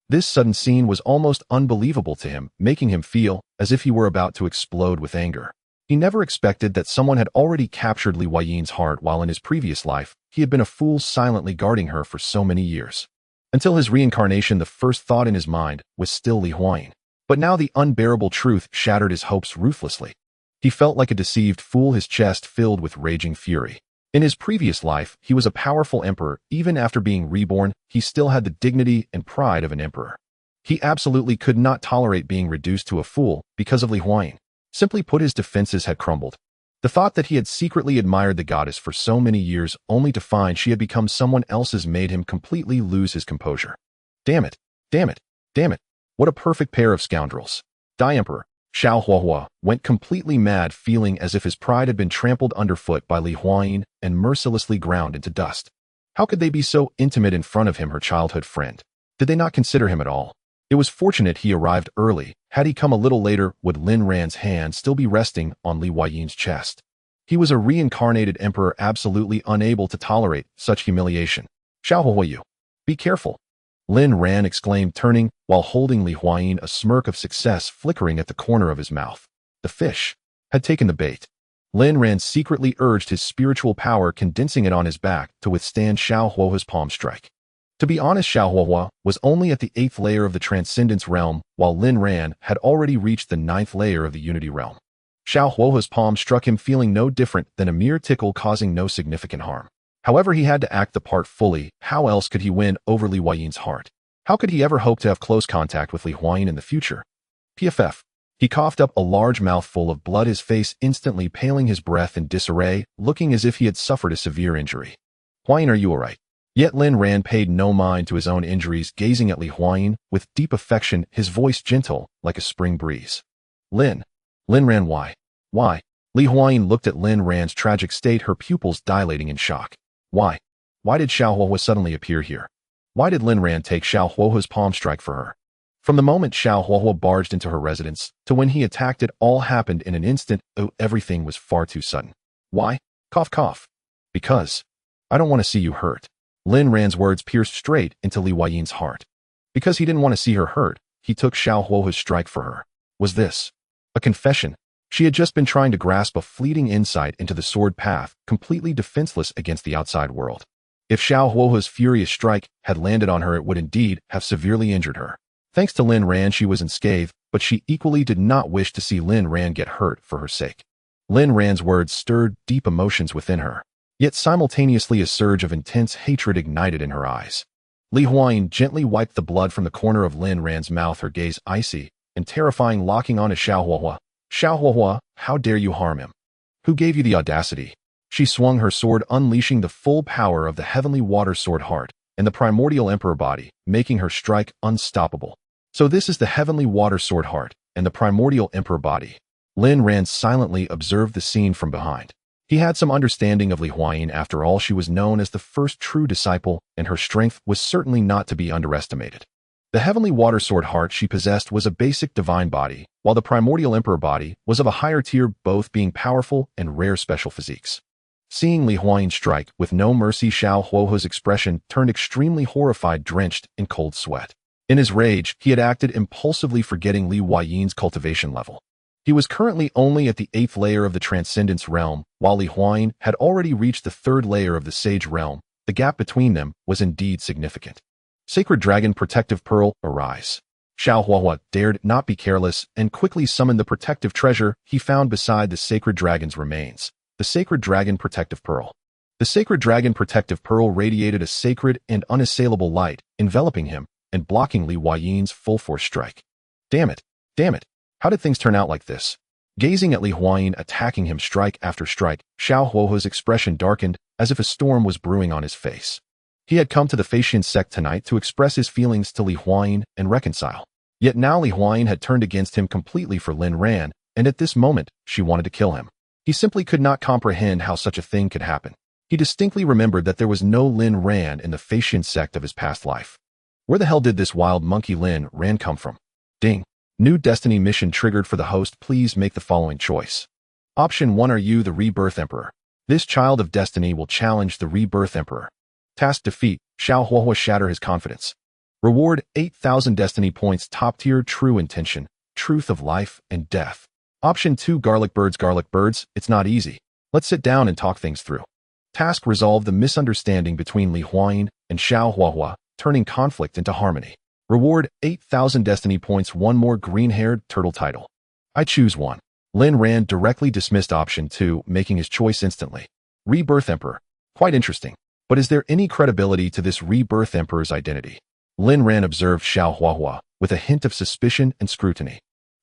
This sudden scene was almost unbelievable to him, making him feel as if he were about to explode with anger. He never expected that someone had already captured Li Huayin's heart, while in his previous life, he had been a fool, silently guarding her for so many years. Until his reincarnation, the first thought in his mind was still Li Huayin. But now the unbearable truth shattered his hopes ruthlessly. He felt like a deceived fool, his chest filled with raging fury. In his previous life, he was a powerful emperor. Even after being reborn, he still had the dignity and pride of an emperor. He absolutely could not tolerate being reduced to a fool because of Li Huayin. Simply put, his defenses had crumbled. The thought that he had secretly admired the goddess for so many years only to find she had become someone else's made him completely lose his composure. Damn it, damn it, damn it. What a perfect pair of scoundrels. Die Emperor Xiao Huahua went completely mad, feeling as if his pride had been trampled underfoot by Li Huayin and mercilessly ground into dust. How could they be so intimate in front of him, her childhood friend? Did they not consider him at all? It was fortunate he arrived early. Had he come a little later, would Lin Ran's hand still be resting on Li Huayin's chest? He was a reincarnated emperor, absolutely unable to tolerate such humiliation. Xiao Huayu, be careful, Lin Ran exclaimed, turning, while holding Li Huayin, a smirk of success flickering at the corner of his mouth. The fish had taken the bait. Lin Ran secretly urged his spiritual power, condensing it on his back to withstand Xiao Huahua's palm strike. To be honest, Xiao Huahua was only at the 8th layer of the Transcendence realm, while Lin Ran had already reached the 9th layer of the Unity realm. Xiao Huahua's palm struck him, feeling no different than a mere tickle, causing no significant harm. However, he had to act the part fully. How else could he win over Li Huayin's heart? How could he ever hope to have close contact with Li Huayin in the future? PFF. He coughed up a large mouthful of blood, his face instantly paling, his breath in disarray, looking as if he had suffered a severe injury. Huayin, are you all right? Yet Lin Ran paid no mind to his own injuries, gazing at Li Huayin with deep affection, his voice gentle like a spring breeze. Lin Ran, why? Why? Li Huayin looked at Lin Ran's tragic state, her pupils dilating in shock. Why? Why did Xiao Huahua suddenly appear here? Why did Lin Ran take Xiao Huahua's palm strike for her? From the moment Xiao Huahua barged into her residence to when he attacked, it all happened in an instant. Oh, everything was far too sudden. Why? Cough, cough. Because I don't want to see you hurt. Lin Ran's words pierced straight into Li Huayin's heart. Because he didn't want to see her hurt, he took Xiao Huahua's strike for her. Was this a confession? She had just been trying to grasp a fleeting insight into the sword path, completely defenseless against the outside world. If Xiao Huahua's furious strike had landed on her, it would indeed have severely injured her. Thanks to Lin Ran, she was unscathed, but she equally did not wish to see Lin Ran get hurt for her sake. Lin Ran's words stirred deep emotions within her. Yet simultaneously a surge of intense hatred ignited in her eyes. Li Huayin gently wiped the blood from the corner of Lin Ran's mouth, her gaze icy and terrifying, locking on to Xiao Huahua. Xiao Huahua, how dare you harm him? Who gave you the audacity? She swung her sword, unleashing the full power of the heavenly water sword heart and the primordial emperor body, making her strike unstoppable. So this is the heavenly water sword heart and the primordial emperor body. Lin Ran silently observed the scene from behind. He had some understanding of Li Huayin. After all, she was known as the first true disciple, and her strength was certainly not to be underestimated. The heavenly water sword heart she possessed was a basic divine body, while the primordial emperor body was of a higher tier, both being powerful and rare special physiques. Seeing Li Huayin strike with no mercy, Xiao Huahua's expression turned extremely horrified, drenched in cold sweat. In his rage, he had acted impulsively, forgetting Li Huayin's cultivation level. He was currently only at the 8th layer of the Transcendence realm, while Li Huayin had already reached the 3rd layer of the Sage realm. The gap between them was indeed significant. Sacred Dragon Protective Pearl, arise. Xiao Huahua dared not be careless and quickly summoned the protective treasure he found beside the Sacred Dragon's remains, the Sacred Dragon Protective Pearl. The Sacred Dragon Protective Pearl radiated a sacred and unassailable light, enveloping him and blocking Li Huayin's full-force strike. Damn it! Damn it! How did things turn out like this? Gazing at Li Huayin attacking him strike after strike, Xiao Huahua's expression darkened as if a storm was brewing on his face. He had come to the Xianxia sect tonight to express his feelings to Li Huayin and reconcile. Yet now Li Huayin had turned against him completely for Lin Ran, and at this moment, she wanted to kill him. He simply could not comprehend how such a thing could happen. He distinctly remembered that there was no Lin Ran in the Xianxia sect of his past life. Where the hell did this wild monkey Lin Ran come from? Ding. New destiny mission triggered for the host. Please make the following choice. Option 1. Are you the Rebirth Emperor? This child of destiny will challenge the Rebirth Emperor. Task defeat. Xiao Huahua shatter his confidence. Reward 8,000 destiny points. Top tier true intention, truth of life and death. Option 2. Garlic birds. Garlic birds, it's not easy. Let's sit down and talk things through. Task resolve the misunderstanding between Li Huayin and Xiao Huahua, turning conflict into harmony. Reward 8,000 destiny points. One more green-haired turtle title. I choose 1. Lin Ran directly dismissed option 2, making his choice instantly. Rebirth Emperor. Quite interesting. But is there any credibility to this Rebirth Emperor's identity? Lin Ran observed Xiao Huahua with a hint of suspicion and scrutiny.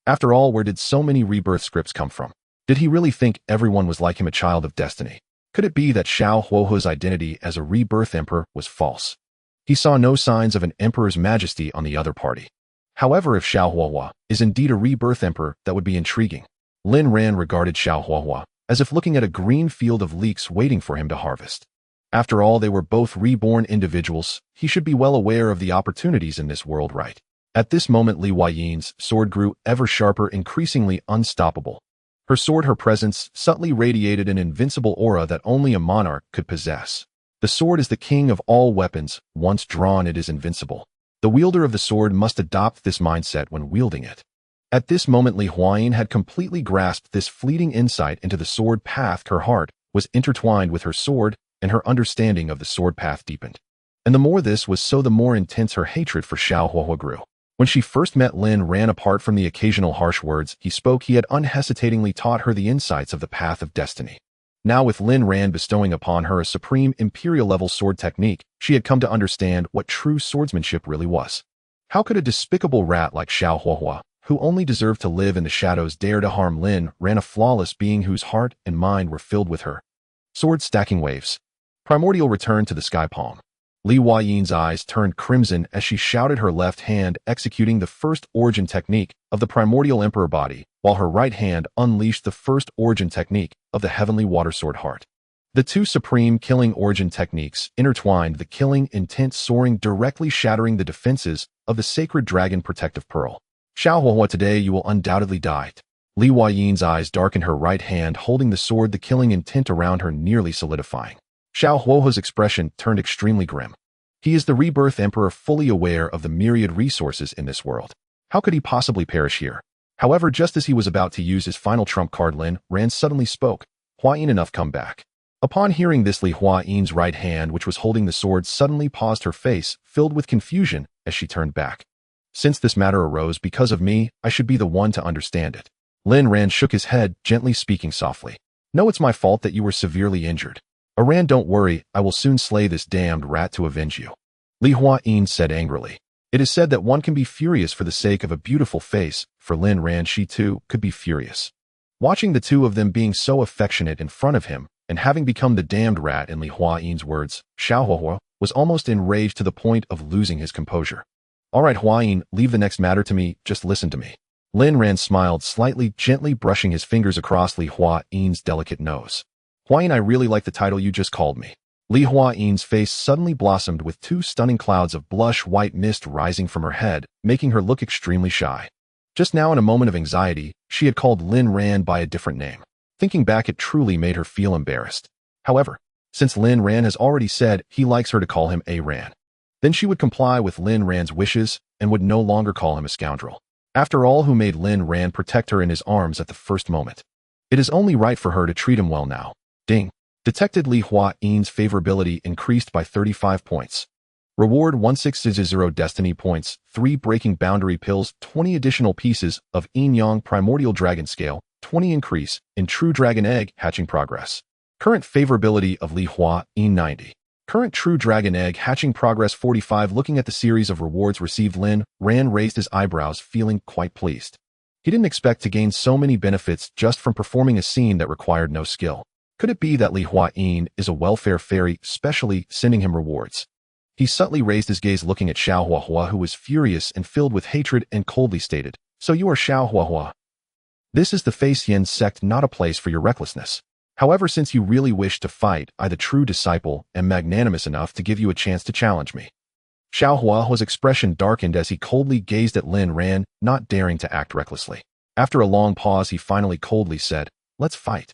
After all, where did so many rebirth scripts come from? Did he really think everyone was like him, a child of destiny? Could it be that Xiao Huahua's identity as a rebirth emperor was false? He saw no signs of an emperor's majesty on the other party. However, if Xiao Huahua is indeed a rebirth emperor, that would be intriguing. Lin Ran regarded Xiao Huahua as if looking at a green field of leeks waiting for him to harvest. After all, they were both reborn individuals. He should be well aware of the opportunities in this world, right? At this moment, Li Huayin's sword grew ever sharper, increasingly unstoppable. Her sword, her presence, subtly radiated an invincible aura that only a monarch could possess. The sword is the king of all weapons. Once drawn, it is invincible. The wielder of the sword must adopt this mindset when wielding it. At this moment, Li Huayin had completely grasped this fleeting insight into the sword path. Her heart was intertwined with her sword, and her understanding of the sword path deepened. And the more this was so, the more intense her hatred for Xiao Huahua grew. When she first met Lin Ran, apart from the occasional harsh words he spoke, he had unhesitatingly taught her the insights of the path of destiny. Now, with Lin Ran bestowing upon her a supreme imperial-level sword technique, she had come to understand what true swordsmanship really was. How could a despicable rat like Xiao Huahua, who only deserved to live in the shadows, dare to harm Lin Ran, a flawless being whose heart and mind were filled with her? Sword stacking waves. Primordial return to the sky palm. Li Huayin's eyes turned crimson as she shouted, her left hand executing the first origin technique of the primordial emperor body, while her right hand unleashed the first origin technique of the heavenly water sword heart. The two supreme killing origin techniques intertwined, the killing intent soaring, directly shattering the defenses of the sacred dragon protective pearl. Xiao Huahua, today you will undoubtedly die. Li Huayin's eyes darkened, her right hand holding the sword, the killing intent around her nearly solidifying. Xiao Huahua's expression turned extremely grim. He is the rebirth emperor, fully aware of the myriad resources in this world. How could he possibly perish here? However, just as he was about to use his final trump card, Lin Ran suddenly spoke. Huayin, enough, come back. Upon hearing this, Li Huayin's right hand, which was holding the sword, suddenly paused, her face filled with confusion as she turned back. Since this matter arose because of me, I should be the one to understand it. Lin Ran shook his head, gently speaking softly. No, it's my fault that you were severely injured. Aran, don't worry, I will soon slay this damned rat to avenge you. Li Huayin said angrily. It is said that one can be furious for the sake of a beautiful face. For Lin Ran, she too could be furious. Watching the two of them being so affectionate in front of him, and having become the damned rat in Li Huayin's words, Xiao Huahua was almost enraged to the point of losing his composure. All right, Huayin, leave the next matter to me, just listen to me. Lin Ran smiled slightly, gently brushing his fingers across Li Huayin's delicate nose. Huayin, I really like the title you just called me. Li Huayin's face suddenly blossomed with two stunning clouds of blush white mist rising from her head, making her look extremely shy. Just now, in a moment of anxiety, she had called Lin Ran by a different name. Thinking back, it truly made her feel embarrassed. However, since Lin Ran has already said he likes her to call him a Ran, then she would comply with Lin Ran's wishes and would no longer call him a scoundrel. After all, who made Lin Ran protect her in his arms at the first moment? It is only right for her to treat him well now. Ding. Detected. Li Huayin's favorability increased by 35 points. Reward 1600 destiny points, 3 breaking boundary pills, 20 additional pieces of Yin Yang primordial dragon scale, 20 increase in true dragon egg hatching progress. Current favorability of Li Huayin 90. Current true dragon egg hatching progress 45. Looking at the series of rewards received, Lin Ran raised his eyebrows, feeling quite pleased. He didn't expect to gain so many benefits just from performing a scene that required no skill. Could it be that Li Huayin is a welfare fairy, specially sending him rewards? He subtly raised his gaze, looking at Xiao Huahua, who was furious and filled with hatred, and coldly stated, So you are Xiao Huahua. This is the Xianxia sect, not a place for your recklessness. However, since you really wish to fight, I, the true disciple, am magnanimous enough to give you a chance to challenge me. Xiao Huahua's expression darkened as he coldly gazed at Lin Ran, not daring to act recklessly. After a long pause, he finally coldly said, Let's fight.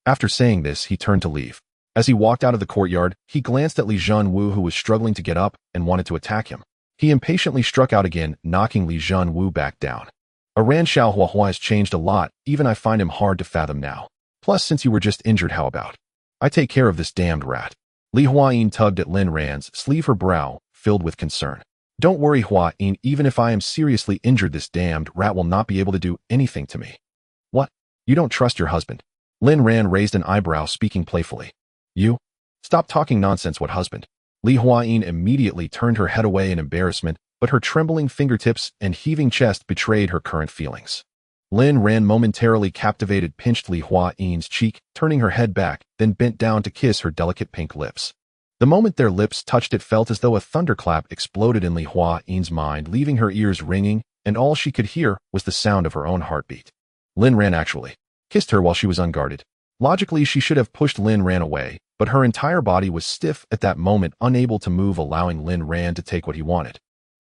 After saying this, he turned to leave. As he walked out of the courtyard, he glanced at Li Zhanwu, who was struggling to get up and wanted to attack him. He impatiently struck out again, knocking Li Zhanwu back down. Aran, Xiao Huahua has changed a lot, even I find him hard to fathom now. Plus, since you were just injured, how about I take care of this damned rat? Li Huayin tugged at Lin Ran's sleeve, her brow filled with concern. Don't worry, Huayin, even if I am seriously injured, this damned rat will not be able to do anything to me. What? You don't trust your husband? Lin Ran raised an eyebrow, speaking playfully. You? Stop talking nonsense, what husband? Li Huayin immediately turned her head away in embarrassment, but her trembling fingertips and heaving chest betrayed her current feelings. Lin Ran momentarily captivated pinched Li Huayin's cheek, turning her head back, then bent down to kiss her delicate pink lips. The moment their lips touched, it felt as though a thunderclap exploded in Li Huayin's mind, leaving her ears ringing, and all she could hear was the sound of her own heartbeat. Lin Ran actually kissed her while she was unguarded. Logically, she should have pushed Lin Ran away, but her entire body was stiff at that moment, unable to move, allowing Lin Ran to take what he wanted.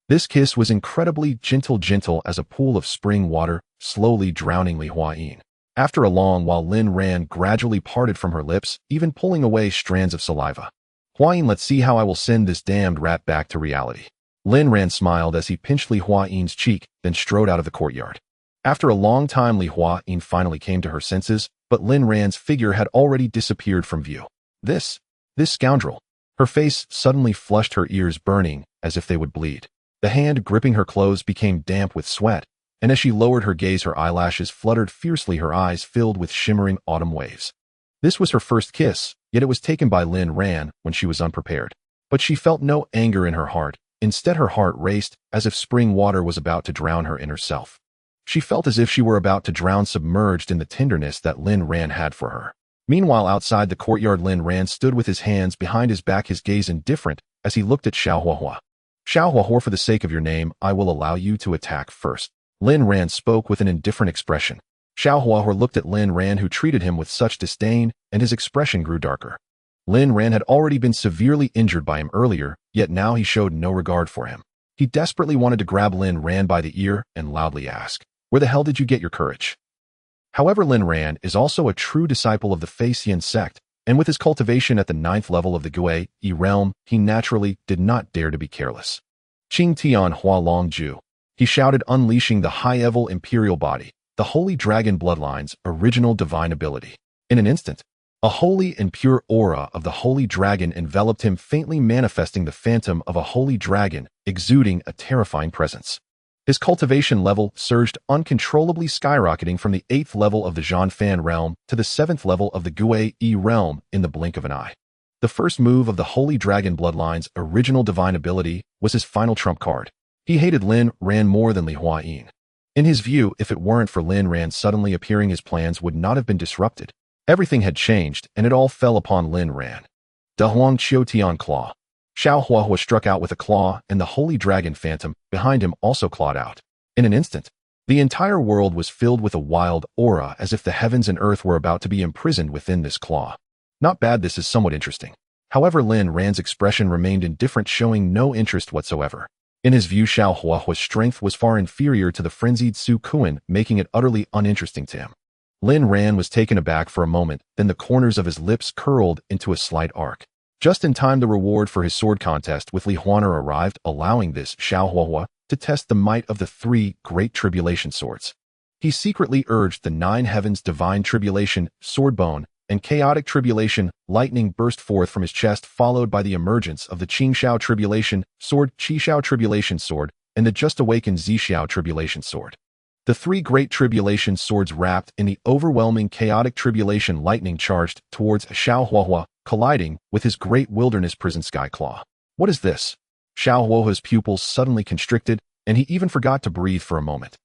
This kiss was incredibly gentle as a pool of spring water, slowly drowning Li Huayin. After a long while, Lin Ran gradually parted from her lips, even pulling away strands of saliva. Huayin, let's see how I will send this damned rat back to reality. Lin Ran smiled as he pinched Li Huayin's cheek, then strode out of the courtyard. After a long time, Li Huayin finally came to her senses, but Lin Ran's figure had already disappeared from view. This scoundrel. Her face suddenly flushed, her ears burning as if they would bleed. The hand gripping her clothes became damp with sweat, and as she lowered her gaze, her eyelashes fluttered fiercely, her eyes filled with shimmering autumn waves. This was her first kiss, yet it was taken by Lin Ran when she was unprepared. But she felt no anger in her heart. Instead, her heart raced as if spring water was about to drown her inner self. She felt as if she were about to drown, submerged in the tenderness that Lin Ran had for her. Meanwhile, outside the courtyard, Lin Ran stood with his hands behind his back, his gaze indifferent as he looked at Xiao Huahua. Xiao Huahua, for the sake of your name, I will allow you to attack first. Lin Ran spoke with an indifferent expression. Xiao Huahua looked at Lin Ran, who treated him with such disdain, and his expression grew darker. Lin Ran had already been severely injured by him earlier, yet now he showed no regard for him. He desperately wanted to grab Lin Ran by the ear and loudly ask, "Where the hell did you get your courage?" However, Lin Ran is also a true disciple of the Xianxia sect, and with his cultivation at the 9th level of the Great Dao realm, he naturally did not dare to be careless. Qing Tian Hua Long Ju. He shouted, unleashing the high-level imperial body, the holy dragon bloodline's original divine ability. In an instant, a holy and pure aura of the holy dragon enveloped him, faintly manifesting the phantom of a holy dragon, exuding a terrifying presence. His cultivation level surged uncontrollably, skyrocketing from the 8th level of the Zhanfan realm to the 7th level of the Gui realm in the blink of an eye. The first move of the holy dragon bloodline's original divine ability was his final trump card. He hated Lin Ran more than Li Huayin. In his view, if it weren't for Lin Ran suddenly appearing, his plans would not have been disrupted. Everything had changed, and it all fell upon Lin Ran. Da Huang Qiu Tian Claw. Xiao Huahua struck out with a claw, and the holy dragon phantom behind him also clawed out. In an instant, the entire world was filled with a wild aura, as if the heavens and earth were about to be imprisoned within this claw. Not bad, this is somewhat interesting. However, Lin Ran's expression remained indifferent, showing no interest whatsoever. In his view, Xiao Huahua's strength was far inferior to the frenzied Su Kuan, making it utterly uninteresting to him. Lin Ran was taken aback for a moment, then the corners of his lips curled into a slight arc. Just in time, the reward for his sword contest with Li Huaner arrived, allowing this Xiao Huahua to test the might of the 3 Great Tribulation swords. He secretly urged the 9 heavens divine tribulation, sword bone, and chaotic tribulation, lightning burst forth from his chest, followed by the emergence of the Qingxiao tribulation sword, Qishao tribulation sword, and the just awakened Zixiao tribulation sword. The 3 Great Tribulation swords wrapped in the overwhelming chaotic tribulation lightning charged towards Xiao Huahua, colliding with his great wilderness prison sky claw. What is this? Xiao Huahua's pupils suddenly constricted, and he even forgot to breathe for a moment.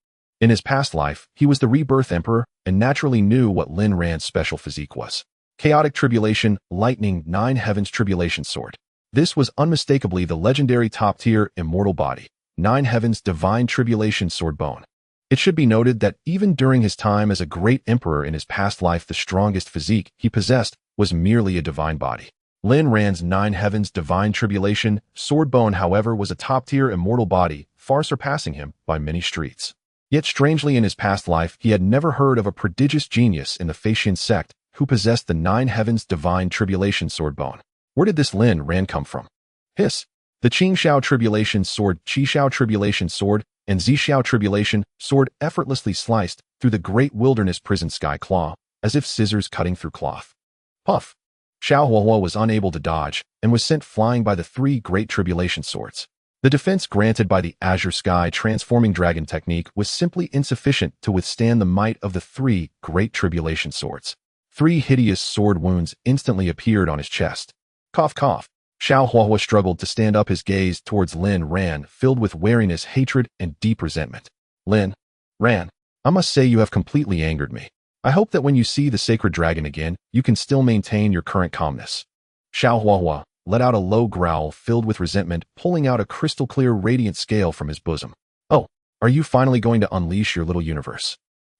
In his past life, he was the Rebirth Emperor and naturally knew what Lin Ran's special physique was. Chaotic Tribulation, Lightning, 9 Heavens Tribulation Sword. This was unmistakably the legendary top-tier immortal body, 9 Heavens Divine Tribulation Sword Bone. It should be noted that even during his time as a great emperor in his past life, the strongest physique he possessed was merely a divine body. Lin Ran's 9 Heavens Divine Tribulation Sword Bone, however, was a top-tier immortal body, far surpassing him by many streets. Yet strangely, in his past life, he had never heard of a prodigious genius in the Xianxia sect who possessed the 9 Heavens Divine Tribulation Sword Bone. Where did this Lin Ran come from? Hiss. The Qingxiao Tribulation Sword, Qishao Tribulation Sword, and Zixiao Tribulation Sword effortlessly sliced through the great wilderness prison sky claw, as if scissors cutting through cloth. Puff! Xiao Huahua was unable to dodge, and was sent flying by the 3 Great Tribulation swords. The defense granted by the Azure Sky Transforming Dragon technique was simply insufficient to withstand the might of the 3 Great Tribulation swords. 3 hideous sword wounds instantly appeared on his chest. Cough, cough. Xiao Huahua struggled to stand up. His gaze towards Lin Ran, filled with wariness, hatred, and deep resentment. Lin Ran, I must say you have completely angered me. I hope that when you see the sacred dragon again, you can still maintain your current calmness. Xiao Huahua let out a low growl filled with resentment, pulling out a crystal-clear radiant scale from his bosom. Oh, are you finally going to unleash your little universe?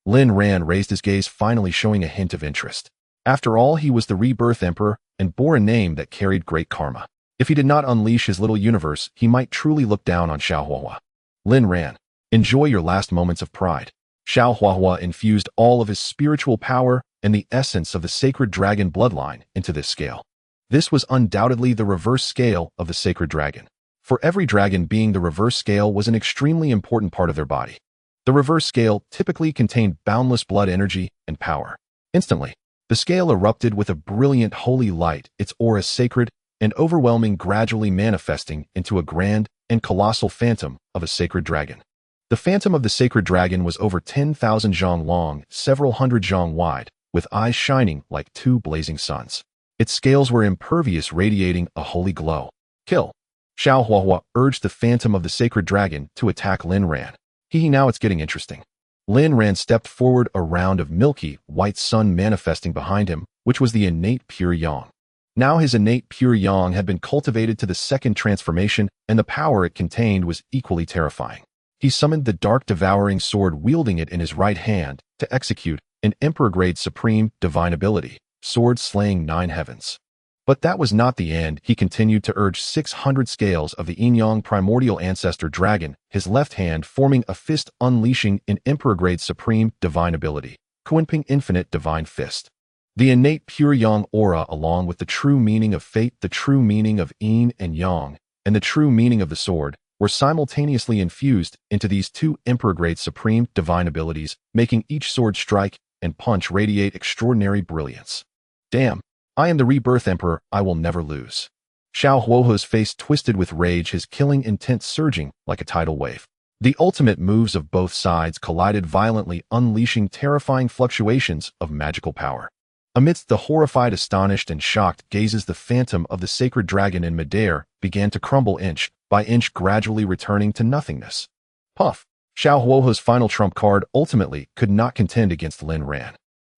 Lin Ran raised his gaze, finally showing a hint of interest. After all, he was the Rebirth Emperor and bore a name that carried great karma. If he did not unleash his little universe, he might truly look down on Xiao Huahua. Lin Ran, enjoy your last moments of pride. Xiao Huahua infused all of his spiritual power and the essence of the sacred dragon bloodline into this scale. This was undoubtedly the reverse scale of the sacred dragon. For every dragon being, the reverse scale was an extremely important part of their body. The reverse scale typically contained boundless blood energy and power. Instantly, the scale erupted with a brilliant holy light, its aura sacred and overwhelming, gradually manifesting into a grand and colossal phantom of a sacred dragon. The phantom of the sacred dragon was over 10,000 zhang long, several hundred zhang wide, with eyes shining like 2 blazing suns. Its scales were impervious, radiating a holy glow. Kill! Xiao Huahua urged the phantom of the sacred dragon to attack Lin Ran. Now it's getting interesting. Lin Ran stepped forward, a round of milky, white sun manifesting behind him, which was the innate pure yang. Now his innate pure yang had been cultivated to the second transformation, and the power it contained was equally terrifying. He summoned the dark devouring sword, wielding it in his right hand, to execute an emperor-grade supreme divine ability, sword slaying 9 heavens. But that was not the end. He continued to urge 600 scales of the Yin-Yang primordial ancestor dragon, his left hand forming a fist, unleashing an emperor-grade supreme divine ability, Kunping Infinite Divine Fist. The innate pure yang aura, along with the true meaning of fate, the true meaning of yin and yang, and the true meaning of the sword, were simultaneously infused into these 2 emperor-grade supreme divine abilities, making each sword strike and punch radiate extraordinary brilliance. Damn! I am the Rebirth Emperor, I will never lose. Xiao Huahua's face twisted with rage, his killing intent surging like a tidal wave. The ultimate moves of both sides collided violently, unleashing terrifying fluctuations of magical power. Amidst the horrified, astonished, and shocked gazes, the phantom of the sacred dragon in midair began to crumble inch by inch, gradually returning to nothingness. Puff! Xiao Huahua's final trump card ultimately could not contend against Lin Ran.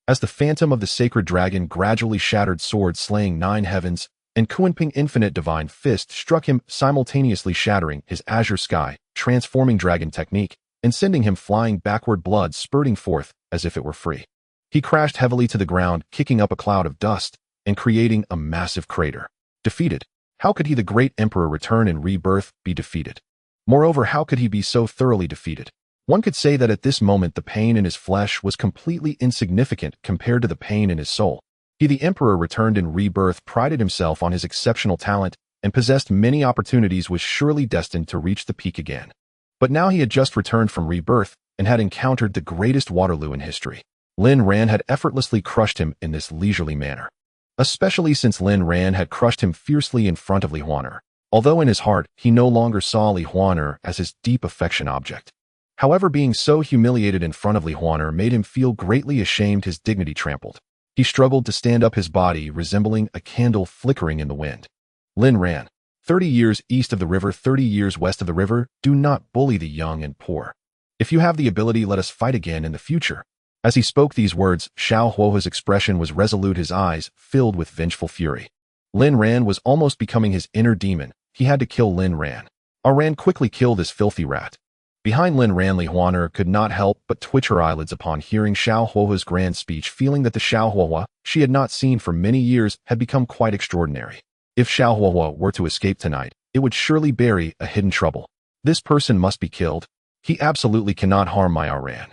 As the phantom of the sacred dragon gradually shattered, sword slaying 9 heavens, and Kunping Infinite Divine Fist struck him, simultaneously shattering his azure sky, transforming dragon technique, and sending him flying backward, blood spurting forth as if it were free. He crashed heavily to the ground, kicking up a cloud of dust and creating a massive crater. Defeated. How could he, the great emperor, return in rebirth, be defeated? Moreover, how could he be so thoroughly defeated? One could say that at this moment the pain in his flesh was completely insignificant compared to the pain in his soul. He, the emperor returned in rebirth, prided himself on his exceptional talent and possessed many opportunities, was surely destined to reach the peak again. But now he had just returned from rebirth and had encountered the greatest Waterloo in history. Lin Ran had effortlessly crushed him in this leisurely manner. Especially since Lin Ran had crushed him fiercely in front of Li Huaner. Although in his heart, he no longer saw Li Huaner as his deep affection object. However, being so humiliated in front of Li Huaner made him feel greatly ashamed, his dignity trampled. He struggled to stand up, his body resembling a candle flickering in the wind. Lin Ran, 30 years east of the river, 30 years west of the river, do not bully the young and poor. If you have the ability, let us fight again in the future. As he spoke these words, Xiao Huahua's expression was resolute, his eyes filled with vengeful fury. Lin Ran was almost becoming his inner demon. He had to kill Lin Ran. Ran, quickly kill this filthy rat. Behind Lin Ran, Li Huaner could not help but twitch her eyelids upon hearing Xiao Huahua's grand speech, feeling that the Xiao Huahua she had not seen for many years had become quite extraordinary. If Xiao Huahua were to escape tonight, it would surely bury a hidden trouble. This person must be killed. He absolutely cannot harm my Ran.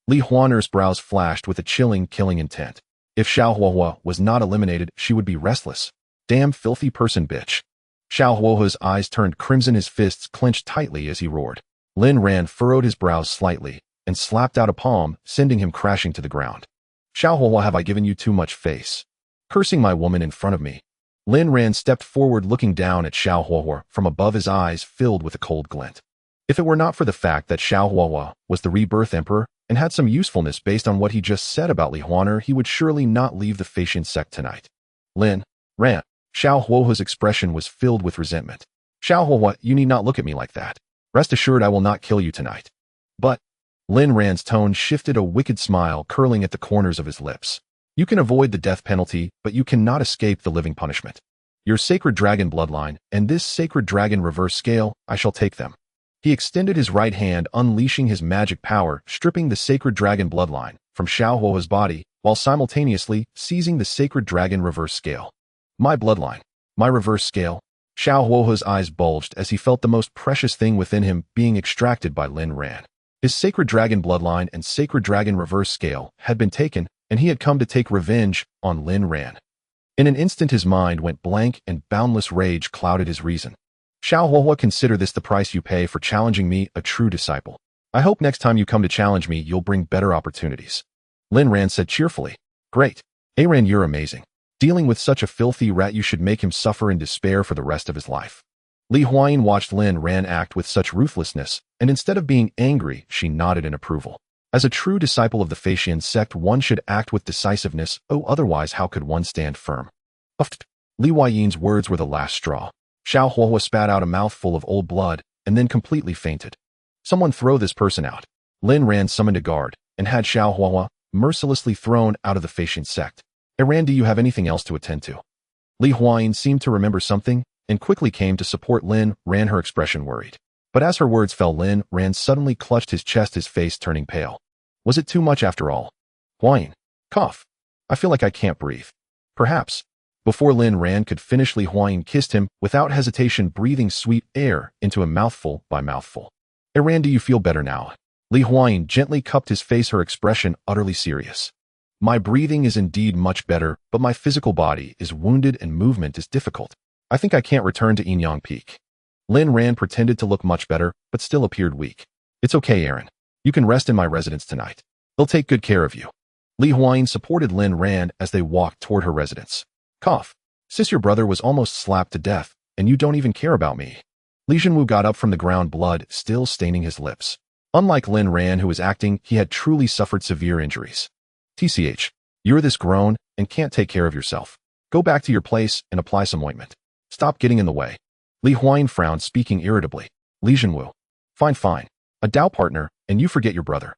Li Huaner's brows flashed with a chilling, killing intent. If Xiao Huahua was not eliminated, she would be restless. Damn filthy person, bitch. Xiao Huahua's eyes turned crimson, his fists clenched tightly as he roared. Lin Ran furrowed his brows slightly and slapped out a palm, sending him crashing to the ground. Xiao Huahua, have I given you too much face? Cursing my woman in front of me. Lin Ran stepped forward, looking down at Xiao Huahua from above, his eyes filled with a cold glint. If it were not for the fact that Xiao Huahua was the Rebirth Emperor, and had some usefulness based on what he just said about Li Huaner, he would surely not leave the Facian sect tonight. Lin Ran. Xiao Huohua's expression was filled with resentment. Xiao Huohua, you need not look at me like that. Rest assured I will not kill you tonight. But Lin Ran's tone shifted, a wicked smile curling at the corners of his lips. You can avoid the death penalty, but you cannot escape the living punishment. Your sacred dragon bloodline, and this sacred dragon reverse scale, I shall take them. He extended his right hand, unleashing his magic power, stripping the sacred dragon bloodline from Xiao Huohua's body, while simultaneously seizing the sacred dragon reverse scale. My bloodline. My reverse scale. Xiao Huohua's eyes bulged as he felt the most precious thing within him being extracted by Lin Ran. His sacred dragon bloodline and sacred dragon reverse scale had been taken, and he had come to take revenge on Lin Ran. In an instant his mind went blank and boundless rage clouded his reason. Xiao Huohua, consider this the price you pay for challenging me, a true disciple. I hope next time you come to challenge me you'll bring better opportunities. Lin Ran said cheerfully. Great. Ran, you're amazing. Dealing with such a filthy rat, you should make him suffer in despair for the rest of his life. Li Huayin watched Lin Ran act with such ruthlessness, and instead of being angry, she nodded in approval. As a true disciple of the Facian sect, one should act with decisiveness, otherwise how could one stand firm? Li Huayin's words were the last straw. Xiao Huohua spat out a mouthful of old blood, and then completely fainted. Someone throw this person out. Lin Ran summoned a guard, and had Xiao Huohua mercilessly thrown out of the Facian sect. Ran, do you have anything else to attend to? Li Huayin seemed to remember something, and quickly came to support Lin Ran, her expression worried. But as her words fell, Lin Ran suddenly clutched his chest, his face turning pale. Was it too much after all? Huayin. Cough. I feel like I can't breathe. Perhaps. Before Lin Ran could finish, Li Huayin kissed him, without hesitation, breathing sweet air into him mouthful by mouthful. Ran, do you feel better now? Li Huayin gently cupped his face, her expression utterly serious. My breathing is indeed much better, but my physical body is wounded and movement is difficult. I think I can't return to Yinyang Peak. Lin Ran pretended to look much better, but still appeared weak. It's okay, Aaron. You can rest in my residence tonight. They'll take good care of you. Li Huayin supported Lin Ran as they walked toward her residence. Cough. Sis, your brother was almost slapped to death, and you don't even care about me. Li Zhenwu got up from the ground, blood still staining his lips. Unlike Lin Ran, who was acting, he had truly suffered severe injuries. TCH, you're this grown and can't take care of yourself. Go back to your place and apply some ointment. Stop getting in the way. Li Huayin frowned, speaking irritably. Li Zhenwu. Fine. A Dao partner, and you forget your brother.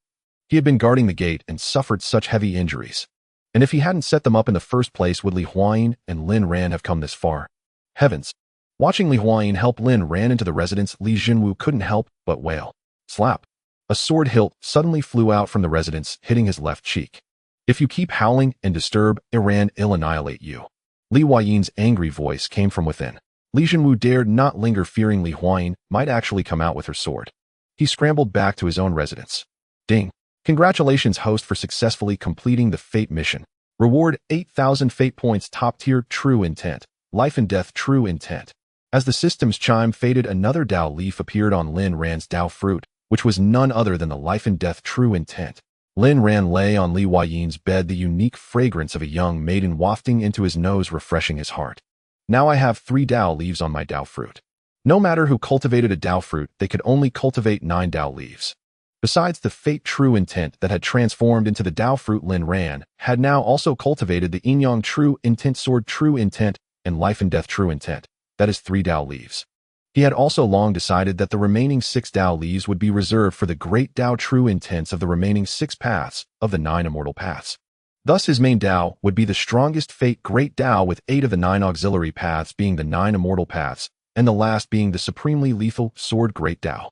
He had been guarding the gate and suffered such heavy injuries. And if he hadn't set them up in the first place, would Li Huayin and Lin Ran have come this far? Heavens. Watching Li Huayin help Lin Ran into the residence, Li Zhenwu couldn't help but wail. Slap. A sword hilt suddenly flew out from the residence, hitting his left cheek. If you keep howling and disturb, Iran, I'll annihilate you. Li Huayin's angry voice came from within. Li Zhenwu dared not linger, fearing Li Huayin might actually come out with her sword. He scrambled back to his own residence. Ding. Congratulations, host, for successfully completing the Fate mission. Reward 8,000 Fate points, top tier, true intent. Life and death, true intent. As the system's chime faded, another Dao leaf appeared on Lin Ran's Dao fruit, which was none other than the life and death true intent. Lin Ran lay on Li Huayin's bed, the unique fragrance of a young maiden wafting into his nose, refreshing his heart. Now I have 3 Dao leaves on my Dao fruit. No matter who cultivated a Dao fruit, they could only cultivate 9 Dao leaves. Besides the Fate true intent that had transformed into the Dao fruit, Lin Ran had now also cultivated the Yinyang true intent, sword true intent, and life and death true intent. That is 3 Dao leaves. He had also long decided that the remaining 6 Dao leaves would be reserved for the Great Dao true intents of the remaining 6 paths of the 9 immortal paths. Thus his main Dao would be the strongest Fate Great Dao, with 8 of the 9 auxiliary paths being the 9 immortal paths, and the last being the supremely lethal Sword Great Dao.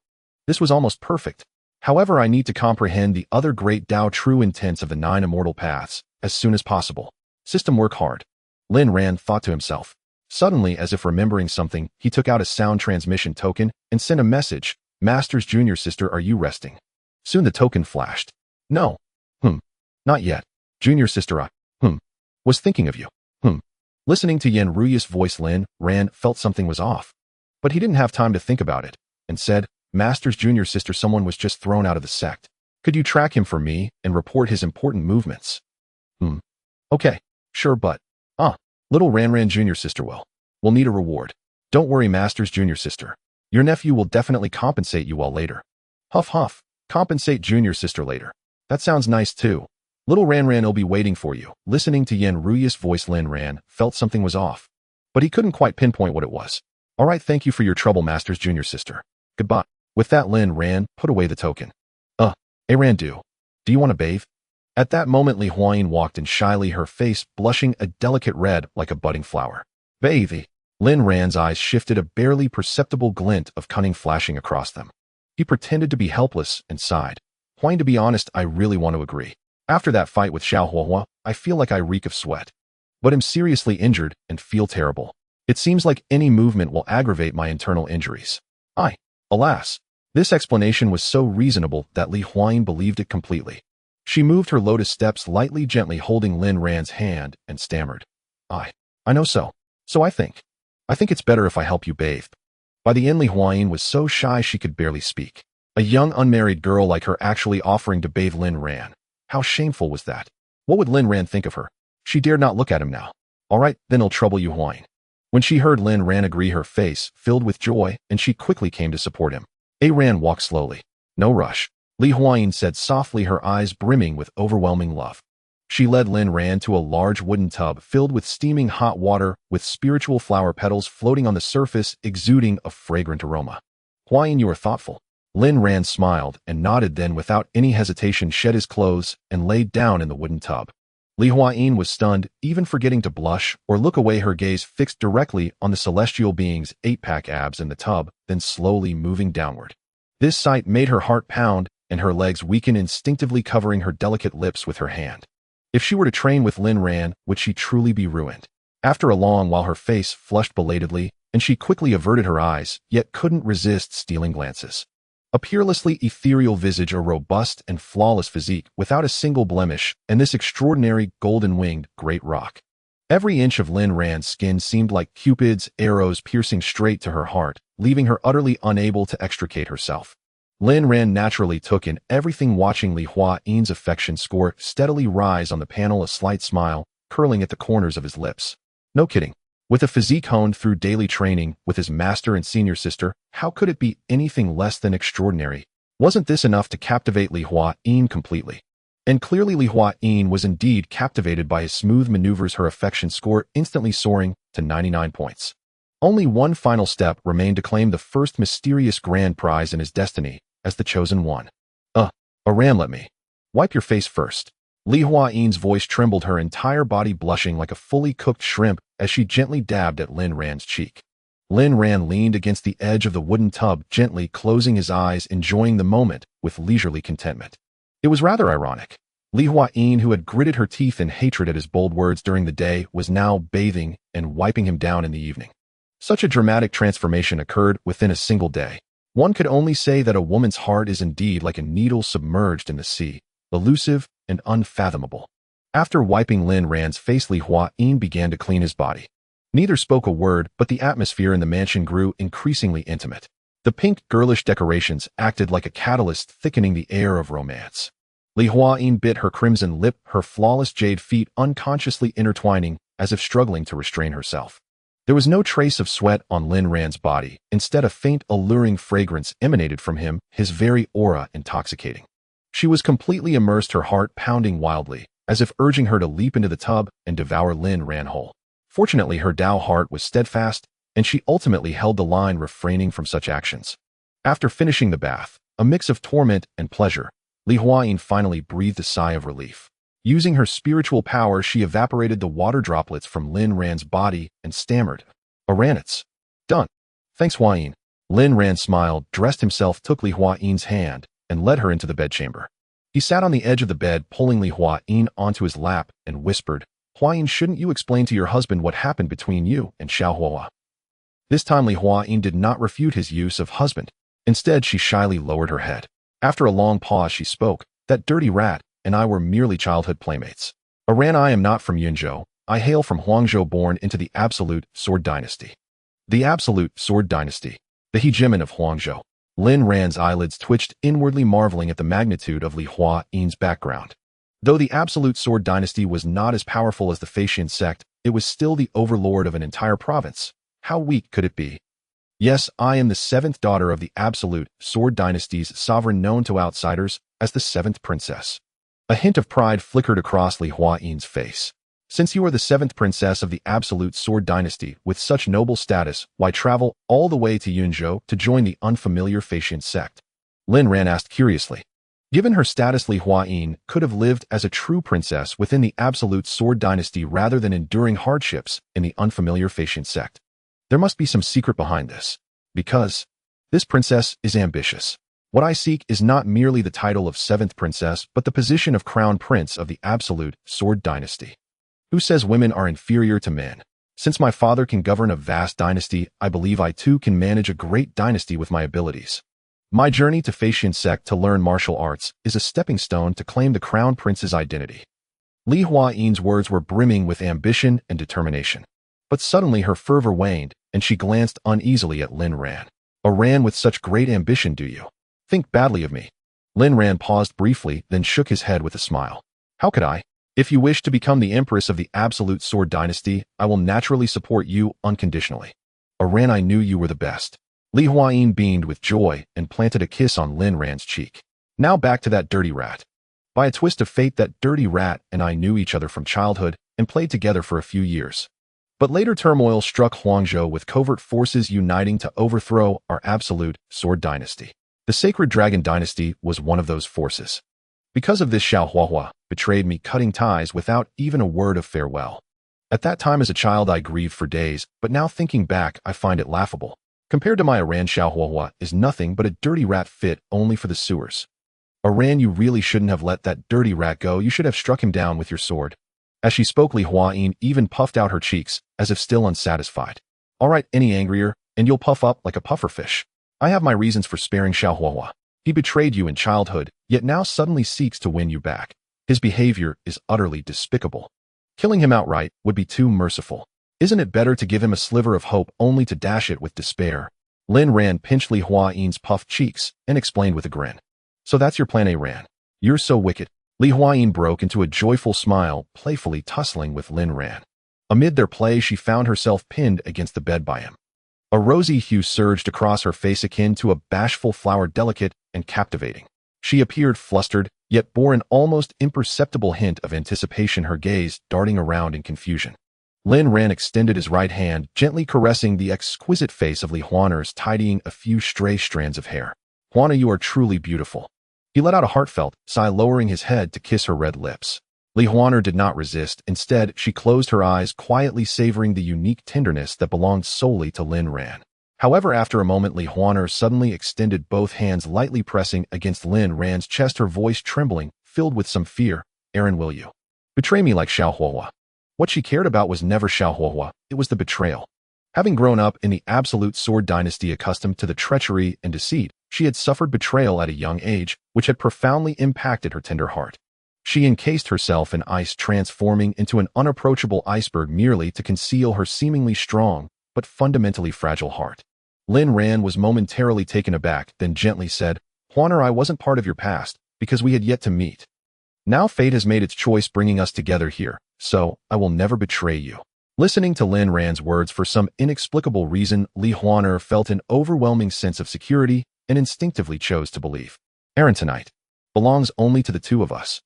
This was almost perfect. However, I need to comprehend the other Great Dao true intents of the 9 immortal paths as soon as possible. System, work hard. Lin Ran thought to himself. Suddenly, as if remembering something, he took out a sound transmission token and sent a message. Master's junior sister, are you resting? Soon the token flashed. No. Not yet. Junior sister, I was thinking of you. Listening to Yan Ruya's voice, Lin Ran felt something was off. But he didn't have time to think about it, and said, Master's junior sister, someone was just thrown out of the sect. Could you track him for me and report his important movements? Okay, sure, but, little Ran junior sister will need a reward. Don't worry, Master's junior sister. Your nephew will definitely compensate you all later. Huff huff, compensate junior sister later. That sounds nice too. Little Ran'll be waiting for you. Listening to Yen Ruya's voice, Lin Ran felt something was off, but he couldn't quite pinpoint what it was. All right, thank you for your trouble, Master's junior sister. Goodbye. With that, Lin Ran put away the token. Ran, do you want to bathe? At that moment, Li Huayin walked in shyly, her face blushing a delicate red like a budding flower. Bathe. Lin Ran's eyes shifted, a barely perceptible glint of cunning flashing across them. He pretended to be helpless and sighed. Huayin, to be honest, I really want to agree. After that fight with Xiaohuahua, I feel like I reek of sweat. But am seriously injured and feel terrible. It seems like any movement will aggravate my internal injuries. Alas. This explanation was so reasonable that Li Huayin believed it completely. She moved her lotus steps lightly, gently holding Lin Ran's hand, and stammered. I know so. So I think it's better if I help you bathe. By the end, Li Huayin was so shy she could barely speak. A young unmarried girl like her actually offering to bathe Lin Ran. How shameful was that? What would Lin Ran think of her? She dared not look at him now. All right, then I'll trouble you, Huayin. When she heard Lin Ran agree, her face filled with joy, and she quickly came to support him. Ran walked slowly. No rush. Li Huayin said softly, her eyes brimming with overwhelming love. She led Lin Ran to a large wooden tub filled with steaming hot water, with spiritual flower petals floating on the surface, exuding a fragrant aroma. Huayin, you are thoughtful. Lin Ran smiled and nodded, then without any hesitation shed his clothes and laid down in the wooden tub. Li Huayin was stunned, even forgetting to blush or look away, her gaze fixed directly on the celestial being's 8-pack abs in the tub, then slowly moving downward. This sight made her heart pound and her legs weaken, instinctively covering her delicate lips with her hand. If she were to train with Lin Ran, would she truly be ruined? After a long while, her face flushed belatedly, and she quickly averted her eyes, yet couldn't resist stealing glances. A peerlessly ethereal visage, a robust and flawless physique without a single blemish, and this extraordinary golden-winged great rock. Every inch of Lin Ran's skin seemed like Cupid's arrows piercing straight to her heart, leaving her utterly unable to extricate herself. Lin Ran naturally took in everything, watching Li Huayin's affection score steadily rise on the panel, a slight smile curling at the corners of his lips. No kidding. With a physique honed through daily training with his master and senior sister, how could it be anything less than extraordinary? Wasn't this enough to captivate Li Huayin completely? And clearly Li Huayin was indeed captivated by his smooth maneuvers, her affection score instantly soaring to 99 points. Only one final step remained to claim the first mysterious grand prize in his destiny as the chosen one. Ran, let me wipe your face first. Li Huayin's voice trembled, her entire body blushing like a fully cooked shrimp as she gently dabbed at Lin Ran's cheek. Lin Ran leaned against the edge of the wooden tub, gently closing his eyes, enjoying the moment with leisurely contentment. It was rather ironic. Li Huayin, who had gritted her teeth in hatred at his bold words during the day, was now bathing and wiping him down in the evening. Such a dramatic transformation occurred within a single day. One could only say that a woman's heart is indeed like a needle submerged in the sea, elusive and unfathomable. After wiping Lin Ran's face, Li Huayin began to clean his body. Neither spoke a word, but the atmosphere in the mansion grew increasingly intimate. The pink, girlish decorations acted like a catalyst, thickening the air of romance. Li Huayin bit her crimson lip, her flawless jade feet unconsciously intertwining, as if struggling to restrain herself. There was no trace of sweat on Lin Ran's body. Instead, a faint, alluring fragrance emanated from him, his very aura intoxicating. She was completely immersed, her heart pounding wildly, as if urging her to leap into the tub and devour Lin Ran whole. Fortunately, her Dao heart was steadfast, and she ultimately held the line, refraining from such actions. After finishing the bath, a mix of torment and pleasure, Li Huayin finally breathed a sigh of relief. Using her spiritual power, she evaporated the water droplets from Lin Ran's body and stammered, "Ran, it's done. Thanks, Huayin." Lin Ran smiled, dressed himself, took Li Huayin's hand, and led her into the bedchamber. He sat on the edge of the bed, pulling Li Huayin onto his lap, and whispered, "Huayin, shouldn't you explain to your husband what happened between you and Xiaohuahua?" This time Li Huayin did not refute his use of husband. Instead, she shyly lowered her head. After a long pause, she spoke, "That dirty rat and I were merely childhood playmates. Ran, I am not from Yunzhou. I hail from Huangzhou, born into the Absolute Sword Dynasty." The Absolute Sword Dynasty, the hegemon of Huangzhou. Lin Ran's eyelids twitched, inwardly marveling at the magnitude of Li Huayin's background. Though the Absolute Sword Dynasty was not as powerful as the Xianxia sect, it was still the overlord of an entire province. How weak could it be? Yes, I am the 7th daughter of the Absolute Sword Dynasty's sovereign, known to outsiders as the 7th princess. A hint of pride flickered across Li Huayin's face. Since you are the 7th princess of the Absolute Sword Dynasty with such noble status, why travel all the way to Yunzhou to join the unfamiliar Feixian sect? Lin Ran asked curiously. Given her status, Li Huayin could have lived as a true princess within the Absolute Sword Dynasty rather than enduring hardships in the unfamiliar Feixian sect. There must be some secret behind this. Because this princess is ambitious. What I seek is not merely the title of 7th princess, but the position of crown prince of the Absolute Sword Dynasty. Who says women are inferior to men? Since my father can govern a vast dynasty, I believe I too can manage a great dynasty with my abilities. My journey to Feixian sect to learn martial arts is a stepping stone to claim the crown prince's identity. Li Huayin's words were brimming with ambition and determination. But suddenly her fervor waned, and she glanced uneasily at Lin Ran. A Ran with such great ambition, do you think badly of me? Lin Ran paused briefly, then shook his head with a smile. How could I? If you wish to become the empress of the Absolute Sword Dynasty, I will naturally support you unconditionally. A Ran, I knew you were the best. Li Huayin beamed with joy and planted a kiss on Lin Ran's cheek. Now back to that dirty rat. By a twist of fate, that dirty rat and I knew each other from childhood and played together for a few years. But later turmoil struck Huangzhou with covert forces uniting to overthrow our Absolute Sword Dynasty. The Sacred Dragon Dynasty was one of those forces. Because of this, Xiao Huahua betrayed me, cutting ties without even a word of farewell. At that time as a child I grieved for days, but now thinking back I find it laughable. Compared to my Iran, Xiao Huahua is nothing but a dirty rat fit only for the sewers. Iran, you really shouldn't have let that dirty rat go. You should have struck him down with your sword. As she spoke, Li Huayin even puffed out her cheeks, as if still unsatisfied. All right, any angrier, and you'll puff up like a pufferfish. I have my reasons for sparing Xiao Huahua. He betrayed you in childhood, yet now suddenly seeks to win you back. His behavior is utterly despicable. Killing him outright would be too merciful. Isn't it better to give him a sliver of hope only to dash it with despair? Lin Ran pinched Li Huayin's puffed cheeks and explained with a grin. So that's your plan, Ran. You're so wicked. Li Huayin broke into a joyful smile, playfully tussling with Lin Ran. Amid their play, she found herself pinned against the bed by him. A rosy hue surged across her face akin to a bashful flower, delicate and captivating. She appeared flustered, yet bore an almost imperceptible hint of anticipation, her gaze darting around in confusion. Lin Ran extended his right hand, gently caressing the exquisite face of Li Huaner's, tidying a few stray strands of hair. Huana, you are truly beautiful. He let out a heartfelt sigh, lowering his head to kiss her red lips. Li Huaner did not resist. Instead, she closed her eyes, quietly savoring the unique tenderness that belonged solely to Lin Ran. However, after a moment, Li Huaner suddenly extended both hands, lightly pressing against Lin Ran's chest, her voice trembling, filled with some fear. Aaron, will you betray me like Xiao Huahua? What she cared about was never Xiao Huahua, it was the betrayal. Having grown up in the Absolute Sword Dynasty, accustomed to the treachery and deceit, she had suffered betrayal at a young age, which had profoundly impacted her tender heart. She encased herself in ice, transforming into an unapproachable iceberg merely to conceal her seemingly strong but fundamentally fragile heart. Lin Ran was momentarily taken aback, then gently said, Huaner, I wasn't part of your past, because we had yet to meet. Now fate has made its choice, bringing us together here, so I will never betray you. Listening to Lin Ran's words, for some inexplicable reason, Li Huaner felt an overwhelming sense of security and instinctively chose to believe. Aaron, tonight belongs only to the two of us.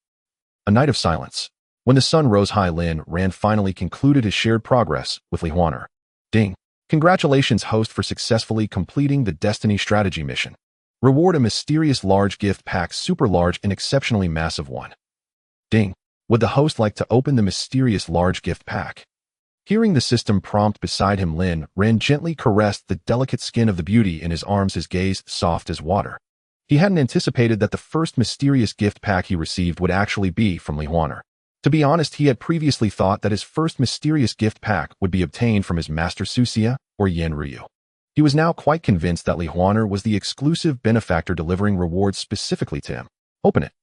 A night of silence. When the sun rose high, Lin Ran finally concluded his shared progress with Li Huaner. Ding. Congratulations, host, for successfully completing the Destiny Strategy mission. Reward: a mysterious large gift pack, super large and exceptionally massive one. Ding. Would the host like to open the mysterious large gift pack? Hearing the system prompt beside him, Lin Ran gently caressed the delicate skin of the beauty in his arms, his gaze soft as water. He hadn't anticipated that the first mysterious gift pack he received would actually be from Li Huaner. To be honest, he had previously thought that his first mysterious gift pack would be obtained from his master Xianxia or Yan Ryu. He was now quite convinced that Li Huaner was the exclusive benefactor delivering rewards specifically to him. Open it.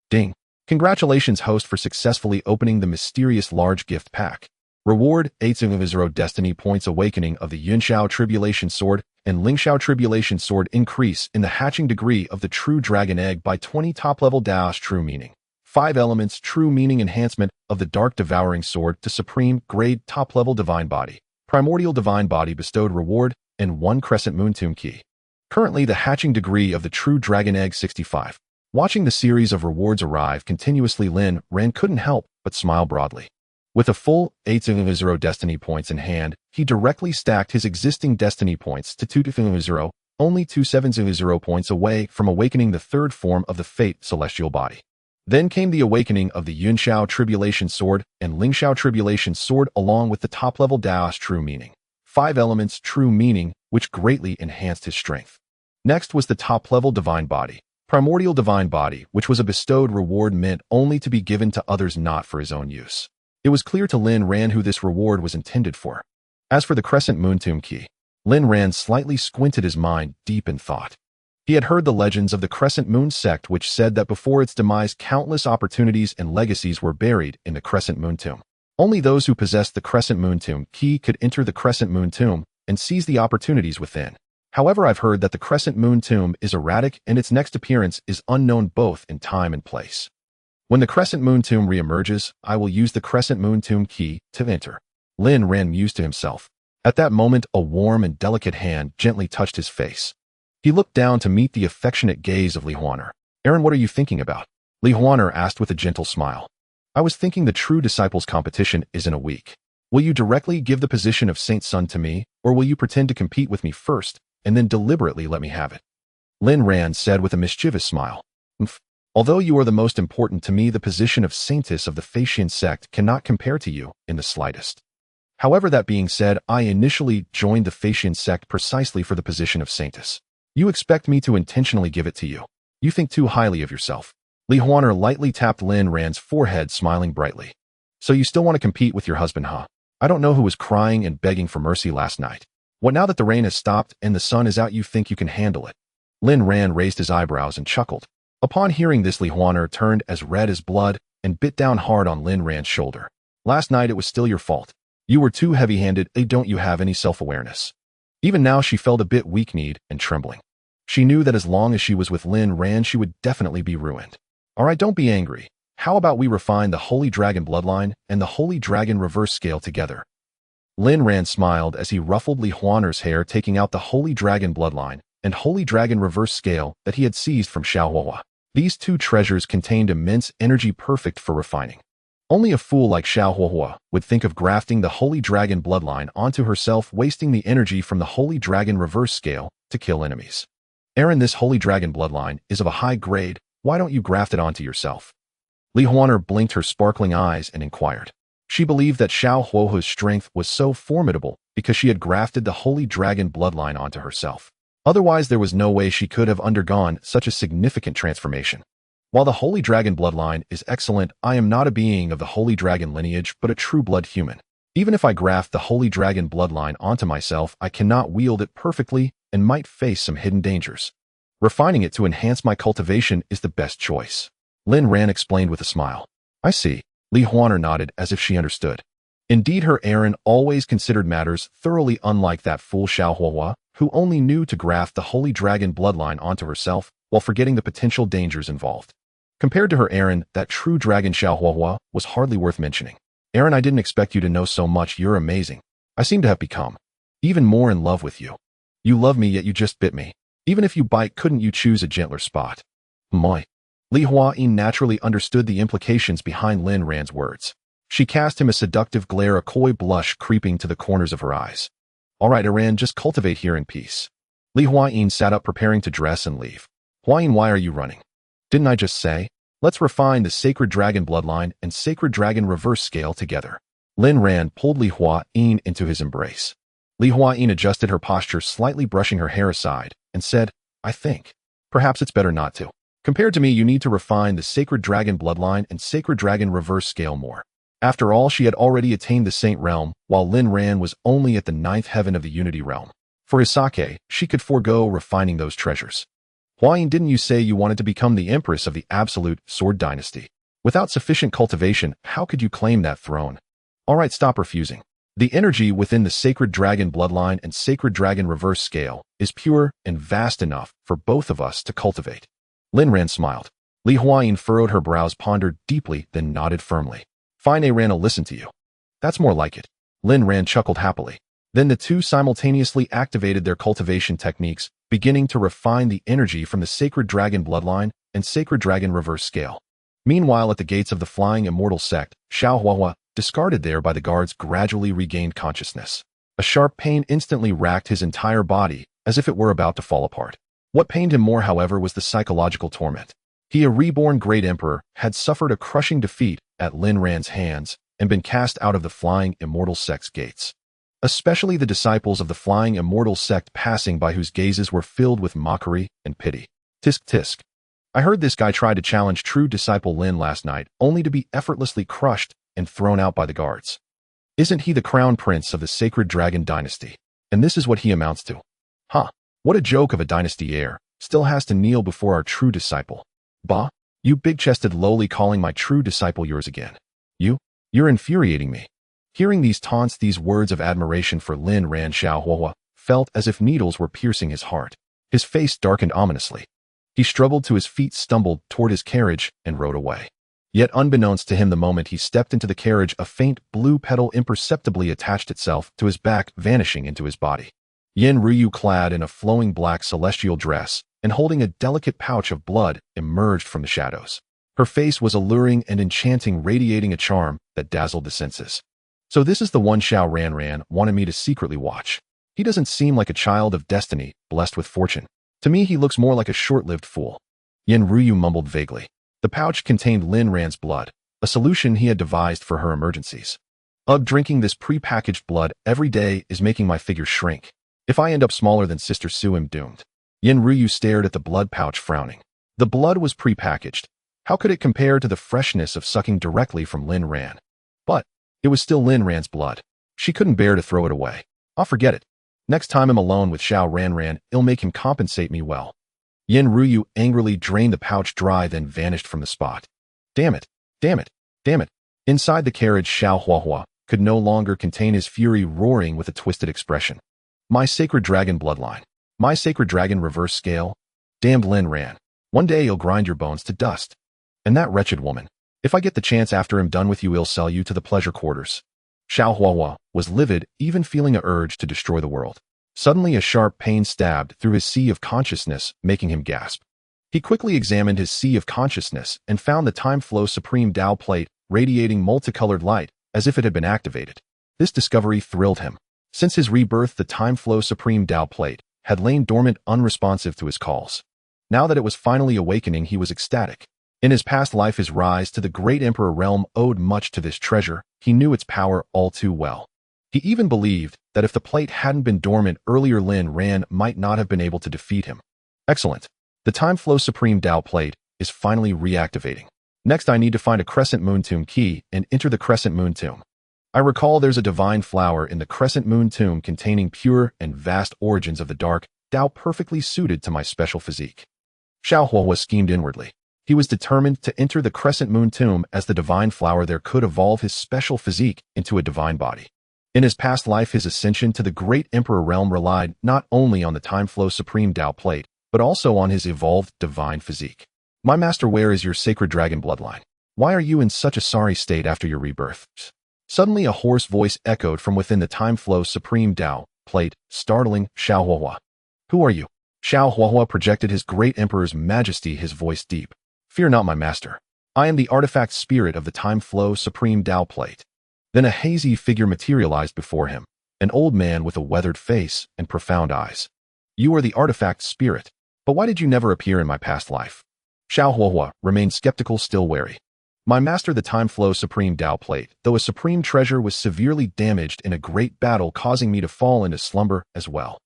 Ding. Congratulations, host, for successfully opening the mysterious large gift pack. Reward: 8 Destiny Points, Awakening of the Yunxiao Tribulation Sword and Lingxiao Tribulation Sword. Increase in the hatching degree of the True Dragon Egg by 20. Top-level Dao's True Meaning. 5 elements True Meaning enhancement of the Dark Devouring Sword to Supreme Grade. Top-level Divine Body. Primordial Divine Body bestowed reward and 1 Crescent Moon Tomb Key. Currently, the hatching degree of the True Dragon Egg 65. Watching the series of rewards arrive continuously, Lin Ran couldn't help but smile broadly. With a full 800 destiny points in hand, he directly stacked his existing destiny points to 200, only 2700 points away from awakening the third form of the Fate Celestial Body. Then came the awakening of the Yunxiao Tribulation Sword and Lingxiao Tribulation Sword along with the top-level Dao's True Meaning. 5 Elements True Meaning, which greatly enhanced his strength. Next was the top-level Divine Body, Primordial Divine Body, which was a bestowed reward meant only to be given to others, not for his own use. It was clear to Lin Ran who this reward was intended for. As for the Crescent Moon Tomb Key, Lin Ran slightly squinted, his mind deep in thought. He had heard the legends of the Crescent Moon Sect, which said that before its demise countless opportunities and legacies were buried in the Crescent Moon Tomb. Only those who possessed the Crescent Moon Tomb Key could enter the Crescent Moon Tomb and seize the opportunities within. However, I've heard that the Crescent Moon Tomb is erratic and its next appearance is unknown both in time and place. When the Crescent Moon Tomb reemerges, I will use the Crescent Moon Tomb Key to enter. Lin Ran mused to himself. At that moment, a warm and delicate hand gently touched his face. He looked down to meet the affectionate gaze of Li Huaner. Aaron, what are you thinking about? Li Huaner asked with a gentle smile. I was thinking the true disciples competition is in a week. Will you directly give the position of Saint Sun to me, or will you pretend to compete with me first, and then deliberately let me have it? Lin Ran said with a mischievous smile. Although you are the most important to me, the position of Saintess of the Flying Sect cannot compare to you in the slightest. However, that being said, I initially joined the Flying Sect precisely for the position of Saintess. You expect me to intentionally give it to you. You think too highly of yourself. Li Huaner lightly tapped Lin Ran's forehead, smiling brightly. So you still want to compete with your husband, huh? I don't know who was crying and begging for mercy last night. What now that the rain has stopped and the sun is out, you think you can handle it? Lin Ran raised his eyebrows and chuckled. Upon hearing this, Li Huaner turned as red as blood and bit down hard on Lin Ran's shoulder. Last night it was still your fault. You were too heavy-handed. Don't you have any self-awareness? Even now she felt a bit weak-kneed and trembling. She knew that as long as she was with Lin Ran, she would definitely be ruined. All right, don't be angry. How about we refine the Holy Dragon Bloodline and the Holy Dragon Reverse Scale together? Lin Ran smiled as he ruffled Li Huaner's hair, taking out the Holy Dragon Bloodline and Holy Dragon Reverse Scale that he had seized from Xiaohua. These two treasures contained immense energy, perfect for refining. Only a fool like Xiaohua would think of grafting the Holy Dragon Bloodline onto herself, wasting the energy from the Holy Dragon Reverse Scale to kill enemies. Aaron, this Holy Dragon Bloodline is of a high grade. Why don't you graft it onto yourself? Li Huaner blinked her sparkling eyes and inquired. She believed that Xiaohua's strength was so formidable because she had grafted the Holy Dragon Bloodline onto herself. Otherwise, there was no way she could have undergone such a significant transformation. While the Holy Dragon Bloodline is excellent, I am not a being of the Holy Dragon lineage, but a true-blood human. Even if I graft the Holy Dragon Bloodline onto myself, I cannot wield it perfectly and might face some hidden dangers. Refining it to enhance my cultivation is the best choice. Lin Ran explained with a smile. I see. Li Huaner nodded as if she understood. Indeed, her Aaron always considered matters thoroughly, unlike that fool Xiaohua, who only knew to graft the Holy Dragon Bloodline onto herself while forgetting the potential dangers involved. Compared to her Aaron, that true dragon Xiaohua was hardly worth mentioning. Aaron, I didn't expect you to know so much. You're amazing. I seem to have become even more in love with you. You love me, yet you just bit me. Even if you bite, couldn't you choose a gentler spot? Moi. Li Huayin naturally understood the implications behind Lin Ran's words. She cast him a seductive glare, a coy blush creeping to the corners of her eyes. All right, Aaron, just cultivate here in peace. Li Huayin sat up, preparing to dress and leave. Huayin, why are you running? Didn't I just say? Let's refine the Sacred Dragon Bloodline and Sacred Dragon Reverse Scale together. Lin Ran pulled Li Huayin into his embrace. Li Huayin adjusted her posture, slightly brushing her hair aside, and said, I think perhaps it's better not to. Compared to me, you need to refine the Sacred Dragon Bloodline and Sacred Dragon Reverse Scale more. After all, she had already attained the Saint Realm, while Lin Ran was only at the 9th heaven of the Unity Realm. For his sake, she could forego refining those treasures. Huayin, didn't you say you wanted to become the Empress of the Absolute Sword Dynasty? Without sufficient cultivation, how could you claim that throne? All right, stop refusing. The energy within the Sacred Dragon Bloodline and Sacred Dragon Reverse Scale is pure and vast enough for both of us to cultivate. Lin Ran smiled. Li Huayin furrowed her brows, pondered deeply, then nodded firmly. Fine, Aaron, I'll listen to you. That's more like it. Lin Ran chuckled happily. Then the two simultaneously activated their cultivation techniques, beginning to refine the energy from the Sacred Dragon Bloodline and Sacred Dragon Reverse Scale. Meanwhile, at the gates of the Flying Immortal Sect, Xianxia, discarded there by the guards, gradually regained consciousness. A sharp pain instantly racked his entire body, as if it were about to fall apart. What pained him more, however, was the psychological torment. He, a reborn Great Emperor, had suffered a crushing defeat at Lin Ran's hands and been cast out of the Flying Immortal Sect's gates. Especially the disciples of the Flying Immortal Sect passing by, whose gazes were filled with mockery and pity. Tisk tisk. I heard this guy try to challenge true disciple Lin last night, only to be effortlessly crushed and thrown out by the guards. Isn't he the crown prince of the Sacred Dragon dynasty? And this is what he amounts to. Huh. What a joke of a dynasty heir, still has to kneel before our true disciple. Bah, you big-chested lowly, calling my true disciple yours again. You're infuriating me. Hearing these taunts, these words of admiration for Lin Ran, Xianxia felt as if needles were piercing his heart. His face darkened ominously. He struggled to his feet, stumbled toward his carriage, and rode away. Yet unbeknownst to him, the moment he stepped into the carriage, a faint blue petal imperceptibly attached itself to his back, vanishing into his body. Yin Ruyu, clad in a flowing black celestial dress and holding a delicate pouch of blood, emerged from the shadows. Her face was alluring and enchanting, radiating a charm that dazzled the senses. So this is the one Xiao Ran wanted me to secretly watch. He doesn't seem like a child of destiny, blessed with fortune. To me, he looks more like a short-lived fool. Yin Ruyu mumbled vaguely. The pouch contained Lin Ran's blood, a solution he had devised for her emergencies. Drinking this pre-packaged blood every day is making my figure shrink. If I end up smaller than Sister Su, I'm doomed. Yin Ruyu stared at the blood pouch, frowning. The blood was pre-packaged. How could it compare to the freshness of sucking directly from Lin Ran? But it was still Lin Ran's blood. She couldn't bear to throw it away. I'll forget it. Next time I'm alone with Xiao Ran, it'll make him compensate me well. Yin Ruyu angrily drained the pouch dry, then vanished from the spot. Damn it, damn it, damn it. Inside the carriage, Xianxia could no longer contain his fury, roaring with a twisted expression. My Sacred Dragon bloodline. My Sacred Dragon Reverse Scale. Damned Lin Ran. One day you'll grind your bones to dust. And that wretched woman. If I get the chance after I'm done with you, I'll sell you to the pleasure quarters. Xianxia was livid, even feeling a urge to destroy the world. Suddenly a sharp pain stabbed through his sea of consciousness, making him gasp. He quickly examined his sea of consciousness and found the Time Flow Supreme Dao plate radiating multicolored light as if it had been activated. This discovery thrilled him. Since his rebirth, the Time Flow Supreme Dao plate had lain dormant, unresponsive to his calls. Now that it was finally awakening, he was ecstatic. In his past life, his rise to the Great Emperor realm owed much to this treasure. He knew its power all too well. He even believed that if the plate hadn't been dormant earlier, Lin Ran might not have been able to defeat him. Excellent. The Time Flow Supreme Dao plate is finally reactivating. Next, I need to find a Crescent Moon Tomb key and enter the Crescent Moon Tomb. I recall there's a divine flower in the Crescent Moon Tomb containing pure and vast origins of the dark Dao, perfectly suited to my special physique. Xianxia schemed inwardly. He was determined to enter the Crescent Moon Tomb as the divine flower there could evolve his special physique into a divine body. In his past life, his ascension to the Great Emperor realm relied not only on the Time Flow Supreme Dao plate, but also on his evolved divine physique. My master, where is your Sacred Dragon bloodline? Why are you in such a sorry state after your rebirth? Suddenly a hoarse voice echoed from within the Time Flow Supreme Dao plate, startling Xianxia. Who are you? Xianxia projected his Great Emperor's majesty, his voice deep. Fear not, my master. I am the artifact spirit of the Time Flow Supreme Dao plate. Then a hazy figure materialized before him, an old man with a weathered face and profound eyes. You are the artifact spirit, but why did you never appear in my past life? Xianxia remained skeptical, still wary. My master, the Time Flow Supreme Dao plate, though a supreme treasure, was severely damaged in a great battle, causing me to fall into slumber as well.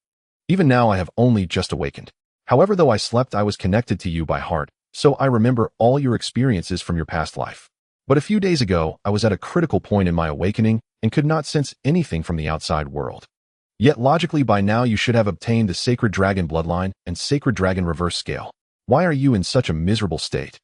Even now I have only just awakened. However, though I slept, I was connected to you by heart, so I remember all your experiences from your past life. But a few days ago, I was at a critical point in my awakening and could not sense anything from the outside world. Yet logically by now you should have obtained the Sacred Dragon bloodline and Sacred Dragon Reverse Scale. Why are you in such a miserable state?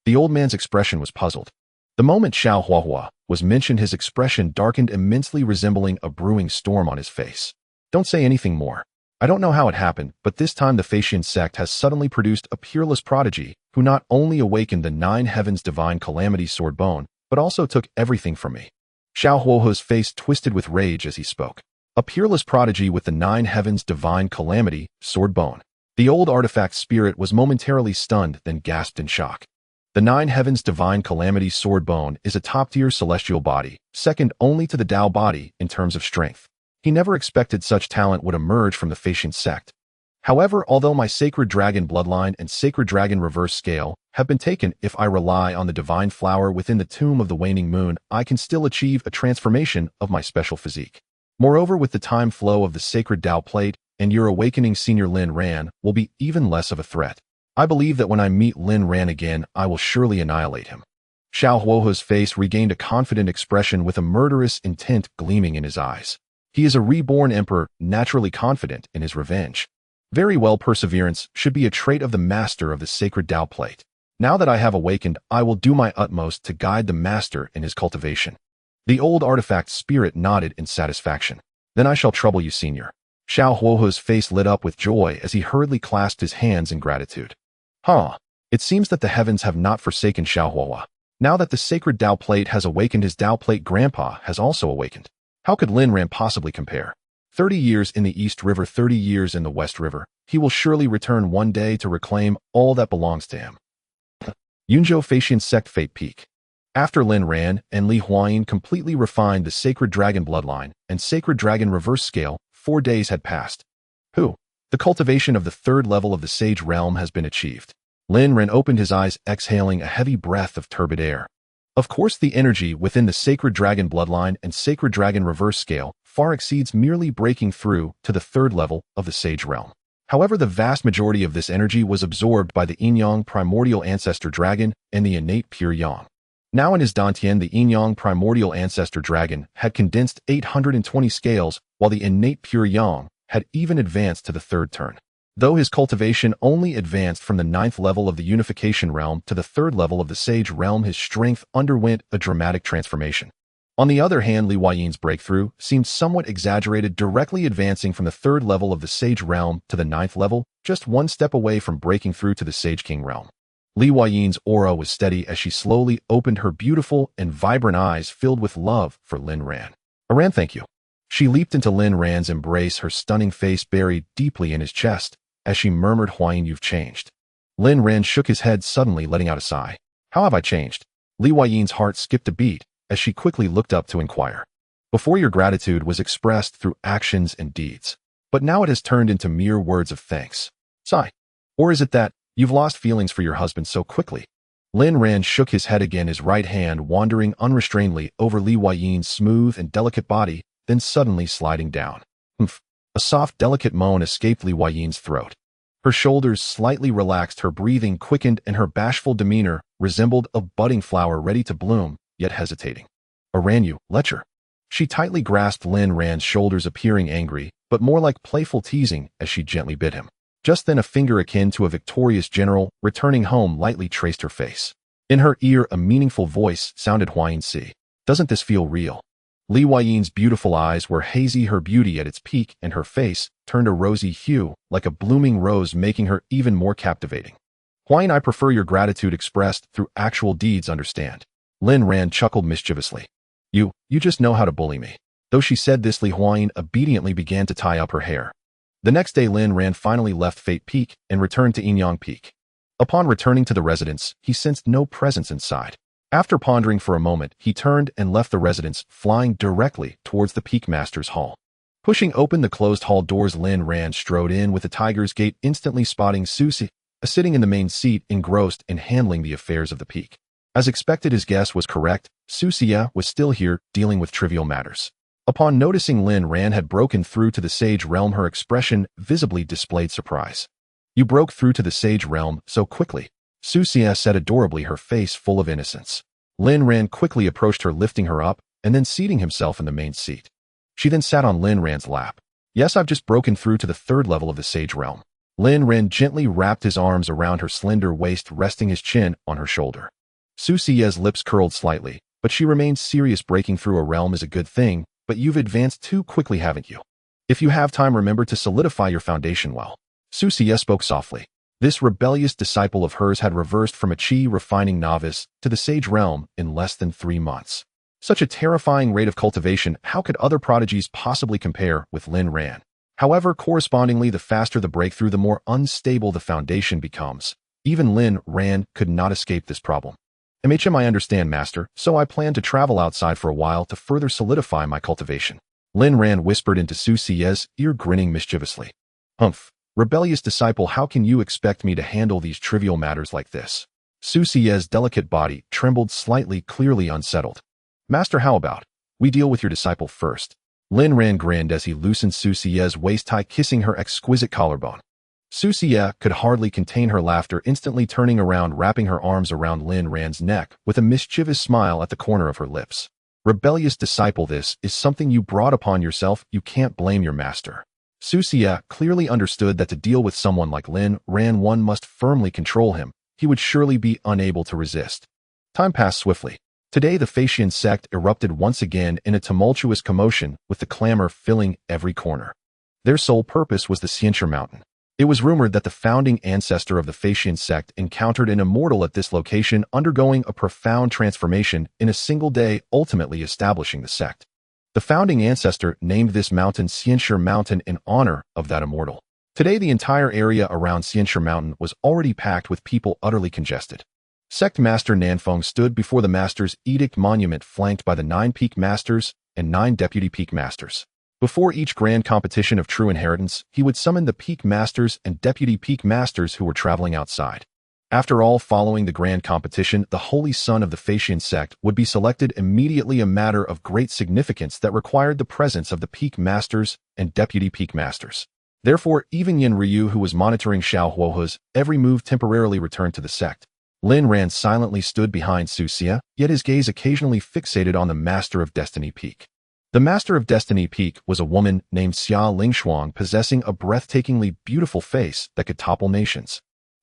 The old man's expression was puzzled. The moment Xianxia was mentioned, his expression darkened, immensely resembling a brewing storm on his face. Don't say anything more. I don't know how it happened, but this time the Xianxia sect has suddenly produced a peerless prodigy who not only awakened the Nine Heavens Divine Calamity Sword Bone, but also took everything from me. Xianxia's face twisted with rage as he spoke. A peerless prodigy with the Nine Heavens Divine Calamity Sword Bone. The old artifact spirit was momentarily stunned, then gasped in shock. The Nine Heavens Divine Calamity Sword Bone is a top-tier celestial body, second only to the Dao body in terms of strength. He never expected such talent would emerge from the Flying Sect. However, although my Sacred Dragon Bloodline and Sacred Dragon Reverse Scale have been taken, if I rely on the Divine Flower within the Tomb of the Waning Moon, I can still achieve a transformation of my special physique. Moreover, with the time flow of the Sacred Dao Plate, and your awakening Senior Lin Ran will be even less of a threat. I believe that when I meet Lin Ran again, I will surely annihilate him. Xiao Huohe's face regained a confident expression with a murderous intent gleaming in his eyes. He is a reborn emperor, naturally confident in his revenge. Very well, perseverance should be a trait of the master of the Sacred Dao Plate. Now that I have awakened, I will do my utmost to guide the master in his cultivation. The old artifact spirit nodded in satisfaction. Then I shall trouble you, Senior. Xiao Huohe's face lit up with joy as he hurriedly clasped his hands in gratitude. It seems that the heavens have not forsaken Xiao Huohe. Now that the Sacred Dao Plate has awakened, his Dao Plate grandpa has also awakened. How could Lin Ran possibly compare? 30 years in the East River, 30 years in the West River. He will surely return one day to reclaim all that belongs to him. Yunzhou Flying Sect Fate Peak. After Lin Ran and Li Huayin completely refined the Sacred Dragon Bloodline and Sacred Dragon Reverse Scale, 4 days had passed. The cultivation of the third level of the Sage Realm has been achieved. Lin Ran opened his eyes, exhaling a heavy breath of turbid air. Of course, the energy within the Sacred Dragon Bloodline and Sacred Dragon Reverse Scale far exceeds merely breaking through to the third level of the Sage Realm. However, the vast majority of this energy was absorbed by the Yin-Yang Primordial Ancestor Dragon and the innate Pure Yang. Now in his Dantian, the Yin-Yang Primordial Ancestor Dragon had condensed 820 scales, while the innate Pure Yang had even advanced to the third turn. Though his cultivation only advanced from the 9th level of the Unification Realm to the 3rd level of the Sage Realm, his strength underwent a dramatic transformation. On the other hand, Li Huayin's breakthrough seemed somewhat exaggerated, directly advancing from the 3rd level of the Sage Realm to the 9th level, just one step away from breaking through to the Sage King Realm. Li Huayin's aura was steady as she slowly opened her beautiful and vibrant eyes filled with love for Lin Ran. Aran, thank you. She leaped into Lin Ran's embrace, her stunning face buried deeply in his chest. As she murmured, Huayin, you've changed. Lin Ran shook his head, suddenly letting out a sigh. How have I changed? Li Huayin's heart skipped a beat as she quickly looked up to inquire. Before, your gratitude was expressed through actions and deeds, but now it has turned into mere words of thanks. Sigh. Or is it that you've lost feelings for your husband so quickly? Lin Ran shook his head again, his right hand wandering unrestrainedly over Li Huayin's smooth and delicate body, then suddenly sliding down. Humph. A soft, delicate moan escaped Li Huayin's throat. Her shoulders slightly relaxed, her breathing quickened, and her bashful demeanor resembled a budding flower ready to bloom, yet hesitating. Aranyu, lecher. She tightly grasped Lin Ran's shoulders, appearing angry, but more like playful teasing as she gently bit him. Just then a finger akin to a victorious general returning home lightly traced her face. In her ear a meaningful voice sounded, Huayin Si. Doesn't this feel real? Li Huayin's beautiful eyes were hazy, her beauty at its peak, and her face turned a rosy hue, like a blooming rose, making her even more captivating. Huayin, I prefer your gratitude expressed through actual deeds, understand? Lin Ran chuckled mischievously. You just know how to bully me. Though she said this, Li Huayin obediently began to tie up her hair. The next day, Lin Ran finally left Fate Peak and returned to Yinyang Peak. Upon returning to the residence, he sensed no presence inside. After pondering for a moment, he turned and left the residence, flying directly towards the Peak Master's Hall. Pushing open the closed hall doors, Lin Ran strode in with a tiger's gait, instantly spotting Susie, sitting in the main seat, engrossed in handling the affairs of the Peak. As expected, his guess was correct. Susie was still here, dealing with trivial matters. Upon noticing Lin Ran had broken through to the Sage Realm, her expression visibly displayed surprise. You broke through to the Sage Realm so quickly, Susie said adorably, her face full of innocence. Lin Ran quickly approached her, lifting her up, and then seating himself in the main seat. She then sat on Lin Ran's lap. Yes, I've just broken through to the 3rd level of the Sage Realm. Lin Ran gently wrapped his arms around her slender waist, resting his chin on her shoulder. Susie's lips curled slightly, but she remained serious. Breaking through a realm is a good thing, but you've advanced too quickly, haven't you? If you have time, remember to solidify your foundation well. Susie spoke softly. This rebellious disciple of hers had reversed from a chi-refining novice to the Sage Realm in less than 3 months. Such a terrifying rate of cultivation, how could other prodigies possibly compare with Lin Ran? However, correspondingly, the faster the breakthrough, the more unstable the foundation becomes. Even Lin Ran could not escape this problem. I understand, Master, so I plan to travel outside for a while to further solidify my cultivation. Lin Ran whispered into Su Xie's ear, grinning mischievously. Humph, rebellious disciple, how can you expect me to handle these trivial matters like this? Su Xie's delicate body trembled slightly, clearly unsettled. Master, how about we deal with your disciple first? Lin Ran grinned as he loosened Su Xie's waist tie, kissing her exquisite collarbone. Su Xie could hardly contain her laughter, instantly turning around, wrapping her arms around Lin Ran's neck with a mischievous smile at the corner of her lips. Rebellious disciple, this is something you brought upon yourself. You can't blame your master. Su Xie clearly understood that to deal with someone like Lin Ran, one must firmly control him. He would surely be unable to resist. Time passed swiftly. Today, the Xianxia sect erupted once again in a tumultuous commotion, with the clamor filling every corner. Their sole purpose was the Xianxia mountain. It was rumored that the founding ancestor of the Xianxia sect encountered an immortal at this location, undergoing a profound transformation in a single day, ultimately establishing the sect. The founding ancestor named this mountain Xianxia Mountain in honor of that immortal. Today, the entire area around Xianxia Mountain was already packed with people, utterly congested. Sect Master Nanfeng stood before the Master's Edict Monument, flanked by the 9 Peak Masters and 9 Deputy Peak Masters. Before each grand competition of true inheritance, he would summon the Peak Masters and Deputy Peak Masters who were traveling outside. After all, following the grand competition, the Holy Son of the Xianxia sect would be selected immediately, a matter of great significance that required the presence of the Peak Masters and Deputy Peak Masters. Therefore, even Yin Ryu, who was monitoring Xiao Huohe's every move, temporarily returned to the sect. Lin Ran silently stood behind Su Xie, yet his gaze occasionally fixated on the Master of Destiny Peak. The Master of Destiny Peak was a woman named Xia Lingshuang, possessing a breathtakingly beautiful face that could topple nations.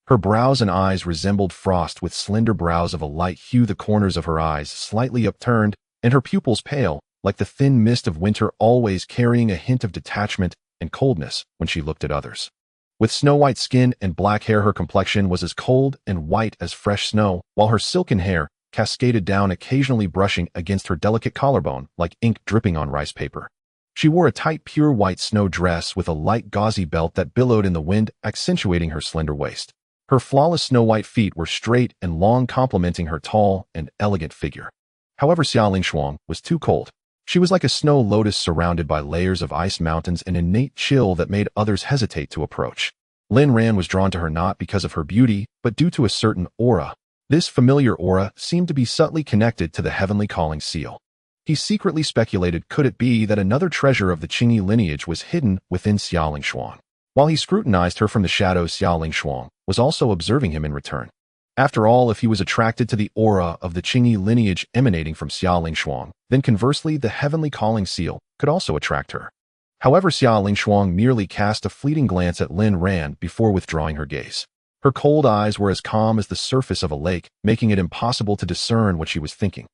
Her brows and eyes resembled frost, with slender brows of a light hue, the corners of her eyes slightly upturned, and her pupils pale, like the thin mist of winter, always carrying a hint of detachment and coldness when she looked at others. With snow-white skin and black hair, her complexion was as cold and white as fresh snow, while her silken hair cascaded down, occasionally brushing against her delicate collarbone like ink dripping on rice paper. She wore a tight, pure white snow dress with a light gauzy belt that billowed in the wind, accentuating her slender waist. Her flawless snow-white feet were straight and long, complementing her tall and elegant figure. However, Xia Lingshuang was too cold. She was like a snow lotus surrounded by layers of ice mountains, an innate chill that made others hesitate to approach. Lin Ran was drawn to her not because of her beauty, but due to a certain aura. This familiar aura seemed to be subtly connected to the heavenly calling seal. He secretly speculated, could it be that another treasure of the Qingyi lineage was hidden within Xia Lingshuang? While he scrutinized her from the shadows, Xia Lingshuang was also observing him in return. After all, if he was attracted to the aura of the Qingyi lineage emanating from Xia Lingshuang, then conversely, the heavenly calling seal could also attract her. However, Xia Lingshuang merely cast a fleeting glance at Lin Ran before withdrawing her gaze. Her cold eyes were as calm as the surface of a lake, making it impossible to discern what she was thinking.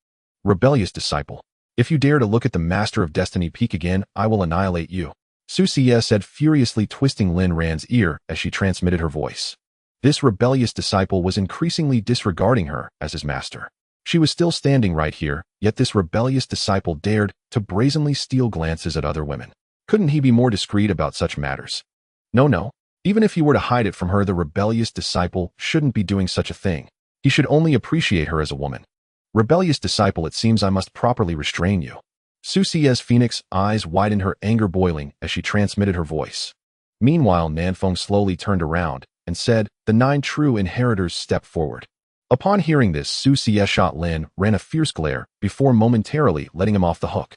Rebellious disciple, if you dare to look at the Master of Destiny Peak again, I will annihilate you, Su Xie said, furiously twisting Lin Ran's ear as she transmitted her voice. This rebellious disciple was increasingly disregarding her as his master. She was still standing right here, yet this rebellious disciple dared to brazenly steal glances at other women. Couldn't he be more discreet about such matters? No. Even if he were to hide it from her, the rebellious disciple shouldn't be doing such a thing. He should only appreciate her as a woman. Rebellious disciple, it seems I must properly restrain you. Su Xie's phoenix eyes widened, her anger boiling as she transmitted her voice. Meanwhile, Nanfeng slowly turned around and said, the 9 true inheritors step forward. Upon hearing this, Su Xie shot Lin Ran a fierce glare before momentarily letting him off the hook.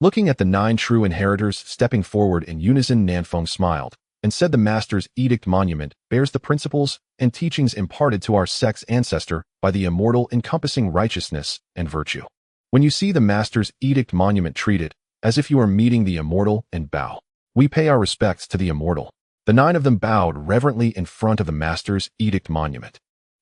Looking at the 9 true inheritors stepping forward in unison, Nanfeng smiled and said, the Master's Edict Monument bears the principles and teachings imparted to our sect's ancestor by the immortal, encompassing righteousness and virtue. When you see the Master's Edict Monument, treat it as if you are meeting the immortal and bow. We pay our respects to the immortal. The 9 of them bowed reverently in front of the Master's Edict Monument.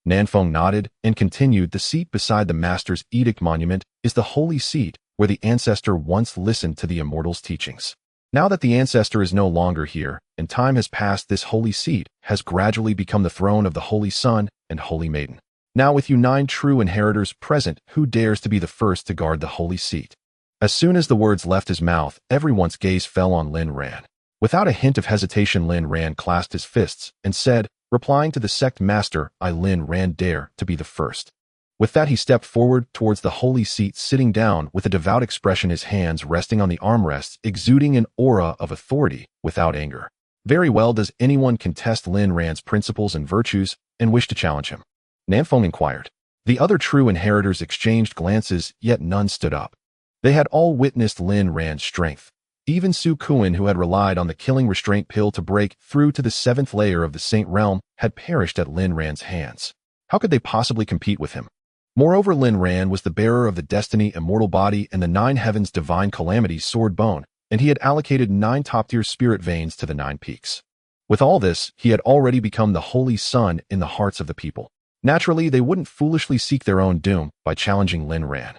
Nanfeng nodded and continued, the seat beside the Master's Edict Monument is the holy seat where the ancestor once listened to the immortal's teachings. Now that the ancestor is no longer here, and time has passed, this holy seat has gradually become the throne of the Holy Son and Holy Maiden. Now with you 9 true inheritors present, who dares to be the first to guard the holy seat? As soon as the words left his mouth, everyone's gaze fell on Lin Ran. Without a hint of hesitation, Lin Ran clasped his fists and said, replying to the sect master, I, Lin Ran, dare to be the first. With that, he stepped forward towards the holy seat, sitting down with a devout expression, his hands resting on the armrests, exuding an aura of authority without anger. Very well, does anyone contest Lin Ran's principles and virtues and wish to challenge him? Nanfeng inquired. The other true inheritors exchanged glances, yet none stood up. They had all witnessed Lin Ran's strength. Even Su Kuan, who had relied on the killing restraint pill to break through to the 7th layer of the Saint Realm, had perished at Lin Ran's hands. How could they possibly compete with him? Moreover, Lin Ran was the bearer of the Destiny Immortal Body and the 9 Heavens Divine Calamity Sword Bone, and he had allocated 9 top-tier spirit veins to the 9 peaks. With all this, he had already become the Holy Sun in the hearts of the people. Naturally, they wouldn't foolishly seek their own doom by challenging Lin Ran.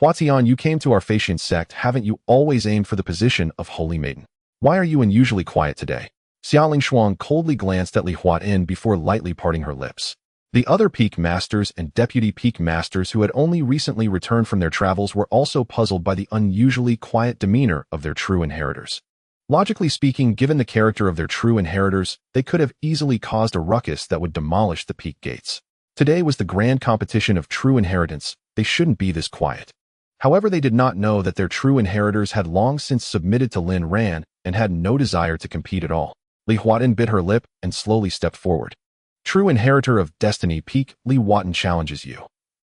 Huatian, you came to our Facian sect, haven't you always aimed for the position of Holy Maiden? Why are you unusually quiet today? Xia Lingshuang coldly glanced at Li Huatin before lightly parting her lips. The other peak masters and deputy peak masters who had only recently returned from their travels were also puzzled by the unusually quiet demeanor of their true inheritors. Logically speaking, given the character of their true inheritors, they could have easily caused a ruckus that would demolish the peak gates. Today was the grand competition of true inheritance. They shouldn't be this quiet. However, they did not know that their true inheritors had long since submitted to Lin Ran and had no desire to compete at all. Li Huatin bit her lip and slowly stepped forward. True inheritor of Destiny Peak, Li Huatin challenges you.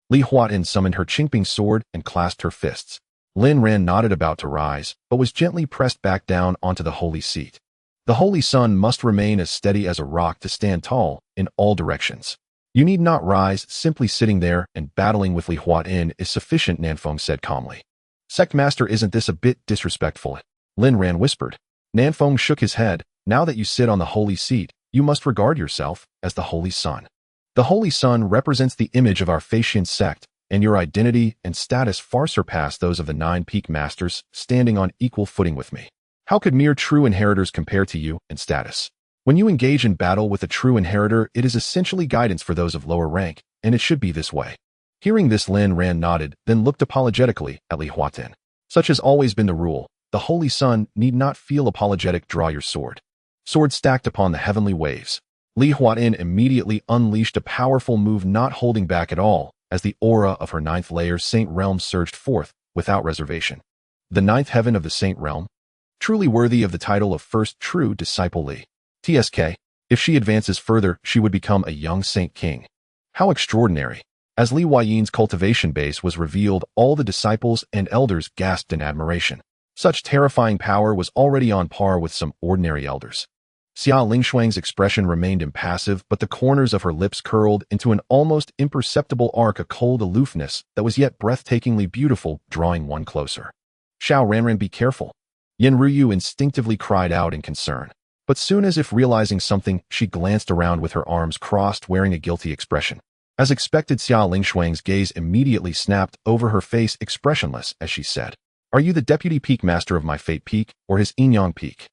Li Huatin summoned her Qingping sword and clasped her fists. Lin Ran nodded, about to rise, but was gently pressed back down onto the holy seat. The Holy Sun must remain as steady as a rock to stand tall in all directions. You need not rise, simply sitting there and battling with Li Huatin is sufficient, Nanfeng said calmly. Sect Master, isn't this a bit disrespectful? Lin Ran whispered. Nanfeng shook his head. Now that you sit on the holy seat, you must regard yourself as the Holy Sun. The Holy Sun represents the image of our Facian sect, and your identity and status far surpass those of the 9 peak masters, standing on equal footing with me. How could mere true inheritors compare to you in status? When you engage in battle with a true inheritor, it is essentially guidance for those of lower rank, and it should be this way. Hearing this, Lin Ran nodded, then looked apologetically at Li Huatin. Such has always been the rule. The Holy Sun need not feel apologetic. Draw your sword. Sword stacked upon the heavenly waves. Li Huatin immediately unleashed a powerful move, not holding back at all, as the aura of her 9th layer Saint Realm surged forth without reservation. The 9th heaven of the Saint Realm? Truly worthy of the title of first true disciple Li. TSK. If she advances further, she would become a young Saint King. How extraordinary. As Li Huayin's cultivation base was revealed, all the disciples and elders gasped in admiration. Such terrifying power was already on par with some ordinary elders. Xia Lingshuang's expression remained impassive, but the corners of her lips curled into an almost imperceptible arc, a cold aloofness that was yet breathtakingly beautiful, drawing one closer. Xiao Ranran, be careful. Yin Ruyu instinctively cried out in concern. But soon, as if realizing something, she glanced around with her arms crossed, wearing a guilty expression. As expected, Xia Lingshuang's gaze immediately snapped over her face, expressionless, as she said, Are you the deputy peak master of my Fate Peak, or his Inyang Peak?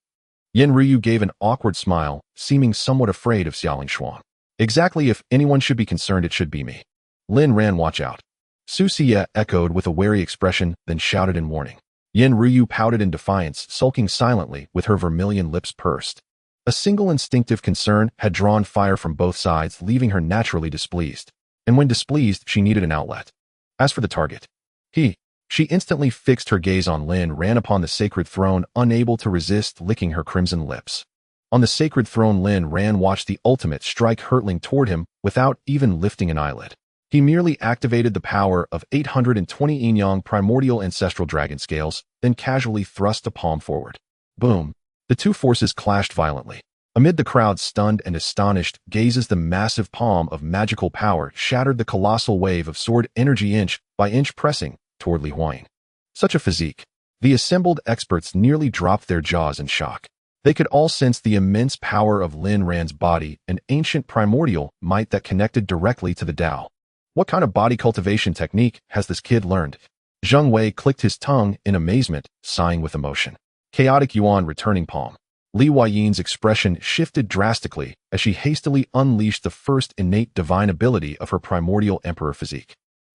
Yin Ruyu gave an awkward smile, seeming somewhat afraid of Xia Lingshuang. Exactly, if anyone should be concerned, it should be me. Lin Ran, watch out. Su Xia echoed with a wary expression, then shouted in warning. Yin Ruyu pouted in defiance, sulking silently with her vermilion lips pursed. A single instinctive concern had drawn fire from both sides, leaving her naturally displeased. And when displeased, she needed an outlet. As for the target, she instantly fixed her gaze on Lin Ran upon the sacred throne, unable to resist licking her crimson lips. On the sacred throne, Lin Ran watched the ultimate strike hurtling toward him without even lifting an eyelid. He merely activated the power of 820 Yin-Yang primordial ancestral dragon scales, then casually thrust the palm forward. Boom! The two forces clashed violently. Amid the crowd's stunned and astonished gazes, the massive palm of magical power shattered the colossal wave of sword energy, inch by inch pressing toward Li Huayin. Such a physique. The assembled experts nearly dropped their jaws in shock. They could all sense the immense power of Lin Ran's body, an ancient primordial might that connected directly to the Dao. What kind of body cultivation technique has this kid learned? Zheng Wei clicked his tongue in amazement, sighing with emotion. Chaotic Yuan returning palm. Li Huayin's expression shifted drastically as she hastily unleashed the first innate divine ability of her primordial emperor physique.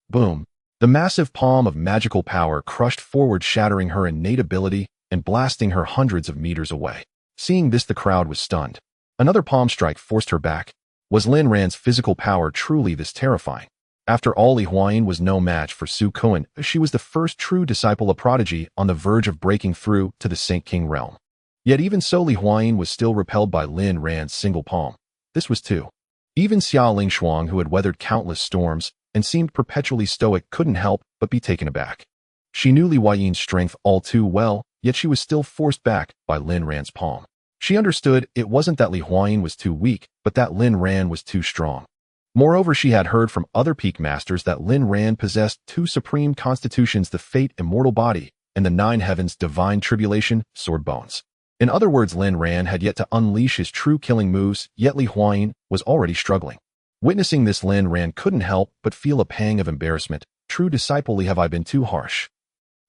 Boom! The massive palm of magical power crushed forward, shattering her innate ability and blasting her hundreds of meters away. Seeing this, the crowd was stunned. Another palm strike forced her back. Was Lin Ran's physical power truly this terrifying? After all, Li Huayin was no match for Su Kuan. She was the first true disciple, a prodigy on the verge of breaking through to the Saint King realm. Yet even so, Li Huayin was still repelled by Lin Ran's single palm. This was too. Even Xia Lingshuang, who had weathered countless storms and seemed perpetually stoic, couldn't help but be taken aback. She knew Li Huayin's strength all too well, yet she was still forced back by Lin Ran's palm. She understood it wasn't that Li Huayin was too weak, but that Lin Ran was too strong. Moreover, she had heard from other peak masters that Lin Ran possessed two supreme constitutions, the Fate Immortal Body and the Nine Heavens Divine Tribulation Sword Bones. In other words, Lin Ran had yet to unleash his true killing moves, yet Li Huayin was already struggling. Witnessing this, Lin Ran couldn't help but feel a pang of embarrassment. True disciple Li, have I been too harsh?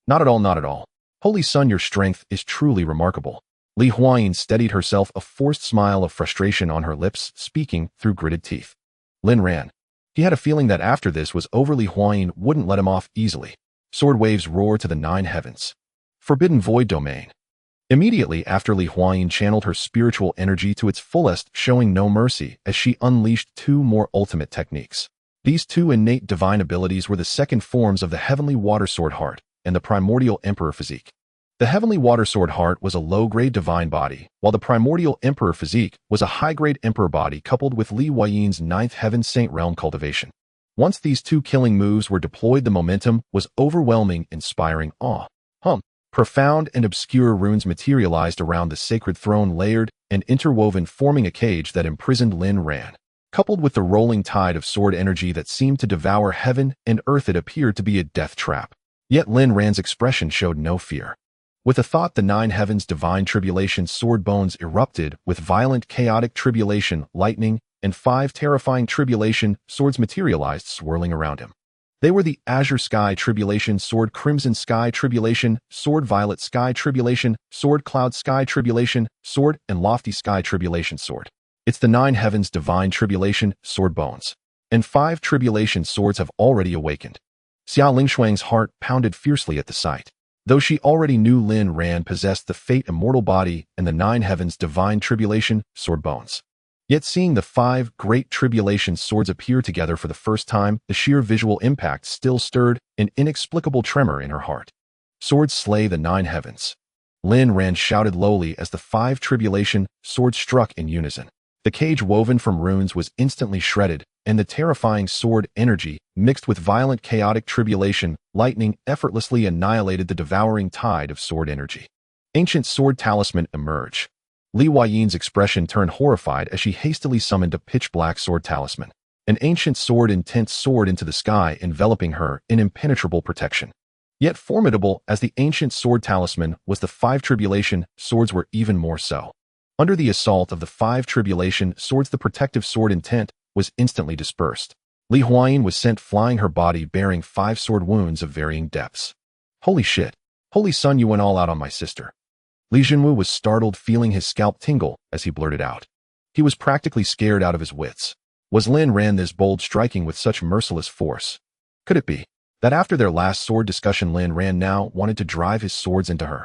Not at all, not at all. Holy Son, your strength is truly remarkable. Li Huayin steadied herself, a forced smile of frustration on her lips, speaking through gritted teeth. Lin Ran. He had a feeling that after this was over, Li Huayin wouldn't let him off easily. Sword waves roar to the nine heavens. Forbidden void domain. Immediately after, Li Huayin channeled her spiritual energy to its fullest, showing no mercy as she unleashed two more ultimate techniques. These two innate divine abilities were the second forms of the Heavenly Water Sword Heart and the Primordial Emperor Physique. The Heavenly Water Sword Heart was a low-grade divine body, while the Primordial Emperor Physique was a high-grade emperor body coupled with Li Huayin's ninth heaven saint realm cultivation. Once these two killing moves were deployed, the momentum was overwhelming, inspiring awe. Profound and obscure runes materialized around the sacred throne, layered and interwoven, forming a cage that imprisoned Lin Ran. Coupled with the rolling tide of sword energy that seemed to devour heaven and earth, it appeared to be a death trap. Yet Lin Ran's expression showed no fear. With a thought, the nine heavens divine tribulation sword bones erupted with violent chaotic tribulation, lightning, and 5 terrifying tribulation swords materialized, swirling around him. They were the Azure Sky Tribulation Sword, Crimson Sky Tribulation Sword, Violet Sky Tribulation Sword, Cloud Sky Tribulation Sword, and Lofty Sky Tribulation Sword. It's the nine heavens divine tribulation sword bones. And 5 tribulation swords have already awakened. Xia Lingshuang's heart pounded fiercely at the sight. Though she already knew Lin Ran possessed the Fate Immortal Body and the nine heavens divine tribulation sword bones. Yet seeing the 5 great tribulation swords appear together for the first time, the sheer visual impact still stirred an inexplicable tremor in her heart. Swords slay the nine heavens. Lin Ran shouted lowly as the 5 tribulation swords struck in unison. The cage woven from runes was instantly shredded, and the terrifying sword energy, mixed with violent chaotic tribulation, lightning, effortlessly annihilated the devouring tide of sword energy. Ancient sword talisman emerged. Li Huayin's expression turned horrified as she hastily summoned a pitch-black sword talisman. An ancient sword intent soared into the sky, enveloping her in impenetrable protection. Yet formidable as the ancient sword talisman was, the 5 tribulation swords were even more so. Under the assault of the 5 tribulation swords, the protective sword intent was instantly dispersed. Li Huayin was sent flying, her body bearing 5 sword wounds of varying depths. Holy shit. Holy Son, you went all out on my sister. Li Jinwu was startled, feeling his scalp tingle as he blurted out. He was practically scared out of his wits. Was Lin Ran this bold, striking with such merciless force? Could it be that after their last sword discussion, Lin Ran now wanted to drive his swords into her?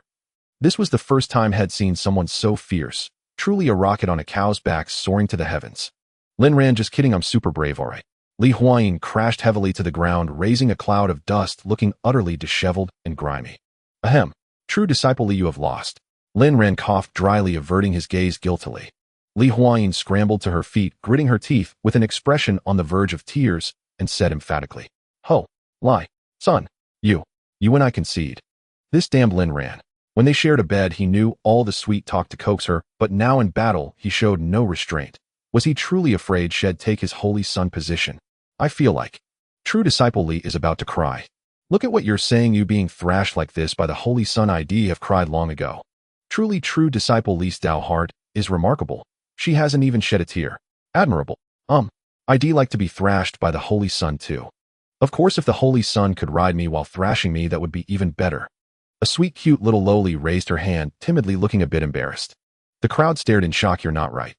This was the first time had seen someone so fierce, truly a rocket on a cow's back soaring to the heavens. Lin Ran, just kidding, I'm super brave, alright. Li Huayin crashed heavily to the ground, raising a cloud of dust, looking utterly disheveled and grimy. Ahem. True disciple Li, you have lost. Lin Ran coughed dryly, averting his gaze guiltily. Li Huayin scrambled to her feet, gritting her teeth with an expression on the verge of tears, and said emphatically, Ho, Li, son, you and I concede. This damned Lin Ran. When they shared a bed, he knew all the sweet talk to coax her, but now in battle, he showed no restraint. Was he truly afraid she'd take his holy son position? I feel like true disciple Li is about to cry. Look at what you're saying, you being thrashed like this by the holy son, I'd have cried long ago. Truly true disciple Li's Dao heart is remarkable. She hasn't even shed a tear. Admirable. I'd like to be thrashed by the holy son too. Of course, if the holy son could ride me while thrashing me, that would be even better. A sweet, cute little lowly raised her hand, timidly, looking a bit embarrassed. The crowd stared in shock. You're not right.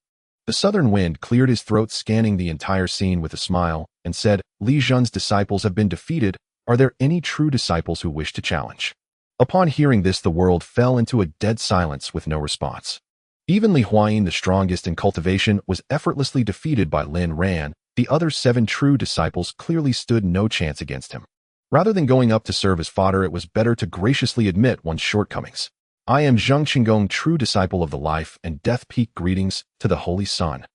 The southern wind cleared his throat, scanning the entire scene with a smile, and said, Li Zhen's disciples have been defeated. Are there any true disciples who wish to challenge? Upon hearing this, the world fell into a dead silence with no response. Even Li Huayin, the strongest in cultivation, was effortlessly defeated by Lin Ran. The other 7 true disciples clearly stood no chance against him. Rather than going up to serve as fodder, it was better to graciously admit one's shortcomings. I am Zheng Qinggong, true disciple of the life and death peak. Greetings to the Holy Sun.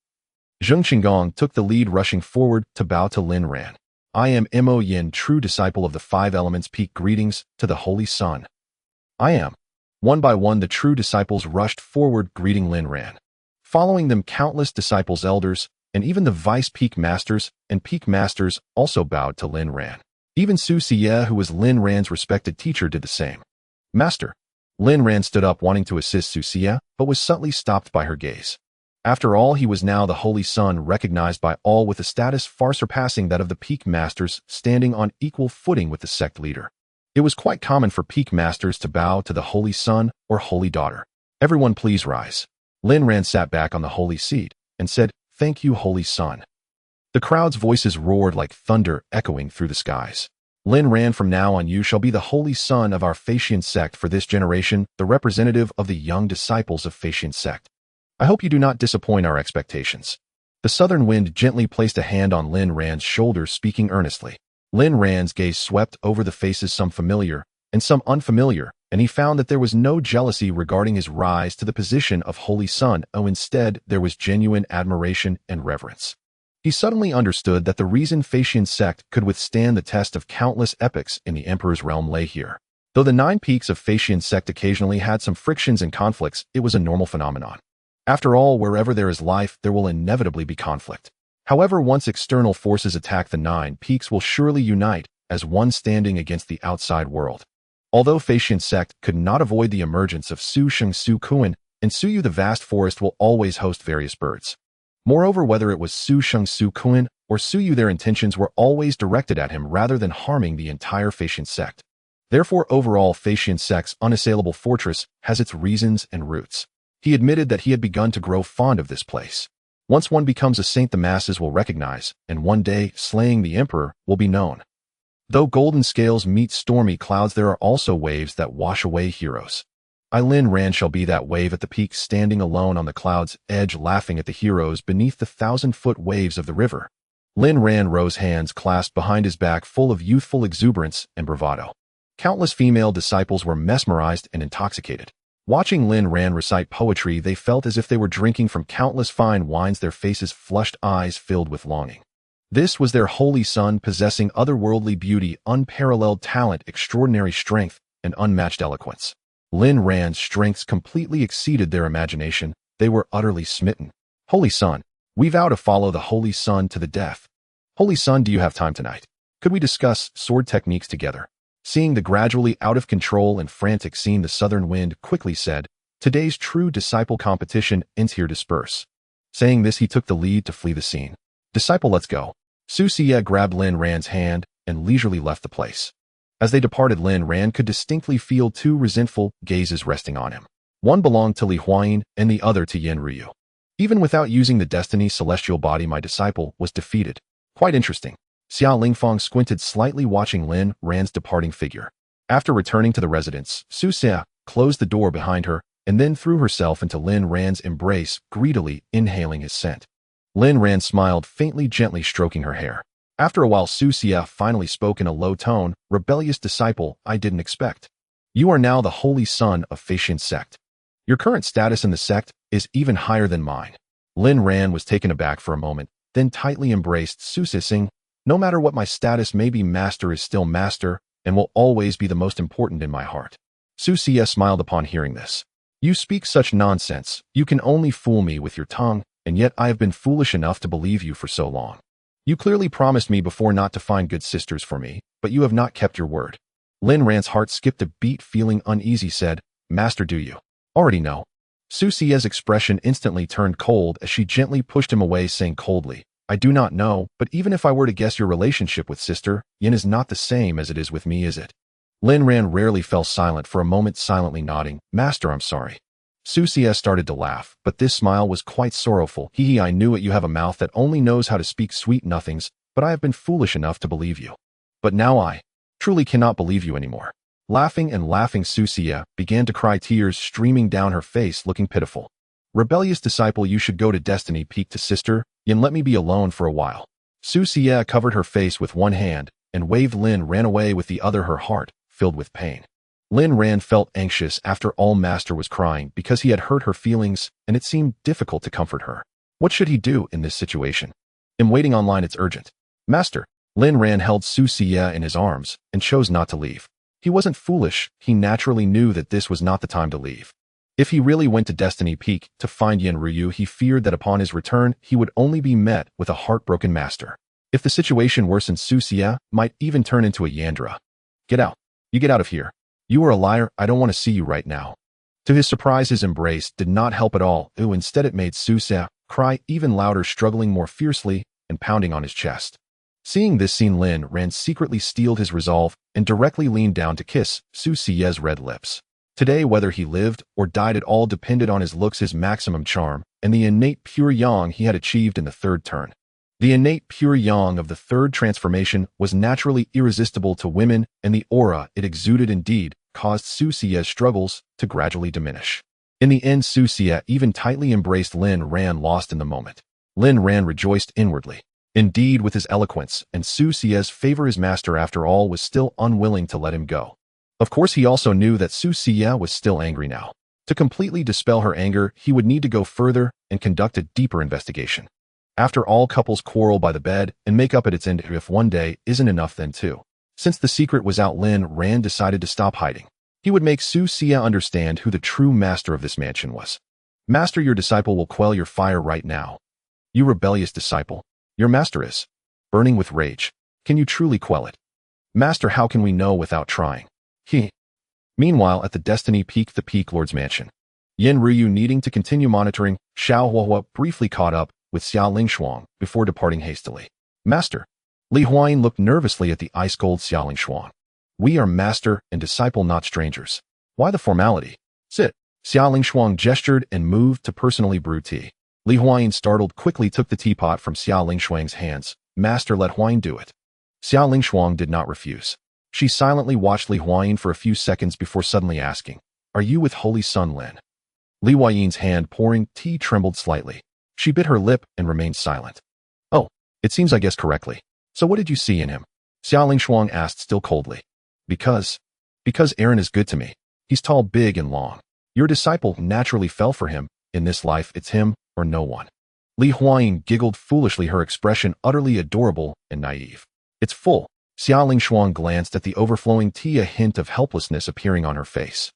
Zheng Qinggong took the lead, rushing forward to bow to Lin Ran. I am Mo Yin, true disciple of the 5 elements peak. Greetings to the Holy Sun. I am. One by one, the true disciples rushed forward, greeting Lin Ran. Following them, countless disciples, elders, and even the vice peak masters and peak masters also bowed to Lin Ran. Even Xianxia, who was Lin Ran's respected teacher, did the same. Master. Lin Ran stood up, wanting to assist Xianxia, but was subtly stopped by her gaze. After all, he was now the Holy Sun, recognized by all with a status far surpassing that of the peak masters, standing on equal footing with the sect leader. It was quite common for peak masters to bow to the Holy Sun or Holy Daughter. Everyone please rise. Lin Ran sat back on the holy seat and said, Thank you, Holy Sun. The crowd's voices roared like thunder, echoing through the skies. Lin Ran, from now on you shall be the Holy Sun of our Xianxia sect for this generation, the representative of the young disciples of Xianxia sect. I hope you do not disappoint our expectations. The southern wind gently placed a hand on Lin Ran's shoulder, speaking earnestly. Lin Ran's gaze swept over the faces, some familiar and some unfamiliar, and he found that there was no jealousy regarding his rise to the position of Holy Sun. Instead, there was genuine admiration and reverence. He suddenly understood that the reason Xianxia sect could withstand the test of countless epochs in the Emperor's realm lay here. Though the 9 peaks of Xianxia sect occasionally had some frictions and conflicts, it was a normal phenomenon. After all, wherever there is life, there will inevitably be conflict. However, once external forces attack, the 9 peaks will surely unite as one, standing against the outside world. Although Xianxia sect could not avoid the emergence of Su Sheng Su Kuan, in Suyu the vast forest will always host various birds. Moreover, whether it was Su Sheng Su Kuan or Suyu, their intentions were always directed at him rather than harming the entire Xianxia sect. Therefore, overall, Xianxia sect's unassailable fortress has its reasons and roots. He admitted that he had begun to grow fond of this place. Once one becomes a saint, the masses will recognize, and one day, slaying the emperor will be known. Though golden scales meet stormy clouds, there are also waves that wash away heroes. Lin Ran shall be that wave at the peak, standing alone on the cloud's edge, laughing at the heroes beneath the 1,000-foot waves of the river. Lin Ran rose, hands clasped behind his back, full of youthful exuberance and bravado. Countless female disciples were mesmerized and intoxicated. Watching Lin Ran recite poetry, they felt as if they were drinking from countless fine wines, their faces flushed, eyes filled with longing. This was their Holy Sun, possessing otherworldly beauty, unparalleled talent, extraordinary strength, and unmatched eloquence. Lin Ran's strengths completely exceeded their imagination. They were utterly smitten. Holy Sun, we vow to follow the Holy Sun to the death. Holy Sun, do you have time tonight? Could we discuss sword techniques together? Seeing the gradually out of control and frantic scene, the southern wind quickly said, Today's true disciple competition ends here, disperse. Saying this, he took the lead to flee the scene. Disciple, let's go. Xianxia grabbed Lin Ran's hand and leisurely left the place. As they departed, Lin Ran could distinctly feel 2 resentful gazes resting on him. One belonged to Li Huayin and the other to Yen Ryu. Even without using the destiny celestial body, my disciple was defeated. Quite interesting. Xiao Lingfang squinted slightly, watching Lin Ran's departing figure. After returning to the residence, Xianxia closed the door behind her and then threw herself into Lin Ran's embrace, greedily inhaling his scent. Lin Ran smiled faintly, gently stroking her hair. After a while, Xianxia finally spoke in a low tone, Rebellious disciple, I didn't expect. You are now the Holy Sun of Xianxia sect. Your current status in the sect is even higher than mine. Lin Ran was taken aback for a moment, then tightly embraced Xianxia, saying, No matter what my status may be, master is still master and will always be the most important in my heart. Xianxia smiled upon hearing this. You speak such nonsense. You can only fool me with your tongue, and yet I have been foolish enough to believe you for so long. You clearly promised me before not to find good sisters for me, but you have not kept your word. Lin Ran's heart skipped a beat, feeling uneasy, said, Master, do you already know? Xianxia's expression instantly turned cold as she gently pushed him away, saying coldly, I do not know, but even if I were to guess, your relationship with Sister Yin is not the same as it is with me, is it? Lin Ran rarely fell silent for a moment, silently nodding. Master, I'm sorry. Xianxia started to laugh, but this smile was quite sorrowful. Hee, I knew it. You have a mouth that only knows how to speak sweet nothings, but I have been foolish enough to believe you. But now I truly cannot believe you anymore. Laughing and laughing, Xianxia began to cry, tears streaming down her face, looking pitiful. Rebellious disciple, you should go to Destiny Peak to sister, and let me be alone for a while. Xianxia covered her face with one hand and waved. Lin ran away with the other, her heart filled with pain. Lin Ran felt anxious. After all, Master was crying because he had hurt her feelings, and it seemed difficult to comfort her. What should he do in this situation? I'm waiting online, it's urgent. Master. Lin Ran held Xianxia in his arms and chose not to leave. He wasn't foolish, he naturally knew that this was not the time to leave. If he really went to Destiny Peak to find Yan Ryu, he feared that upon his return he would only be met with a heartbroken master. If the situation worsened, Xianxia might even turn into a Yandra. Get out. You get out of here. You are a liar, I don't want to see you right now. To his surprise, his embrace did not help at all. Instead it made Xianxia cry even louder, struggling more fiercely and pounding on his chest. Seeing this scene, Lin Ran secretly steeled his resolve and directly leaned down to kiss Xianxia's red lips. Today, whether he lived or died, it all depended on his looks, his maximum charm, and the innate pure yang he had achieved in the third turn. The innate pure yang of the third transformation was naturally irresistible to women, and the aura it exuded indeed caused Xianxia's struggles to gradually diminish. In the end, Xianxia even tightly embraced Lin Ran, lost in the moment. Lin Ran rejoiced inwardly. Indeed, with his eloquence and Xianxia's favor, his master, after all, was still unwilling to let him go. Of course, he also knew that Xianxia was still angry now. To completely dispel her anger, he would need to go further and conduct a deeper investigation. After all, couples quarrel by the bed and make up at its end. If one day isn't enough, then two. Since the secret was out, Lin Ran decided to stop hiding. He would make Xianxia understand who the true master of this mansion was. Master, your disciple will quell your fire right now. You rebellious disciple. Your master is burning with rage. Can you truly quell it? Master, how can we know without trying? Meanwhile, at the Destiny Peak, the Peak Lord's mansion, Yan Ryu, needing to continue monitoring, Xiao Huahua briefly caught up with Xiao Lingshuang before departing hastily. Master. Li Huayin looked nervously at the ice-cold Xiao Lingshuang. We are master and disciple, not strangers. Why the formality? Sit. Xiao Lingshuang gestured and moved to personally brew tea. Li Huayin, startled, quickly took the teapot from Xiao Lingshuang's hands. Master, let Huayin do it. Xiao Lingshuang did not refuse. She silently watched Li Huayin for a few seconds before suddenly asking, Are you with Holy Sun Lin? Li Huayin's hand pouring tea trembled slightly. She bit her lip and remained silent. Oh, it seems I guessed correctly. So what did you see in him? Xiao Lingshuang asked, still coldly. Because Aaron is good to me. He's tall, big, and long. Your disciple naturally fell for him. In this life, it's him or no one. Li Huayin giggled foolishly, her expression utterly adorable and naive. It's full. Xiao Lingshuang glanced at the overflowing tea, a hint of helplessness appearing on her face.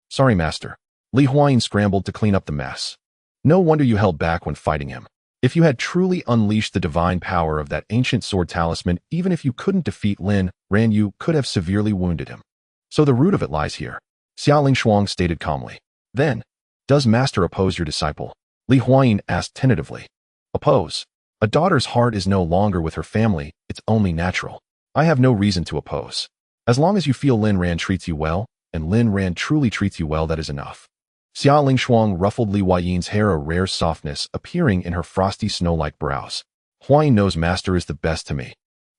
Sorry, master. Li Huayin scrambled to clean up the mess. No wonder you held back when fighting him. If you had truly unleashed the divine power of that ancient sword talisman, even if you couldn't defeat Lin Ran, you could have severely wounded him. So the root of it lies here, Xiao Lingshuang stated calmly. Then, does master oppose your disciple? Li Huayin asked tentatively. Oppose? A daughter's heart is no longer with her family, it's only natural. I have no reason to oppose. As long as you feel Lin Ran treats you well, and Lin Ran truly treats you well, that is enough. Xiao Lingshuang ruffled Li Huayin's hair, a rare softness appearing in her frosty snow-like brows. Huayin knows master is the best to me.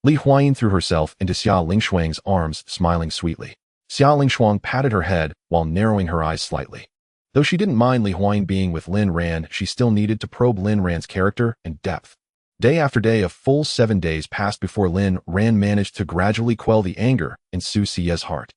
Li Huayin threw herself into Xiao Lingshuang's arms, smiling sweetly. Xiao Lingshuang patted her head while narrowing her eyes slightly. Though she didn't mind Li Huayin being with Lin Ran, she still needed to probe Lin Ran's character and depth. Day after day, a full 7 days passed before Lin Ran managed to gradually quell the anger in Xianxia's heart.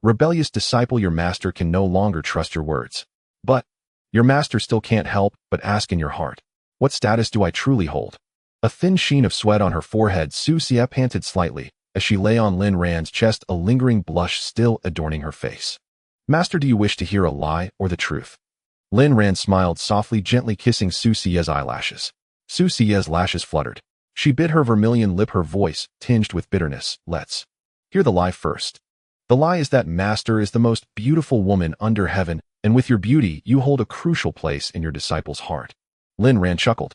Rebellious disciple, your master can no longer trust your words. But your master still can't help but ask in your heart, what status do I truly hold? A thin sheen of sweat on her forehead, Xianxia panted slightly as she lay on Lin Ran's chest, a lingering blush still adorning her face. Master, do you wish to hear a lie or the truth? Lin Ran smiled softly, gently kissing Xianxia's eyelashes. Xianxia's lashes fluttered. She bit her vermilion lip, her voice tinged with bitterness. Let's hear the lie first. The lie is that master is the most beautiful woman under heaven, and with your beauty, you hold a crucial place in your disciple's heart. Lin Ran chuckled.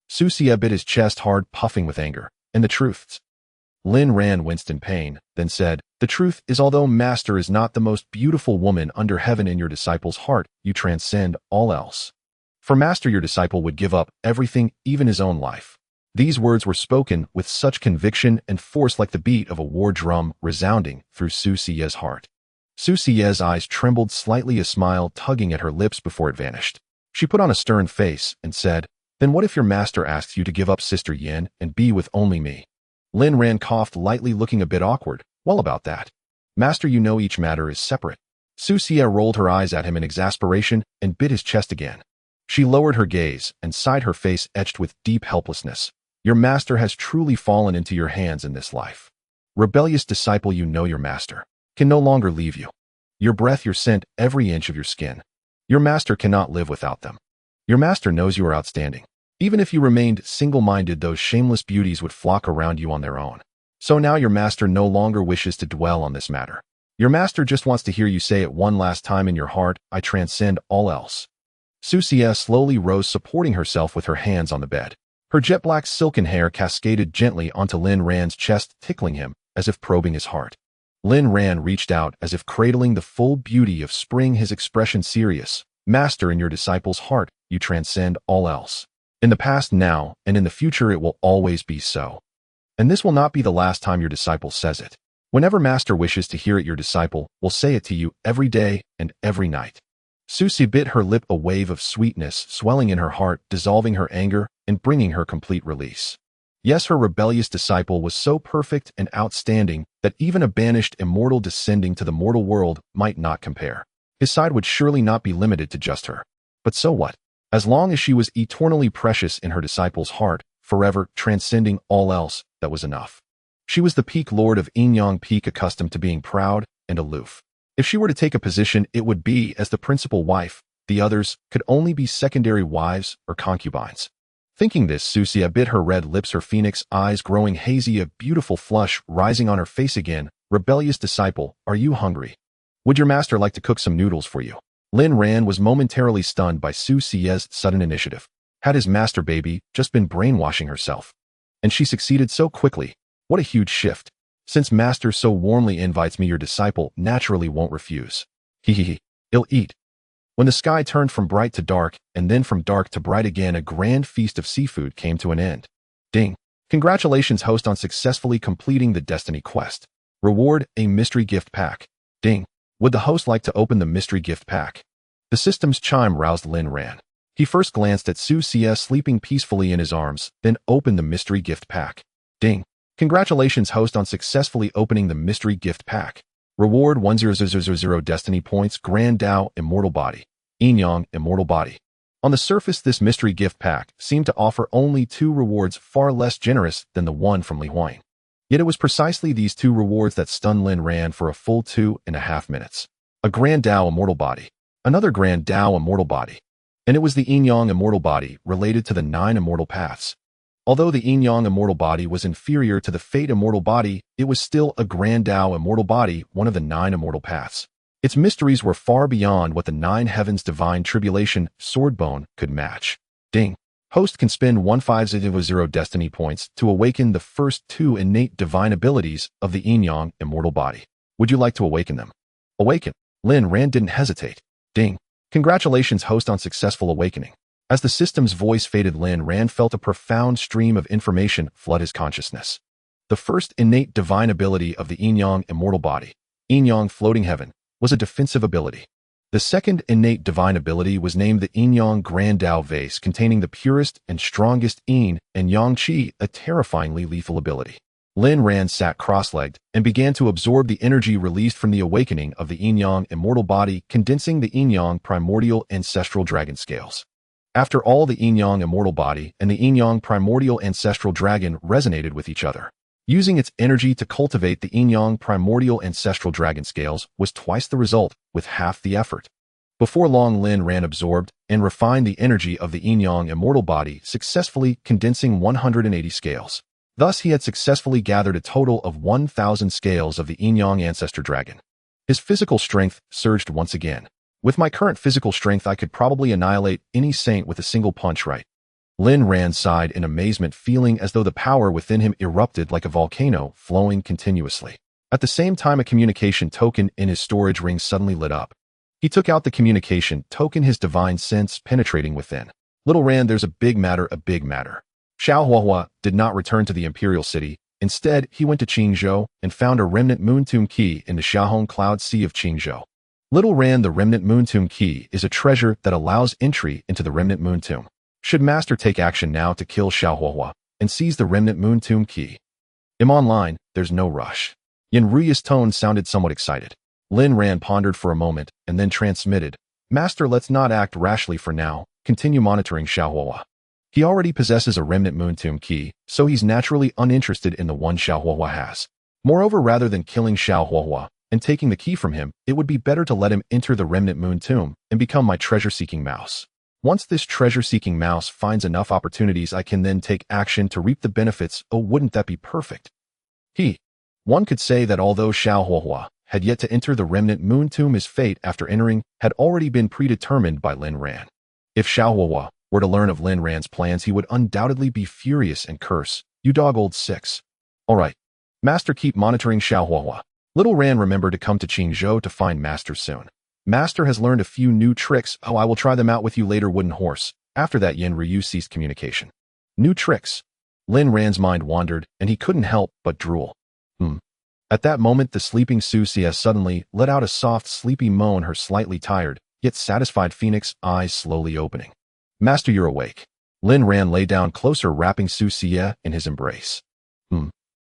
Xianxia bit his chest hard, puffing with anger. And the truths? Lin Ran winced in pain, then said, The truth is, although master is not the most beautiful woman under heaven in your disciple's heart, you transcend all else. For master, your disciple would give up everything, even his own life. These words were spoken with such conviction and force, like the beat of a war drum resounding through Xianxia's heart. Xianxia's eyes trembled slightly, a smile tugging at her lips before it vanished. She put on a stern face and said, "Then what if your master asks you to give up Sister Yin and be with only me?" Lin Ran coughed lightly, looking a bit awkward. "Well, about that. Master, you know each matter is separate." Xianxia rolled her eyes at him in exasperation and bit his chest again. She lowered her gaze and sighed, her face etched with deep helplessness. "Your master has truly fallen into your hands in this life. Rebellious disciple, you know your master can no longer leave you. Your breath, your scent, every inch of your skin. Your master cannot live without them. Your master knows you are outstanding. Even if you remained single-minded, those shameless beauties would flock around you on their own. So now your master no longer wishes to dwell on this matter. Your master just wants to hear you say it one last time in your heart, 'I transcend all else.'" Xianxia slowly rose, supporting herself with her hands on the bed. Her jet-black silken hair cascaded gently onto Lin Ran's chest, tickling him as if probing his heart. Lin Ran reached out as if cradling the full beauty of spring, his expression serious. "Master, in your disciple's heart, you transcend all else. In the past, now, and in the future, it will always be so. And this will not be the last time your disciple says it. Whenever Master wishes to hear it, your disciple will say it to you every day and every night." Susie bit her lip, a wave of sweetness swelling in her heart, dissolving her anger and bringing her complete release. Yes, her rebellious disciple was so perfect and outstanding that even a banished immortal descending to the mortal world might not compare. His side would surely not be limited to just her. But so what? As long as she was eternally precious in her disciple's heart, forever transcending all else, that was enough. She was the peak lord of Inyang Peak, accustomed to being proud and aloof. If she were to take a position, it would be as the principal wife. The others could only be secondary wives or concubines. Thinking this, Xianxia bit her red lips, her phoenix eyes growing hazy, a beautiful flush rising on her face again. "Rebellious disciple, are you hungry? Would your master like to cook some noodles for you?" Lin Ran was momentarily stunned by Xianxia's sudden initiative. Had his master baby just been brainwashing herself? And she succeeded so quickly. What a huge shift. Since master so warmly invites me, your disciple naturally won't refuse. Hehehe. I'll eat. When the sky turned from bright to dark, and then from dark to bright again, a grand feast of seafood came to an end. Ding. Congratulations, host, on successfully completing the Destiny quest. Reward, a mystery gift pack. Ding. Would the host like to open the mystery gift pack? The system's chime roused Lin Ran. He first glanced at Xianxia sleeping peacefully in his arms, then opened the mystery gift pack. Ding. Congratulations, host, on successfully opening the mystery gift pack. Reward 10,000 Destiny points, Great Dao Immortal Body, Inyang Immortal Body. On the surface, this mystery gift pack seemed to offer only 2 rewards, far less generous than the one from Li Huang. Yet it was precisely these 2 rewards that stunned Lin Ran for a full 2.5 minutes. A Great Dao Immortal Body, another Great Dao Immortal Body, and it was the Inyang Immortal Body related to the 9 Immortal Paths. Although the Inyang Immortal Body was inferior to the Fate Immortal Body, it was still a Great Dao Immortal Body, one of the 9 Immortal Paths. Its mysteries were far beyond what the 9 Heavens Divine Tribulation Swordbone could match. Ding. Host can spend 15,000 Destiny points to awaken the first 2 innate divine abilities of the Inyang Immortal Body. Would you like to awaken them? Awaken. Lin Ran didn't hesitate. Ding. Congratulations, host, on successful awakening. As the system's voice faded, Lin Ran felt a profound stream of information flood his consciousness. The first innate divine ability of the Inyang Immortal Body, Inyang Floating Heaven, was a defensive ability. The second innate divine ability was named the Inyang Great Dao Vase, containing the purest and strongest Yin and Yang Qi, a terrifyingly lethal ability. Lin Ran sat cross-legged and began to absorb the energy released from the awakening of the Inyang Immortal Body, condensing the Inyang Primordial Ancestral Dragon Scales. After all, the Inyang Immortal Body and the Inyang Primordial Ancestral Dragon resonated with each other. Using its energy to cultivate the Inyang Primordial Ancestral Dragon Scales was twice the result, with half the effort. Before long, Lin Ran absorbed and refined the energy of the Inyang Immortal Body, successfully condensing 180 scales. Thus, he had successfully gathered a total of 1,000 scales of the Inyang Ancestor Dragon. His physical strength surged once again. With my current physical strength, I could probably annihilate any saint with a single punch, right? Lin Ran sighed in amazement, feeling as though the power within him erupted like a volcano, flowing continuously. At the same time, a communication token in his storage ring suddenly lit up. He took out the communication token, his divine sense penetrating within. Little Ran, there's a big matter, a big matter. Xiao Huahua did not return to the Imperial City. Instead, he went to Qingzhou and found a remnant moon tomb key in the Xiaohong Cloud Sea of Qingzhou. Little Ran, the Remnant Moon Tomb key is a treasure that allows entry into the Remnant Moon Tomb. Should Master take action now to kill Xiaohuahua and seize the Remnant Moon Tomb key? I'm online, there's no rush. Yin Ruya's tone sounded somewhat excited. Lin Ran pondered for a moment and then transmitted, Master, let's not act rashly for now, continue monitoring Xiaohuahua. He already possesses a Remnant Moon Tomb key, so he's naturally uninterested in the one Xiaohuahua has. Moreover, rather than killing Xiaohuahua and taking the key from him, it would be better to let him enter the Remnant Moon Tomb and become my treasure-seeking mouse. Once this treasure-seeking mouse finds enough opportunities, I can then take action to reap the benefits. Oh, wouldn't that be perfect? One could say that although Xiaohuahua had yet to enter the Remnant Moon Tomb, his fate after entering had already been predetermined by Lin Ran. If Xiaohuahua were to learn of Lin Ran's plans, he would undoubtedly be furious and curse, "You dog old six." All right. Master, keep monitoring Xiaohuahua. Little Ran remembered to come to Qingzhou to find Master soon. Master has learned a few new tricks. Oh, I will try them out with you later, wooden horse. After that, Yin Ryu ceased communication. New tricks. Lin Ran's mind wandered, and he couldn't help but drool. At that moment, the sleeping Xianxia suddenly let out a soft, sleepy moan, her slightly tired, yet satisfied phoenix eyes slowly opening. Master, you're awake. Lin Ran lay down closer, wrapping Xianxia in his embrace.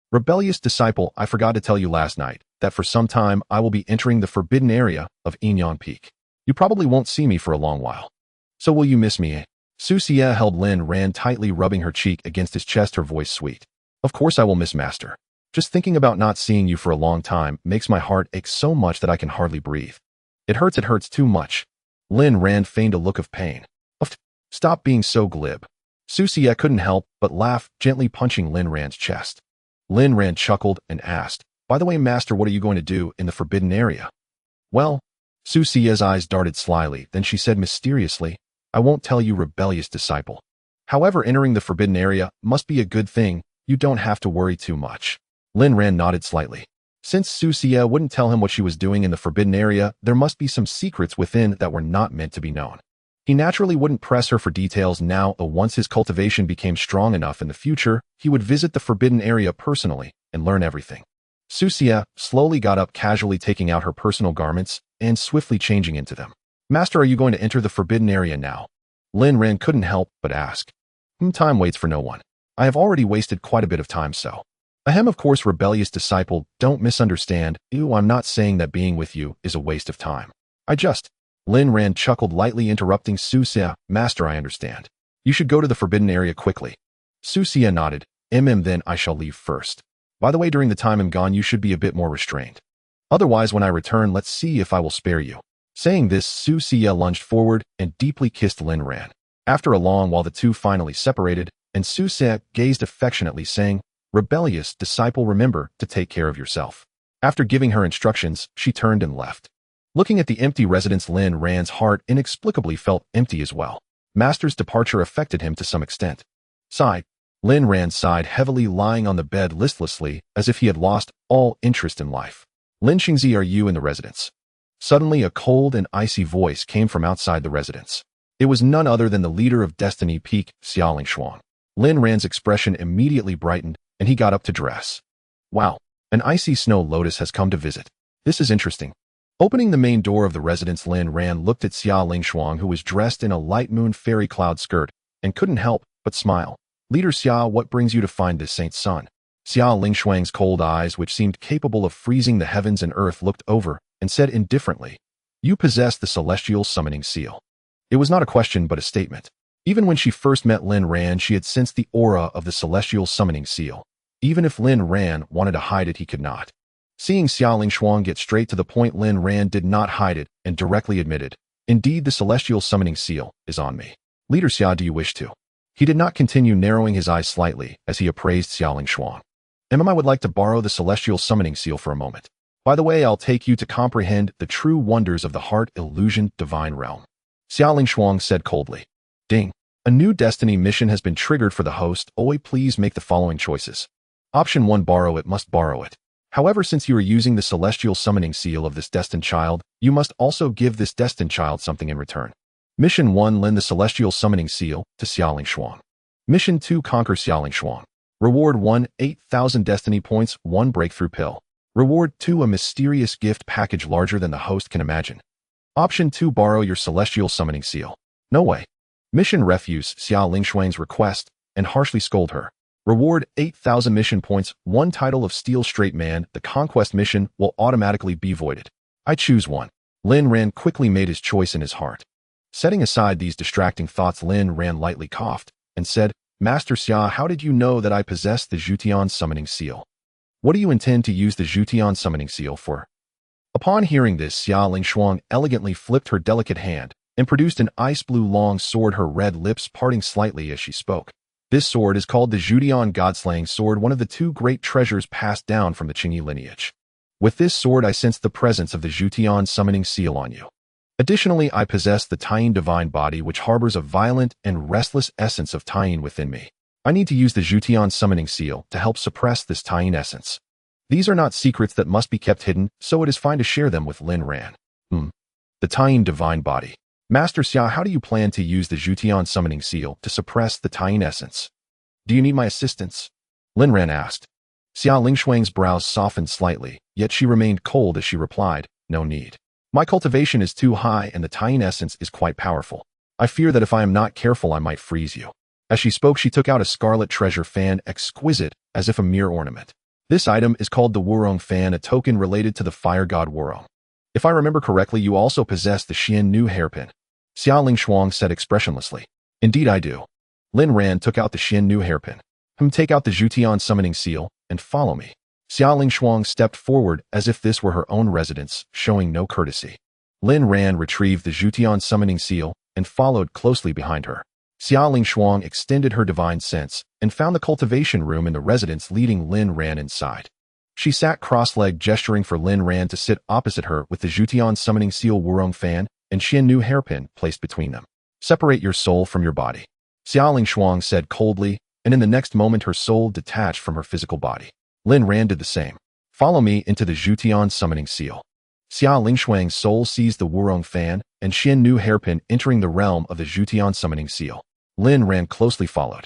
Rebellious disciple, I forgot to tell you last night that for some time I will be entering the forbidden area of Inyang Peak. You probably won't see me for a long while. So will you miss me? Xianxia held Lin Ran tightly, rubbing her cheek against his chest, her voice sweet. Of course I will miss Master. Just thinking about not seeing you for a long time makes my heart ache so much that I can hardly breathe. It hurts too much. Lin Ran feigned a look of pain. Stop being so glib. Xianxia couldn't help but laugh, gently punching Lin Ran's chest. Lin Ran chuckled and asked, by the way, Master, what are you going to do in the forbidden area? Well, Xianxia's eyes darted slyly, then she said mysteriously, I won't tell you, rebellious disciple. However, entering the forbidden area must be a good thing. You don't have to worry too much. Lin Ran nodded slightly. Since Xianxia wouldn't tell him what she was doing in the forbidden area, there must be some secrets within that were not meant to be known. He naturally wouldn't press her for details now, but once his cultivation became strong enough in the future, he would visit the forbidden area personally and learn everything. Xianxia slowly got up, casually taking out her personal garments and swiftly changing into them. Master, are you going to enter the forbidden area now? Lin Ran couldn't help but ask. Time waits for no one. I have already wasted quite a bit of time, so. Ahem, of course, rebellious disciple, don't misunderstand. I'm not saying that being with you is a waste of time. Lin Ran chuckled lightly, interrupting Xianxia. Master, I understand. You should go to the forbidden area quickly. Xianxia nodded. Then I shall leave first. By the way, during the time I'm gone, you should be a bit more restrained. Otherwise, when I return, let's see if I will spare you. Saying this, Xianxia lunged forward and deeply kissed Lin Ran. After a long while, the two finally separated, and Xianxia gazed affectionately, saying, Rebellious disciple, remember to take care of yourself. After giving her instructions, she turned and left. Looking at the empty residence, Lin Ran's heart inexplicably felt empty as well. Master's departure affected him to some extent. Lin Ran sighed heavily, lying on the bed listlessly, as if he had lost all interest in life. Lin Xingzi, are you in the residence? Suddenly, a cold and icy voice came from outside the residence. It was none other than the leader of Destiny Peak, Xiaoling. Lin Ran's expression immediately brightened, and he got up to dress. Wow, an icy snow lotus has come to visit. This is interesting. Opening the main door of the residence, Lin Ran looked at Xiaoling, who was dressed in a light moon fairy cloud skirt, and couldn't help but smile. Leader Xia, what brings you to find this saint's son? Xiaoling's cold eyes, which seemed capable of freezing the heavens and earth, looked over and said indifferently, You possess the celestial summoning seal. It was not a question but a statement. Even when she first met Lin Ran, she had sensed the aura of the celestial summoning seal. Even if Lin Ran wanted to hide it, he could not. Seeing Xiaoling get straight to the point, Lin Ran did not hide it and directly admitted, Indeed, the celestial summoning seal is on me. Leader Xia, do you wish to? He did not continue, narrowing his eyes slightly as he appraised Xiaoling. I would like to borrow the celestial summoning seal for a moment. By the way, I'll take you to comprehend the true wonders of the heart illusion divine realm. Xiaoling said coldly. Ding. A new destiny mission has been triggered for the host. Please make the following choices. Option 1, borrow it, must borrow it. However, since you are using the celestial summoning seal of this destined child, you must also give this destined child something in return. Mission 1, lend the celestial summoning seal to Xiaoling. Mission 2, conquer Xiaoling. Reward 1, 8,000 destiny points, 1 breakthrough pill. Reward 2, a mysterious gift package larger than the host can imagine. Option 2. Borrow your celestial summoning seal. No way. Mission refuse Xia Lingshuang's request and harshly scold her. Reward 8,000 mission points, 1 title of Steel Straight Man. The conquest mission will automatically be voided. I choose 1. Lin Ran quickly made his choice in his heart. Setting aside these distracting thoughts, Lin Ran lightly coughed and said, Master Xia, how did you know that I possess the Zhutian summoning seal? What do you intend to use the Zhutian summoning seal for? Upon hearing this, Xia Lingshuang elegantly flipped her delicate hand and produced an ice blue long sword, her red lips parting slightly as she spoke. This sword is called the Zhutian Godslaying Sword, one of the 2 great treasures passed down from the Qingyi lineage. With this sword, I sense the presence of the Zhutian summoning seal on you. Additionally, I possess the Taiyin divine body, which harbors a violent and restless essence of Taiyin within me. I need to use the Zhutian summoning seal to help suppress this Taiyin essence. These are not secrets that must be kept hidden, so it is fine to share them with Lin Ran. The Taiyin divine body. Master Xia, how do you plan to use the Zhutian summoning seal to suppress the Taiyin essence? Do you need my assistance? Lin Ran asked. Xia Lingshuang's brows softened slightly, yet she remained cold as she replied, no need. My cultivation is too high and the Taiyin essence is quite powerful. I fear that if I am not careful, I might freeze you. As she spoke, she took out a scarlet treasure fan, exquisite as if a mere ornament. This item is called the Wurong fan, a token related to the fire god Wurong. If I remember correctly, you also possess the Xian Nu hairpin. Xia Lingshuang said expressionlessly. Indeed I do. Lin Ran took out the Xian Nu hairpin. Take out the Zhutian summoning seal and follow me. Xia Lingshuang stepped forward as if this were her own residence, showing no courtesy. Lin Ran retrieved the Zhutian summoning seal and followed closely behind her. Xia Lingshuang extended her divine sense and found the cultivation room in the residence, leading Lin Ran inside. She sat cross-legged, gesturing for Lin Ran to sit opposite her with the Zhutian summoning seal Wurong fan and Xian Nu hairpin placed between them. Separate your soul from your body. Xia Lingshuang said coldly, and in the next moment her soul detached from her physical body. Lin Ran did the same. Follow me into the Zhutian summoning seal. Xia Lingshuang's soul seized the Wurong fan and Xian Nu hairpin, entering the realm of the Zhutian summoning seal. Lin Ran closely followed.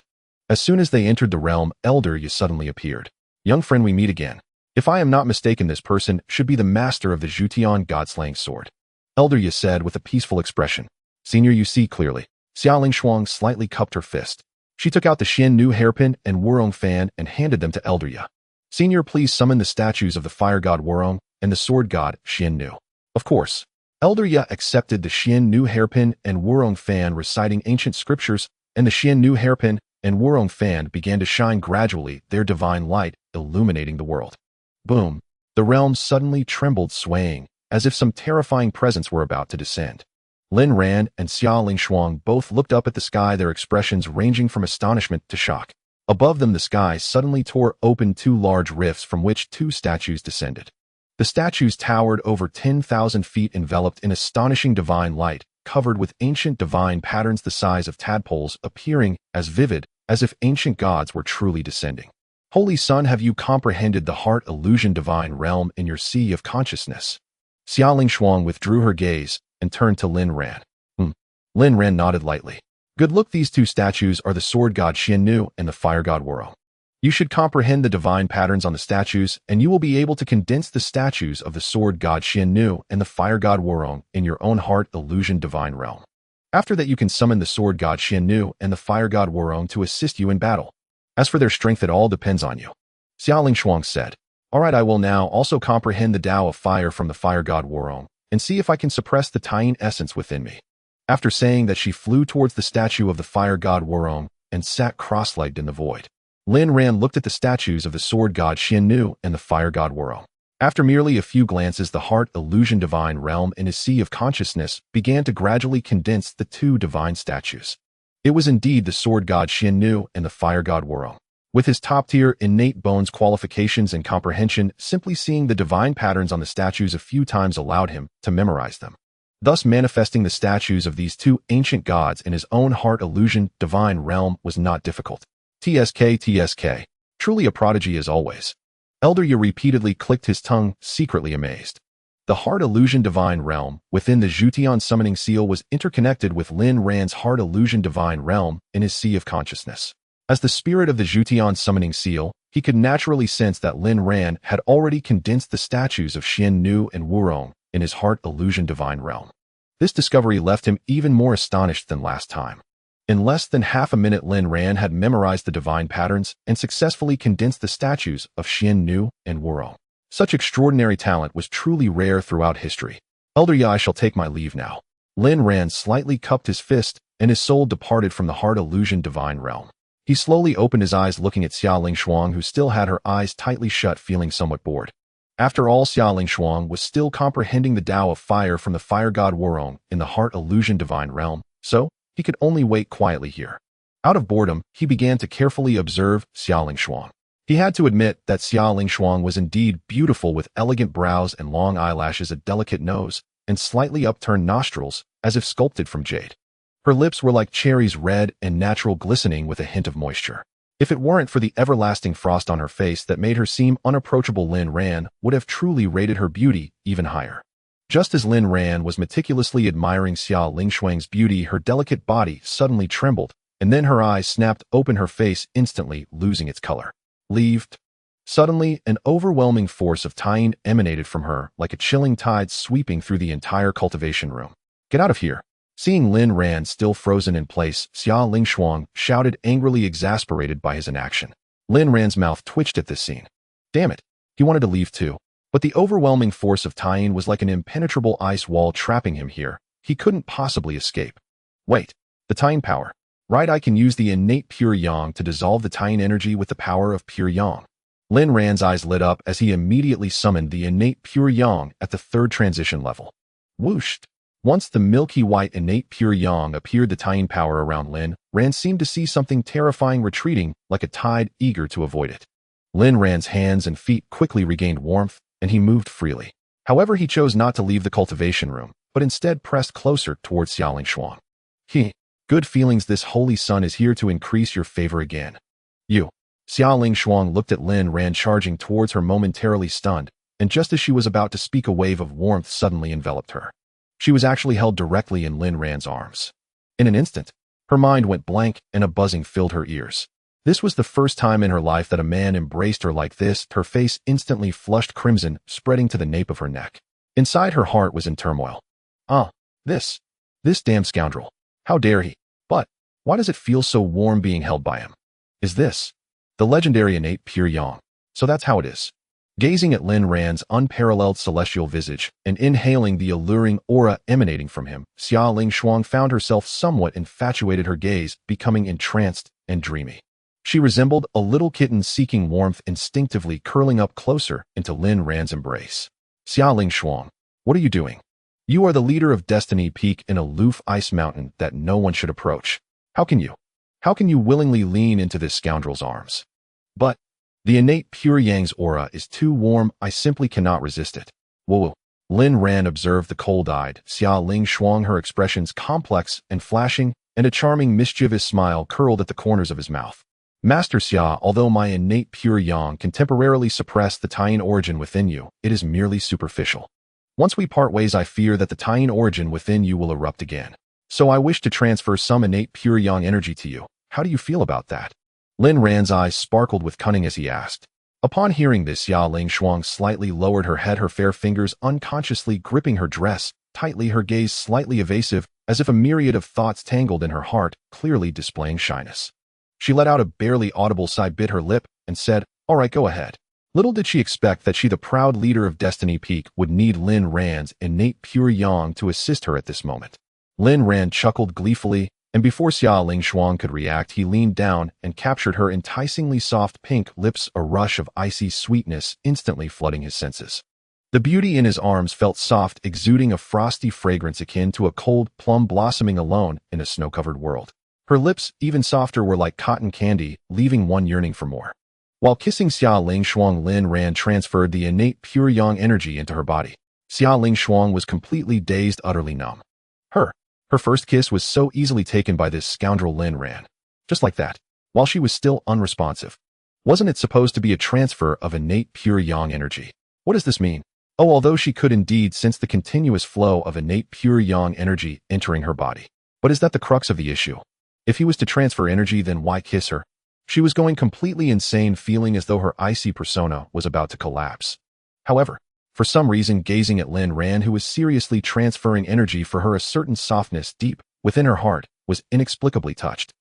As soon as they entered the realm, Elder Yi suddenly appeared. Young friend, we meet again. If I am not mistaken, this person should be the master of the Zhutian Godslaying Sword. Elder Yi said with a peaceful expression. Senior, you see clearly. Xia Lingshuang slightly cupped her fist. She took out the Xian Nu hairpin and Wurong fan and handed them to Elder Yi. Senior, please summon the statues of the fire god Wurong and the sword god Xian Nu. Of course. Elder Yi accepted the Xian Nu hairpin and Wurong fan, reciting ancient scriptures, and the Xian Nu hairpin and Wurong fan began to shine gradually, their divine light illuminating the world. Boom! The realm suddenly trembled, swaying, as if some terrifying presence were about to descend. Lin Ran and Xia Lingshuang both looked up at the sky, their expressions ranging from astonishment to shock. Above them, the sky suddenly tore open 2 large rifts from which 2 statues descended. The statues towered over 10,000 feet, enveloped in astonishing divine light, covered with ancient divine patterns the size of tadpoles, appearing as vivid as if ancient gods were truly descending. Holy Sun, have you comprehended the heart illusion divine realm in your sea of consciousness? Xia Lingshuang withdrew her gaze and turned to Lin Ran. Lin Ran nodded lightly. Good look, these 2 statues are the sword god Xian Nu and the fire god Wurong. You should comprehend the divine patterns on the statues, and you will be able to condense the statues of the sword god Xian Nu and the fire god Wurong in your own heart illusion divine realm. After that, you can summon the sword god Xian Nu and the fire god Wurong to assist you in battle. As for their strength, it all depends on you. Xia Lingshuang said. Alright, I will now also comprehend the Tao of fire from the fire god Wurong and see if I can suppress the Taiyin essence within me. After saying that, she flew towards the statue of the fire god Wurong and sat cross-legged in the void. Lin Ran looked at the statues of the sword god Xian Nu and the fire god Wurong. After merely a few glances, the heart illusion divine realm in his sea of consciousness began to gradually condense the 2 divine statues. It was indeed the sword god Xian Nu and the fire god Wurong. With his top-tier innate bones qualifications and comprehension, simply seeing the divine patterns on the statues a few times allowed him to memorize them. Thus, manifesting the statues of these 2 ancient gods in his own heart illusion divine realm was not difficult. TSK. Truly a prodigy as always. Elder Yi repeatedly clicked his tongue, secretly amazed. The heart illusion divine realm within the Zhutian summoning seal was interconnected with Lin Ran's heart illusion divine realm in his sea of consciousness. As the spirit of the Zhutian summoning seal, he could naturally sense that Lin Ran had already condensed the statues of Xian Nu and Wurong in his heart illusion divine realm. This discovery left him even more astonished than last time. In less than half a minute, Lin Ran had memorized the divine patterns and successfully condensed the statues of Xian Nu and Wuro. Such extraordinary talent was truly rare throughout history. Elder Ya, I shall take my leave now. Lin Ran slightly cupped his fist, and his soul departed from the heart illusion divine realm. He slowly opened his eyes, looking at Xia Lingshuang, who still had her eyes tightly shut, feeling somewhat bored. After all, Xia Lingshuang was still comprehending the Tao of fire from the fire god Wurong in the heart illusion divine realm, so he could only wait quietly here. Out of boredom, he began to carefully observe Xia Lingshuang. He had to admit that Xia Lingshuang was indeed beautiful, with elegant brows and long eyelashes, a delicate nose, and slightly upturned nostrils, as if sculpted from jade. Her lips were like cherries, red and natural, glistening with a hint of moisture. If it weren't for the everlasting frost on her face that made her seem unapproachable, Lin Ran would have truly rated her beauty even higher. Just as Lin Ran was meticulously admiring Xia Lingshuang's beauty, her delicate body suddenly trembled, and then her eyes snapped open, her face instantly losing its color. Leaved. Suddenly, an overwhelming force of Tying emanated from her, like a chilling tide sweeping through the entire cultivation room. Get out of here. Seeing Lin Ran still frozen in place, Xia Lingshuang shouted angrily, exasperated by his inaction. Lin Ran's mouth twitched at this scene. Damn it, he wanted to leave too. But the overwhelming force of Tying was like an impenetrable ice wall trapping him here. He couldn't possibly escape. Wait, the Tying power. Right, I can use the innate pure yang to dissolve the Tying energy with the power of pure yang. Lin Ran's eyes lit up as he immediately summoned the innate pure yang at the third transition level. Whooshed. Once the milky white innate pure yang appeared, the Tying power around Lin Ran seemed to see something terrifying retreating like a tide, eager to avoid it. Lin Ran's hands and feet quickly regained warmth, and he moved freely. However, he chose not to leave the cultivation room, but instead pressed closer towards Xia Lingshuang. Good feelings, this holy sun is here to increase your favor again. You. Xia Lingshuang looked at Lin Ran charging towards her, momentarily stunned, and just as she was about to speak, a wave of warmth suddenly enveloped her. She was actually held directly in Lin Ran's arms. In an instant, her mind went blank and a buzzing filled her ears. This was the first time in her life that a man embraced her like this. Her face instantly flushed crimson, spreading to the nape of her neck. Inside, her heart was in turmoil. This damn scoundrel. How dare he? But why does it feel so warm being held by him? Is this the legendary innate pure yang? So that's how it is. Gazing at Lin Ran's unparalleled celestial visage and inhaling the alluring aura emanating from him, Xia Lingshuang found herself somewhat infatuated, her gaze becoming entranced and dreamy. She resembled a little kitten seeking warmth, instinctively curling up closer into Lin Ran's embrace. Xia Lingshuang, what are you doing? You are the leader of Destiny Peak, an aloof ice mountain that no one should approach. How can you willingly lean into this scoundrel's arms? But the innate pure yang's aura is too warm, I simply cannot resist it. Whoa. Lin Ran observed the cold-eyed Xia Lingshuang, her expressions complex and flashing, and a charming mischievous smile curled at the corners of his mouth. Master Xia, although my innate pure yang can temporarily suppress the Tying origin within you, it is merely superficial. Once we part ways, I fear that the Tying origin within you will erupt again. So I wish to transfer some innate pure yang energy to you. How do you feel about that? Lin Ran's eyes sparkled with cunning as he asked. Upon hearing this, Xia Lingshuang slightly lowered her head, her fair fingers unconsciously gripping her dress tightly, her gaze slightly evasive, as if a myriad of thoughts tangled in her heart, clearly displaying shyness. She let out a barely audible sigh, bit her lip, and said, "All right, go ahead." Little did she expect that she, the proud leader of Destiny Peak, would need Lin Ran's innate pure yang to assist her at this moment. Lin Ran chuckled gleefully, and before Xia Lingshuang could react, he leaned down and captured her enticingly soft pink lips, a rush of icy sweetness instantly flooding his senses. The beauty in his arms felt soft, exuding a frosty fragrance akin to a cold plum blossoming alone in a snow-covered world. Her lips, even softer, were like cotton candy, leaving one yearning for more. While kissing Xia Lingshuang, Lin Ran transferred the innate pure yang energy into her body. Xia Lingshuang was completely dazed, utterly numb. Her first kiss was so easily taken by this scoundrel Lin Ran. Just like that, while she was still unresponsive. Wasn't it supposed to be a transfer of innate pure yang energy? What does this mean? Although she could indeed sense the continuous flow of innate pure yang energy entering her body. But is that the crux of the issue? If he was to transfer energy, then why kiss her? She was going completely insane, feeling as though her icy persona was about to collapse. However, for some reason gazing at Lin Ran, who was seriously transferring energy for her. A certain softness deep within her heart was inexplicably touched.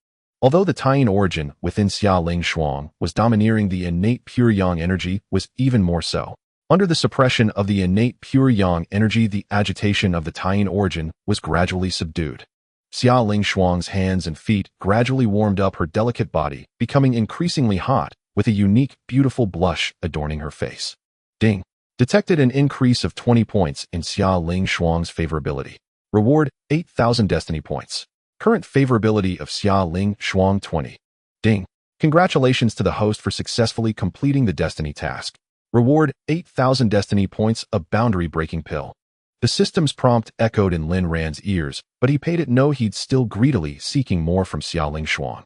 Although the Taiyin origin within Xia Ling Shuang was domineering, the innate pure yang energy was even more so. Under the suppression of the innate pure yang energy, the agitation of the Taiyin origin was gradually subdued. Xia Ling Shuang's hands and feet gradually warmed up her delicate body, becoming increasingly hot, with a unique, beautiful blush adorning her face. Ding! Detected an increase of 20 points in Xia Ling Shuang's favorability. Reward, 8,000 destiny points. Current favorability of Xia Ling Shuang 20. Ding! Congratulations to the host for successfully completing the destiny task. Reward, 8,000 destiny points, a boundary-breaking pill. The system's prompt echoed in Lin Ran's ears, but he paid it no heed, still greedily seeking more from Xia Ling Shuang.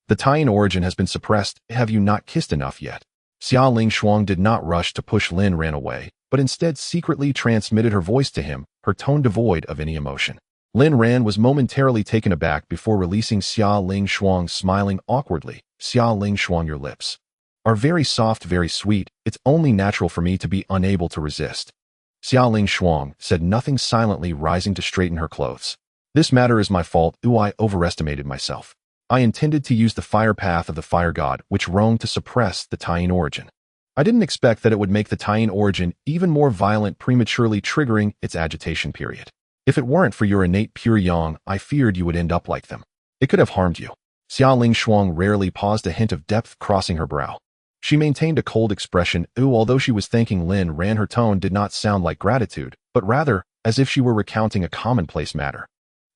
The Taiyin origin has been suppressed. Have you not kissed enough yet? Xia Ling Shuang did not rush to push Lin Ran away, but instead secretly transmitted her voice to him, her tone devoid of any emotion. Lin Ran was momentarily taken aback before releasing Xia Ling Shuang, smiling awkwardly. Xia Ling Shuang, your lips are very soft, very sweet. It's only natural for me to be unable to resist. Xia Ling Shuang said nothing, silently rising to straighten her clothes. This matter is my fault. I overestimated myself. I intended to use the fire path of the fire god, which roamed to suppress the Taiyin origin. I didn't expect that it would make the Taiyin origin even more violent, prematurely triggering its agitation period. If it weren't for your innate pure yang, I feared you would end up like them. It could have harmed you. Xia Ling Shuang rarely paused, a hint of depth crossing her brow. She maintained a cold expression. Although she was thanking Lin Ran, her tone did not sound like gratitude, but rather as if she were recounting a commonplace matter.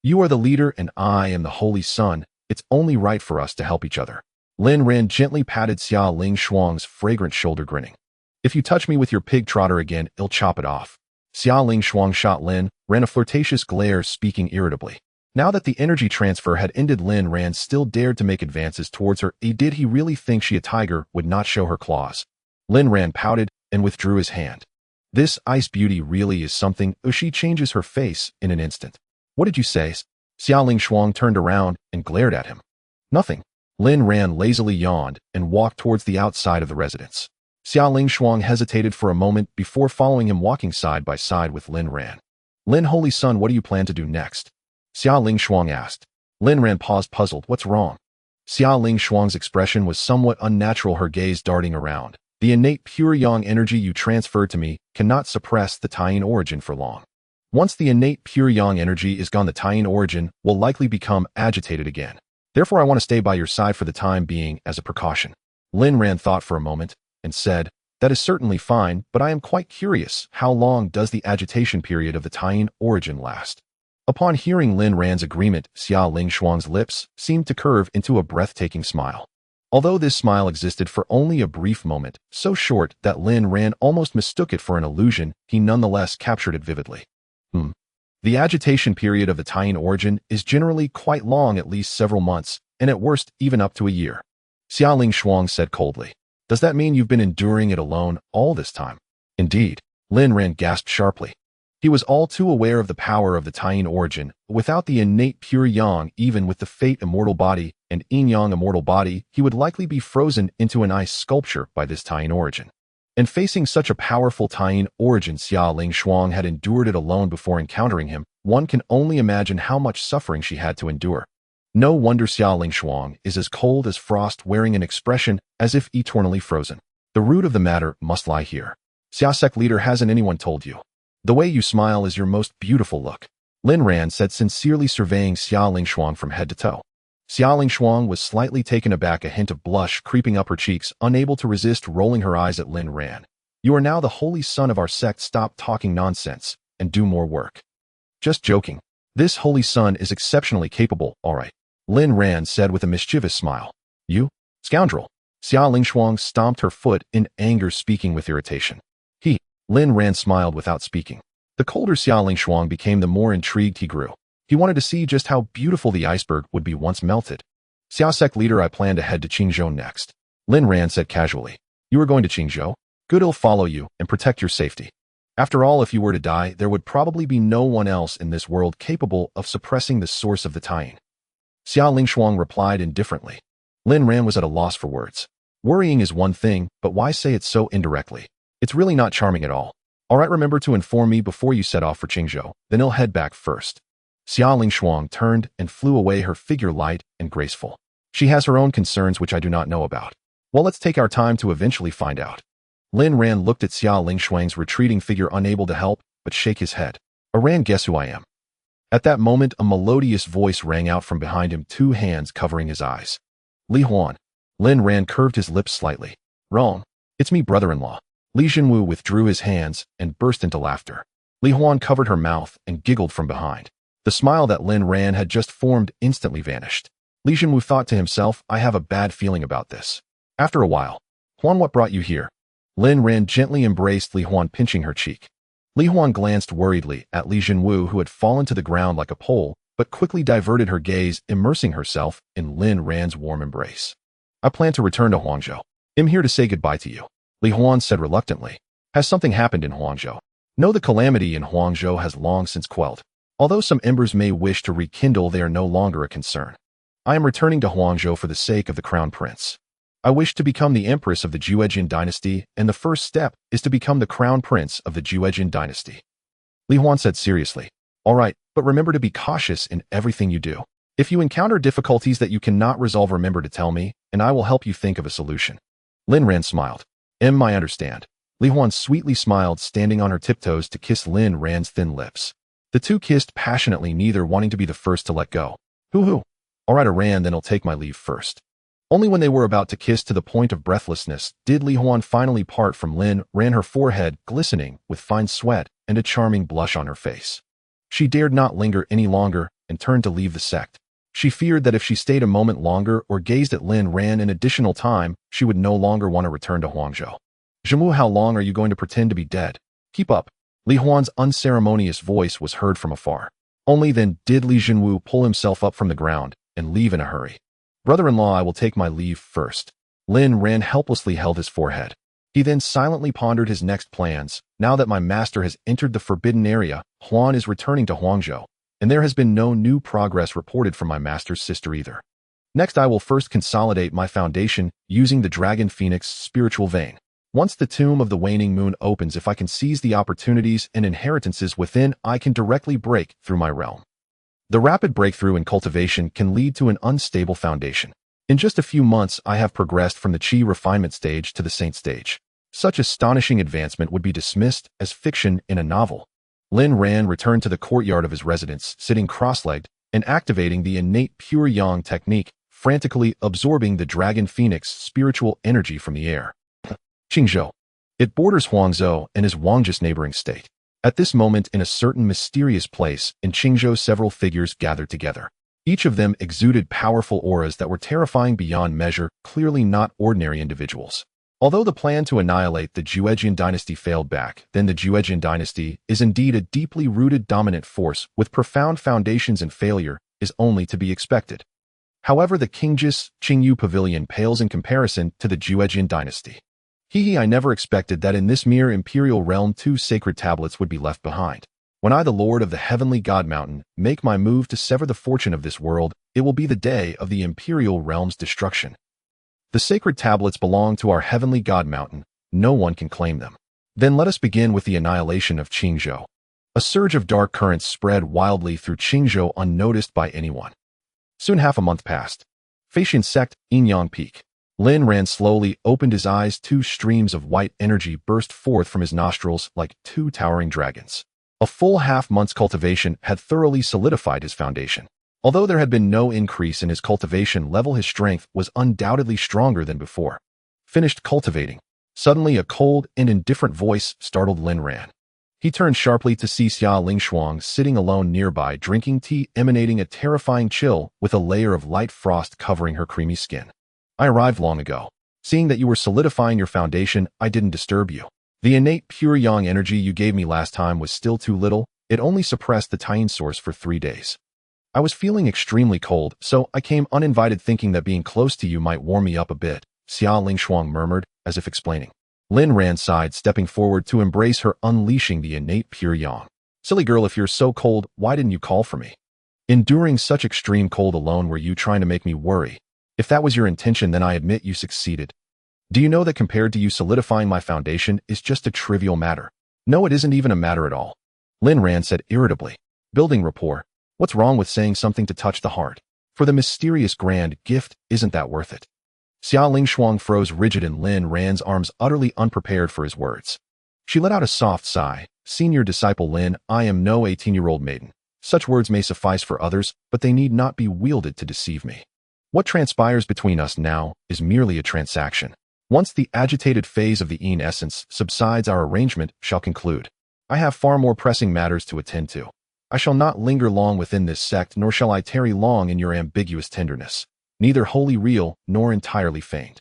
You are the leader and I am the Holy Son. It's only right for us to help each other. Lin Ran gently patted Xia Ling Shuang's fragrant shoulder, grinning. If you touch me with your pig trotter again, I'll chop it off. Xia Ling Shuang shot Lin Ran a flirtatious glare, speaking irritably. Now that the energy transfer had ended, Lin Ran still dared to make advances towards her. Did he really think she, a tiger, would not show her claws? Lin Ran pouted and withdrew his hand. This ice beauty really is something. She changes her face in an instant. What did you say? Xia Ling Shuang turned around and glared at him. Nothing. Lin Ran lazily yawned and walked towards the outside of the residence. Xia Ling Shuang hesitated for a moment before following him, walking side by side with Lin Ran. Lin, Holy Son, what do you plan to do next? Xia Ling Shuang asked. Lin Ran paused, puzzled. What's wrong? Xia Ling Shuang's expression was somewhat unnatural, her gaze darting around. The innate pure yang energy you transferred to me cannot suppress the Taiyin origin for long. Once the innate pure yang energy is gone, the Taiyin origin will likely become agitated again. Therefore, I want to stay by your side for the time being as a precaution. Lin Ran thought for a moment and said, that is certainly fine, but I am quite curious. How long does the agitation period of the Taiyin origin last? Upon hearing Lin Ran's agreement, Xia Ling Shuang's lips seemed to curve into a breathtaking smile. Although this smile existed for only a brief moment, so short that Lin Ran almost mistook it for an illusion, he nonetheless captured it vividly. The agitation period of the Taiyin origin is generally quite long, at least several months, and at worst even up to a year. Xia Ling Shuang said coldly. Does that mean you've been enduring it alone all this time? Indeed. Lin Ran gasped sharply. He was all too aware of the power of the Taiyin origin. Without the innate pure yang, even with the fate immortal body and yin yang immortal body, he would likely be frozen into an ice sculpture by this Taiyin origin. And facing such a powerful Taiyin origin, Xia Ling Shuang had endured it alone before encountering him. One can only imagine how much suffering she had to endure. No wonder Xia Ling Shuang is as cold as frost, wearing an expression as if eternally frozen. The root of the matter must lie here. Xia Sect leader, hasn't anyone told you? The way you smile is your most beautiful look. Lin Ran said, sincerely surveying Xia Ling Shuang from head to toe. Xia Ling Shuang was slightly taken aback, a hint of blush creeping up her cheeks, unable to resist rolling her eyes at Lin Ran. You are now the holy son of our sect. Stop talking nonsense and do more work. Just joking. This holy son is exceptionally capable, all right. Lin Ran said with a mischievous smile. You? Scoundrel. Xia Ling Shuang stomped her foot in anger, speaking with irritation. Lin Ran smiled without speaking. The colder Xia Ling Shuang became, the more intrigued he grew. He wanted to see just how beautiful the iceberg would be once melted. Xia Sect leader, I plan to head to Qingzhou next. Lin Ran said casually. You are going to Qingzhou? Good, I'll follow you and protect your safety. After all, if you were to die, there would probably be no one else in this world capable of suppressing the source of the Taiyin. Xia Ling Shuang replied indifferently. Lin Ran was at a loss for words. Worrying is one thing, but why say it so indirectly? It's really not charming at all. Alright, remember to inform me before you set off for Qingzhou, then I'll head back first. Xia Lingshuang turned and flew away, her figure light and graceful. She has her own concerns which I do not know about. Well, let's take our time to eventually find out. Lin Ran looked at Xia Lingshuang's retreating figure, unable to help but shake his head. Ran, guess who I am? At that moment, a melodious voice rang out from behind him, 2 hands covering his eyes. Li Huan. Lin Ran curved his lips slightly. Wrong. It's me, brother-in-law. Li Jinwu withdrew his hands and burst into laughter. Li Huan covered her mouth and giggled from behind. The smile that Lin Ran had just formed instantly vanished. Li Jinwu thought to himself, I have a bad feeling about this. After a while, Huan, what brought you here? Lin Ran gently embraced Li Huan, pinching her cheek. Li Huan glanced worriedly at Li Jinwu, who had fallen to the ground like a pole, but quickly diverted her gaze, immersing herself in Lin Ran's warm embrace. I plan to return to Huangzhou. I'm here to say goodbye to you, Li Huan said reluctantly. Has something happened in Huangzhou? No, the calamity in Huangzhou has long since quelled. Although some embers may wish to rekindle, they are no longer a concern. I am returning to Huangzhou for the sake of the crown prince. I wish to become the empress of the Juejin dynasty, and the first step is to become the crown prince of the Juejin dynasty. Li Huan said seriously. All right, but remember to be cautious in everything you do. If you encounter difficulties that you cannot resolve, remember to tell me, and I will help you think of a solution. Lin Ran smiled. I understand. Li Huan sweetly smiled, standing on her tiptoes to kiss Lin Ran's thin lips. The two kissed passionately, neither wanting to be the first to let go. Hoo-hoo. All right, Ran, then I'll take my leave first. Only when they were about to kiss to the point of breathlessness did Li Huan finally part from Lin Ran, her forehead glistening with fine sweat and a charming blush on her face. She dared not linger any longer and turned to leave the sect. She feared that if she stayed a moment longer or gazed at Lin Ran an additional time, she would no longer want to return to Huangzhou. Zhimu, how long are you going to pretend to be dead? Keep up. Li Huan's unceremonious voice was heard from afar. Only then did Li Jinwu pull himself up from the ground and leave in a hurry. Brother-in-law, I will take my leave first. Lin Ran helplessly held his forehead. He then silently pondered his next plans. Now that my master has entered the forbidden area, Huan is returning to Huangzhou, and there has been no new progress reported from my master's sister either. Next, I will first consolidate my foundation using the Dragon Phoenix spiritual vein. Once the tomb of the waning moon opens, if I can seize the opportunities and inheritances within, I can directly break through my realm. The rapid breakthrough in cultivation can lead to an unstable foundation. In just a few months, I have progressed from the Qi refinement stage to the Saint stage. Such astonishing advancement would be dismissed as fiction in a novel. Lin Ran returned to the courtyard of his residence, sitting cross-legged and activating the innate pure yang technique, frantically absorbing the Dragon Phoenix spiritual energy from the air. Qingzhou. It borders Huangzhou and is Wangji's neighboring state. At this moment, in a certain mysterious place in Qingzhou, several figures gathered together. Each of them exuded powerful auras that were terrifying beyond measure, clearly not ordinary individuals. Although the plan to annihilate the Juejin dynasty failed back, then the Juejin dynasty is indeed a deeply rooted dominant force with profound foundations, and failure is only to be expected. However, the Qingjis Qingyu Pavilion pales in comparison to the Juejin dynasty. I never expected that in this mere imperial realm 2 sacred tablets would be left behind. When I, the Lord of the Heavenly God Mountain, make my move to sever the fortune of this world, it will be the day of the imperial realm's destruction. The sacred tablets belong to our Heavenly God Mountain. No one can claim them. Then let us begin with the annihilation of Qingzhou. A surge of dark currents spread wildly through Qingzhou unnoticed by anyone. Soon half a month passed. Flying Sect, Inyang Peak. Lin Ran slowly opened his eyes. 2 streams of white energy burst forth from his nostrils like 2 towering dragons. A full half-month's cultivation had thoroughly solidified his foundation. Although there had been no increase in his cultivation level, his strength was undoubtedly stronger than before. Finished cultivating. Suddenly, a cold and indifferent voice startled Lin Ran. He turned sharply to see Xia Lingshuang sitting alone nearby, drinking tea, emanating a terrifying chill with a layer of light frost covering her creamy skin. I arrived long ago. Seeing that you were solidifying your foundation, I didn't disturb you. The innate pure yang energy you gave me last time was still too little. It only suppressed the Taiyin source for 3 days. I was feeling extremely cold, so I came uninvited, thinking that being close to you might warm me up a bit, Xia Lingshuang murmured, as if explaining. Lin Ran sighed, stepping forward to embrace her, unleashing the innate pure yang. Silly girl, if you're so cold, why didn't you call for me? Enduring such extreme cold alone, were you trying to make me worry? If that was your intention, then I admit you succeeded. Do you know that compared to you, solidifying my foundation is just a trivial matter? No, it isn't even a matter at all. Lin Ran said irritably. Building rapport. What's wrong with saying something to touch the heart? For the mysterious grand gift, isn't that worth it? Xia Lingshuang froze rigid in Lin Ran's arms, utterly unprepared for his words. She let out a soft sigh. Senior disciple Lin, I am no 18-year-old maiden. Such words may suffice for others, but they need not be wielded to deceive me. What transpires between us now is merely a transaction. Once the agitated phase of the Yin essence subsides, our arrangement shall conclude. I have far more pressing matters to attend to. I shall not linger long within this sect, nor shall I tarry long in your ambiguous tenderness, neither wholly real nor entirely feigned.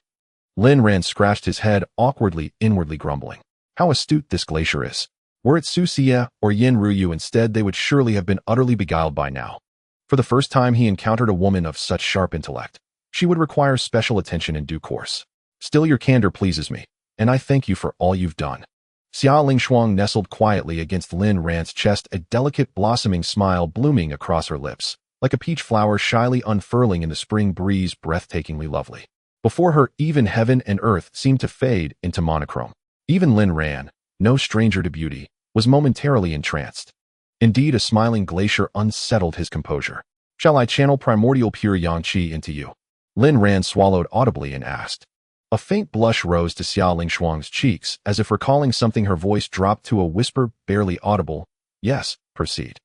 Lin Ran scratched his head awkwardly, inwardly grumbling. How astute this glacier is. Were it Su Xie or Yin Ruyu instead, they would surely have been utterly beguiled by now. For the first time he encountered a woman of such sharp intellect. She would require special attention in due course. Still, your candor pleases me, and I thank you for all you've done. Xia Lingshuang nestled quietly against Lin Ran's chest, a delicate blossoming smile blooming across her lips, like a peach flower shyly unfurling in the spring breeze, breathtakingly lovely. Before her, even heaven and earth seemed to fade into monochrome. Even Lin Ran, no stranger to beauty, was momentarily entranced. Indeed, a smiling glacier unsettled his composure. Shall I channel primordial pure Xianxia into you? Lin Ran swallowed audibly and asked. A faint blush rose to Xia Lingshuang's cheeks, as if recalling something. Her voice dropped to a whisper, barely audible. Yes, proceed.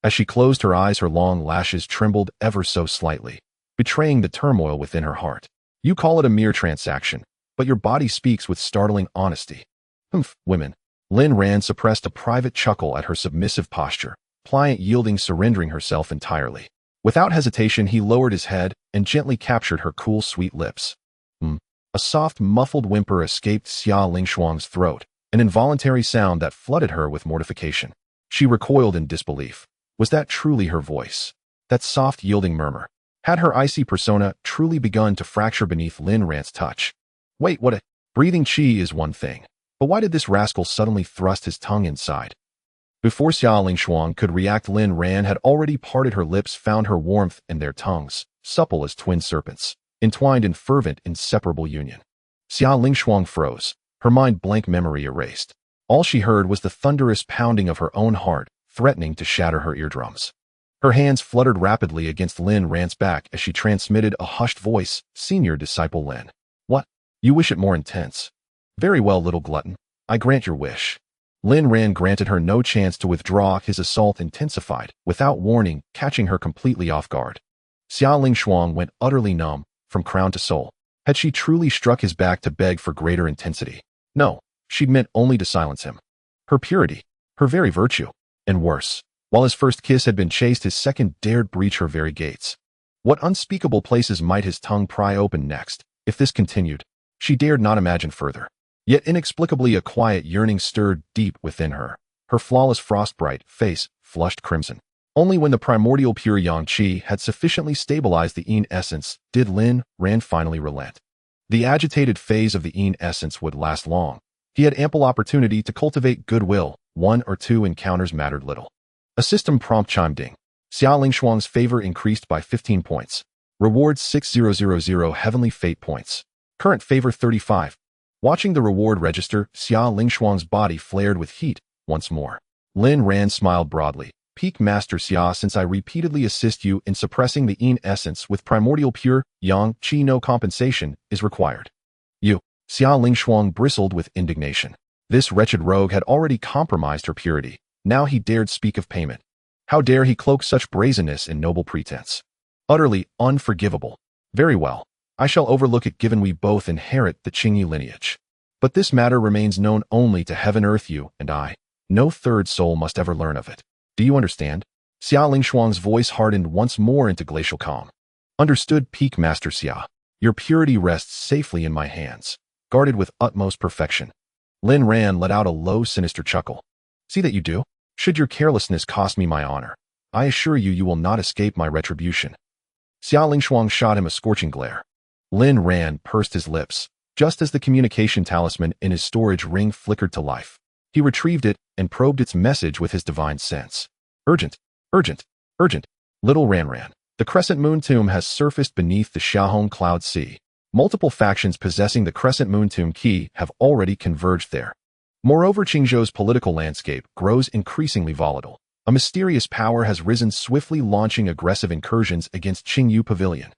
As she closed her eyes, her long lashes trembled ever so slightly, betraying the turmoil within her heart. You call it a mere transaction, but your body speaks with startling honesty. Humph, women. Lin Ran suppressed a private chuckle at her submissive posture, pliant, yielding, surrendering herself entirely. Without hesitation, he lowered his head and gently captured her cool, sweet lips. A soft, muffled whimper escaped Xia Lingshuang's throat, an involuntary sound that flooded her with mortification. She recoiled in disbelief. Was that truly her voice? That soft, yielding murmur? Had her icy persona truly begun to fracture beneath Lin Ran's touch? Wait, what a... Breathing qi is one thing, but why did this rascal suddenly thrust his tongue inside? Before Xia Lingshuang could react, Lin Ran had already parted her lips, found her warmth in their tongues, supple as twin serpents, entwined in fervent, inseparable union. Xia Lingshuang froze, her mind blank, memory erased. All she heard was the thunderous pounding of her own heart, threatening to shatter her eardrums. Her hands fluttered rapidly against Lin Ran's back as she transmitted a hushed voice, Senior disciple Lin. What? You wish it more intense? Very well, little glutton. I grant your wish. Lin Ran granted her no chance to withdraw. His assault intensified, without warning, catching her completely off guard. Xia Lingshuang went utterly numb, from crown to sole. Had she truly struck his back to beg for greater intensity? No, she'd meant only to silence him. Her purity, her very virtue, and worse, while his first kiss had been chaste, his second dared breach her very gates. What unspeakable places might his tongue pry open next, if this continued? She dared not imagine further. Yet inexplicably a quiet yearning stirred deep within her. Her flawless frostbright face flushed crimson. Only when the primordial pure Yang-Qi had sufficiently stabilized the Yin essence did Lin Ran finally relent. The agitated phase of the Yin essence would last long. He had ample opportunity to cultivate goodwill. 1 or 2 encounters mattered little. A system prompt chimed ding. Xia Lingshuang's favor increased by 15 points. Reward 6000 heavenly fate points. Current favor 35. Watching the reward register, Xia Lingshuang's body flared with heat once more. Lin Ran smiled broadly. Peak Master Xia, since I repeatedly assist you in suppressing the Yin essence with primordial pure Yang Qi, no compensation is required. You. Xia Lingshuang bristled with indignation. This wretched rogue had already compromised her purity. Now he dared speak of payment. How dare he cloak such brazenness in noble pretense? Utterly unforgivable. Very well. I shall overlook it, given we both inherit the Qingyi lineage. But this matter remains known only to heaven, earth, you and I. No third soul must ever learn of it. Do you understand? Xia Lingshuang's voice hardened once more into glacial calm. Understood, Peak Master Xia. Your purity rests safely in my hands, guarded with utmost perfection. Lin Ran let out a low, sinister chuckle. See that you do? Should your carelessness cost me my honor, I assure you, you will not escape my retribution. Xia Lingshuang shot him a scorching glare. Lin Ran pursed his lips, just as the communication talisman in his storage ring flickered to life. He retrieved it and probed its message with his divine sense. Urgent, urgent, urgent. Little Ran. The Crescent Moon Tomb has surfaced beneath the Xiaohong Cloud Sea. Multiple factions possessing the Crescent Moon Tomb key have already converged there. Moreover, Qingzhou's political landscape grows increasingly volatile. A mysterious power has risen swiftly, launching aggressive incursions against Qingyu Pavilion.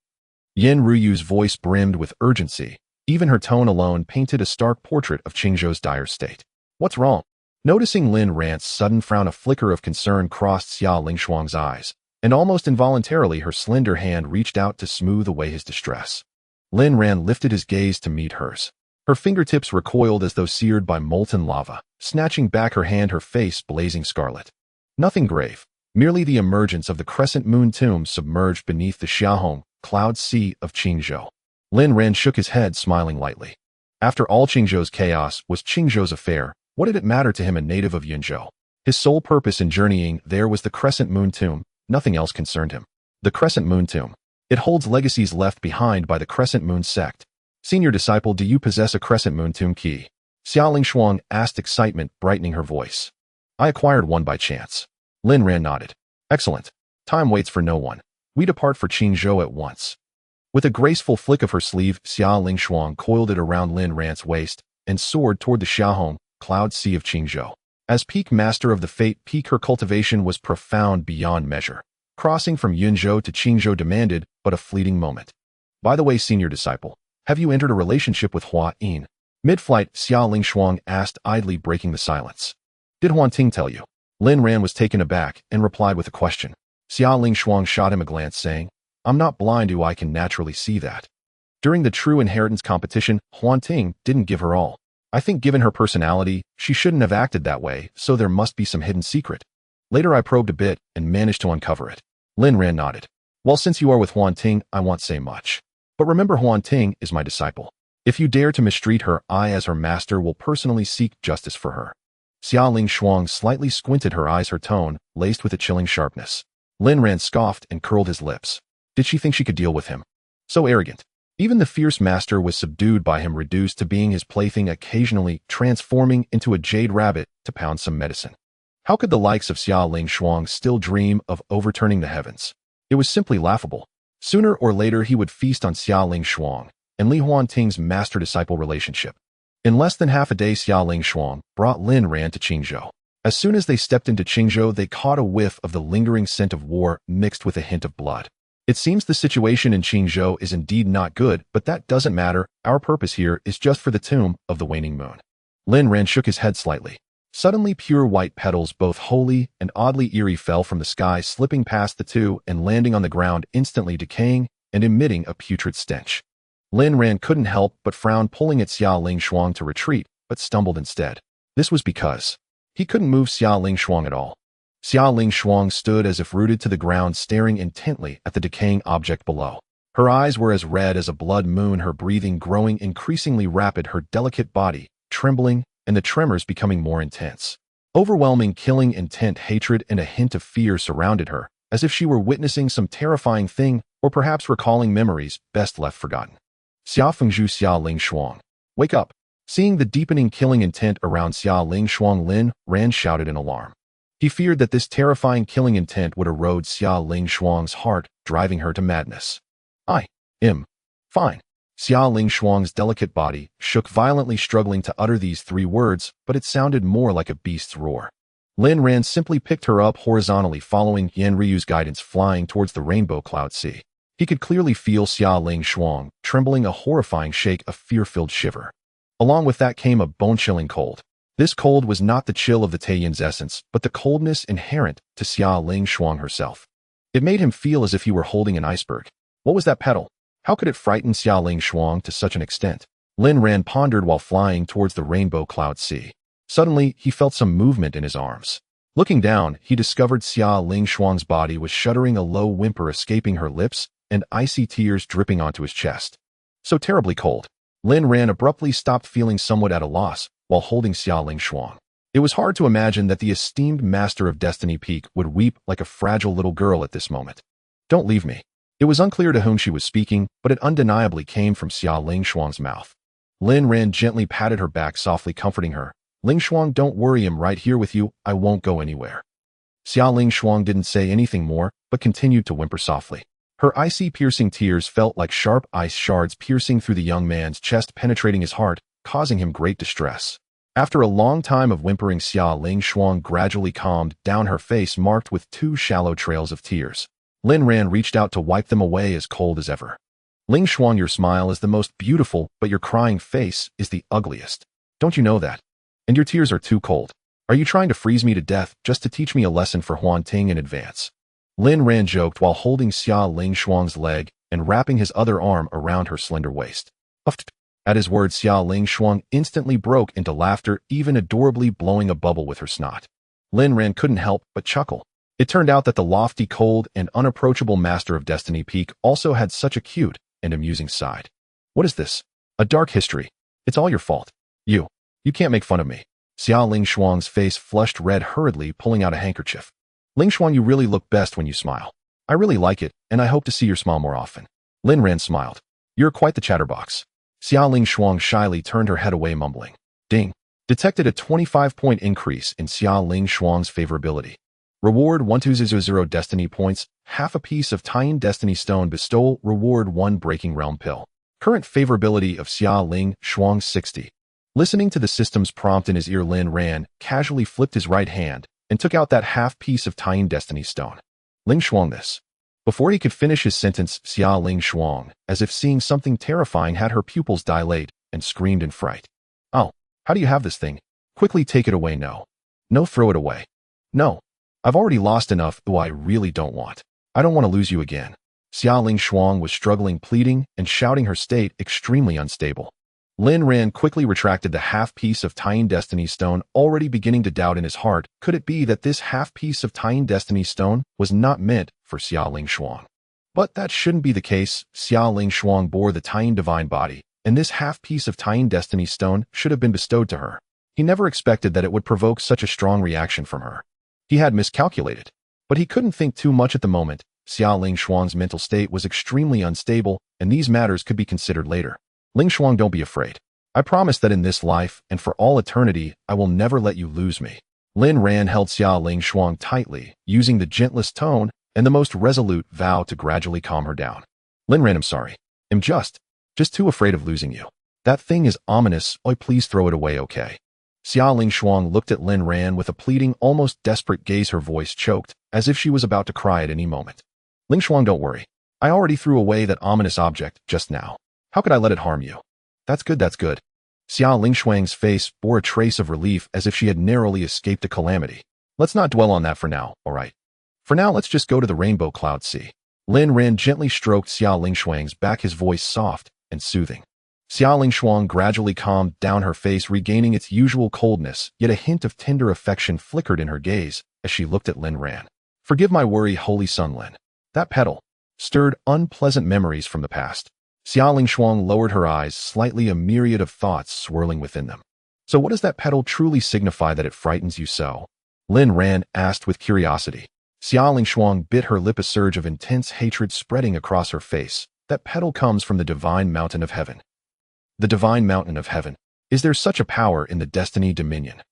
Yin Ruyu's voice brimmed with urgency. Even her tone alone painted a stark portrait of Qingzhou's dire state. What's wrong? Noticing Lin Ran's sudden frown, a flicker of concern crossed Xia Lingshuang's eyes, and almost involuntarily her slender hand reached out to smooth away his distress. Lin Ran lifted his gaze to meet hers. Her fingertips recoiled as though seared by molten lava, snatching back her hand, her face blazing scarlet. Nothing grave, merely the emergence of the crescent moon tomb submerged beneath the Xiahong cloud sea of Qingzhou. Lin Ran shook his head, smiling lightly. After all, Qingzhou's chaos was Qingzhou's affair. What did it matter to him, a native of Yunzhou? His sole purpose in journeying there was the crescent moon tomb. Nothing else concerned him. The crescent moon tomb. It holds legacies left behind by the crescent moon sect. Senior disciple, do you possess a crescent moon tomb key? Xia Lingshuang asked, excitement brightening her voice. I acquired one by chance. Lin Ran nodded. Excellent. Time waits for no one. We depart for Qingzhou at once. With a graceful flick of her sleeve, Xia Lingshuang coiled it around Lin Ran's waist and soared toward the Xiahong cloud sea of Qingzhou. As peak master of the fate peak, her cultivation was profound beyond measure. Crossing from Yunzhou to Qingzhou demanded but a fleeting moment. By the way, senior disciple, have you entered a relationship with Hua Yin? Mid-flight, Xia Lingshuang asked, idly breaking the silence. Did Huan Ting tell you? Lin Ran was taken aback and replied with a question. Xia Lingshuang shot him a glance, saying, I'm not blind, I can naturally see that. During the true inheritance competition, Huan Ting didn't give her all. I think given her personality, she shouldn't have acted that way, so there must be some hidden secret. Later I probed a bit and managed to uncover it. Lin Ran nodded. Well, since you are with Huan Ting, I won't say much. But remember, Huan Ting is my disciple. If you dare to mistreat her, I as her master will personally seek justice for her. Xia Lingshuang slightly squinted her eyes, her tone laced with a chilling sharpness. Lin Ran scoffed and curled his lips. Did she think she could deal with him? So arrogant. Even the fierce master was subdued by him, reduced to being his plaything, occasionally transforming into a jade rabbit to pound some medicine. How could the likes of Xia Lingshuang still dream of overturning the heavens? It was simply laughable. Sooner or later he would feast on Xia Lingshuang and Li Huanting's master-disciple relationship. In less than half a day, Xia Lingshuang brought Lin Ran to Qingzhou. As soon as they stepped into Qingzhou, they caught a whiff of the lingering scent of war mixed with a hint of blood. It seems the situation in Qingzhou is indeed not good, but that doesn't matter. Our purpose here is just for the tomb of the waning moon. Lin Ran shook his head slightly. Suddenly, pure white petals, both holy and oddly eerie, fell from the sky, slipping past the two and landing on the ground, instantly decaying and emitting a putrid stench. Lin Ran couldn't help but frown, pulling at Xia Lingshuang to retreat, but stumbled instead. This was because he couldn't move Xia Lingshuang at all. Xia Lingshuang stood as if rooted to the ground, staring intently at the decaying object below. Her eyes were as red as a blood moon, her breathing growing increasingly rapid, her delicate body trembling and the tremors becoming more intense. Overwhelming, killing intent, hatred, and a hint of fear surrounded her, as if she were witnessing some terrifying thing or perhaps recalling memories best left forgotten. Xia Fengzhu, Xia Lingshuang, wake up. Seeing the deepening killing intent around Xia Lingshuang, Lin Ran shouted in alarm. He feared that this terrifying killing intent would erode Xia Lingshuang's heart, driving her to madness. I am fine. Xia Lingshuang's delicate body shook violently, struggling to utter these three words, but it sounded more like a beast's roar. Lin Ran simply picked her up horizontally, following Yan Ryu's guidance, flying towards the rainbow cloud sea. He could clearly feel Xia Lingshuang trembling, a horrifying shake, a fear-filled shiver. Along with that came a bone-chilling cold. This cold was not the chill of the Taiyin's essence, but the coldness inherent to Xia Lingshuang herself. It made him feel as if he were holding an iceberg. What was that petal? How could it frighten Xia Lingshuang to such an extent? Lin Ran pondered while flying towards the rainbow cloud sea. Suddenly, he felt some movement in his arms. Looking down, he discovered Xia Lingshuang's body was shuddering, a low whimper escaping her lips and icy tears dripping onto his chest. So terribly cold. Lin Ran abruptly stopped, feeling somewhat at a loss while holding Xia Lingshuang. It was hard to imagine that the esteemed master of Destiny Peak would weep like a fragile little girl at this moment. Don't leave me. It was unclear to whom she was speaking, but it undeniably came from Xia Lingshuang's mouth. Lin Ran gently patted her back, softly comforting her. Lingshuang, don't worry, I'm right here with you. I won't go anywhere. Xia Lingshuang didn't say anything more, but continued to whimper softly. Her icy, piercing tears felt like sharp ice shards piercing through the young man's chest, penetrating his heart, causing him great distress. After a long time of whimpering, Xia Ling Shuang gradually calmed down, her face marked with two shallow trails of tears. Lin Ran reached out to wipe them away, as cold as ever. Ling Shuang, your smile is the most beautiful, but your crying face is the ugliest. Don't you know that? And your tears are too cold. Are you trying to freeze me to death just to teach me a lesson for Huan Ting in advance? Lin Ran joked while holding Xia Ling Shuang's leg and wrapping his other arm around her slender waist. At his words, Xia Ling Shuang instantly broke into laughter, even adorably blowing a bubble with her snot. Lin Ran couldn't help but chuckle. It turned out that the lofty, cold, and unapproachable master of Destiny Peak also had such a cute and amusing side. What is this? A dark history. It's all your fault. You can't make fun of me. Xia Ling Shuang's face flushed red, hurriedly pulling out a handkerchief. Ling Shuang, you really look best when you smile. I really like it, and I hope to see your smile more often. Lin Ran smiled. You're quite the chatterbox. Xia Ling Shuang shyly turned her head away, mumbling. Ding. Detected a 25-point increase in Xia Ling Shuang's favorability. Reward 1200 Destiny Points, half a piece of Taiyin Destiny Stone. Bestow reward 1 Breaking Realm Pill. Current favorability of Xia Ling Shuang 60. Listening to the system's prompt in his ear, Lin Ran casually flipped his right hand and took out that half piece of Taiyin Destiny Stone. Ling Shuang, this. Before he could finish his sentence, Xia Ling Shuang, as if seeing something terrifying, had her pupils dilate and screamed in fright. Oh, how do you have this thing? Quickly take it away. No, throw it away. No, I've already lost enough, though I really don't want. I don't want to lose you again. Xia Ling Shuang was struggling, pleading, and shouting, her state extremely unstable. Lin Ran quickly retracted the half piece of Taiyin Destiny Stone, already beginning to doubt in his heart. Could it be that this half piece of Taiyin Destiny Stone was not meant for Xia Ling Shuang? But that shouldn't be the case. Xia Ling Shuang bore the Taiyin Divine Body, and this half piece of Taiyin Destiny Stone should have been bestowed to her. He never expected that it would provoke such a strong reaction from her. He had miscalculated, but he couldn't think too much at the moment. Xia Ling Shuang's mental state was extremely unstable, and these matters could be considered later. Ling Shuang, don't be afraid. I promise that in this life and for all eternity, I will never let you lose me. Lin Ran held Xia Ling Shuang tightly, using the gentlest tone and the most resolute vow to gradually calm her down. Lin Ran, I'm sorry. I'm just too afraid of losing you. That thing is ominous. Oh, please throw it away, okay? Xia Ling Shuang looked at Lin Ran with a pleading, almost desperate gaze, her voice choked, as if she was about to cry at any moment. Ling Shuang, don't worry. I already threw away that ominous object just now. How could I let it harm you? That's good, that's good. Xia Ling Shuang's face bore a trace of relief, as if she had narrowly escaped a calamity. Let's not dwell on that for now, all right? For now, let's just go to the Rainbow Cloud Sea. Lin Ran gently stroked Xia Ling Shuang's back, his voice soft and soothing. Xia Ling Shuang gradually calmed down, her face regaining its usual coldness, yet a hint of tender affection flickered in her gaze as she looked at Lin Ran. Forgive my worry, Holy Sun Lin. That petal stirred unpleasant memories from the past. Xia Ling Shuang lowered her eyes slightly, a myriad of thoughts swirling within them. So what does that petal truly signify that it frightens you so? Lin Ran asked with curiosity. Xia Ling Shuang bit her lip, a surge of intense hatred spreading across her face. That petal comes from the Divine Mountain of Heaven. The Divine Mountain of Heaven. Is there such a power in the Destiny Dominion?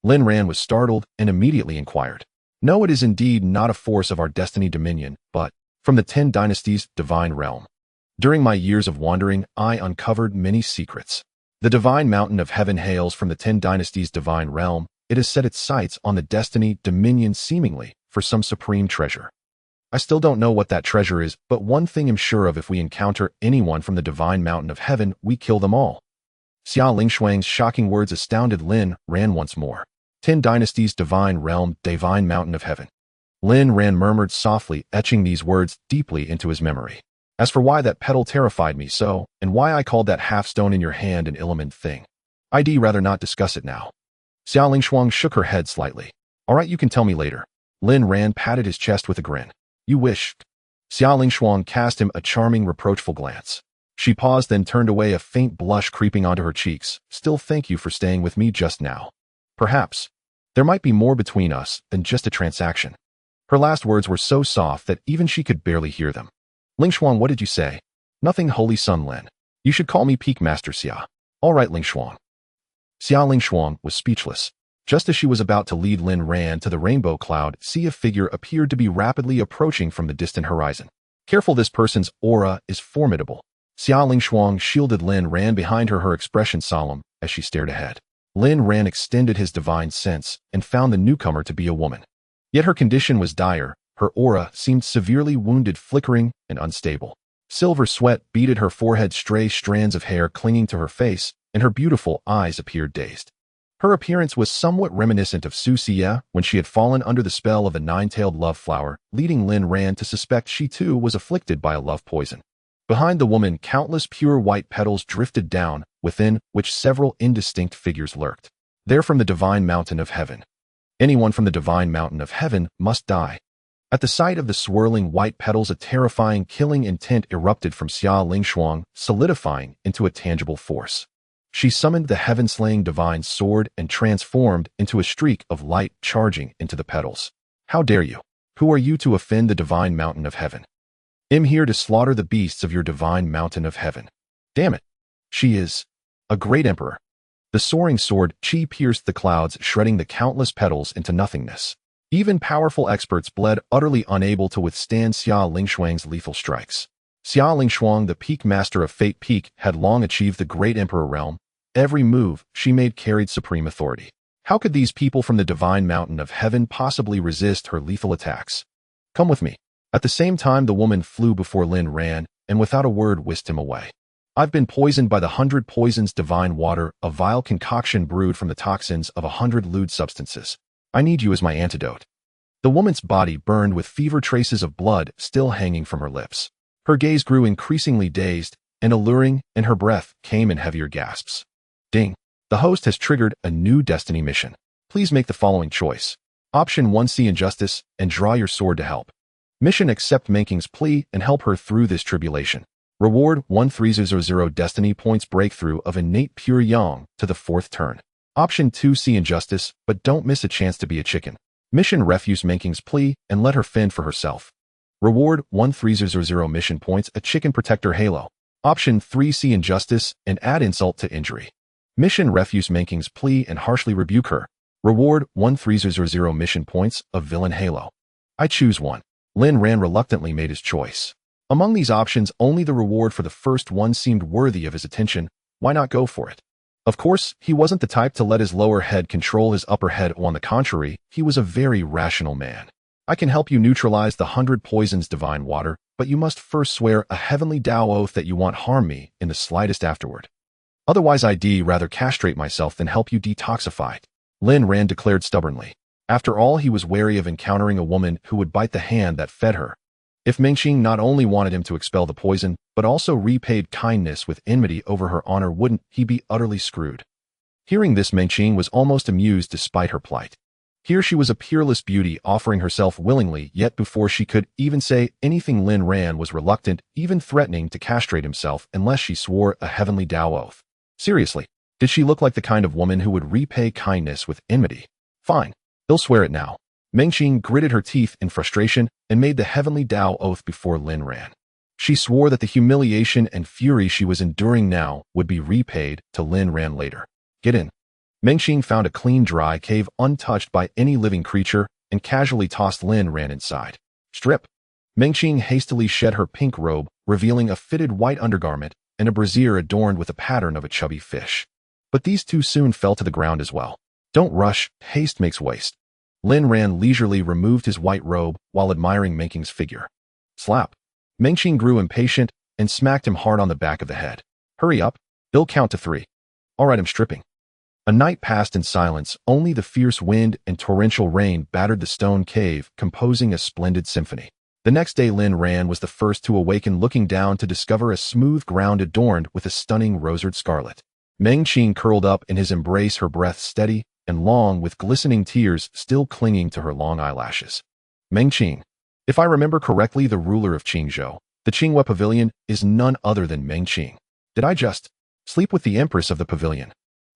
Lin Ran was startled and immediately inquired. No, it is indeed not a force of our Destiny Dominion, but from the 10 Dynasties' Divine Realm. During my years of wandering, I uncovered many secrets. The Divine Mountain of Heaven hails from the 10 Dynasties' Divine Realm. It has set its sights on the Destiny Dominion, seemingly for some supreme treasure. I still don't know what that treasure is, but one thing I'm sure of: if we encounter anyone from the Divine Mountain of Heaven, we kill them all. Xia Ling Shuang's shocking words astounded Lin Ran once more. 10 Dynasties' Divine Realm, Divine Mountain of Heaven. Lin Ran murmured softly, etching these words deeply into his memory. As for why that petal terrified me so, and why I called that half stone in your hand an element thing, I'd rather not discuss it now. Xia Ling Shuang shook her head slightly. All right, you can tell me later. Lin Ran patted his chest with a grin. You wish. Xia Ling Shuang cast him a charming, reproachful glance. She paused, then turned away, a faint blush creeping onto her cheeks. Still, thank you for staying with me just now. Perhaps there might be more between us than just a transaction. Her last words were so soft that even she could barely hear them. Ling Shuang, what did you say? Nothing, Holy Sun Lin. You should call me Peak Master Xia. All right, Ling Shuang. Xia Ling Shuang was speechless. Just as she was about to lead Lin Ran to the Rainbow Cloud Sea, a figure appeared to be rapidly approaching from the distant horizon. Careful, this person's aura is formidable. Xia Ling Shuang shielded Lin Ran behind her, her expression solemn as she stared ahead. Lin Ran extended his divine sense and found the newcomer to be a woman. Yet her condition was dire, her aura seemed severely wounded, flickering and unstable. Silver sweat beaded her forehead, stray strands of hair clinging to her face, and her beautiful eyes appeared dazed. Her appearance was somewhat reminiscent of Xianxia when she had fallen under the spell of the nine-tailed love flower, leading Lin Ran to suspect she too was afflicted by a love poison. Behind the woman, countless pure white petals drifted down, within which several indistinct figures lurked. They're from the divine mountain of heaven. Anyone from the divine mountain of heaven must die. At the sight of the swirling white petals, a terrifying, killing intent erupted from Xia Lingshuang, solidifying into a tangible force. She summoned the heaven-slaying divine sword and transformed into a streak of light charging into the petals. How dare you? Who are you to offend the divine mountain of heaven? I'm here to slaughter the beasts of your divine mountain of heaven. Damn it. She is a great emperor. The soaring sword Qi pierced the clouds, shredding the countless petals into nothingness. Even powerful experts bled, utterly unable to withstand Xia Lingshuang's lethal strikes. Xia Lingshuang, the peak master of Fate Peak, had long achieved the great emperor realm. Every move she made carried supreme authority. How could these people from the divine mountain of heaven possibly resist her lethal attacks? Come with me. At the same time, the woman flew before Lin Ran, and without a word whisked him away. I've been poisoned by the 100 poisons, divine water, a vile concoction brewed from the toxins of 100 lewd substances. I need you as my antidote. The woman's body burned with fever, traces of blood still hanging from her lips. Her gaze grew increasingly dazed and alluring, and her breath came in heavier gasps. Ding. The host has triggered a new destiny mission. Please make the following choice. Option 1, see injustice and draw your sword to help. Mission: accept Menking's plea and help her through this tribulation. Reward 1300 destiny points, breakthrough of innate pure yang to the 4th turn. Option 2, see injustice, but don't miss a chance to be a chicken. Mission: refuse Menking's plea and let her fend for herself. Reward 1300 mission points, a chicken protector halo. Option 3, see injustice and add insult to injury. Mission: refuse Menking's plea and harshly rebuke her. Reward 1300 mission points, a villain halo. I choose one. Lin Ran reluctantly made his choice. Among these options, only the reward for the first one seemed worthy of his attention. Why not go for it? Of course, he wasn't the type to let his lower head control his upper head. On the contrary, he was a very rational man. I can help you neutralize the 100 poisons, divine water, but you must first swear a heavenly Dao oath that you won't harm me in the slightest afterward. Otherwise, I'd rather castrate myself than help you detoxify. Lin Ran declared stubbornly. After all, he was wary of encountering a woman who would bite the hand that fed her. If Mengqing not only wanted him to expel the poison, but also repaid kindness with enmity over her honor, wouldn't he be utterly screwed? Hearing this, Mengqing was almost amused despite her plight. Here she was, a peerless beauty, offering herself willingly, yet before she could even say anything, Lin Ran was reluctant, even threatening to castrate himself unless she swore a heavenly Dao oath. Seriously, did she look like the kind of woman who would repay kindness with enmity? Fine. He'll swear it now. Mengqing gritted her teeth in frustration and made the heavenly Dao oath before Lin Ran. She swore that the humiliation and fury she was enduring now would be repaid to Lin Ran later. Get in. Mengqing found a clean, dry cave untouched by any living creature and casually tossed Lin Ran inside. Strip. Mengqing hastily shed her pink robe, revealing a fitted white undergarment and a brassiere adorned with a pattern of a chubby fish. But these two soon fell to the ground as well. Don't rush, haste makes waste. Lin Ran leisurely removed his white robe while admiring Mengqing's figure. Slap. Mengqing grew impatient and smacked him hard on the back of the head. Hurry up. They'll count to 3. All right, I'm stripping. A night passed in silence. Only the fierce wind and torrential rain battered the stone cave, composing a splendid symphony. The next day, Lin Ran was the first to awaken, looking down to discover a smooth ground adorned with a stunning roseate scarlet. Mengqing curled up in his embrace, her breath steady and long, with glistening tears still clinging to her long eyelashes. Mengqing. If I remember correctly, the ruler of Qingzhou, the Qinghua Pavilion, is none other than Mengqing. Did I just sleep with the empress of the pavilion?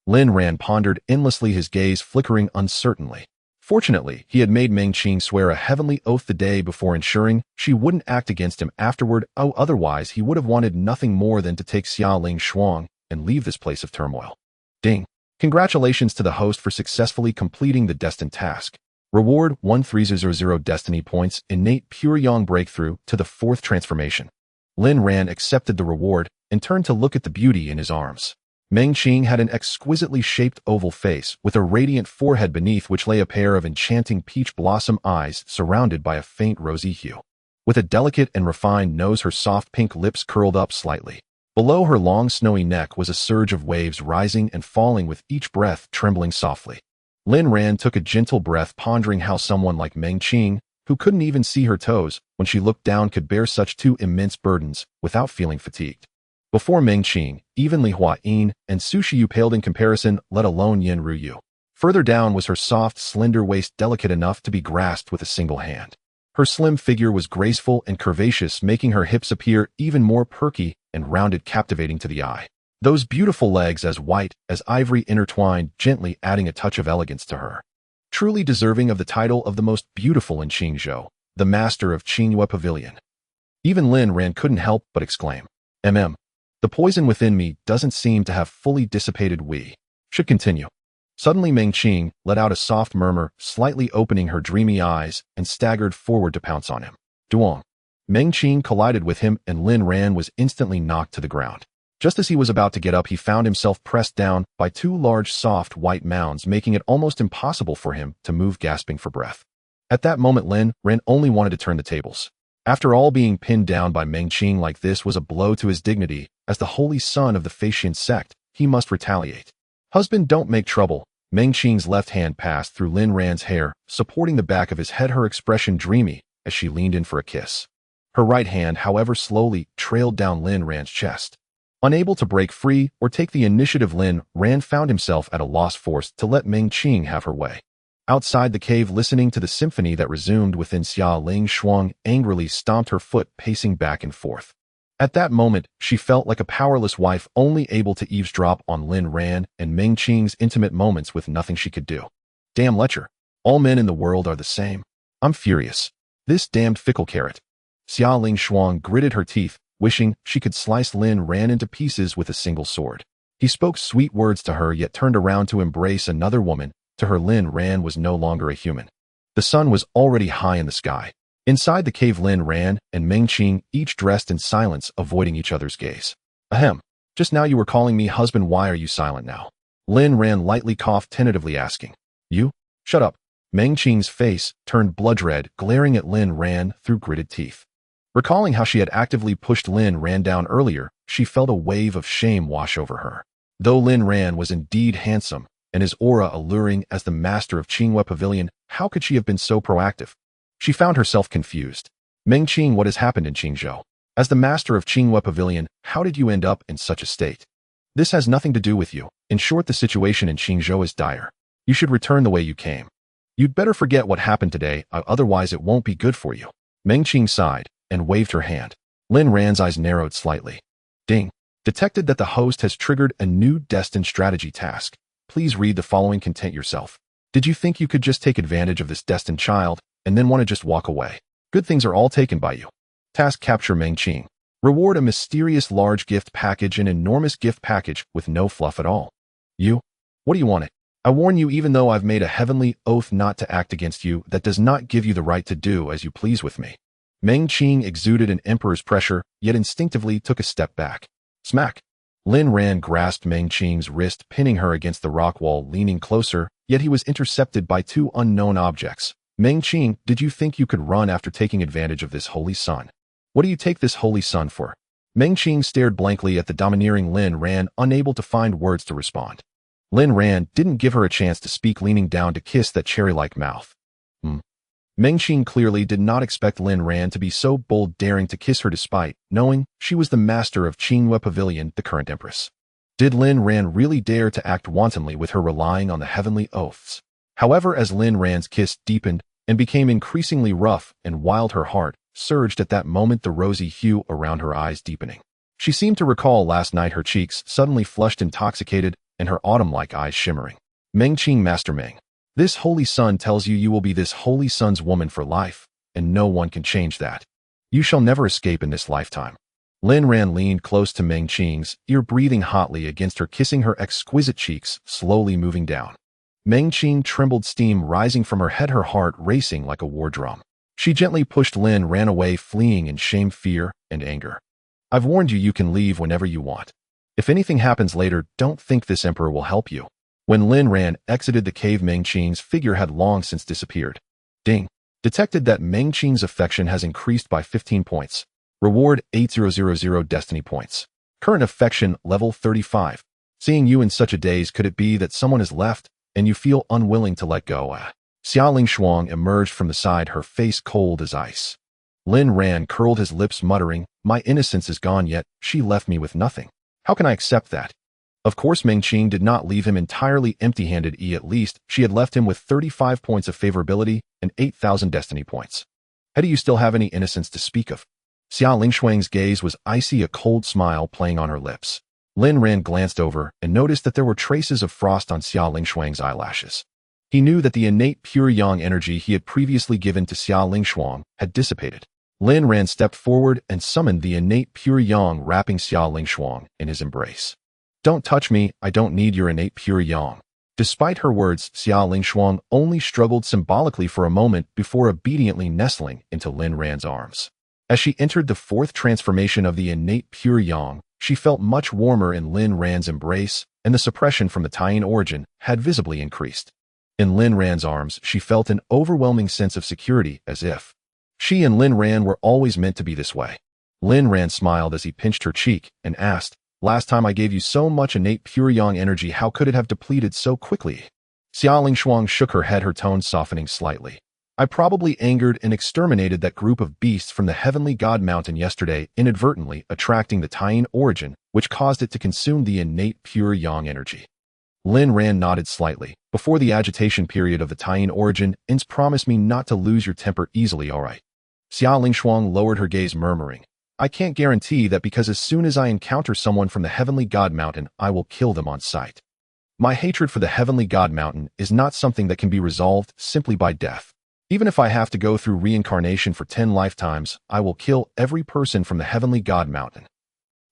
Lin Ran pondered endlessly, his gaze flickering uncertainly. Fortunately, he had made Mengqing swear a heavenly oath the day before, ensuring she wouldn't act against him afterward. Otherwise he would have wanted nothing more than to take Xia Lingshuang and leave this place of turmoil. Ding. Congratulations to the host for successfully completing the destined task. Reward 1300 destiny points, innate pure yang breakthrough to the 4th transformation. Lin Ran accepted the reward and turned to look at the beauty in his arms. Meng Qing had an exquisitely shaped oval face with a radiant forehead beneath which lay a pair of enchanting peach blossom eyes surrounded by a faint rosy hue. With a delicate and refined nose, her soft pink lips curled up slightly. Below her long snowy neck was a surge of waves rising and falling with each breath trembling softly. Lin Ran took a gentle breath, pondering how someone like Meng Qing, who couldn't even see her toes when she looked down, could bear such two immense burdens without feeling fatigued. Before Meng Qing, even Li Huayin and Su Shiyu paled in comparison, let alone Yen Ruyu. Further down was her soft, slender waist, delicate enough to be grasped with a single hand. Her slim figure was graceful and curvaceous, making her hips appear even more perky and rounded, captivating to the eye. Those beautiful legs, as white as ivory, intertwined, gently adding a touch of elegance to her. Truly deserving of the title of the most beautiful in Qingzhou, the master of Qingyue Pavilion. Even Lin Ran couldn't help but exclaim, The poison within me doesn't seem to have fully dissipated. We should continue. Suddenly Meng Qing let out a soft murmur, slightly opening her dreamy eyes, and staggered forward to pounce on him. Duong. Meng Qing collided with him and Lin Ran was instantly knocked to the ground. Just as he was about to get up, he found himself pressed down by two large soft white mounds, making it almost impossible for him to move, gasping for breath. At that moment Lin Ran only wanted to turn the tables. After all, being pinned down by Meng Qing like this was a blow to his dignity. As the holy son of the Flying Sect, he must retaliate. Husband, don't make trouble. Meng Qing's left hand passed through Lin Ran's hair, supporting the back of his head, her expression dreamy as she leaned in for a kiss. Her right hand, however, slowly trailed down Lin Ran's chest. Unable to break free or take the initiative, Lin Ran found himself at a loss, forced to let Meng Qing have her way. Outside the cave, listening to the symphony that resumed within, Xia Ling Shuang angrily stomped her foot, pacing back and forth. At that moment, she felt like a powerless wife, only able to eavesdrop on Lin Ran and Meng Qing's intimate moments with nothing she could do. Damn lecher. All men in the world are the same. I'm furious. This damned fickle carrot. Xia Ling Shuang gritted her teeth, wishing she could slice Lin Ran into pieces with a single sword. He spoke sweet words to her, yet turned around to embrace another woman. To her, Lin Ran was no longer a human. The sun was already high in the sky. Inside the cave, Lin Ran and Meng Qing each dressed in silence, avoiding each other's gaze. Just now you were calling me husband. Why are you silent now? Lin Ran lightly coughed, tentatively asking. You? Shut up. Meng Qing's face turned blood red, glaring at Lin Ran through gritted teeth. Recalling how she had actively pushed Lin Ran down earlier, she felt a wave of shame wash over her. Though Lin Ran was indeed handsome, and his aura alluring as the master of Qingyue Pavilion, how could she have been so proactive? She found herself confused. Meng Qing, what has happened in Qingzhou? As the master of Qingyue Pavilion, how did you end up in such a state? This has nothing to do with you. In short, the situation in Qingzhou is dire. You should return the way you came. You'd better forget what happened today, otherwise it won't be good for you. Meng Qing sighed and waved her hand. Lin Ran's eyes narrowed slightly. Ding. Detected that the host has triggered a new destined strategy task. Please read the following content yourself. Did you think you could just take advantage of this destined child and then want to just walk away? Good things are all taken by you. Task: capture Meng Qing. Reward: a mysterious large gift package, an enormous gift package with no fluff at all. You? What do you want it? I warn you, even though I've made a heavenly oath not to act against you, that does not give you the right to do as you please with me. Meng Qing exuded an emperor's pressure, yet instinctively took a step back. Smack. Lin Ran grasped Meng Qing's wrist, pinning her against the rock wall, leaning closer, yet he was intercepted by two unknown objects. Meng Qing, did you think you could run after taking advantage of this holy sun? What do you take this holy sun for? Meng Qing stared blankly at the domineering Lin Ran, unable to find words to respond. Lin Ran didn't give her a chance to speak, leaning down to kiss that cherry-like mouth. Meng Qing clearly did not expect Lin Ran to be so bold, daring to kiss her despite knowing she was the master of Qingyue Pavilion, the current empress. Did Lin Ran really dare to act wantonly with her relying on the heavenly oaths? However, as Lin Ran's kiss deepened and became increasingly rough and wild, her heart surged at that moment, the rosy hue around her eyes deepening. She seemed to recall last night, her cheeks suddenly flushed, intoxicated, and her autumn-like eyes shimmering. Meng Qing, Master Meng. This holy sun tells you you will be this holy sun's woman for life, and no one can change that. You shall never escape in this lifetime. Lin Ran leaned close to Meng Qing's ear, breathing hotly against her, kissing her exquisite cheeks, slowly moving down. Meng Qing trembled, steam rising from her head, her heart racing like a war drum. She gently pushed Lin Ran away, fleeing in shame, fear, and anger. I've warned you, you can leave whenever you want. If anything happens later, don't think this emperor will help you. When Lin Ran exited the cave, Meng Qing's figure had long since disappeared. Ding. Detected that Meng Qing's affection has increased by 15 points. Reward 8000 destiny points. Current affection level 35. Seeing you in such a daze, could it be that someone has left and you feel unwilling to let go? Xia Lingshuang emerged from the side, her face cold as ice. Lin Ran curled his lips, muttering, "My innocence is gone, yet she left me with nothing. How can I accept that?" Of course, Meng Qing did not leave him entirely empty-handed. At least, she had left him with 35 points of favorability and 8,000 destiny points. How do you still have any innocence to speak of? Xia Lingshuang's gaze was icy, a cold smile playing on her lips. Lin Ran glanced over and noticed that there were traces of frost on Xia Lingshuang's eyelashes. He knew that the innate pure yang energy he had previously given to Xia Lingshuang had dissipated. Lin Ran stepped forward and summoned the innate pure yang, wrapping Xia Lingshuang in his embrace. "Don't touch me, I don't need your innate pure yang." Despite her words, Xia Lingshuang only struggled symbolically for a moment before obediently nestling into Lin Ran's arms. As she entered the fourth transformation of the innate pure yang, she felt much warmer in Lin Ran's embrace, and the suppression from the Taiyin origin had visibly increased. In Lin Ran's arms, she felt an overwhelming sense of security, as if she and Lin Ran were always meant to be this way. Lin Ran smiled as he pinched her cheek and asked, "Last time I gave you so much innate pure yang energy, how could it have depleted so quickly?" Xia Lingshuang shook her head, her tone softening slightly. "I probably angered and exterminated that group of beasts from the Heavenly God Mountain yesterday, inadvertently attracting the Taiyin origin, which caused it to consume the innate pure yang energy." Lin Ran nodded slightly. "Before the agitation period of the Taiyin origin, ins promise me not to lose your temper easily, all right?" Xia Lingshuang lowered her gaze, murmuring, "I can't guarantee that, because as soon as I encounter someone from the Heavenly God Mountain, I will kill them on sight. My hatred for the Heavenly God Mountain is not something that can be resolved simply by death. Even if I have to go through reincarnation for 10 lifetimes, I will kill every person from the Heavenly God Mountain.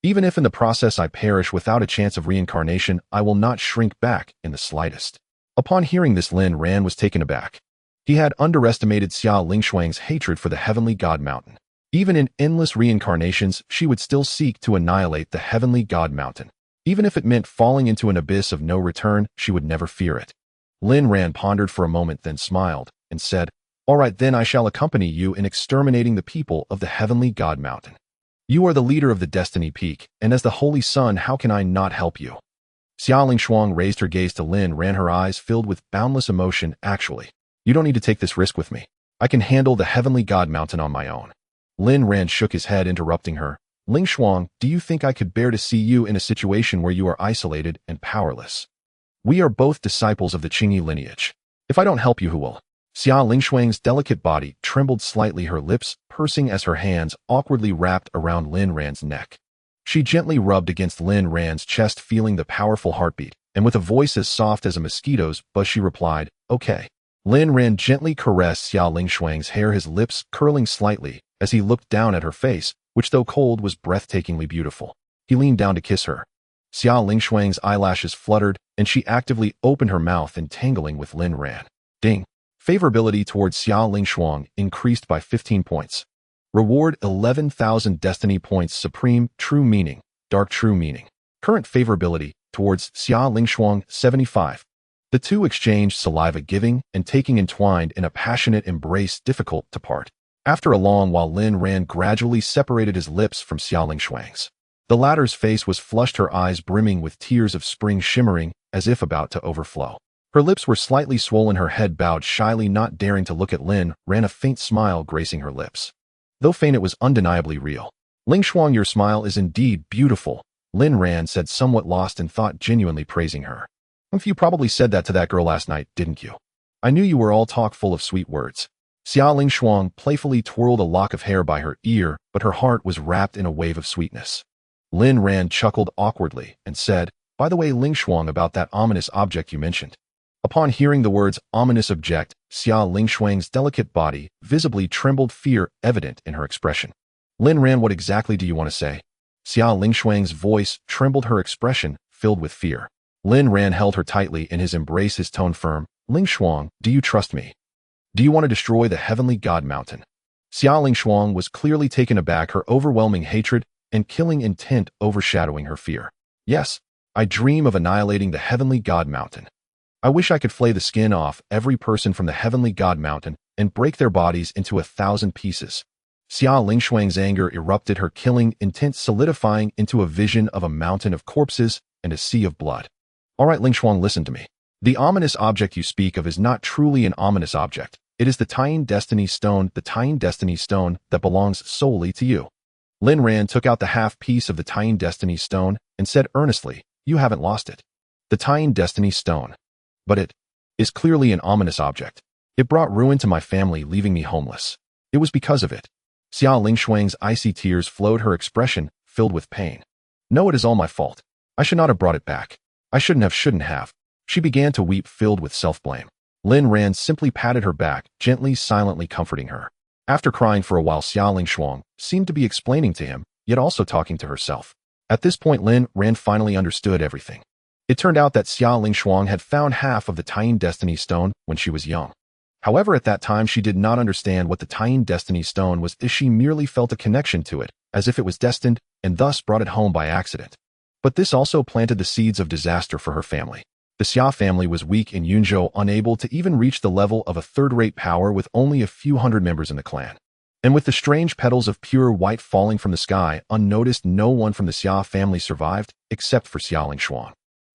Even if in the process I perish without a chance of reincarnation, I will not shrink back in the slightest." Upon hearing this, Lin Ran was taken aback. He had underestimated Xia Lingshuang's hatred for the Heavenly God Mountain. Even in endless reincarnations, she would still seek to annihilate the Heavenly God Mountain. Even if it meant falling into an abyss of no return, she would never fear it. Lin Ran pondered for a moment, then smiled and said, "All right, then I shall accompany you in exterminating the people of the Heavenly God Mountain. You are the leader of the Destiny Peak, and as the Holy Sun, how can I not help you?" Xia Lingshuang raised her gaze to Lin Ran, her eyes filled with boundless emotion. "Actually, you don't need to take this risk with me. I can handle the Heavenly God Mountain on my own." Lin Ran shook his head, interrupting her. "Lingshuang, do you think I could bear to see you in a situation where you are isolated and powerless? We are both disciples of the Qingyi lineage. If I don't help you, who will?" Xia Lingshuang's delicate body trembled slightly, her lips pursing as her hands awkwardly wrapped around Lin Ran's neck. She gently rubbed against Lin Ran's chest, feeling the powerful heartbeat, and with a voice as soft as a mosquito's buzz, she replied, "Okay." Lin Ran gently caressed Xia Lingshuang's hair, his lips curling slightly as he looked down at her face, which though cold was breathtakingly beautiful. He leaned down to kiss her. Xia Lingshuang's eyelashes fluttered, and she actively opened her mouth, entangling with Lin Ran. Ding. Favorability towards Xia Lingshuang increased by 15 points. Reward 11,000 destiny points. Supreme True Meaning, Dark True Meaning. Current favorability towards Xia Lingshuang 75. The two exchanged saliva, giving and taking entwined in a passionate embrace difficult to part. After a long while, Lin Ran gradually separated his lips from Xia Lingshuang's. The latter's face was flushed, her eyes brimming with tears of spring, shimmering as if about to overflow. Her lips were slightly swollen, her head bowed shyly, not daring to look at Lin Ran, a faint smile gracing her lips. Though faint, it was undeniably real. "Lingshuang, your smile is indeed beautiful," Lin Ran said, somewhat lost in thought, genuinely praising her. "You probably said that to that girl last night, didn't you? I knew you were all talk, full of sweet words." Xia Lingshuang playfully twirled a lock of hair by her ear, but her heart was wrapped in a wave of sweetness. Lin Ran chuckled awkwardly and said, "By the way, Lingshuang, about that ominous object you mentioned." Upon hearing the words ominous object, Xia Lingshuang's delicate body visibly trembled, fear evident in her expression. "Lin Ran, what exactly do you want to say?" Xia Lingshuang's voice trembled, her expression filled with fear. Lin Ran held her tightly in his embrace, his tone firm. "Lingshuang, do you trust me? Do you want to destroy the Heavenly God Mountain?" Xia Lingshuang was clearly taken aback, her overwhelming hatred and killing intent overshadowing her fear. Yes, I dream of annihilating the Heavenly God Mountain. I wish I could flay the skin off every person from the Heavenly God Mountain and break their bodies into 1,000 pieces. Xia Lingshuang's anger erupted, her killing intent solidifying into a vision of a mountain of corpses and a sea of blood. All right, Lingshuang, listen to me. The ominous object you speak of is not truly an ominous object. It is the Tying Destiny Stone, that belongs solely to you. Lin Ran took out the half-piece of the Tying Destiny Stone and said earnestly, you haven't lost it. The Tying Destiny Stone. But it is clearly an ominous object. It brought ruin to my family, leaving me homeless. It was because of it. Xia Lingshuang's icy tears flowed, her expression filled with pain. No, it is all my fault. I should not have brought it back. I shouldn't have. She began to weep, filled with self-blame. Lin Ran simply patted her back, gently, silently comforting her. After crying for a while, Xia Lingshuang seemed to be explaining to him, yet also talking to herself. At this point, Lin Ran finally understood everything. It turned out that Xia Lingshuang had found half of the Tying Destiny Stone when she was young. However, at that time, she did not understand what the Tying Destiny Stone was, as she merely felt a connection to it, as if it was destined, and thus brought it home by accident. But this also planted the seeds of disaster for her family. The Xia family was weak in Yunzhou, unable to even reach the level of a third-rate power with only a few hundred members in the clan. And with the strange petals of pure white falling from the sky unnoticed, no one from the Xia family survived, except for Xia Lingshuang.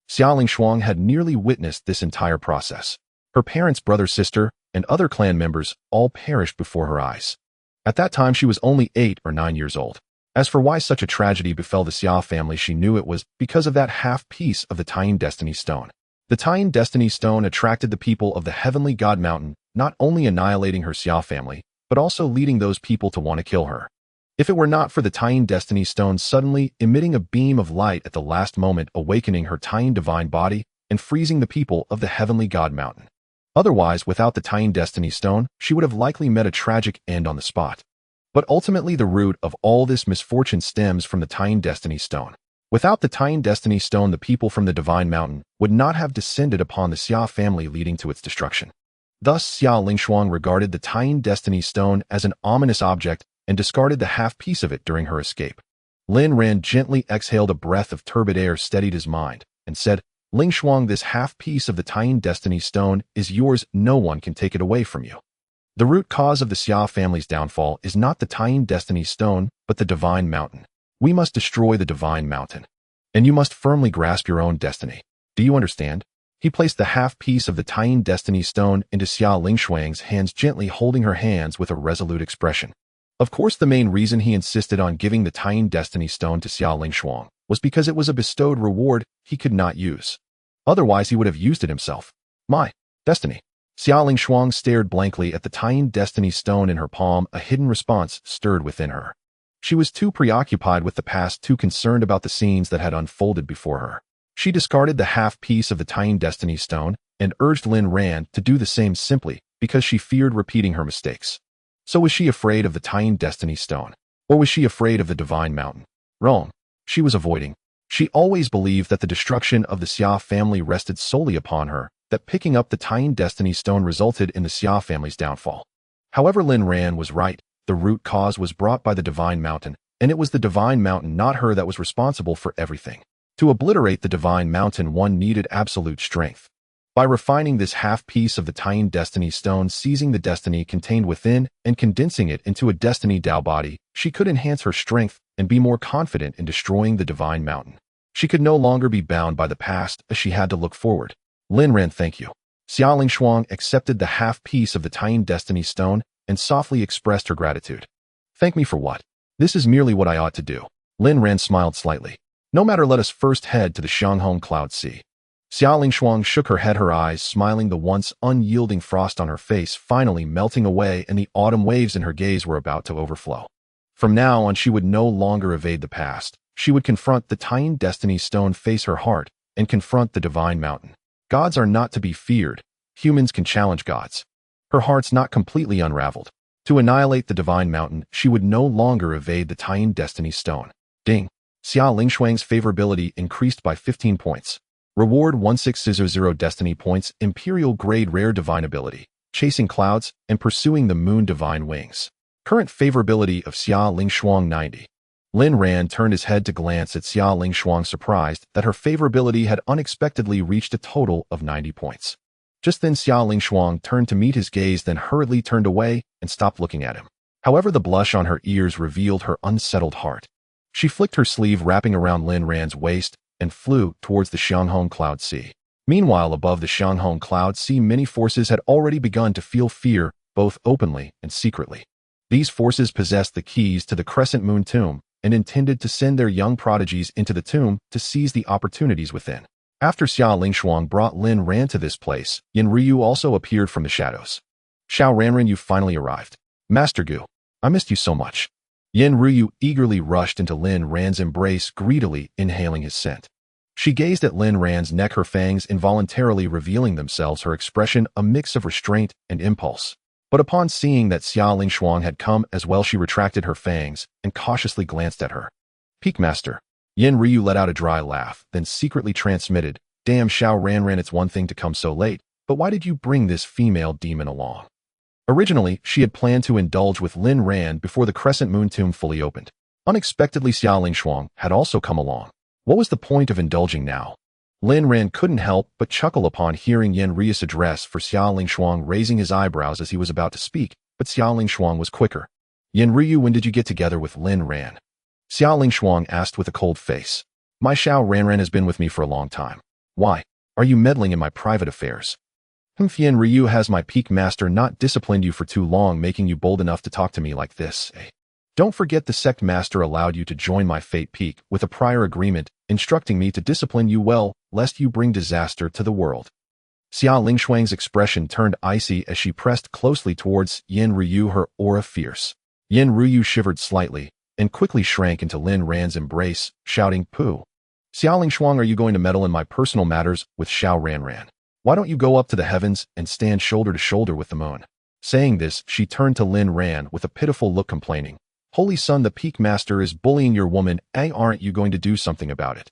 Xia Lingshuang had nearly witnessed this entire process. Her parents, brother, sister, and other clan members all perished before her eyes. At that time, she was only 8 or 9 years old. As for why such a tragedy befell the Xia family, she knew it was because of that half-piece of the Tying Destiny Stone. The Tying Destiny Stone attracted the people of the Heavenly God Mountain, not only annihilating her Xia family, but also leading those people to want to kill her. If it were not for the Tying Destiny Stone suddenly emitting a beam of light at the last moment, awakening her Tying divine body and freezing the people of the Heavenly God Mountain. Otherwise, without the Tying Destiny Stone, she would have likely met a tragic end on the spot. But ultimately, the root of all this misfortune stems from the Tying Destiny Stone. Without the Tying Destiny Stone, the people from the Divine Mountain would not have descended upon the Xia family, leading to its destruction. Thus, Xia Lingshuang regarded the Tying Destiny Stone as an ominous object and discarded the half-piece of it during her escape. Lin Ran gently exhaled a breath of turbid air, steadied his mind, and said, Lingshuang, this half-piece of the Tying Destiny Stone is yours. No one can take it away from you. The root cause of the Xia family's downfall is not the Tying Destiny Stone, but the Divine Mountain. We must destroy the Divine Mountain. And you must firmly grasp your own destiny. Do you understand? He placed the half-piece of the Tying Destiny Stone into Xia Lingshuang's hands, gently holding her hands with a resolute expression. Of course, the main reason he insisted on giving the Tying Destiny Stone to Xia Lingshuang was because it was a bestowed reward he could not use. Otherwise, he would have used it himself. My destiny. Xia Lingshuang stared blankly at the Tying Destiny Stone in her palm. A hidden response stirred within her. She was too preoccupied with the past, too concerned about the scenes that had unfolded before her. She discarded the half-piece of the Tying Destiny Stone and urged Lin Ran to do the same, simply because she feared repeating her mistakes. So was she afraid of the Tying Destiny Stone? Or was she afraid of the Divine Mountain? Wrong. She was avoiding. She always believed that the destruction of the Xia family rested solely upon her, that picking up the Tying Destiny Stone resulted in the Xia family's downfall. However, Lin Ran was right. The root cause was brought by the Divine Mountain, and it was the Divine Mountain, not her, that was responsible for everything. To obliterate the Divine Mountain, one needed absolute strength. By refining this half-piece of the Tying Destiny Stone, seizing the destiny contained within and condensing it into a Destiny Dao body, she could enhance her strength and be more confident in destroying the Divine Mountain. She could no longer be bound by the past, as she had to look forward. Lin Ran, thank you. Xia Lingshuang accepted the half-piece of the Tying Destiny Stone and softly expressed her gratitude. Thank me for what? This is merely what I ought to do. Lin Ran smiled slightly. No matter, let us first head to the Xianghong Cloud Sea. Xia Lingshuang shook her head, her eyes smiling, the once unyielding frost on her face finally melting away, and the autumn waves in her gaze were about to overflow. From now on, she would no longer evade the past. She would confront the Tying Destiny Stone, face her heart, and confront the Divine Mountain. Gods are not to be feared. Humans can challenge gods. Her heart's not completely unraveled. To annihilate the Divine Mountain, she would no longer evade the Tying Destiny Stone. Ding. Xia Lingshuang's favorability increased by 15 points. Reward 1600 Destiny Points, Imperial Grade Rare Divine Ability, Chasing Clouds, and Pursuing the Moon Divine Wings. Current favorability of Xia Lingshuang 90. Lin Ran turned his head to glance at Xia Lingshuang, surprised that her favorability had unexpectedly reached a total of 90 points. Just then Xia Lingshuang turned to meet his gaze, then hurriedly turned away and stopped looking at him. However, the blush on her ears revealed her unsettled heart. She flicked her sleeve wrapping around Lin Ran's waist and flew towards the Xianhong Cloud Sea. Meanwhile, above the Xianhong Cloud Sea, many forces had already begun to feel fear, both openly and secretly. These forces possessed the keys to the Crescent Moon Tomb and intended to send their young prodigies into the tomb to seize the opportunities within. After Xia Lingshuang brought Lin Ran to this place, Yin Ryu also appeared from the shadows. Xiao Ranran, you finally arrived. Master Gu, I missed you so much. Yin Ryu eagerly rushed into Lin Ran's embrace, greedily inhaling his scent. She gazed at Lin Ran's neck, her fangs involuntarily revealing themselves, her expression a mix of restraint and impulse. But upon seeing that Xia Lingshuang had come as well, she retracted her fangs and cautiously glanced at her. Peak Master. Yin Ryu let out a dry laugh, then secretly transmitted, Damn Xiao Ranran, it's one thing to come so late, but why did you bring this female demon along? Originally, she had planned to indulge with Lin Ran before the Crescent Moon Tomb fully opened. Unexpectedly, Xia Lingshuang had also come along. What was the point of indulging now? Lin Ran couldn't help but chuckle upon hearing Yin Ryu's address for Xia Lingshuang, raising his eyebrows as he was about to speak, but Xia Lingshuang was quicker. Yin Ryu, when did you get together with Lin Ran? Xia Lingshuang asked with a cold face. My Xiao Ranran has been with me for a long time. Why? Are you meddling in my private affairs? Yin Ryu, has my Peak Master not disciplined you for too long, making you bold enough to talk to me like this, eh? Don't forget the Sect Master allowed you to join my Fate Peak with a prior agreement, instructing me to discipline you well, lest you bring disaster to the world. Xia Lingshuang's expression turned icy as she pressed closely towards Yin Ryu, her aura fierce. Yin Ryu shivered slightly and quickly shrank into Lin Ran's embrace, shouting, Pooh. Xia Lingshuang, are you going to meddle in my personal matters with Xiao Ranran? Why don't you go up to the heavens and stand shoulder to shoulder with the moon? Saying this, she turned to Lin Ran with a pitiful look, complaining, Holy Son, the Peak Master is bullying your woman, aren't you going to do something about it?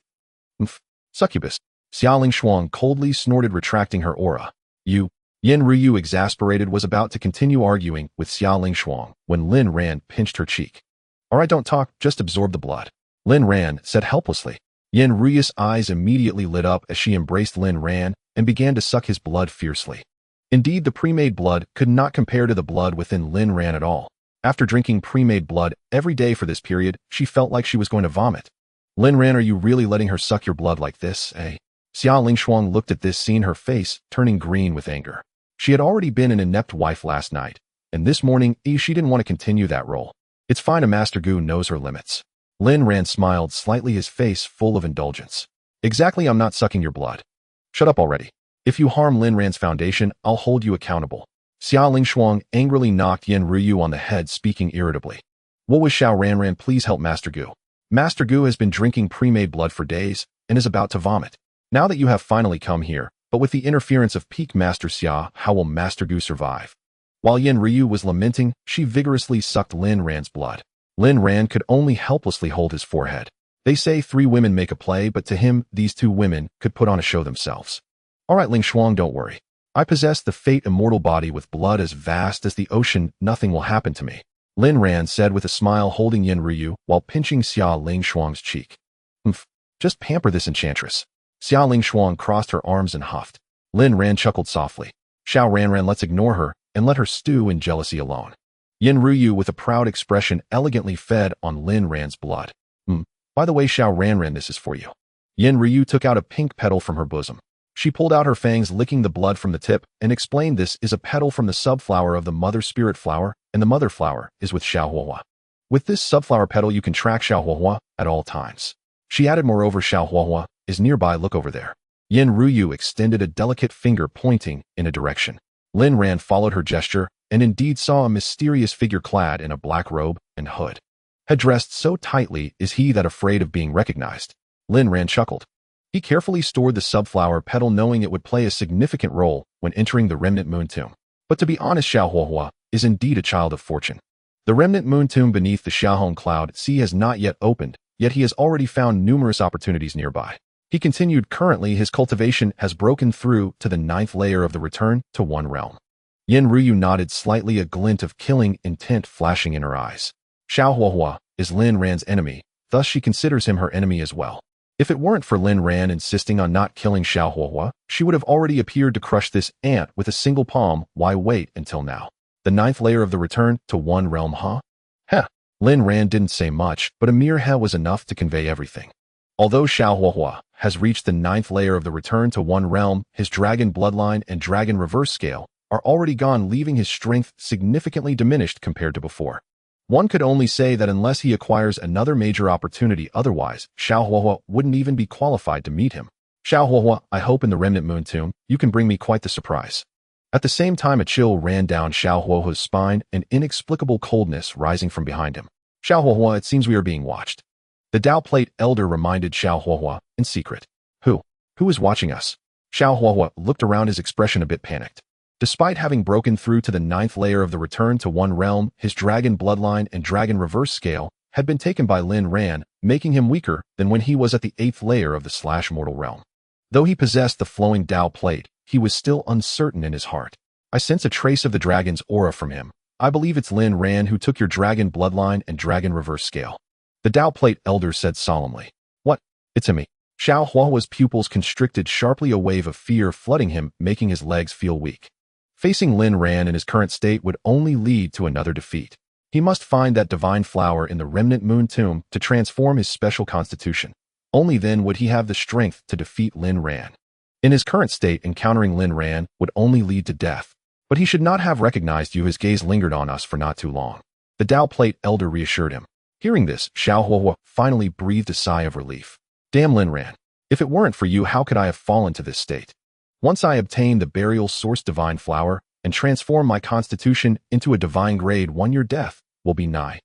Succubus. Xia Lingshuang coldly snorted, retracting her aura. You. Yin Ryu, exasperated, was about to continue arguing with Xia Lingshuang when Lin Ran pinched her cheek. Alright, don't talk, just absorb the blood. Lin Ran said helplessly. Yin Ryu's eyes immediately lit up as she embraced Lin Ran and began to suck his blood fiercely. Indeed, the pre-made blood could not compare to the blood within Lin Ran at all. After drinking pre-made blood every day for this period, she felt like she was going to vomit. Lin Ran, are you really letting her suck your blood like this, eh? Xia Lingshuang looked at this scene, her face turning green with anger. She had already been an inept wife last night, and this morning, she didn't want to continue that role. It's fine, a Master Gu knows her limits. Lin Ran smiled slightly, his face full of indulgence. Exactly, I'm not sucking your blood. Shut up already. If you harm Lin Ran's foundation, I'll hold you accountable. Xia Lingshuang angrily knocked Yin Ryu on the head, speaking irritably. What was Xiao Ranran? Please help Master Gu. Master Gu has been drinking pre-made blood for days and is about to vomit. Now that you have finally come here, but with the interference of Peak Master Xia, how will Master Gu survive? While Yin Ryu was lamenting, she vigorously sucked Lin Ran's blood. Lin Ran could only helplessly hold his forehead. They say 3 women make a play, but to him, these 2 women could put on a show themselves. Alright, Lingshuang, don't worry. I possess the Fate Immortal body with blood as vast as the ocean. Nothing will happen to me. Lin Ran said with a smile, holding Yin Ryu while pinching Xia Lingshuang's cheek. Just pamper this enchantress. Xia Lingshuang crossed her arms and huffed. Lin Ran chuckled softly. Xiao Ranran, let's ignore her and let her stew in jealousy alone. Yin Ryu, with a proud expression, elegantly fed on Lin Ran's blood. By the way, Xiao Ranran, this is for you. Yin Ryu took out a pink petal from her bosom. She pulled out her fangs, licking the blood from the tip, and explained, this is a petal from the subflower of the mother spirit flower, and the mother flower is with Xiaohuahua. With this subflower petal you can track Xiaohuahua at all times. She added, moreover, Xiaohuahua is nearby, look over there. Yin Ryu extended a delicate finger pointing in a direction. Lin Ran followed her gesture, and indeed saw a mysterious figure clad in a black robe and hood. Had dressed so tightly is he that afraid of being recognized. Lin Ran chuckled. He carefully stored the subflower petal, knowing it would play a significant role when entering the Remnant Moon Tomb. But to be honest, Xiaohuahua is indeed a child of fortune. The Remnant Moon Tomb beneath the Xiaohong Cloud Sea has not yet opened, yet he has already found numerous opportunities nearby. He continued, currently his cultivation has broken through to the 9th layer of the Return to One realm. Yin Ryu nodded slightly, a glint of killing intent flashing in her eyes. Xiaohuahua is Lin Ran's enemy, thus she considers him her enemy as well. If it weren't for Lin Ran insisting on not killing Xiao Huohua, she would have already appeared to crush this ant with a single palm. Why wait until now? The 9th layer of the return to one realm, huh? Heh. Lin Ran didn't say much, but a mere heh was enough to convey everything. Although Xiao Huohua has reached the 9th layer of the return to one realm, his dragon bloodline and dragon reverse scale are already gone, leaving his strength significantly diminished compared to before. One could only say that unless he acquires another major opportunity, otherwise, Xiao Huohua wouldn't even be qualified to meet him. Xiao Huohua, I hope in the Remnant Moon Tomb, you can bring me quite the surprise. At the same time, a chill ran down Xiao Huohua's spine, an inexplicable coldness rising from behind him. Xiao Huohua, it seems we are being watched. The Dao Plate Elder reminded Xiao Huohua in secret. Who is watching us? Xiao Huohua looked around, his expression a bit panicked. Despite having broken through to the 9th layer of the return to one realm, his dragon bloodline and dragon reverse scale had been taken by Lin Ran, making him weaker than when he was at the 8th layer of the mortal realm. Though he possessed the flowing Dao Plate, he was still uncertain in his heart. I sense a trace of the dragon's aura from him. I believe it's Lin Ran who took your dragon bloodline and dragon reverse scale. The Dao Plate Elder said solemnly. What? It's a me. Xiao Huohua's pupils constricted sharply, a wave of fear flooding him, making his legs feel weak. Facing Lin Ran in his current state would only lead to another defeat. He must find that divine flower in the Remnant Moon Tomb to transform his special constitution. Only then would he have the strength to defeat Lin Ran. In his current state, encountering Lin Ran would only lead to death. But he should not have recognized you. His gaze lingered on us for not too long. The Dao Plate Elder reassured him. Hearing this, Xiao Huohua finally breathed a sigh of relief. Damn Lin Ran. If it weren't for you, how could I have fallen to this state? Once I obtain the burial source divine flower and transform my constitution into a divine grade 1, your death will be nigh.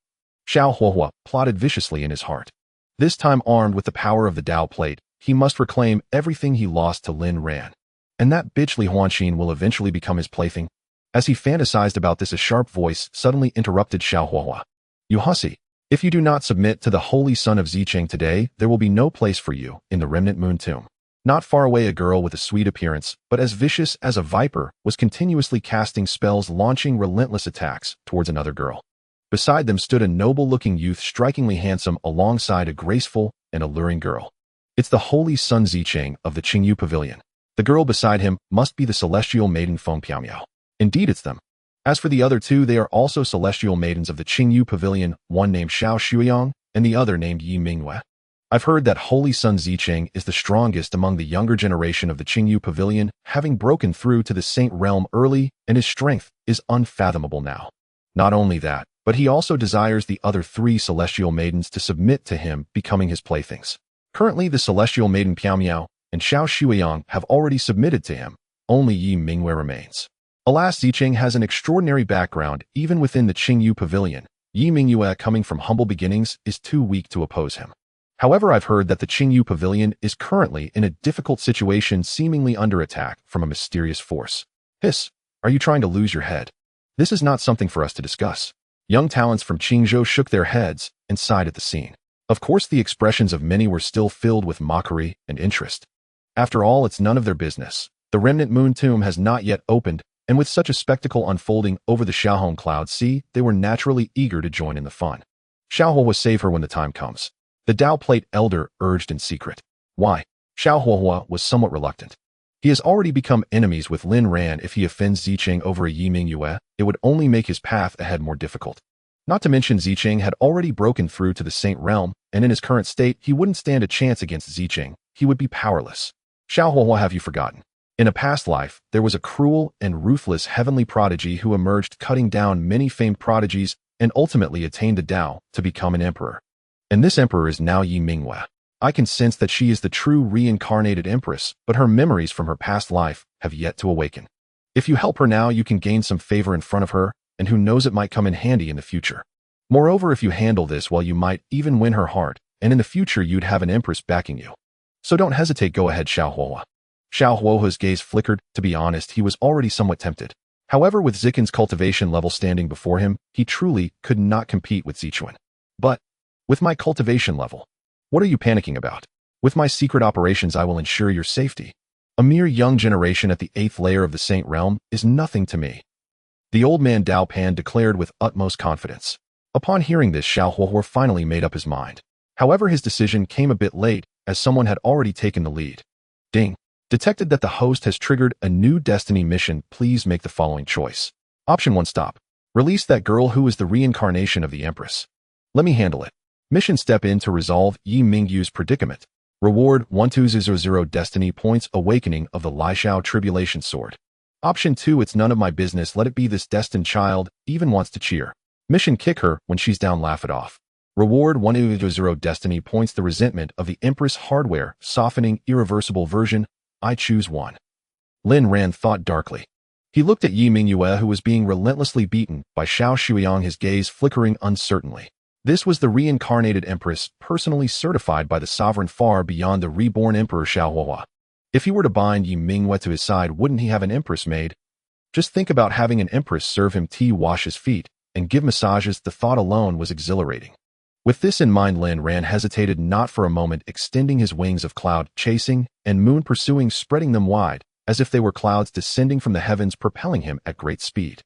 Xiao Huohua plotted viciously in his heart. This time, armed with the power of the Dao Plate, he must reclaim everything he lost to Lin Ran. And that bitch Li Huanxin will eventually become his plaything. As he fantasized about this, a sharp voice suddenly interrupted Xiao Huohua. You hussy, if you do not submit to the holy son of Xicheng today, there will be no place for you in the Remnant Moon Tomb. Not far away, a girl with a sweet appearance, but as vicious as a viper, was continuously casting spells, launching relentless attacks towards another girl. Beside them stood a noble-looking youth, strikingly handsome, alongside a graceful and alluring girl. It's the holy son Xicheng of the Qingyu Pavilion. The girl beside him must be the celestial maiden Feng Piaomiao. Indeed, it's them. As for the other two, they are also celestial maidens of the Qingyu Pavilion, one named Xiao Shuiyang and the other named Yi Mingyue. I've heard that holy son Xicheng is the strongest among the younger generation of the Qingyu Pavilion, having broken through to the Saint Realm early, and his strength is unfathomable now. Not only that, but he also desires the other 3 celestial maidens to submit to him, becoming his playthings. Currently, the celestial maiden Piaomiao and Xiao Shuiyang have already submitted to him. Only Yi Mingyue remains. Alas, Xicheng has an extraordinary background even within the Qingyu Pavilion. Yi Mingyue, coming from humble beginnings, is too weak to oppose him. However, I've heard that the Qingyu Pavilion is currently in a difficult situation, seemingly under attack from a mysterious force. Hiss, are you trying to lose your head? This is not something for us to discuss. Young talents from Qingzhou shook their heads and sighed at the scene. Of course, the expressions of many were still filled with mockery and interest. After all, it's none of their business. The Remnant Moon Tomb has not yet opened, and with such a spectacle unfolding over the Xiaohong Cloud Sea, they were naturally eager to join in the fun. Xiaohua will save her when the time comes. The Dao Plate Elder urged in secret. Why? Xiao Huohua was somewhat reluctant. He has already become enemies with Lin Ran. If he offends Xicheng over a Yi Mingyue, it would only make his path ahead more difficult. Not to mention, Xicheng had already broken through to the Saint Realm, and in his current state, he wouldn't stand a chance against Xicheng. He would be powerless. Xiao Huohua, have you forgotten? In a past life, there was a cruel and ruthless heavenly prodigy who emerged, cutting down many famed prodigies, and ultimately attained the Dao to become an emperor. And this emperor is now Yi Mingyue. I can sense that she is the true reincarnated empress, but her memories from her past life have yet to awaken. If you help her now, you can gain some favor in front of her, and who knows, it might come in handy in the future. Moreover, if you handle this well, you might even win her heart, and in the future you'd have an empress backing you. So don't hesitate, go ahead, Xiao Huohua. Xiao Huohua's gaze flickered. To be honest, he was already somewhat tempted. However, with Zichen's cultivation level standing before him, he truly could not compete with Zichuan. But with my cultivation level, what are you panicking about? With my secret operations, I will ensure your safety. A mere young generation at the 8th layer of the Saint Realm is nothing to me. The old man Dao Pan declared with utmost confidence. Upon hearing this, Xiao Huohua finally made up his mind. However, his decision came a bit late, as someone had already taken the lead. Ding. Detected that the host has triggered a new destiny mission. Please make the following choice. Option 1. Stop. Release that girl who is the reincarnation of the Empress. Let me handle it. Mission. Step in to resolve Yi Mingyu's predicament. Reward 1200 destiny points. Awakening of the Lishao Tribulation Sword. Option 2. It's none of my business. Let it be. This destined child even wants to cheer. Mission. Kick her when she's down. Laugh it off. Reward 100 destiny points. The resentment of the Empress hardware. Softening irreversible version. I choose 1. Lin Ran thought darkly. He looked at Yi Mingyue, who was being relentlessly beaten by Xiao Shuiyang, his gaze flickering uncertainly. This was the reincarnated Empress, personally certified by the sovereign far beyond the reborn Emperor Xiaohua. If he were to bind Yi Mingyue to his side, wouldn't he have an Empress made? Just think about having an Empress serve him tea, wash his feet, and give massages. The thought alone was exhilarating. With this in mind, Lin Ran hesitated not for a moment, extending his wings of cloud, chasing, and moon pursuing, spreading them wide, as if they were clouds descending from the heavens, propelling him at great speed.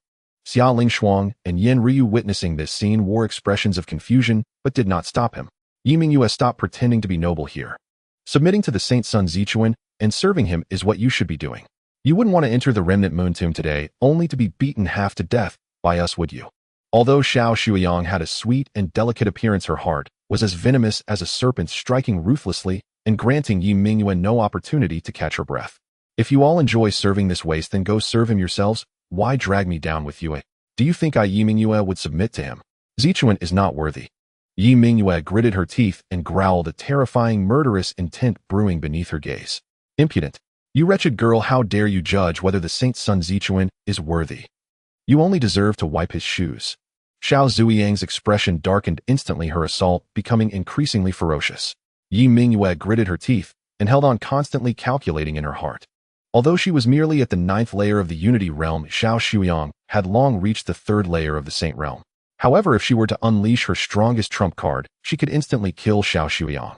Xia Lingshuang and Yen Ryu, witnessing this scene, wore expressions of confusion, but did not stop him. Yi Mingyue, stop pretending to be noble here. Submitting to the Saint Sun Zichuan and serving him is what you should be doing. You wouldn't want to enter the remnant moon tomb today, only to be beaten half to death by us, would you? Although Xiao Shuiyang had a sweet and delicate appearance, her heart was as venomous as a serpent, striking ruthlessly and granting Yi Mingyue no opportunity to catch her breath. If you all enjoy serving this waste, then go serve him yourselves. Why drag me down with you? Do you think Yi Mingyue would submit to him? Zichuan is not worthy. Yi Mingyue gritted her teeth and growled, a terrifying, murderous intent brewing beneath her gaze. Impudent. You wretched girl, how dare you judge whether the Saint Sun Zichuan is worthy? You only deserve to wipe his shoes. Xiao Zuyang's expression darkened instantly, her assault becoming increasingly ferocious. Yi Mingyue gritted her teeth and held on, constantly calculating in her heart. Although she was merely at the 9th layer of the Unity Realm, Xiao Shuiyang had long reached the 3rd layer of the Saint Realm. However, if she were to unleash her strongest trump card, she could instantly kill Xiao Shuiyang.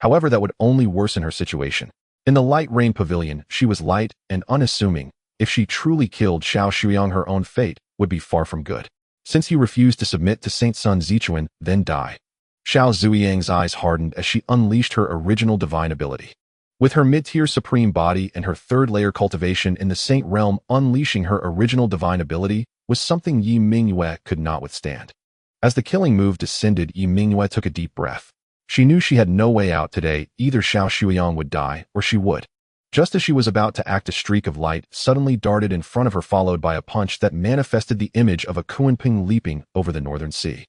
However, that would only worsen her situation. In the Light Rain Pavilion, she was light and unassuming. If she truly killed Xiao Shuiyang, her own fate would be far from good. Since you refuse to submit to Saint Sun Zichuan, then die. Xiao Zuyang's eyes hardened as she unleashed her original divine ability. With her mid-tier supreme body and her 3rd layer cultivation in the Saint Realm, unleashing her original divine ability was something Yi Mingyue could not withstand. As the killing move descended, Yi Mingyue took a deep breath. She knew she had no way out today. Either Xiao Shuiyang would die, or she would. Just as she was about to act, a streak of light suddenly darted in front of her, followed by a punch that manifested the image of a Kunping leaping over the northern sea.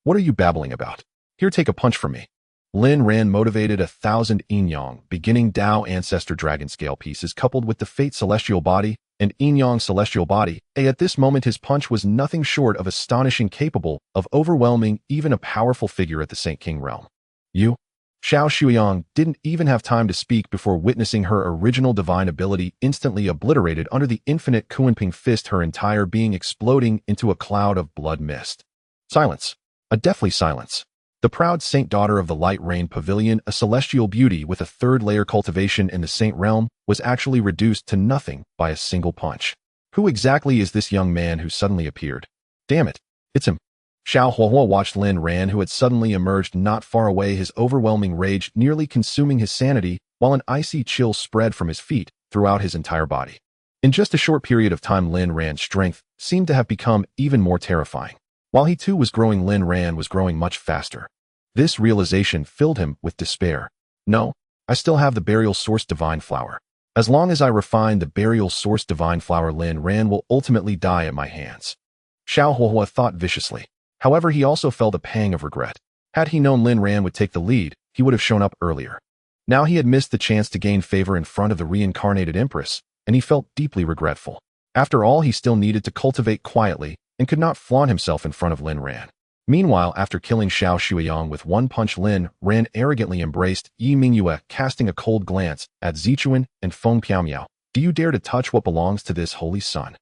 What are you babbling about? Here, take a punch from me. Lin Ran motivated 1,000 Yin-Yang, beginning Dao Ancestor Dragon Scale pieces coupled with the Fate Celestial Body and Yin-Yang Celestial Body. At this moment, his punch was nothing short of astonishing, capable of overwhelming even a powerful figure at the Saint King realm. You? Xiao Shuiyang didn't even have time to speak before witnessing her original divine ability instantly obliterated under the infinite Kunping fist, her entire being exploding into a cloud of blood mist. Silence. A deathly silence. The proud saint daughter of the Light Rain Pavilion, a celestial beauty with a 3rd layer cultivation in the Saint Realm, was actually reduced to nothing by a single punch. Who exactly is this young man who suddenly appeared? Damn it, it's him. Xiao Huohuo watched Lin Ran, who had suddenly emerged not far away, his overwhelming rage nearly consuming his sanity, while an icy chill spread from his feet throughout his entire body. In just a short period of time, Lin Ran's strength seemed to have become even more terrifying. While he too was growing, Lin Ran was growing much faster. This realization filled him with despair. No, I still have the Burial Source Divine Flower. As long as I refine the Burial Source Divine Flower, Lin Ran will ultimately die at my hands. Xiao Huohua thought viciously. However, he also felt a pang of regret. Had he known Lin Ran would take the lead, he would have shown up earlier. Now he had missed the chance to gain favor in front of the reincarnated Empress, and he felt deeply regretful. After all, he still needed to cultivate quietly and could not flaunt himself in front of Lin Ran. Meanwhile, after killing Xiao Shuiyang with one punch, Lin Ran arrogantly embraced Yi Mingyue, casting a cold glance at Zichuan and Feng Piaomiao. Do you dare to touch what belongs to this holy sun?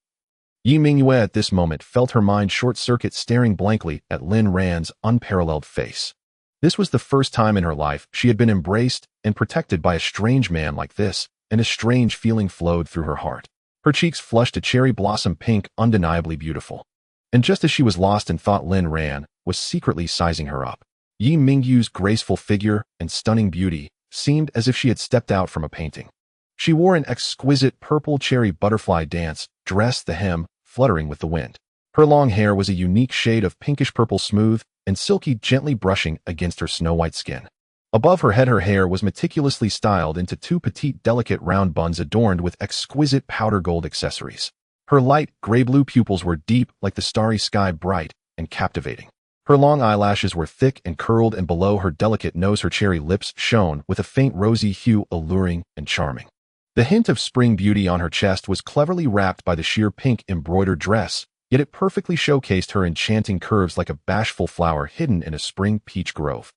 Yi Mingyue at this moment felt her mind short-circuit, staring blankly at Lin Ran's unparalleled face. This was the first time in her life she had been embraced and protected by a strange man like this, and a strange feeling flowed through her heart. Her cheeks flushed a cherry blossom pink, undeniably beautiful. And just as she was lost in thought, Lin Ran was secretly sizing her up. Yi Mingyu's graceful figure and stunning beauty seemed as if she had stepped out from a painting. She wore an exquisite purple cherry butterfly dance dress, the hem fluttering with the wind. Her long hair was a unique shade of pinkish-purple, smooth and silky, gently brushing against her snow-white skin. Above her head, her hair was meticulously styled into two petite, delicate round buns adorned with exquisite powder gold accessories. Her light, gray-blue pupils were deep like the starry sky, bright and captivating. Her long eyelashes were thick and curled, and below her delicate nose her cherry lips shone with a faint rosy hue, alluring and charming. The hint of spring beauty on her chest was cleverly wrapped by the sheer pink embroidered dress, yet it perfectly showcased her enchanting curves like a bashful flower hidden in a spring peach grove.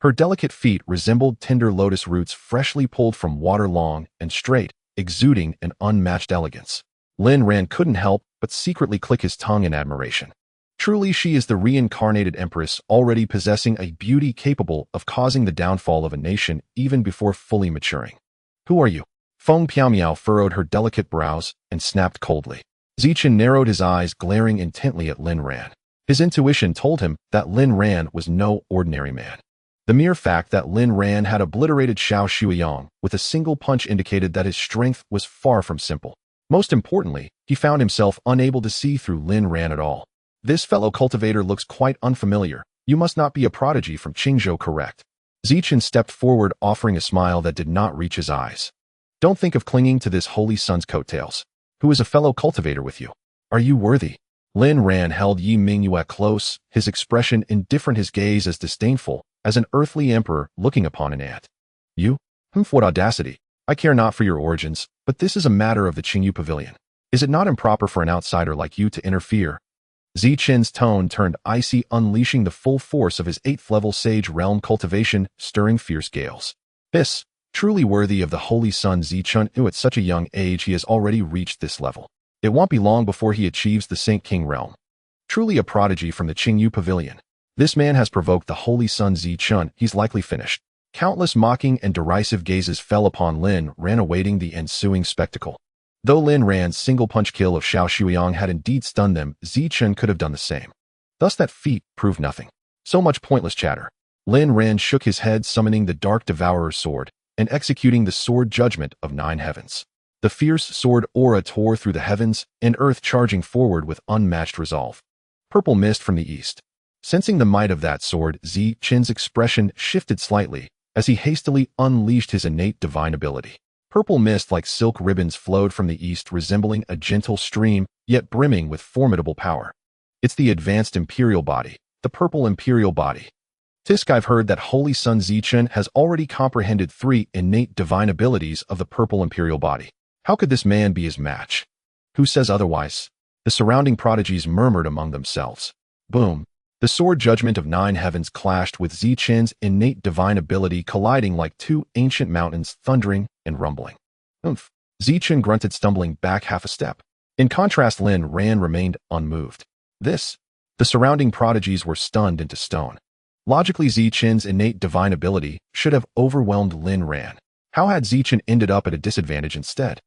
Her delicate feet resembled tender lotus roots freshly pulled from water, long and straight, exuding an unmatched elegance. Lin Ran couldn't help but secretly click his tongue in admiration. Truly, she is the reincarnated empress, already possessing a beauty capable of causing the downfall of a nation even before fully maturing. Who are you? Feng Piaomiao furrowed her delicate brows and snapped coldly. Zichen narrowed his eyes, glaring intently at Lin Ran. His intuition told him that Lin Ran was no ordinary man. The mere fact that Lin Ran had obliterated Xiao Shuiyang with a single punch indicated that his strength was far from simple. Most importantly, he found himself unable to see through Lin Ran at all. This fellow cultivator looks quite unfamiliar. You must not be a prodigy from Qingzhou, correct? Zichen stepped forward, offering a smile that did not reach his eyes. Don't think of clinging to this holy son's coattails. Who is a fellow cultivator with you? Are you worthy? Lin Ran held Yi Mingyue close, his expression indifferent, his gaze as disdainful as an earthly emperor looking upon an ant. You? What audacity! I care not for your origins, but this is a matter of the Qingyu Pavilion. Is it not improper for an outsider like you to interfere? Zichen's tone turned icy, unleashing the full force of his 8th-level sage realm cultivation, stirring fierce gales. This, truly worthy of the holy son Zichen, who at such a young age he has already reached this level. It won't be long before he achieves the Saint King realm. Truly a prodigy from the Qingyu Pavilion. This man has provoked the holy son Zichen, he's likely finished. Countless mocking and derisive gazes fell upon Lin Ran, awaiting the ensuing spectacle. Though Lin Ran's single-punch kill of Xiao Shuiyang had indeed stunned them, Zichen could have done the same. Thus that feat proved nothing. So much pointless chatter. Lin Ran shook his head, summoning the Dark Devourer's sword and executing the sword judgment of 9 heavens. The fierce sword aura tore through the heavens and earth, charging forward with unmatched resolve. Purple mist from the east. Sensing the might of that sword, Zichen's expression shifted slightly as he hastily unleashed his innate divine ability. Purple mist like silk ribbons flowed from the east, resembling a gentle stream, yet brimming with formidable power. It's the advanced imperial body, the purple imperial body. Tisk, I've heard that Holy Son Zichen has already comprehended 3 innate divine abilities of the purple imperial body. How could this man be his match? Who says otherwise? The surrounding prodigies murmured among themselves. Boom! The sword judgment of 9 heavens clashed with Zichen's innate divine ability, colliding like 2 ancient mountains, thundering and rumbling. Oomph! Zichen grunted, stumbling back half a step. In contrast, Lin Ran remained unmoved. The surrounding prodigies were stunned into stone. Logically, Zichen's innate divine ability should have overwhelmed Lin Ran. How had Zichen ended up at a disadvantage instead?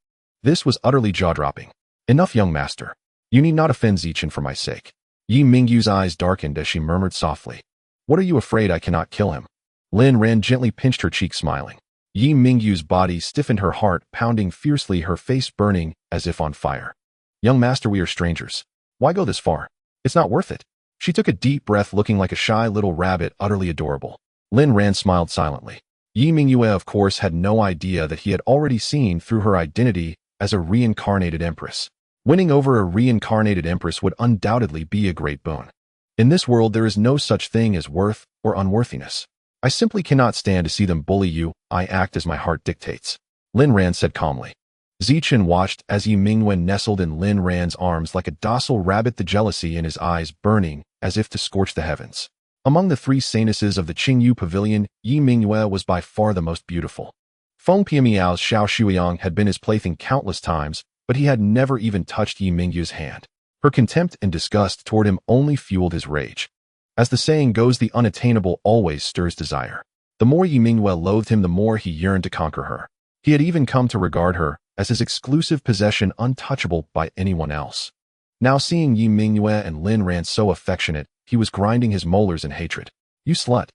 This was utterly jaw-dropping. Enough, young master. You need not offend Zichen for my sake. Yi Mingyu's eyes darkened as she murmured softly. What are you afraid I cannot kill him? Lin Ran gently pinched her cheek, smiling. Yi Mingyu's body stiffened, her heart pounding fiercely, her face burning as if on fire. Young master, we are strangers. Why go this far? It's not worth it. She took a deep breath, looking like a shy little rabbit, utterly adorable. Lin Ran smiled silently. Yi Mingyue, of course, had no idea that he had already seen through her identity as a reincarnated empress. Winning over a reincarnated empress would undoubtedly be a great boon. In this world, there is no such thing as worth or unworthiness. I simply cannot stand to see them bully you. I act as my heart dictates. Lin Ran said calmly. Zichen watched as Yi Mingyue nestled in Lin Ran's arms like a docile rabbit, the jealousy in his eyes burning as if to scorch the heavens. Among the 3 saintesses of the Qingyu Pavilion, Yi Mingyue was by far the most beautiful. Feng Piamiao's Xiao Shuiyang had been his plaything countless times, but he had never even touched Yi Mingyue's hand. Her contempt and disgust toward him only fueled his rage. As the saying goes, the unattainable always stirs desire. The more Yi Mingyue loathed him, the more he yearned to conquer her. He had even come to regard her as his exclusive possession, untouchable by anyone else. Now, seeing Yi Mingyue and Lin Ran so affectionate, he was grinding his molars in hatred. You slut!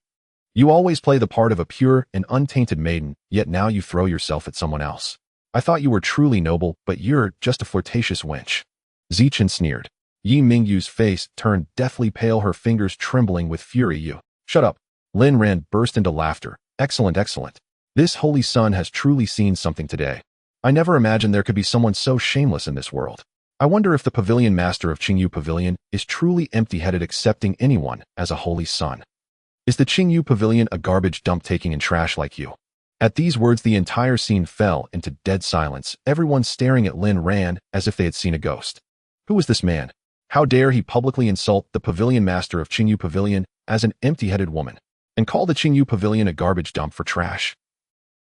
You always play the part of a pure and untainted maiden, yet now you throw yourself at someone else. I thought you were truly noble, but you're just a flirtatious wench. Zichen sneered. Yi Mingyu's face turned deathly pale, her fingers trembling with fury. You. Shut up. Lin Ran burst into laughter. Excellent, excellent. This holy sun has truly seen something today. I never imagined there could be someone so shameless in this world. I wonder if the pavilion master of Qingyu Pavilion is truly empty-headed, accepting anyone as a holy son. Is the Qingyu Pavilion a garbage dump taking in trash like you? At these words, the entire scene fell into dead silence, everyone staring at Lin Ran as if they had seen a ghost. Who is this man? How dare he publicly insult the pavilion master of Qingyu Pavilion as an empty-headed woman, and call the Qingyu Pavilion a garbage dump for trash?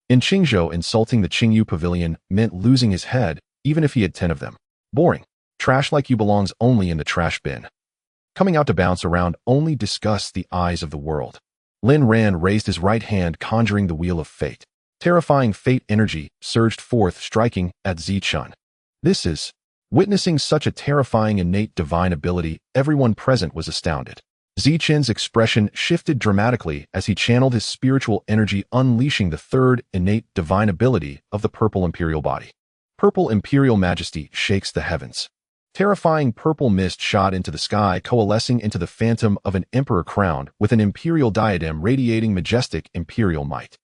In Qingzhou, insulting the Qingyu Pavilion meant losing his head, even if he had 10 of them. Boring. Trash like you belongs only in the trash bin. Coming out to bounce around only disgusts the eyes of the world. Lin Ran raised his right hand, conjuring the wheel of fate. Terrifying fate energy surged forth, striking at Zichun. This is... Witnessing such a terrifying innate divine ability, everyone present was astounded. Zichun's expression shifted dramatically as he channeled his spiritual energy, unleashing the third innate divine ability of the Purple Imperial Body. Purple Imperial Majesty shakes the heavens. Terrifying purple mist shot into the sky, coalescing into the phantom of an emperor crowned with an imperial diadem radiating majestic imperial might.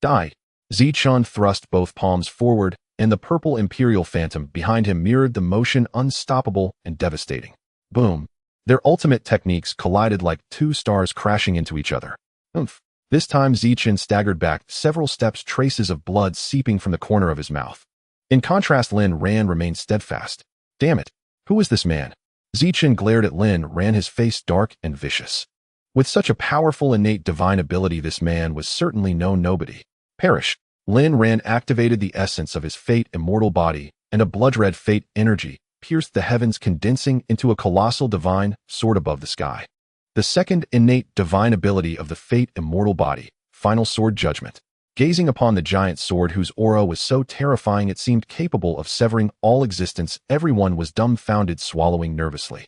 Die! Zichun thrust both palms forward, and the purple imperial phantom behind him mirrored the motion, unstoppable and devastating. Boom! Their ultimate techniques collided like two stars crashing into each other. Oomph! This time Zichun staggered back several steps, traces of blood seeping from the corner of his mouth. In contrast, Lin Ran remained steadfast. Damn it! Who is this man? Zichun glared at Lin Ran, his face dark and vicious. With such a powerful innate divine ability, this man was certainly no nobody. Perish! Lin Ran activated the essence of his fate immortal body, and a blood-red fate energy pierced the heavens, condensing into a colossal divine sword above the sky. The second innate divine ability of the fate immortal body, final sword judgment. Gazing upon the giant sword whose aura was so terrifying it seemed capable of severing all existence, everyone was dumbfounded, swallowing nervously.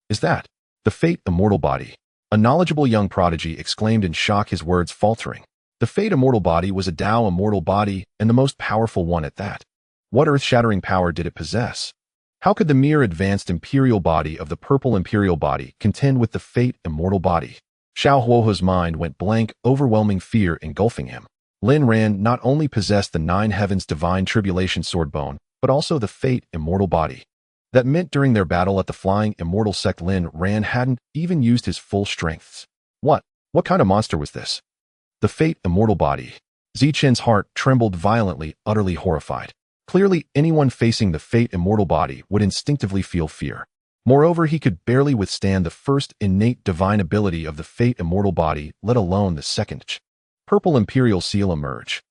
Is that the fate immortal body? A knowledgeable young prodigy exclaimed in shock, his words faltering. The Fate Immortal Body was a Dao Immortal Body, and the most powerful one at that. What earth-shattering power did it possess? How could the mere advanced Imperial Body of the Purple Imperial Body contend with the Fate Immortal Body? Xiao Huohe's mind went blank, overwhelming fear engulfing him. Lin Ran not only possessed the Nine Heavens Divine Tribulation Sword Bone, but also the Fate Immortal Body. That meant during their battle at the Flying Immortal Sect, Lin Ran hadn't even used his full strengths. What kind of monster was this? The Fate Immortal Body. Zichun's heart trembled violently, utterly horrified. Clearly, anyone facing the Fate Immortal Body would instinctively feel fear. Moreover, he could barely withstand the first innate divine ability of the Fate Immortal Body, let alone the second. Purple Imperial Seal emerge.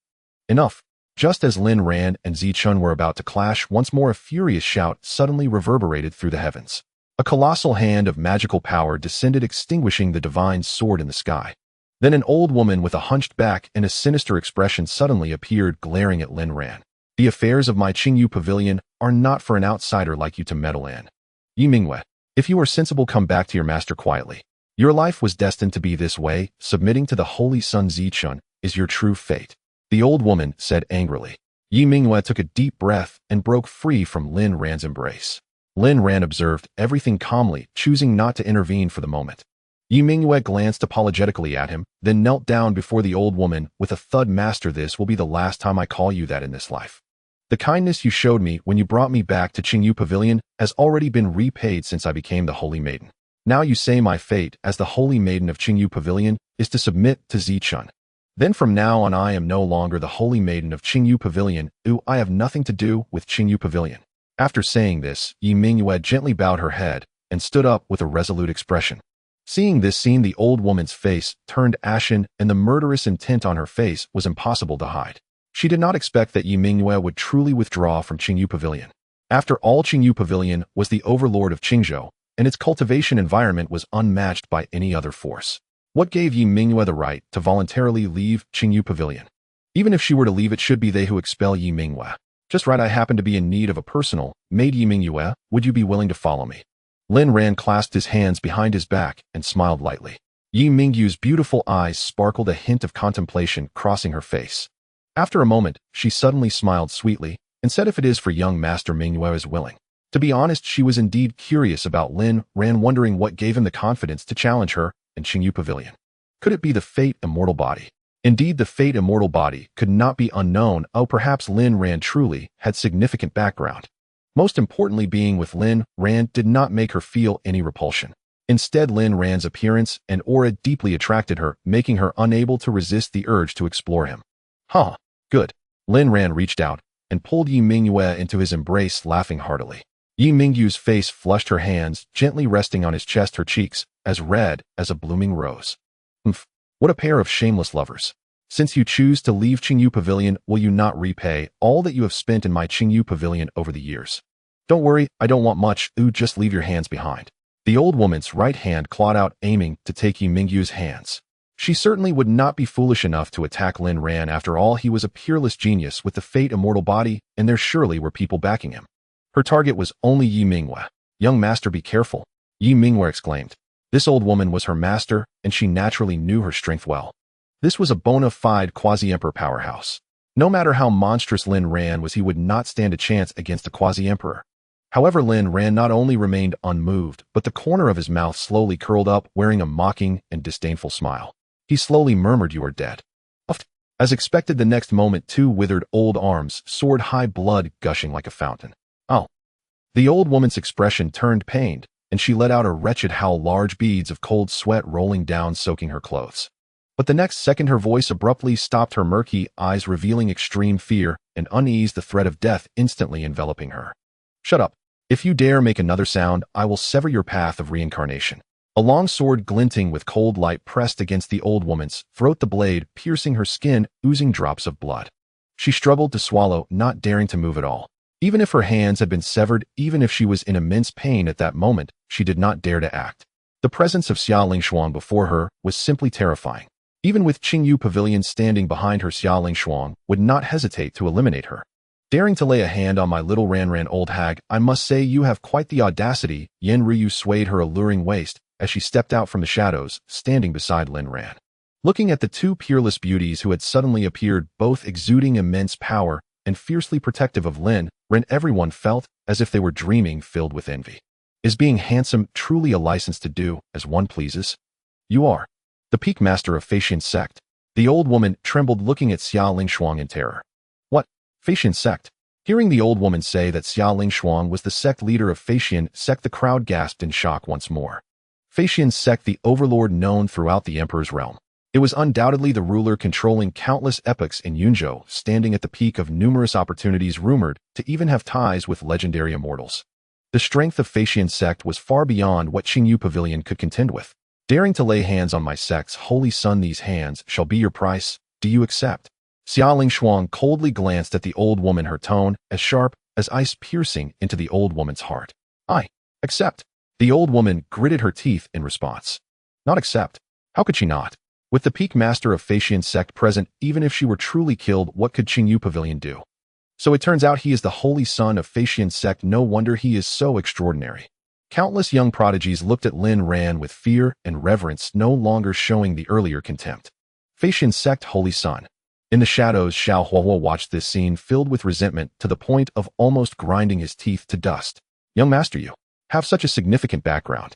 Enough. Just as Lin Ran and Zichun were about to clash, once more a furious shout suddenly reverberated through the heavens. A colossal hand of magical power descended, extinguishing the divine sword in the sky. Then an old woman with a hunched back and a sinister expression suddenly appeared, glaring at Lin Ran. The affairs of my Qingyu Pavilion are not for an outsider like you to meddle in. Yi Mingwei, if you are sensible, come back to your master quietly. Your life was destined to be this way. Submitting to the holy sun Zichun is your true fate. The old woman said angrily. Yi Mingwei took a deep breath and broke free from Lin Ran's embrace. Lin Ran observed everything calmly, choosing not to intervene for the moment. Yi Mingwei glanced apologetically at him, then knelt down before the old woman with a thud. Master, this will be the last time I call you that in this life. The kindness you showed me when you brought me back to Qingyu Pavilion has already been repaid since I became the Holy Maiden. Now you say my fate as the Holy Maiden of Qingyu Pavilion is to submit to Zichun. Then from now on I am no longer the Holy Maiden of Qingyu Pavilion. I have nothing to do with Qingyu Pavilion. After saying this, Yi Mingwei gently bowed her head and stood up with a resolute expression. Seeing this scene, the old woman's face turned ashen, and the murderous intent on her face was impossible to hide. She did not expect that Yi Mingwei would truly withdraw from Qingyu Pavilion. After all, Qingyu Pavilion was the overlord of Qingzhou, and its cultivation environment was unmatched by any other force. What gave Yi Mingwei the right to voluntarily leave Qingyu Pavilion? Even if she were to leave, it should be they who expel Yi Mingwei. Just right, I happen to be in need of a personal maid. Yi Mingwei, would you be willing to follow me? Lin Ran clasped his hands behind his back and smiled lightly. Yi Mingyu's beautiful eyes sparkled, a hint of contemplation crossing her face. After a moment, she suddenly smiled sweetly and said if it is for young Master Mingyue is willing. To be honest, she was indeed curious about Lin Ran, wondering what gave him the confidence to challenge her in Qingyu Pavilion. Could it be the Fate Immortal Body? Indeed, the Fate Immortal Body could not be unknown. Oh, perhaps Lin Ran truly had significant background. Most importantly, being with Lin Ran did not make her feel any repulsion. Instead, Lin Ran's appearance and aura deeply attracted her, making her unable to resist the urge to explore him. Huh, good. Lin Ran reached out and pulled Yi Mingyue into his embrace, laughing heartily. Yi Mingyu's face flushed, her hands gently resting on his chest, her cheeks as red as a blooming rose. Humph, what a pair of shameless lovers. Since you choose to leave Qingyu Pavilion, will you not repay all that you have spent in my Qingyu Pavilion over the years? Don't worry, I don't want much. Just leave your hands behind. The old woman's right hand clawed out, aiming to take Yi Mingyu's hands. She certainly would not be foolish enough to attack Lin Ran. After all, he was a peerless genius with the Fate Immortal Body, and there surely were people backing him. Her target was only Yi Mingyue. Young master, be careful, Yi Mingyue exclaimed. This old woman was her master, and she naturally knew her strength well. This was a bona fide quasi-emperor powerhouse. No matter how monstrous Lin Ran was, he would not stand a chance against a quasi-emperor. However, Lin Ran not only remained unmoved, but the corner of his mouth slowly curled up, wearing a mocking and disdainful smile. He slowly murmured, "You are dead." As expected, the next moment, two withered old arms soared high, blood gushing like a fountain. Oh. The old woman's expression turned pained, and she let out a wretched howl, large beads of cold sweat rolling down, soaking her clothes. But the next second, her voice abruptly stopped, her murky eyes revealing extreme fear and unease, the threat of death instantly enveloping her. Shut up. If you dare make another sound, I will sever your path of reincarnation. A long sword glinting with cold light pressed against the old woman's throat, the blade piercing her skin, oozing drops of blood. She struggled to swallow, not daring to move at all. Even if her hands had been severed, even if she was in immense pain at that moment, she did not dare to act. The presence of Xia Lingshuang before her was simply terrifying. Even with Qingyu Pavilion standing behind her, Xia Lingshuang would not hesitate to eliminate her. Daring to lay a hand on my little Ran, old hag, I must say you have quite the audacity. Yen Ryu swayed her alluring waist as she stepped out from the shadows, standing beside Lin Ran. Looking at the two peerless beauties who had suddenly appeared, both exuding immense power and fiercely protective of Lin Ran, everyone felt as if they were dreaming, filled with envy. Is being handsome truly a license to do as one pleases? You are the peak master of Xianxia sect. The old woman trembled, looking at Xia Lingshuang in terror. What? Xianxia sect? Hearing the old woman say that Xia Lingshuang was the sect leader of Xianxia sect, the crowd gasped in shock once more. Xianxia sect, the overlord known throughout the emperor's realm. It was undoubtedly the ruler controlling countless epochs in Yunzhou, standing at the peak of numerous opportunities, rumored to even have ties with legendary immortals. The strength of Xianxia sect was far beyond what Qingyu Pavilion could contend with. Daring to lay hands on my sect's holy son, these hands shall be your price. Do you accept? Xia Lingshuang coldly glanced at the old woman, her tone as sharp as ice, piercing into the old woman's heart. I accept. The old woman gritted her teeth in response. Not accept? How could she not? With the peak master of Xianxia sect present, even if she were truly killed, what could Qingyu Pavilion do? So it turns out he is the holy son of Xianxia sect. No wonder he is so extraordinary. Countless young prodigies looked at Lin Ran with fear and reverence, no longer showing the earlier contempt. Xianxia sect holy son. In the shadows, Xiao Huohuo watched this scene, filled with resentment to the point of almost grinding his teeth to dust. Young master, you have such a significant background.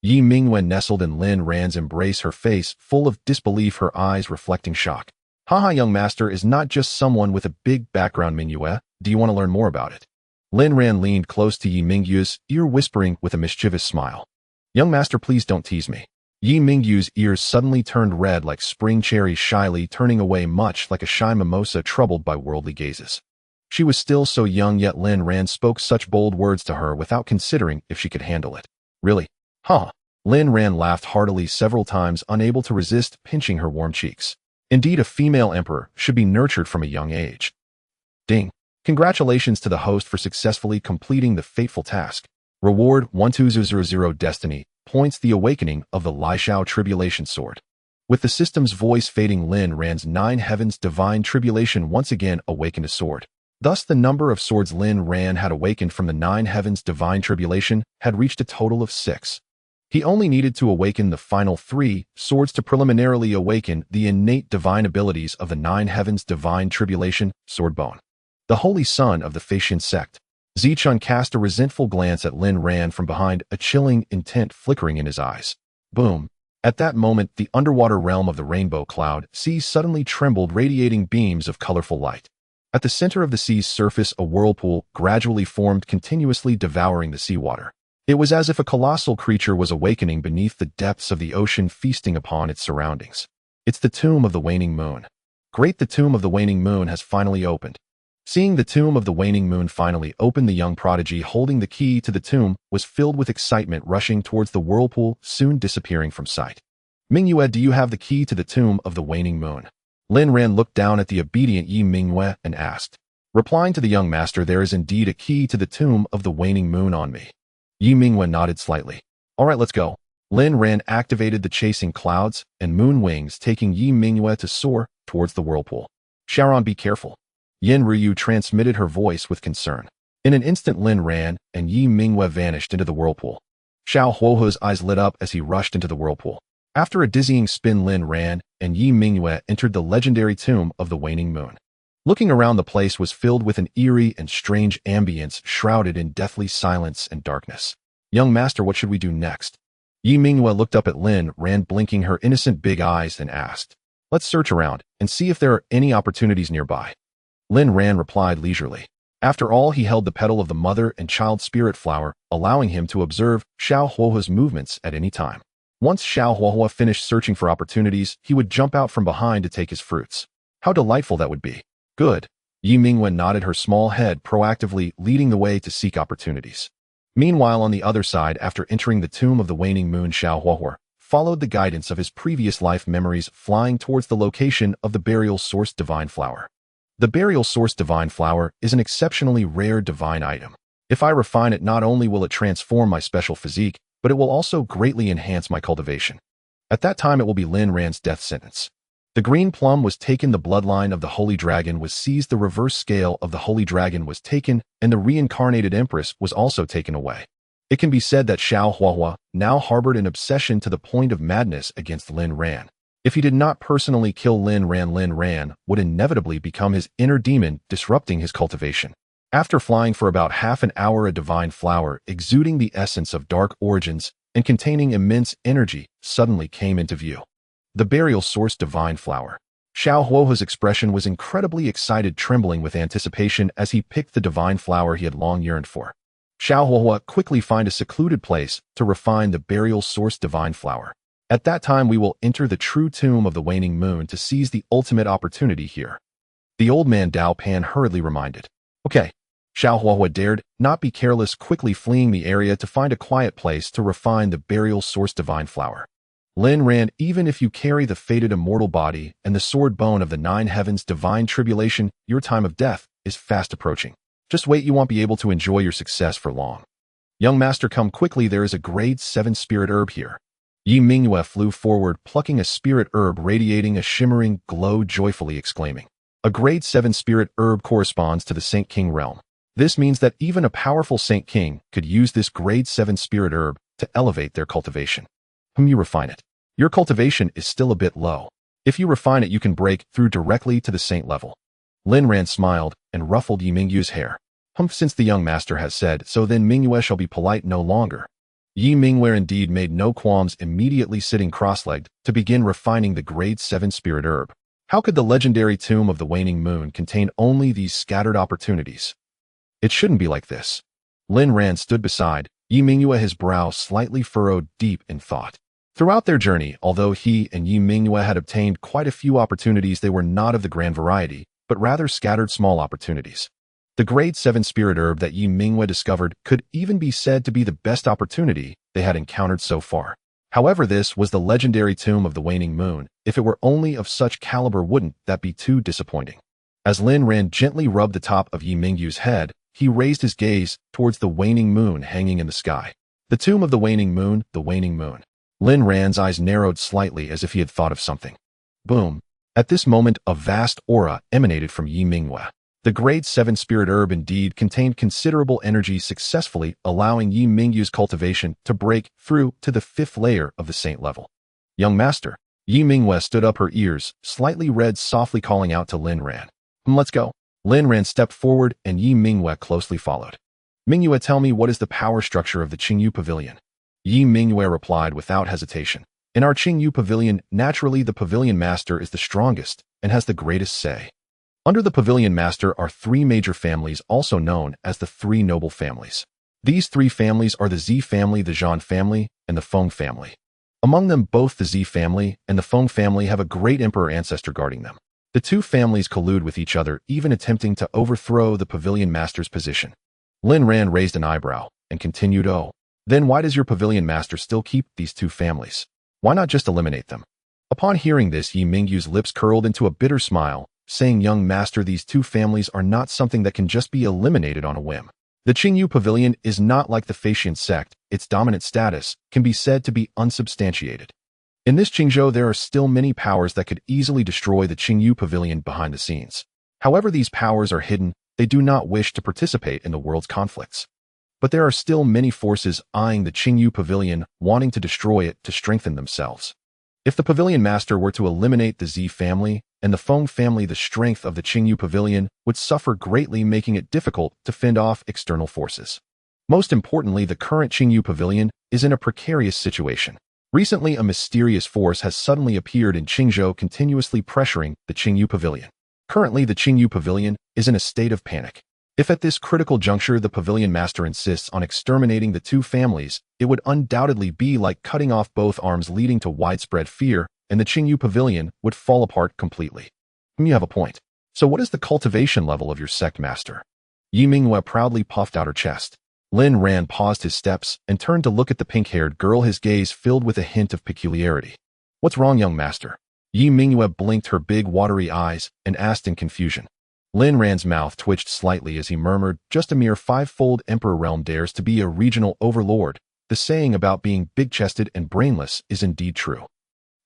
Yi Mingyue nestled in Lin Ran's embrace, her face full of disbelief, her eyes reflecting shock. Haha, young master is not just someone with a big background, Mingyue. Do you want to learn more about it? Lin Ran leaned close to Yi Mingyue's ear, whispering with a mischievous smile. Young master, please don't tease me. Yi Mingyue's ears suddenly turned red like spring cherries, shyly turning away, much like a shy mimosa troubled by worldly gazes. She was still so young, yet Lin Ran spoke such bold words to her without considering if she could handle it. Really? Huh? Lin Ran laughed heartily several times, unable to resist pinching her warm cheeks. Indeed, a female emperor should be nurtured from a young age. Ding. Congratulations to the host for successfully completing the fateful task. Reward 12000 Destiny points, the awakening of the Lixiao Tribulation Sword. With the system's voice fading, Lin Ran's 9 heavens divine tribulation once again awakened a sword. Thus, the number of swords Lin Ran had awakened from the 9 heavens divine tribulation had reached a total of 6. He only needed to awaken the final 3 swords to preliminarily awaken the innate divine abilities of the 9 heavens divine tribulation, Swordbone. The holy son of the Xianxia sect. Zichun cast a resentful glance at Lin Ran from behind, a chilling intent flickering in his eyes. Boom. At that moment, the underwater realm of the rainbow cloud sea suddenly trembled, radiating beams of colorful light. At the center of the sea's surface, a whirlpool gradually formed, continuously devouring the seawater. It was as if a colossal creature was awakening beneath the depths of the ocean, feasting upon its surroundings. It's the tomb of the waning moon. Great, the tomb of the waning moon has finally opened. Seeing the tomb of the waning moon finally open, the young prodigy holding the key to the tomb was filled with excitement, rushing towards the whirlpool, soon disappearing from sight. Mingyue, do you have the key to the tomb of the waning moon? Lin Ran looked down at the obedient Yi Mingyue and asked. Replying to the young master, there is indeed a key to the tomb of the waning moon on me. Yi Mingyue nodded slightly. All right, let's go. Lin Ran activated the chasing clouds and moon wings, taking Yi Mingyue to soar towards the whirlpool. Sharon, be careful. Yin Ryu transmitted her voice with concern. In an instant, Lin Ran and Yi Mingyue vanished into the whirlpool. Xiao Huohuo's eyes lit up as he rushed into the whirlpool. After a dizzying spin, Lin Ran and Yi Mingyue entered the legendary tomb of the waning moon. Looking around, the place was filled with an eerie and strange ambience, shrouded in deathly silence and darkness. Young master, what should we do next? Yi Mingyue looked up at Lin Ran, blinking her innocent big eyes, and asked. Let's search around and see if there are any opportunities nearby. Lin Ran replied leisurely. After all, he held the petal of the mother and child spirit flower, allowing him to observe Xiao Huohuo's movements at any time. Once Xiao Huohuo finished searching for opportunities, he would jump out from behind to take his fruits. How delightful that would be. Good. Yi Mingyue nodded her small head, proactively leading the way to seek opportunities. Meanwhile, on the other side, after entering the tomb of the waning moon, Xiao Huohuo followed the guidance of his previous life memories, flying towards the location of the burial source divine flower. The burial source divine flower is an exceptionally rare divine item. If I refine it, not only will it transform my special physique, but it will also greatly enhance my cultivation. At that time, it will be Lin Ran's death sentence. The green plum was taken, the bloodline of the holy dragon was seized, the reverse scale of the holy dragon was taken, and the reincarnated empress was also taken away. It can be said that Xiao Huohuo now harbored an obsession to the point of madness against Lin Ran. If he did not personally kill Lin Ran would inevitably become his inner demon, disrupting his cultivation. After flying for about half an hour, a divine flower, exuding the essence of dark origins and containing immense energy, suddenly came into view. The burial source divine flower. Xiao Huohuo's expression was incredibly excited, trembling with anticipation as he picked the divine flower he had long yearned for. Xiao Huohuo quickly find a secluded place to refine the burial source divine flower. At that time, we will enter the true tomb of the waning moon to seize the ultimate opportunity here. The old man Dao Pan hurriedly reminded. Okay. Xiao Huohuo dared not be careless, quickly fleeing the area to find a quiet place to refine the burial source divine flower. Lin Ran, even if you carry the fated immortal body and the sword bone of the 9 heavens divine tribulation, your time of death is fast approaching. Just wait, you won't be able to enjoy your success for long. Young master, come quickly, there is a grade 7 spirit herb here. Yi Mingyue flew forward, plucking a spirit herb radiating a shimmering glow, joyfully exclaiming. A grade 7 spirit herb corresponds to the Saint King realm. This means that even a powerful Saint King could use this grade 7 spirit herb to elevate their cultivation. You refine it. Your cultivation is still a bit low. If you refine it, you can break through directly to the saint level. Lin Ran smiled and ruffled Yi Mingyue's hair. Since the young master has said so, then Mingyue shall be polite no longer. Yi Mingyue indeed made no qualms, immediately sitting cross-legged to begin refining the grade 7 spirit herb. How could the legendary tomb of the waning moon contain only these scattered opportunities? It shouldn't be like this. Lin Ran stood beside Yi Mingyue, his brow slightly furrowed, deep in thought. Throughout their journey, although he and Yi Mingyue had obtained quite a few opportunities, they were not of the grand variety, but rather scattered small opportunities. The grade 7 spirit herb that Yi Mingyue discovered could even be said to be the best opportunity they had encountered so far. However, this was the legendary tomb of the waning moon. If it were only of such caliber, wouldn't that be too disappointing? As Lin Ran gently rubbed the top of Yi Mingyue's head, he raised his gaze towards the waning moon hanging in the sky. The tomb of the waning moon, the waning moon. Lin Ran's eyes narrowed slightly as if he had thought of something. Boom. At this moment, a vast aura emanated from Yi Mingyue. The grade 7 spirit herb indeed contained considerable energy, successfully allowing Yi Mingyu's cultivation to break through to the 5th layer of the saint level. Young master. Yi Mingyue stood up, her ears slightly red, softly calling out to Lin Ran. Let's go. Lin Ran stepped forward and Yi Mingyue closely followed. Mingyue, tell me, what is the power structure of the Qingyu Pavilion? Yi Mingyue replied without hesitation. In our Qingyu Pavilion, naturally the Pavilion Master is the strongest and has the greatest say. Under the Pavilion Master are 3 major families, also known as the 3 noble families. These 3 families are the Zi family, the Zhan family, and the Feng family. Among them, both the Zi family and the Feng family have a great emperor ancestor guarding them. The 2 families collude with each other, even attempting to overthrow the Pavilion Master's position. Lin Ran raised an eyebrow and continued, oh, then why does your Pavilion Master still keep these 2 families? Why not just eliminate them? Upon hearing this, Yi Mingyu's lips curled into a bitter smile, saying, young master, these 2 families are not something that can just be eliminated on a whim. The Qingyu Pavilion is not like the Flying Sect. Its dominant status can be said to be unsubstantiated. In this Qingzhou, there are still many powers that could easily destroy the Qingyu Pavilion behind the scenes. However, these powers are hidden. They do not wish to participate in the world's conflicts. But there are still many forces eyeing the Qingyu Pavilion, wanting to destroy it to strengthen themselves. If the Pavilion Master were to eliminate the Zi family and the Feng family, the strength of the Qingyu Pavilion would suffer greatly, making it difficult to fend off external forces. Most importantly, the current Qingyu Pavilion is in a precarious situation. Recently, a mysterious force has suddenly appeared in Qingzhou, continuously pressuring the Qingyu Pavilion. Currently, the Qingyu Pavilion is in a state of panic. If at this critical juncture the Pavilion Master insists on exterminating the 2 families, it would undoubtedly be like cutting off both arms, leading to widespread fear, and the Qingyu Pavilion would fall apart completely. You have a point. So what is the cultivation level of your sect master? Yi Mingyue proudly puffed out her chest. Lin Ran paused his steps and turned to look at the pink-haired girl, his gaze filled with a hint of peculiarity. What's wrong, young master? Yi Mingyue blinked her big watery eyes and asked in confusion. Lin Ran's mouth twitched slightly as he murmured, just a mere 5-fold emperor realm dares to be a regional overlord. The saying about being big-chested and brainless is indeed true.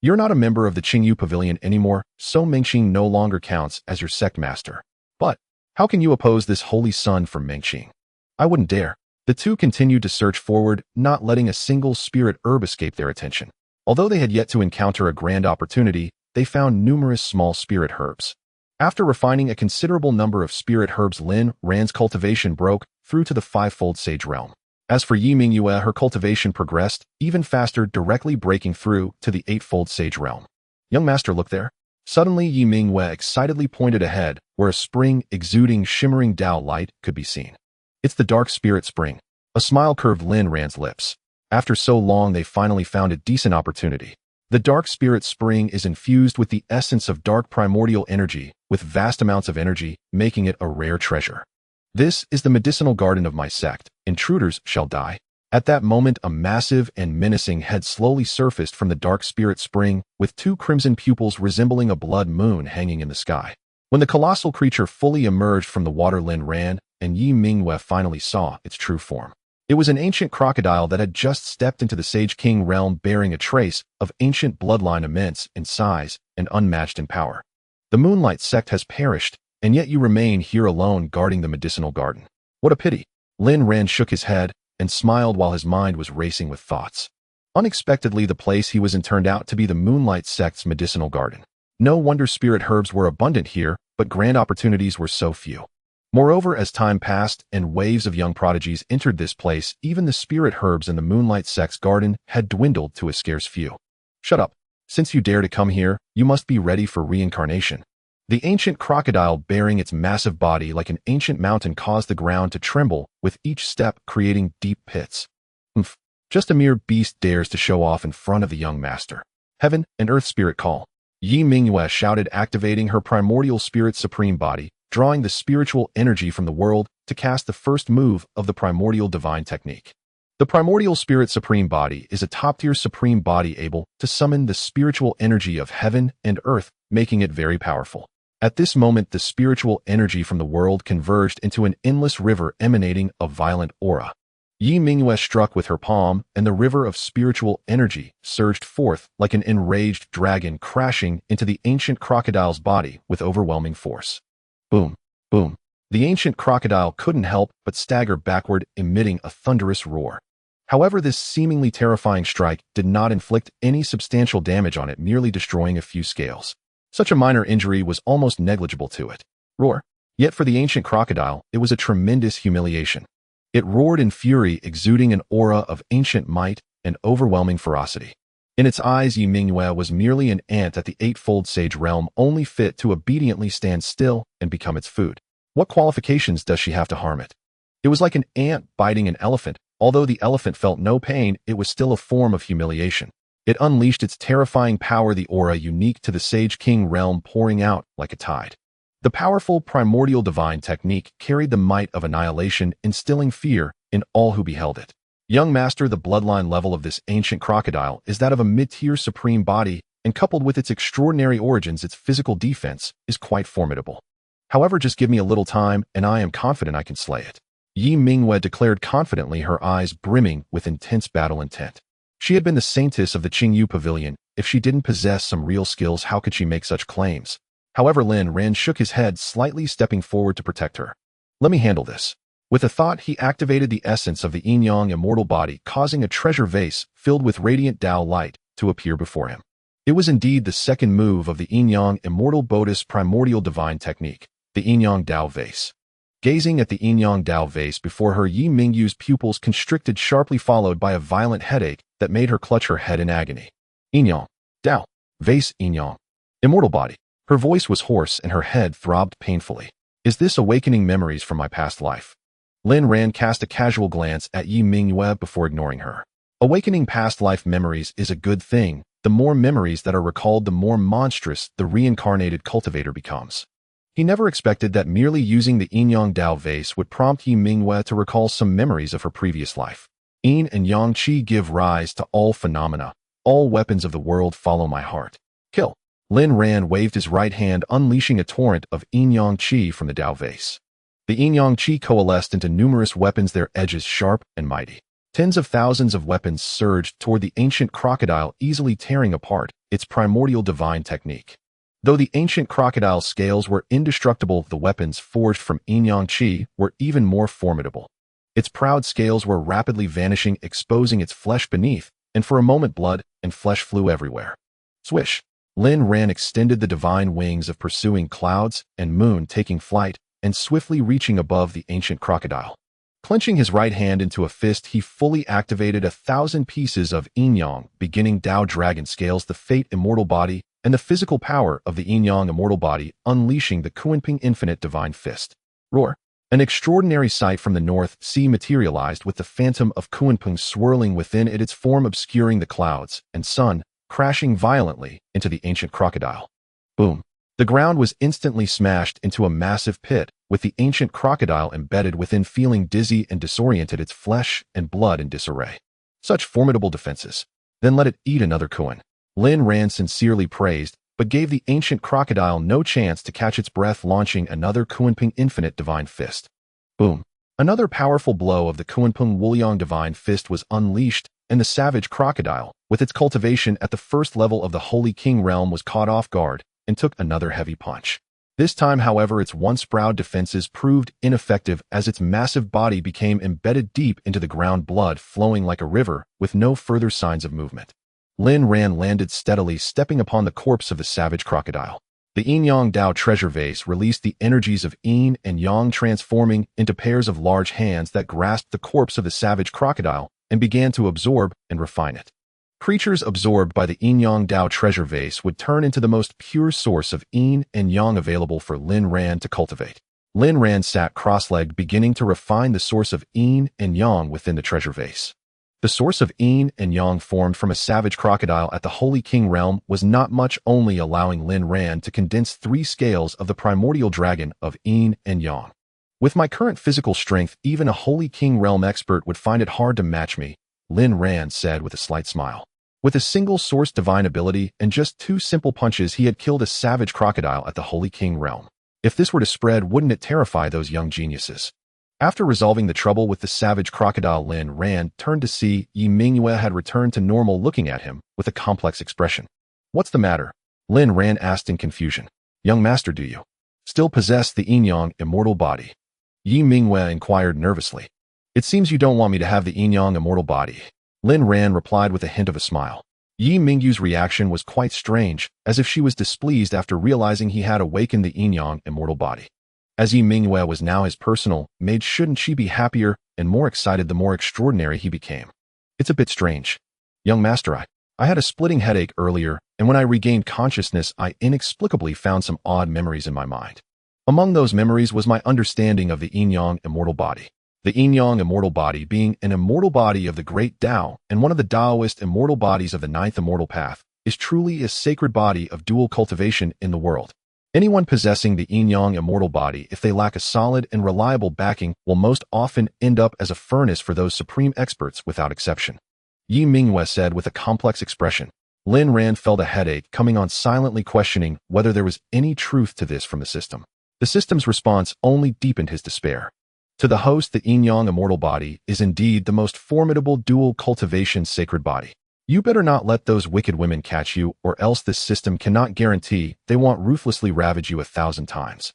You're not a member of the Qingyu Pavilion anymore, so Mengxing no longer counts as your sect master. But how can you oppose this holy son from Mengxing? I wouldn't dare. The 2 continued to search forward, not letting a single spirit herb escape their attention. Although they had yet to encounter a grand opportunity, they found numerous small spirit herbs. After refining a considerable number of spirit herbs, Lin Ran's cultivation broke through to the 5-fold sage realm. As for Yi Mingyue, her cultivation progressed even faster, directly breaking through to the 8-fold sage realm. Young master, look there. Suddenly, Yi Mingyue excitedly pointed ahead, where a spring exuding shimmering Dao light could be seen. It's the dark spirit spring. A smile curved Lin Ran's lips. After so long, they finally found a decent opportunity. The dark spirit spring is infused with the essence of dark primordial energy, with vast amounts of energy, making it a rare treasure. This is the medicinal garden of my sect. Intruders shall die. At that moment, a massive and menacing head slowly surfaced from the dark spirit spring, with 2 crimson pupils resembling a blood moon hanging in the sky. When the colossal creature fully emerged from the water, Lin Ran and Yi Mingyue finally saw its true form. It was an ancient crocodile that had just stepped into the Sage King realm, bearing a trace of ancient bloodline, immense in size and unmatched in power. The Moonlight Sect has perished, and yet you remain here alone guarding the medicinal garden. What a pity. Lin Ran shook his head and smiled while his mind was racing with thoughts. Unexpectedly, the place he was in turned out to be the Moonlight Sect's medicinal garden. No wonder spirit herbs were abundant here, but grand opportunities were so few. Moreover, as time passed and waves of young prodigies entered this place, even the spirit herbs in the Moonlight Sect's garden had dwindled to a scarce few. Shut up. Since you dare to come here, you must be ready for reincarnation. The ancient crocodile, bearing its massive body like an ancient mountain, caused the ground to tremble with each step, creating deep pits. Just a mere beast dares to show off in front of the young master. Heaven and earth spirit call. Yi Mingyue shouted, activating her primordial spirit supreme body, drawing the spiritual energy from the world to cast the first move of the primordial divine technique. The primordial spirit supreme body is a top-tier supreme body able to summon the spiritual energy of heaven and earth, making it very powerful. At this moment, the spiritual energy from the world converged into an endless river emanating a violent aura. Yi Mingyue struck with her palm, and the river of spiritual energy surged forth like an enraged dragon, crashing into the ancient crocodile's body with overwhelming force. Boom, boom. The ancient crocodile couldn't help but stagger backward, emitting a thunderous roar. However, this seemingly terrifying strike did not inflict any substantial damage on it, merely destroying a few scales. Such a minor injury was almost negligible to it. Roar. Yet for the ancient crocodile, it was a tremendous humiliation. It roared in fury, exuding an aura of ancient might and overwhelming ferocity. In its eyes, Yi Mingyue was merely an ant at the eightfold sage realm, only fit to obediently stand still and become its food. What qualifications does she have to harm it? It was like an ant biting an elephant. Although the elephant felt no pain, it was still a form of humiliation. It unleashed its terrifying power, the aura unique to the Sage King realm, pouring out like a tide. The powerful primordial divine technique carried the might of annihilation, instilling fear in all who beheld it. Young master, the bloodline level of this ancient crocodile is that of a mid-tier supreme body, and coupled with its extraordinary origins, its physical defense is quite formidable. However, just give me a little time, and I am confident I can slay it. Yi Mingyue declared confidently, her eyes brimming with intense battle intent. She had been the saintess of the Qingyu Pavilion. If she didn't possess some real skills, how could she make such claims? However, Lin Ran shook his head slightly, stepping forward to protect her. Let me handle this. With a thought, he activated the essence of the Yin-Yang immortal body, causing a treasure vase filled with radiant Dao light to appear before him. It was indeed the second move of the Yin-Yang immortal Bodhis primordial divine technique, the Yin-Yang Dao vase. Gazing at the Yin-Yang Dao vase before her, Yi Mingyue's pupils constricted sharply, followed by a violent headache that made her clutch her head in agony. Yin-Yang Dao vase, Yin-Yang immortal body. Her voice was hoarse and her head throbbed painfully. Is this awakening memories from my past life? Lin Ran cast a casual glance at Yi Mingyue before ignoring her. Awakening past life memories is a good thing. The more memories that are recalled, the more monstrous the reincarnated cultivator becomes. He never expected that merely using the Yin-Yang Dao vase would prompt Yi Mingyue to recall some memories of her previous life. Yin and Yang Qi give rise to all phenomena. All weapons of the world follow my heart. Kill. Lin Ran waved his right hand, unleashing a torrent of Yin-Yang Qi from the Dao vase. The Yin-Yang Qi coalesced into numerous weapons, their edges sharp and mighty. Tens of thousands of weapons surged toward the ancient crocodile, easily tearing apart its primordial divine technique. Though the ancient crocodile's scales were indestructible, the weapons forged from Yin-Yang Qi were even more formidable. Its proud scales were rapidly vanishing, exposing its flesh beneath, and for a moment blood and flesh flew everywhere. Swish! Lin Ran extended the divine wings of pursuing clouds and moon, taking flight and swiftly reaching above the ancient crocodile. Clenching his right hand into a fist, he fully activated 1,000 pieces of Yin-Yang, beginning Dao dragon scales, the fate immortal body, and the physical power of the Yin-Yang immortal body, unleashing the Kunping infinite divine fist. Roar! An extraordinary sight from the North Sea materialized, with the phantom of Kunping swirling within it, its form obscuring the clouds and sun, crashing violently into the ancient crocodile. Boom! The ground was instantly smashed into a massive pit, with the ancient crocodile embedded within, feeling dizzy and disoriented, its flesh and blood in disarray. Such formidable defenses. Then let it eat another Kun. Lin Ran sincerely praised, but gave the ancient crocodile no chance to catch its breath, launching another Kunping infinite divine fist. Boom! Another powerful blow of the Kunping Wuliang divine fist was unleashed, and the savage crocodile, with its cultivation at the first level of the Holy King realm, was caught off guard and took another heavy punch. This time, however, its once proud defenses proved ineffective as its massive body became embedded deep into the ground, blood flowing like a river with no further signs of movement. Lin Ran landed steadily, stepping upon the corpse of the savage crocodile. The Yin-Yang Dao treasure vase released the energies of Yin and Yang, transforming into pairs of large hands that grasped the corpse of the savage crocodile and began to absorb and refine it. Creatures absorbed by the Yin-Yang Dao treasure vase would turn into the most pure source of Yin and Yang available for Lin Ran to cultivate. Lin Ran sat cross-legged, beginning to refine the source of Yin and Yang within the treasure vase. The source of Yin and Yang formed from a savage crocodile at the Holy King realm was not much, only allowing Lin Ran to condense 3 scales of the primordial dragon of Yin and Yang. With my current physical strength, even a Holy King realm expert would find it hard to match me, Lin Ran said with a slight smile. With a single source divine ability and just 2 simple punches, he had killed a savage crocodile at the Holy King realm. If this were to spread, wouldn't it terrify those young geniuses? After resolving the trouble with the savage crocodile, Lin Ran turned to see Yi Mingyue had returned to normal, looking at him with a complex expression. What's the matter? Lin Ran asked in confusion. Young master, do you still possess the Yin-Yang immortal body? Yi Mingyue inquired nervously. It seems you don't want me to have the Yin-Yang immortal body. Lin Ran replied with a hint of a smile. Yi Mingyu's reaction was quite strange, as if she was displeased after realizing he had awakened the Yin-Yang immortal body. As Yi Mingyue was now his personal mate, shouldn't she be happier and more excited the more extraordinary he became? It's a bit strange. Young master, I had a splitting headache earlier, and when I regained consciousness, I inexplicably found some odd memories in my mind. Among those memories was my understanding of the Yin-Yang immortal body. The Yin-Yang immortal body being an immortal body of the Great Dao and one of the Taoist immortal bodies of the Ninth Immortal Path, is truly a sacred body of dual cultivation in the world. Anyone possessing the Yin-Yang immortal body, if they lack a solid and reliable backing, will most often end up as a furnace for those supreme experts without exception. Yi Mingyue said with a complex expression. Lin Ran felt a headache coming on, silently questioning whether there was any truth to this from the system. The system's response only deepened his despair. To the host, the Yin-Yang immortal body is indeed the most formidable dual cultivation sacred body. You better not let those wicked women catch you, or else this system cannot guarantee they won't ruthlessly ravage you 1,000 times.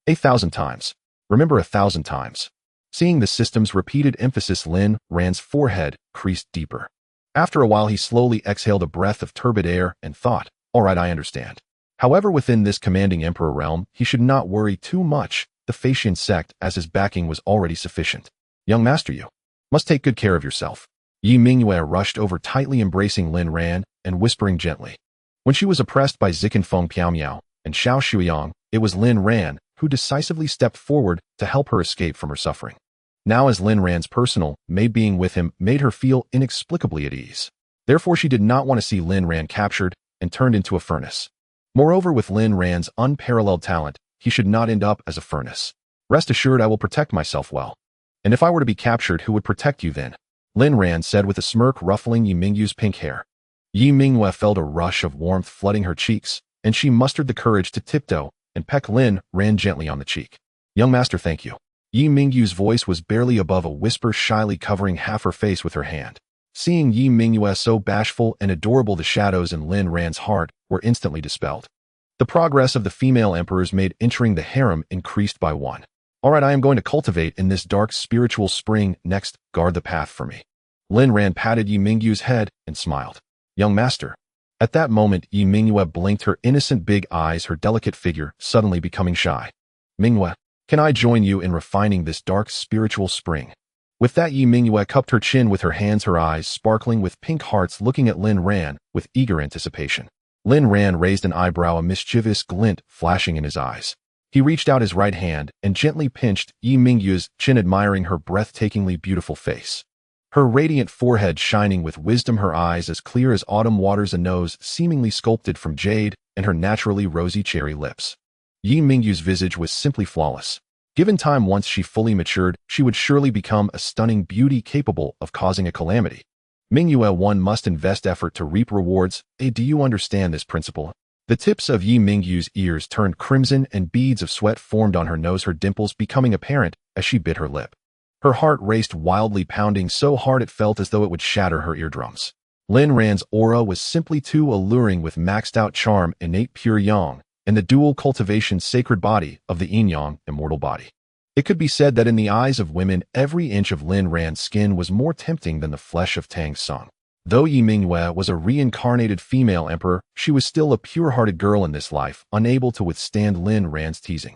1,000 times. Remember 1,000 times. Seeing the system's repeated emphasis, Lin Ran's forehead creased deeper. After a while, he slowly exhaled a breath of turbid air and thought, all right, I understand. However, within this commanding emperor realm, he should not worry too much the Xianxia sect, as his backing was already sufficient. Young master, you must take good care of yourself. Yi Mingyue rushed over, tightly embracing Lin Ran and whispering gently. When she was oppressed by Zikinfeng Piaomiao and Xiao Shuyang, it was Lin Ran who decisively stepped forward to help her escape from her suffering. Now, as Lin Ran's personal mate, being with him made her feel inexplicably at ease. Therefore, she did not want to see Lin Ran captured and turned into a furnace. Moreover, with Lin Ran's unparalleled talent, he should not end up as a furnace. Rest assured, I will protect myself well. And if I were to be captured, who would protect you then? Lin Ran said with a smirk, ruffling Yi Mingyu's pink hair. Yi Mingyue felt a rush of warmth flooding her cheeks, and she mustered the courage to tiptoe and peck Lin Ran gently on the cheek. Young master, thank you. Yi Mingyu's voice was barely above a whisper, shyly covering half her face with her hand. Seeing Yi Mingyue so bashful and adorable, the shadows in Lin Ran's heart were instantly dispelled. The progress of the female emperors made entering the harem increased by one. All right, I am going to cultivate in this dark spiritual spring. Next, guard the path for me. Lin Ran patted Yi Mingyue's head and smiled. Young master. At that moment, Yi Mingyue blinked her innocent big eyes, her delicate figure suddenly becoming shy. Mingyue, can I join you in refining this dark spiritual spring? With that, Yi Mingyue cupped her chin with her hands, her eyes sparkling with pink hearts, looking at Lin Ran with eager anticipation. Lin Ran raised an eyebrow, a mischievous glint flashing in his eyes. He reached out his right hand and gently pinched Yi Mingyue's chin, admiring her breathtakingly beautiful face. Her radiant forehead shining with wisdom, her eyes as clear as autumn waters, a nose seemingly sculpted from jade, and her naturally rosy cherry lips. Yi Mingyue's visage was simply flawless. Given time, once she fully matured, she would surely become a stunning beauty capable of causing a calamity. Mingyue, one must invest effort to reap rewards. Do you understand this principle? The tips of Yi Mingyue's ears turned crimson and beads of sweat formed on her nose, her dimples becoming apparent as she bit her lip. Her heart raced wildly, pounding so hard it felt as though it would shatter her eardrums. Lin Ran's aura was simply too alluring, with maxed-out charm, innate pure yang, and the dual cultivation sacred body of the Yin-Yang immortal body. It could be said that in the eyes of women, every inch of Lin Ran's skin was more tempting than the flesh of Tang Sung. Though Yi Mingyue was a reincarnated female emperor, she was still a pure-hearted girl in this life, unable to withstand Lin Ran's teasing.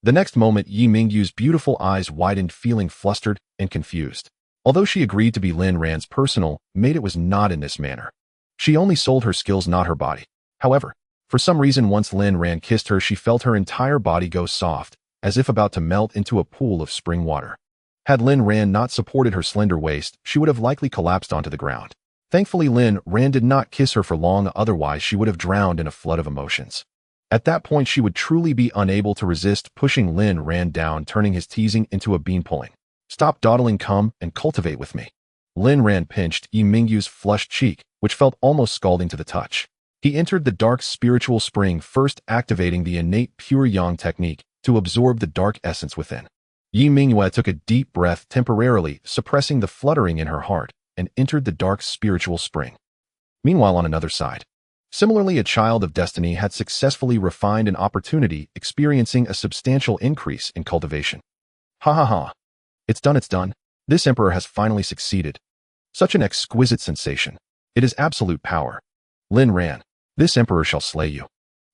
The next moment, Yi Mingyue's beautiful eyes widened, feeling flustered and confused. Although she agreed to be Lin Ran's personal mate, it was not in this manner. She only sold her skills, not her body. However, for some reason, once Lin Ran kissed her, she felt her entire body go soft, as if about to melt into a pool of spring water. Had Lin Ran not supported her slender waist, she would have likely collapsed onto the ground. Thankfully, Lin Ran did not kiss her for long, otherwise she would have drowned in a flood of emotions. At that point, she would truly be unable to resist pushing Lin Ran down, turning his teasing into a bean pulling. Stop dawdling, come and cultivate with me. Lin Ran pinched Yi Mingyue's flushed cheek, which felt almost scalding to the touch. He entered the dark spiritual spring, first activating the innate pure yang technique to absorb the dark essence within. Yi Mingyue took a deep breath, temporarily suppressing the fluttering in her heart, and entered the dark spiritual spring. Meanwhile, on another side, similarly, a child of destiny had successfully refined an opportunity, experiencing a substantial increase in cultivation. Ha ha ha. It's done, it's done. This emperor has finally succeeded. Such an exquisite sensation. It is absolute power. Lin ran. This emperor shall slay you.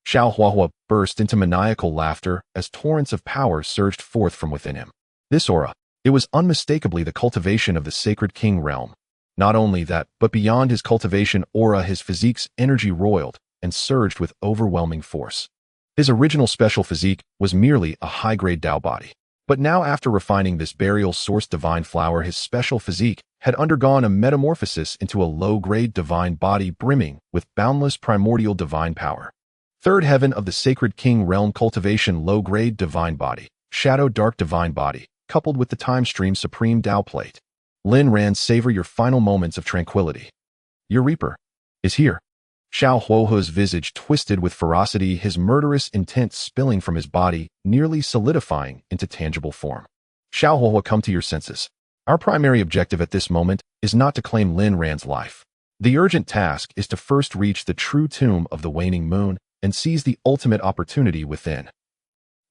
Xiao Huahua burst into maniacal laughter as torrents of power surged forth from within him. This aura, it was unmistakably the cultivation of the sacred king realm. Not only that, but beyond his cultivation aura, his physique's energy roiled and surged with overwhelming force. His original special physique was merely a high-grade Dao body. But now, after refining this burial source divine flower, his special physique had undergone a metamorphosis into a low-grade divine body brimming with boundless primordial divine power. Third heaven of the sacred king realm cultivation low-grade divine body, shadow dark divine body, coupled with the time stream supreme Dao plate. Lin ran, savor your final moments of tranquility. Your reaper is here. Xiao Huohua's visage twisted with ferocity, his murderous intent spilling from his body, nearly solidifying into tangible form. Xiao Huohua, come to your senses. Our primary objective at this moment is not to claim Lin Ran's life. The urgent task is to first reach the true tomb of the waning moon and seize the ultimate opportunity within.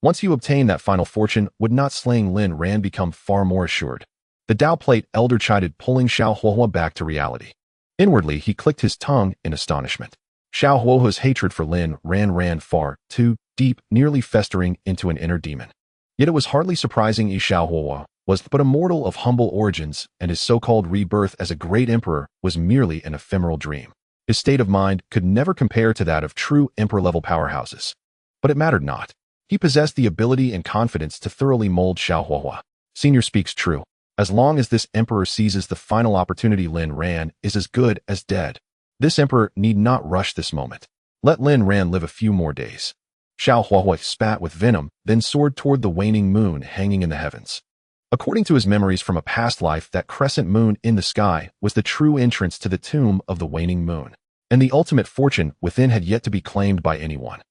Once you obtain that final fortune, would not slaying Lin Ran become far more assured? The Dao plate elder chided, pulling Xiao Huohua back to reality. Inwardly, he clicked his tongue in astonishment. Xiao Huohua's hatred for Lin Ran ran far too deep, nearly festering into an inner demon. Yet it was hardly surprising. Xiao Huohua was but a mortal of humble origins, and his so-called rebirth as a great emperor was merely an ephemeral dream. His state of mind could never compare to that of true emperor-level powerhouses. But it mattered not. He possessed the ability and confidence to thoroughly mold Xiao Huohua. Senior speaks true. As long as this emperor seizes the final opportunity, Lin Ran is as good as dead. This emperor need not rush this moment. Let Lin Ran live a few more days. Xiao Huohua spat with venom, then soared toward the waning moon hanging in the heavens. According to his memories from a past life, that crescent moon in the sky was the true entrance to the tomb of the waning moon, and the ultimate fortune within had yet to be claimed by anyone.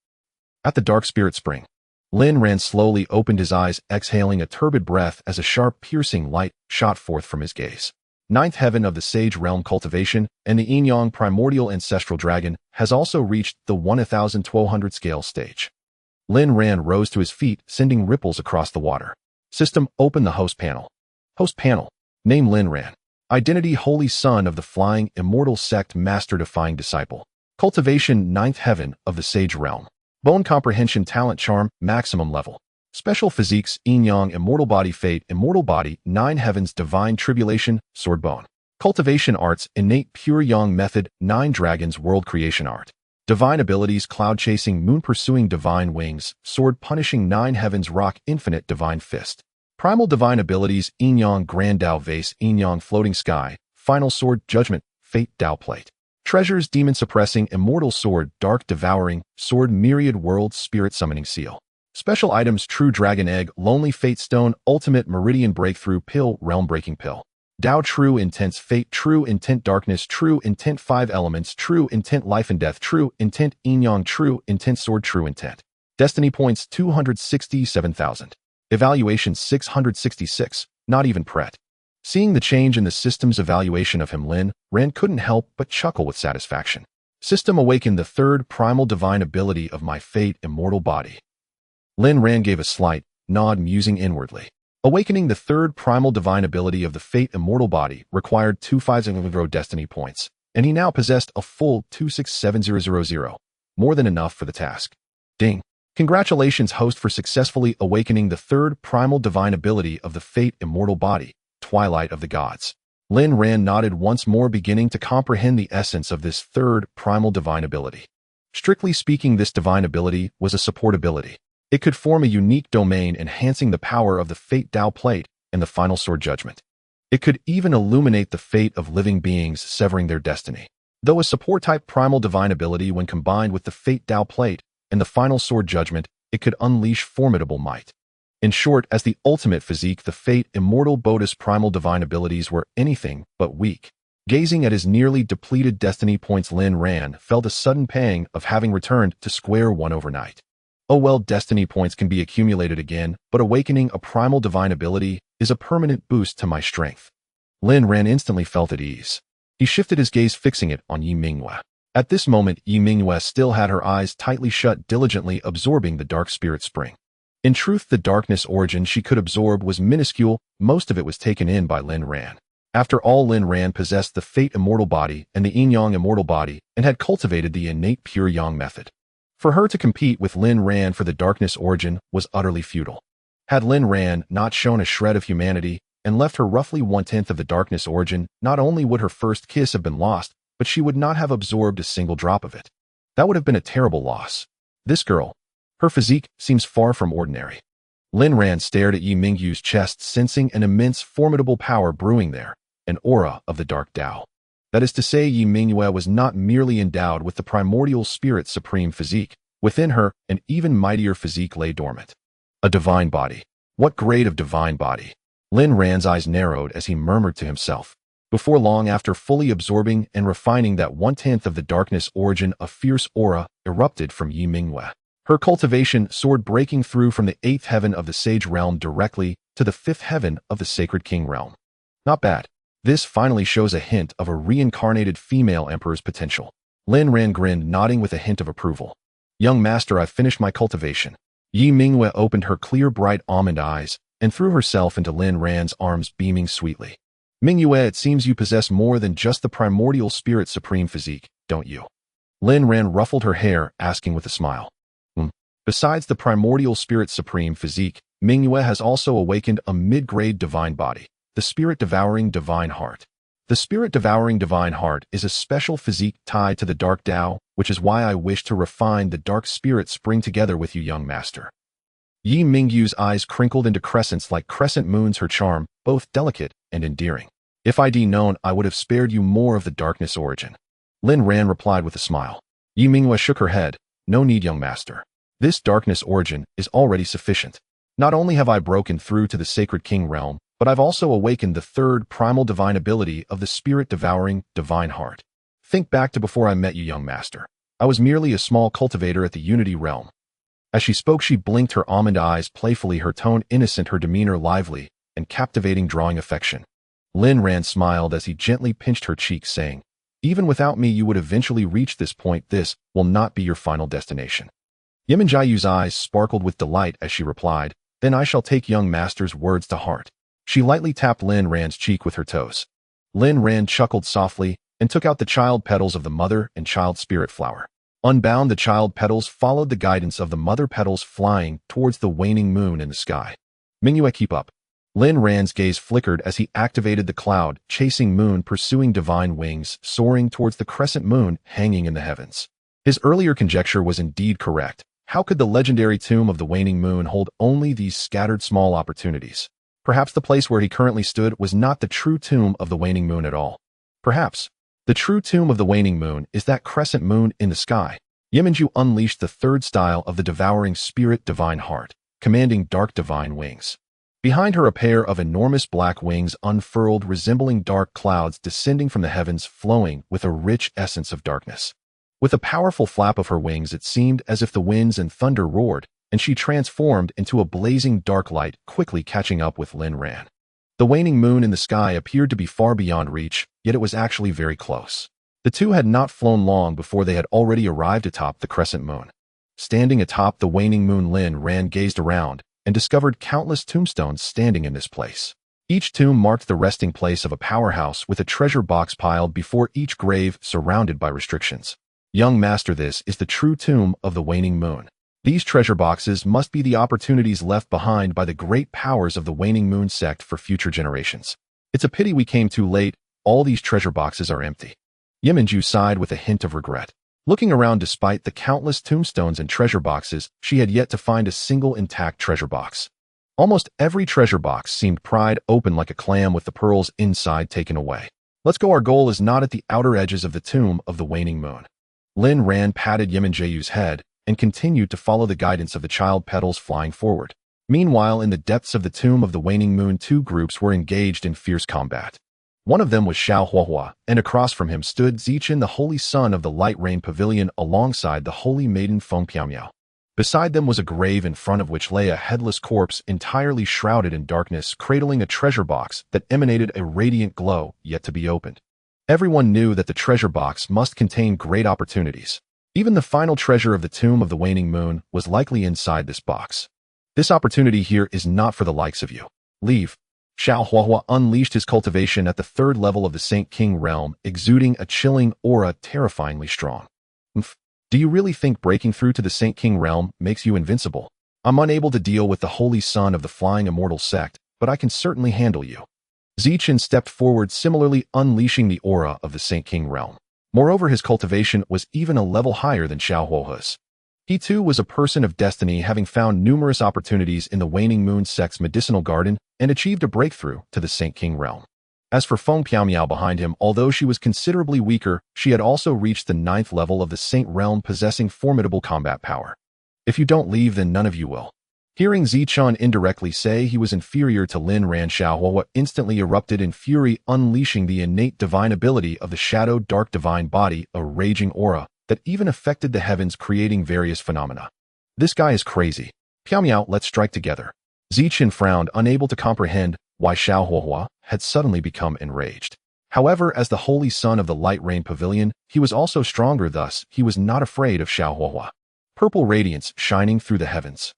At the dark spirit spring, Lin Ran slowly opened his eyes, exhaling a turbid breath as a sharp, piercing light shot forth from his gaze. Ninth heaven of the sage realm cultivation, and the yin-yang primordial ancestral dragon has also reached the 1,200 scale stage. Lin Ran rose to his feet, sending ripples across the water. System, open the host panel. Host panel. Name Lin Ran. Identity, holy son of the Flying Immortal Sect, master-defying disciple. Cultivation, ninth heaven of the sage realm. Bone comprehension, talent, charm, maximum level. Special physiques, yin-yang, immortal body, fate, immortal body, nine heavens, divine tribulation, sword bone. Cultivation arts, innate pure yang method, nine dragons, world creation art. Divine abilities, cloud chasing, moon pursuing, divine wings, sword punishing, nine heavens, rock, infinite, divine fist. Primal divine abilities, yin-yang, grand Dao vase, yin-yang, floating sky, final sword, judgment, fate, Dao plate. Treasures, demon suppressing, immortal sword, dark devouring, sword, myriad worlds, spirit summoning seal. Special items, true dragon egg, lonely fate stone, ultimate meridian breakthrough pill, realm breaking pill. Dao true intense fate, true intent darkness, true intent five elements, true intent life and death, true intent yin-yang, true intent sword, true intent. Destiny points 267,000. Evaluation 666, not even Pret. Seeing the change in the system's evaluation of him, Lin Ran couldn't help but chuckle with satisfaction. System, awaken the third primal divine ability of my fate immortal body. Lin Ran gave a slight nod, musing inwardly. Awakening the third primal divine ability of the fate immortal body required 250 destiny points, and he now possessed a full 267000, more than enough for the task. Ding. Congratulations, host, for successfully awakening the third primal divine ability of the fate immortal body, Twilight of the Gods. Lin Ran nodded once more, beginning to comprehend the essence of this third primal divine ability. Strictly speaking, this divine ability was a support ability. It could form a unique domain, enhancing the power of the Fate Dao plate and the final sword judgment. It could even illuminate the fate of living beings, severing their destiny. Though a support-type primal divine ability, when combined with the Fate Dao plate and the final sword judgment, it could unleash formidable might. In short, as the ultimate physique, the Fate Immortal Bodhi's primal divine abilities were anything but weak. Gazing at his nearly depleted destiny points, Lin Ran felt a sudden pang of having returned to square one overnight. Oh well, destiny points can be accumulated again, but awakening a primal divine ability is a permanent boost to my strength. Lin Ran instantly felt at ease. He shifted his gaze, fixing it on Yi Mingyue. At this moment, Yi Mingyue still had her eyes tightly shut, diligently absorbing the dark spirit spring. In truth, the darkness origin she could absorb was minuscule, most of it was taken in by Lin Ran. After all, Lin Ran possessed the Fate Immortal Body and the Yin Yang Immortal Body and had cultivated the innate pure Yang method. For her to compete with Lin Ran for the darkness origin was utterly futile. Had Lin Ran not shown a shred of humanity and left her roughly 1/10 of the darkness origin, not only would her first kiss have been lost, but she would not have absorbed a single drop of it. That would have been a terrible loss. This girl, her physique seems far from ordinary. Lin Ran stared at Yi Mingyu's chest, sensing an immense, formidable power brewing there, an aura of the dark Dao. That is to say, Yi Mingyue was not merely endowed with the primordial spirit supreme physique. Within her, an even mightier physique lay dormant. A divine body. What grade of divine body? Lin Ran's eyes narrowed as he murmured to himself. Before long, after fully absorbing and refining that 1/10 of the darkness origin, a fierce aura erupted from Yi Mingyue. Her cultivation soared, breaking through from the 8th heaven of the sage realm directly to the 5th heaven of the sacred king realm. Not bad. This finally shows a hint of a reincarnated female emperor's potential. Lin Ran grinned, nodding with a hint of approval. Young master, I've finished my cultivation. Yi Mingyue opened her clear, bright almond eyes and threw herself into Lin Ran's arms, beaming sweetly. Mingyue, it seems you possess more than just the primordial spirit supreme physique, don't you? Lin Ran ruffled her hair, asking with a smile. Besides the primordial spirit supreme physique, Mingyue has also awakened a mid-grade divine body, the spirit-devouring divine heart. The spirit-devouring divine heart is a special physique tied to the dark Dao, which is why I wish to refine the dark spirit spring together with you, young master. Yi Mingyu's eyes crinkled into crescents like crescent moons, her charm, both delicate and endearing. If I'd known, I would have spared you more of the darkness origin. Lin Ran replied with a smile. Yi Mingyue shook her head. No need, young master. This darkness origin is already sufficient. Not only have I broken through to the sacred king realm, but I've also awakened the third primal divine ability of the spirit-devouring divine heart. Think back to before I met you, young master. I was merely a small cultivator at the Unity realm. As she spoke, she blinked her almond eyes playfully, her tone innocent, her demeanor lively and captivating, drawing affection. Lin Ran smiled as he gently pinched her cheek, saying, even without me, you would eventually reach this point. This will not be your final destination. Yeminjayu's eyes sparkled with delight as she replied, then I shall take young master's words to heart. She lightly tapped Lin Ran's cheek with her toes. Lin Ran chuckled softly and took out the child petals of the mother and child spirit flower. Unbound, the child petals followed the guidance of the mother petals, flying towards the waning moon in the sky. Mingyue, keep up. Lin Ran's gaze flickered as he activated the cloud-chasing moon, pursuing divine wings, soaring towards the crescent moon hanging in the heavens. His earlier conjecture was indeed correct. How could the legendary tomb of the waning moon hold only these scattered small opportunities? Perhaps the place where he currently stood was not the true tomb of the waning moon at all. Perhaps the true tomb of the waning moon is that crescent moon in the sky. Yeminju unleashed the third style of the devouring spirit divine heart, commanding dark divine wings. Behind her, a pair of enormous black wings unfurled, resembling dark clouds descending from the heavens, flowing with a rich essence of darkness. With a powerful flap of her wings, it seemed as if the winds and thunder roared, and she transformed into a blazing dark light, quickly catching up with Lin Ran. The waning moon in the sky appeared to be far beyond reach, yet it was actually very close. The two had not flown long before they had already arrived atop the crescent moon. Standing atop the waning moon, Lin Ran gazed around and discovered countless tombstones standing in this place. Each tomb marked the resting place of a powerhouse, with a treasure box piled before each grave, surrounded by restrictions. Young master, this is the true tomb of the waning moon. These treasure boxes must be the opportunities left behind by the great powers of the waning moon sect for future generations. It's a pity we came too late. All these treasure boxes are empty. Yeminju sighed with a hint of regret. Looking around, despite the countless tombstones and treasure boxes, she had yet to find a single intact treasure box. Almost every treasure box seemed pried open like a clam, with the pearls inside taken away. Let's go, our goal is not at the outer edges of the tomb of the waning moon. Lin Ran patted Yeminjayu's head and continued to follow the guidance of the child petals, flying forward. Meanwhile, in the depths of the tomb of the waning moon, two groups were engaged in fierce combat. One of them was Xiao Huahua, and across from him stood Zichin, the holy son of the Light Rain Pavilion, alongside the holy maiden Feng Piaomiao. Beside them was a grave in front of which lay a headless corpse, entirely shrouded in darkness, cradling a treasure box that emanated a radiant glow yet to be opened. Everyone knew that the treasure box must contain great opportunities. Even the final treasure of the tomb of the waning moon was likely inside this box. This opportunity here is not for the likes of you. Leave. Xiao Huahua unleashed his cultivation at the third level of the Saint King realm, exuding a chilling aura terrifyingly strong. Do you really think breaking through to the Saint King realm makes you invincible? I'm unable to deal with the holy son of the Flying Immortal Sect, but I can certainly handle you. Zichen stepped forward, similarly unleashing the aura of the Saint King realm. Moreover, his cultivation was even a level higher than Xiao Huahua's. He too was a person of destiny, having found numerous opportunities in the Waning Moon Sect's medicinal garden and achieved a breakthrough to the Saint King realm. As for Feng Piaomiao behind him, although she was considerably weaker, she had also reached the 9th level of the Saint realm, possessing formidable combat power. If you don't leave, then none of you will. Hearing Zichen indirectly say he was inferior to Lin Ran, Xiao Huahua instantly erupted in fury, unleashing the innate divine ability of the Shadow Dark Divine Body, a raging aura that even affected the heavens, creating various phenomena. This guy is crazy. Piaomiao, let's strike together. Zichen frowned, unable to comprehend why Xiao Huahua had suddenly become enraged. However, as the holy son of the Light Rain Pavilion, he was also stronger, thus he was not afraid of Xiao Huahua. Purple radiance shining through the heavens.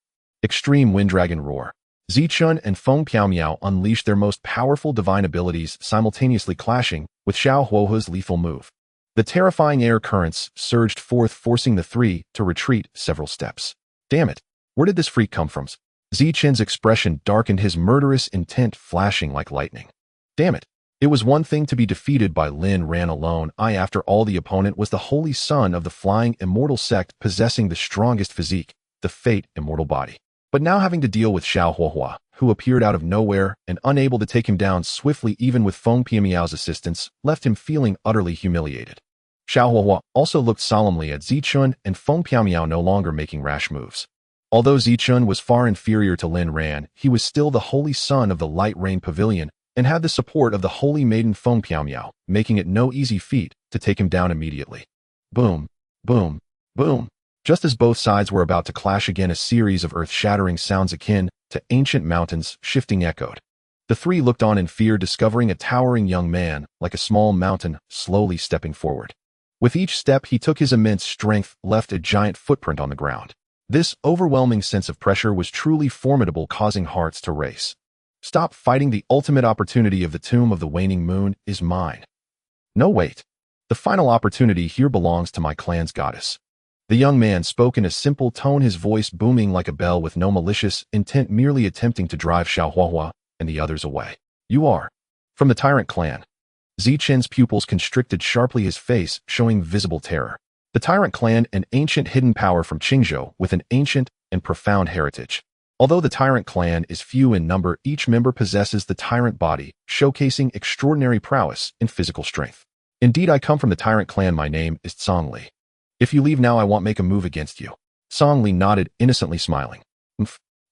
Extreme Winddragon Roar. Zichen and Feng Piaomiao unleashed their most powerful divine abilities, simultaneously clashing with Xiao Huahua's lethal move. The terrifying air currents surged forth, forcing the three to retreat several steps. Damn it! Where did this freak come from? Zichen's expression darkened, his murderous intent flashing like lightning. Damn it! It was one thing to be defeated by Lin Ran alone. After all, the opponent was the holy son of the Flying Immortal Sect, possessing the strongest physique, the Fate Immortal Body. But now having to deal with Xiao Huahua, who appeared out of nowhere and unable to take him down swiftly even with Feng Piaomiao's assistance, left him feeling utterly humiliated. Xiao Huahua also looked solemnly at Zichen and Feng Piaomiao, no longer making rash moves. Although Zichen was far inferior to Lin Ran, he was still the holy son of the Light Rain Pavilion and had the support of the holy maiden Feng Piaomiao, making it no easy feat to take him down immediately. Boom, boom, boom. Just as both sides were about to clash again, a series of earth-shattering sounds akin to ancient mountains shifting echoed. The three looked on in fear, discovering a towering young man, like a small mountain, slowly stepping forward. With each step he took, his immense strength left a giant footprint on the ground. This overwhelming sense of pressure was truly formidable, causing hearts to race. Stop fighting. The ultimate opportunity of the Tomb of the Waning Moon is mine. No, wait. The final opportunity here belongs to my clan's goddess. The young man spoke in a simple tone, his voice booming like a bell, with no malicious intent, merely attempting to drive Xiao Huahua and the others away. You are from the Tyrant clan. Zichen's pupils constricted sharply, his face showing visible terror. The Tyrant clan, an ancient hidden power from Qingzhou with an ancient and profound heritage. Although the Tyrant clan is few in number, each member possesses the Tyrant body, showcasing extraordinary prowess in physical strength. Indeed, I come from the Tyrant clan. My name is Zhongli. If you leave now, I won't make a move against you. Zhongli nodded, innocently smiling.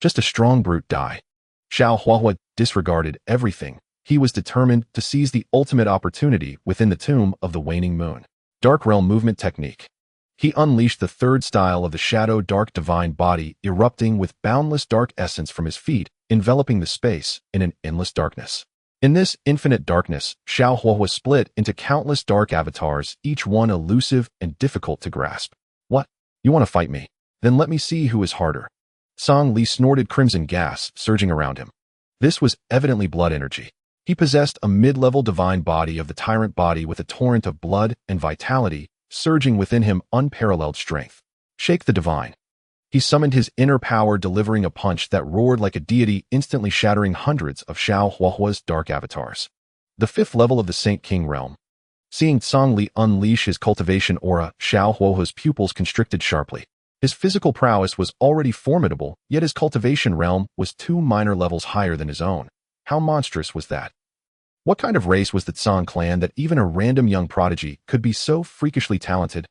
Just a strong brute, die. Xiao Huahua disregarded everything. He was determined to seize the ultimate opportunity within the Tomb of the Waning Moon. Dark Realm Movement Technique. He unleashed the third style of the Shadow Dark Divine Body, erupting with boundless dark essence from his feet, enveloping the space in an endless darkness. In this infinite darkness, Xiao Huahua was split into countless dark avatars, each one elusive and difficult to grasp. What? You want to fight me? Then let me see who is harder. Song Li snorted, crimson gas surging around him. This was evidently blood energy. He possessed a mid-level divine body of the Tyrant body with a torrent of blood and vitality surging within him, unparalleled strength. Shake the divine. He summoned his inner power, delivering a punch that roared like a deity, instantly shattering hundreds of Xiao Huahua's dark avatars. The 5th level of the Saint King realm. Seeing Song Li unleash his cultivation aura, Xiao Huahua's pupils constricted sharply. His physical prowess was already formidable, yet his cultivation realm was 2 minor levels higher than his own. How monstrous was that? What kind of race was the Tsang clan that even a random young prodigy could be so freakishly talented?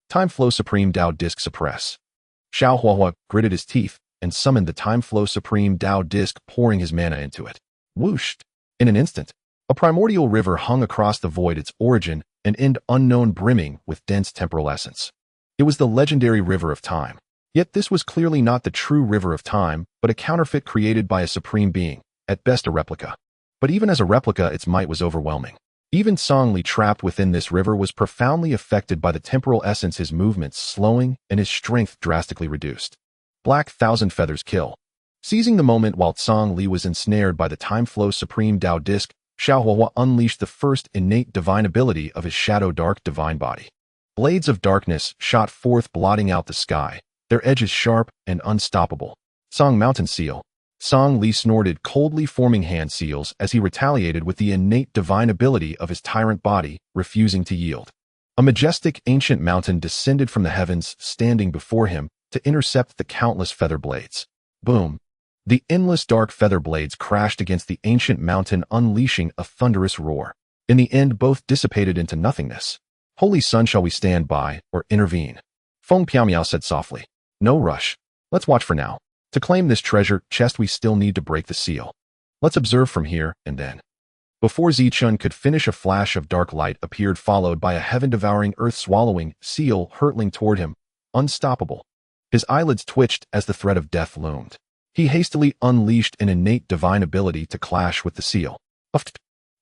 Time Flow Supreme Dao Disc Suppress. Xiao Huahua gritted his teeth and summoned the Time Flow Supreme Dao Disc, pouring his mana into it. Whooshed! In an instant, a primordial river hung across the void, its origin an end unknown, brimming with dense temporal essence. It was the legendary River of Time. Yet this was clearly not the true River of Time, but a counterfeit created by a supreme being, at best a replica. But even as a replica, its might was overwhelming. Even Song Li, trapped within this river, was profoundly affected by the temporal essence, his movements slowing and his strength drastically reduced. Black Thousand Feathers Kill. Seizing the moment while Tsang Li was ensnared by the time flow supreme Dao disc, Xiaohua unleashed the first innate divine ability of his shadow dark divine body. Blades of darkness shot forth, blotting out the sky, their edges sharp and unstoppable. Song Mountain Seal. Tsang Li snorted, coldly forming hand seals as he retaliated with the innate divine ability of his tyrant body, refusing to yield. A majestic ancient mountain descended from the heavens, standing before him to intercept the countless feather blades. Boom! The endless dark feather blades crashed against the ancient mountain, unleashing a thunderous roar. In the end, both dissipated into nothingness. Holy Sun, shall we stand by or intervene? Feng Piaomiao said softly. No rush. Let's watch for now. To claim this treasure chest, we still need to break the seal. Let's observe from here and then. Before Zichun could finish, a flash of dark light appeared, followed by a heaven-devouring, earth-swallowing seal hurtling toward him, unstoppable. His eyelids twitched as the threat of death loomed. He hastily unleashed an innate divine ability to clash with the seal.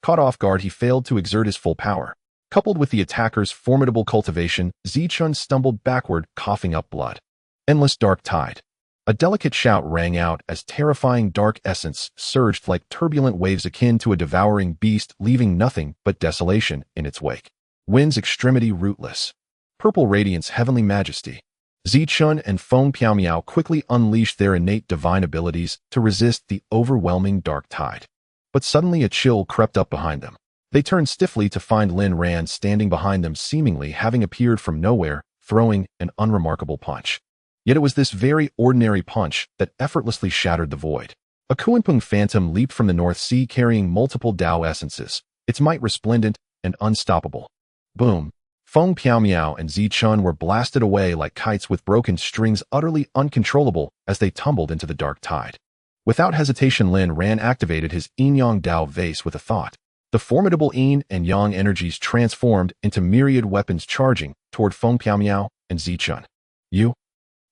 Caught off guard, he failed to exert his full power. Coupled with the attacker's formidable cultivation, Zichun stumbled backward, coughing up blood. Endless dark tide. A delicate shout rang out as terrifying dark essence surged like turbulent waves akin to a devouring beast, leaving nothing but desolation in its wake. Wind's extremity, rootless. Purple radiance, heavenly majesty. Zichun and Feng Piaomiao quickly unleashed their innate divine abilities to resist the overwhelming dark tide. But suddenly a chill crept up behind them. They turned stiffly to find Lin Ran standing behind them, seemingly having appeared from nowhere, throwing an unremarkable punch. Yet it was this very ordinary punch that effortlessly shattered the void. A Kuanping phantom leaped from the North Sea, carrying multiple Dao essences, its might resplendent and unstoppable. Boom! Feng Piaomiao and Zichun were blasted away like kites with broken strings, utterly uncontrollable as they tumbled into the dark tide. Without hesitation, Lin Ran activated his Yin-Yang Dao vase with a thought. The formidable Yin and Yang energies transformed into myriad weapons, charging toward Feng Piaomiao and Zichun.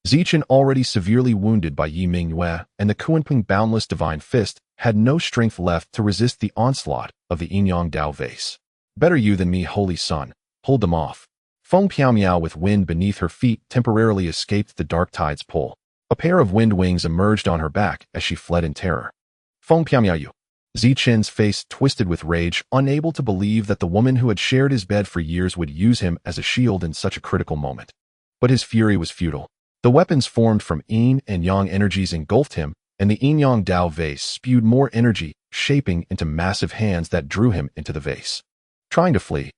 Zichun, already severely wounded by Yi Mingyue and the Kuanping boundless divine fist, had no strength left to resist the onslaught of the Yin-Yang Dao vase. Better you than me, Holy Sun. Hold them off. Feng Piaomiao, with wind beneath her feet, temporarily escaped the dark tide's pull. A pair of wind wings emerged on her back as she fled in terror. Feng Piaomiao. Zichun's face twisted with rage, unable to believe that the woman who had shared his bed for years would use him as a shield in such a critical moment. But his fury was futile. The weapons formed from Yin and Yang energies engulfed him, and the Yin-Yang Dao vase spewed more energy, shaping into massive hands that drew him into the vase. Trying to flee.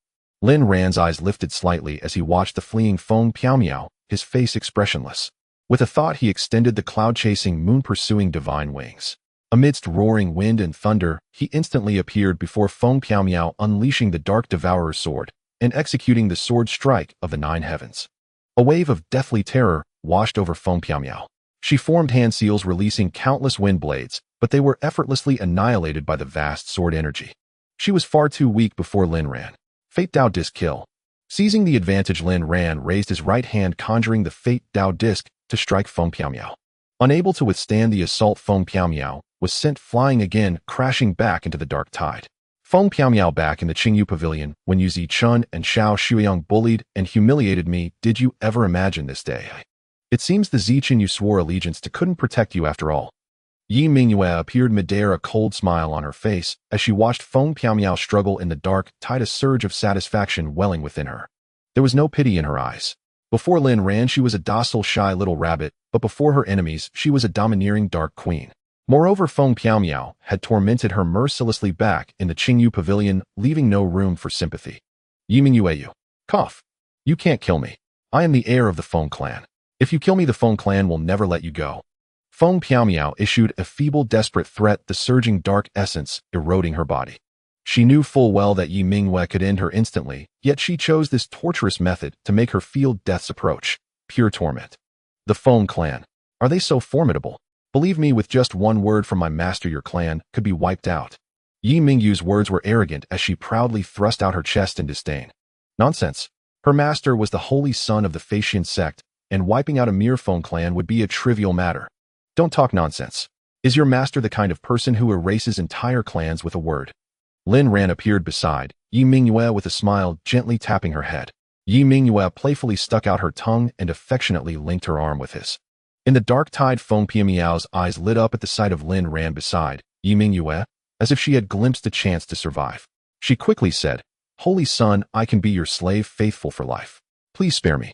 Lin Ran's eyes lifted slightly as he watched the fleeing Feng Piaomiao, his face expressionless. With a thought, he extended the cloud-chasing, moon-pursuing divine wings. Amidst roaring wind and thunder, he instantly appeared before Feng Piaomiao, unleashing the Dark Devourer's sword and executing the sword strike of the nine heavens. A wave of deathly terror washed over Feng Piaomiao. She formed hand seals, releasing countless wind blades, but they were effortlessly annihilated by the vast sword energy. She was far too weak before Lin Ran. Fate Dao Disc kill. Seizing the advantage, Lin Ran raised his right hand, conjuring the Fate Dao Disc to strike Feng Piaomiao. Unable to withstand the assault, Feng Piaomiao was sent flying again, crashing back into the dark tide. Feng Piaomiao, back in the Qingyu Pavilion, when Yu Zichun and Xiao Shuyang bullied and humiliated me, did you ever imagine this day? It seems the Zichun you swore allegiance to couldn't protect you after all. Yi Mingyue appeared midair, a cold smile on her face, as she watched Feng Piaomiao struggle in the dark tide, a surge of satisfaction welling within her. There was no pity in her eyes. Before Lin Ran, she was a docile, shy little rabbit, but before her enemies, she was a domineering dark queen. Moreover, Feng Piaomiao had tormented her mercilessly back in the Qingyu Pavilion, leaving no room for sympathy. Yi Mingyue, cough. You can't kill me. I am the heir of the Feng clan. If you kill me, the Feng clan will never let you go. Feng Piaomiao issued a feeble, desperate threat, the surging dark essence eroding her body. She knew full well that Yi Mingyue could end her instantly, yet she chose this torturous method to make her feel death's approach. Pure torment. The Feng clan. Are they so formidable? Believe me, with just one word from my master, your clan could be wiped out. Yi Mingyue's words were arrogant as she proudly thrust out her chest in disdain. Nonsense. Her master was the holy son of the Flying Sect, and wiping out a mere Feng clan would be a trivial matter. Don't talk nonsense. Is your master the kind of person who erases entire clans with a word? Lin Ran appeared beside Yi Mingyue with a smile, gently tapping her head. Yi Mingyue playfully stuck out her tongue and affectionately linked her arm with his. In the dark tide, Feng Piamiao's eyes lit up at the sight of Lin Ran beside Yiming Yue, as if she had glimpsed a chance to survive. She quickly said, "Holy Son, I can be your slave, faithful for life. Please spare me."